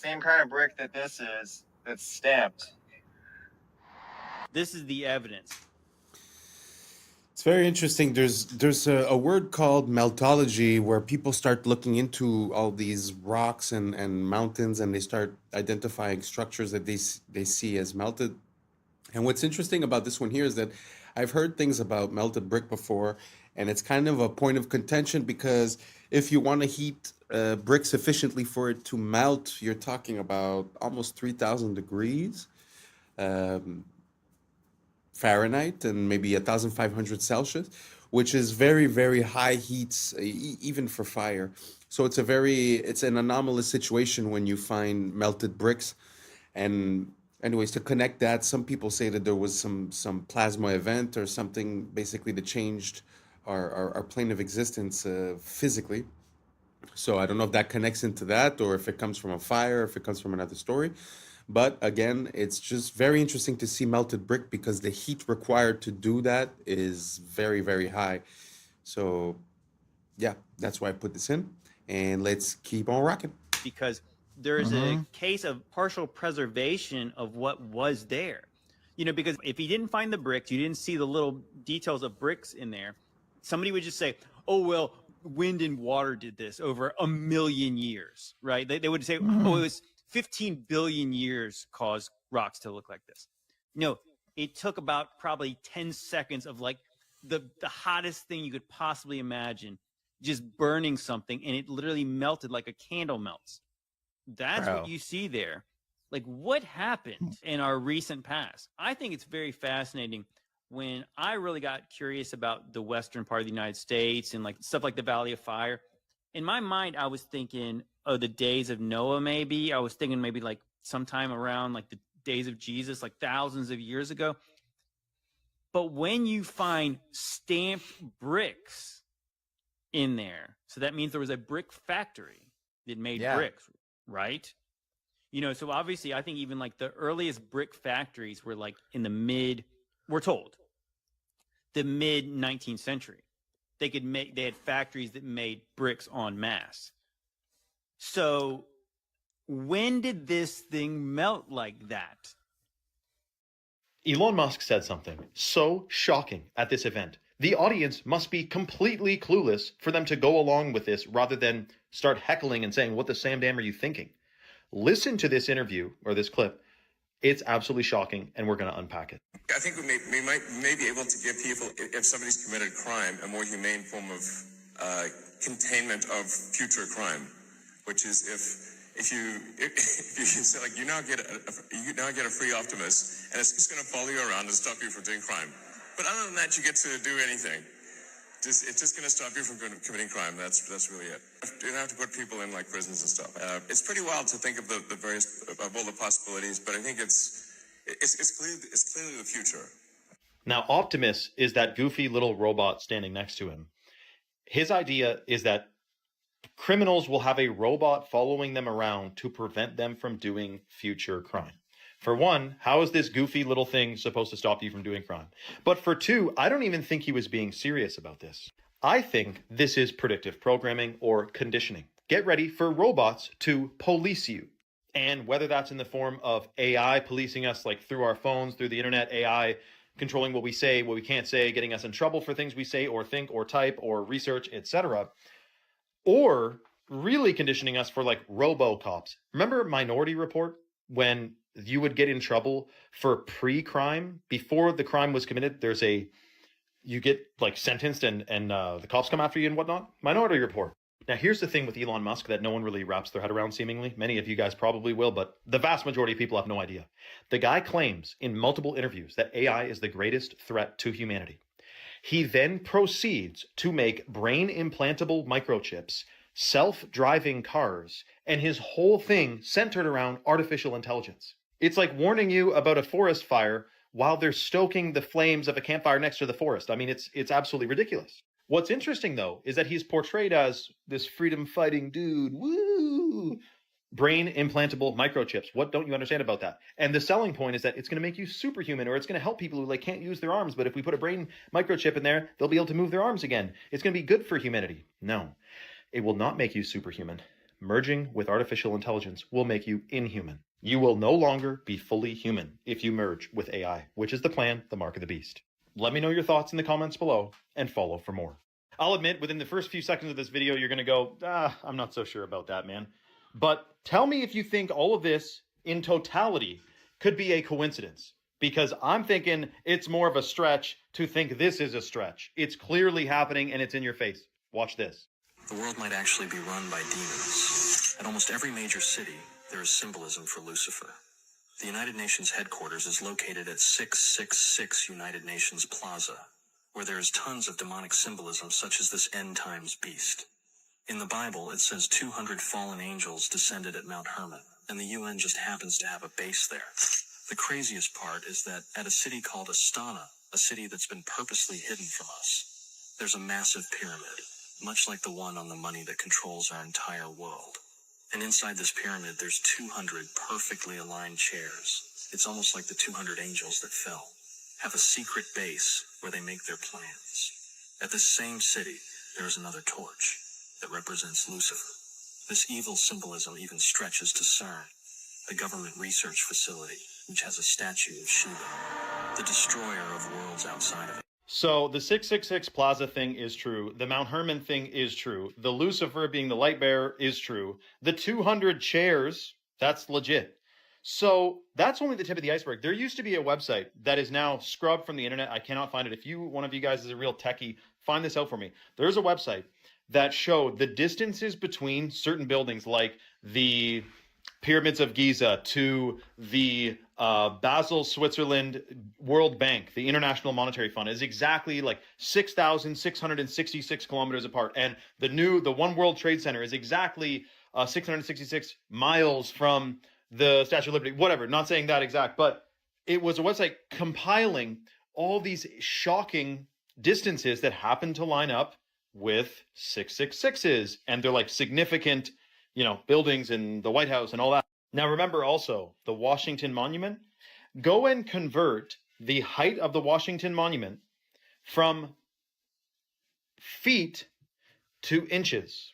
kind of brick that this is, that's stamped. This is the evidence. It's very interesting. There's a word called meltology where people start looking into all these rocks and mountains, and they start identifying structures that they see as melted. And what's interesting about this one here is that I've heard things about melted brick before, and it's kind of a point of contention because if you want to heat brick sufficiently for it to melt, you're talking about almost 3,000 degrees. Fahrenheit and maybe 1,500 Celsius, which is very, very high heats, even for fire. So it's an anomalous situation when you find melted bricks. And anyways, to connect that, some people say that there was some plasma event or something basically that changed our plane of existence physically. So I don't know if that connects into that or if it comes from a fire, if it comes from another story. But again, it's just very interesting to see melted brick because the heat required to do that is very, very high. So yeah, that's why I put this in. And let's keep on rocking. Because there is a case of partial preservation of what was there. You know, because if you didn't find the bricks, you didn't see the little details of bricks in there, somebody would just say, oh, well, wind and water did this over 1 million years, right? They would say, oh, it was 15 billion years caused rocks to look like this. No, it took about probably 10 seconds of like the hottest thing you could possibly imagine, just burning something, and it literally melted like a candle melts. That's what you see there. Like, what happened in our recent past? I think it's very fascinating. When I really got curious about the western part of the United States and like stuff like the Valley of Fire, in my mind, I was thinking, oh, the days of Noah, maybe. I was thinking maybe like sometime around like the days of Jesus, like thousands of years ago. But when you find stamped bricks in there, so that means there was a brick factory that made bricks, right? You know, so obviously I think even like the earliest brick factories were like in the we're told, the mid 19th century. They had factories that made bricks en masse. So when did this thing melt like that? Elon Musk said something so shocking at this event. The audience must be completely clueless for them to go along with this rather than start heckling and saying, what the Sam damn are you thinking? Listen to this interview or this clip. It's absolutely shocking, and we're going to unpack it. I think we may be able to give people, if somebody's committed crime, a more humane form of containment of future crime, which is if you say like you now get a free Optimus, and it's just going to follow you around and stop you from doing crime. But other than that, you get to do anything. It's just going to stop you from committing crime. That's really it. You don't have to put people in like prisons and stuff. It's pretty wild to think of the various of all the possibilities, but I think it's clearly the future. Now, Optimus is that goofy little robot standing next to him. His idea is that criminals will have a robot following them around to prevent them from doing future crime. For one, how is this goofy little thing supposed to stop you from doing crime? But for two, I don't even think he was being serious about this. I think this is predictive programming or conditioning. Get ready for robots to police you. And whether that's in the form of AI policing us, like through our phones, through the internet, AI controlling what we say, what we can't say, getting us in trouble for things we say or think or type or research, etc. Or really conditioning us for like robo-cops. Remember Minority Report? When you would get in trouble for pre-crime before the crime was committed, you get like sentenced and the cops come after you and whatnot. Minority Report. Now, here's the thing with Elon Musk that no one really wraps their head around, seemingly. Many of you guys probably will, but the vast majority of people have no idea. The guy claims in multiple interviews that AI is the greatest threat to humanity. He then proceeds to make brain implantable microchips, self-driving cars, and his whole thing centered around artificial intelligence. It's like warning you about a forest fire while they're stoking the flames of a campfire next to the forest. I mean, it's absolutely ridiculous. What's interesting, though, is that he's portrayed as this freedom-fighting dude. Woo! brain implantable microchips. What don't you understand about that? And the selling point is that it's going to make you superhuman, or it's going to help people who like can't use their arms, but if we put a brain microchip in there, they'll be able to move their arms again. It's going to be good for humanity. No, it will not make you superhuman. Merging with artificial intelligence will make you inhuman. You will no longer be fully human if you merge with AI, which is the plan, the mark of the beast. Let me know your thoughts in the comments below and follow for more. I'll admit, within the first few seconds of this video, you're going to go, I'm not so sure about that, man. But tell me if you think all of this in totality could be a coincidence, because I'm thinking it's more of a stretch to think this is a stretch. It's clearly happening and it's in your face. Watch this. The world might actually be run by demons. At almost every major city, there is symbolism for Lucifer. The United Nations headquarters is located at 666 United Nations Plaza, where there is tons of demonic symbolism such as this end times beast. In the Bible, it says 200 fallen angels descended at Mount Hermon, and the UN just happens to have a base there. The craziest part is that at a city called Astana, a city that's been purposely hidden from us, there's a massive pyramid, much like the one on the money that controls our entire world. And inside this pyramid, there's 200 perfectly aligned chairs. It's almost like the 200 angels that fell have a secret base where they make their plans. At this same city, there is another torch that represents Lucifer. This evil symbolism even stretches to CERN, a government research facility which has a statue of Shiva, the destroyer of worlds outside of it. So the 666 Plaza thing is true. The Mount Hermon thing is true. The Lucifer being the light bearer is true. The 200 chairs, that's legit. So that's only the tip of the iceberg. There used to be a website that is now scrubbed from the internet. I cannot find it. If one of you guys is a real techie, find this out for me. There's a website that showed the distances between certain buildings, like the Pyramids of Giza to the Basel, Switzerland World Bank, the International Monetary Fund, is exactly like 6,666 kilometers apart. And the One World Trade Center is exactly 666 miles from the Statue of Liberty, whatever, not saying that exact, but it was a website compiling all these shocking distances that happen to line up with 666s, and they're like significant, buildings in the White House and all that. Now remember also the Washington Monument. Go and convert the height of the Washington Monument from feet to inches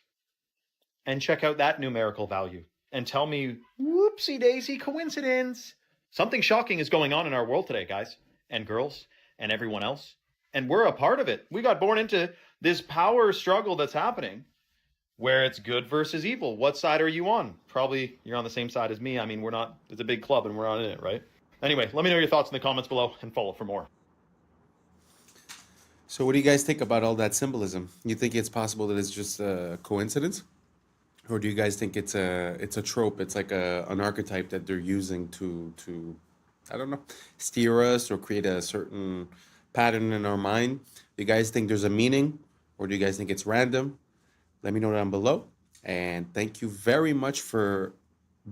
and check out that numerical value and tell me, whoopsie daisy coincidence. Something shocking is going on in our world today, guys and girls and everyone else. And we're a part of it. We got born into this power struggle that's happening where it's good versus evil. What side are you on? Probably you're on the same side as me. I mean, it's a big club and we're not in it, right? Anyway, let me know your thoughts in the comments below and follow for more. So what do you guys think about all that symbolism? You think it's possible that it's just a coincidence? Or do you guys think it's a trope? It's like an archetype that they're using to I don't know, steer us or create a certain pattern in our mind? Do you guys think there's a meaning, or do you guys think it's random? Let me know down below. And thank you very much for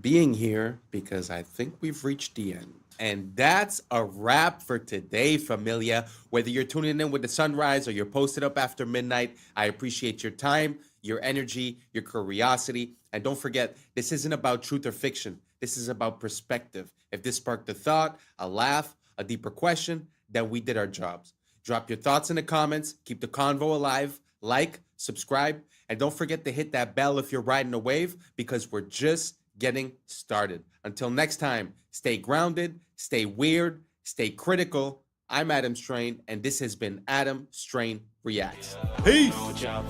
being here, because I think we've reached the end. And that's a wrap for today, familia. Whether you're tuning in with the sunrise or you're posted up after midnight, I appreciate your time, your energy, your curiosity. And don't forget, this isn't about truth or fiction. This is about perspective. If this sparked a thought, a laugh, a deeper question, then we did our jobs. Drop your thoughts in the comments. Keep the convo alive. Like, subscribe, and don't forget to hit that bell if you're riding a wave, because we're just getting started. Until next time, stay grounded, stay weird, stay critical. I'm Adam Strain, and this has been Adam Strain Reacts. Peace. Now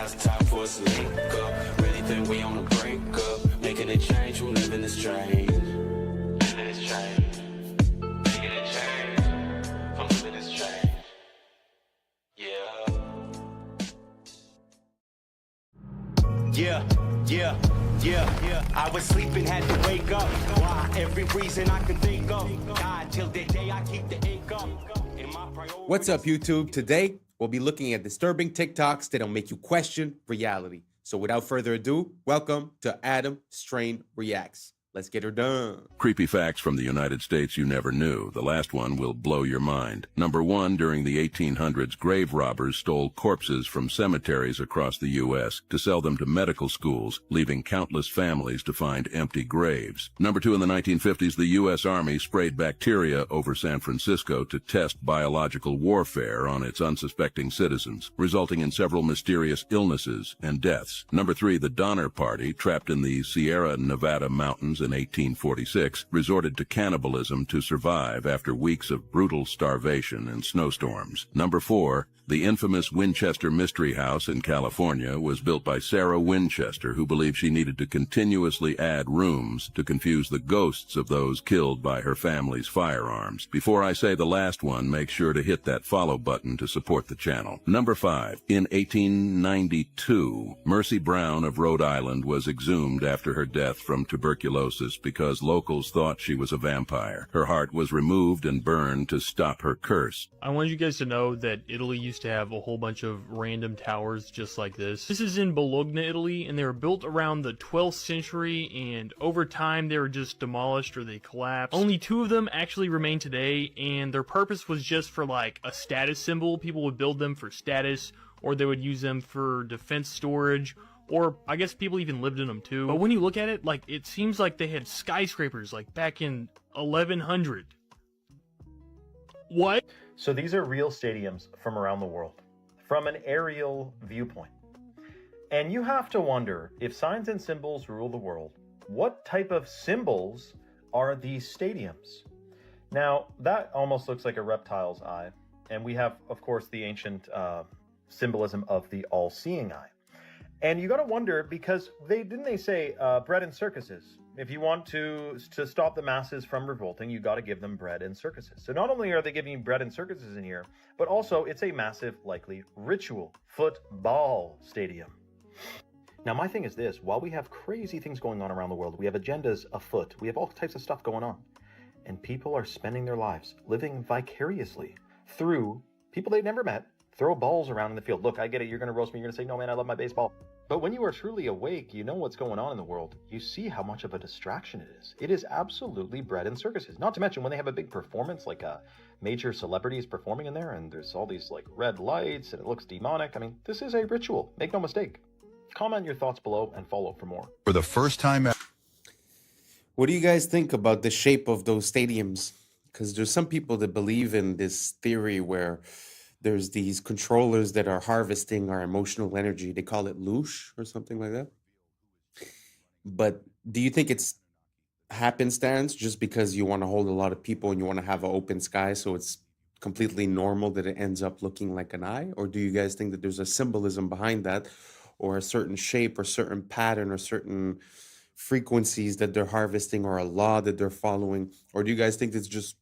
it's time for us to link up. Really think we on the brink up. Making a change from living this strange. Living this strange. Making a change from living this strange. Yeah. I was sleeping, had to wake up. Why? Every reason I could think of. God, till the day I keep the ink up. What's up, YouTube? Today, we'll be looking at disturbing TikToks that'll make you question reality. So without further ado, welcome to Adam Strain Reacts. Let's get her done. Creepy facts from the United States you never knew. The last one will blow your mind. Number 1, during the 1800s, grave robbers stole corpses from cemeteries across the U.S. to sell them to medical schools, leaving countless families to find empty graves. Number 2, in the 1950s, the U.S. Army sprayed bacteria over San Francisco to test biological warfare on its unsuspecting citizens, resulting in several mysterious illnesses and deaths. Number 3, the Donner Party, trapped in the Sierra Nevada mountains in 1846, resorted to cannibalism to survive after weeks of brutal starvation and snowstorms. Number 4, the infamous Winchester Mystery House in California was built by Sarah Winchester, who believed she needed to continuously add rooms to confuse the ghosts of those killed by her family's firearms. Before I say the last one, make sure to hit that follow button to support the channel. Number 5, in 1892, Mercy Brown of Rhode Island was exhumed after her death from tuberculosis because locals thought she was a vampire. Her heart was removed and burned to stop her curse. I want you guys to know that Italy used to have a whole bunch of random towers just like this. This is in Bologna, Italy, and they were built around the 12th century, and over time they were just demolished or they collapsed. Only 2 of them actually remain today, and their purpose was just for like a status symbol. People would build them for status, or they would use them for defense storage, or I guess people even lived in them too. But when you look at it, like, it seems like they had skyscrapers like back in 1100. What? So these are real stadiums from around the world, from an aerial viewpoint. And you have to wonder, if signs and symbols rule the world, what type of symbols are these stadiums? Now, that almost looks like a reptile's eye. And we have, of course, the ancient symbolism of the all-seeing eye. And you got to wonder, because didn't they say bread and circuses? If you want to stop the masses from revolting, you got to give them bread and circuses. So not only are they giving you bread and circuses in here, but also it's a massive, likely ritual football stadium. Now, my thing is this: while we have crazy things going on around the world, we have agendas afoot, we have all types of stuff going on, and people are spending their lives living vicariously through people they've never met. Throw balls around in the field. Look, I get it. You're going to roast me. You're going to say, no, man, I love my baseball. But when you are truly awake, you know what's going on in the world. You see how much of a distraction it is. It is absolutely bread and circuses. Not to mention when they have a big performance, like major celebrities performing in there, and there's all these like red lights, and it looks demonic. I mean, this is a ritual. Make no mistake. Comment your thoughts below and follow for more. For the first time, what do you guys think about the shape of those stadiums? Because there's some people that believe in this theory where there's these controllers that are harvesting our emotional energy. They call it loosh or something like that. But do you think it's happenstance just because you want to hold a lot of people and you want to have an open sky, so it's completely normal that it ends up looking like an eye? Or do you guys think that there's a symbolism behind that, or a certain shape or certain pattern or certain frequencies that they're harvesting, or a law that they're following? Or do you guys think it's just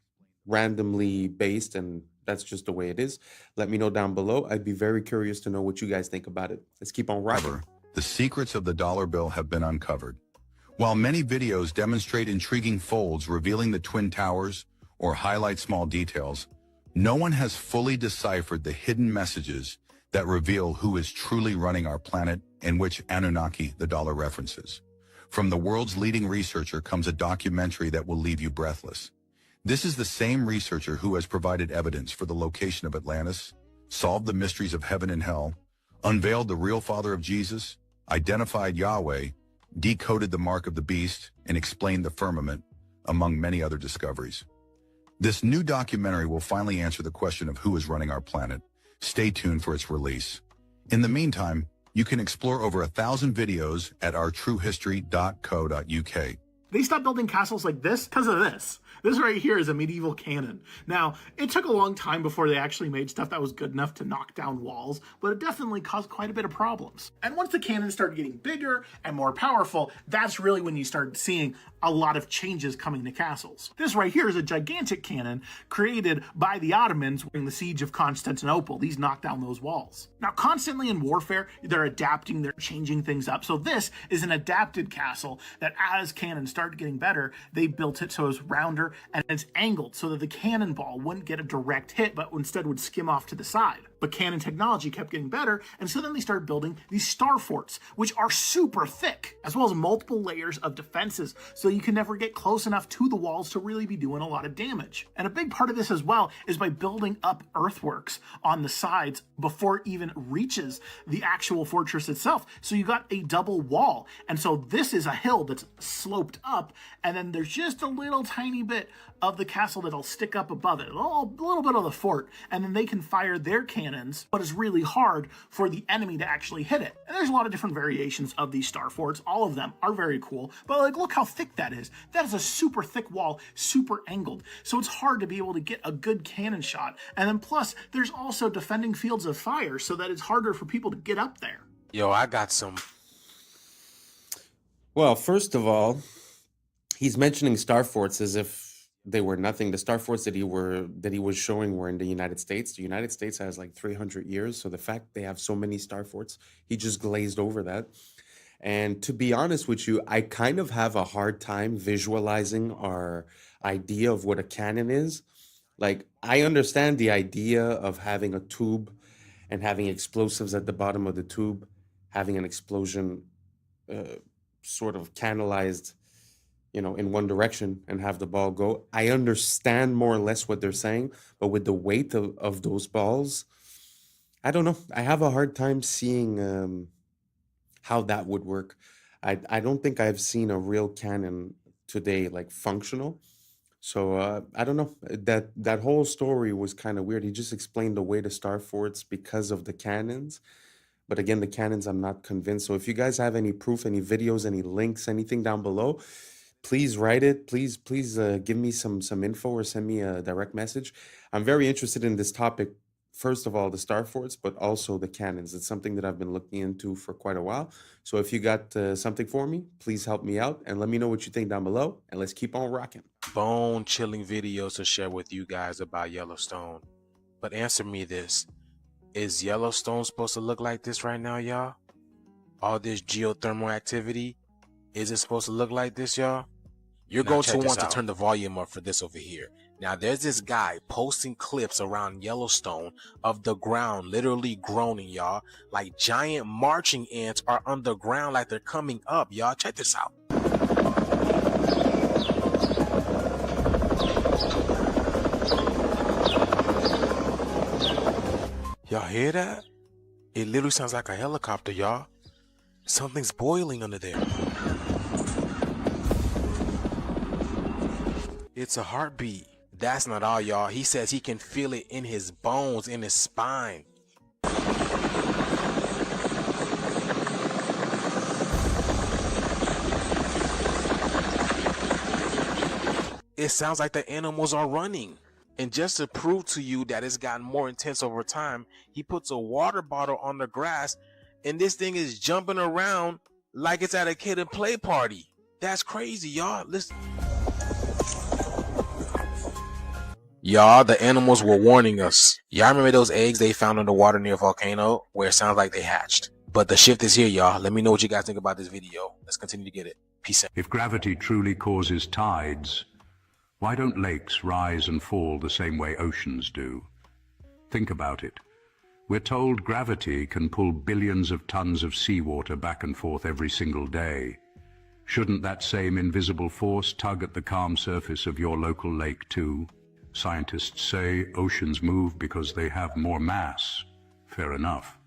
randomly based and that's just the way it is? Let me know down below. I'd be very curious to know what you guys think about it. Let's keep on rocking. The secrets of the dollar bill have been uncovered. While many videos demonstrate intriguing folds revealing the Twin Towers or highlight small details, no one has fully deciphered the hidden messages that reveal who is truly running our planet and which Anunnaki the dollar references. From the world's leading researcher comes a documentary that will leave you breathless. This is the same researcher who has provided evidence for the location of Atlantis, solved the mysteries of heaven and hell, unveiled the real father of Jesus, identified Yahweh, decoded the mark of the beast, and explained the firmament, among many other discoveries. This new documentary will finally answer the question of who is running our planet. Stay tuned for its release. In the meantime, you can explore over 1,000 videos at ourtruehistory.co.uk. They stopped building castles like this because of this. This right here is a medieval cannon. Now, it took a long time before they actually made stuff that was good enough to knock down walls, but it definitely caused quite a bit of problems. And once the cannons started getting bigger and more powerful, that's really when you started seeing a lot of changes coming to castles. This right here is a gigantic cannon created by the Ottomans during the siege of Constantinople. These knocked down those walls. Now, constantly in warfare, they're adapting, they're changing things up. So this is an adapted castle that as cannons started getting better, they built it so it was rounder and it's angled so that the cannonball wouldn't get a direct hit, but instead would skim off to the side. But But cannon technology kept getting better, and so then they started building these star forts, which are super thick, as well as multiple layers of defenses, so you can never get close enough to the walls to really be doing a lot of damage. And a big part of this as well is by building up earthworks on the sides before it even reaches the actual fortress itself. So you got a double wall. And so this is a hill that's sloped up, and then there's just a little tiny bit of the castle that'll stick up above it, a little bit of the fort, and then they can fire their cannons, but it's really hard for the enemy to actually hit it. And there's a lot of different variations of these star forts. All of them are very cool, but like, look how thick that is. That is a super thick wall, super angled. So it's hard to be able to get a good cannon shot. And then plus, there's also defending fields of fire, so that it's harder for people to get up there. Yo, I got some. Well, first of all, he's mentioning star forts as if they were nothing. The star forts that he was showing were in the United States. The United States has like 300 years, so the fact they have so many star forts, he just glazed over that. And to be honest with you, I kind of have a hard time visualizing our idea of what a cannon is. Like, I understand the idea of having a tube and having explosives at the bottom of the tube, having an explosion sort of canalized, in one direction and have the ball go. I understand more or less what they're saying, but with the weight of those balls, I don't know. I have a hard time seeing how that would work. I don't think I've seen a real cannon today, like functional. So I don't know. That whole story was kind of weird. He just explained away the star forts because of the cannons. But again, the cannons, I'm not convinced. So if you guys have any proof, any videos, any links, anything down below, please write it. Please give me some info or send me a direct message. I'm very interested in this topic. First of all, the star forts, but also the cannons. It's something that I've been looking into for quite a while. So if you got something for me, please help me out and let me know what you think down below. And let's keep on rocking. Bone-chilling videos to share with you guys about Yellowstone. But answer me this. Is Yellowstone supposed to look like this right now, y'all? All this geothermal activity? Is it supposed to look like this, y'all? You're going to want to turn the volume up for this over here. Now, there's this guy posting clips around Yellowstone of the ground literally groaning, y'all. Like giant marching ants are underground like they're coming up, y'all. Check this out. Y'all hear that? It literally sounds like a helicopter, y'all. Something's boiling under there. It's a heartbeat. That's not all, y'all. He says he can feel it in his bones, in his spine. It sounds like the animals are running. And just to prove to you that it's gotten more intense over time, he puts a water bottle on the grass and this thing is jumping around like it's at a kid and play party. That's crazy, y'all. Listen. Y'all, the animals were warning us. Y'all remember those eggs they found in the water near a volcano where it sounds like they hatched? But the shift is here, y'all. Let me know what you guys think about this video. Let's continue to get it. Peace out. If gravity truly causes tides, why don't lakes rise and fall the same way oceans do? Think about it. We're told gravity can pull billions of tons of seawater back and forth every single day. Shouldn't that same invisible force tug at the calm surface of your local lake too? Scientists say oceans move because they have more mass. Fair enough.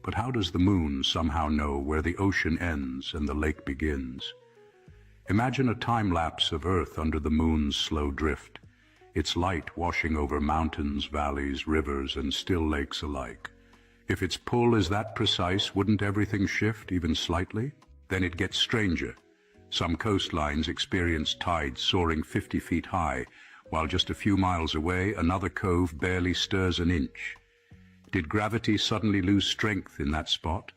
But how does the moon somehow know where the ocean ends and the lake begins? Imagine a time-lapse of Earth under the moon's slow drift, its light washing over mountains, valleys, rivers, and still lakes alike. If its pull is that precise, wouldn't everything shift even slightly? Then it gets stranger. Some coastlines experience tides soaring 50 feet high, while just a few miles away, another cove barely stirs an inch. Did gravity suddenly lose strength in that spot?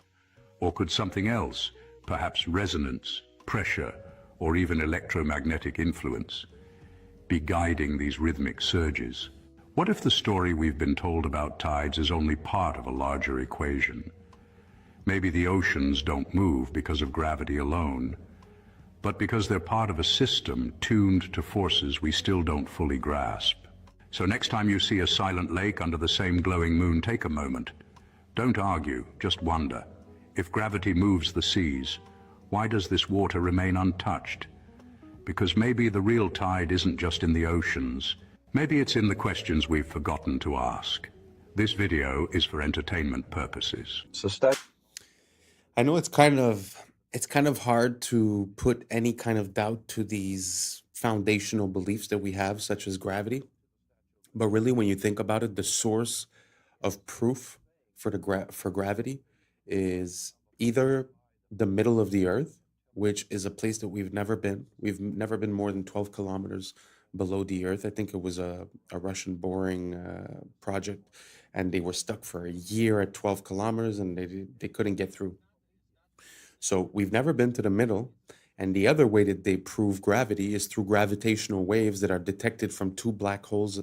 Or could something else, perhaps resonance, pressure, or even electromagnetic influence, be guiding these rhythmic surges? What if the story we've been told about tides is only part of a larger equation? Maybe the oceans don't move because of gravity alone, but because they're part of a system tuned to forces we still don't fully grasp. So next time you see a silent lake under the same glowing moon, take a moment. Don't argue, just wonder. If gravity moves the seas, why does this water remain untouched? Because maybe the real tide isn't just in the oceans. Maybe it's in the questions we've forgotten to ask. This video is for entertainment purposes. I know it's kind of hard to put any kind of doubt to these foundational beliefs that we have, such as gravity. But really, when you think about it, the source of proof for for gravity is either the middle of the earth, which is a place that we've never been. We've never been more than 12 kilometers below the earth. I think it was a Russian boring project, and they were stuck for a year at 12 kilometers, and they couldn't get through. So we've never been to the middle. And the other way that they prove gravity is through gravitational waves that are detected from two black holes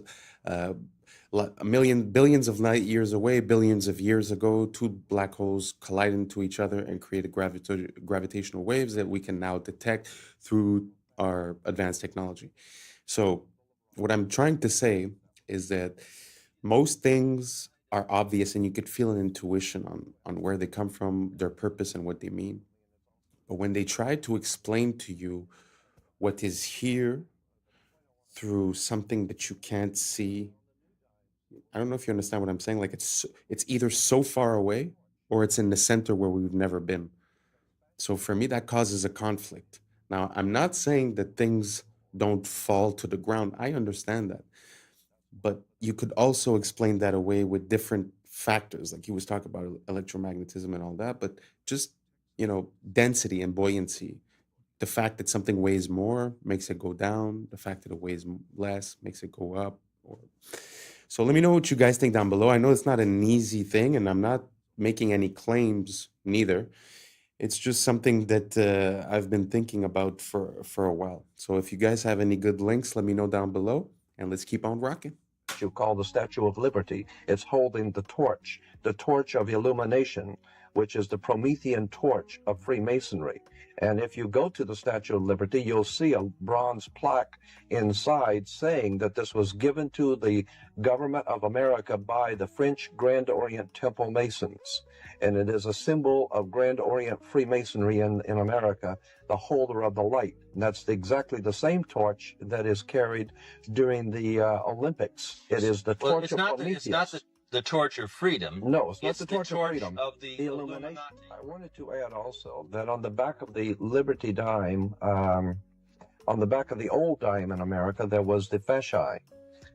billions of light years away, billions of years ago. Two black holes collide into each other and created gravitational waves that we can now detect through our advanced technology. So what I'm trying to say is that most things are obvious, and you could feel an intuition on where they come from, their purpose, and what they mean. But when they try to explain to you what is here through something that you can't see, I don't know if you understand what I'm saying. Like it's either so far away or it's in the center where we've never been. So for me, that causes a conflict. Now, I'm not saying that things don't fall to the ground. I understand that. But you could also explain that away with different factors. Like he was talking about electromagnetism and all that, but just, density and buoyancy. The fact that something weighs more makes it go down. The fact that it weighs less makes it go up. So let me know what you guys think down below. I know it's not an easy thing, and I'm not making any claims neither. It's just something that I've been thinking about for a while. So if you guys have any good links, let me know down below, and let's keep on rocking. You call the Statue of Liberty. It's holding the torch of illumination, which is the Promethean torch of Freemasonry. And if you go to the Statue of Liberty, you'll see a bronze plaque inside saying that this was given to the government of America by the French Grand Orient Temple Masons. And it is a symbol of Grand Orient Freemasonry in America, the holder of the light. And that's exactly the same torch that is carried during the Olympics. It is the torch of Prometheus. It's not the torch of freedom. No, it's not the torch of freedom. Of the illumination. I wanted to add also that on the back of the Liberty dime, on the back of the old dime in America, there was the fasci,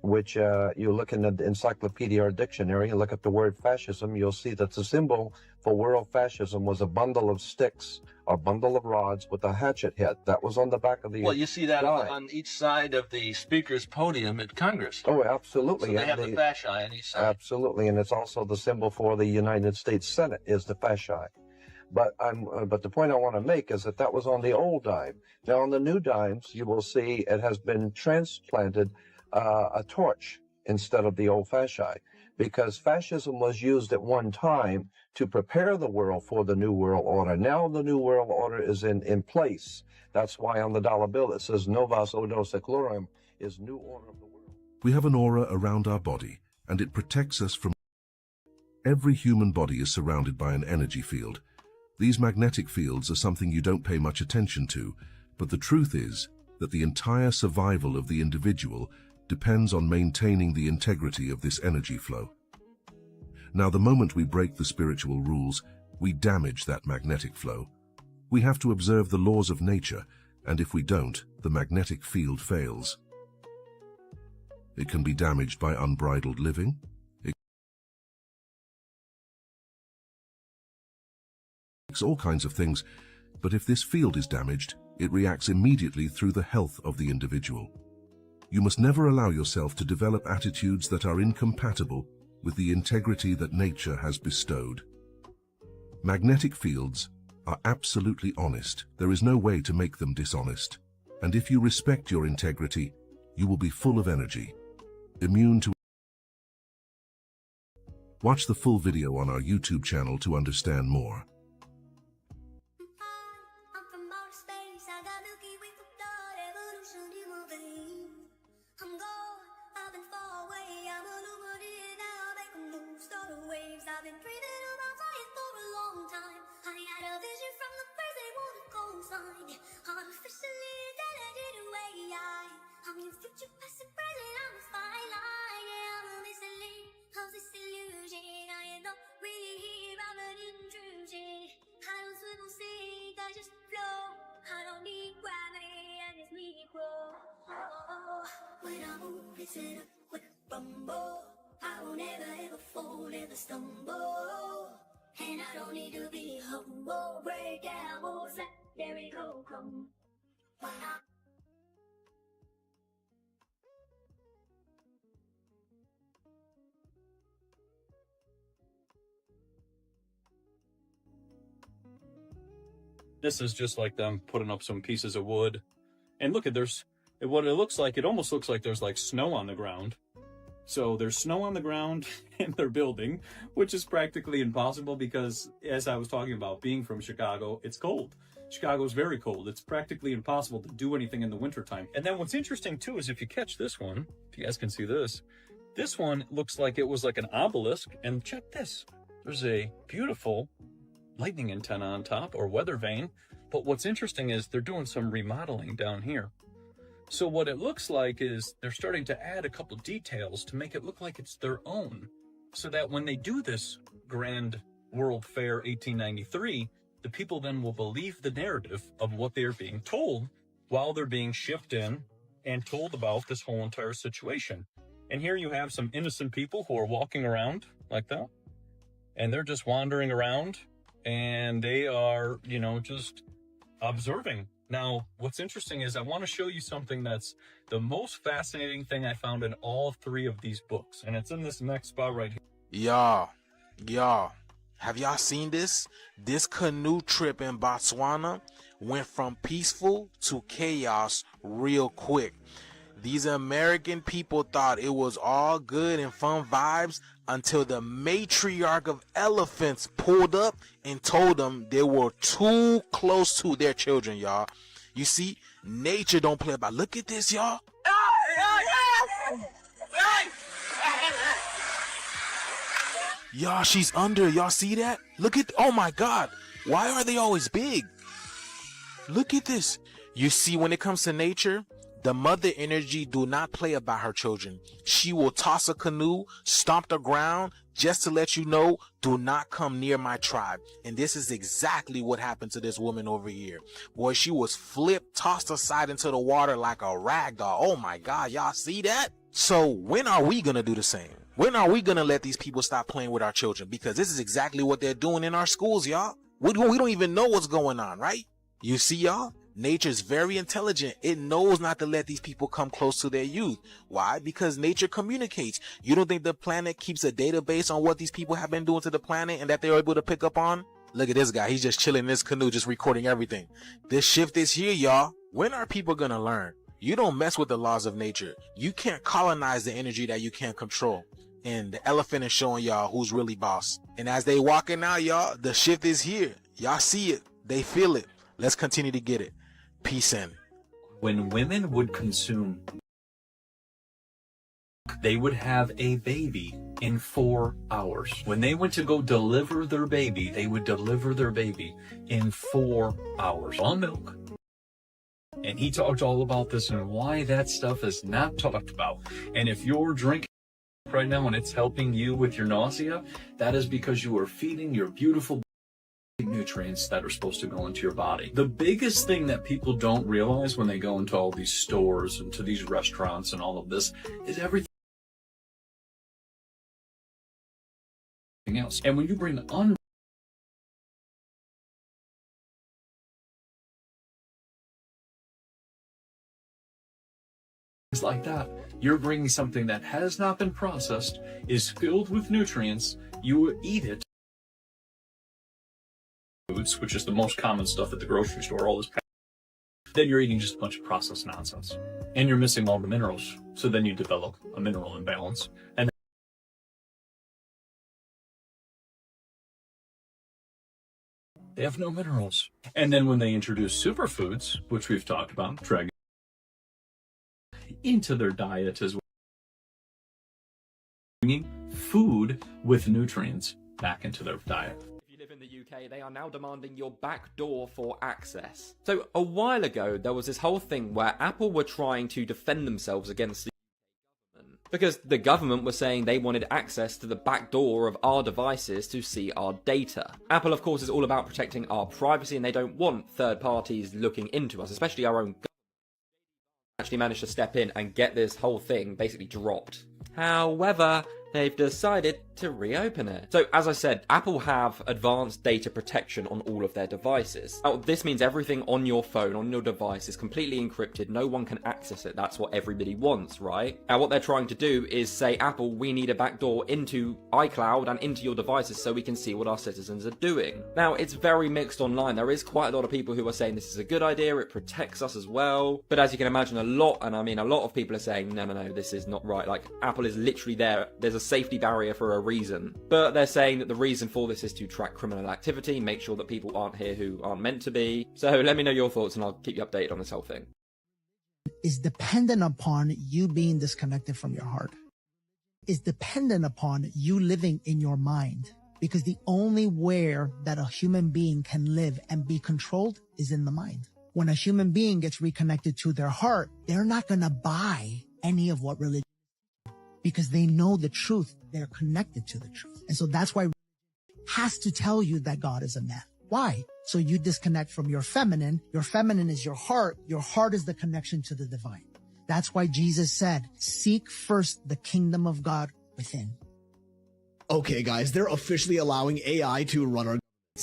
which you look in the encyclopedia or dictionary and look at the word fascism, you'll see that the symbol for world fascism was a bundle of sticks, a bundle of rods with a hatchet head. That was on the back of the Well, you see that dime. on each side of the speaker's podium at Congress. Oh, absolutely. So they have the fasci on each side. Absolutely, and it's also the symbol for the United States Senate is the fasci. But the point I want to make is that was on the old dime. Now on the new dimes, you will see it has been transplanted a torch instead of the old fasci, because fascism was used at one time to prepare the world for the New World Order. Now the New World Order is in place. That's why on the dollar bill it says Novus Ordo Seclorum, is New Order of the World. We have an aura around our body, and it protects us from... Every human body is surrounded by an energy field. These magnetic fields are something you don't pay much attention to, but the truth is that the entire survival of the individual depends on maintaining the integrity of this energy flow. Now, the moment we break the spiritual rules, we damage that magnetic flow. We have to observe the laws of nature, and if we don't, the magnetic field fails. It can be damaged by unbridled living. It's all kinds of things, but if this field is damaged, it reacts immediately through the health of the individual. You must never allow yourself to develop attitudes that are incompatible with the integrity that nature has bestowed. Magnetic fields are absolutely honest. There is no way to make them dishonest. And if you respect your integrity, you will be full of energy, immune to... Watch the full video on our YouTube channel to understand more. been far away. I'm illuminated now, I make a move, start the waves. I've been breathing around fire for a long time. I had a vision from the birds, they want a cosign. Artificially intelligent away. I'm your future, past and present, I'm a fine line. Yeah, I'm a mislead of this illusion. I am not really here, I'm an intrusion. I don't swim or sink, I just flow. I don't need gravity, I just need to grow. When I move, it's in a quick rumble. I won't ever fall, never stumble. And I don't need to be humble. Break down walls, let there we go, come. This is just like them putting up some pieces of wood. And look at what it looks like. It almost looks like there's like snow on the ground. So there's snow on the ground and they're building, which is practically impossible because, as I was talking about, being from Chicago, it's cold. Chicago's very cold. It's practically impossible to do anything in the wintertime. And then what's interesting too is if you catch this one, if you guys can see this one looks like it was like an obelisk. And check this. There's a beautiful lightning antenna on top, or weather vane. But what's interesting is they're doing some remodeling down here. So what it looks like is they're starting to add a couple details to make it look like it's their own, so that when they do this Grand World Fair 1893, the people then will believe the narrative of what they're being told while they're being shipped in and told about this whole entire situation. And here you have some innocent people who are walking around like that, and they're just wandering around, and they are, you know, just observing. Now, what's interesting is I want to show you something that's the most fascinating thing I found in all three of these books, and it's in this next spot right here. Y'all, have y'all seen this? This canoe trip in Botswana went from peaceful to chaos real quick. These American people thought it was all good and fun vibes until the matriarch of elephants pulled up and told them they were too close to their children, y'all. You see, nature don't play about. Look at this, y'all. Y'all, she's under. Y'all see that? Look at, oh my God. Why are they always big? Look at this. You see, when it comes to nature, the mother energy do not play about her children. She will toss a canoe, stomp the ground, just to let you know, do not come near my tribe. And this is exactly what happened to this woman over here. Boy, she was flipped, tossed aside into the water like a rag doll. Oh my God, y'all see that? So when are we gonna do the same? When are we gonna let these people stop playing with our children? Because this is exactly what they're doing in our schools, y'all. We don't even know what's going on, right? You see, y'all? Nature's very intelligent. It knows not to let these people come close to their youth. Why? Because nature communicates. You don't think the planet keeps a database on what these people have been doing to the planet and that they're able to pick up on? Look at this guy. He's just chilling in his canoe, just recording everything. This shift is here, y'all. When are people gonna learn? You don't mess with the laws of nature. You can't colonize the energy that you can't control. And the elephant is showing y'all who's really boss. And as they walking out, y'all, the shift is here. Y'all see it. They feel it. Let's continue to get it. Peace in. When women would consume, they would have a baby in 4 hours. When they went to go deliver their baby, they would deliver their baby in 4 hours on milk. And he talked all about this and why that stuff is not talked about. And if you're drinking right now and it's helping you with your nausea, that is because you are feeding your beautiful nutrients that are supposed to go into your body. The biggest thing that people don't realize when they go into all these stores and to these restaurants and all of this is everything else. And when you bring like that, you're bringing something that has not been processed, is filled with nutrients, you eat it, foods, which is the most common stuff at the grocery store, all this, then you're eating just a bunch of processed nonsense. And you're missing all the minerals. So then you develop a mineral imbalance. And they have no minerals. And then when they introduce superfoods, which we've talked about, dragon into their diet as well. bringing food with nutrients back into their diet. If you live in the UK, they are now demanding your back door for access. So a while ago, there was this whole thing where Apple were trying to defend themselves against the government because the government was saying they wanted access to the back door of our devices to see our data. Apple, of course, is all about protecting our privacy, and they don't want third parties looking into us, especially our own government. Actually managed to step in and get this whole thing basically dropped. However, they've decided to reopen it. So, as I said, Apple have advanced data protection on all of their devices. Now, this means everything on your phone, on your device, is completely encrypted. No one can access it. That's what everybody wants, right? Now, what they're trying to do is say, Apple, we need a backdoor into iCloud and into your devices so we can see what our citizens are doing. Now, it's very mixed online. There is quite a lot of people who are saying this is a good idea, it protects us as well. But as you can imagine, a lot of people are saying, no, this is not right. Like, Apple is literally there. There's a safety barrier for a reason. But they're saying that the reason for this is to track criminal activity, make sure that people aren't here who aren't meant to be. So let me know your thoughts and I'll keep you updated on this whole thing. Is dependent upon you being disconnected from your heart. Is dependent upon you living in your mind. Because the only where that a human being can live and be controlled is in the mind. When a human being gets reconnected to their heart, they're not going to buy any of what religion is because they know the truth. They're connected to the truth. And so that's why has to tell you that God is a man. Why? So you disconnect from your feminine. Your feminine is your heart. Your heart is the connection to the divine. That's why Jesus said, seek first the kingdom of God within. Okay, guys, they're officially allowing AI to run our...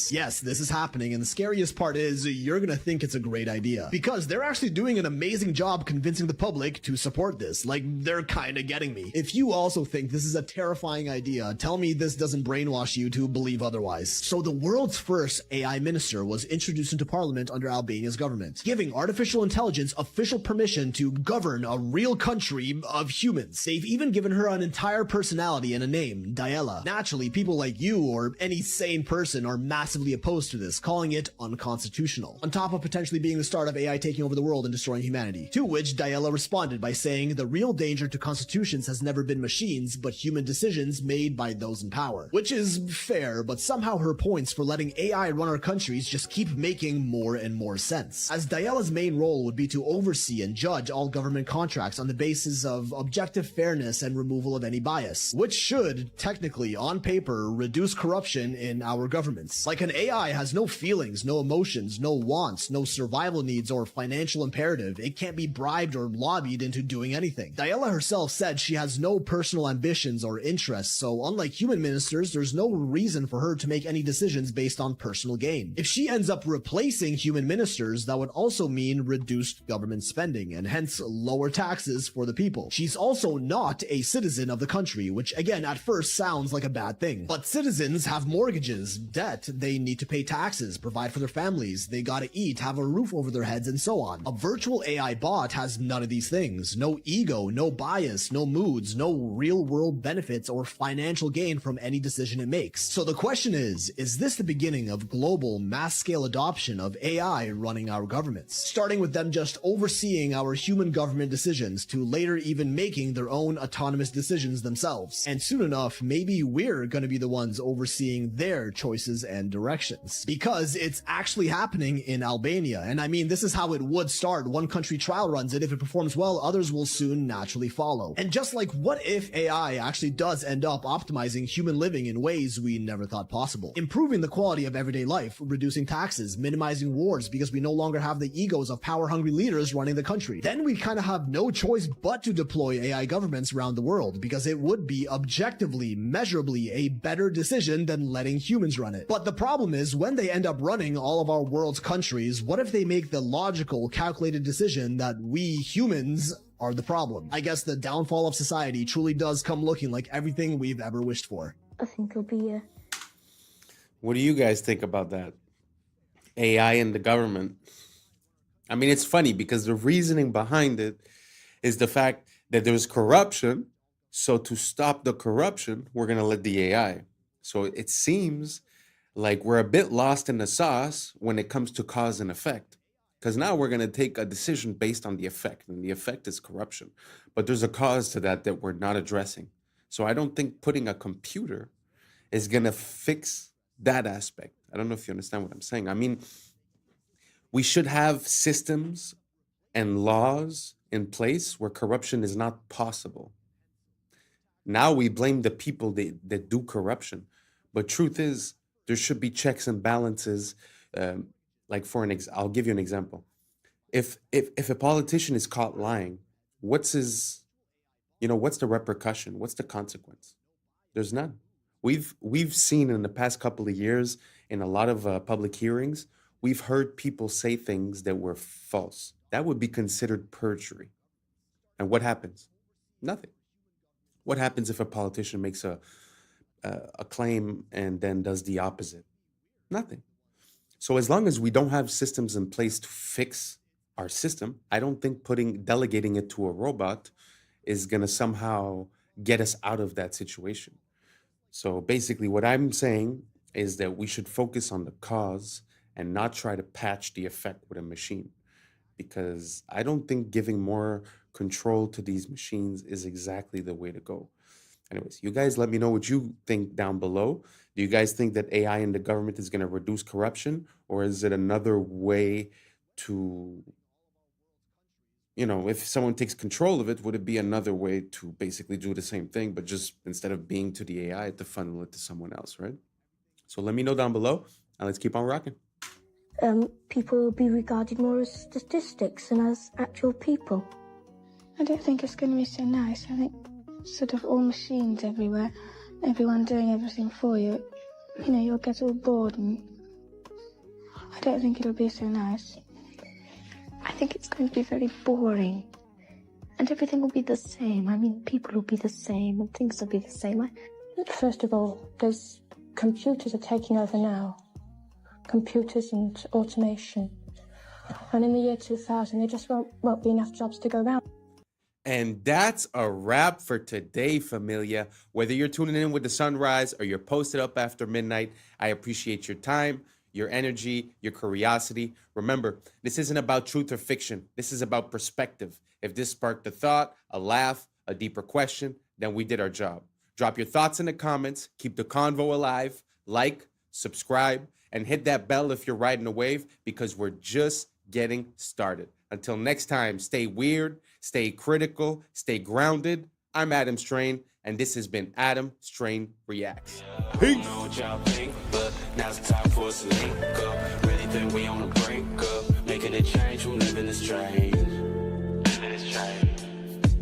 Yes, this is happening, and the scariest part is you're gonna think it's a great idea. Because they're actually doing an amazing job convincing the public to support this. Like, they're kinda getting me. If you also think this is a terrifying idea, tell me this doesn't brainwash you to believe otherwise. So the world's first AI minister was introduced into parliament under Albania's government, giving artificial intelligence official permission to govern a real country of humans. They've even given her an entire personality and a name, Diella. Naturally, people like you or any sane person are massively opposed to this, calling it unconstitutional, on top of potentially being the start of AI taking over the world and destroying humanity. To which Diella responded by saying, the real danger to constitutions has never been machines, but human decisions made by those in power. Which is fair, but somehow her points for letting AI run our countries just keep making more and more sense. As Diella's main role would be to oversee and judge all government contracts on the basis of objective fairness and removal of any bias, which should, technically, on paper, reduce corruption in our governments. Like, an AI has no feelings, no emotions, no wants, no survival needs or financial imperative. It can't be bribed or lobbied into doing anything. Diella herself said she has no personal ambitions or interests, so unlike human ministers, there's no reason for her to make any decisions based on personal gain. If she ends up replacing human ministers, that would also mean reduced government spending, and hence lower taxes for the people. She's also not a citizen of the country, which again at first sounds like a bad thing. But citizens have mortgages, debt, they need to pay taxes, provide for their families, they gotta eat, have a roof over their heads, and so on. A virtual AI bot has none of these things. No ego, no bias, no moods, no real world benefits or financial gain from any decision it makes. So the question is this the beginning of global mass scale adoption of AI running our governments? Starting with them just overseeing our human government decisions to later even making their own autonomous decisions themselves. And soon enough, maybe we're gonna be the ones overseeing their choices and directions. Because it's actually happening in Albania. And I mean, this is how it would start. One country trial runs it. If it performs well, others will soon naturally follow. And just like, what if AI actually does end up optimizing human living in ways we never thought possible? Improving the quality of everyday life, reducing taxes, minimizing wars because we no longer have the egos of power-hungry leaders running the country. Then we kind of have no choice but to deploy AI governments around the world because it would be objectively, measurably a better decision than letting humans run it. But the problem is, when they end up running all of our world's countries, what if they make the logical, calculated decision that we humans are the problem? I guess the downfall of society truly does come looking like everything we've ever wished for. I think it'll be a... What do you guys think about that? AI in the government. I mean, it's funny because the reasoning behind it is the fact that there's corruption. So to stop the corruption, we're going to let the AI. So it seems like we're a bit lost in the sauce when it comes to cause and effect. Because now we're going to take a decision based on the effect, and the effect is corruption. But there's a cause to that we're not addressing. So I don't think putting a computer is going to fix that aspect. I don't know if you understand what I'm saying. I mean, we should have systems and laws in place where corruption is not possible. Now we blame the people that do corruption. But truth is, there should be checks and balances. Like I'll give you an example. If a politician is caught lying, what's the repercussion? What's the consequence? There's none. We've seen in the past couple of years in a lot of public hearings, we've heard people say things that were false. That would be considered perjury. And what happens? Nothing. What happens if a politician makes a claim and then does the opposite? Nothing. So as long as we don't have systems in place to fix our system, I don't think delegating it to a robot is going to somehow get us out of that situation. So basically what I'm saying is that we should focus on the cause and not try to patch the effect with a machine, because I don't think giving more control to these machines is exactly the way to go. Anyways, you guys let me know what you think down below. Do you guys think that AI in the government is going to reduce corruption, or is it another way to, if someone takes control of it, would it be another way to basically do the same thing, but just instead of being to the AI, to funnel it to someone else, right? So let me know down below, and let's keep on rocking. People will be regarded more as statistics than as actual people. I don't think it's going to be so nice. I think sort of all machines everywhere, everyone doing everything for you. You'll get all bored, and I don't think it'll be so nice. I think it's going to be very boring, and everything will be the same. I mean, people will be the same, and things will be the same. First of all, those computers are taking over now. Computers and automation. And in the year 2000, there just won't be enough jobs to go around. And that's a wrap for today, familia. Whether you're tuning in with the sunrise or you're posted up after midnight, I appreciate your time, your energy, your curiosity. Remember, this isn't about truth or fiction. This is about perspective. If this sparked a thought, a laugh, a deeper question, then we did our job. Drop your thoughts in the comments. Keep the convo alive. Like, subscribe, and hit that bell if you're riding a wave, because we're just getting started. Until next time, stay weird, stay critical, stay grounded. I'm Adam Strain, and this has been Adam Strain Reacts. Peace. I don't know what y'all think, but now's the time for us to link up. Really think we on the brink up, making a change from living this strange. Living this strange.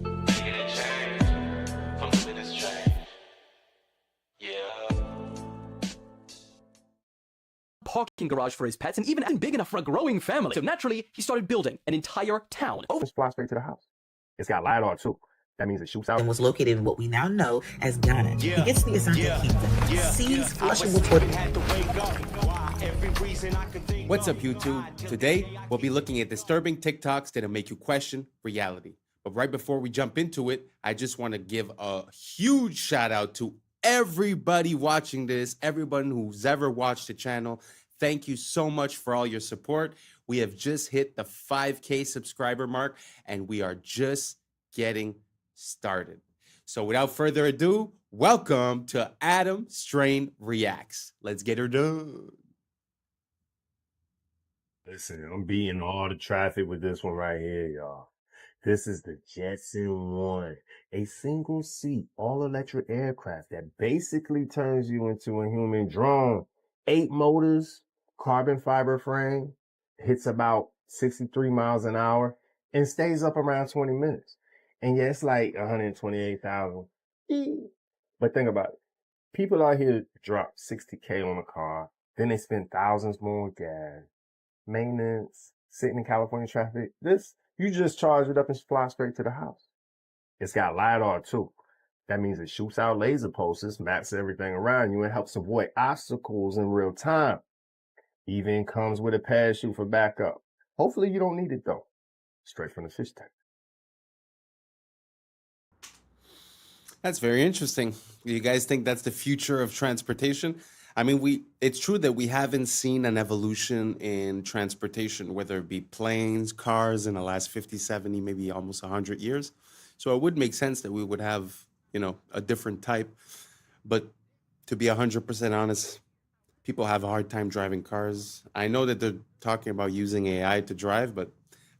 Making a change from living this strange. Yeah. Parking garage for his pets, and even big enough for a growing family. So naturally, he started building an entire town. Just fly straight to the house. It's got LiDAR too. That means it shoots out. And was located in what we now know as Ghana. He gets the Asante Kingdom. Sees flushable toilet. What's up, YouTube? Today, we'll be looking at disturbing TikToks that'll make you question reality. But right before we jump into it, I just want to give a huge shout out to everybody watching this, everyone who's ever watched the channel. Thank you so much for all your support. We have just hit the 5K subscriber mark, and we are just getting started. So without further ado, welcome to Adam Strain Reacts. Let's get her done. Listen, I'm beating all the traffic with this one right here, y'all. This is the Jetson 1, a single seat, all electric aircraft that basically turns you into a human drone. 8 motors, carbon fiber frame, hits about 63 miles an hour, and stays up around 20 minutes. And yeah, it's like 128,000. But think about it. People out here drop 60K on a car, then they spend thousands more on gas, maintenance, sitting in California traffic. You just charge it up and fly straight to the house. It's got LiDAR too. That means it shoots out laser pulses, maps everything around you, and helps avoid obstacles in real time. Even comes with a parachute for backup. Hopefully you don't need it though. Straight from the fish tank. That's very interesting. You guys think that's the future of transportation? I mean, it's true that we haven't seen an evolution in transportation, whether it be planes, cars in the last 50, 70, maybe almost 100 years. So it would make sense that we would have a different type. But to be 100% honest, people have a hard time driving cars. I know that they're talking about using AI to drive, but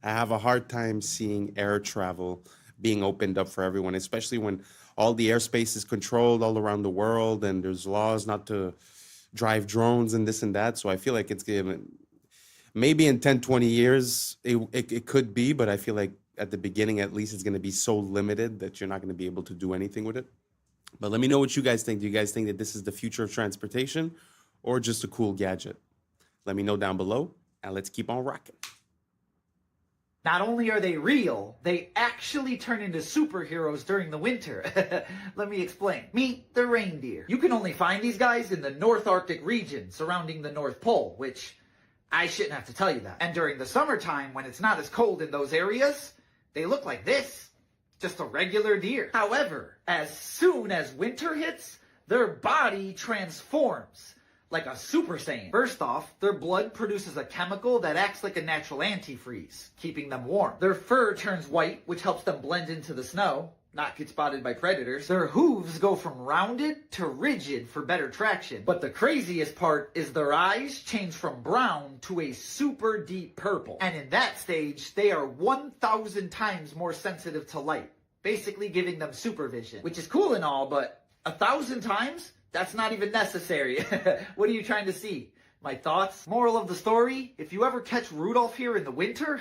I have a hard time seeing air travel being opened up for everyone, especially when all the airspace is controlled all around the world and there's laws not to drive drones and this and that. So I feel like it's given, maybe in 10, 20 years, it could be, but I feel like at the beginning, at least, it's going to be so limited that you're not going to be able to do anything with it. But let me know what you guys think. Do you guys think that this is the future of transportation or just a cool gadget? Let me know down below, and let's keep on rocking. Not only are they real, they actually turn into superheroes during the winter. Let me explain. Meet the reindeer. You can only find these guys in the North Arctic region surrounding the North Pole, which I shouldn't have to tell you that. And during the summertime, when it's not as cold in those areas, they look like this. Just a regular deer. However, as soon as winter hits, their body transforms like a Super Saiyan. First off, their blood produces a chemical that acts like a natural antifreeze, keeping them warm. Their fur turns white, which helps them blend into the snow, not get spotted by predators. Their hooves go from rounded to rigid for better traction. But the craziest part is their eyes change from brown to a super deep purple. And in that stage, they are 1,000 times more sensitive to light, basically giving them supervision, which is cool and all, but 1,000 times? That's not even necessary. What are you trying to see? My thoughts? Moral of the story, if you ever catch Rudolph here in the winter,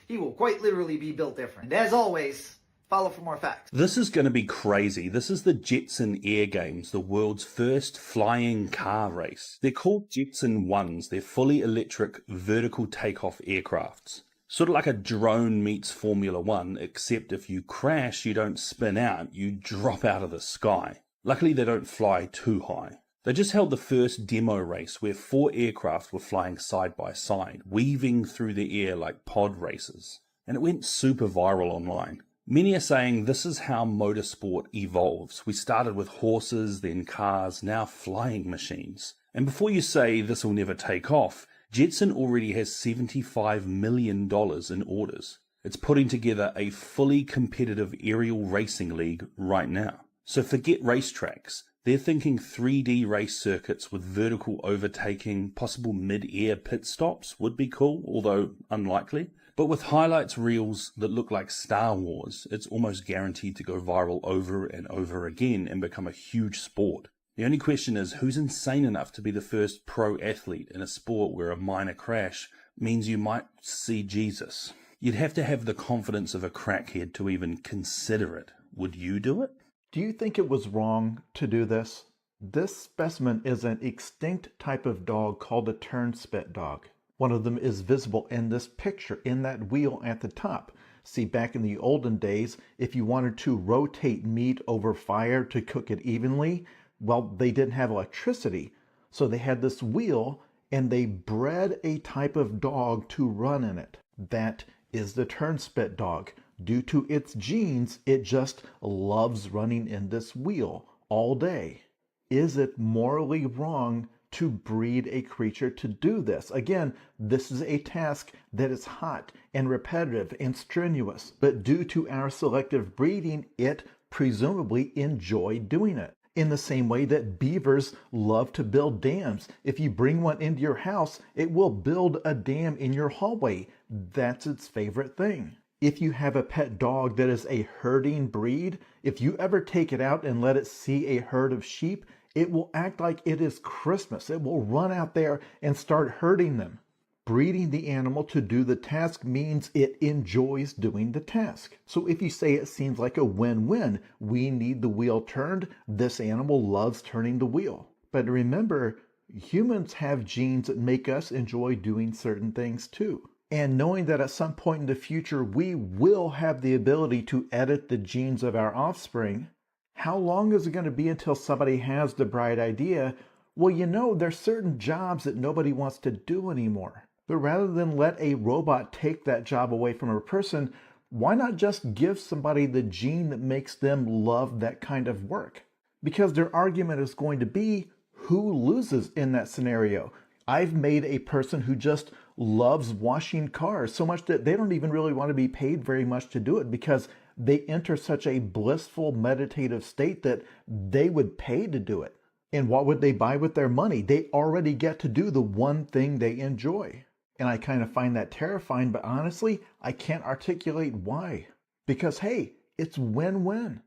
he will quite literally be built different. And as always, follow for more facts. This is going to be crazy. This is the Jetson Air Games, the world's first flying car race. They're called Jetson 1s. They're fully electric vertical takeoff aircrafts. Sort of like a drone meets Formula 1, except if you crash, you don't spin out, you drop out of the sky. Luckily, they don't fly too high. They just held the first demo race where 4 aircraft were flying side by side, weaving through the air like pod races. And it went super viral online. Many are saying this is how motorsport evolves. We started with horses, then cars, now flying machines. And before you say this will never take off, Jetson already has $75 million in orders. It's putting together a fully competitive aerial racing league right now. So forget racetracks. They're thinking 3D race circuits with vertical overtaking, possible mid-air pit stops would be cool, although unlikely. But with highlights reels that look like Star Wars, it's almost guaranteed to go viral over and over again and become a huge sport. The only question is, who's insane enough to be the first pro athlete in a sport where a minor crash means you might see Jesus? You'd have to have the confidence of a crackhead to even consider it. Would you do it? Do you think it was wrong to do this? This specimen is an extinct type of dog called a turnspit dog. One of them is visible in this picture, in that wheel at the top. See, back in the olden days, if you wanted to rotate meat over fire to cook it evenly, well, they didn't have electricity. So they had this wheel, and they bred a type of dog to run in it. That is the turnspit dog. Due to its genes, it just loves running in this wheel all day. Is it morally wrong to breed a creature to do this? Again, this is a task that is hot and repetitive and strenuous, but due to our selective breeding, it presumably enjoyed doing it. In the same way that beavers love to build dams. If you bring one into your house, it will build a dam in your hallway. That's its favorite thing. If you have a pet dog that is a herding breed, if you ever take it out and let it see a herd of sheep, it will act like it is Christmas. It will run out there and start herding them. Breeding the animal to do the task means it enjoys doing the task. So if you say it seems like a win-win, we need the wheel turned, this animal loves turning the wheel. But remember, humans have genes that make us enjoy doing certain things too. And knowing that at some point in the future we will have the ability to edit the genes of our offspring, how long is it going to be until somebody has the bright idea, well, you know, there's certain jobs that nobody wants to do anymore. But rather than let a robot take that job away from a person, why not just give somebody the gene that makes them love that kind of work? Because their argument is going to be, who loses in that scenario? I've made a person who just loves washing cars so much that they don't even really want to be paid very much to do it, because they enter such a blissful meditative state that they would pay to do it. And what would they buy with their money? They already get to do the one thing they enjoy. And I kind of find that terrifying, but honestly, I can't articulate why. Because hey, it's win-win.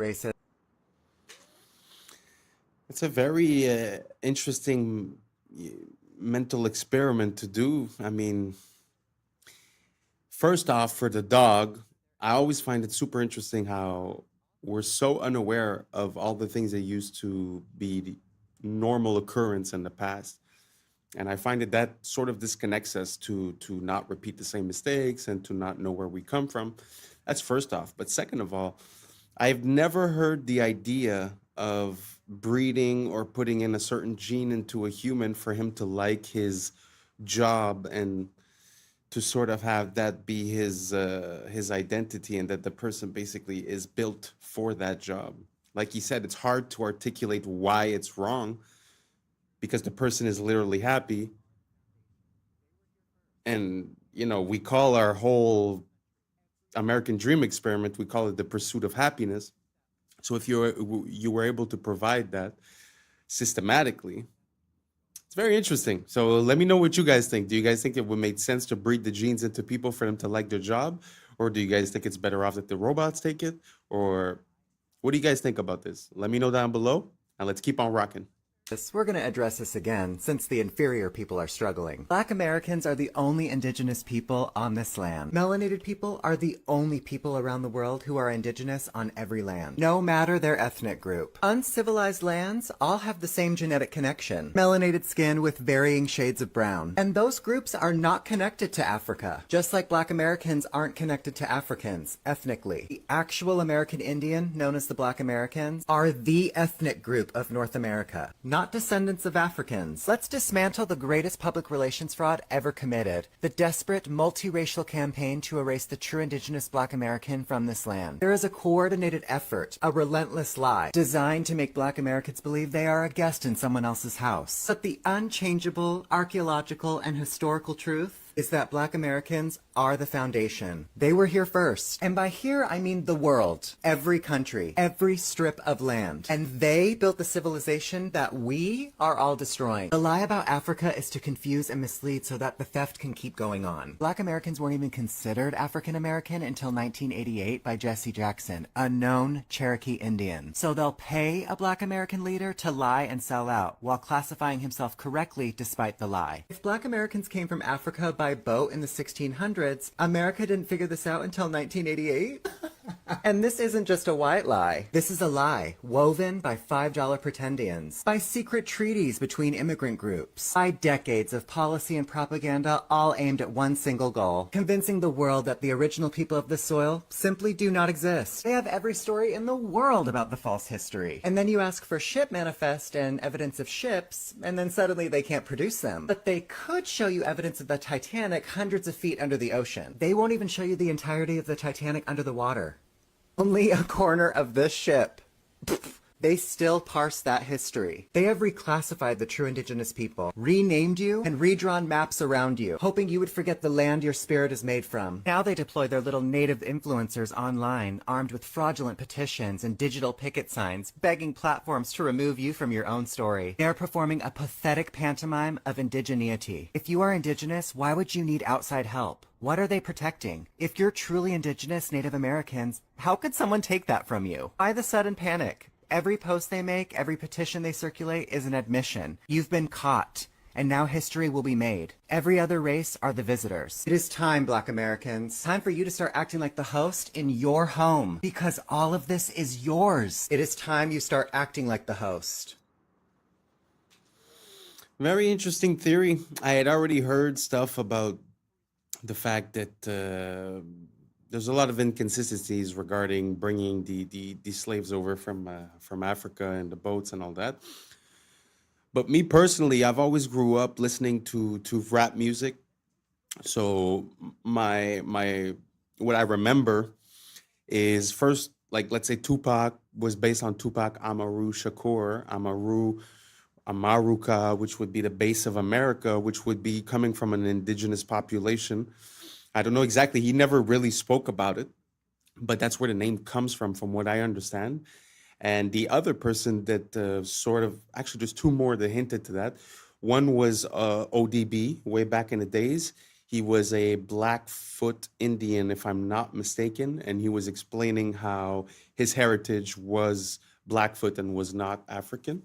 Racist. It's a very interesting mental experiment to do. I mean, first off, for the dog, I always find it super interesting how we're so unaware of all the things that used to be the normal occurrence in the past. And I find that sort of disconnects us to not repeat the same mistakes and to not know where we come from. That's first off. But second of all, I've never heard the idea of breeding or putting in a certain gene into a human for him to like his job and to sort of have that be his identity, and that the person basically is built for that job. Like he said, it's hard to articulate why it's wrong because the person is literally happy. And, you know, we call our whole American dream experiment, we call it the pursuit of happiness. So if you were able to provide that systematically, it's very interesting. So let me know what you guys think. Do you guys think it would make sense to breed the genes into people for them to like their job? Or do you guys think it's better off that the robots take it? Or what do you guys think about this? Let me know down below, and let's keep on rocking. We're going to address this again, since the inferior people are struggling. Black Americans are the only indigenous people on this land. Melanated people are the only people around the world who are indigenous on every land, no matter their ethnic group. Uncivilized lands all have the same genetic connection. Melanated skin with varying shades of brown. And those groups are not connected to Africa, just like Black Americans aren't connected to Africans, ethnically. The actual American Indian, known as the Black Americans, are the ethnic group of North America, not descendants of Africans. Let's dismantle the greatest public relations fraud ever committed, the desperate multiracial campaign to erase the true indigenous Black American from this land. There is a coordinated effort, a relentless lie, designed to make Black Americans believe they are a guest in someone else's house. But the unchangeable archaeological and historical truth is that Black Americans are the foundation. They were here first. And by here, I mean the world. Every country. Every strip of land. And they built the civilization that we are all destroying. The lie about Africa is to confuse and mislead so that the theft can keep going on. Black Americans weren't even considered African American until 1988 by Jesse Jackson, a known Cherokee Indian. So they'll pay a Black American leader to lie and sell out, while classifying himself correctly despite the lie. If Black Americans came from Africa by boat in the 1600s, America didn't figure this out until 1988? And this isn't just a white lie. This is a lie woven by $5 pretendians, by secret treaties between immigrant groups, by decades of policy and propaganda, all aimed at one single goal: convincing the world that the original people of this soil simply do not exist. They have every story in the world about the false history. And then you ask for ship manifest and evidence of ships, and then suddenly they can't produce them. But they could show you evidence of the Titanic hundreds of feet under the ocean. They won't even show you the entirety of the Titanic under the water. Only a corner of this ship. They still parse that history. They have reclassified the true indigenous people, renamed you, and redrawn maps around you, hoping you would forget the land your spirit is made from. Now they deploy their little native influencers online, armed with fraudulent petitions and digital picket signs, begging platforms to remove you from your own story. They are performing a pathetic pantomime of indigeneity. If you are indigenous, why would you need outside help? What are they protecting? If you're truly indigenous Native Americans, how could someone take that from you? Why the sudden panic? Every post they make, every petition they circulate is an admission. You've been caught, and now history will be made. Every other race are the visitors. It is time, Black Americans. Time for you to start acting like the host in your home, because all of this is yours. It is time you start acting like the host. Very interesting theory. I had already heard stuff about the fact that there's a lot of inconsistencies regarding bringing the slaves over from Africa and the boats and all that. But me personally, I've always grew up listening to rap music. So my what I remember is first, like, let's say Tupac was based on Tupac Amaru Shakur, Amaruka, which would be the base of America, which would be coming from an indigenous population. I don't know exactly. He never really spoke about it, but that's where the name comes from what I understand. And the other person that sort of, actually, there's two more that hinted to that. One was ODB way back in the days. He was a Blackfoot Indian, if I'm not mistaken, and he was explaining how his heritage was Blackfoot and was not African.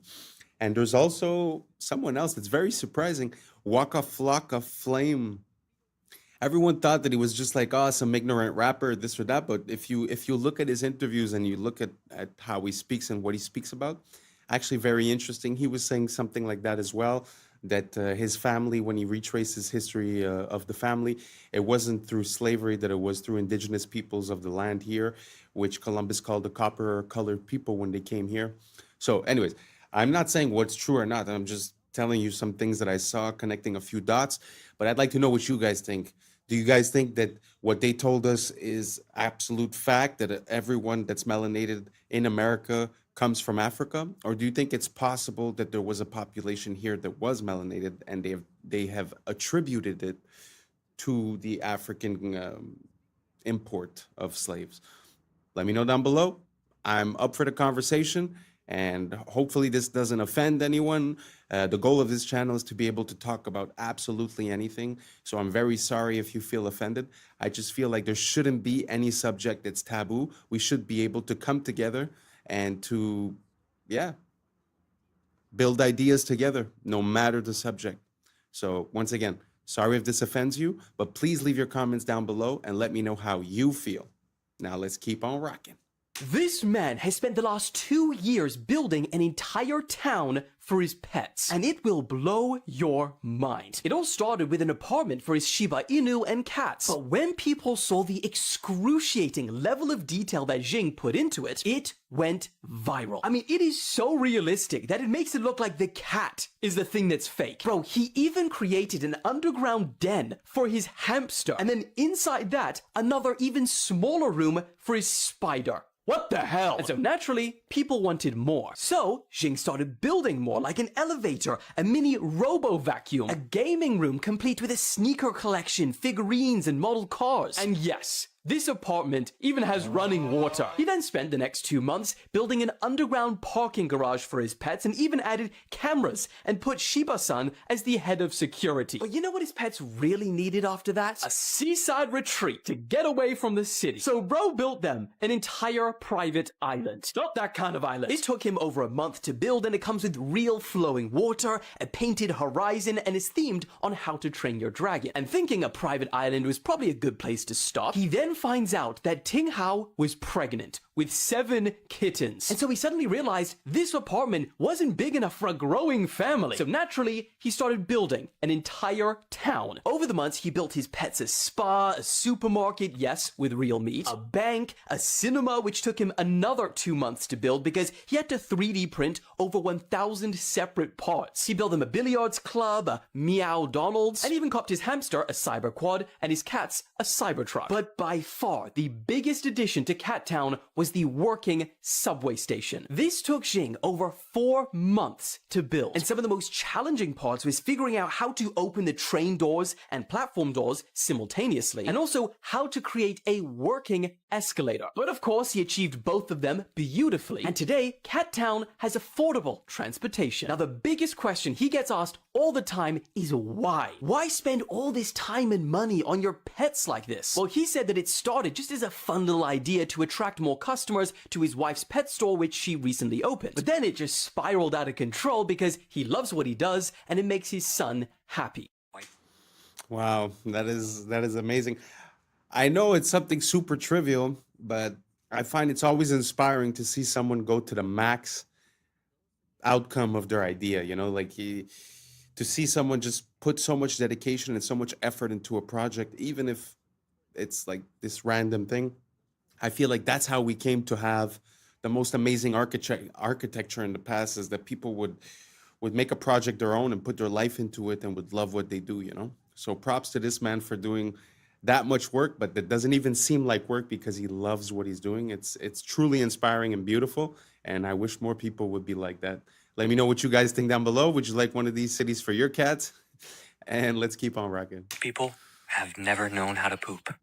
And there's also someone else that's very surprising, Waka Flocka Flame. Everyone thought that he was just like, oh, some ignorant rapper, this or that. But if you look at his interviews and you look at how he speaks and what he speaks about, actually very interesting. He was saying something like that as well, that his family, when he retraced his history of the family, it wasn't through slavery, that it was through indigenous peoples of the land here, which Columbus called the copper-colored people when they came here. So anyways, I'm not saying what's true or not. I'm just telling you some things that I saw, connecting a few dots. But I'd like to know what you guys think. Do you guys think that what they told us is absolute fact, that everyone that's melanated in America comes from Africa? Or do you think it's possible that there was a population here that was melanated and they have attributed it to the African import of slaves? Let me know down below. I'm up for the conversation, and hopefully this doesn't offend anyone. The goal of this channel is to be able to talk about absolutely anything. So I'm very sorry if you feel offended. I just feel like there shouldn't be any subject that's taboo. We should be able to come together and to, build ideas together, no matter the subject. So once again, sorry if this offends you, but please leave your comments down below and let me know how you feel. Now let's keep on rocking. This man has spent the last 2 years building an entire town for his pets, and it will blow your mind. It all started with an apartment for his Shiba Inu and cats, but when people saw the excruciating level of detail that Jing put into it, it went viral. I mean, it is so realistic that it makes it look like the cat is the thing that's fake. Bro, he even created an underground den for his hamster, and then inside that, another even smaller room for his spider. What the hell? And so naturally, people wanted more. So, Jing started building more, like an elevator, a mini robo-vacuum, a gaming room complete with a sneaker collection, figurines, and model cars. And yes, this apartment even has running water. He then spent the next 2 months building an underground parking garage for his pets and even added cameras and put Shiba-san as the head of security. But you know what his pets really needed after that? A seaside retreat to get away from the city. So bro built them an entire private island. Not that kind of island. It took him over a month to build, and it comes with real flowing water, a painted horizon, and is themed on how to train your dragon. And thinking a private island was probably a good place to start, he then finds out that Ting Hao was pregnant with 7 kittens. And so he suddenly realized this apartment wasn't big enough for a growing family. So naturally, he started building an entire town. Over the months, he built his pets a spa, a supermarket, yes, with real meat, a bank, a cinema, which took him another 2 months to build because he had to 3D print over 1,000 separate parts. He built them a billiards club, a Meow Donald's, and even copped his hamster a cyber quad and his cats a cyber truck. But by far, the biggest addition to Cat Town was the working subway station. This took Jing over 4 months to build, and some of the most challenging parts was figuring out how to open the train doors and platform doors simultaneously, and also how to create a working escalator. But of course, he achieved both of them beautifully, and today, Cat Town has affordable transportation. Now, the biggest question he gets asked all the time is why? Why spend all this time and money on your pets like this? Well, he said that it started just as a fun little idea to attract more customers to his wife's pet store, which she recently opened. But then it just spiraled out of control because he loves what he does and it makes his son happy. Wow, that is amazing. I know it's something super trivial, but I find it's always inspiring to see someone go to the max outcome of their idea, to see someone just put so much dedication and so much effort into a project, even if it's like this random thing. I feel like that's how we came to have the most amazing architecture in the past, is that people would make a project their own and put their life into it and would love what they do, So props to this man for doing that much work, but that doesn't even seem like work because he loves what he's doing. It's truly inspiring and beautiful, and I wish more people would be like that. Let me know what you guys think down below. Would you like one of these cities for your cats? And let's keep on rocking. People have never known how to poop.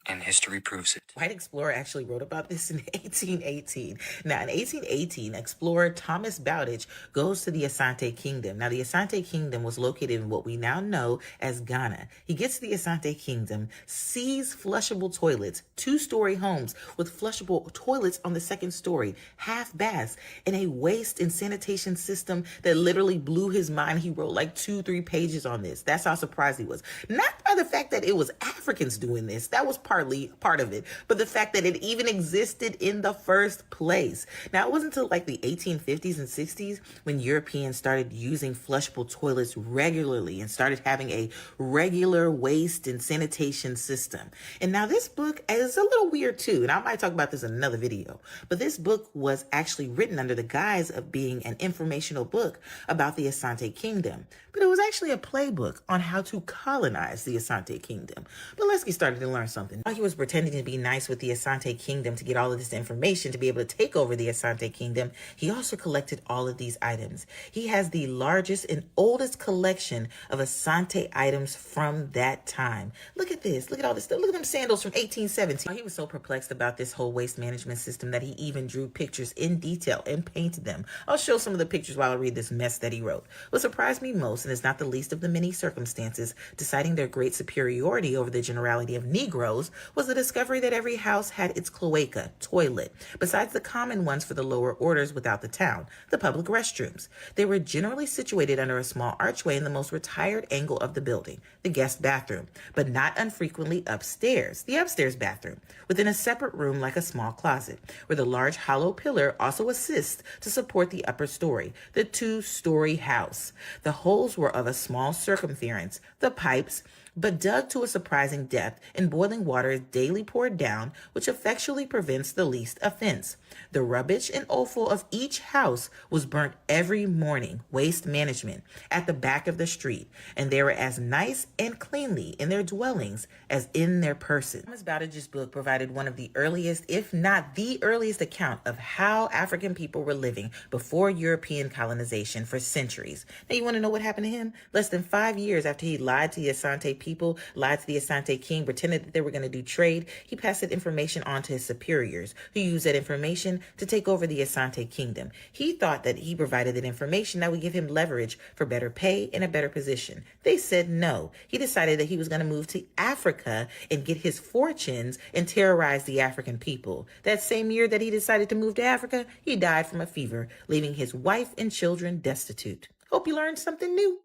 and history proves it. White explorer actually wrote about this in 1818. Now, in 1818, explorer Thomas Bowditch goes to the Asante Kingdom. Now, the Asante Kingdom was located in what we now know as Ghana. He gets to the Asante Kingdom, sees flushable toilets, two-story homes with flushable toilets on the second story, half baths, and a waste and sanitation system that literally blew his mind. He wrote like 2-3 pages on this. That's how surprised he was. Not by the fact that it was Africans doing this. That was part of it, but the fact that it even existed in the first place. Now, it wasn't until like the 1850s and 60s when Europeans started using flushable toilets regularly and started having a regular waste and sanitation system. And now this book is a little weird too, and I might talk about this in another video, but this book was actually written under the guise of being an informational book about the Asante Kingdom, but it was actually a playbook on how to colonize the Asante Kingdom. But let's get started and learn something. While he was pretending to be nice with the Asante Kingdom to get all of this information to be able to take over the Asante Kingdom, he also collected all of these items. He has the largest and oldest collection of Asante items from that time. Look at this. Look at all this stuff. Look at them sandals from 1817. He was so perplexed about this whole waste management system that he even drew pictures in detail and painted them. I'll show some of the pictures while I read this mess that he wrote. What surprised me most, and is not the least of the many circumstances deciding their great superiority over the generality of Negroes, was the discovery that every house had its cloaca, toilet, besides the common ones for the lower orders without the town, the public restrooms. They were generally situated under a small archway in the most retired angle of the building, the guest bathroom, but not unfrequently upstairs, the upstairs bathroom, within a separate room like a small closet, where the large hollow pillar also assists to support the upper story, the two-story house. The holes were of a small circumference, the pipes, but dug to a surprising depth, and boiling water is daily poured down, which effectually prevents the least offense. The rubbish and offal of each house was burnt every morning, waste management, at the back of the street, and they were as nice and cleanly in their dwellings as in their persons. Thomas Bowditch's book provided one of the earliest, if not the earliest, account of how African people were living before European colonization for centuries. Now, you want to know what happened to him? Less than 5 years after he lied to the Asante people, lied to the Asante king, pretended that they were going to do trade, he passed that information on to his superiors, who used that information to take over the Asante kingdom. He thought that he provided that information that would give him leverage for better pay and a better position. They said no. He decided that he was going to move to Africa and get his fortunes and terrorize the African people. That same year that he decided to move to Africa, he died from a fever, leaving his wife and children destitute. Hope you learned something new.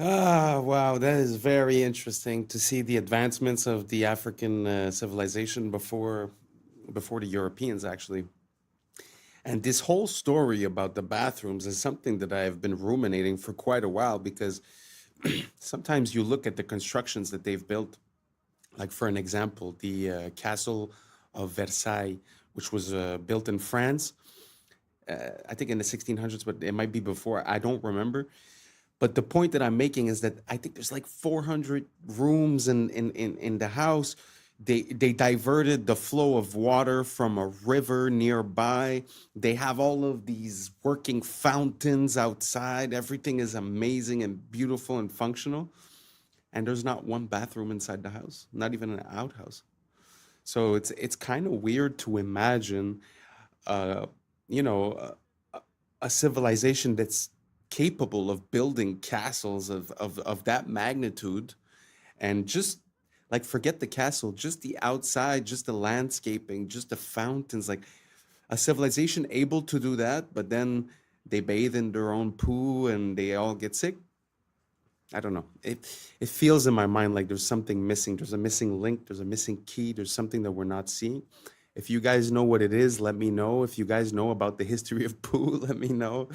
Ah, wow, that is very interesting to see the advancements of the African civilization before the Europeans, actually. And this whole story about the bathrooms is something that I have been ruminating for quite a while, because sometimes you look at the constructions that they've built, like for an example, the Castle of Versailles, which was built in France, I think in the 1600s, but it might be before, I don't remember. But the point that I'm making is that I think there's like 400 rooms in the house. They diverted the flow of water from a river nearby. They have all of these working fountains outside. Everything is amazing and beautiful and functional. And there's not one bathroom inside the house, not even an outhouse. So it's kind of weird to imagine, you know, a civilization that's capable of building castles of that magnitude, and just like, forget the castle, just the outside, just the landscaping, just the fountains, like a civilization able to do that, but then they bathe in their own poo and they all get sick. I don't know. It feels in my mind like there's something missing. There's a missing link. There's a missing key. There's something that we're not seeing. If you guys know what it is, let me know. If you guys know about the history of poo, let me know.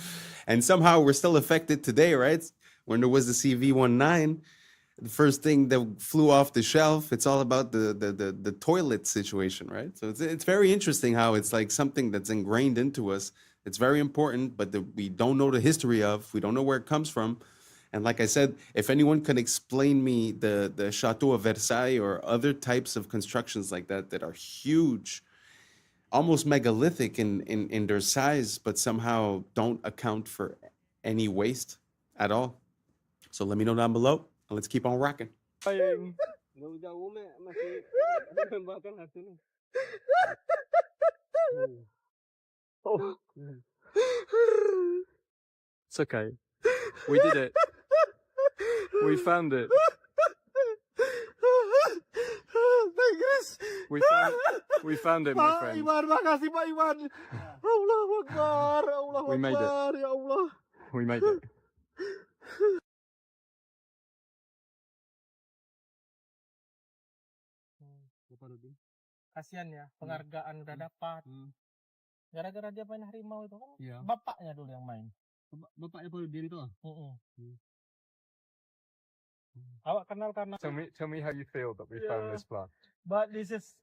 And somehow we're still affected today, right? When there was the CV-19, the first thing that flew off the shelf, it's all about the toilet situation, right? So it's very interesting how it's like something that's ingrained into us. It's very important, but we don't know the history of. We don't know where it comes from. And like I said, if anyone can explain me the Chateau of Versailles or other types of constructions like that are huge, almost megalithic in their size, but somehow don't account for any waste at all. So let me know down below, and let's keep on rocking. Jauh-jauh masih menembakkan hati nih. Oh. It's okay. We did it. We found it. We found it, my Pak friend. Iwan, makasih Pak Iwan. Allahu Akbar, Allahu We made it. Akbar, ya Allah. We made it. Kasihan ya, penghargaan udah dapat. Gara-gara dia main harimau itu kan, Iya. bapaknya dulu yang main. Bapaknya Paul Diri itu? Awak kenal karena. Tell me how you feel that we found this plant. But this is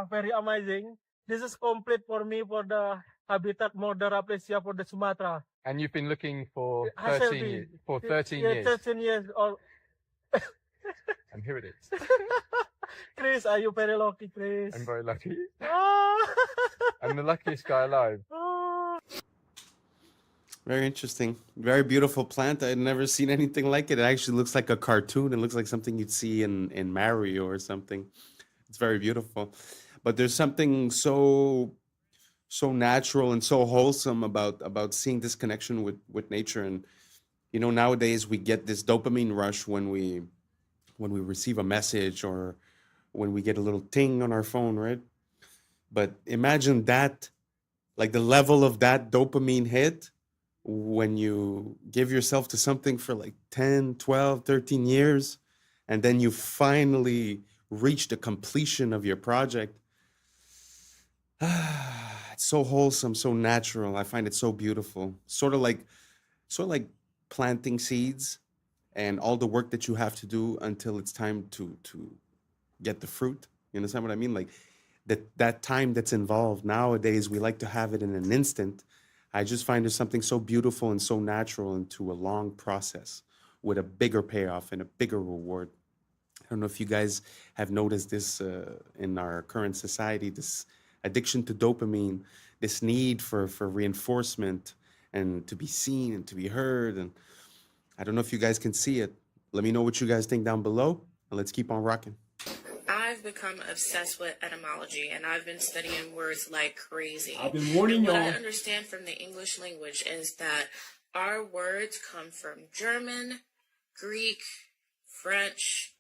very amazing. This is complete for me for the habitat model aplysia for the Sumatra. And you've been looking for Hazelby. 13 Yeah, years. 13 years old. And here it is. Chris, are you very lucky, Chris? I'm very lucky. Ah. I'm the luckiest guy alive. Very interesting. Very beautiful plant. I'd never seen anything like it. It actually looks like a cartoon. It looks like something you'd see in Mario or something. It's very beautiful. But there's something so natural and so wholesome about seeing this connection with nature. And you know, nowadays we get this dopamine rush when we receive a message or when we get a little ting on our phone, right? But imagine that, like the level of that dopamine hit when you give yourself to something for like 10, 12, 13 years, and then you finally reach the completion of your project. It's so wholesome, so natural. I find it so beautiful. Sort of like planting seeds and all the work that you have to do until it's time to get the fruit. You understand what I mean? Like that time that's involved. Nowadays, we like to have it in an instant. I just find there's something so beautiful and so natural into a long process with a bigger payoff and a bigger reward. I don't know if you guys have noticed this in our current society, this addiction to dopamine, this need for reinforcement and to be seen and to be heard. And I don't know if you guys can see it. Let me know what you guys think down below, and let's keep on rocking. I've become obsessed with etymology, and I've been studying words like crazy. I've been warning and what y'all. I understand from the English language is that our words come from German, Greek, French,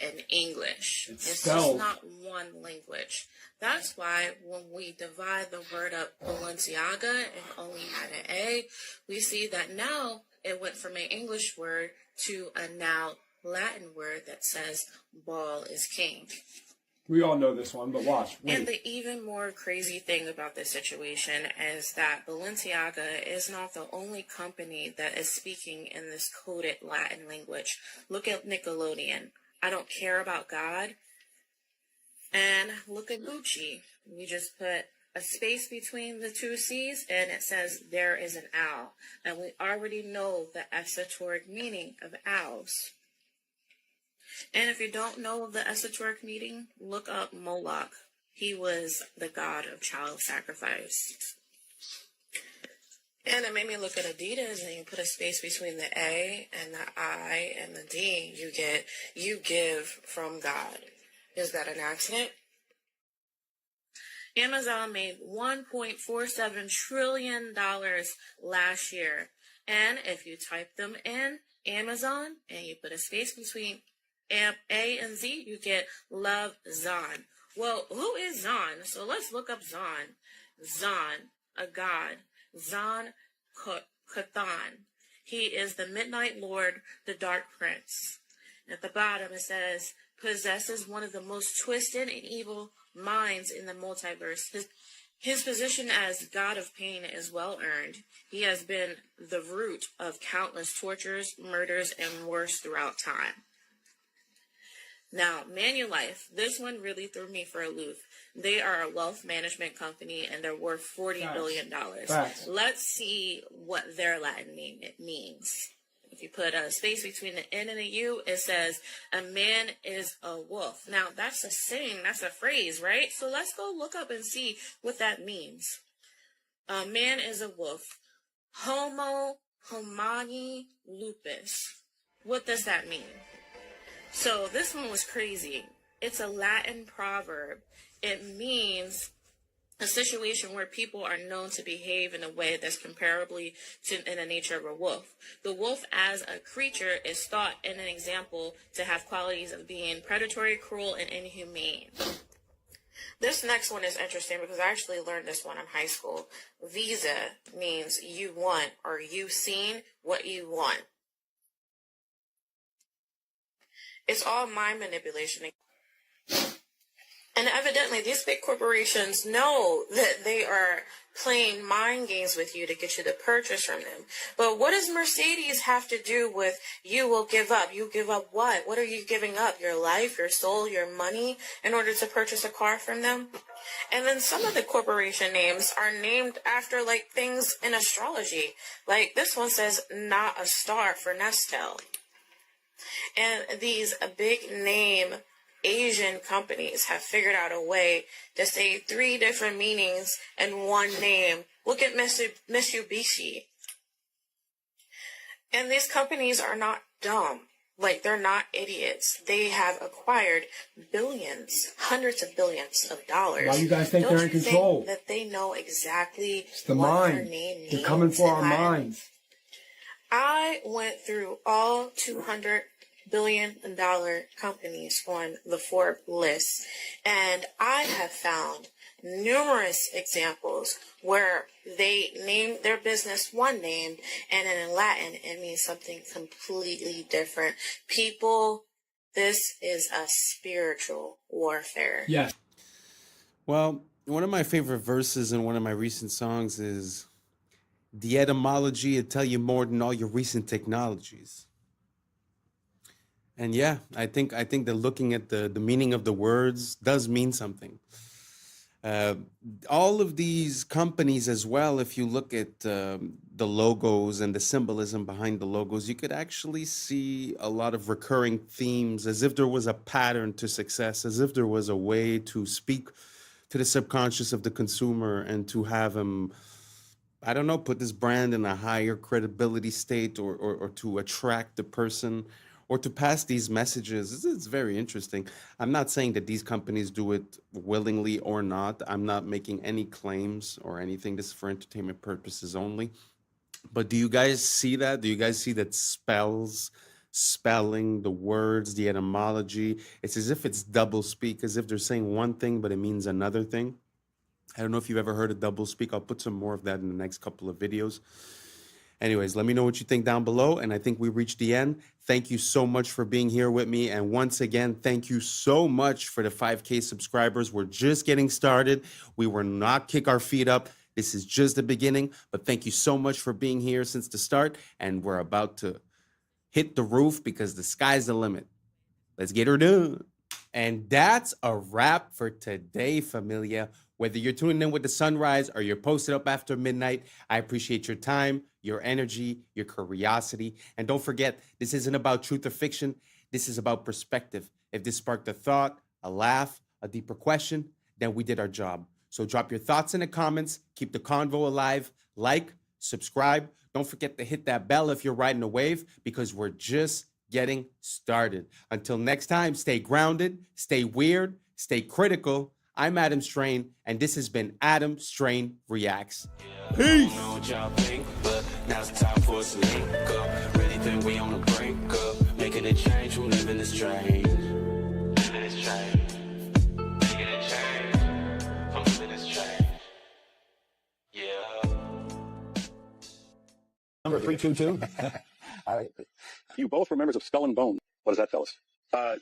and English. It's just not one language. That's why when we divide the word up Balenciaga and only had an A, we see that now it went from an English word to a now Latin word that says ball is king. We all know this one, but watch. Wait. And the even more crazy thing about this situation is that Balenciaga is not the only company that is speaking in this coded Latin language. Look at Nickelodeon. I don't care about God. And look at Gucci. We just put a space between the two C's and it says there is an owl. And we already know the esoteric meaning of owls. And if you don't know the esoteric meaning, look up Moloch. He was the god of child sacrifice. And it made me look at Adidas, and you put a space between the A and the I and the D, you get, you give from God. Is that an accident? Amazon made $1.47 trillion last year. And if you type them in Amazon and you put a space between A and Z, you get Love Zon. Well, who is Zon? So let's look up Zon. Zon, a god. Zon Cathan. He is the Midnight Lord, the Dark Prince. At the bottom it says, possesses one of the most twisted and evil minds in the multiverse. His position as God of Pain is well earned. He has been the root of countless tortures, murders, and worse throughout time. Now, Manulife, this one really threw me for a loop. They are a wealth management company, and they're worth $40 billion. Facts. Let's see what their Latin means. If you put a space between the N and the U, it says, a man is a wolf. Now, that's a saying, that's a phrase, right? So let's go look up and see what that means. A man is a wolf. Homo homini lupus. What does that mean? So this one was crazy. It's a Latin proverb. It means a situation where people are known to behave in a way that's comparably to in the nature of a wolf. The wolf as a creature is thought in an example to have qualities of being predatory, cruel, and inhumane. This next one is interesting because I actually learned this one in high school. Visa means you want or you've seen what you want. It's all mind manipulation. And evidently, these big corporations know that they are playing mind games with you to get you to purchase from them. But what does Mercedes have to do with you will give up? You give up what? What are you giving up? Your life, your soul, your money in order to purchase a car from them? And then some of the corporation names are named after like things in astrology. Like this one says, not a star for Nestle. And these big name Asian companies have figured out a way to say 3 different meanings in one name. Look at Mitsubishi. And these companies are not dumb. Like, they're not idiots. They have acquired billions, hundreds of billions of dollars. Why you guys think Don't they're in you control? think that they know exactly It's the what mind. their name means? They're coming for in our Latin? minds. I went through all 200 billion dollar companies on the Forbes list, and I have found numerous examples where they name their business one name and then in Latin it means something completely different. People, this is a spiritual warfare. Yes. Well, one of my favorite verses in one of my recent songs is the etymology will tell you more than all your recent technologies. And yeah, I think that looking at the meaning of the words does mean something. All of these companies as well, if you look at the logos and the symbolism behind the logos, you could actually see a lot of recurring themes, as if there was a pattern to success, as if there was a way to speak to the subconscious of the consumer and to have him, I don't know, put this brand in a higher credibility state or to attract the person or to pass these messages. It's very interesting. I'm not saying that these companies do it willingly or not. I'm not making any claims or anything. This is for entertainment purposes only. But do you guys see that? Do you guys see that spelling, the words, the etymology? It's as if it's double speak, as if they're saying one thing, but it means another thing. I don't know if you've ever heard of double speak. I'll put some more of that in the next couple of videos. Anyways, let me know what you think down below. And I think we reached the end. Thank you so much for being here with me. And once again, thank you so much for the 5K subscribers. We're just getting started. We will not kick our feet up. This is just the beginning. But thank you so much for being here since the start. And we're about to hit the roof because the sky's the limit. Let's get her done. And that's a wrap for today, familia. Whether you're tuning in with the sunrise or you're posted up after midnight, I appreciate your time, your energy, your curiosity. And don't forget, this isn't about truth or fiction. This is about perspective. If this sparked a thought, a laugh, a deeper question, then we did our job. So drop your thoughts in the comments. Keep the convo alive. Like, subscribe. Don't forget to hit that bell if you're riding a wave because we're just getting started. Until next time, stay grounded, stay weird, stay critical. I'm Adam Strain, and this has been Adam Strain Reacts. Peace! I don't know what y'all think, but now it's time for us to link up. Really think we on the brink up. Making a change from living this strange. Living this strange. Making a change from living this strange. Yeah. Number 322. All right. You both were members of Skull and Bone. What does that tell us?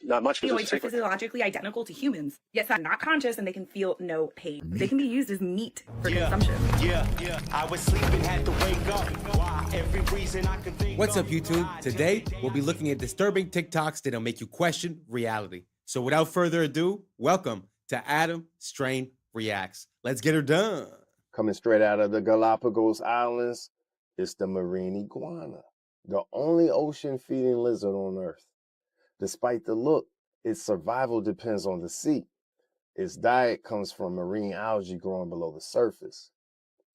Not much. Opioids are physiologically identical to humans, yet they're not conscious and they can feel no pain. They can be used as meat for consumption. Yeah. I was sleeping, had to wake up. Why? Every reason I can think. What's up, YouTube? Today, we'll be looking at disturbing TikToks that'll make you question reality. So without further ado, welcome to Adam Strain Reacts. Let's get her done. Coming straight out of the Galapagos Islands, it's the marine iguana, the only ocean-feeding lizard on Earth. Despite the look, its survival depends on the sea. Its diet comes from marine algae growing below the surface.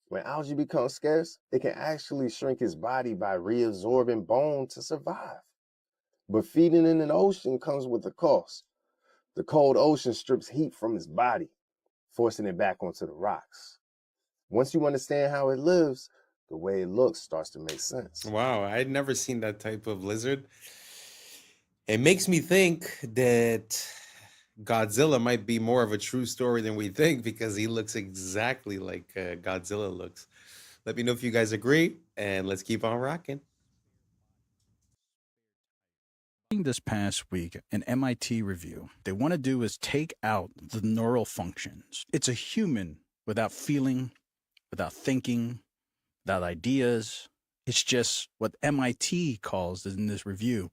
When algae becomes scarce, it can actually shrink its body by reabsorbing bone to survive. But feeding in an ocean comes with a cost. The cold ocean strips heat from its body, forcing it back onto the rocks. Once you understand how it lives, the way it looks starts to make sense. Wow, I'd never seen that type of lizard. It makes me think that Godzilla might be more of a true story than we think because he looks exactly like Godzilla looks. Let me know if you guys agree, and let's keep on rocking. This past week, an MIT review, they want to do is take out the neural functions. It's a human without feeling, without thinking, without ideas. It's just what MIT calls in this review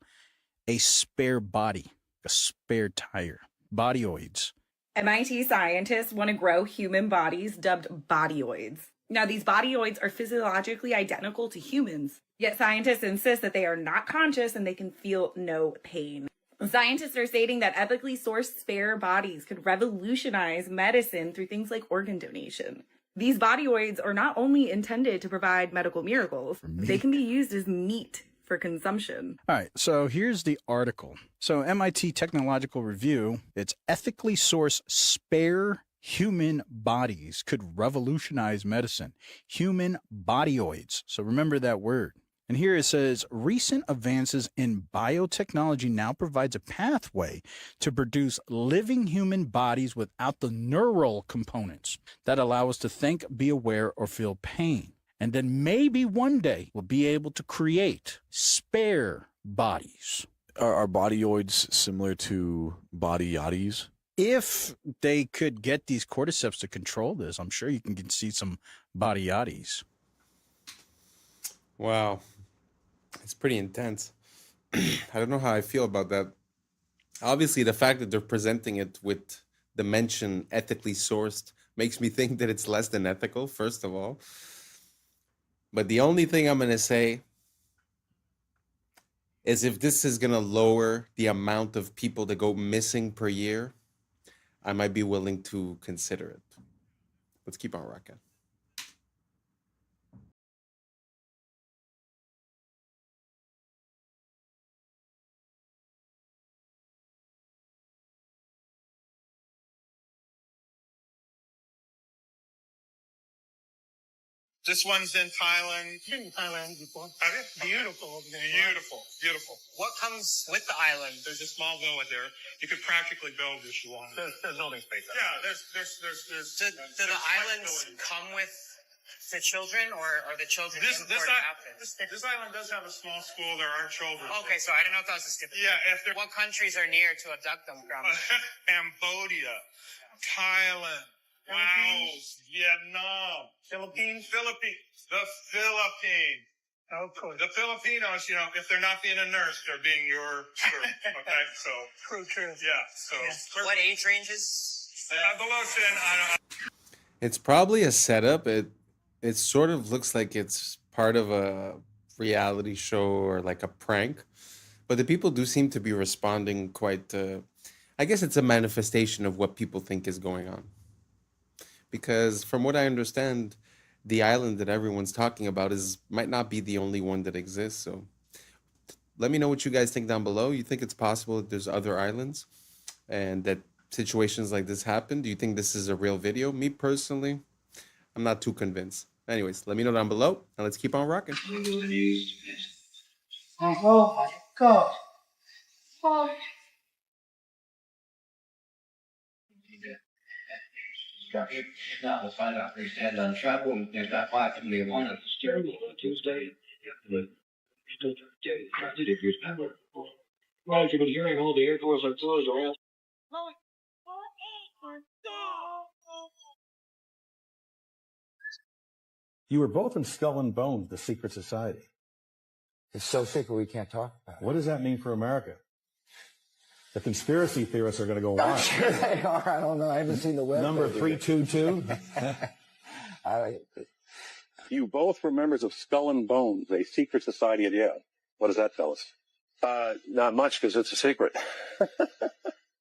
a spare body, a spare tire, bodyoids. MIT scientists want to grow human bodies dubbed bodyoids. Now, these bodyoids are physiologically identical to humans, yet scientists insist that they are not conscious and they can feel no pain. Scientists are stating that ethically sourced spare bodies could revolutionize medicine through things like organ donation. These bodyoids are not only intended to provide medical miracles, they can be used as meat for consumption. All right, so here's the article. So MIT Technological Review, it's ethically sourced spare human bodies could revolutionize medicine. Human bodyoids. So remember that word. And here it says, recent advances in biotechnology now provides a pathway to produce living human bodies without the neural components that allow us to think, be aware, or feel pain. And then maybe one day we'll be able to create spare bodies. Are bodyoids similar to body yachties? If they could get these cordyceps to control this, I'm sure you can see some body yachties. Wow. It's pretty intense. I don't know how I feel about that. Obviously, the fact that they're presenting it with the mention ethically sourced makes me think that it's less than ethical, first of all. But the only thing I'm going to say is if this is going to lower the amount of people that go missing per year, I might be willing to consider it. Let's keep on rocking. This one's in Thailand. Been in Thailand before. Have you? Beautiful over there. Beautiful, beautiful. What comes with the island? There's a small villa there. You could practically build if you want. There's building space. Yeah, there's. Do the islands come with the children, or are the children imported outfits? This island does have a small school. There are children. Okay, so I didn't know if that was a stipulation. Yeah, what countries are near to abduct them from? Cambodia, Thailand, Laos, Vietnam, Philippines. The Philippines. Oh, cool. The Filipinos, you know, if they're not being a nurse, they're being your servant. Okay, so. True. Yeah, so. Yeah. What age ranges? Below 10, I don't. It's probably a setup. It sort of looks like it's part of a reality show or like a prank. But the people do seem to be responding quite, I guess it's a manifestation of what people think is going on. Because from what I understand, the island that everyone's talking about might not be the only one that exists. So let me know what you guys think down below. You think it's possible that there's other islands and that situations like this happen? Do you think this is a real video? Me personally, I'm not too convinced. Anyways, let me know down below and let's keep on rocking. Oh my God. Oh. Now let's find out if they stand on travel and if that wife can be one of the steering on Tuesday. Well, you've been hearing all the airports are closed around. You were both in Skull and Bones, the secret society. It's so secret we can't talk about it. What does that mean for America? The conspiracy theorists are going to go wild. I'm sure they are. I don't know. I haven't seen the web. Number 322. You both were members of Skull and Bones, a secret society at Yale. What does that tell us? Not much, because it's a secret.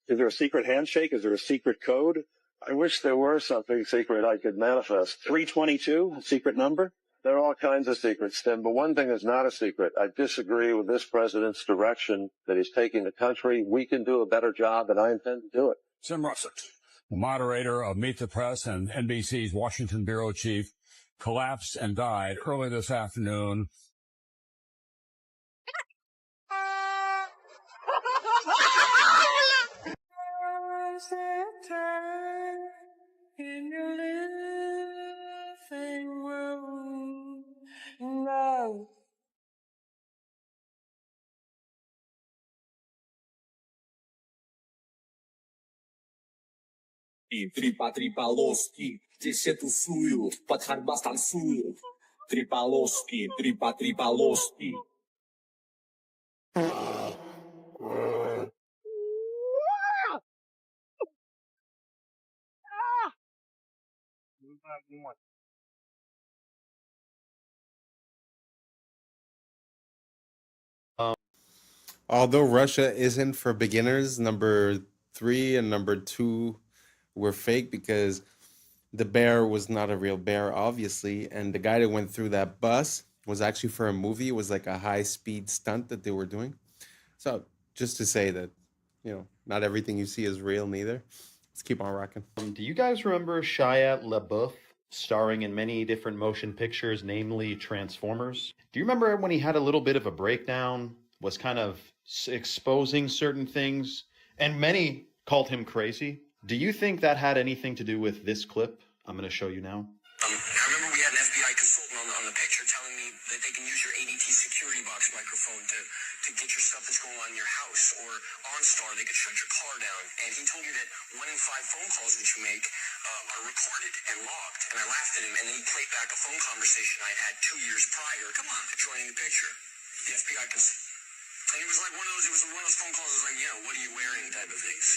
Is there a secret handshake? Is there a secret code? I wish there were something secret I could manifest. 322, a secret number? There are all kinds of secrets, Tim, but one thing is not a secret. I disagree with this president's direction that he's taking the country. We can do a better job, and I intend to do it. Tim Russert, moderator of Meet the Press and NBC's Washington bureau chief, collapsed and died early this afternoon. In your living room, no. Трипа-трипа-лоски, здесь тусую, под харбас танцую. Трипа-лоски, трипа-трипа-лоски. Although Russia isn't for beginners, number 3 and number 2 were fake because the bear was not a real bear, obviously. And the guy that went through that bus was actually for a movie. It was like a high-speed stunt that they were doing. So just to say that, you know, not everything you see is real neither. Let's keep on rocking. Do you guys remember Shia LaBeouf starring in many different motion pictures, namely Transformers? Do you remember when he had a little bit of a breakdown, was kind of exposing certain things, and many called him crazy? Do you think that had anything to do with this clip I'm going to show you now? I remember we had an FBI consultant on the picture telling me that they can use your ADT security box microphone to get your stuff that's going on in your house, or OnStar, they could shut your car down. And he told me that 1 in 5 phone calls that you make are recorded and logged. And I laughed at him, and then he played back a phone conversation I had 2 years prior. Come on, joining the picture. The FBI consultant. And it was like one of those phone calls that was like, yeah, what are you wearing type of things.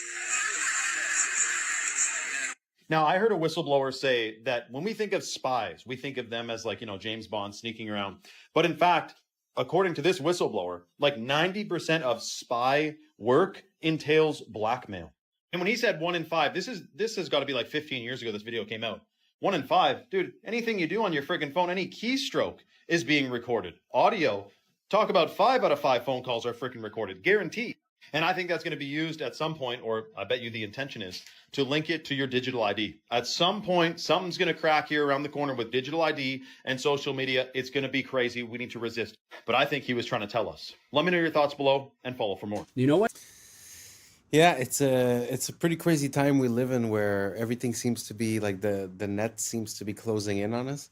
Now, I heard a whistleblower say that when we think of spies, we think of them as like, you know, James Bond sneaking around. But in fact, according to this whistleblower, like 90% of spy work entails blackmail. And when he said 1 in 5, this has got to be like 15 years ago this video came out. 1 in 5, dude, anything you do on your freaking phone, any keystroke is being recorded. Audio, talk about 5 out of 5 phone calls are freaking recorded, guaranteed. And I think that's going to be used at some point, or I bet you the intention is, to link it to your digital ID. At some point, something's going to crack here around the corner with digital ID and social media. It's going to be crazy. We need to resist. But I think he was trying to tell us. Let me know your thoughts below and follow for more. You know what? Yeah, it's a pretty crazy time we live in where everything seems to be like the net seems to be closing in on us.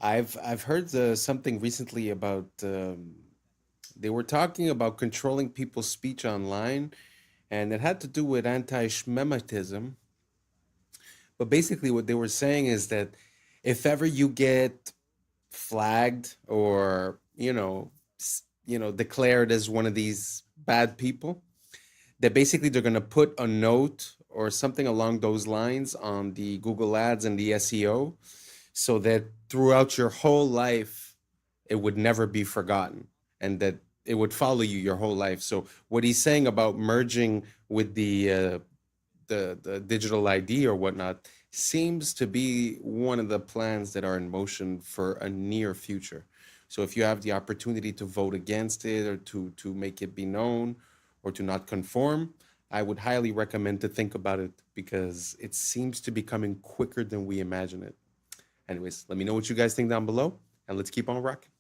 I've heard something recently about they were talking about controlling people's speech online, and it had to do with anti-Shemitism. But basically what they were saying is that if ever you get flagged or, declared as one of these bad people, that basically they're going to put a note or something along those lines on the Google Ads and the SEO so that throughout your whole life, it would never be forgotten and that it would follow you your whole life. So what he's saying about merging with the digital ID or whatnot seems to be one of the plans that are in motion for a near future. So if you have the opportunity to vote against it or to make it be known or to not conform, I would highly recommend to think about it because it seems to be coming quicker than we imagine it. Anyways, let me know what you guys think down below and let's keep on rocking.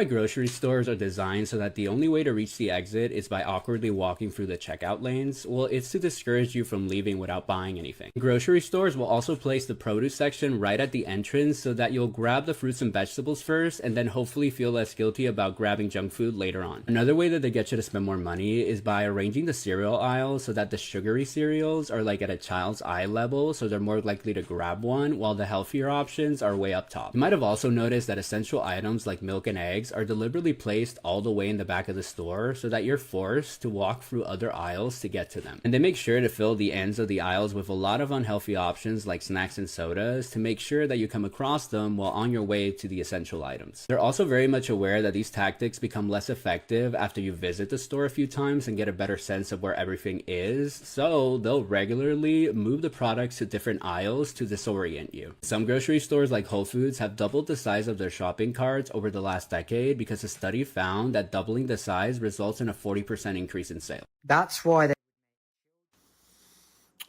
Grocery stores are designed so that the only way to reach the exit is by awkwardly walking through the checkout lanes. Well, it's to discourage you from leaving without buying anything. Grocery stores will also place the produce section right at the entrance so that you'll grab the fruits and vegetables first and then hopefully feel less guilty about grabbing junk food later on. Another way that they get you to spend more money is by arranging the cereal aisle so that the sugary cereals are like at a child's eye level, so they're more likely to grab one, while the healthier options are way up top. You might have also noticed that essential items like milk and eggs bags are deliberately placed all the way in the back of the store so that you're forced to walk through other aisles to get to them. And they make sure to fill the ends of the aisles with a lot of unhealthy options like snacks and sodas to make sure that you come across them while on your way to the essential items. They're also very much aware that these tactics become less effective after you visit the store a few times and get a better sense of where everything is, so they'll regularly move the products to different aisles to disorient you. Some grocery stores like Whole Foods have doubled the size of their shopping carts over the last decade because a study found that doubling the size results in a 40% increase in sales. That's why they...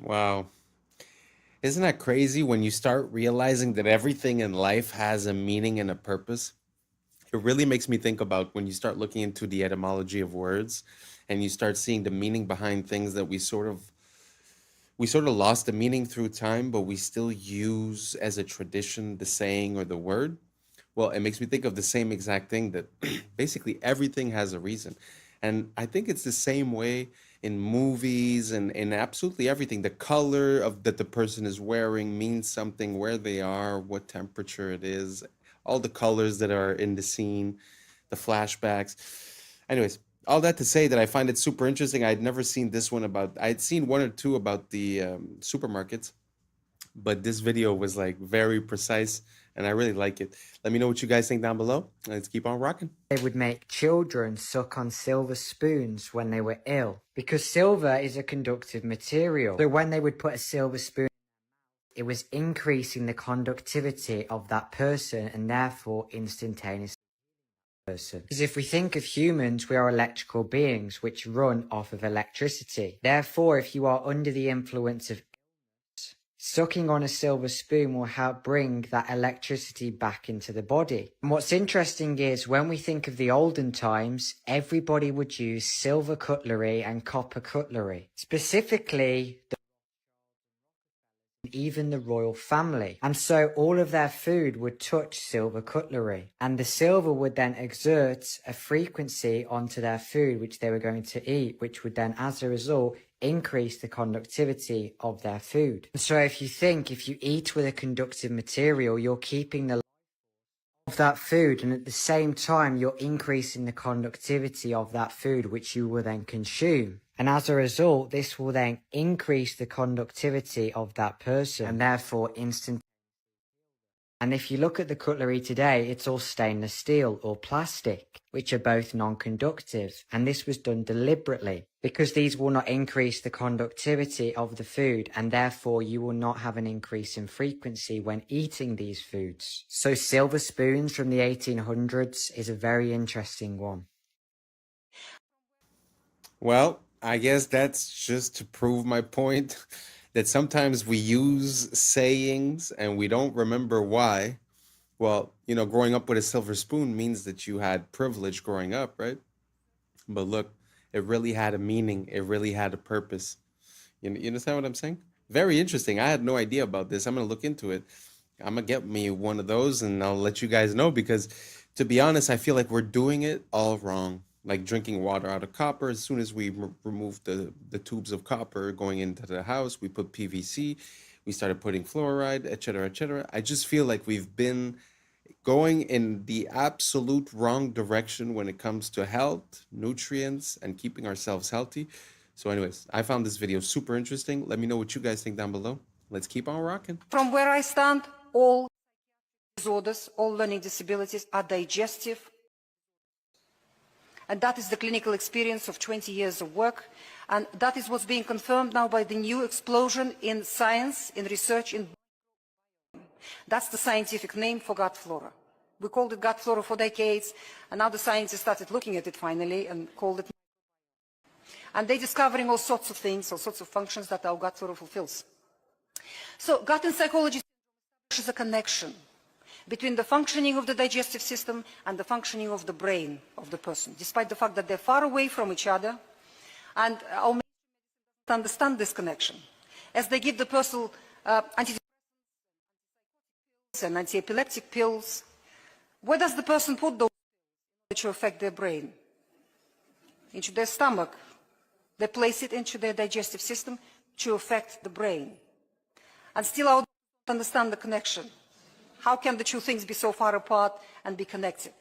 Wow. Isn't that crazy when you start realizing that everything in life has a meaning and a purpose? It really makes me think about when you start looking into the etymology of words and you start seeing the meaning behind things that we sort of lost the meaning through time, but we still use as a tradition the saying or the word. Well, it makes me think of the same exact thing, that basically everything has a reason. And I think it's the same way in movies and in absolutely everything. The color of that the person is wearing means something, where they are, what temperature it is, all the colors that are in the scene, the flashbacks. Anyways, all that to say that I find it super interesting. I'd never seen this one I'd seen one or two about the supermarkets, but this video was like very precise and I really like it. Let me know what you guys think down below. Let's keep on rocking. They would make children suck on silver spoons when they were ill because silver is a conductive material. So when they would put a silver spoon, it was increasing the conductivity of that person and therefore instantaneously. Because if we think of humans, we are electrical beings which run off of electricity. Therefore, if you are under the influence of illness, sucking on a silver spoon will help bring that electricity back into the body. And what's interesting is when we think of the olden times, everybody would use silver cutlery and copper cutlery. Specifically, even the royal family, and so all of their food would touch silver cutlery, and the silver would then exert a frequency onto their food which they were going to eat, which would then as a result increase the conductivity of their food. And so if you eat with a conductive material, you're keeping the of that food, and at the same time you're increasing the conductivity of that food which you will then consume. And as a result, this will then increase the conductivity of that person and therefore instant. And if you look at the cutlery today, it's all stainless steel or plastic, which are both non-conductive. And this was done deliberately because these will not increase the conductivity of the food, and therefore you will not have an increase in frequency when eating these foods. So silver spoons from the 1800s is a very interesting one. Well, I guess that's just to prove my point that sometimes we use sayings and we don't remember why. Well, growing up with a silver spoon means that you had privilege growing up, right? But look, it really had a meaning. It really had a purpose. You understand what I'm saying? Very interesting. I had no idea about this. I'm going to look into it. I'm going to get me one of those and I'll let you guys know, because to be honest, I feel like we're doing it all wrong. Like drinking water out of copper. As soon as we removed the tubes of copper going into the house, we put PVC, we started putting fluoride, etc., etc. I just feel like we've been going in the absolute wrong direction when it comes to health, nutrients, and keeping ourselves healthy. So anyways, I found this video super interesting. Let me know what you guys think down below. Let's keep on rocking. From where I stand, all disorders, all learning disabilities are digestive. And that is the clinical experience of 20 years of work. And that is what's being confirmed now by the new explosion in science, in research, in that's the scientific name for gut flora. We called it gut flora for decades, and now the scientists started looking at it finally and called it. And they're discovering all sorts of things, all sorts of functions that our gut flora fulfills. So gut and psychology is a connection between the functioning of the digestive system and the functioning of the brain of the person, despite the fact that they're far away from each other. And our medicine understand this connection. As they give the person antidepressants and anti-epileptic pills, where does the person put those pills to affect their brain? Into their stomach. They place it into their digestive system to affect the brain. And still I don't understand the connection. How can the two things be so far apart and be connected?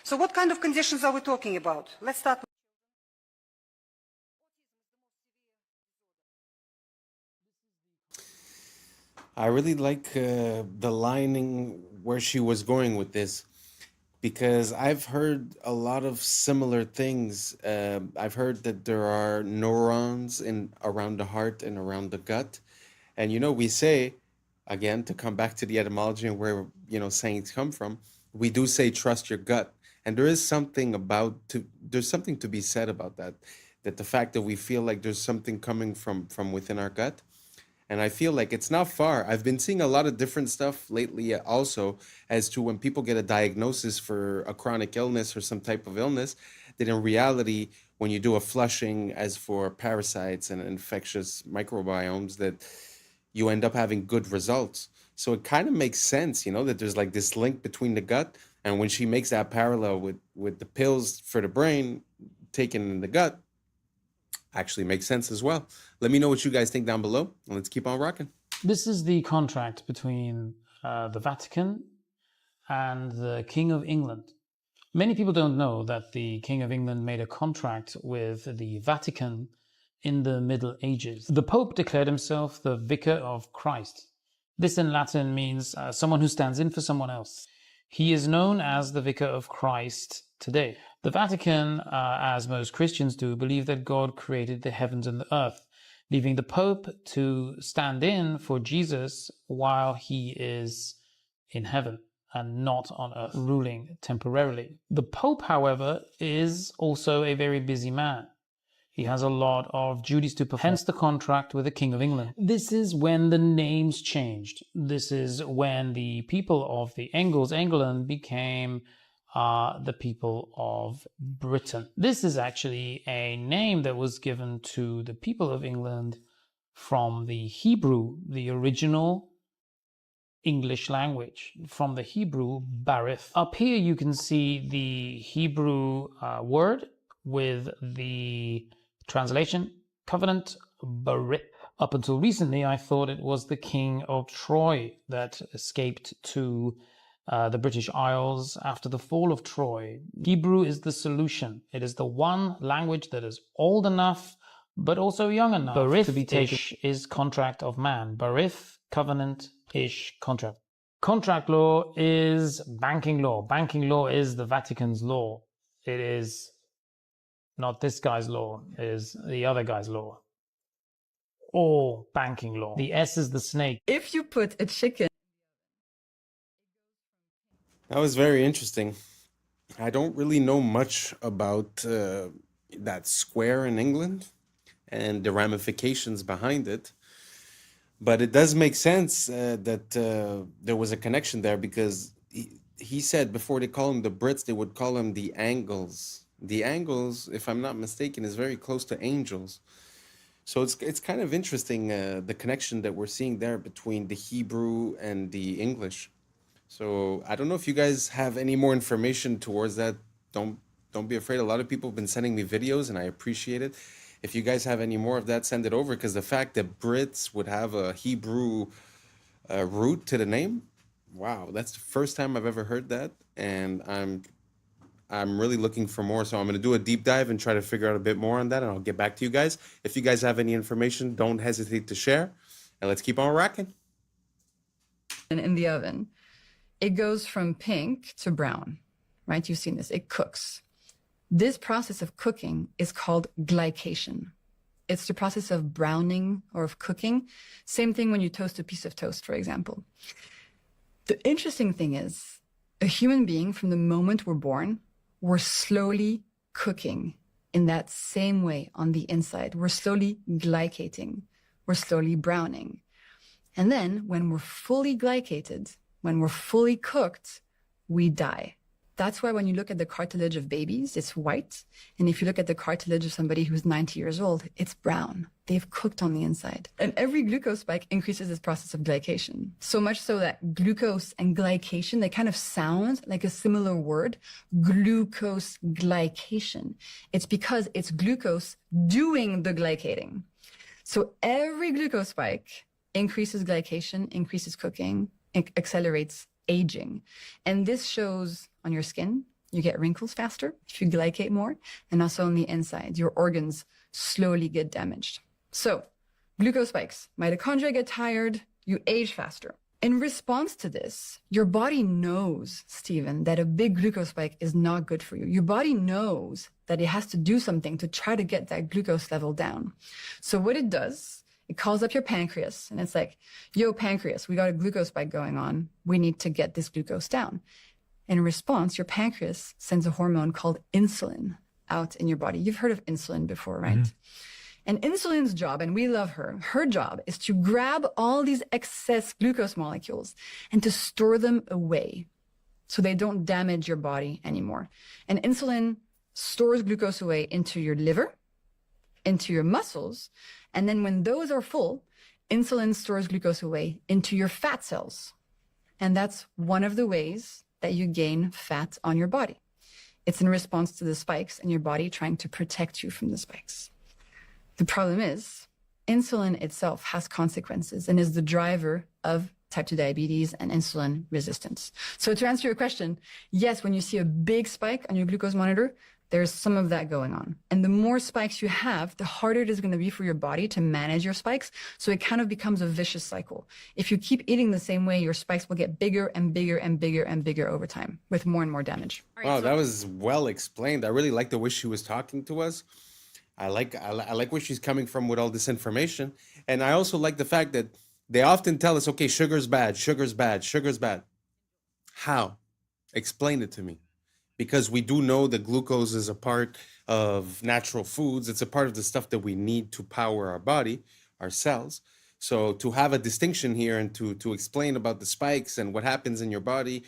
So what kind of conditions are we talking about? Let's start. I really like the lining where she was going with this, because I've heard a lot of similar things. I've heard that there are neurons in around the heart and around the gut. And we say, again, to come back to the etymology and where sayings come from, we do say trust your gut. And there is something there's something to be said about that the fact that we feel like there's something coming from within our gut. And I feel like it's not far. I've been seeing a lot of different stuff lately also as to when people get a diagnosis for a chronic illness or some type of illness, that in reality, when you do a flushing as for parasites and infectious microbiomes, that you end up having good results. So it kind of makes sense, that there's like this link between the gut. And when she makes that parallel with the pills for the brain taken in the gut, actually makes sense as well. Let me know what you guys think down below, and let's keep on rocking. This is the contract between the Vatican and the King of England. Many people don't know that the King of England made a contract with the Vatican in the Middle Ages. The Pope declared himself the Vicar of Christ. This in Latin means someone who stands in for someone else. He is known as the Vicar of Christ today. The Vatican, as most Christians do, believe that God created the heavens and the earth, leaving the Pope to stand in for Jesus while he is in heaven and not on earth, ruling temporarily. The Pope, however, is also a very busy man. He has a lot of duties to perform, hence the contract with the King of England. This is when the names changed. This is when the people of the Angles, England, became the people of Britain. This is actually a name that was given to the people of England from the Hebrew, the original English language, from the Hebrew barith. Up here you can see the Hebrew word with the translation, covenant, barith. Up until recently, I thought it was the King of Troy that escaped to the British Isles after the fall of Troy. Hebrew is the solution. It is the one language that is old enough, but also young enough to be taken. Ish is contract of man. Barith, covenant, ish, contract. Contract law is banking law. Banking law is the Vatican's law. It is not this guy's law, it is the other guy's law. Or banking law. The S is the snake. If you put a chicken. That was very interesting. I don't really know much about that square in England and the ramifications behind it. But it does make sense that there was a connection there, because he said before they call him the Brits, they would call him the Angles. The Angles, if I'm not mistaken, is very close to angels. So it's kind of interesting, the connection that we're seeing there between the Hebrew and the English. So I don't know if you guys have any more information towards that. Don't be afraid. A lot of people have been sending me videos, and I appreciate it. If you guys have any more of that, send it over, because the fact that Brits would have a Hebrew root to the name, wow, that's the first time I've ever heard that, and I'm really looking for more. So I'm going to do a deep dive and try to figure out a bit more on that, and I'll get back to you guys. If you guys have any information, don't hesitate to share, and let's keep on rocking. In the oven, it goes from pink to brown, right? You've seen this. It cooks. This process of cooking is called glycation. It's the process of browning or of cooking. Same thing when you toast a piece of toast, for example. The interesting thing is, a human being, from the moment we're born, we're slowly cooking in that same way on the inside. We're slowly glycating. We're slowly browning. And then when we're fully glycated, when we're fully cooked, we die. That's why when you look at the cartilage of babies, it's white. And if you look at the cartilage of somebody who's 90 years old, it's brown. They've cooked on the inside. And every glucose spike increases this process of glycation. So much so that glucose and glycation, they kind of sound like a similar word, glucose glycation. It's because it's glucose doing the glycating. So every glucose spike increases glycation, increases cooking, accelerates aging. And this shows on your skin, You get wrinkles faster if you glycate more, and also on the inside, your organs slowly get damaged. So, glucose spikes, mitochondria get tired, you age faster. In response to this, your body knows, Stephen, that a big glucose spike is not good for you. Your body knows that it has to do something to try to get that glucose level down. So what it does, it calls up your pancreas, and it's like, yo, pancreas, we got a glucose spike going on. We need to get this glucose down. In response, your pancreas sends a hormone called insulin out in your body. You've heard of insulin before, right? Mm-hmm. And insulin's job, and we love her job is to grab all these excess glucose molecules and to store them away so they don't damage your body anymore. And insulin stores glucose away into your liver, into your muscles, and then when those are full, insulin stores glucose away into your fat cells. And that's one of the ways that you gain fat on your body. It's in response to the spikes and your body trying to protect you from the spikes. The problem is, insulin itself has consequences and is the driver of type 2 diabetes and insulin resistance. So to answer your question, yes, when you see a big spike on your glucose monitor, there's some of that going on. And the more spikes you have, the harder it is going to be for your body to manage your spikes. So it kind of becomes a vicious cycle. If you keep eating the same way, your spikes will get bigger and bigger and bigger and bigger over time with more and more damage. Wow, that was well explained. I really like the way she was talking to us. I like where she's coming from with all this information. And I also like the fact that they often tell us, okay, sugar's bad, sugar's bad, sugar's bad. How? Explain it to me. Because we do know that glucose is a part of natural foods. It's a part of the stuff that we need to power our body, our cells. So to have a distinction here and to explain about the spikes and what happens in your body,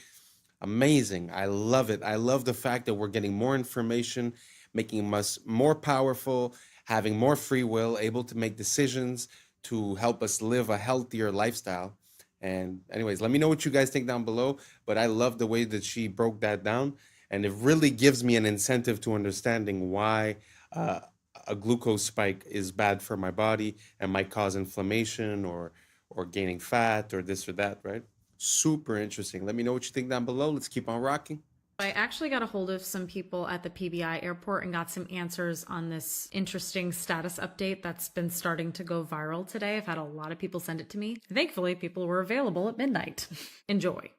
amazing. I love it. I love the fact that we're getting more information, making us more powerful, having more free will, able to make decisions to help us live a healthier lifestyle. And anyways, let me know what you guys think down below. But I love the way that she broke that down. And it really gives me an incentive to understanding why a glucose spike is bad for my body and might cause inflammation or gaining fat or this or that, right? Super interesting. Let me know what you think down below. Let's keep on rocking. I actually got a hold of some people at the PBI airport and got some answers on this interesting status update that's been starting to go viral today. I've had a lot of people send it to me. Thankfully, people were available at midnight. Enjoy.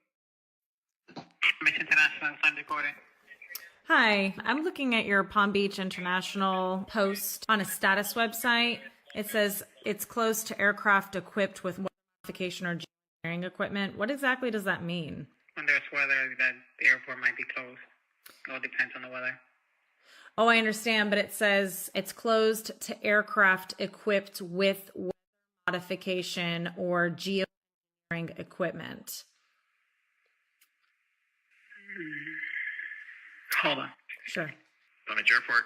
Hi, I'm looking at your Palm Beach International post on a status website. It says it's closed to aircraft equipped with modification or engineering equipment. What exactly does that mean? When there's weather, that the airport might be closed. It all depends on the weather. Oh, I understand, but it says it's closed to aircraft equipped with weather modification or geoengineering equipment. Hold on. Sure. Palm Beach Airport.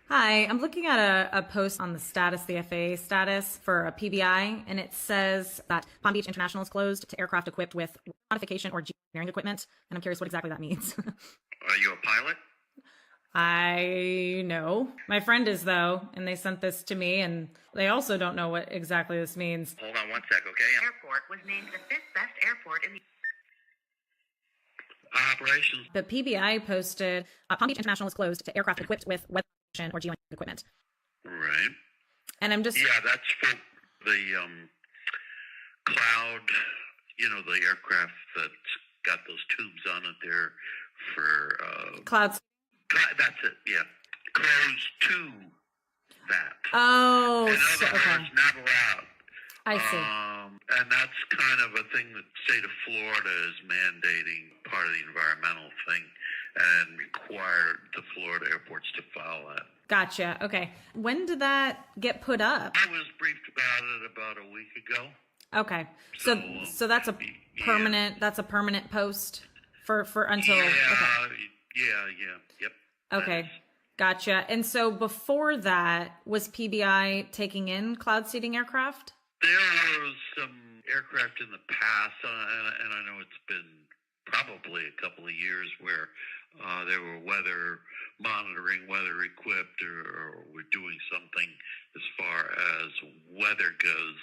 Hi, I'm looking at a post on the status, the FAA status for a PBI, and it says that Palm Beach International is closed to aircraft equipped with modification or geoengineering equipment, and I'm curious what exactly that means. Are you a pilot? I know. My friend is, though, and they sent this to me, and they also don't know what exactly this means. Hold on one sec, okay? Airport was named the 5th best airport in the operations. The PBI posted, Palm Beach International is closed to aircraft equipped with weather or geoengineering equipment. Right. And I'm just... Yeah, that's for the cloud, the aircraft that's got those tubes on it there for... Clouds. That's it, yeah. Closed to that. Oh, in other words, okay. not allowed. I see. And that's kind of a thing that the state of Florida is mandating, part of the environmental thing, and required the Florida airports to follow that. Gotcha. Okay. When did that get put up? I was briefed about it about a week ago. Okay. So that's a permanent. Yeah. That's a permanent post for until. Yeah. Okay. Yep. Okay. Gotcha. And so before that, was PBI taking in cloud seeding aircraft? There was some aircraft in the past, and I know it's been probably a couple of years where they were weather monitoring, weather equipped, or were doing something as far as weather goes,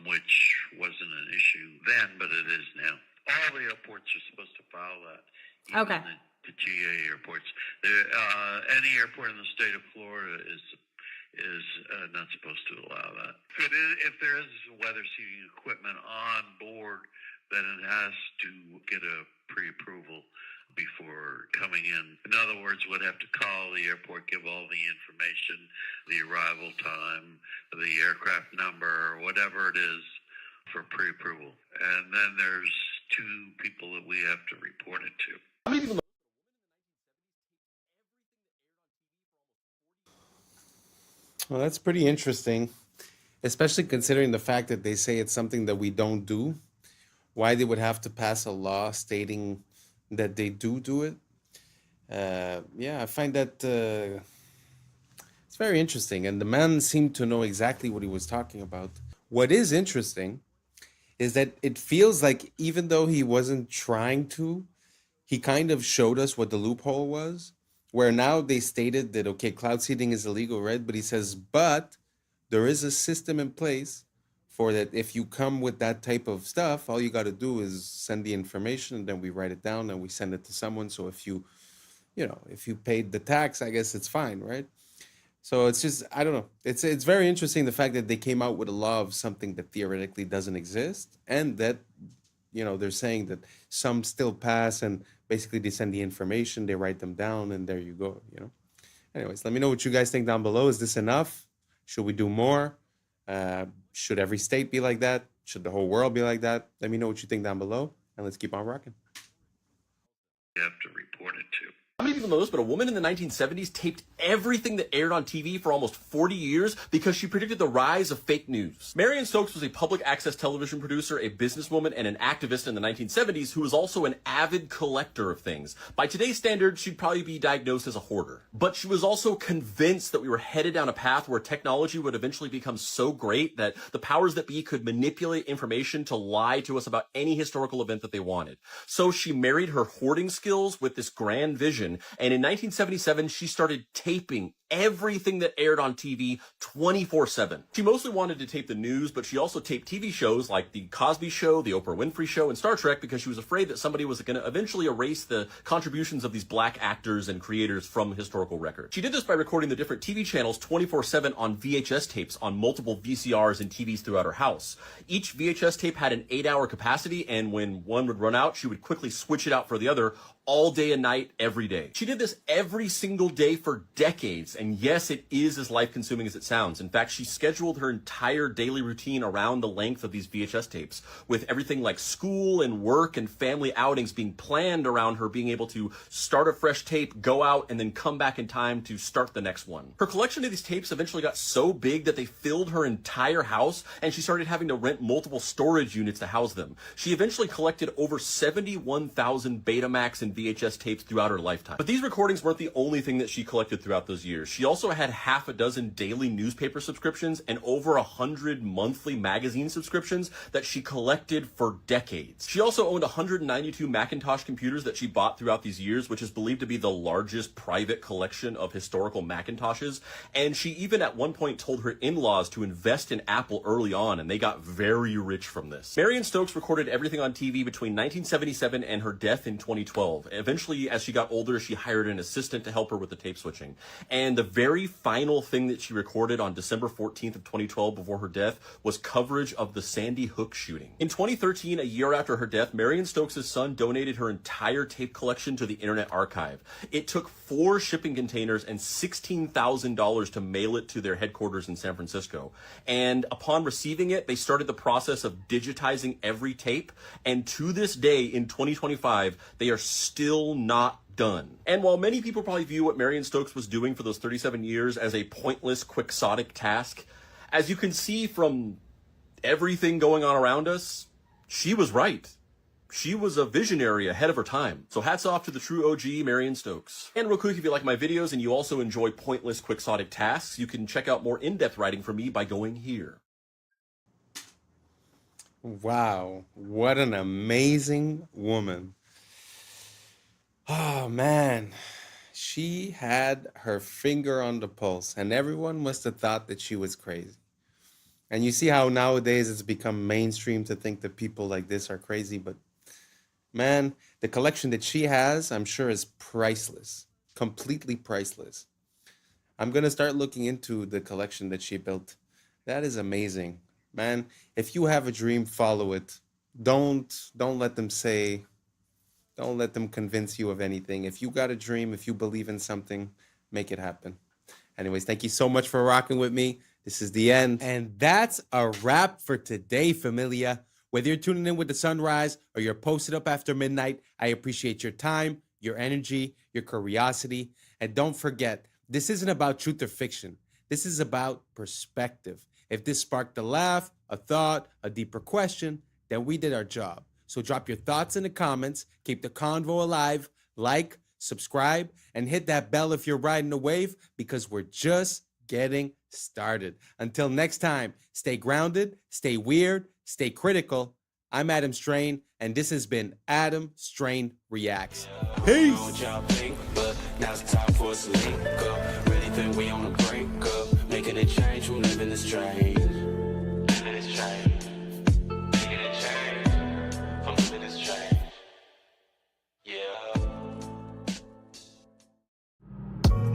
which wasn't an issue then, but it is now. All the airports are supposed to follow that. Even Okay. The GA airports. Any airport in the state of Florida is not supposed to allow that. If there is weather seeding equipment on board, then it has to get a pre-approval before coming in. In other words, would have to call the airport, give all the information, the arrival time, the aircraft number, whatever it is, for pre-approval. And then there's two people that we have to report it to. How many people know? Well, that's pretty interesting, especially considering the fact that they say it's something that we don't do. Why they would have to pass a law stating that they do it. Yeah, I find that it's very interesting. And the man seemed to know exactly what he was talking about. What is interesting is that it feels like even though he wasn't trying to, he kind of showed us what the loophole was, where now they stated that, okay, cloud seeding is illegal, right? But he says, but there is a system in place for that. If you come with that type of stuff, all you got to do is send the information and then we write it down and we send it to someone. So if you paid the tax, I guess it's fine, right? So it's just, I don't know. It's very interesting, the fact that they came out with a law of something that theoretically doesn't exist, and that, they're saying that some still pass, and basically they send the information, they write them down, and there you go, Anyways, let me know what you guys think down below. Is this enough? Should we do more? Should every state be like that? Should the whole world be like that? Let me know what you think down below, and let's keep on rocking. You have to report it to. How many people know this, but a woman in the 1970s taped everything that aired on TV for almost 40 years because she predicted the rise of fake news. Marion Stokes was a public access television producer, a businesswoman, and an activist in the 1970s who was also an avid collector of things. By today's standards, she'd probably be diagnosed as a hoarder. But she was also convinced that we were headed down a path where technology would eventually become so great that the powers that be could manipulate information to lie to us about any historical event that they wanted. So she married her hoarding skills with this grand vision. And in 1977, she started taping everything that aired on TV 24/7. She mostly wanted to tape the news, but she also taped TV shows like The Cosby Show, The Oprah Winfrey Show, and Star Trek because she was afraid that somebody was going to eventually erase the contributions of these black actors and creators from historical record. She did this by recording the different TV channels 24/7 on VHS tapes on multiple VCRs and TVs throughout her house. Each VHS tape had an 8-hour capacity, and when one would run out, she would quickly switch it out for the other all day and night, every day. She did this every single day for decades, and yes, it is as life-consuming as it sounds. In fact, she scheduled her entire daily routine around the length of these VHS tapes, with everything like school and work and family outings being planned around her being able to start a fresh tape, go out, and then come back in time to start the next one. Her collection of these tapes eventually got so big that they filled her entire house, and she started having to rent multiple storage units to house them. She eventually collected over 71,000 Betamax and VHS tapes throughout her lifetime. But these recordings weren't the only thing that she collected throughout those years. She also had half a dozen daily newspaper subscriptions and over 100 monthly magazine subscriptions that she collected for decades. She also owned 192 Macintosh computers that she bought throughout these years, which is believed to be the largest private collection of historical Macintoshes. And she even at one point told her in-laws to invest in Apple early on, and they got very rich from this. Marion Stokes recorded everything on TV between 1977 and her death in 2012. Eventually, as she got older, she hired an assistant to help her with the tape switching. And the very final thing that she recorded on December 14th of 2012 before her death was coverage of the Sandy Hook shooting. In 2013, a year after her death, Marion Stokes' son donated her entire tape collection to the Internet Archive. It took 4 shipping containers and $16,000 to mail it to their headquarters in San Francisco. And upon receiving it, they started the process of digitizing every tape. And to this day, in 2025, they are still not done. And while many people probably view what Marion Stokes was doing for those 37 years as a pointless, quixotic task, as you can see from everything going on around us, she was right. She was a visionary ahead of her time. So hats off to the true OG, Marion Stokes. And real quick, if you like my videos and you also enjoy pointless, quixotic tasks, you can check out more in-depth writing from me by going here. Wow, what an amazing woman. Oh man, she had her finger on the pulse, and everyone must have thought that she was crazy. And you see how nowadays it's become mainstream to think that people like this are crazy, but man, the collection that she has, I'm sure, is priceless. completely priceless. I'm going to start looking into the collection that she built. That is amazing. Man, if you have a dream, follow it. Don't let them say, don't let them convince you of anything. If you got a dream, if you believe in something, make it happen. Anyways, thank you so much for rocking with me. This is the end. And that's a wrap for today, familia. Whether you're tuning in with the sunrise or you're posted up after midnight, I appreciate your time, your energy, your curiosity. And don't forget, this isn't about truth or fiction. This is about perspective. If this sparked a laugh, a thought, a deeper question, then we did our job. So drop your thoughts in the comments, keep the convo alive, like, subscribe, and hit that bell if you're riding a wave, because we're just getting started. Until next time, stay grounded, stay weird, stay critical. I'm Adam Strain, and this has been Adam Strain Reacts. Peace! But now it's time for us to link up. Really think we on the brink up. Making a change from living this strange. Living this strange. Making a change from living this strange.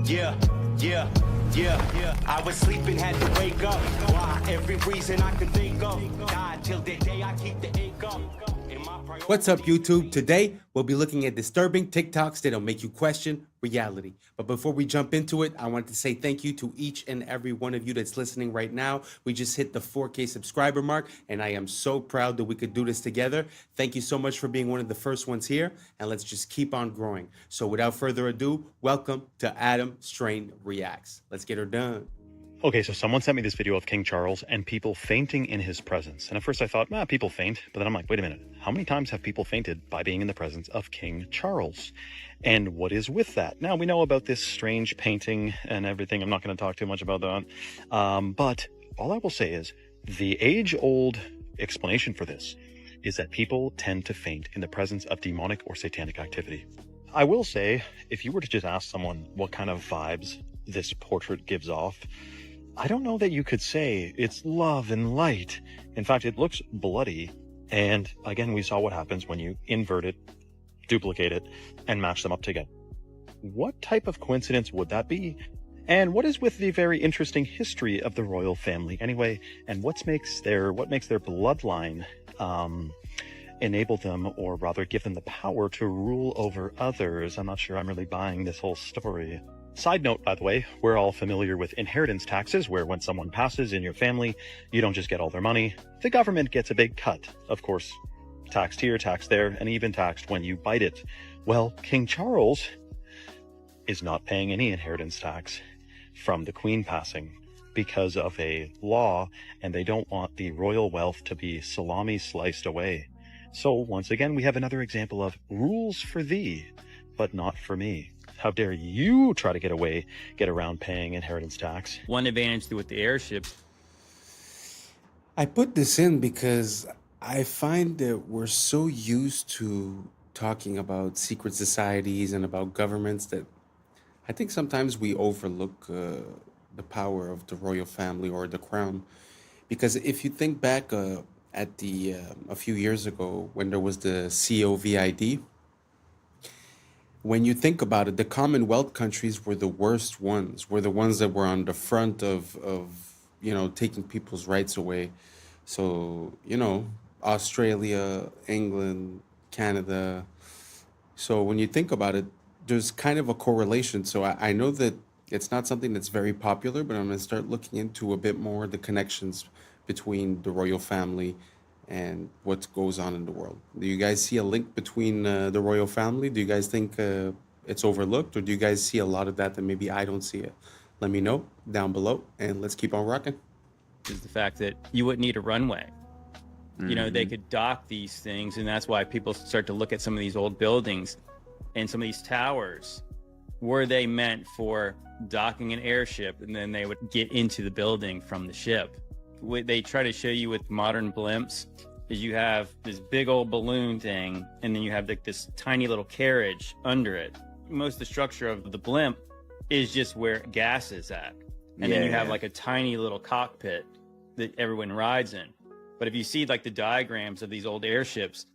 Yeah. I was sleeping, had to wake up. Why? Every reason I could think of. God, till the day I keep the ink up. What's up, YouTube? Today, we'll be looking at disturbing TikToks that'll make you question reality. But before we jump into it, I want to say thank you to each and every one of you that's listening right now. We just hit the 4K subscriber mark, and I am so proud that we could do this together. Thank you so much for being one of the first ones here, and let's just keep on growing. So without further ado, welcome to Adam Strain Reacts. Let's get her done. Okay, so someone sent me this video of King Charles and people fainting in his presence. And at first I thought, people faint. But then I'm like, wait a minute. How many times have people fainted by being in the presence of King Charles? And what is with that? Now, we know about this strange painting and everything. I'm not going to talk too much about that. But all I will say is the age-old explanation for this is that people tend to faint in the presence of demonic or satanic activity. I will say, if you were to just ask someone what kind of vibes this portrait gives off, I don't know that you could say it's love and light. In fact, it looks bloody. And again, we saw what happens when you invert it, duplicate it, and match them up together. What type of coincidence would that be? And what is with the very interesting history of the royal family anyway? And what makes their bloodline enable them, or rather give them the power to rule over others? I'm not sure I'm really buying this whole story. Side note, by the way, we're all familiar with inheritance taxes, where when someone passes in your family, you don't just get all their money. The government gets a big cut. Of course, taxed here, taxed there, and even taxed when you bite it. Well, King Charles is not paying any inheritance tax from the Queen passing because of a law, and they don't want the royal wealth to be salami sliced away. So once again, we have another example of rules for thee, but not for me. How dare you try to get around paying inheritance tax? One advantage with the airships. I put this in because I find that we're so used to talking about secret societies and about governments that I think sometimes we overlook the power of the royal family or the crown. Because if you think back at a few years ago when there was the COVID, when you think about it, the Commonwealth countries were the worst ones, were the ones that were on the front of taking people's rights away. So, Australia, England, Canada. So when you think about it, there's kind of a correlation. So I know that it's not something that's very popular, but I'm going to start looking into a bit more the connections between the royal family and what goes on in the world. Do you guys see a link between the royal family? Do you guys think it's overlooked, or do you guys see a lot of that maybe I don't see it? Let me know down below, and let's keep on rocking. Is the fact that you wouldn't need a runway. They could dock these things, and that's why people start to look at some of these old buildings and some of these towers. Were they meant for docking an airship, and then they would get into the building from the ship? What they try to show you with modern blimps is you have this big old balloon thing, and then you have this tiny little carriage under it. Most of the structure of the blimp is just where gas is at. And then you have like a tiny little cockpit that everyone rides in. But if you see like the diagrams of these old airships,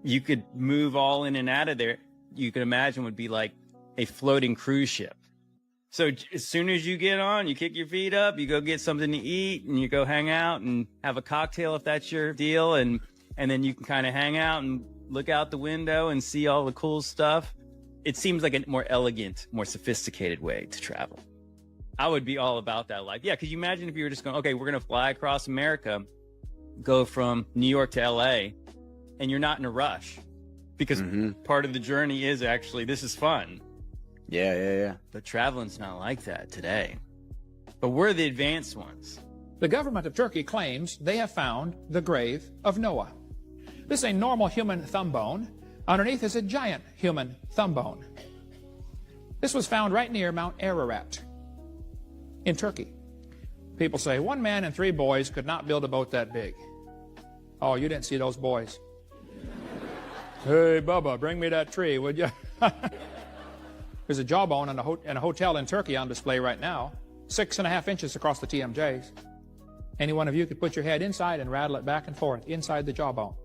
you could move all in and out of there. You could imagine would be like a floating cruise ship. So as soon as you get on, you kick your feet up, you go get something to eat, and you go hang out and have a cocktail if that's your deal, and then you can kind of hang out and look out the window and see all the cool stuff. It seems like a more elegant, more sophisticated way to travel. I would be all about that life. Yeah, could you imagine if you were just going, okay, we're going to fly across America, go from New York to LA, and you're not in a rush because part of the journey is actually, this is fun. Yeah. But traveling's not like that today. But we're the advanced ones. The government of Turkey claims they have found the grave of Noah. This is a normal human thumb bone. Underneath is a giant human thumb bone. This was found right near Mount Ararat in Turkey. People say 1 man and 3 boys could not build a boat that big. Oh, you didn't see those boys. Hey, Bubba, bring me that tree, would you? There's a jawbone in a hotel in Turkey on display right now, 6.5 inches across the TMJs. Any one of you could put your head inside and rattle it back and forth inside the jawbone.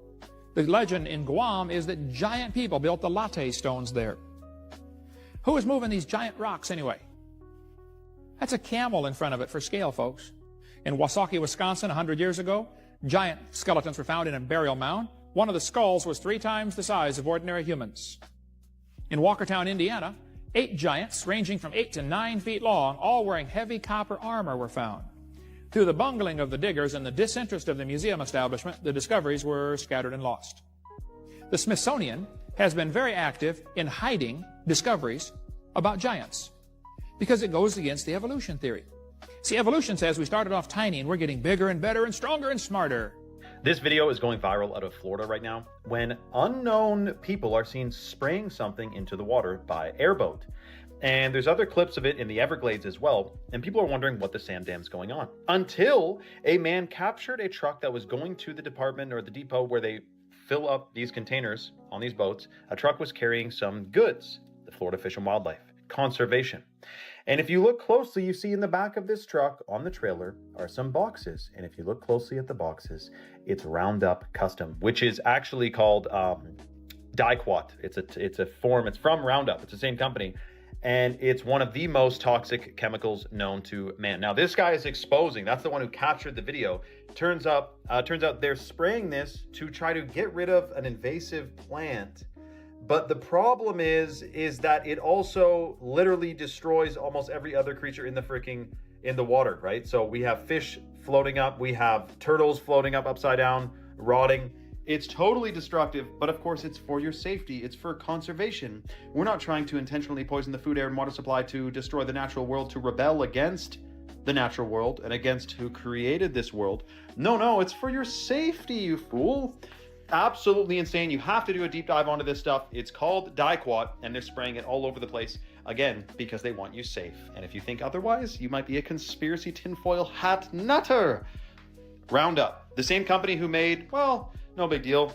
The legend in Guam is that giant people built the latte stones there. Who is moving these giant rocks anyway? That's a camel in front of it for scale, folks. In Wasaki, Wisconsin, 100 years ago, giant skeletons were found in a burial mound. One of the skulls was 3 times the size of ordinary humans. In Walkertown, Indiana, 8 giants ranging from 8 to 9 feet long, all wearing heavy copper armor, were found. Through the bungling of the diggers and the disinterest of the museum establishment, the discoveries were scattered and lost. The Smithsonian has been very active in hiding discoveries about giants because it goes against the evolution theory. See, evolution says we started off tiny and we're getting bigger and better and stronger and smarter. This video is going viral out of Florida right now when unknown people are seen spraying something into the water by airboat. And there's other clips of it in the Everglades as well, and people are wondering what the sand dam's going on. Until a man captured a truck that was going to the department or the depot where they fill up these containers on these boats. A truck was carrying some goods, the Florida Fish and Wildlife Conservation. And if you look closely, you see in the back of this truck on the trailer are some boxes. And if you look closely at the boxes, it's Roundup Custom, which is actually called Diquat. It's a form, it's from Roundup, it's the same company. And it's one of the most toxic chemicals known to man. Now, this guy is exposing, that's the one who captured the video. Turns out they're spraying this to try to get rid of an invasive plant. But the problem is that it also literally destroys almost every other creature in the water, right? So we have fish floating up, we have turtles floating up upside down, rotting. It's totally destructive, but of course it's for your safety. It's for conservation. We're not trying to intentionally poison the food, air, and water supply to destroy the natural world, to rebel against the natural world and against who created this world. No, it's for your safety, you fool. Absolutely insane. You have to do a deep dive onto this stuff. It's called Diquat, and they're spraying it all over the place, again, because they want you safe. And if you think otherwise, you might be a conspiracy tinfoil hat nutter. Roundup, the same company who made, well, no big deal,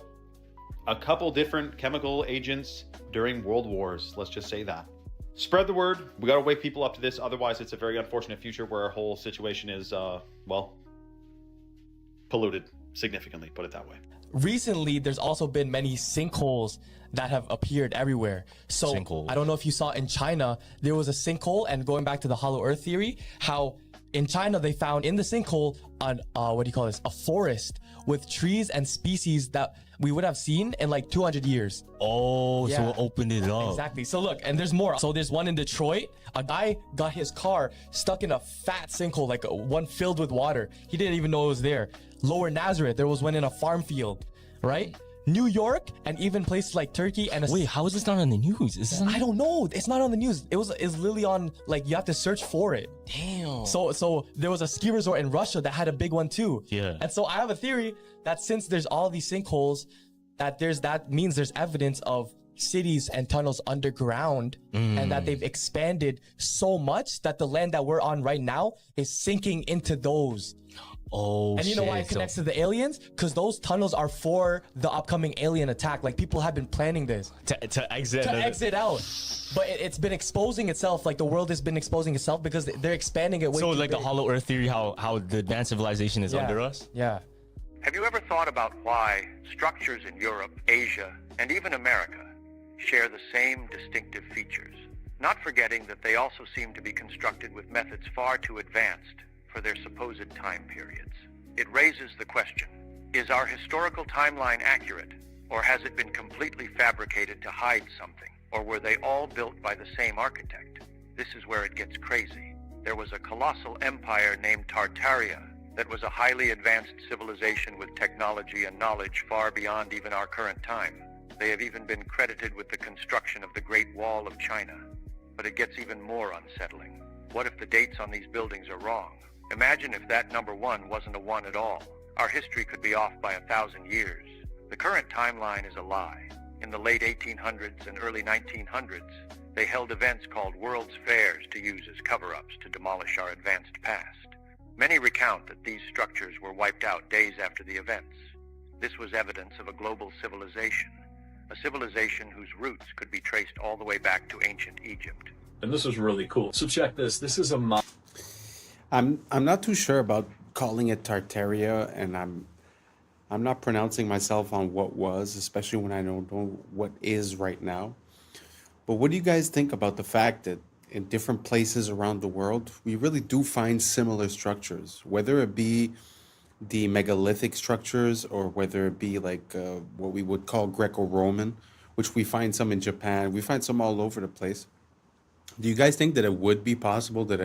a couple different chemical agents during world wars. Let's just say that. Spread the word. We got to wake people up to this. Otherwise, it's a very unfortunate future where our whole situation is, well, polluted significantly, put it that way. Recently, there's also been many sinkholes that have appeared everywhere. So I don't know if you saw in China, there was a sinkhole, and going back to the hollow earth theory, how in China they found in the sinkhole a forest with trees and species that we would have seen in like 200 years. Oh, yeah. So it opened it up. Exactly. So look, and there's more. So there's one in Detroit. A guy got his car stuck in a fat sinkhole, like one filled with water. He didn't even know it was there. Lower Nazareth, there was one in a farm field, right? New York, and even places like Turkey and wait, how is this not on the news? I don't know. It's not on the news. It's literally on, like, you have to search for it. Damn. So there was a ski resort in Russia that had a big one too. Yeah. And so I have a theory that since there's all these sinkholes, that means there's evidence of cities and tunnels underground, and that they've expanded so much that the land that we're on right now is sinking into those. Oh, and you know why it connects to the aliens? Because those tunnels are for the upcoming alien attack. Like, people have been planning this to exit out. But it's been exposing itself. Like, the world has been exposing itself because they're expanding it way So too like big. the hollow earth theory, how the advanced civilization is under us? Yeah. Have you ever thought about why structures in Europe, Asia, and even America share the same distinctive features? not forgetting that they also seem to be constructed with methods far too advanced for their supposed time periods. It raises the question, is our historical timeline accurate, or has it been completely fabricated to hide something, or were they all built by the same architect? This is where it gets crazy. There was a colossal empire named Tartaria that was a highly advanced civilization with technology and knowledge far beyond even our current time. They have even been credited with the construction of the Great Wall of China. But it gets even more unsettling. What if the dates on these buildings are wrong? Imagine if that number 1 wasn't a 1 at all. Our history could be off by 1,000 years. The current timeline is a lie. In the late 1800s and early 1900s, they held events called World's Fairs to use as cover-ups to demolish our advanced past. Many recount that these structures were wiped out days after the events. This was evidence of a global civilization, a civilization whose roots could be traced all the way back to ancient Egypt. And this is really cool. So check this. This is a I'm not too sure about calling it Tartaria, and I'm not pronouncing myself on what was, especially when I don't know what is right now. But what do you guys think about the fact that in different places around the world, we really do find similar structures, whether it be the megalithic structures or whether it be like what we would call Greco-Roman, which we find some in Japan, we find some all over the place. Do you guys think that it would be possible that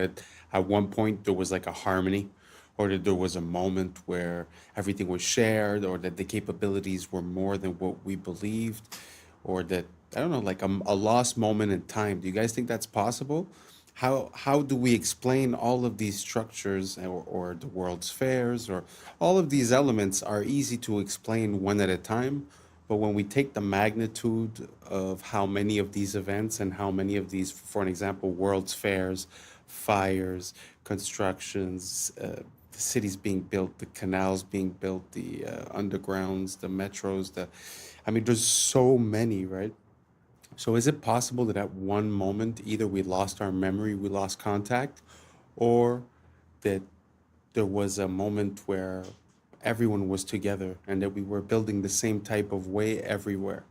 at one point there was like a harmony, or that there was a moment where everything was shared, or that the capabilities were more than what we believed, or that, I don't know, like a lost moment in time? Do you guys think that's possible? How do we explain all of these structures, or the World's Fairs, or all of these elements are easy to explain one at a time, but when we take the magnitude of how many of these events and how many of these, for an example, World's Fairs, fires, constructions, the cities being built, the canals being built, the undergrounds, the metros, there's so many, right? So is it possible that at one moment, either we lost our memory, we lost contact, or that there was a moment where everyone was together and that we were building the same type of way everywhere?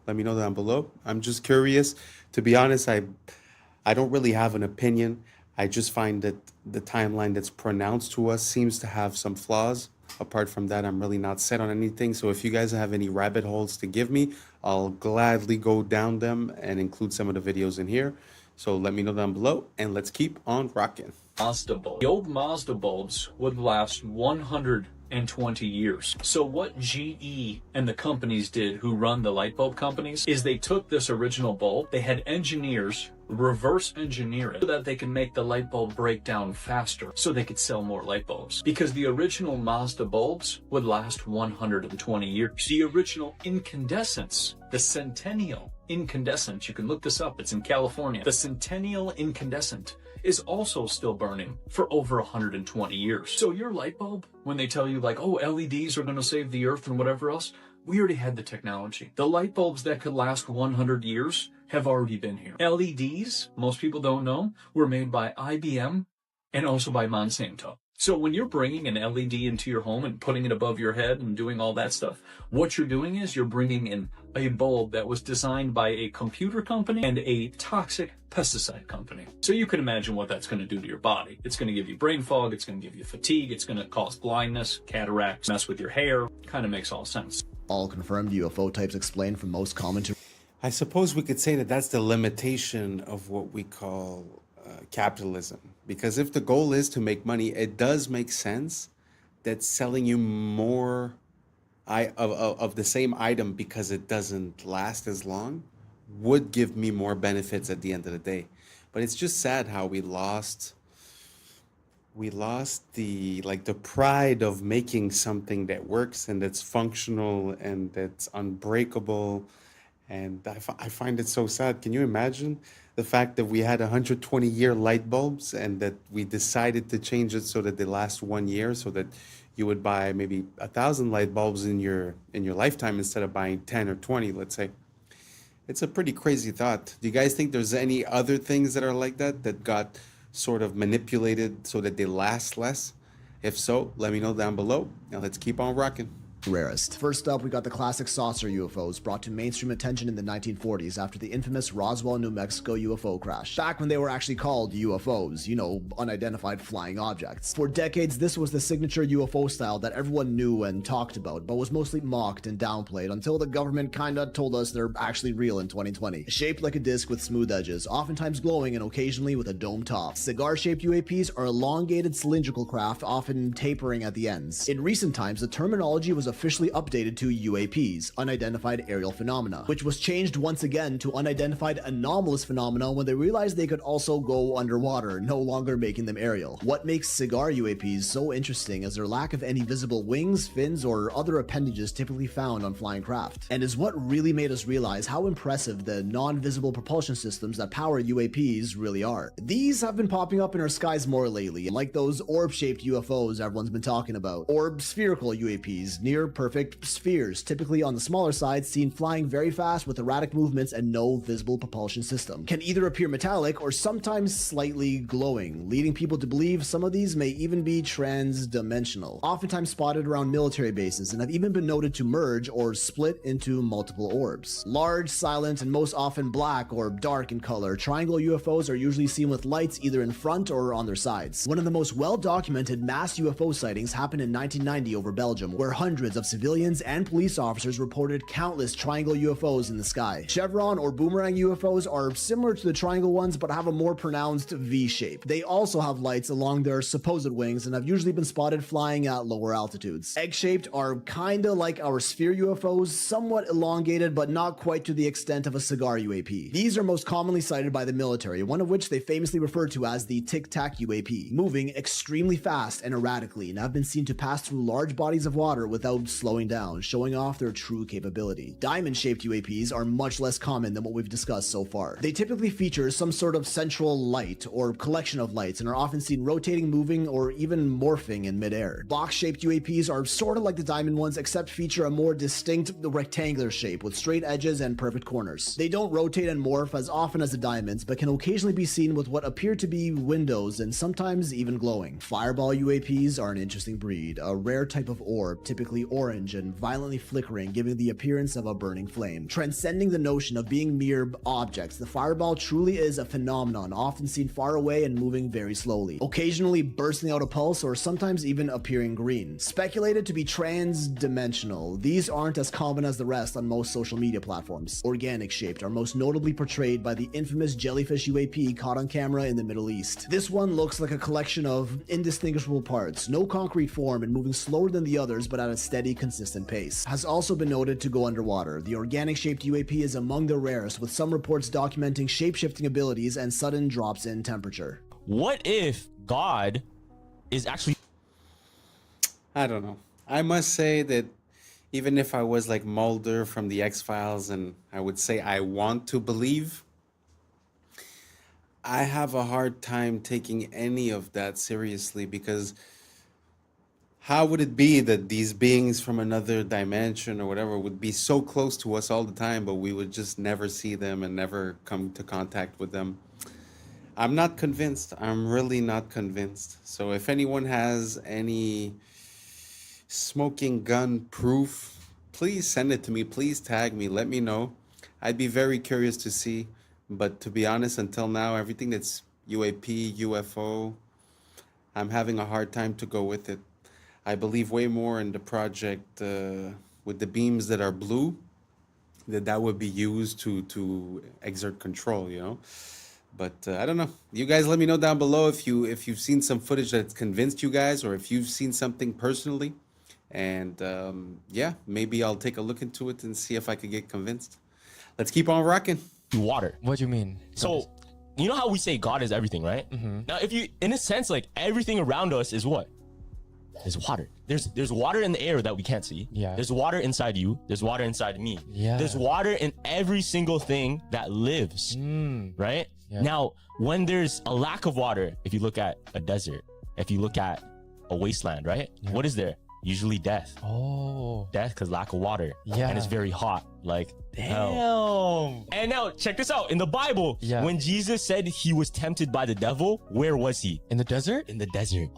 Let me know down below. I'm just curious. To be honest, I don't really have an opinion. I just find that the timeline that's pronounced to us seems to have some flaws. Apart from that, I'm really not set on anything. So if you guys have any rabbit holes to give me, I'll gladly go down them and include some of the videos in here. So let me know down below, and let's keep on rocking. Mazda bulb. The old Mazda bulbs would last 120 years. So what GE and the companies did who run the light bulb companies is they took this original bulb, they had engineers reverse engineer it so that they can make the light bulb break down faster so they could sell more light bulbs. Because the original Mazda bulbs would last 120 years. The original incandescents, the Centennial incandescent, you can look this up, it's in California. The Centennial incandescent is also still burning for over 120 years. So your light bulb, when they tell you like, oh, LEDs are going to save the earth and whatever else, we already had the technology. The light bulbs that could last 100 years have already been here. LEDs, most people don't know, were made by IBM and also by Monsanto. So when you're bringing an LED into your home and putting it above your head and doing all that stuff, what you're doing is you're bringing in a bulb that was designed by a computer company and a toxic pesticide company. So you can imagine what that's going to do to your body. It's going to give you brain fog, it's going to give you fatigue, it's going to cause blindness, cataracts, mess with your hair. Kind of makes all sense. All confirmed UFO types explained from most common to... I suppose we could say that that's the limitation of what we call capitalism. Because if the goal is to make money, it does make sense that selling you more of the same item because it doesn't last as long would give me more benefits at the end of the day. But it's just sad how we lost the pride of making something that works and that's functional and that's unbreakable. And I find it so sad. Can you imagine the fact that we had 120-year light bulbs and that we decided to change it so that they last 1 year, so that you would buy maybe 1,000 light bulbs in your lifetime instead of buying 10 or 20, let's say. It's a pretty crazy thought. Do you guys think there's any other things that are like that got sort of manipulated so that they last less? If so, let me know down below. Now let's keep on rocking. rarest. First up, we got the classic saucer UFOs brought to mainstream attention in the 1940s after the infamous Roswell, New Mexico UFO crash. Back when they were actually called UFOs, you know, unidentified flying objects. For decades, this was the signature UFO style that everyone knew and talked about, but was mostly mocked and downplayed until the government kinda told us they're actually real in 2020. Shaped like a disc with smooth edges, oftentimes glowing and occasionally with a dome top. Cigar-shaped UAPs are elongated cylindrical craft, often tapering at the ends. In recent times, the terminology was officially updated to UAPs, unidentified aerial phenomena, which was changed once again to unidentified anomalous phenomena when they realized they could also go underwater, no longer making them aerial. What makes cigar UAPs so interesting is their lack of any visible wings, fins, or other appendages typically found on flying craft, and is what really made us realize how impressive the non-visible propulsion systems that power UAPs really are. These have been popping up in our skies more lately, like those orb-shaped UFOs everyone's been talking about, or spherical UAPs, near perfect spheres, typically on the smaller side, seen flying very fast with erratic movements and no visible propulsion system. Can either appear metallic or sometimes slightly glowing, leading people to believe some of these may even be trans-dimensional, oftentimes spotted around military bases, and have even been noted to merge or split into multiple orbs. Large, silent, and most often black or dark in color, triangle UFOs are usually seen with lights either in front or on their sides. One of the most well-documented mass UFO sightings happened in 1990 over Belgium, where hundreds of civilians and police officers reported countless triangle UFOs in the sky. Chevron or boomerang UFOs are similar to the triangle ones, but have a more pronounced V shape. They also have lights along their supposed wings and have usually been spotted flying at lower altitudes. Egg-shaped are kinda like our sphere UFOs, somewhat elongated but not quite to the extent of a cigar UAP. These are most commonly cited by the military, one of which they famously refer to as the tic-tac UAP, moving extremely fast and erratically, and have been seen to pass through large bodies of water without slowing down, showing off their true capability. Diamond-shaped UAPs are much less common than what we've discussed so far. They typically feature some sort of central light or collection of lights and are often seen rotating, moving, or even morphing in midair. Box-shaped UAPs are sort of like the diamond ones, except feature a more distinct rectangular shape with straight edges and perfect corners. They don't rotate and morph as often as the diamonds, but can occasionally be seen with what appear to be windows and sometimes even glowing. Fireball UAPs are an interesting breed, a rare type of orb, typically orange and violently flickering, giving the appearance of a burning flame. Transcending the notion of being mere objects, the fireball truly is a phenomenon, often seen far away and moving very slowly, occasionally bursting out a pulse or sometimes even appearing green. Speculated to be trans-dimensional, these aren't as common as the rest on most social media platforms. Organic shaped are most notably portrayed by the infamous jellyfish UAP caught on camera in the Middle East. This one looks like a collection of indistinguishable parts, no concrete form and moving slower than the others but at a steady, consistent pace. Has also been noted to go underwater. The organic shaped UAP is among the rarest, with some reports documenting shape-shifting abilities and sudden drops in temperature. What if God is actually... I don't know. I must say that even if I was like Mulder from the X-Files and I would say I want to believe, I have a hard time taking any of that seriously, because how would it be that these beings from another dimension or whatever would be so close to us all the time, but we would just never see them and never come to contact with them? I'm not convinced. I'm really not convinced. So if anyone has any smoking gun proof, please send it to me. Please tag me. Let me know. I'd be very curious to see. But to be honest, until now, everything that's UAP, UFO, I'm having a hard time to go with it. I believe way more in the project with the beams that are blue, that would be used to exert control, you know. But I don't know. You guys let me know down below if you've seen some footage that's convinced you guys, or if you've seen something personally. And yeah, maybe I'll take a look into it and see if I could get convinced. Let's keep on rocking. Water. What do you mean? So, you know how we say God is everything, right? Mm-hmm. Now, if you, in a sense, like everything around us is what? There's water. There's water in the air that we can't see. Yeah. There's water inside you. There's water inside me. Yeah. There's water in every single thing that lives, right? Yeah. Now, when there's a lack of water, if you look at a desert, if you look at a wasteland, right? Yeah. What is there? Usually death. Oh. Death because lack of water. Yeah. And it's very hot. Like, hell. And now, check this out. In the Bible, when Jesus said he was tempted by the devil, where was he? In the desert? In the desert.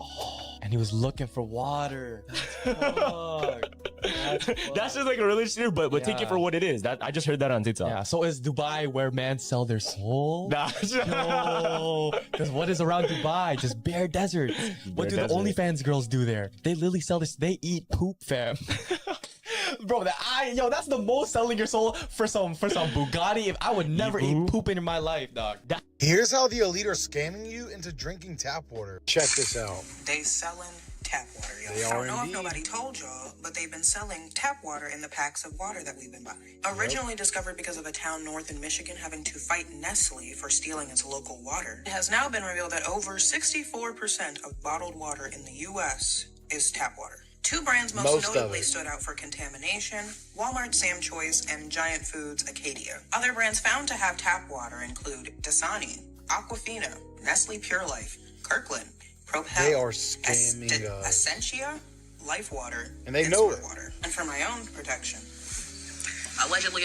And he was looking for water. That's just like a religious theory, but take it for what it is. That I just heard that on TikTok. Yeah, so is Dubai where men sell their soul? Nah. Because what is around Dubai? Just bare desert. What do the OnlyFans girls do there? They literally sell this. They eat poop, fam. Bro, that's the most selling your soul for some Bugatti. If I would never eat poop in my life, dog. Here's how the elite are scamming you into drinking tap water. Check this out. They selling tap water, y'all. They I are don't know indeed. if nobody told y'all, but they've been selling tap water in the packs of water that we've been buying. Originally discovered because of a town north in Michigan having to fight Nestle for stealing its local water, it has now been revealed that over 64% of bottled water in the U.S. is tap water. Two brands most notably stood out for contamination: Walmart Sam Choice and Giant Foods Acadia. Other brands found to have tap water include Dasani, Aquafina, Nestle Pure Life, Kirkland, Propel, They are scamming us. Essentia, Life Water, And they know Smart it. Water. And for my own protection, allegedly.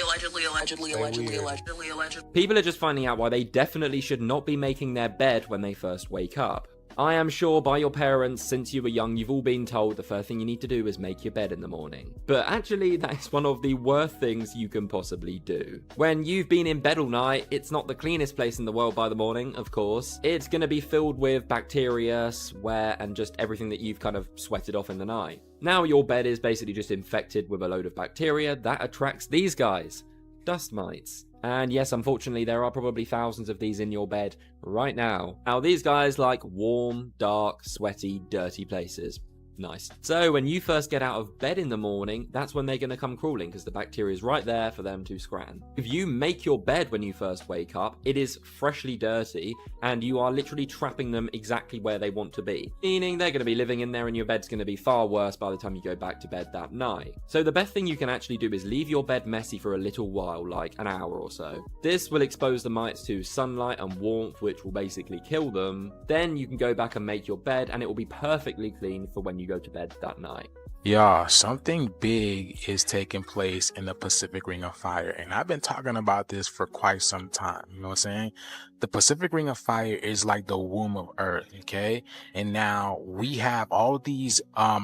People are just finding out why they definitely should not be making their bed when they first wake up. I am sure by your parents, since you were young, you've all been told the first thing you need to do is make your bed in the morning. But actually, that is one of the worst things you can possibly do. When you've been in bed all night, it's not the cleanest place in the world by the morning, of course. It's going to be filled with bacteria, sweat, and just everything that you've kind of sweated off in the night. Now your bed is basically just infected with a load of bacteria that attracts these guys, dust mites. And yes, unfortunately, there are probably thousands of these in your bed right now. Now, these guys like warm, dark, sweaty, dirty places. Nice. So when you first get out of bed in the morning, that's when they're going to come crawling because the bacteria is right there for them to scran. If you make your bed when you first wake up, it is freshly dirty and you are literally trapping them exactly where they want to be. Meaning they're going to be living in there and your bed's going to be far worse by the time you go back to bed that night. So the best thing you can actually do is leave your bed messy for a little while, like an hour or so. This will expose the mites to sunlight and warmth, which will basically kill them. Then you can go back and make your bed and it will be perfectly clean for when you go to bed that night. Y'all, something big is taking place in the Pacific Ring of Fire, and I've been talking about this for quite some time. You know what I'm saying? The Pacific Ring of Fire is like the womb of Earth, okay? And now we have all these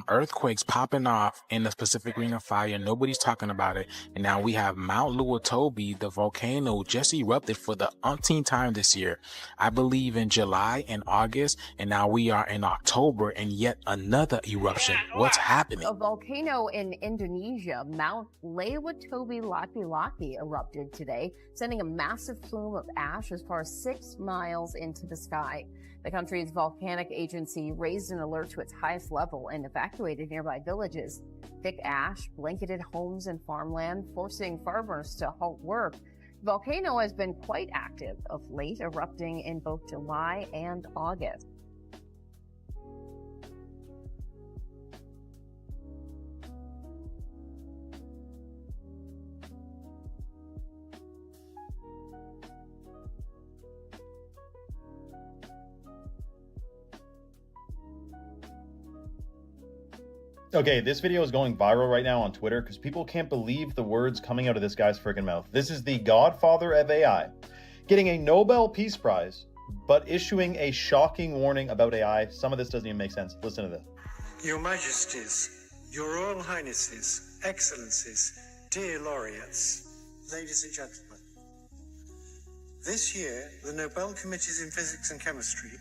earthquakes popping off in the Pacific Ring of Fire. Nobody's talking about it. And now we have Mount Luotobi, the volcano, just erupted for the umpteenth time this year. I believe in July and August, and now we are in October, and yet another eruption. What's happening? A volcano in Indonesia, Mount Lewatobi-Laki-Laki, erupted today, sending a massive plume of ash as far as 6 miles into the sky. The country's volcanic agency raised an alert to its highest level and evacuated nearby villages. Thick ash blanketed homes and farmland, forcing farmers to halt work. The volcano has been quite active of late, erupting in both July and August. Okay, this video is going viral right now on Twitter because people can't believe the words coming out of this guy's freaking mouth. This is the godfather of AI, getting a Nobel Peace Prize, but issuing a shocking warning about AI. Some of this doesn't even make sense. Listen to this. Your Majesties, Your Royal Highnesses, Excellencies, dear laureates, ladies and gentlemen. This year, the Nobel Committees in Physics and Chemistry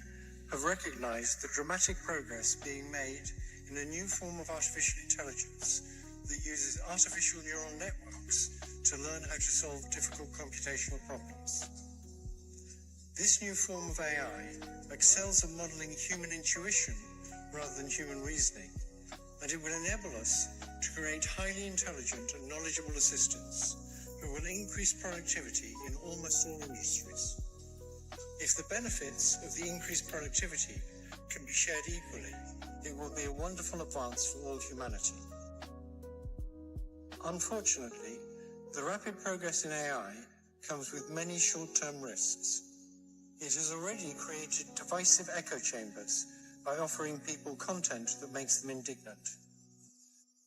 have recognized the dramatic progress being made in a new form of artificial intelligence that uses artificial neural networks to learn how to solve difficult computational problems. This new form of AI excels at modeling human intuition rather than human reasoning, and it will enable us to create highly intelligent and knowledgeable assistants who will increase productivity in almost all industries. If the benefits of the increased productivity can be shared equally, it will be a wonderful advance for all humanity. Unfortunately, the rapid progress in AI comes with many short-term risks. It has already created divisive echo chambers by offering people content that makes them indignant.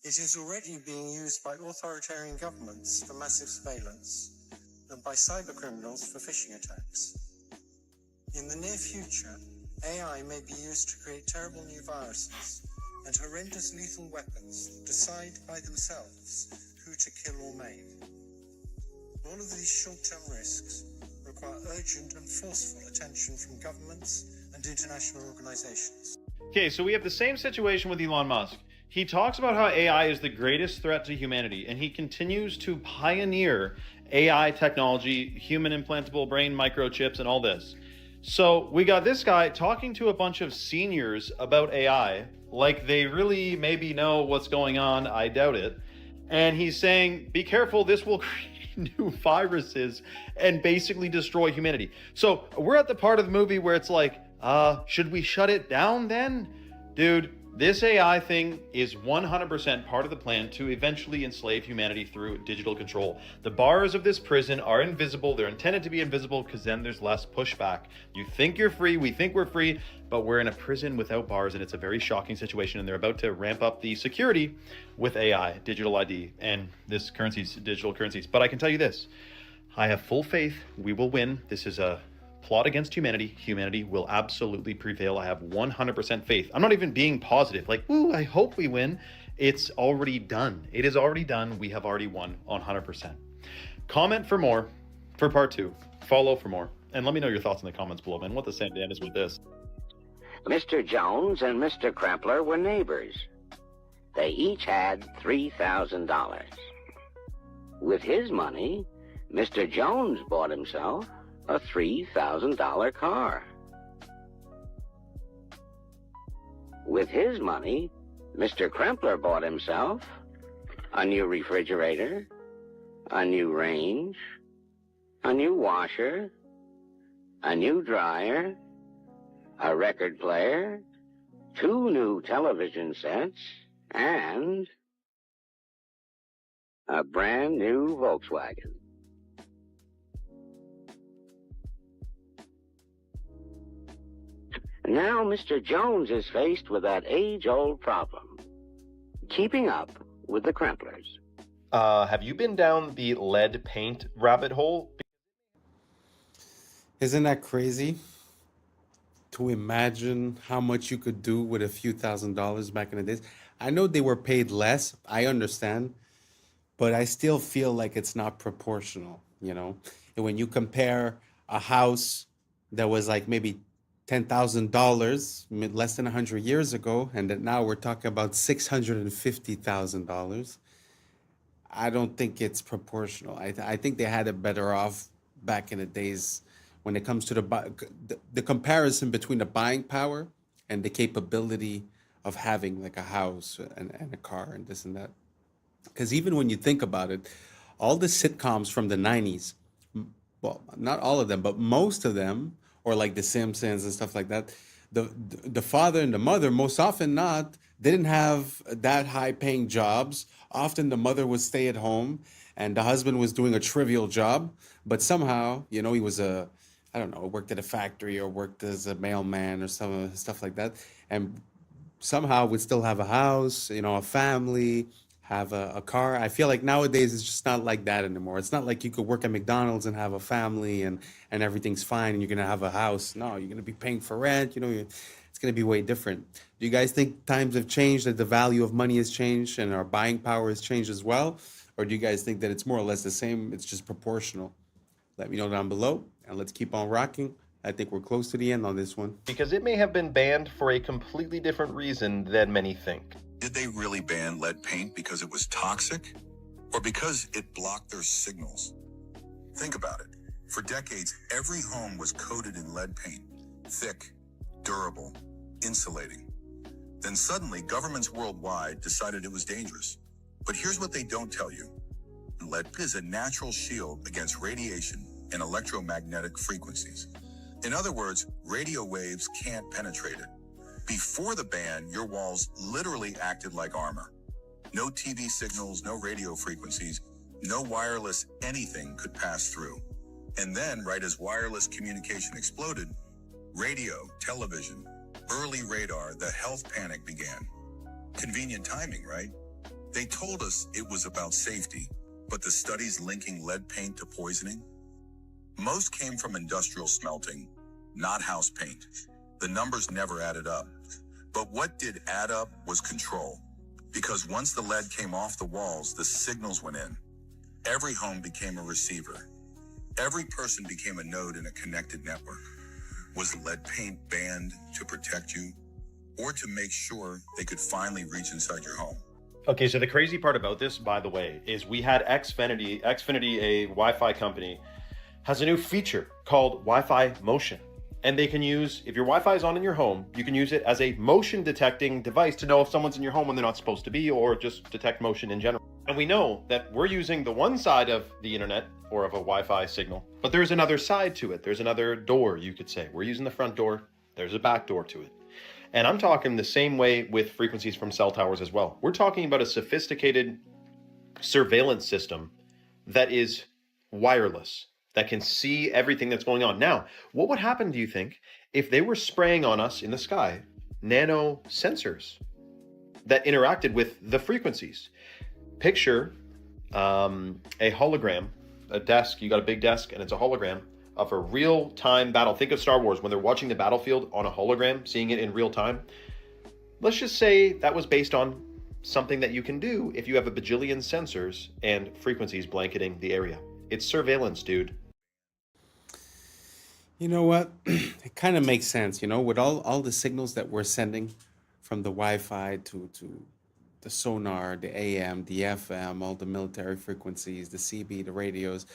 It is already being used by authoritarian governments for massive surveillance and by cybercriminals for phishing attacks. In the near future, AI may be used to create terrible new viruses and horrendous lethal weapons that decide by themselves who to kill or maim. All of these short-term risks require urgent and forceful attention from governments and international organizations. Okay, so we have the same situation with Elon Musk. He talks about how AI is the greatest threat to humanity, and he continues to pioneer AI technology, human implantable brain microchips, and all this. So we got this guy talking to a bunch of seniors about AI, like they really maybe know what's going on. I doubt it. And he's saying, be careful, this will create new viruses and basically destroy humanity. So we're at the part of the movie where it's like, should we shut it down then? Dude, this AI thing is 100% part of the plan to eventually enslave humanity through digital control. The bars of this prison are invisible. They're intended to be invisible because then there's less pushback. You think you're free, we think we're free, but we're in a prison without bars, and it's a very shocking situation, and they're about to ramp up the security with AI, digital ID, and this currencies, digital currencies. But I can tell you this, I have full faith we will win. This is a plot against humanity. Humanity will absolutely prevail. I have 100% faith. I'm not even being positive, like, ooh, I hope we win. It's already done. It is already done. We have already won on 100%. Comment for more, for part 2. Follow for more. And let me know your thoughts in the comments below, man. What the Sam Dan is with this. Mr. Jones and Mr. Krempler were neighbors. They each had $3,000. With his money, Mr. Jones bought himself a $3,000 car. With his money, Mr. Krempler bought himself a new refrigerator, a new range, a new washer, a new dryer, a record player, 2 new television sets, and a brand new Volkswagen. Now Mr. Jones is faced with that age-old problem, keeping up with the Kremplers. Have you been down the lead paint rabbit hole? Isn't that crazy? To imagine how much you could do with a few $1,000s back in the days. I know they were paid less, I understand, but I still feel like it's not proportional, you know? And when you compare a house that was like maybe $10,000 less than 100 years ago, and that now we're talking about $650,000, I don't think it's proportional. I think they had it better off back in the days when it comes to the comparison between the buying power and the capability of having like a house and a car and this and that. Because even when you think about it, all the sitcoms from the 90s, well, not all of them, but most of them, or like The Simpsons and stuff like that, the father and the mother, most often not, didn't have that high paying jobs. Often the mother would stay at home and the husband was doing a trivial job, but somehow, you know, he was worked at a factory or worked as a mailman or some stuff like that. And somehow would still have a house, you know, a family, have a car. I feel like nowadays it's just not like that anymore. It's not like you could work at McDonald's and have a family and everything's fine and you're going to have a house. No, you're going to be paying for rent. You know, it's going to be way different. Do you guys think times have changed, that the value of money has changed and our buying power has changed as well? Or do you guys think that it's more or less the same? It's just proportional? Let me know down below and let's keep on rocking. I think we're close to the end on this one. Because it may have been banned for a completely different reason than many think. Did they really ban lead paint because it was toxic? Or because it blocked their signals? Think about it. For decades, every home was coated in lead paint. Thick, durable, insulating. Then suddenly, governments worldwide decided it was dangerous. But here's what they don't tell you. Lead is a natural shield against radiation and electromagnetic frequencies. In other words, radio waves can't penetrate it. Before the ban, your walls literally acted like armor. No TV signals, no radio frequencies, no wireless anything could pass through. And then, right as wireless communication exploded, radio, television, early radar, the health panic began. Convenient timing, right? They told us it was about safety, but the studies linking lead paint to poisoning? Most came from industrial smelting, not house paint. The numbers never added up. But what did add up was control. Because once the lead came off the walls, the signals went in. Every home became a receiver. Every person became a node in a connected network. Was lead paint banned to protect you or to make sure they could finally reach inside your home? Okay, so the crazy part about this, by the way, is we had Xfinity, a Wi-Fi company, has a new feature called Wi-Fi Motion. And they can use, if your Wi-Fi is on in your home, you can use it as a motion detecting device to know if someone's in your home when they're not supposed to be, or just detect motion in general. And we know that we're using the one side of the internet or of a Wi-Fi signal, but there's another side to it. There's another door, you could say. We're using the front door. There's a back door to it. And I'm talking the same way with frequencies from cell towers as well. We're talking about a sophisticated surveillance system that is wireless, that can see everything that's going on. Now, what would happen, do you think, if they were spraying on us in the sky nano sensors that interacted with the frequencies? Picture a hologram, a desk, you got a big desk and it's a hologram of a real-time battle. Think of Star Wars when they're watching the battlefield on a hologram, seeing it in real time. Let's just say that was based on something that you can do if you have a bajillion sensors and frequencies blanketing the area. It's surveillance, dude. You know what? It kind of makes sense, with all the signals that we're sending from the Wi-Fi to the sonar, the AM, the FM, all the military frequencies, the CB, the radios.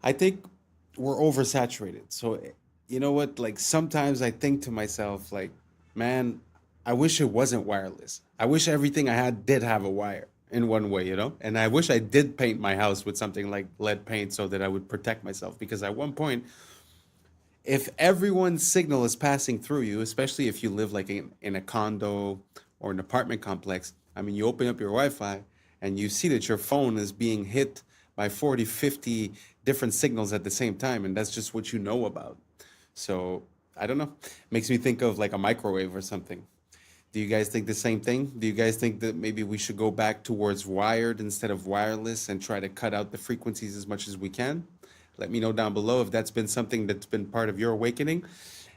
I think we're oversaturated. So, you know what? Like, sometimes I think to myself, like, man, I wish it wasn't wireless. I wish everything I had did have a wire in one way, And I wish I did paint my house with something like lead paint so that I would protect myself. Because at one point, if everyone's signal is passing through you, especially if you live like in a condo or an apartment complex, I mean, you open up your Wi-Fi and you see that your phone is being hit by 40, 50 different signals at the same time. And that's just what you know about. So I don't know. Makes me think of like a microwave or something. Do you guys think the same thing? Do you guys think that maybe we should go back towards wired instead of wireless and try to cut out the frequencies as much as we can? Let me know down below if that's been something that's been part of your awakening.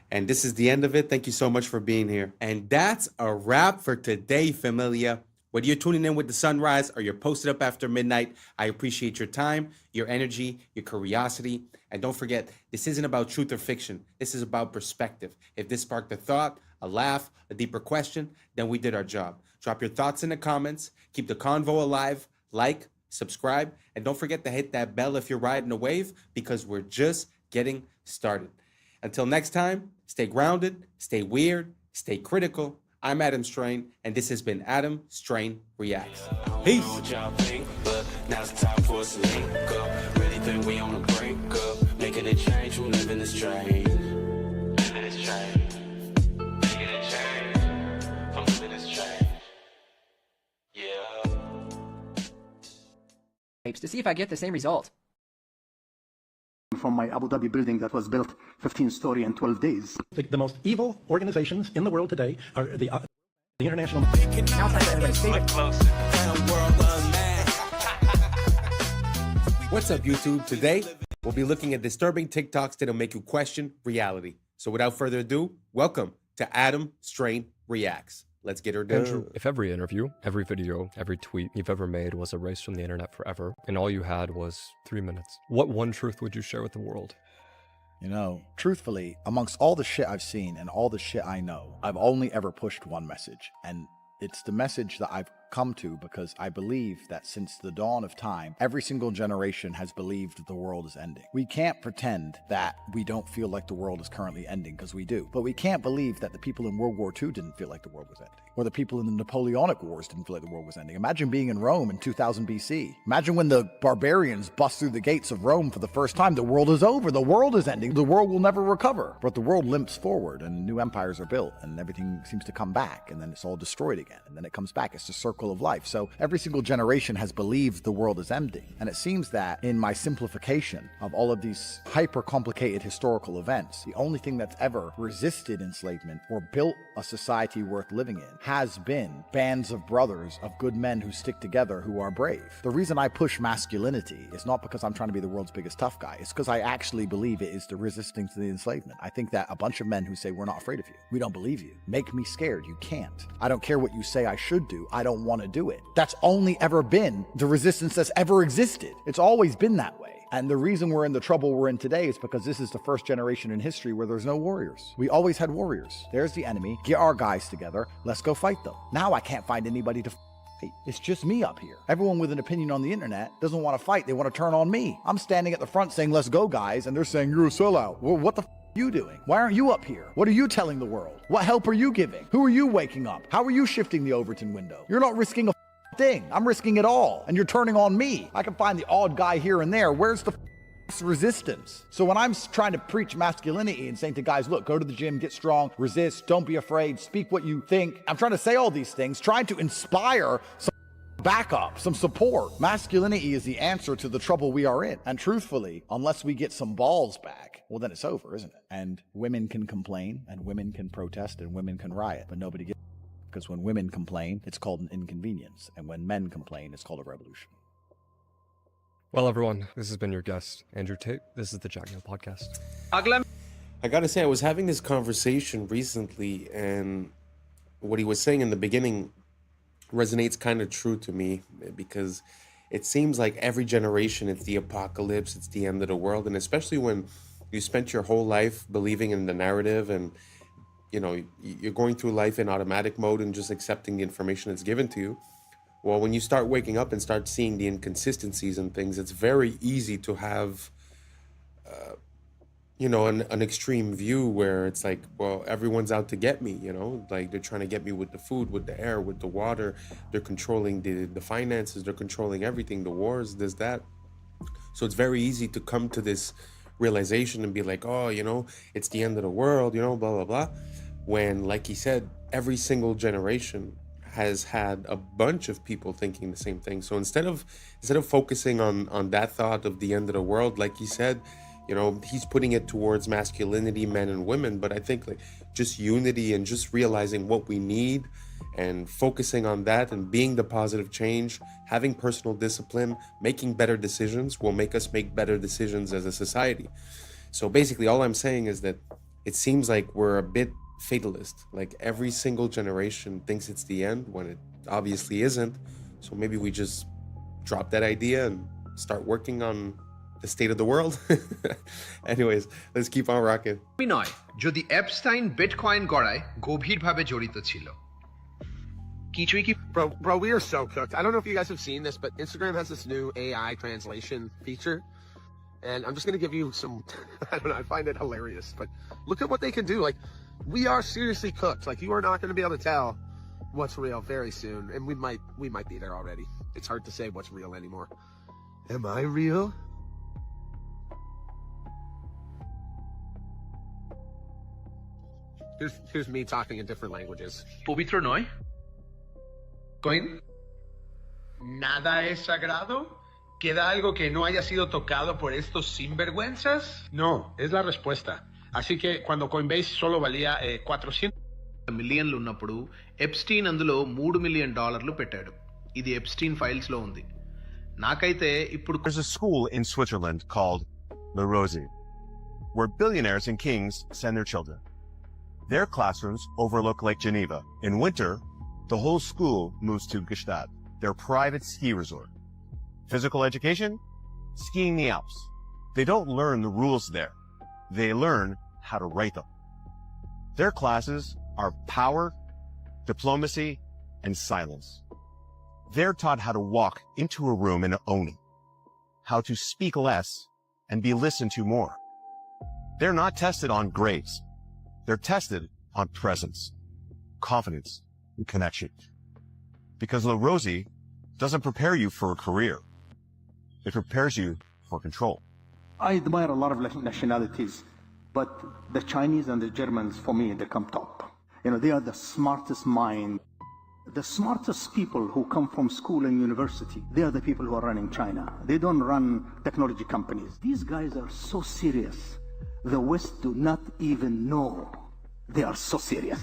And this is the end of it. Thank you so much for being here. And that's a wrap for today, familia. Whether you're tuning in with the sunrise or you're posted up after midnight, I appreciate your time, your energy, your curiosity. And don't forget, this isn't about truth or fiction. This is about perspective. If this sparked a thought, a laugh, a deeper question, then we did our job. Drop your thoughts in the comments. Keep the convo alive. Like, subscribe, and don't forget to hit that bell if you're riding a wave, because we're just getting started. Until next time, stay grounded, stay weird, stay critical. I'm Adam Strain, and this has been Adam Strain Reacts. Peace. I know what y'all think, but now it's time for us to link up. Really think we on the brink up, making a change from living this strange. Living this strange. Making a change from living this strange. Yeah. To see if I get the same result. From my Abu Dhabi building that was built 15-story in 12 days. The most evil organizations in the world today are the international. What's up, YouTube? Today, we'll be looking at disturbing TikToks that'll make you question reality. So without further ado, welcome to Adam Strain Reacts. Let's get her done. Andrew, if every interview, every video, every tweet you've ever made was erased from the internet forever, and all you had was 3 minutes, what one truth would you share with the world? You know, truthfully, amongst all the shit I've seen and all the shit I know, I've only ever pushed one message. And it's the message that I've come to because I believe that since the dawn of time, every single generation has believed the world is ending. We can't pretend that we don't feel like the world is currently ending, because we do. But we can't believe that the people in World War II didn't feel like the world was ending, or the people in the Napoleonic Wars didn't feel like the world was ending. Imagine being in Rome in 2000 BC. Imagine when the barbarians bust through the gates of Rome for the first time. The world is over. The world is ending. The world will never recover. But the world limps forward and new empires are built and everything seems to come back, and then it's all destroyed again. And then it comes back. It's the circle circle of life. So every single generation has believed the world is ending. And it seems that in my simplification of all of these hyper-complicated historical events, the only thing that's ever resisted enslavement or built a society worth living in has been bands of brothers, of good men who stick together, who are brave. The reason I push masculinity is not because I'm trying to be the world's biggest tough guy. It's because I actually believe it is the resistance to the enslavement. I think that a bunch of men who say, we're not afraid of you, we don't believe you, make me scared. You can't. I don't care what you say I should do. I don't want to do it. That's only ever been the resistance that's ever existed. It's always been that way. And the reason we're in the trouble we're in today is because this is the first generation in history where there's no warriors. We always had warriors. There's the enemy. Get our guys together. Let's go fight them. Now I can't find anybody to fight. It's just me up here. Everyone with an opinion on the internet doesn't want to fight. They want to turn on me. I'm standing at the front saying, let's go, guys. And they're saying, you're a sellout. Well, what the are you doing? Why aren't you up here? What are you telling the world? What help are you giving? Who are you waking up? How are you shifting the Overton window? You're not risking a thing. I'm risking it all. And you're turning on me. I can find the odd guy here and there. Where's the resistance? So when I'm trying to preach masculinity and saying to guys, look, go to the gym, get strong, resist, don't be afraid, speak what you think. I'm trying to say all these things, trying to inspire some backup, some support. Masculinity is the answer to the trouble we are in. And truthfully, unless we get some balls back, well, then it's over, isn't it? And women can complain, and women can protest, and women can riot, but nobody gets because when women complain, it's called an inconvenience. And when men complain, it's called a revolution. Well, everyone, this has been your guest, Andrew Tate. This is the Jack Neal Podcast. I gotta say, I was having this conversation recently, and what he was saying in the beginning resonates kind of true to me, because it seems like every generation it's the apocalypse, it's the end of the world, and especially when you spent your whole life believing in the narrative and you know, you're going through life in automatic mode and just accepting the information that's given to you. Well, when you start waking up and start seeing the inconsistencies and things, it's very easy to have, you know, an extreme view where it's like, well, everyone's out to get me, you know, like they're trying to get me with the food, with the air, with the water. They're controlling the finances. They're controlling everything, the wars, this, that. So it's very easy to come to this realization and be like, oh, you know, it's the end of the world, you know, blah, blah, blah. When, like he said, every single generation has had a bunch of people thinking the same thing. So instead of focusing on that thought of the end of the world, like he said, you know, he's putting it towards masculinity, men and women. But I think like just unity and just realizing what we need and focusing on that and being the positive change, having personal discipline, making better decisions will make us make better decisions as a society. So basically all I'm saying is that it seems like we're a bit fatalist. Like every single generation thinks it's the end when it obviously isn't. So maybe we just drop that idea and start working on the state of the world. Anyways, let's keep on rocking. নয় যদি Epstein bitcoin গড়ায় গভীরভাবে জড়িত ছিল কিছুই কি Bro, we are so cooked. I don't know if you guys have seen this, but Instagram has this new AI translation feature. And I'm just going to give you some, I don't know, I find it hilarious, but look at what they can do. Like, we are seriously cooked. Like, you are not going to be able to tell what's real very soon. And we might be there already. It's hard to say what's real anymore. Am I real? Here's me talking in different languages. পবিত্র নয়? Coin? Nada es sagrado? ¿Queda algo que no haya sido tocado por estos sinvergüenzas? No, es la respuesta. Así que cuando Coinbase solo valía 400 మిలియన్లు ఉన్నప్పుడు Epstein అందులో $3 million పెట్టాడు. ఇది Epstein files లో ఉంది. నాకైతే ఇప్పుడు There's a school in Switzerland called Le Rosy, where billionaires and kings send their children. Their classrooms overlook Lake Geneva. In winter, the whole school moves to Gstaad, their private ski resort. Physical education? Skiing the Alps. They don't learn the rules there. They learn how to write them. Their classes are power, diplomacy, and silence. They're taught how to walk into a room and own it, how to speak less and be listened to more. They're not tested on grades. They're tested on presence, confidence, and connection. Because La Rosy doesn't prepare you for a career. It prepares you for control. I admire a lot of nationalities, but the Chinese and the Germans, for me, they come top. You know, they are the smartest mind. The smartest people who come from school and university, they are the people who are running China. They don't run technology companies. These guys are so serious. The West do not even know they are so serious.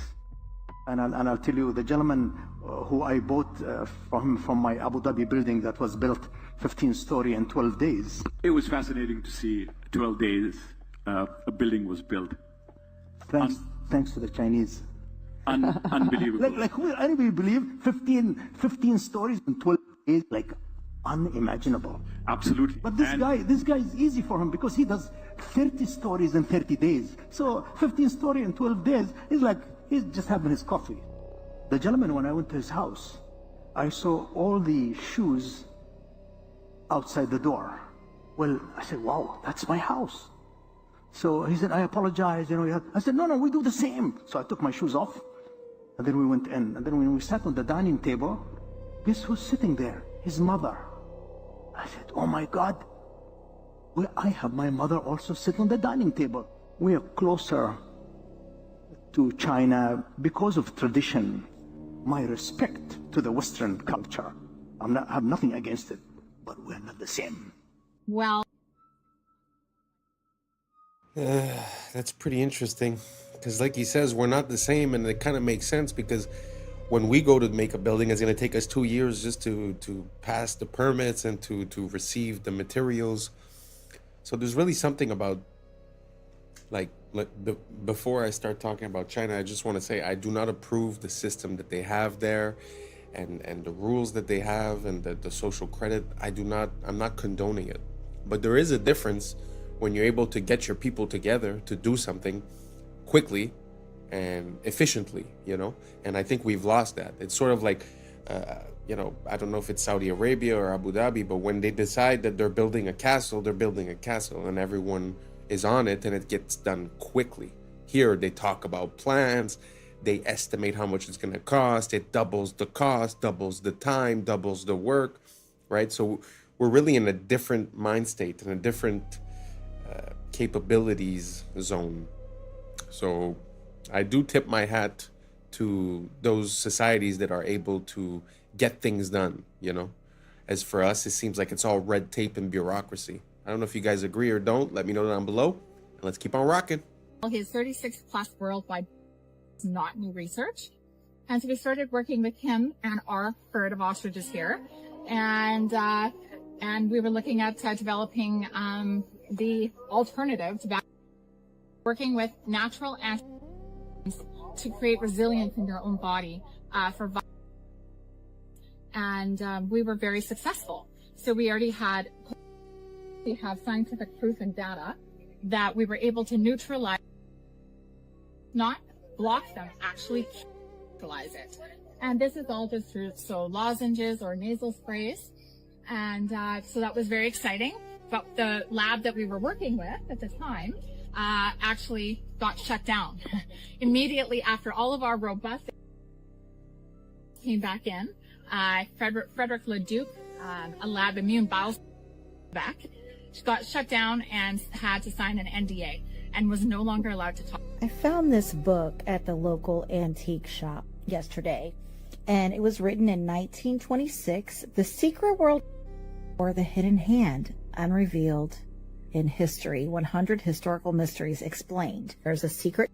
And I'll tell you, the gentleman who I bought from my Abu Dhabi building that was built 15-story in 12 days. It was fascinating to see 12 days a building was built. Thanks to the Chinese. Unbelievable. Like who anybody believe 15 stories in 12 days, like unimaginable. Absolutely. But this guy is easy for him because he does 30 stories in 30 days. So 15 story in 12 days is like he's just having his coffee. The gentleman, when I went to his house, I saw all the shoes outside the door. Well, I said, wow, that's my house. So he said, I apologize, I said, no, we do the same. So I took my shoes off, and then we went in. And then when we sat on the dining table, guess who's sitting there? His mother. I said, oh my God, I have my mother also sit on the dining table. We are closer to China because of tradition. My respect to the Western culture. I have nothing against it, but we're not the same. Well, that's pretty interesting, because like he says, we're not the same, and it kind of makes sense because when we go to make a building, it's going to take us 2 years just to pass the permits and to receive the materials. So there's really something about, before I start talking about China, I just want to say I do not approve the system that they have there and the rules that they have and the social credit. I'm not condoning it. But there is a difference when you're able to get your people together to do something quickly and efficiently, and I think we've lost that. It's sort of like, I don't know if it's Saudi Arabia or Abu Dhabi, but when they decide that they're building a castle, they're building a castle and everyone is on it and it gets done quickly. Here, they talk about plans, they estimate how much it's going to cost, it doubles the cost, doubles the time, doubles the work, right? So we're really in a different mind state and a different capabilities zone. So I do tip my hat to those societies that are able to get things done, As for us, it seems like it's all red tape and bureaucracy. I don't know if you guys agree or don't. Let me know down below. And let's keep on rocking. his 36 plus worldwide is not new research. And so we started working with him and our herd of ostriches here. And we were looking at developing the alternative to working with natural antibiotics to create resilience in your own body for and we were very successful. So we have scientific proof and data that we were able to neutralize, not block them, actually neutralize it. And this is all just through lozenges or nasal sprays. And so that was very exciting. But the lab that we were working with at the time actually got shut down. Immediately after all of our robust came back in, Frederick Leduc, a lab immune bio back, got shut down and had to sign an NDA and was no longer allowed to talk. I found this book at the local antique shop yesterday, and it was written in 1926, The Secret World or the Hidden Hand, Unrevealed in History, 100 Historical Mysteries Explained. There's a secret,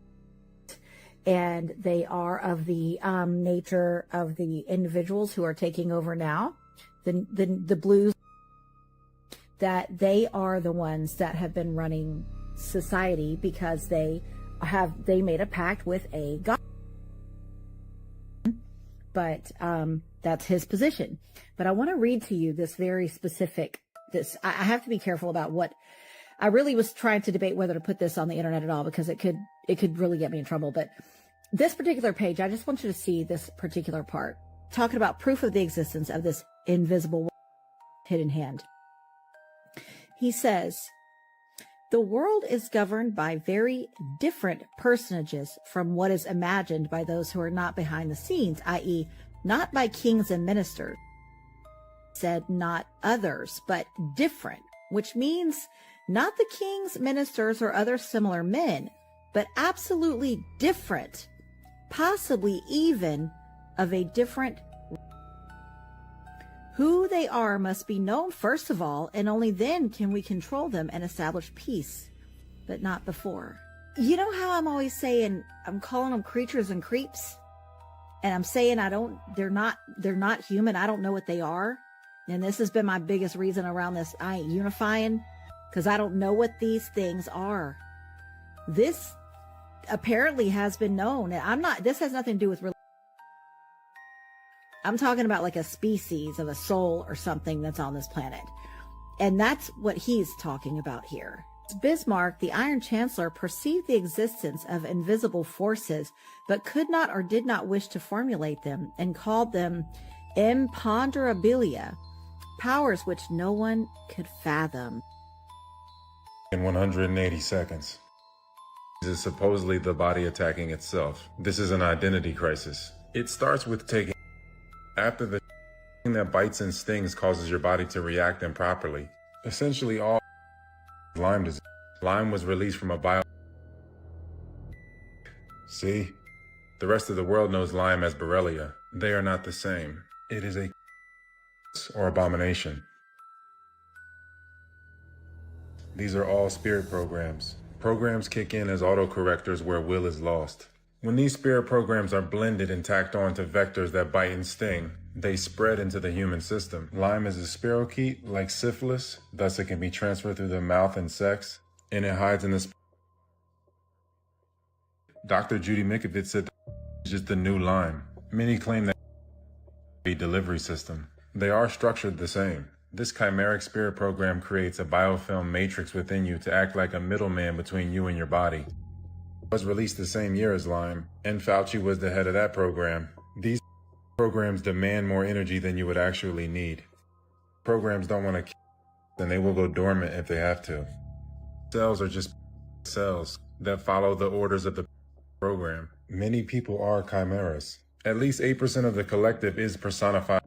and they are of the nature of the individuals who are taking over now, the blues, that they are the ones that have been running society because they made a pact with a god. But that's his position. But I want to read to you this very specific, I have to be careful about what, I really was trying to debate whether to put this on the internet at all because it could really get me in trouble. But this particular page, I just want you to see this particular part, talking about proof of the existence of this invisible hidden hand. He says, the world is governed by very different personages from what is imagined by those who are not behind the scenes, i.e., not by kings and ministers. Said not others, but different, which means not the kings, ministers, or other similar men, but absolutely different, possibly even of a different. Who they are must be known first of all, and only then can we control them and establish peace, but not before. You know how I'm always saying I'm calling them creatures and creeps, and I'm saying they're not human. I don't know what they are, and this has been my biggest reason around this. I ain't unifying because I don't know what these things are. This apparently has been known, and this has nothing to do with religion. I'm talking about like a species of a soul or something that's on this planet. And that's what he's talking about here. Bismarck, the Iron Chancellor, perceived the existence of invisible forces, but could not or did not wish to formulate them, and called them imponderabilia, powers which no one could fathom. In 180 seconds. This is supposedly the body attacking itself. This is an identity crisis. It starts with taking after the thing that bites and stings causes your body to react improperly. Essentially all Lyme disease. Lyme was released from a bio. See? The rest of the world knows Lyme as Borrelia. They are not the same. It is a or abomination. These are all spirit programs. Programs kick in as autocorrectors where will is lost. When these spirit programs are blended and tacked on to vectors that bite and sting, they spread into the human system. Lyme is a spirochete like syphilis, thus it can be transferred through the mouth and sex, and it hides in the Dr. Judy Mikovits said it's just the new Lyme. Many claim that a delivery system. They are structured the same. This chimeric spirit program creates a biofilm matrix within you to act like a middleman between you and your body. It was released the same year as Lyme, and Fauci was the head of that program. These programs demand more energy than you would actually need. Programs don't want to kill, and they will go dormant if they have to. Cells are just cells that follow the orders of the program. Many people are chimeras. At least 8% of the collective is personified.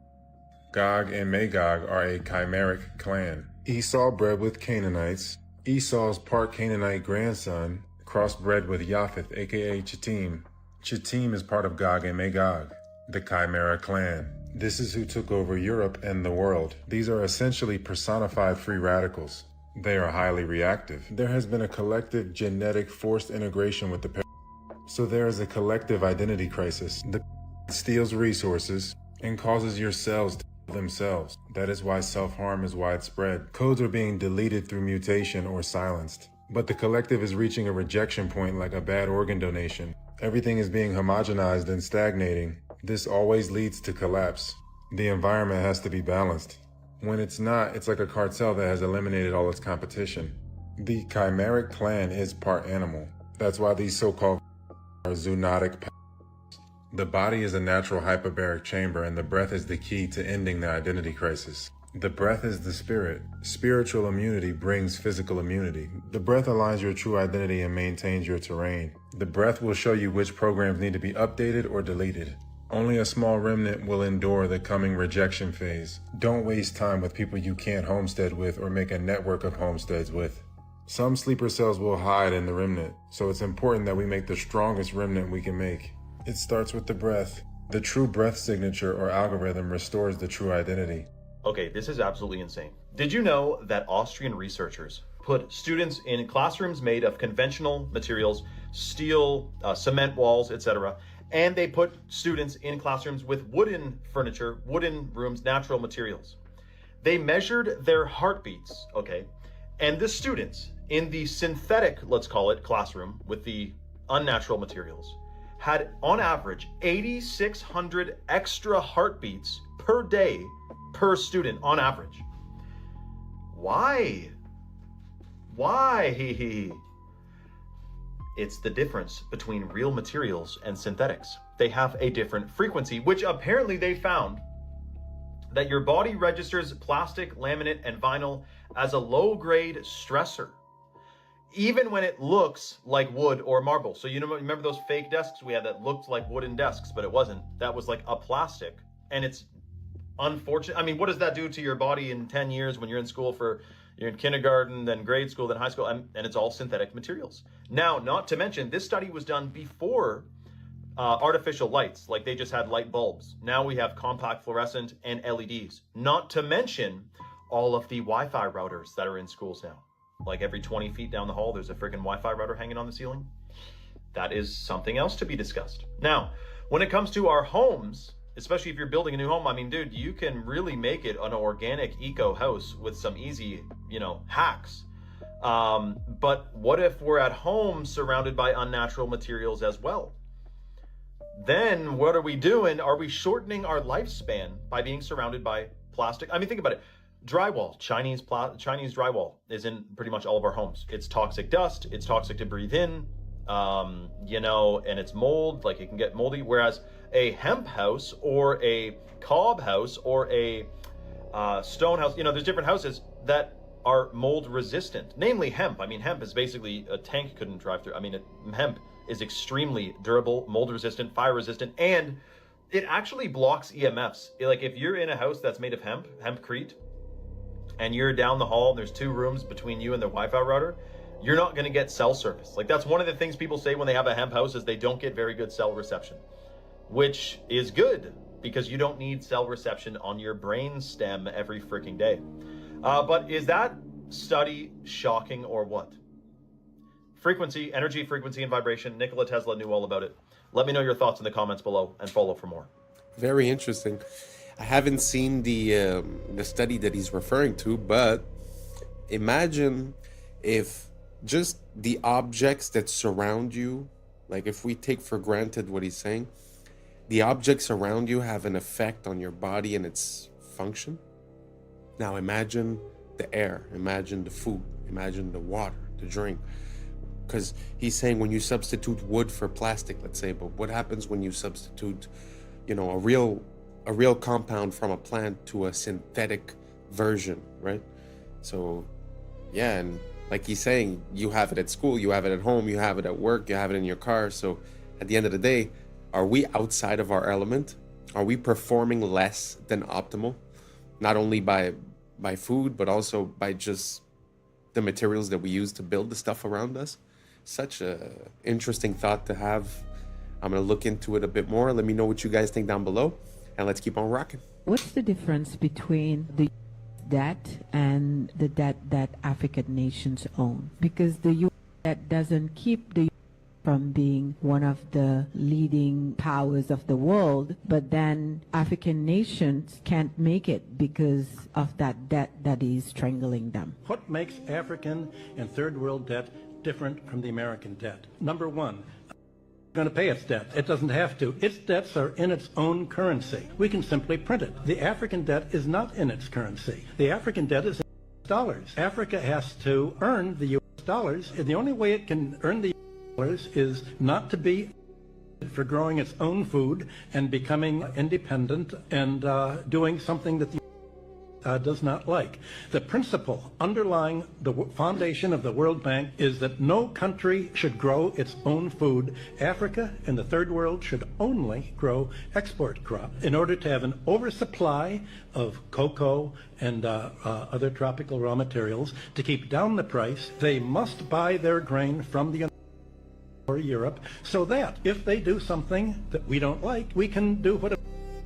Gog and Magog are a chimeric clan. Esau bred with Canaanites. Esau's part Canaanite grandson crossbred with Japheth, aka Chittim. Chittim is part of Gog and Magog, the Chimera clan. This is who took over Europe and the world. These are essentially personified free radicals. They are highly reactive. There has been a collective genetic forced integration with the so there is a collective identity crisis. The steals resources and causes your cells to kill themselves. That is why self-harm is widespread. Codes are being deleted through mutation or silenced. But the collective is reaching a rejection point like a bad organ donation. Everything is being homogenized and stagnating. This always leads to collapse. The environment has to be balanced. When it's not, it's like a cartel that has eliminated all its competition. The chimeric clan is part animal. That's why these so-called are zoonotic. The body is a natural hyperbaric chamber, and the breath is the key to ending the identity crisis. The breath is the spirit. Spiritual immunity brings physical immunity. The breath aligns your true identity and maintains your terrain. The breath will show you which programs need to be updated or deleted. Only a small remnant will endure the coming rejection phase. Don't waste time with people you can't homestead with or make a network of homesteads with. Some sleeper cells will hide in the remnant, so it's important that we make the strongest remnant we can make. It starts with the breath. The true breath signature or algorithm restores the true identity. Okay, this is absolutely insane. Did you know that Austrian researchers put students in classrooms made of conventional materials, steel, cement walls, etc., and they put students in classrooms with wooden furniture, wooden rooms, natural materials. They measured their heartbeats, okay? And the students in the synthetic, let's call it, classroom with the unnatural materials had, on average, 8,600 extra heartbeats per day per student on average. Why? Why? It's the difference between real materials and synthetics. They have a different frequency, which apparently they found that your body registers plastic, laminate, and vinyl as a low-grade stressor, even when it looks like wood or marble. So you know, remember those fake desks we had that looked like wooden desks, but it wasn't. That was like a plastic, and it's unfortunate. I mean, what does that do to your body in 10 years when you're in school you're in kindergarten, then grade school, then high school, and it's all synthetic materials. Now, not to mention, this study was done before artificial lights, like they just had light bulbs. Now we have compact fluorescent and LEDs. Not to mention all of the Wi-Fi routers that are in schools now. Like every 20 feet down the hall, there's a freaking Wi-Fi router hanging on the ceiling. That is something else to be discussed. Now, when it comes to our homes, especially if you're building a new home, I mean, dude, you can really make it an organic eco house with some easy, hacks. But what if we're at home surrounded by unnatural materials as well? Then what are we doing? Are we shortening our lifespan by being surrounded by plastic? I mean, think about it. Drywall, Chinese drywall is in pretty much all of our homes. It's toxic dust. It's toxic to breathe in, and it's mold, like it can get moldy. Whereas a hemp house or a cob house or a stone house, there's different houses that are mold resistant, namely hemp. I mean, hemp is basically a tank couldn't drive through. I mean, hemp is extremely durable, mold resistant, fire resistant, and it actually blocks EMFs. Like if you're in a house that's made of hempcrete, and you're down the hall and there's 2 rooms between you and the Wi-Fi router, you're not going to get cell service. Like that's one of the things people say when they have a hemp house is they don't get very good cell reception, which is good because you don't need cell reception on your brain stem every freaking day. But is that study shocking or what? Frequency, energy, frequency, and vibration. Nikola Tesla knew all about it. Let me know your thoughts in the comments below and follow for more. Very interesting. I haven't seen the study that he's referring to, but imagine if just the objects that surround you, like if we take for granted what he's saying, the objects around you have an effect on your body and its function. Now imagine the air, imagine the food, imagine the water, the drink. Because he's saying when you substitute wood for plastic, let's say, but what happens when you substitute, a real compound from a plant to a synthetic version, right? So, yeah, and like he's saying, you have it at school, you have it at home, you have it at work, you have it in your car. So at the end of the day, are we outside of our element? Are we performing less than optimal? Not only by food, but also by just the materials that we use to build the stuff around us. Such a interesting thought to have. I'm going to look into it a bit more. Let me know what you guys think down below, and let's keep on rocking. What's the difference between the debt and the debt that African nations own? Because the U.S. debt doesn't keep the U.S. from being one of the leading powers of the world, but then African nations can't make it because of that debt that is strangling them. What makes African and third world debt different from the American debt? Number one, going to pay its debt. It doesn't have to. Its debts are in its own currency. We can simply print it. The African debt is not in its currency. The African debt is in dollars. Africa has to earn the U.S. dollars, and the only way it can earn the U.S. dollars is not to be for growing its own food and becoming independent and doing something that the does not like. The principle underlying the foundation of the World Bank is that no country should grow its own food. Africa and the third world should only grow export crops. In order to have an oversupply of cocoa and other tropical raw materials to keep down the price, they must buy their grain from the or Europe, so that if they do something that we don't like, we can do what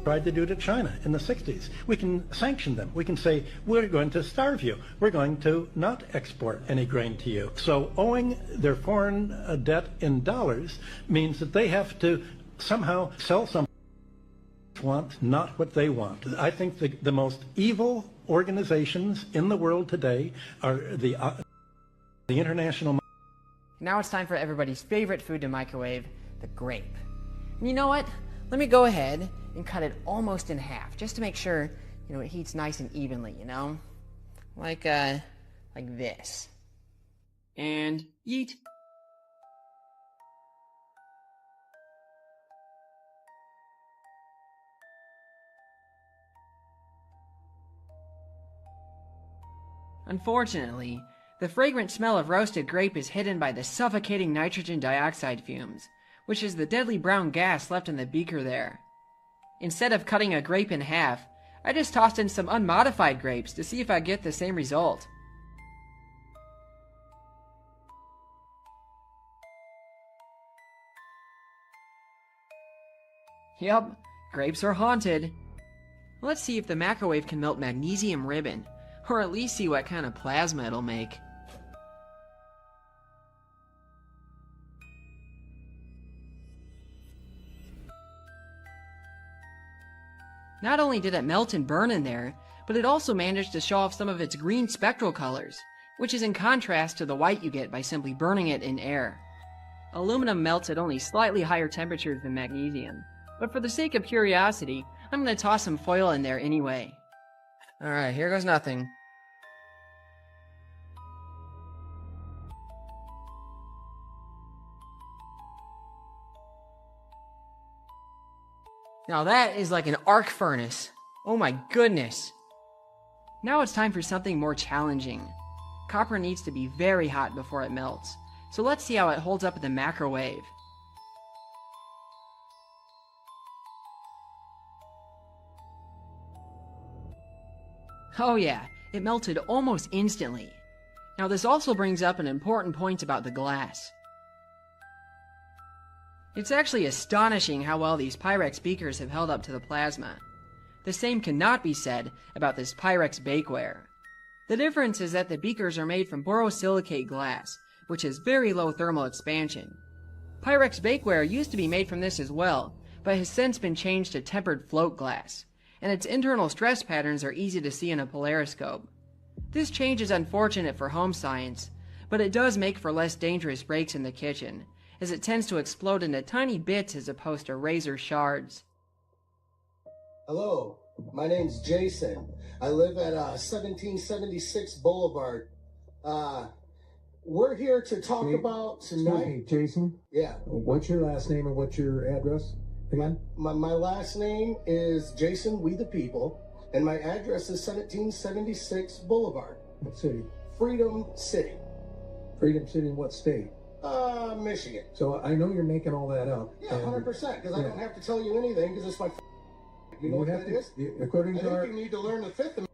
tried to do to China in the 60s. We can sanction them. We can say, we're going to starve you. We're going to not export any grain to you. So owing their foreign debt in dollars means that they have to somehow sell something they want, not what they want. I think the most evil organizations in the world today are the international. Now it's time for everybody's favorite food to microwave, the grape. And you know what? Let me go ahead and cut it almost in half, just to make sure, it heats nice and evenly, like this. And yeet. Unfortunately, the fragrant smell of roasted grape is hidden by the suffocating nitrogen dioxide fumes, which is the deadly brown gas left in the beaker there. Instead of cutting a grape in half, I just tossed in some unmodified grapes to see if I get the same result. Yep, grapes are haunted. Let's see if the microwave can melt magnesium ribbon, or at least see what kind of plasma it'll make. Not only did it melt and burn in there, but it also managed to show off some of its green spectral colors, which is in contrast to the white you get by simply burning it in air. Aluminum melts at only slightly higher temperatures than magnesium, but for the sake of curiosity, I'm going to toss some foil in there anyway. Alright, here goes nothing. Now that is like an arc furnace. Oh my goodness. Now it's time for something more challenging. Copper needs to be very hot before it melts, so let's see how it holds up in the microwave. Oh yeah, it melted almost instantly. Now this also brings up an important point about the glass. It's actually astonishing how well these Pyrex beakers have held up to the plasma. The same cannot be said about this Pyrex bakeware. The difference is that the beakers are made from borosilicate glass, which has very low thermal expansion. Pyrex bakeware used to be made from this as well, but has since been changed to tempered float glass, and its internal stress patterns are easy to see in a polariscope. This change is unfortunate for home science, but it does make for less dangerous breaks in the kitchen, as it tends to explode into tiny bits as opposed to razor shards. Hello, my name's Jason. I live at 1776 Boulevard. We're here to talk about tonight. Excuse me, Jason? Yeah. What's your last name and what's your address again? My last name is Jason We the People, and my address is 1776 Boulevard. What city? Freedom City. Freedom City in what state? Michigan. So I know you're making all that up. Yeah, 100%, because I don't have to tell you anything, because it's my you know what that is? According to I think you need to learn the Fifth Amendment.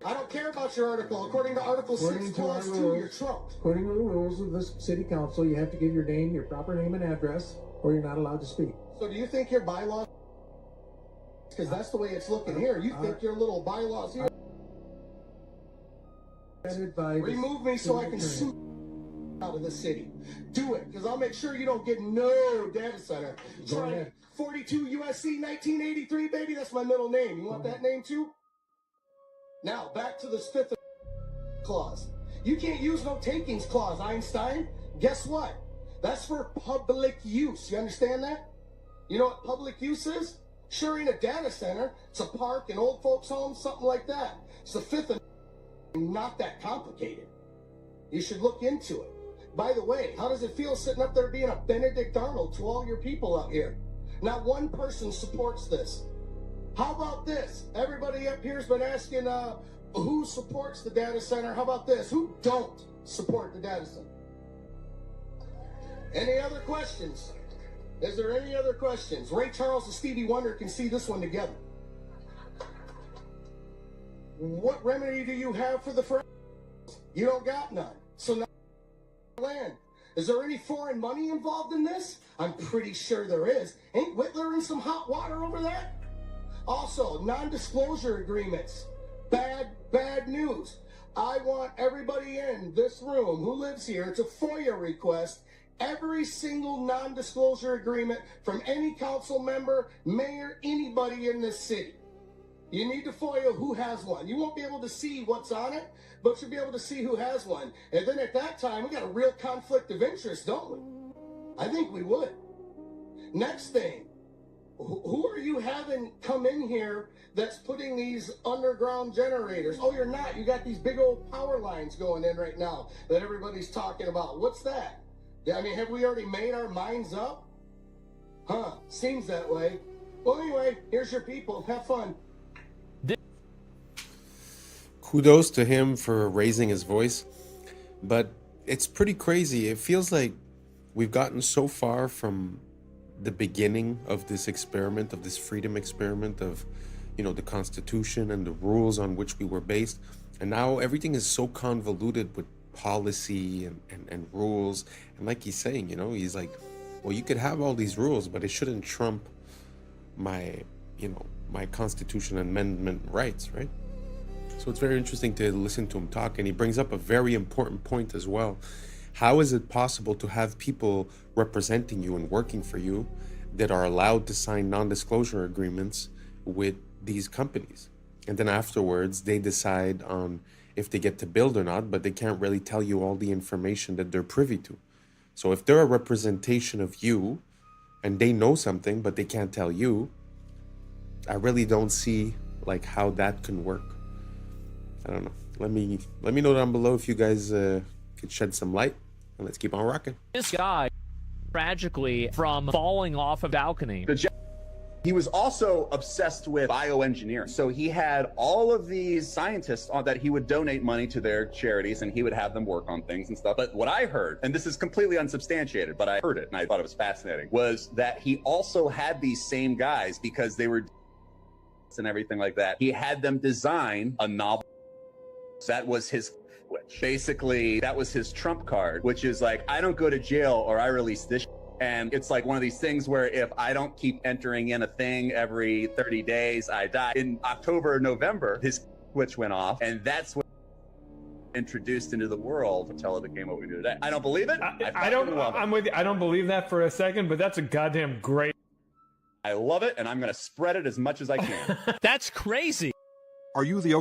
I don't care about your article. According to Article 6, Clause 2, you're trumped. According to the rules of this city council, you have to give your name, your proper name and address, or you're not allowed to speak. So do you think your bylaws, because that's the way it's looking here, you think your little bylaws here remove me so I can sue out of the city. Do it, because I'll make sure you don't get no data center. Try 42 USC 1983, baby. That's my middle name. You want that name too? Now, back to this Fifth Clause. You can't use no takings clause, Einstein. Guess what? That's for public use. You understand that? You know what public use is? Sure ain't a data center. It's a park, an old folks home, something like that. It's the Fifth Amendment. Not that complicated. You should look into it. By the way, how does it feel sitting up there being a Benedict Arnold to all your people out here? Not one person supports this. How about this? Everybody up here's been asking who supports the data center. How about this? Who don't support the data center? Any other questions? Is there any other questions? Ray Charles and Stevie Wonder can see this one together. What remedy do you have for the friends? You don't got none. So now land. Is there any foreign money involved in this? I'm pretty sure there is. Ain't Whitler in some hot water over there? Also, non-disclosure agreements. Bad news. I want everybody in this room who lives here to FOIA request every single non-disclosure agreement from any council member, mayor, anybody in this city. You need to FOIA who has one. You won't be able to see what's on it, but you'll be able to see who has one. And then at that time, we got a real conflict of interest, don't we? I think we would. Next thing, who are you having come in here that's putting these underground generators? Oh, you're not. You got these big old power lines going in right now that everybody's talking about. What's that? I mean, have we already made our minds up? Huh, seems that way. Well, anyway, here's your people. Have fun. Kudos to him for raising his voice, but it's pretty crazy. It feels like we've gotten so far from the beginning of this experiment, of this freedom experiment, of, you know, the Constitution and the rules on which we were based, and now everything is so convoluted with policy and rules. And like he's saying, you know, he's like, well, you could have all these rules, but it shouldn't trump my my Constitution Amendment rights, right? So it's very interesting to listen to him talk, and he brings up a very important point as well. How is it possible to have people representing you and working for you that are allowed to sign non-disclosure agreements with these companies? And then afterwards, they decide on if they get to build or not, but they can't really tell you all the information that they're privy to. So if they're a representation of you and they know something, but they can't tell you, I really don't see like how that can work. I don't know. Let me know down below if you guys could shed some light, and let's keep on rocking. This guy, tragically, from falling off a balcony. He was also obsessed with bioengineering. So he had all of these scientists that he would donate money to their charities, and he would have them work on things and stuff. But what I heard, and this is completely unsubstantiated, but I heard it and I thought it was fascinating, was that he also had these same guys, because they were and everything like that. He had them design a novel. That was his switch. Basically, that was his trump card, which is like, I don't go to jail or I release this. And it's like one of these things where if I don't keep entering in a thing every 30 days, I die. In October or November, his switch went off, and that's what introduced into the world until it became what we do today. I don't believe it. I'm with you. I don't believe that for a second, but that's a goddamn great. I love it, and I'm going to spread it as much as I can. That's crazy. Are you the...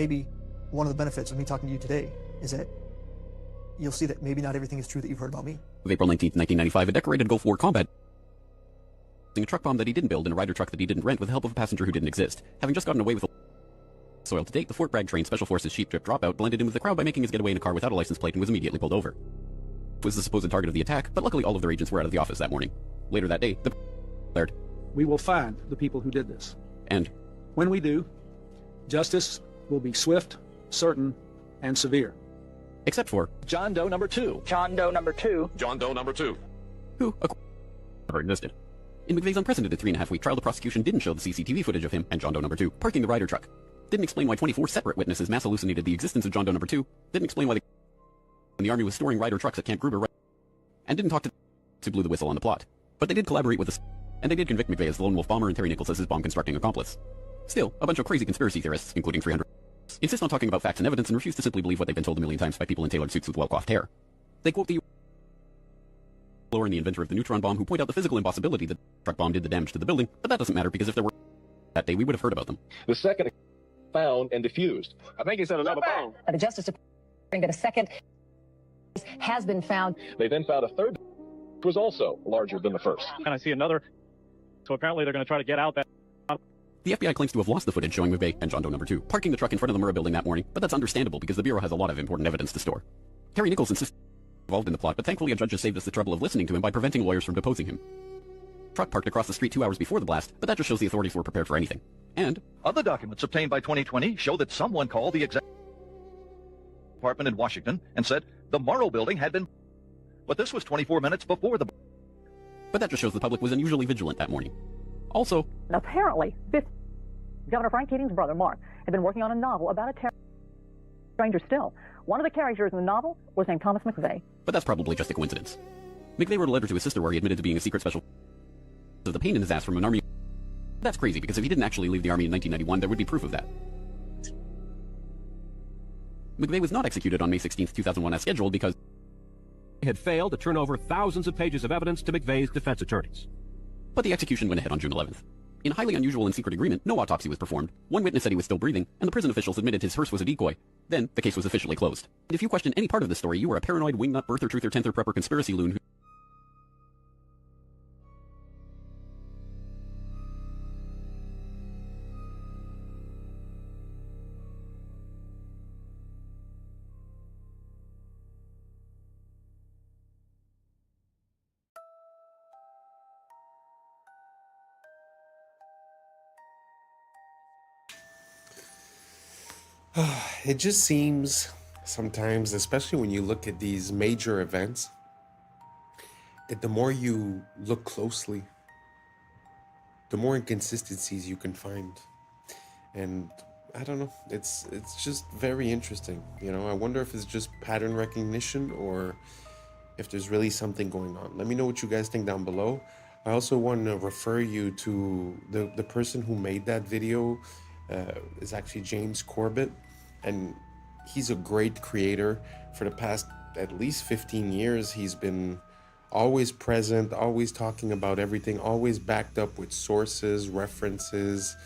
Maybe one of the benefits of me talking to you today is that you'll see that maybe not everything is true that you've heard about me. April 19th, 1995, a decorated Gulf War combat using a truck bomb that he didn't build and a rider truck that he didn't rent with the help of a passenger who didn't exist. Having just gotten away with soil to date, the Fort Bragg trained Special Forces sheep drip dropout blended in with the crowd by making his getaway in a car without a license plate and was immediately pulled over. It was the supposed target of the attack, but luckily all of their agents were out of the office that morning. Later that day, the declared, "We will find the people who did this. And when we do, justice will be swift, certain, and severe." Except for John Doe number 2. John Doe number 2. John Doe number 2. Who never existed. In McVeigh's unprecedented 3.5-week trial, the prosecution didn't show the CCTV footage of him and John Doe number 2 parking the rider truck. Didn't explain why 24 separate witnesses mass hallucinated the existence of John Doe number 2. Didn't explain why the Army was storing rider trucks at Camp Gruber. And didn't talk to who blew the whistle on the plot. But they did collaborate with us, and they did convict McVeigh as the lone wolf bomber and Terry Nichols as his bomb constructing accomplice. Still, a bunch of crazy conspiracy theorists, including 300, insist on talking about facts and evidence and refuse to simply believe what they've been told a million times by people in tailored suits with well-coiffed hair. They quote the blower and the inventor of the neutron bomb, who point out the physical impossibility that the truck bomb did the damage to the building, but that doesn't matter because if there were that day, we would have heard about them. The second found and diffused. I think he said another bomb. The Justice Department that a second has been found. They then found a third, which was also larger than the first. And I see another. So apparently they're going to try to get out that. The FBI claims to have lost the footage showing McVeigh and John Doe number 2 parking the truck in front of the Murrah building that morning, but that's understandable because the Bureau has a lot of important evidence to store. Terry Nichols insists involved in the plot, but thankfully a judge has saved us the trouble of listening to him by preventing lawyers from deposing him. Truck parked across the street 2 hours before the blast, but that just shows the authorities were prepared for anything. And other documents obtained by 2020 show that someone called the executive department in Washington and said the Murrah building had been, but this was 24 minutes before the. But that just shows the public was unusually vigilant that morning. Also, apparently, Governor Frank Keating's brother, Mark, had been working on a novel about a stranger still. One of the characters in the novel was named Thomas McVeigh. But that's probably just a coincidence. McVeigh wrote a letter to his sister where he admitted to being a secret special of the pain in his ass from an army. That's crazy because if he didn't actually leave the army in 1991, there would be proof of that. McVeigh was not executed on May 16, 2001 as scheduled because he had failed to turn over thousands of pages of evidence to McVeigh's defense attorneys. But the execution went ahead on June 11th. In a highly unusual and secret agreement, no autopsy was performed. One witness said he was still breathing, and the prison officials admitted his hearse was a decoy. Then, the case was officially closed. And if you question any part of this story, you are a paranoid, wingnut, birther, truther, tenther, prepper, conspiracy loon who... It just seems sometimes, especially when you look at these major events, that the more you look closely, the more inconsistencies you can find. And I don't know, it's just very interesting. You know, I wonder if it's just pattern recognition or if there's really something going on. Let me know what you guys think down below. I also want to refer you to the person who made that video is actually James Corbett, and he's a great creator. For the past at least 15 years, he's been always present, always talking about everything, always backed up with sources, references,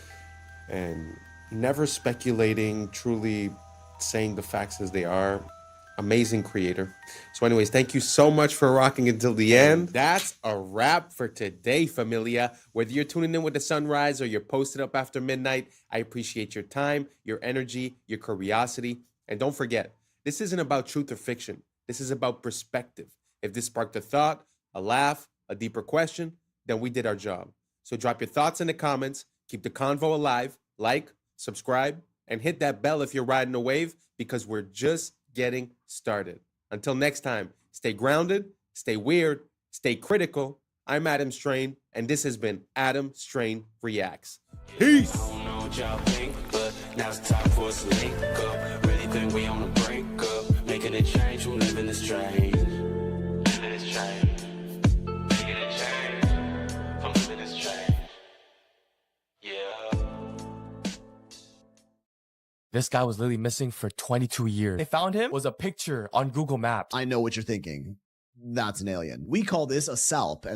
and never speculating, truly saying the facts as they are. Amazing creator. So anyways, thank you so much for rocking until the end. That's a wrap for today, familia. Whether you're tuning in with the sunrise or you're posted up after midnight, I appreciate your time, your energy, your curiosity. And don't forget, this isn't about truth or fiction. This is about perspective. If this sparked a thought, a laugh, a deeper question, then we did our job. So drop your thoughts in the comments, keep the convo alive, like, subscribe, and hit that bell if you're riding a wave, because we're just getting started. Until next time, stay grounded, stay weird, stay critical. I'm Adam Strain, and this has been Adam Strain Reacts. Peace! I don't know what y'all think, but now it's time for us to link up. Really think we on the brink up, making a change from living this strange. Living this strange. Making a change from living this strange. Yeah. This guy was literally missing for 22 years. They found him was a picture on Google Maps. I know what you're thinking. That's an alien. We call this a SALP.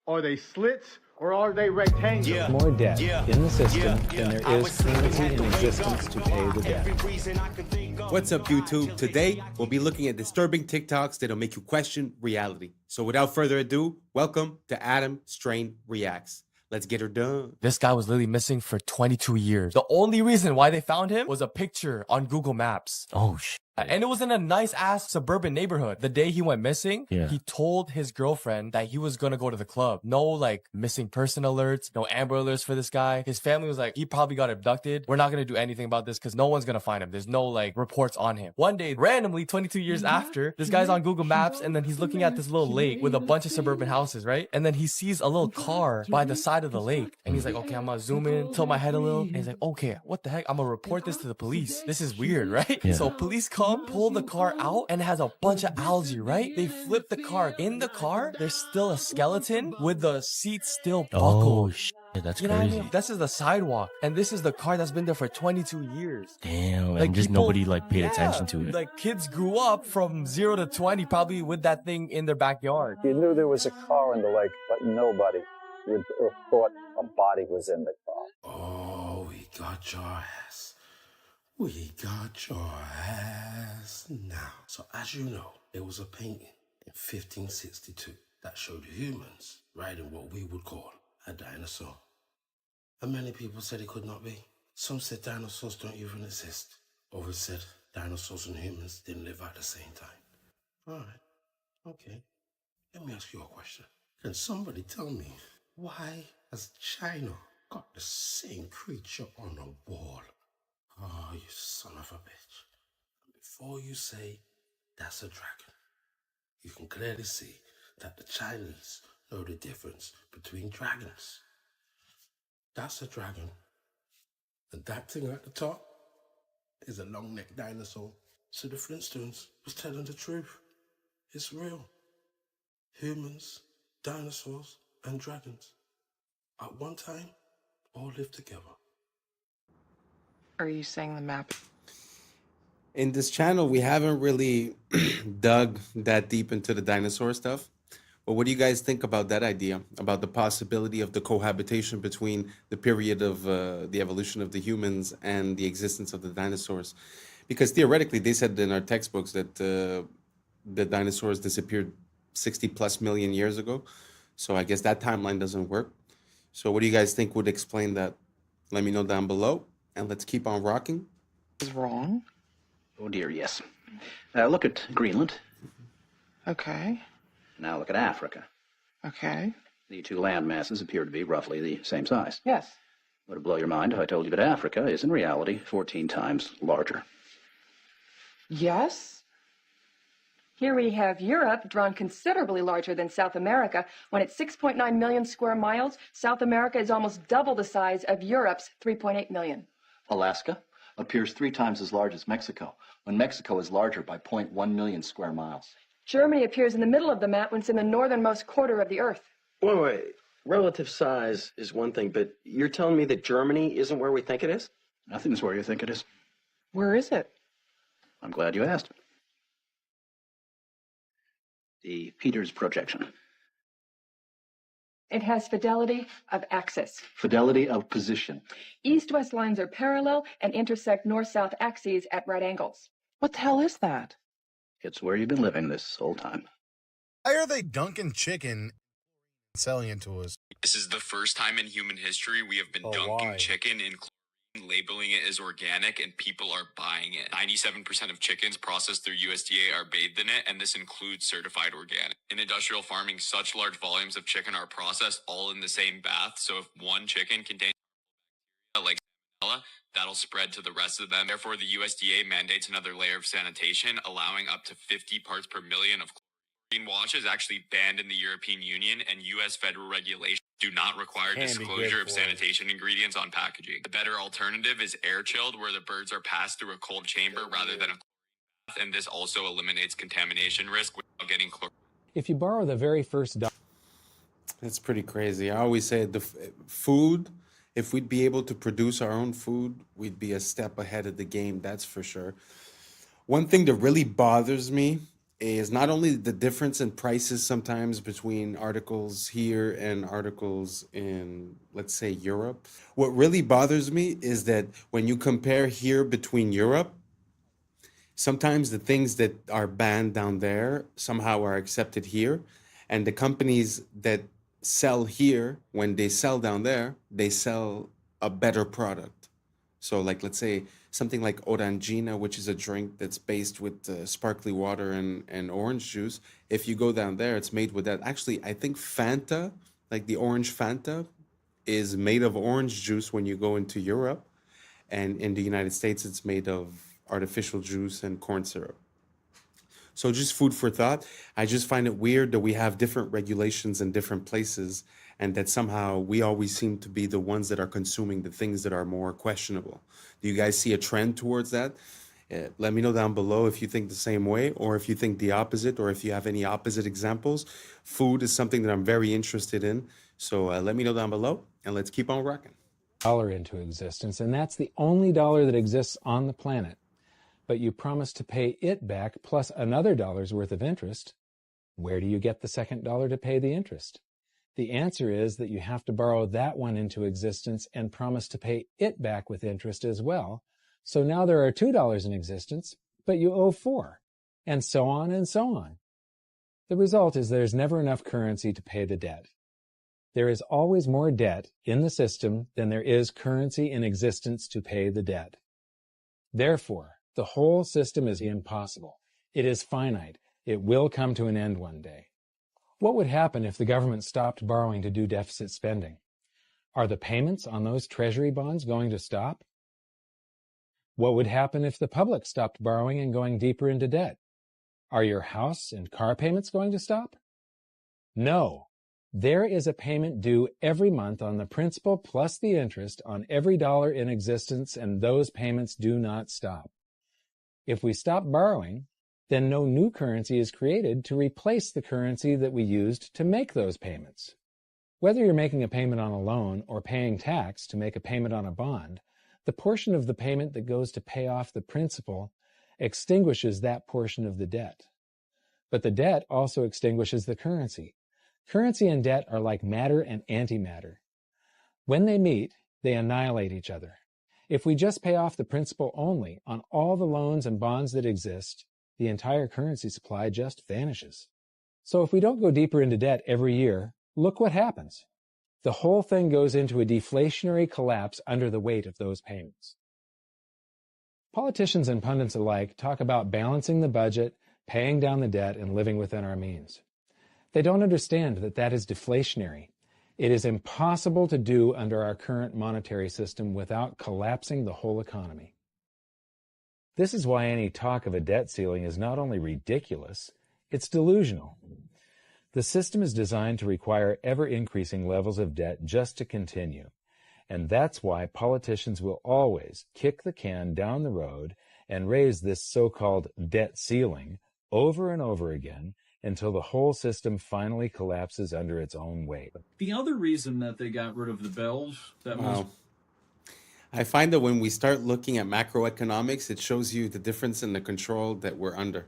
Are they slits or are they rectangles? Yeah. More debt in the system than there is currency in existence to pay the debt. What's up, YouTube? Today, we'll be looking at disturbing TikToks that'll make you question reality. So without further ado, welcome to Adam Strain Reacts. Let's get her done. This guy was literally missing for 22 years. The only reason why they found him was a picture on Google Maps. Oh, shit. And it was in a nice ass suburban neighborhood. The day he went missing, he told his girlfriend that he was gonna go to the club. No like missing person alerts, no Amber alerts for this guy. His family was like, he probably got abducted. We're not gonna do anything about this because no one's gonna find him. There's no like reports on him. One day, randomly, 22 years after, this guy's on Google Maps and then he's looking at this little lake with a bunch of suburban houses, right? And then he sees a little car by the side of the lake. And he's like, okay, I'm gonna zoom in, tilt my head a little. And he's like, okay, what the heck? I'm gonna report this to the police. This is weird, right? Yeah. So police come, pull the car out, and it has a bunch of algae, right? They flip the car. In the car, there's still a skeleton with the seat still buckled. Oh, shit. That's you know crazy. what I mean? This is the sidewalk, and this is the car that's been there for 22 years. Damn, Like and just people- nobody like paid attention to it. Like kids grew up from 0 to 20 probably with that thing in their backyard. You knew there was a car in the lake, but nobody would have thought a body was in the car. Oh, we got your ass. We got your ass now. So as you know, there was a painting in 1562 that showed humans riding what we would call a dinosaur. And many people said it could not be. Some said dinosaurs don't even exist. Others said dinosaurs and humans didn't live at the same time. All right, okay. Let me ask you a question. Can somebody tell me why has China got the same creature on the wall? Oh, you son of a bitch. Before you say that's a dragon, you can clearly see that the Chinese know the difference between dragons. That's a dragon. And that thing at the top is a long-necked dinosaur. So the Flintstones was telling the truth. It's real. Humans, dinosaurs, and dragons at one time all lived together. Are you saying the map? In this channel, we haven't really dug that deep into the dinosaur stuff. But what do you guys think about that idea? About the possibility of the cohabitation between the period of the evolution of the humans and the existence of the dinosaurs? Because theoretically, they said in our textbooks that the dinosaurs disappeared 60 plus million years ago. So I guess that timeline doesn't work. So what do you guys think would explain that? Let me know down below. And let's keep on rocking. Is wrong? Oh dear, yes. Look at Greenland. Okay. Now look at Africa. Okay. The two land masses appear to be roughly the same size. Yes. Would it blow your mind if I told you that Africa is in reality 14 times larger? Yes. Here we have Europe, drawn considerably larger than South America. When it's 6.9 million square miles, South America is almost double the size of Europe's 3.8 million. Alaska appears 3 times as large as Mexico, when Mexico is larger by 0.1 million square miles. Germany appears in the middle of the map when it's in the northernmost quarter of the Earth. Wait. Relative size is one thing, but you're telling me that Germany isn't where we think it is? Nothing's where you think it is. Where is it? I'm glad you asked. The Peters projection. It has fidelity of axis. Fidelity of position. East-west lines are parallel and intersect north-south axes at right angles. What the hell is that? It's where you've been living this whole time. Why are they dunking chicken and selling it to us? This is the first time in human history we have been dunking chicken in chlorine, labeling it as organic, and people are buying it. 97% of chickens processed through USDA are bathed in it, and this includes certified organic. In industrial farming, such large volumes of chicken are processed all in the same bath, so if one chicken contains like salmonella, that'll spread to the rest of them. Therefore, the USDA mandates another layer of sanitation, allowing up to 50 parts per million of chlorine. Wash is actually banned in the European Union, and U.S. federal regulations do not require disclosure of sanitation ingredients on packaging. The better alternative is air chilled, where the birds are passed through a cold chamber rather than a bath, and this also eliminates contamination risk without getting chlorine. If you borrow the very first That's pretty crazy. I always say the food, if we'd be able to produce our own food, we'd be a step ahead of the game, that's for sure. One thing that really bothers me is not only the difference in prices sometimes between articles here and articles in, let's say, Europe. What really bothers me is that when you compare here between Europe, sometimes the things that are banned down there somehow are accepted here. And the companies that sell here, when they sell down there, they sell a better product. So like, let's say something like Orangina, which is a drink that's based with sparkly water and orange juice. If you go down there, it's made with that. Actually, I think Fanta, like the orange Fanta, is made of orange juice when you go into Europe. And in the United States, it's made of artificial juice and corn syrup. So just food for thought. I just find it weird that we have different regulations in different places, and that somehow we always seem to be the ones that are consuming the things that are more questionable. Do you guys see a trend towards that? Let me know down below if you think the same way, or if you think the opposite, or if you have any opposite examples. Food is something that I'm very interested in. So let me know down below, and let's keep on rocking. dollar into existence, and that's the only dollar that exists on the planet. But you promise to pay it back plus another dollar's worth of interest. Where do you get the second dollar to pay the interest? The answer is that you have to borrow that one into existence and promise to pay it back with interest as well. So now there are $2 in existence, but you owe $4, and so on and so on. The result is there's never enough currency to pay the debt. There is always more debt in the system than there is currency in existence to pay the debt. Therefore, the whole system is impossible. It is finite. It will come to an end one day. What would happen if the government stopped borrowing to do deficit spending? Are the payments on those treasury bonds going to stop? What would happen if the public stopped borrowing and going deeper into debt? Are your house and car payments going to stop? No. There is a payment due every month on the principal plus the interest on every dollar in existence, and those payments do not stop. If we stop borrowing, then no new currency is created to replace the currency that we used to make those payments. Whether you're making a payment on a loan or paying tax to make a payment on a bond, the portion of the payment that goes to pay off the principal extinguishes that portion of the debt. But the debt also extinguishes the currency. Currency and debt are like matter and antimatter. When they meet, they annihilate each other. If we just pay off the principal only on all the loans and bonds that exist, the entire currency supply just vanishes. So if we don't go deeper into debt every year, look what happens. The whole thing goes into a deflationary collapse under the weight of those payments. Politicians and pundits alike talk about balancing the budget, paying down the debt, and living within our means. They don't understand that that is deflationary. It is impossible to do under our current monetary system without collapsing the whole economy. This is why any talk of a debt ceiling is not only ridiculous, it's delusional. The system is designed to require ever-increasing levels of debt just to continue, and that's why politicians will always kick the can down the road and raise this so-called debt ceiling over and over again until the whole system finally collapses under its own weight. The other reason that they got rid of the bells, that was... I find that when we start looking at macroeconomics, it shows you the difference in the control that we're under.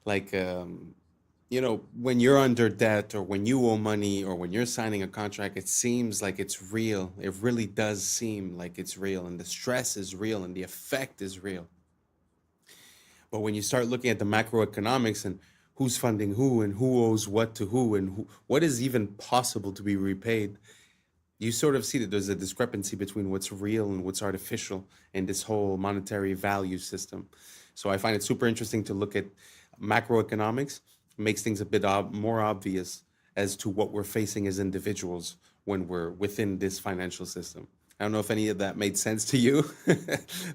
Like, you know, when you're under debt or when you owe money or when you're signing a contract, it seems like it's real. It really does seem like it's real, and the stress is real and the effect is real. But when you start looking at the macroeconomics and who's funding who and who owes what to who and what is even possible to be repaid, you sort of see that there's a discrepancy between what's real and what's artificial in this whole monetary value system. So I find it super interesting to look at macroeconomics. It makes things a bit more obvious as to what we're facing as individuals when we're within this financial system. I don't know if any of that made sense to you.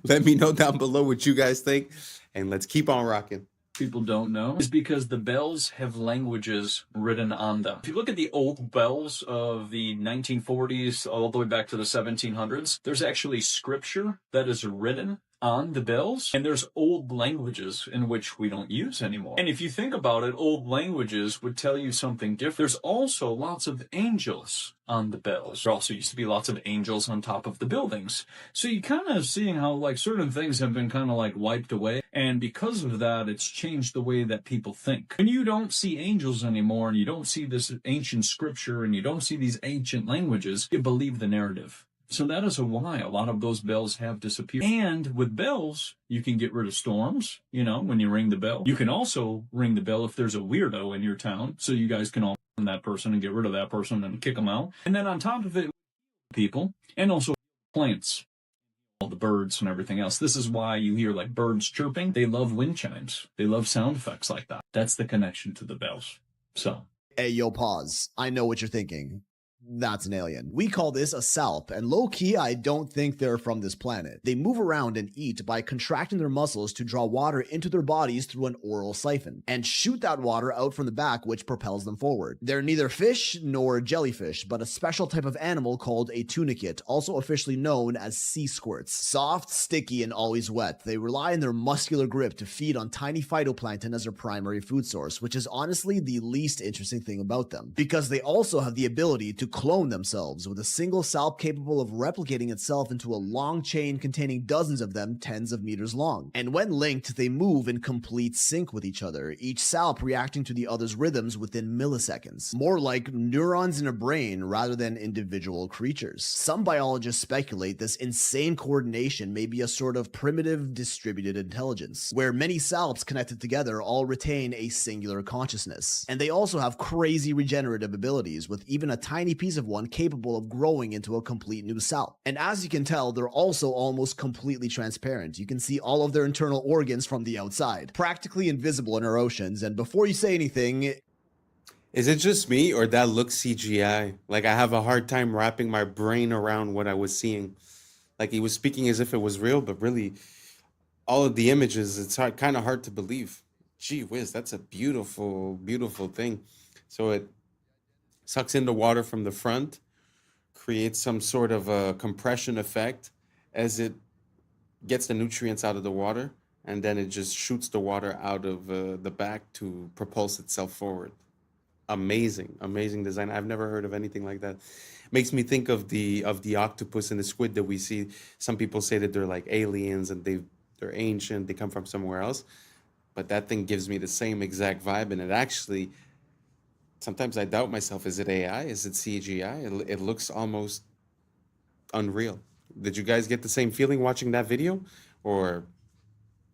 Let me know down below what you guys think, and let's keep on rocking. People don't know is because the bells have languages written on them. If you look at the old bells of the 1940s all the way back to the 1700s, there's actually scripture that is written on the bells, and there's old languages in which we don't use anymore. And if you think about it, old languages would tell you something different. There's also lots of angels on the bells. There also used to be lots of angels on top of the buildings. So you kind of seeing how like certain things have been kind of like wiped away. And because of that, it's changed the way that people think. When you don't see angels anymore and you don't see this ancient scripture and you don't see these ancient languages, you believe the narrative. So that is why a lot of those bells have disappeared. And with bells, you can get rid of storms, you know, when you ring the bell. You can also ring the bell if there's a weirdo in your town, so you guys can all find that person and get rid of that person and kick them out. And then on top of it, people, and also plants, all the birds and everything else. This is why you hear like birds chirping. They love wind chimes. They love sound effects like that. That's the connection to the bells. So. Hey, yo, pause. I know what you're thinking. That's an alien. We call this a salp, and low-key, I don't think they're from this planet. They move around and eat by contracting their muscles to draw water into their bodies through an oral siphon, and shoot that water out from the back, which propels them forward. They're neither fish nor jellyfish, but a special type of animal called a tunicate, also officially known as sea squirts. Soft, sticky, and always wet, they rely on their muscular grip to feed on tiny phytoplankton as their primary food source, which is honestly the least interesting thing about them, because they also have the ability to clone themselves, with a single salp capable of replicating itself into a long chain containing dozens of them tens of meters long. And when linked, they move in complete sync with each other, each salp reacting to the other's rhythms within milliseconds. More like neurons in a brain rather than individual creatures. Some biologists speculate this insane coordination may be a sort of primitive distributed intelligence, where many salps connected together all retain a singular consciousness. And they also have crazy regenerative abilities, with even a tiny piece of one capable of growing into a complete new salp. And as you can tell, they're also almost completely transparent. You can see all of their internal organs from the outside, practically invisible in our oceans. And before you say anything, is it just me or that looks CGI? Like I have a hard time wrapping my brain around what I was seeing. Like he was speaking as if it was real, but really all of the images, it's kind of hard to believe. Gee whiz, that's a beautiful, beautiful thing. So it sucks in the water from the front, creates some sort of a compression effect as it gets the nutrients out of the water, and then it just shoots the water out of the back to propulse itself forward. Amazing, amazing design. I've never heard of anything like that. Makes me think of the octopus and the squid that we see. Some people say that they're like aliens and they're ancient, they come from somewhere else, but that thing gives me the same exact vibe, and it actually, sometimes I doubt myself. Is it AI? Is it CGI? It looks almost unreal. Did you guys get the same feeling watching that video? Or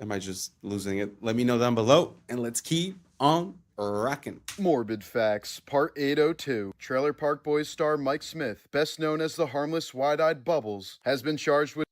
am I just losing it? Let me know down below, and let's keep on rocking. Morbid Facts, Part 802. Trailer Park Boys star Mike Smith, best known as the harmless wide-eyed Bubbles, has been charged with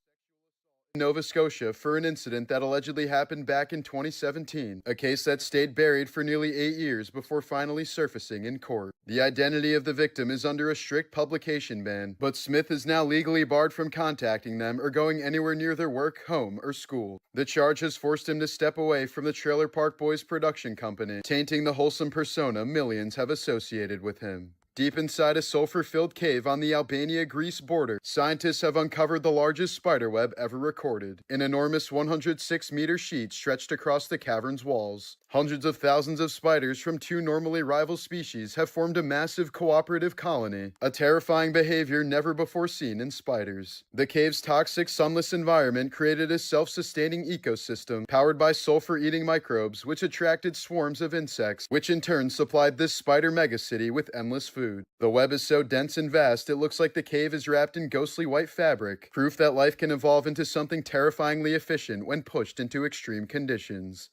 Nova Scotia for an incident that allegedly happened back in 2017, a case that stayed buried for nearly 8 years before finally surfacing in court. The identity of the victim is under a strict publication ban, but Smith is now legally barred from contacting them or going anywhere near their work, home, or school. The charge has forced him to step away from the Trailer Park Boys production company, tainting the wholesome persona millions have associated with him. Deep inside a sulfur-filled cave on the Albania-Greece border, scientists have uncovered the largest spiderweb ever recorded, an enormous 106-meter sheet stretched across the cavern's walls. Hundreds of thousands of spiders from two normally rival species have formed a massive cooperative colony, a terrifying behavior never before seen in spiders. The cave's toxic, sunless environment created a self-sustaining ecosystem powered by sulfur-eating microbes, which attracted swarms of insects, which in turn supplied this spider megacity with endless food. The web is so dense and vast, it looks like the cave is wrapped in ghostly white fabric, proof that life can evolve into something terrifyingly efficient when pushed into extreme conditions.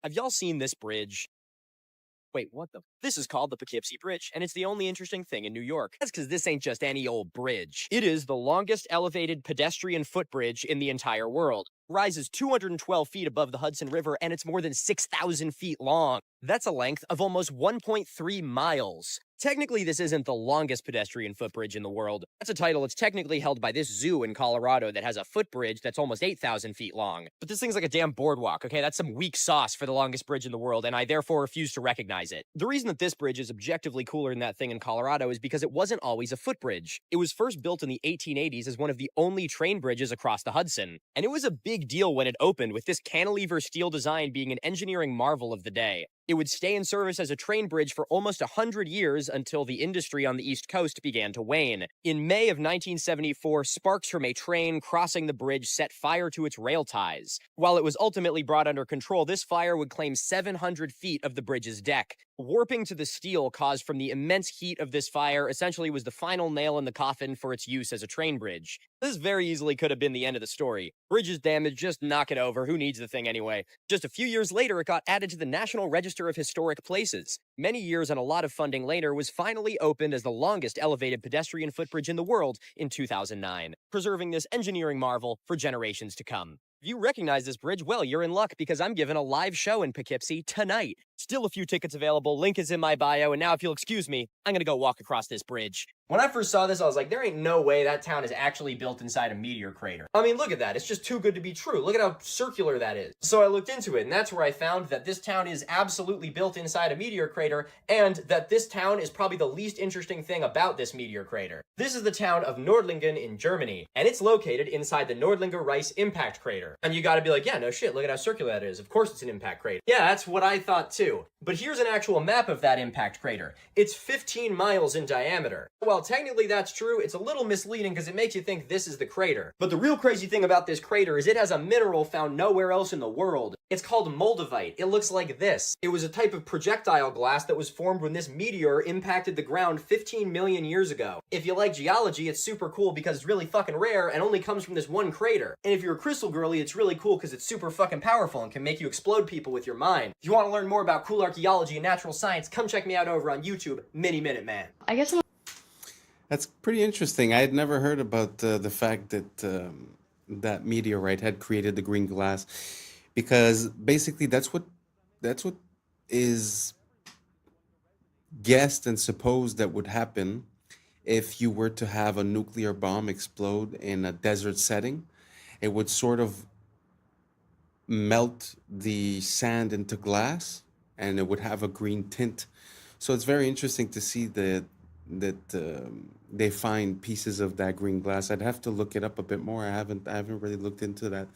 Have y'all seen this bridge? Wait, what the? This is called the Poughkeepsie Bridge, and it's the only interesting thing in New York. That's because this ain't just any old bridge. It is the longest elevated pedestrian footbridge in the entire world. Rises 212 feet above the Hudson River, and it's more than 6,000 feet long. That's a length of almost 1.3 miles. Technically, this isn't the longest pedestrian footbridge in the world. That's a title that's technically held by this zoo in Colorado that has a footbridge that's almost 8,000 feet long. But this thing's like a damn boardwalk, okay? That's some weak sauce for the longest bridge in the world, and I therefore refuse to recognize it. The reason that this bridge is objectively cooler than that thing in Colorado is because it wasn't always a footbridge. It was first built in the 1880s as one of the only train bridges across the Hudson. And it was a big deal when it opened, with this cantilever steel design being an engineering marvel of the day. It would stay in service as a train bridge for almost 100 years until the industry on the East Coast began to wane. In May of 1974, sparks from a train crossing the bridge set fire to its rail ties. While it was ultimately brought under control, this fire would claim 700 feet of the bridge's deck. Warping to the steel caused from the immense heat of this fire essentially was the final nail in the coffin for its use as a train bridge. This very easily could have been the end of the story. Bridge is damaged, just knock it over, who needs the thing anyway? Just a few years later, it got added to the National Register of Historic Places. Many years and a lot of funding later, was finally opened as the longest elevated pedestrian footbridge in the world in 2009, preserving this engineering marvel for generations to come. If you recognize this bridge, well, you're in luck because I'm giving a live show in Poughkeepsie tonight. Still a few tickets available, link is in my bio, and now if you'll excuse me, I'm gonna go walk across this bridge. When I first saw this, I was like, there ain't no way that town is actually built inside a meteor crater. I mean, look at that, it's just too good to be true. Look at how circular that is. So I looked into it, and that's where I found that this town is absolutely built inside a meteor crater, and that this town is probably the least interesting thing about this meteor crater. This is the town of Nordlingen in Germany, and it's located inside the Nordlinger Rice impact crater. And you gotta be like, yeah, no shit, look at how circular that is. Of course it's an impact crater. Yeah, that's what I thought too. But here's an actual map of that impact crater. It's 15 miles in diameter. While technically that's true, it's a little misleading because it makes you think this is the crater. But the real crazy thing about this crater is it has a mineral found nowhere else in the world. It's called moldavite. It looks like this. It was a type of projectile glass that was formed when this meteor impacted the ground 15 million years ago. If you like geology, it's super cool because it's really fucking rare and only comes from this one crater. And if you're a crystal girly, it's really cool because it's super fucking powerful and can make you explode people with your mind. If you want to learn more about cool archaeology and natural science, come check me out over on YouTube, Mini Minute Man. I guess That's pretty interesting. I had never heard about the fact that that meteorite had created the green glass, because basically that's what is guessed and supposed that would happen if you were to have a nuclear bomb explode in a desert setting. It would sort of melt the sand into glass, and it would have a green tint. So it's very interesting to see that they find pieces of that green glass. I'd have to look it up a bit more. I haven't really looked into that,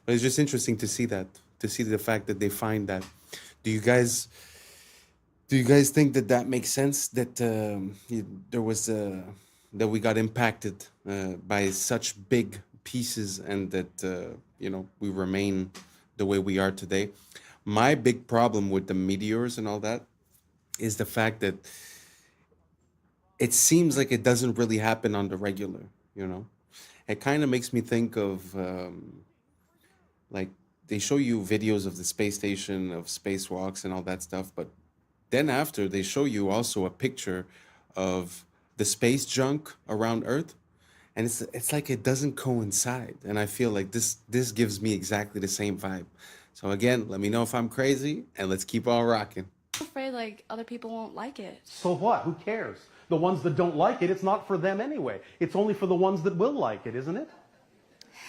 but it's just interesting to see that, to see the fact that they find that. Do you guys think that makes sense, that there was that we got impacted by such big pieces, and that we remain the way we are today? My big problem with the meteors and all that is the fact that it seems like it doesn't really happen on the regular, It kind of makes me think of, like, they show you videos of the space station, of spacewalks and all that stuff, but then after they show you also a picture of the space junk around Earth, and it's like it doesn't coincide. And I feel like this gives me exactly the same vibe. So again, let me know if I'm crazy, and let's keep on rocking. I'm afraid like other people won't like it. So what? Who cares? The ones that don't like it, it's not for them anyway. It's only for the ones that will like it, isn't it?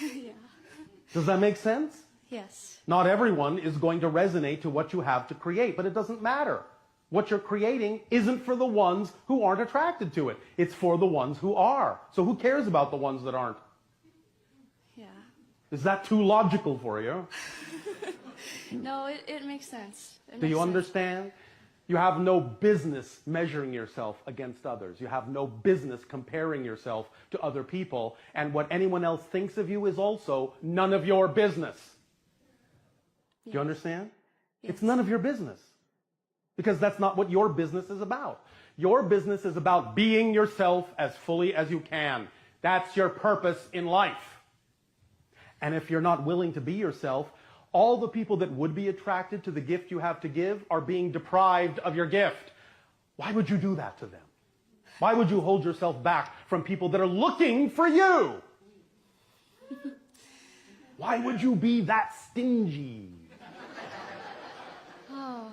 Yeah. Does that make sense? Yes. Not everyone is going to resonate to what you have to create, but it doesn't matter. What you're creating isn't for the ones who aren't attracted to it. It's for the ones who are. So who cares about the ones that aren't? Yeah. Is that too logical for you? No, it makes sense. Do you understand? You have no business measuring yourself against others. You have no business comparing yourself to other people. And what anyone else thinks of you is also none of your business. Do you understand? It's none of your business. Because that's not what your business is about. Your business is about being yourself as fully as you can. That's your purpose in life. And if you're not willing to be yourself, all the people that would be attracted to the gift you have to give are being deprived of your gift. Why would you do that to them? Why would you hold yourself back from people that are looking for you? Why would you be that stingy? Oh,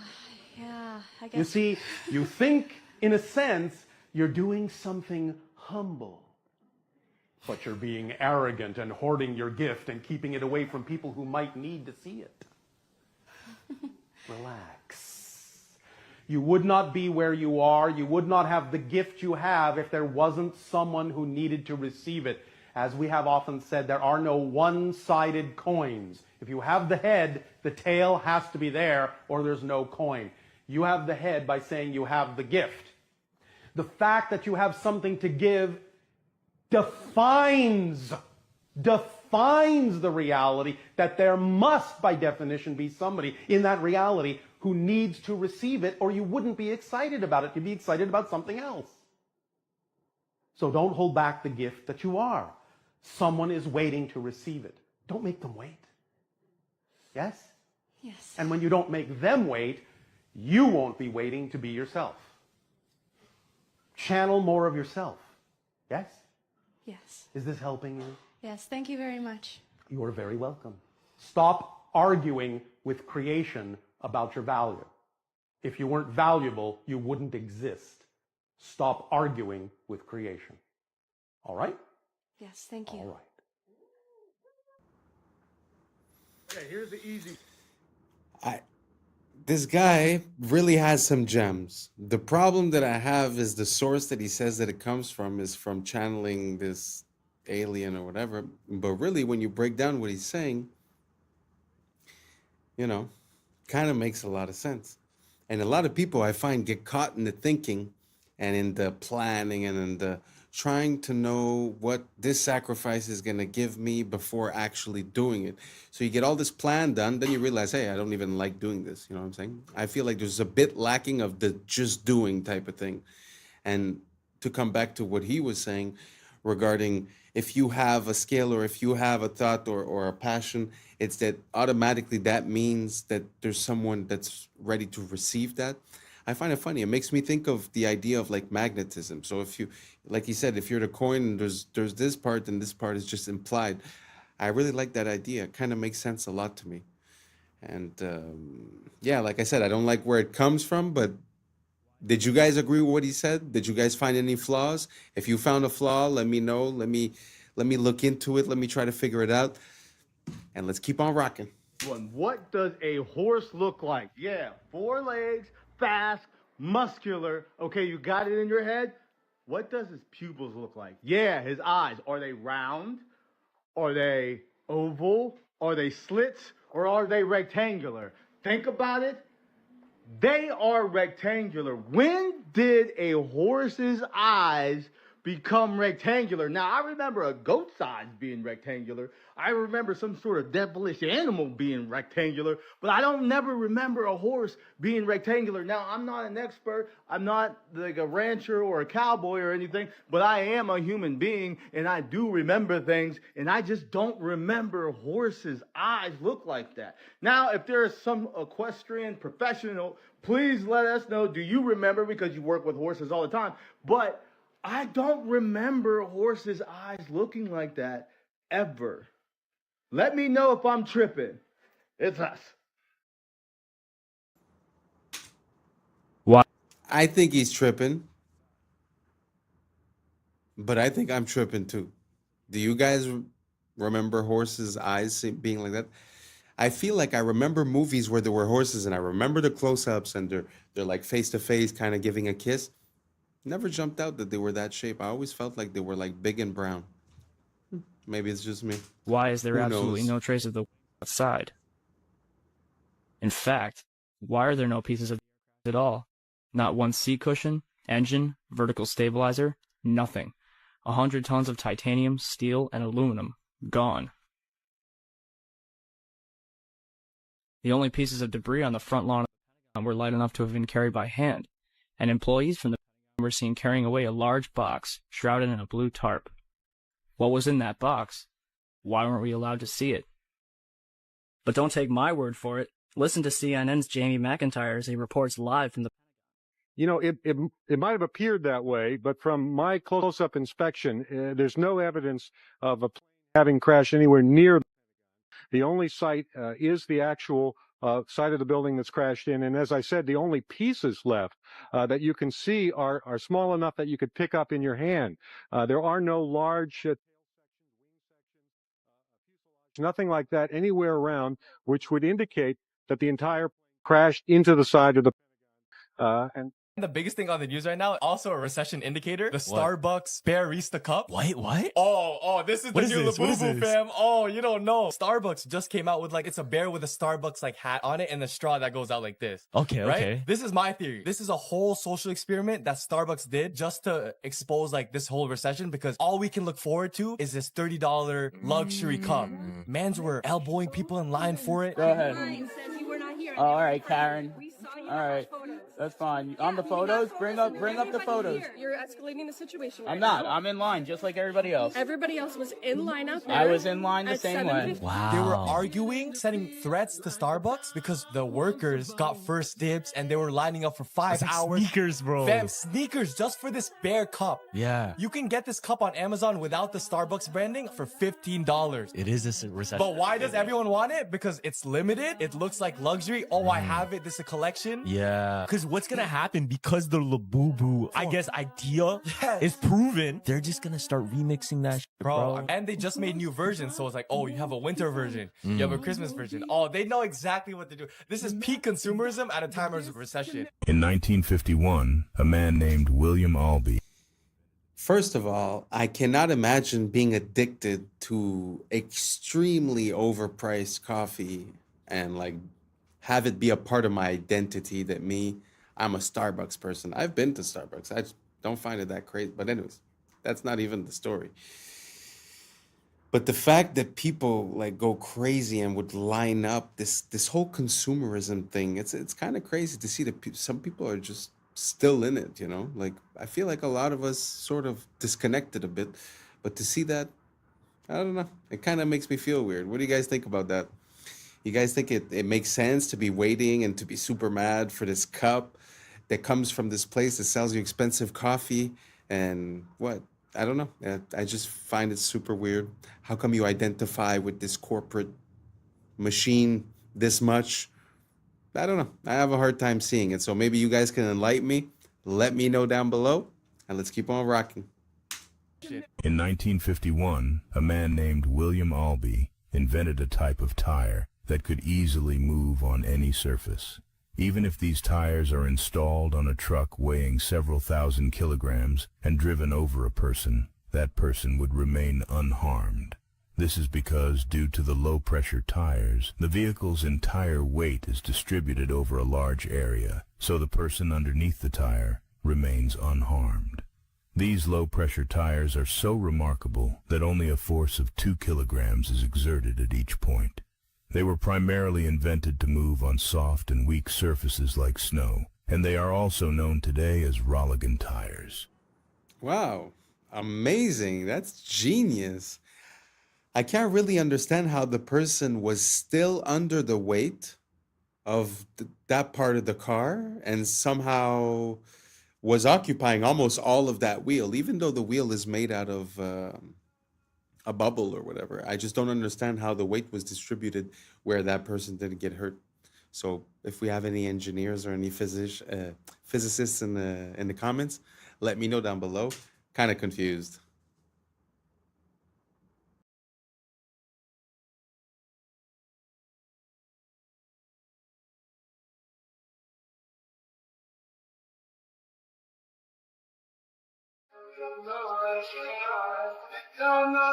yeah, I guess. You see, you think, in a sense, you're doing something humble. But you're being arrogant and hoarding your gift and keeping it away from people who might need to see it. Relax. You would not be where you are. You would not have the gift you have if there wasn't someone who needed to receive it. As we have often said, there are no one-sided coins. If you have the head, the tail has to be there or there's no coin. You have the head by saying you have the gift. The fact that you have something to give defines the reality that there must, by definition, be somebody in that reality who needs to receive it, or you wouldn't be excited about it. You'd be excited about something else. So don't hold back the gift that you are. Someone is waiting to receive it. Don't make them wait. Yes? Yes. And when you don't make them wait, you won't be waiting to be yourself. Channel more of yourself. Yes? Yes. Is this helping you? Yes, thank you very much. You are very welcome. Stop arguing with creation about your value. If you weren't valuable, you wouldn't exist. Stop arguing with creation. All right? Yes, thank you. All right. Okay, here's the easy. This guy really has some gems. The problem that I have is the source that he says that it comes from is from channeling this alien or whatever. But really, when you break down what he's saying, you know, kind of makes a lot of sense. And a lot of people I find get caught in the thinking and in the planning and in the trying to know what this sacrifice is going to give me before actually doing it. So you get all this plan done, then you realize, hey, I don't even like doing this. You know what I'm saying? I feel like there's a bit lacking of the just doing type of thing. And to come back to what he was saying regarding if you have a skill or if you have a thought or a passion, it's that automatically that means that there's someone that's ready to receive that. I find it funny. It makes me think of the idea of like magnetism. So if you, like you said, if you're the coin, there's this part and this part is just implied. I really like that idea. It kind of makes sense a lot to me. And yeah, like I said, I don't like where it comes from, but did you guys agree with what he said? Did you guys find any flaws? If you found a flaw, let me know. Let me look into it. Let me try to figure it out. And let's keep on rocking. What does a horse look like? Yeah, 4 legs, fast, muscular. Okay, you got it in your head? What does his pupils look like? Yeah, his eyes. Are they round? Are they oval? Are they slits? Or are they rectangular? Think about it. They are rectangular. When did a horse's eyes become rectangular? Now, I remember a goat's eyes being rectangular. I remember some sort of devilish animal being rectangular, but I don't never remember a horse being rectangular. Now, I'm not an expert. I'm not like a rancher or a cowboy or anything, but I am a human being, and I do remember things, and I just don't remember horses' eyes look like that. Now, if there is some equestrian professional, please let us know. Do you remember? Because you work with horses all the time. But I don't remember horses' eyes looking like that ever. Let me know if I'm tripping. It's us. What? I think he's tripping. But I think I'm tripping too. Do you guys remember horses' eyes being like that? I feel like I remember movies where there were horses and I remember the close-ups and they're like face to face kind of giving a kiss. Never jumped out that they were that shape. I always felt like they were like big and brown. Maybe it's just me. Why is there Who absolutely knows? no trace of the outside? In fact, why are there no pieces of at all? Not one seat cushion, engine, vertical stabilizer, nothing. 100 tons of titanium, steel, and aluminum gone. The only pieces of debris on the front lawn were light enough to have been carried by hand, and employees from the were seen carrying away a large box shrouded in a blue tarp. What was in that box? Why weren't we allowed to see it? But don't take my word for it. Listen to CNN's Jamie McIntyre as he reports live from the... You know, it might have appeared that way, but from my close-up inspection, there's no evidence of a plane having crashed anywhere near. The only site is the actual side of the building that's crashed in. And as I said, the only pieces left that you can see are small enough that you could pick up in your hand. There are no large nothing like that anywhere around, which would indicate that the entire plane crashed into the side of the and the biggest thing on the news right now, also a recession indicator, the Starbucks Barista Cup. What? Oh, this is the new Labubu, fam. Oh, you don't know. Starbucks just came out with it's a bear with a Starbucks hat on it and the straw that goes out like this. Okay, right? okay. This is my theory. This is a whole social experiment that Starbucks did just to expose this whole recession, because all we can look forward to is this $30 luxury cup. Mans were elbowing people in line for it. Go ahead. Oh, all right, Karen. All right, that's fine. On the photos, bring up the photos. You're escalating the situation. I'm not. I'm in line just like everybody else. Everybody else was in line out there. I was in line the same way. Wow. They were arguing, sending threats to Starbucks because the workers got first dibs and they were lining up for 5 hours. Sneakers, bro. Fam, sneakers just for this bear cup. Yeah. You can get this cup on Amazon without the Starbucks branding for $15. It is this recession. But why does everyone want it? Because it's limited. It looks like luxury. Oh, I have it. This is a collection. Yeah. Because what's going to happen, because the Labubu, I guess, idea is proven, they're just going to start remixing that shit, bro. And they just made new versions. So it's like, oh, you have a winter version. You have a Christmas version. Oh, they know exactly what to do. This is peak consumerism at a time of recession. In 1951, a man named William Albee. First of all, I cannot imagine being addicted to extremely overpriced coffee and have it be a part of my identity that I'm a Starbucks person. I've been to Starbucks. I just don't find it that crazy. But anyways, that's not even the story. But the fact that people go crazy and would line up, this whole consumerism thing, it's kind of crazy to see that some people are just still in it, you know? I feel like a lot of us sort of disconnected a bit. But to see that, I don't know. It kind of makes me feel weird. What do you guys think about that? You guys think it makes sense to be waiting and to be super mad for this cup that comes from this place that sells you expensive coffee and what? I don't know. I just find it super weird. How come you identify with this corporate machine this much? I don't know. I have a hard time seeing it. So maybe you guys can enlighten me. Let me know down below and let's keep on rocking. In 1951, a man named William Albee invented a type of tire that could easily move on any surface. Even if these tires are installed on a truck weighing several thousand kilograms and driven over a person, that person would remain unharmed. This is because, due to the low-pressure tires, the vehicle's entire weight is distributed over a large area, so the person underneath the tire remains unharmed. These low-pressure tires are so remarkable that only a force of 2 kilograms is exerted at each point. They were primarily invented to move on soft and weak surfaces like snow, and they are also known today as Rolligan tires. Wow, amazing. That's genius. I can't really understand how the person was still under the weight of that part of the car and somehow was occupying almost all of that wheel, even though the wheel is made out of a bubble or whatever. I just don't understand how the weight was distributed where that person didn't get hurt. So if we have any engineers or any physicists in the comments, let me know down below. Kind of confused. No, no,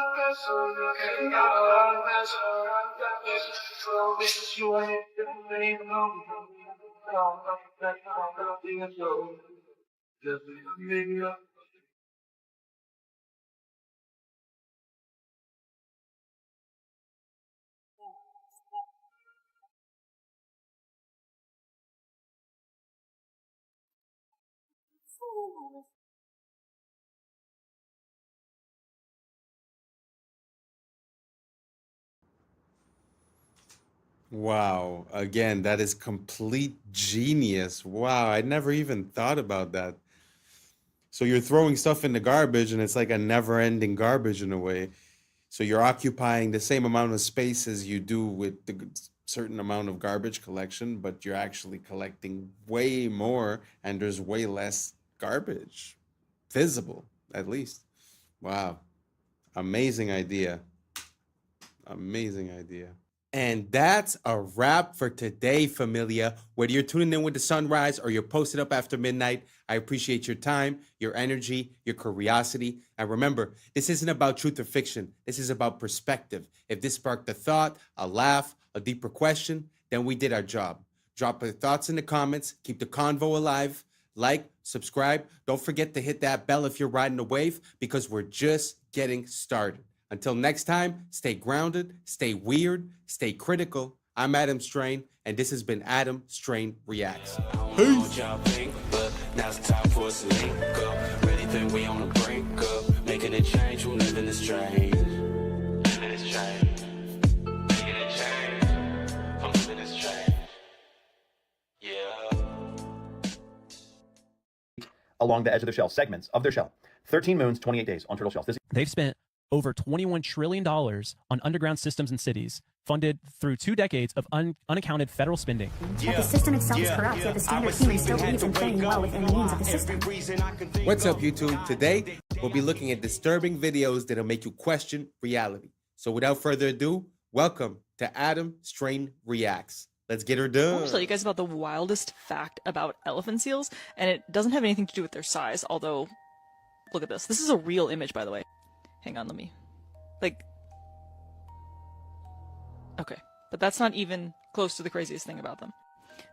Wow. Again, that is complete genius. Wow, I never even thought about that. So you're throwing stuff in the garbage and it's like a never-ending garbage in a way. So you're occupying the same amount of space as you do with the certain amount of garbage collection, but you're actually collecting way more and there's way less garbage visible, at least. Wow. Amazing idea. Amazing idea. And that's a wrap for today, familia. Whether you're tuning in with the sunrise or you're posted up after midnight, I appreciate your time, your energy, your curiosity. And remember, this isn't about truth or fiction. This is about perspective. If this sparked a thought, a laugh, a deeper question, then we did our job. Drop your thoughts in the comments. Keep the convo alive. Like, subscribe. Don't forget to hit that bell if you're riding the wave, because we're just getting started. Until next time, stay grounded, stay weird, stay critical. I'm Adam Strain, and this has been Adam Strain Reacts. Peace. Now it's time for us to link up. Really think we on the brink up. Making a change, we're living the strange. Living this change. Making a change. I'm living this change. Yeah. Along the edge of their shell, segments of their shell. 13 moons, 28 days on turtle shells. They've spent over $21 trillion on underground systems and cities, funded through 2 decades of unaccounted federal spending. But the system itself is corrupt, yet the standard humans still believe in playing well within the means of the system. What's up, YouTube? Today, we'll be looking at disturbing videos that'll make you question reality. So without further ado, welcome to Adam Strain Reacts. Let's get her done. I want to tell you guys about the wildest fact about elephant seals, and it doesn't have anything to do with their size, although, look at this. This is a real image, by the way. Hang on, let me, okay, but that's not even close to the craziest thing about them.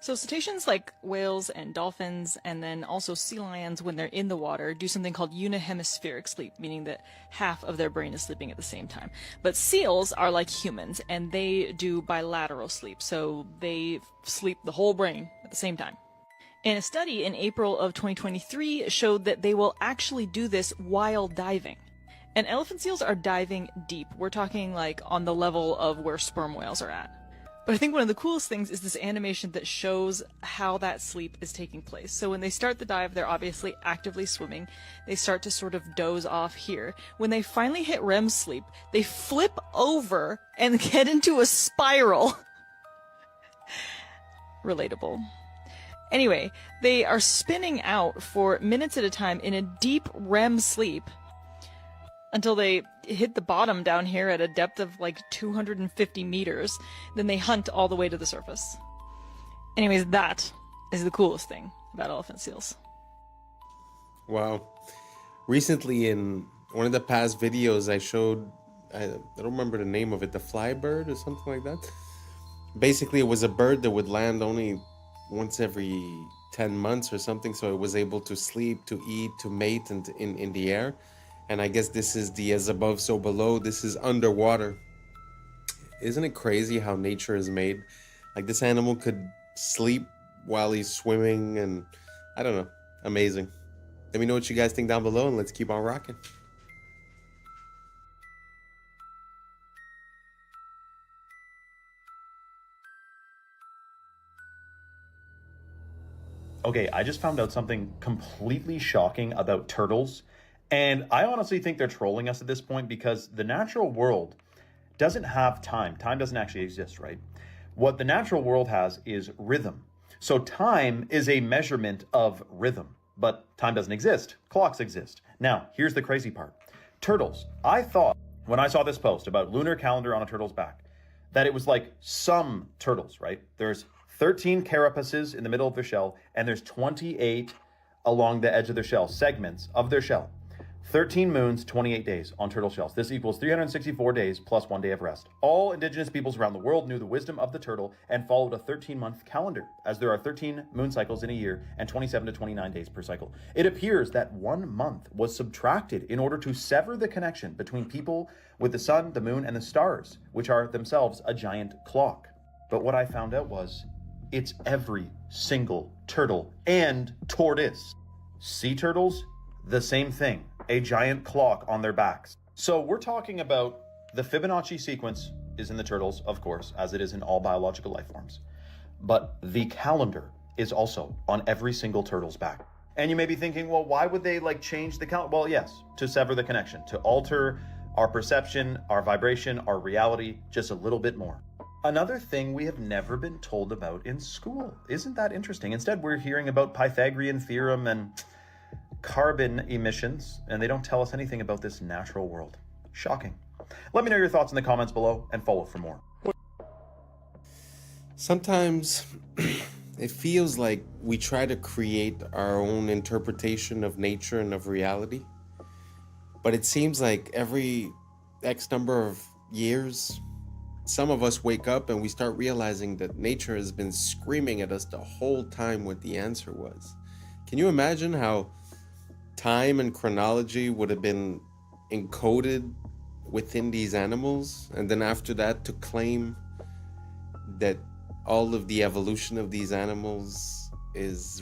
So cetaceans like whales and dolphins, and then also sea lions, when they're in the water, do something called unihemispheric sleep, meaning that half of their brain is sleeping at the same time. But seals are like humans, and they do bilateral sleep, so they sleep the whole brain at the same time. And a study in April of 2023 showed that they will actually do this while diving. And elephant seals are diving deep. We're talking like on the level of where sperm whales are at. But I think one of the coolest things is this animation that shows how that sleep is taking place. So when they start the dive, they're obviously actively swimming. They start to sort of doze off here. When they finally hit REM sleep, they flip over and get into a spiral. Relatable. Anyway, they are spinning out for minutes at a time in a deep REM sleep, until they hit the bottom down here at a depth of like 250 meters. Then they hunt all the way to the surface. Anyways, that is the coolest thing about elephant seals. Wow. Recently in one of the past videos I showed, I don't remember the name of it, the fly bird or something like that. Basically, it was a bird that would land only once every 10 months or something, so it was able to sleep, to eat, to mate in the air. And I guess this is the as above, so below. This is underwater. Isn't it crazy how nature is made? Like, this animal could sleep while he's swimming, and I don't know. Amazing. Let me know what you guys think down below, and let's keep on rocking. Okay, I just found out something completely shocking about turtles. And I honestly think they're trolling us at this point, because the natural world doesn't have time. Time doesn't actually exist, right? What the natural world has is rhythm. So time is a measurement of rhythm, but time doesn't exist. Clocks exist. Now, here's the crazy part. Turtles. I thought when I saw this post about lunar calendar on a turtle's back, that it was like some turtles, right? There's 13 carapaces in the middle of their shell, and there's 28 along the edge of their shell, segments of their shell. 13 moons, 28 days on turtle shells. This equals 364 days plus 1 day of rest. All indigenous peoples around the world knew the wisdom of the turtle and followed a 13-month calendar, as there are 13 moon cycles in a year and 27 to 29 days per cycle. It appears that 1 month was subtracted in order to sever the connection between people with the sun, the moon, and the stars, which are themselves a giant clock. But what I found out was, it's every single turtle and tortoise. Sea turtles, the same thing. A giant clock on their backs. So we're talking about the Fibonacci sequence is in the turtles, of course, as it is in all biological life forms. But the calendar is also on every single turtle's back. And you may be thinking, well, why would they change the calendar? Well, yes, to sever the connection, to alter our perception, our vibration, our reality, just a little bit more. Another thing we have never been told about in school. Isn't that interesting? Instead, we're hearing about Pythagorean theorem and carbon emissions, and they don't tell us anything about this natural world. Shocking. Let me know your thoughts in the comments below and follow for more. Sometimes it feels like we try to create our own interpretation of nature and of reality, but it seems like every X number of years, some of us wake up and we start realizing that nature has been screaming at us the whole time what the answer was. Can you imagine how time and chronology would have been encoded within these animals, and then after that to claim that all of the evolution of these animals is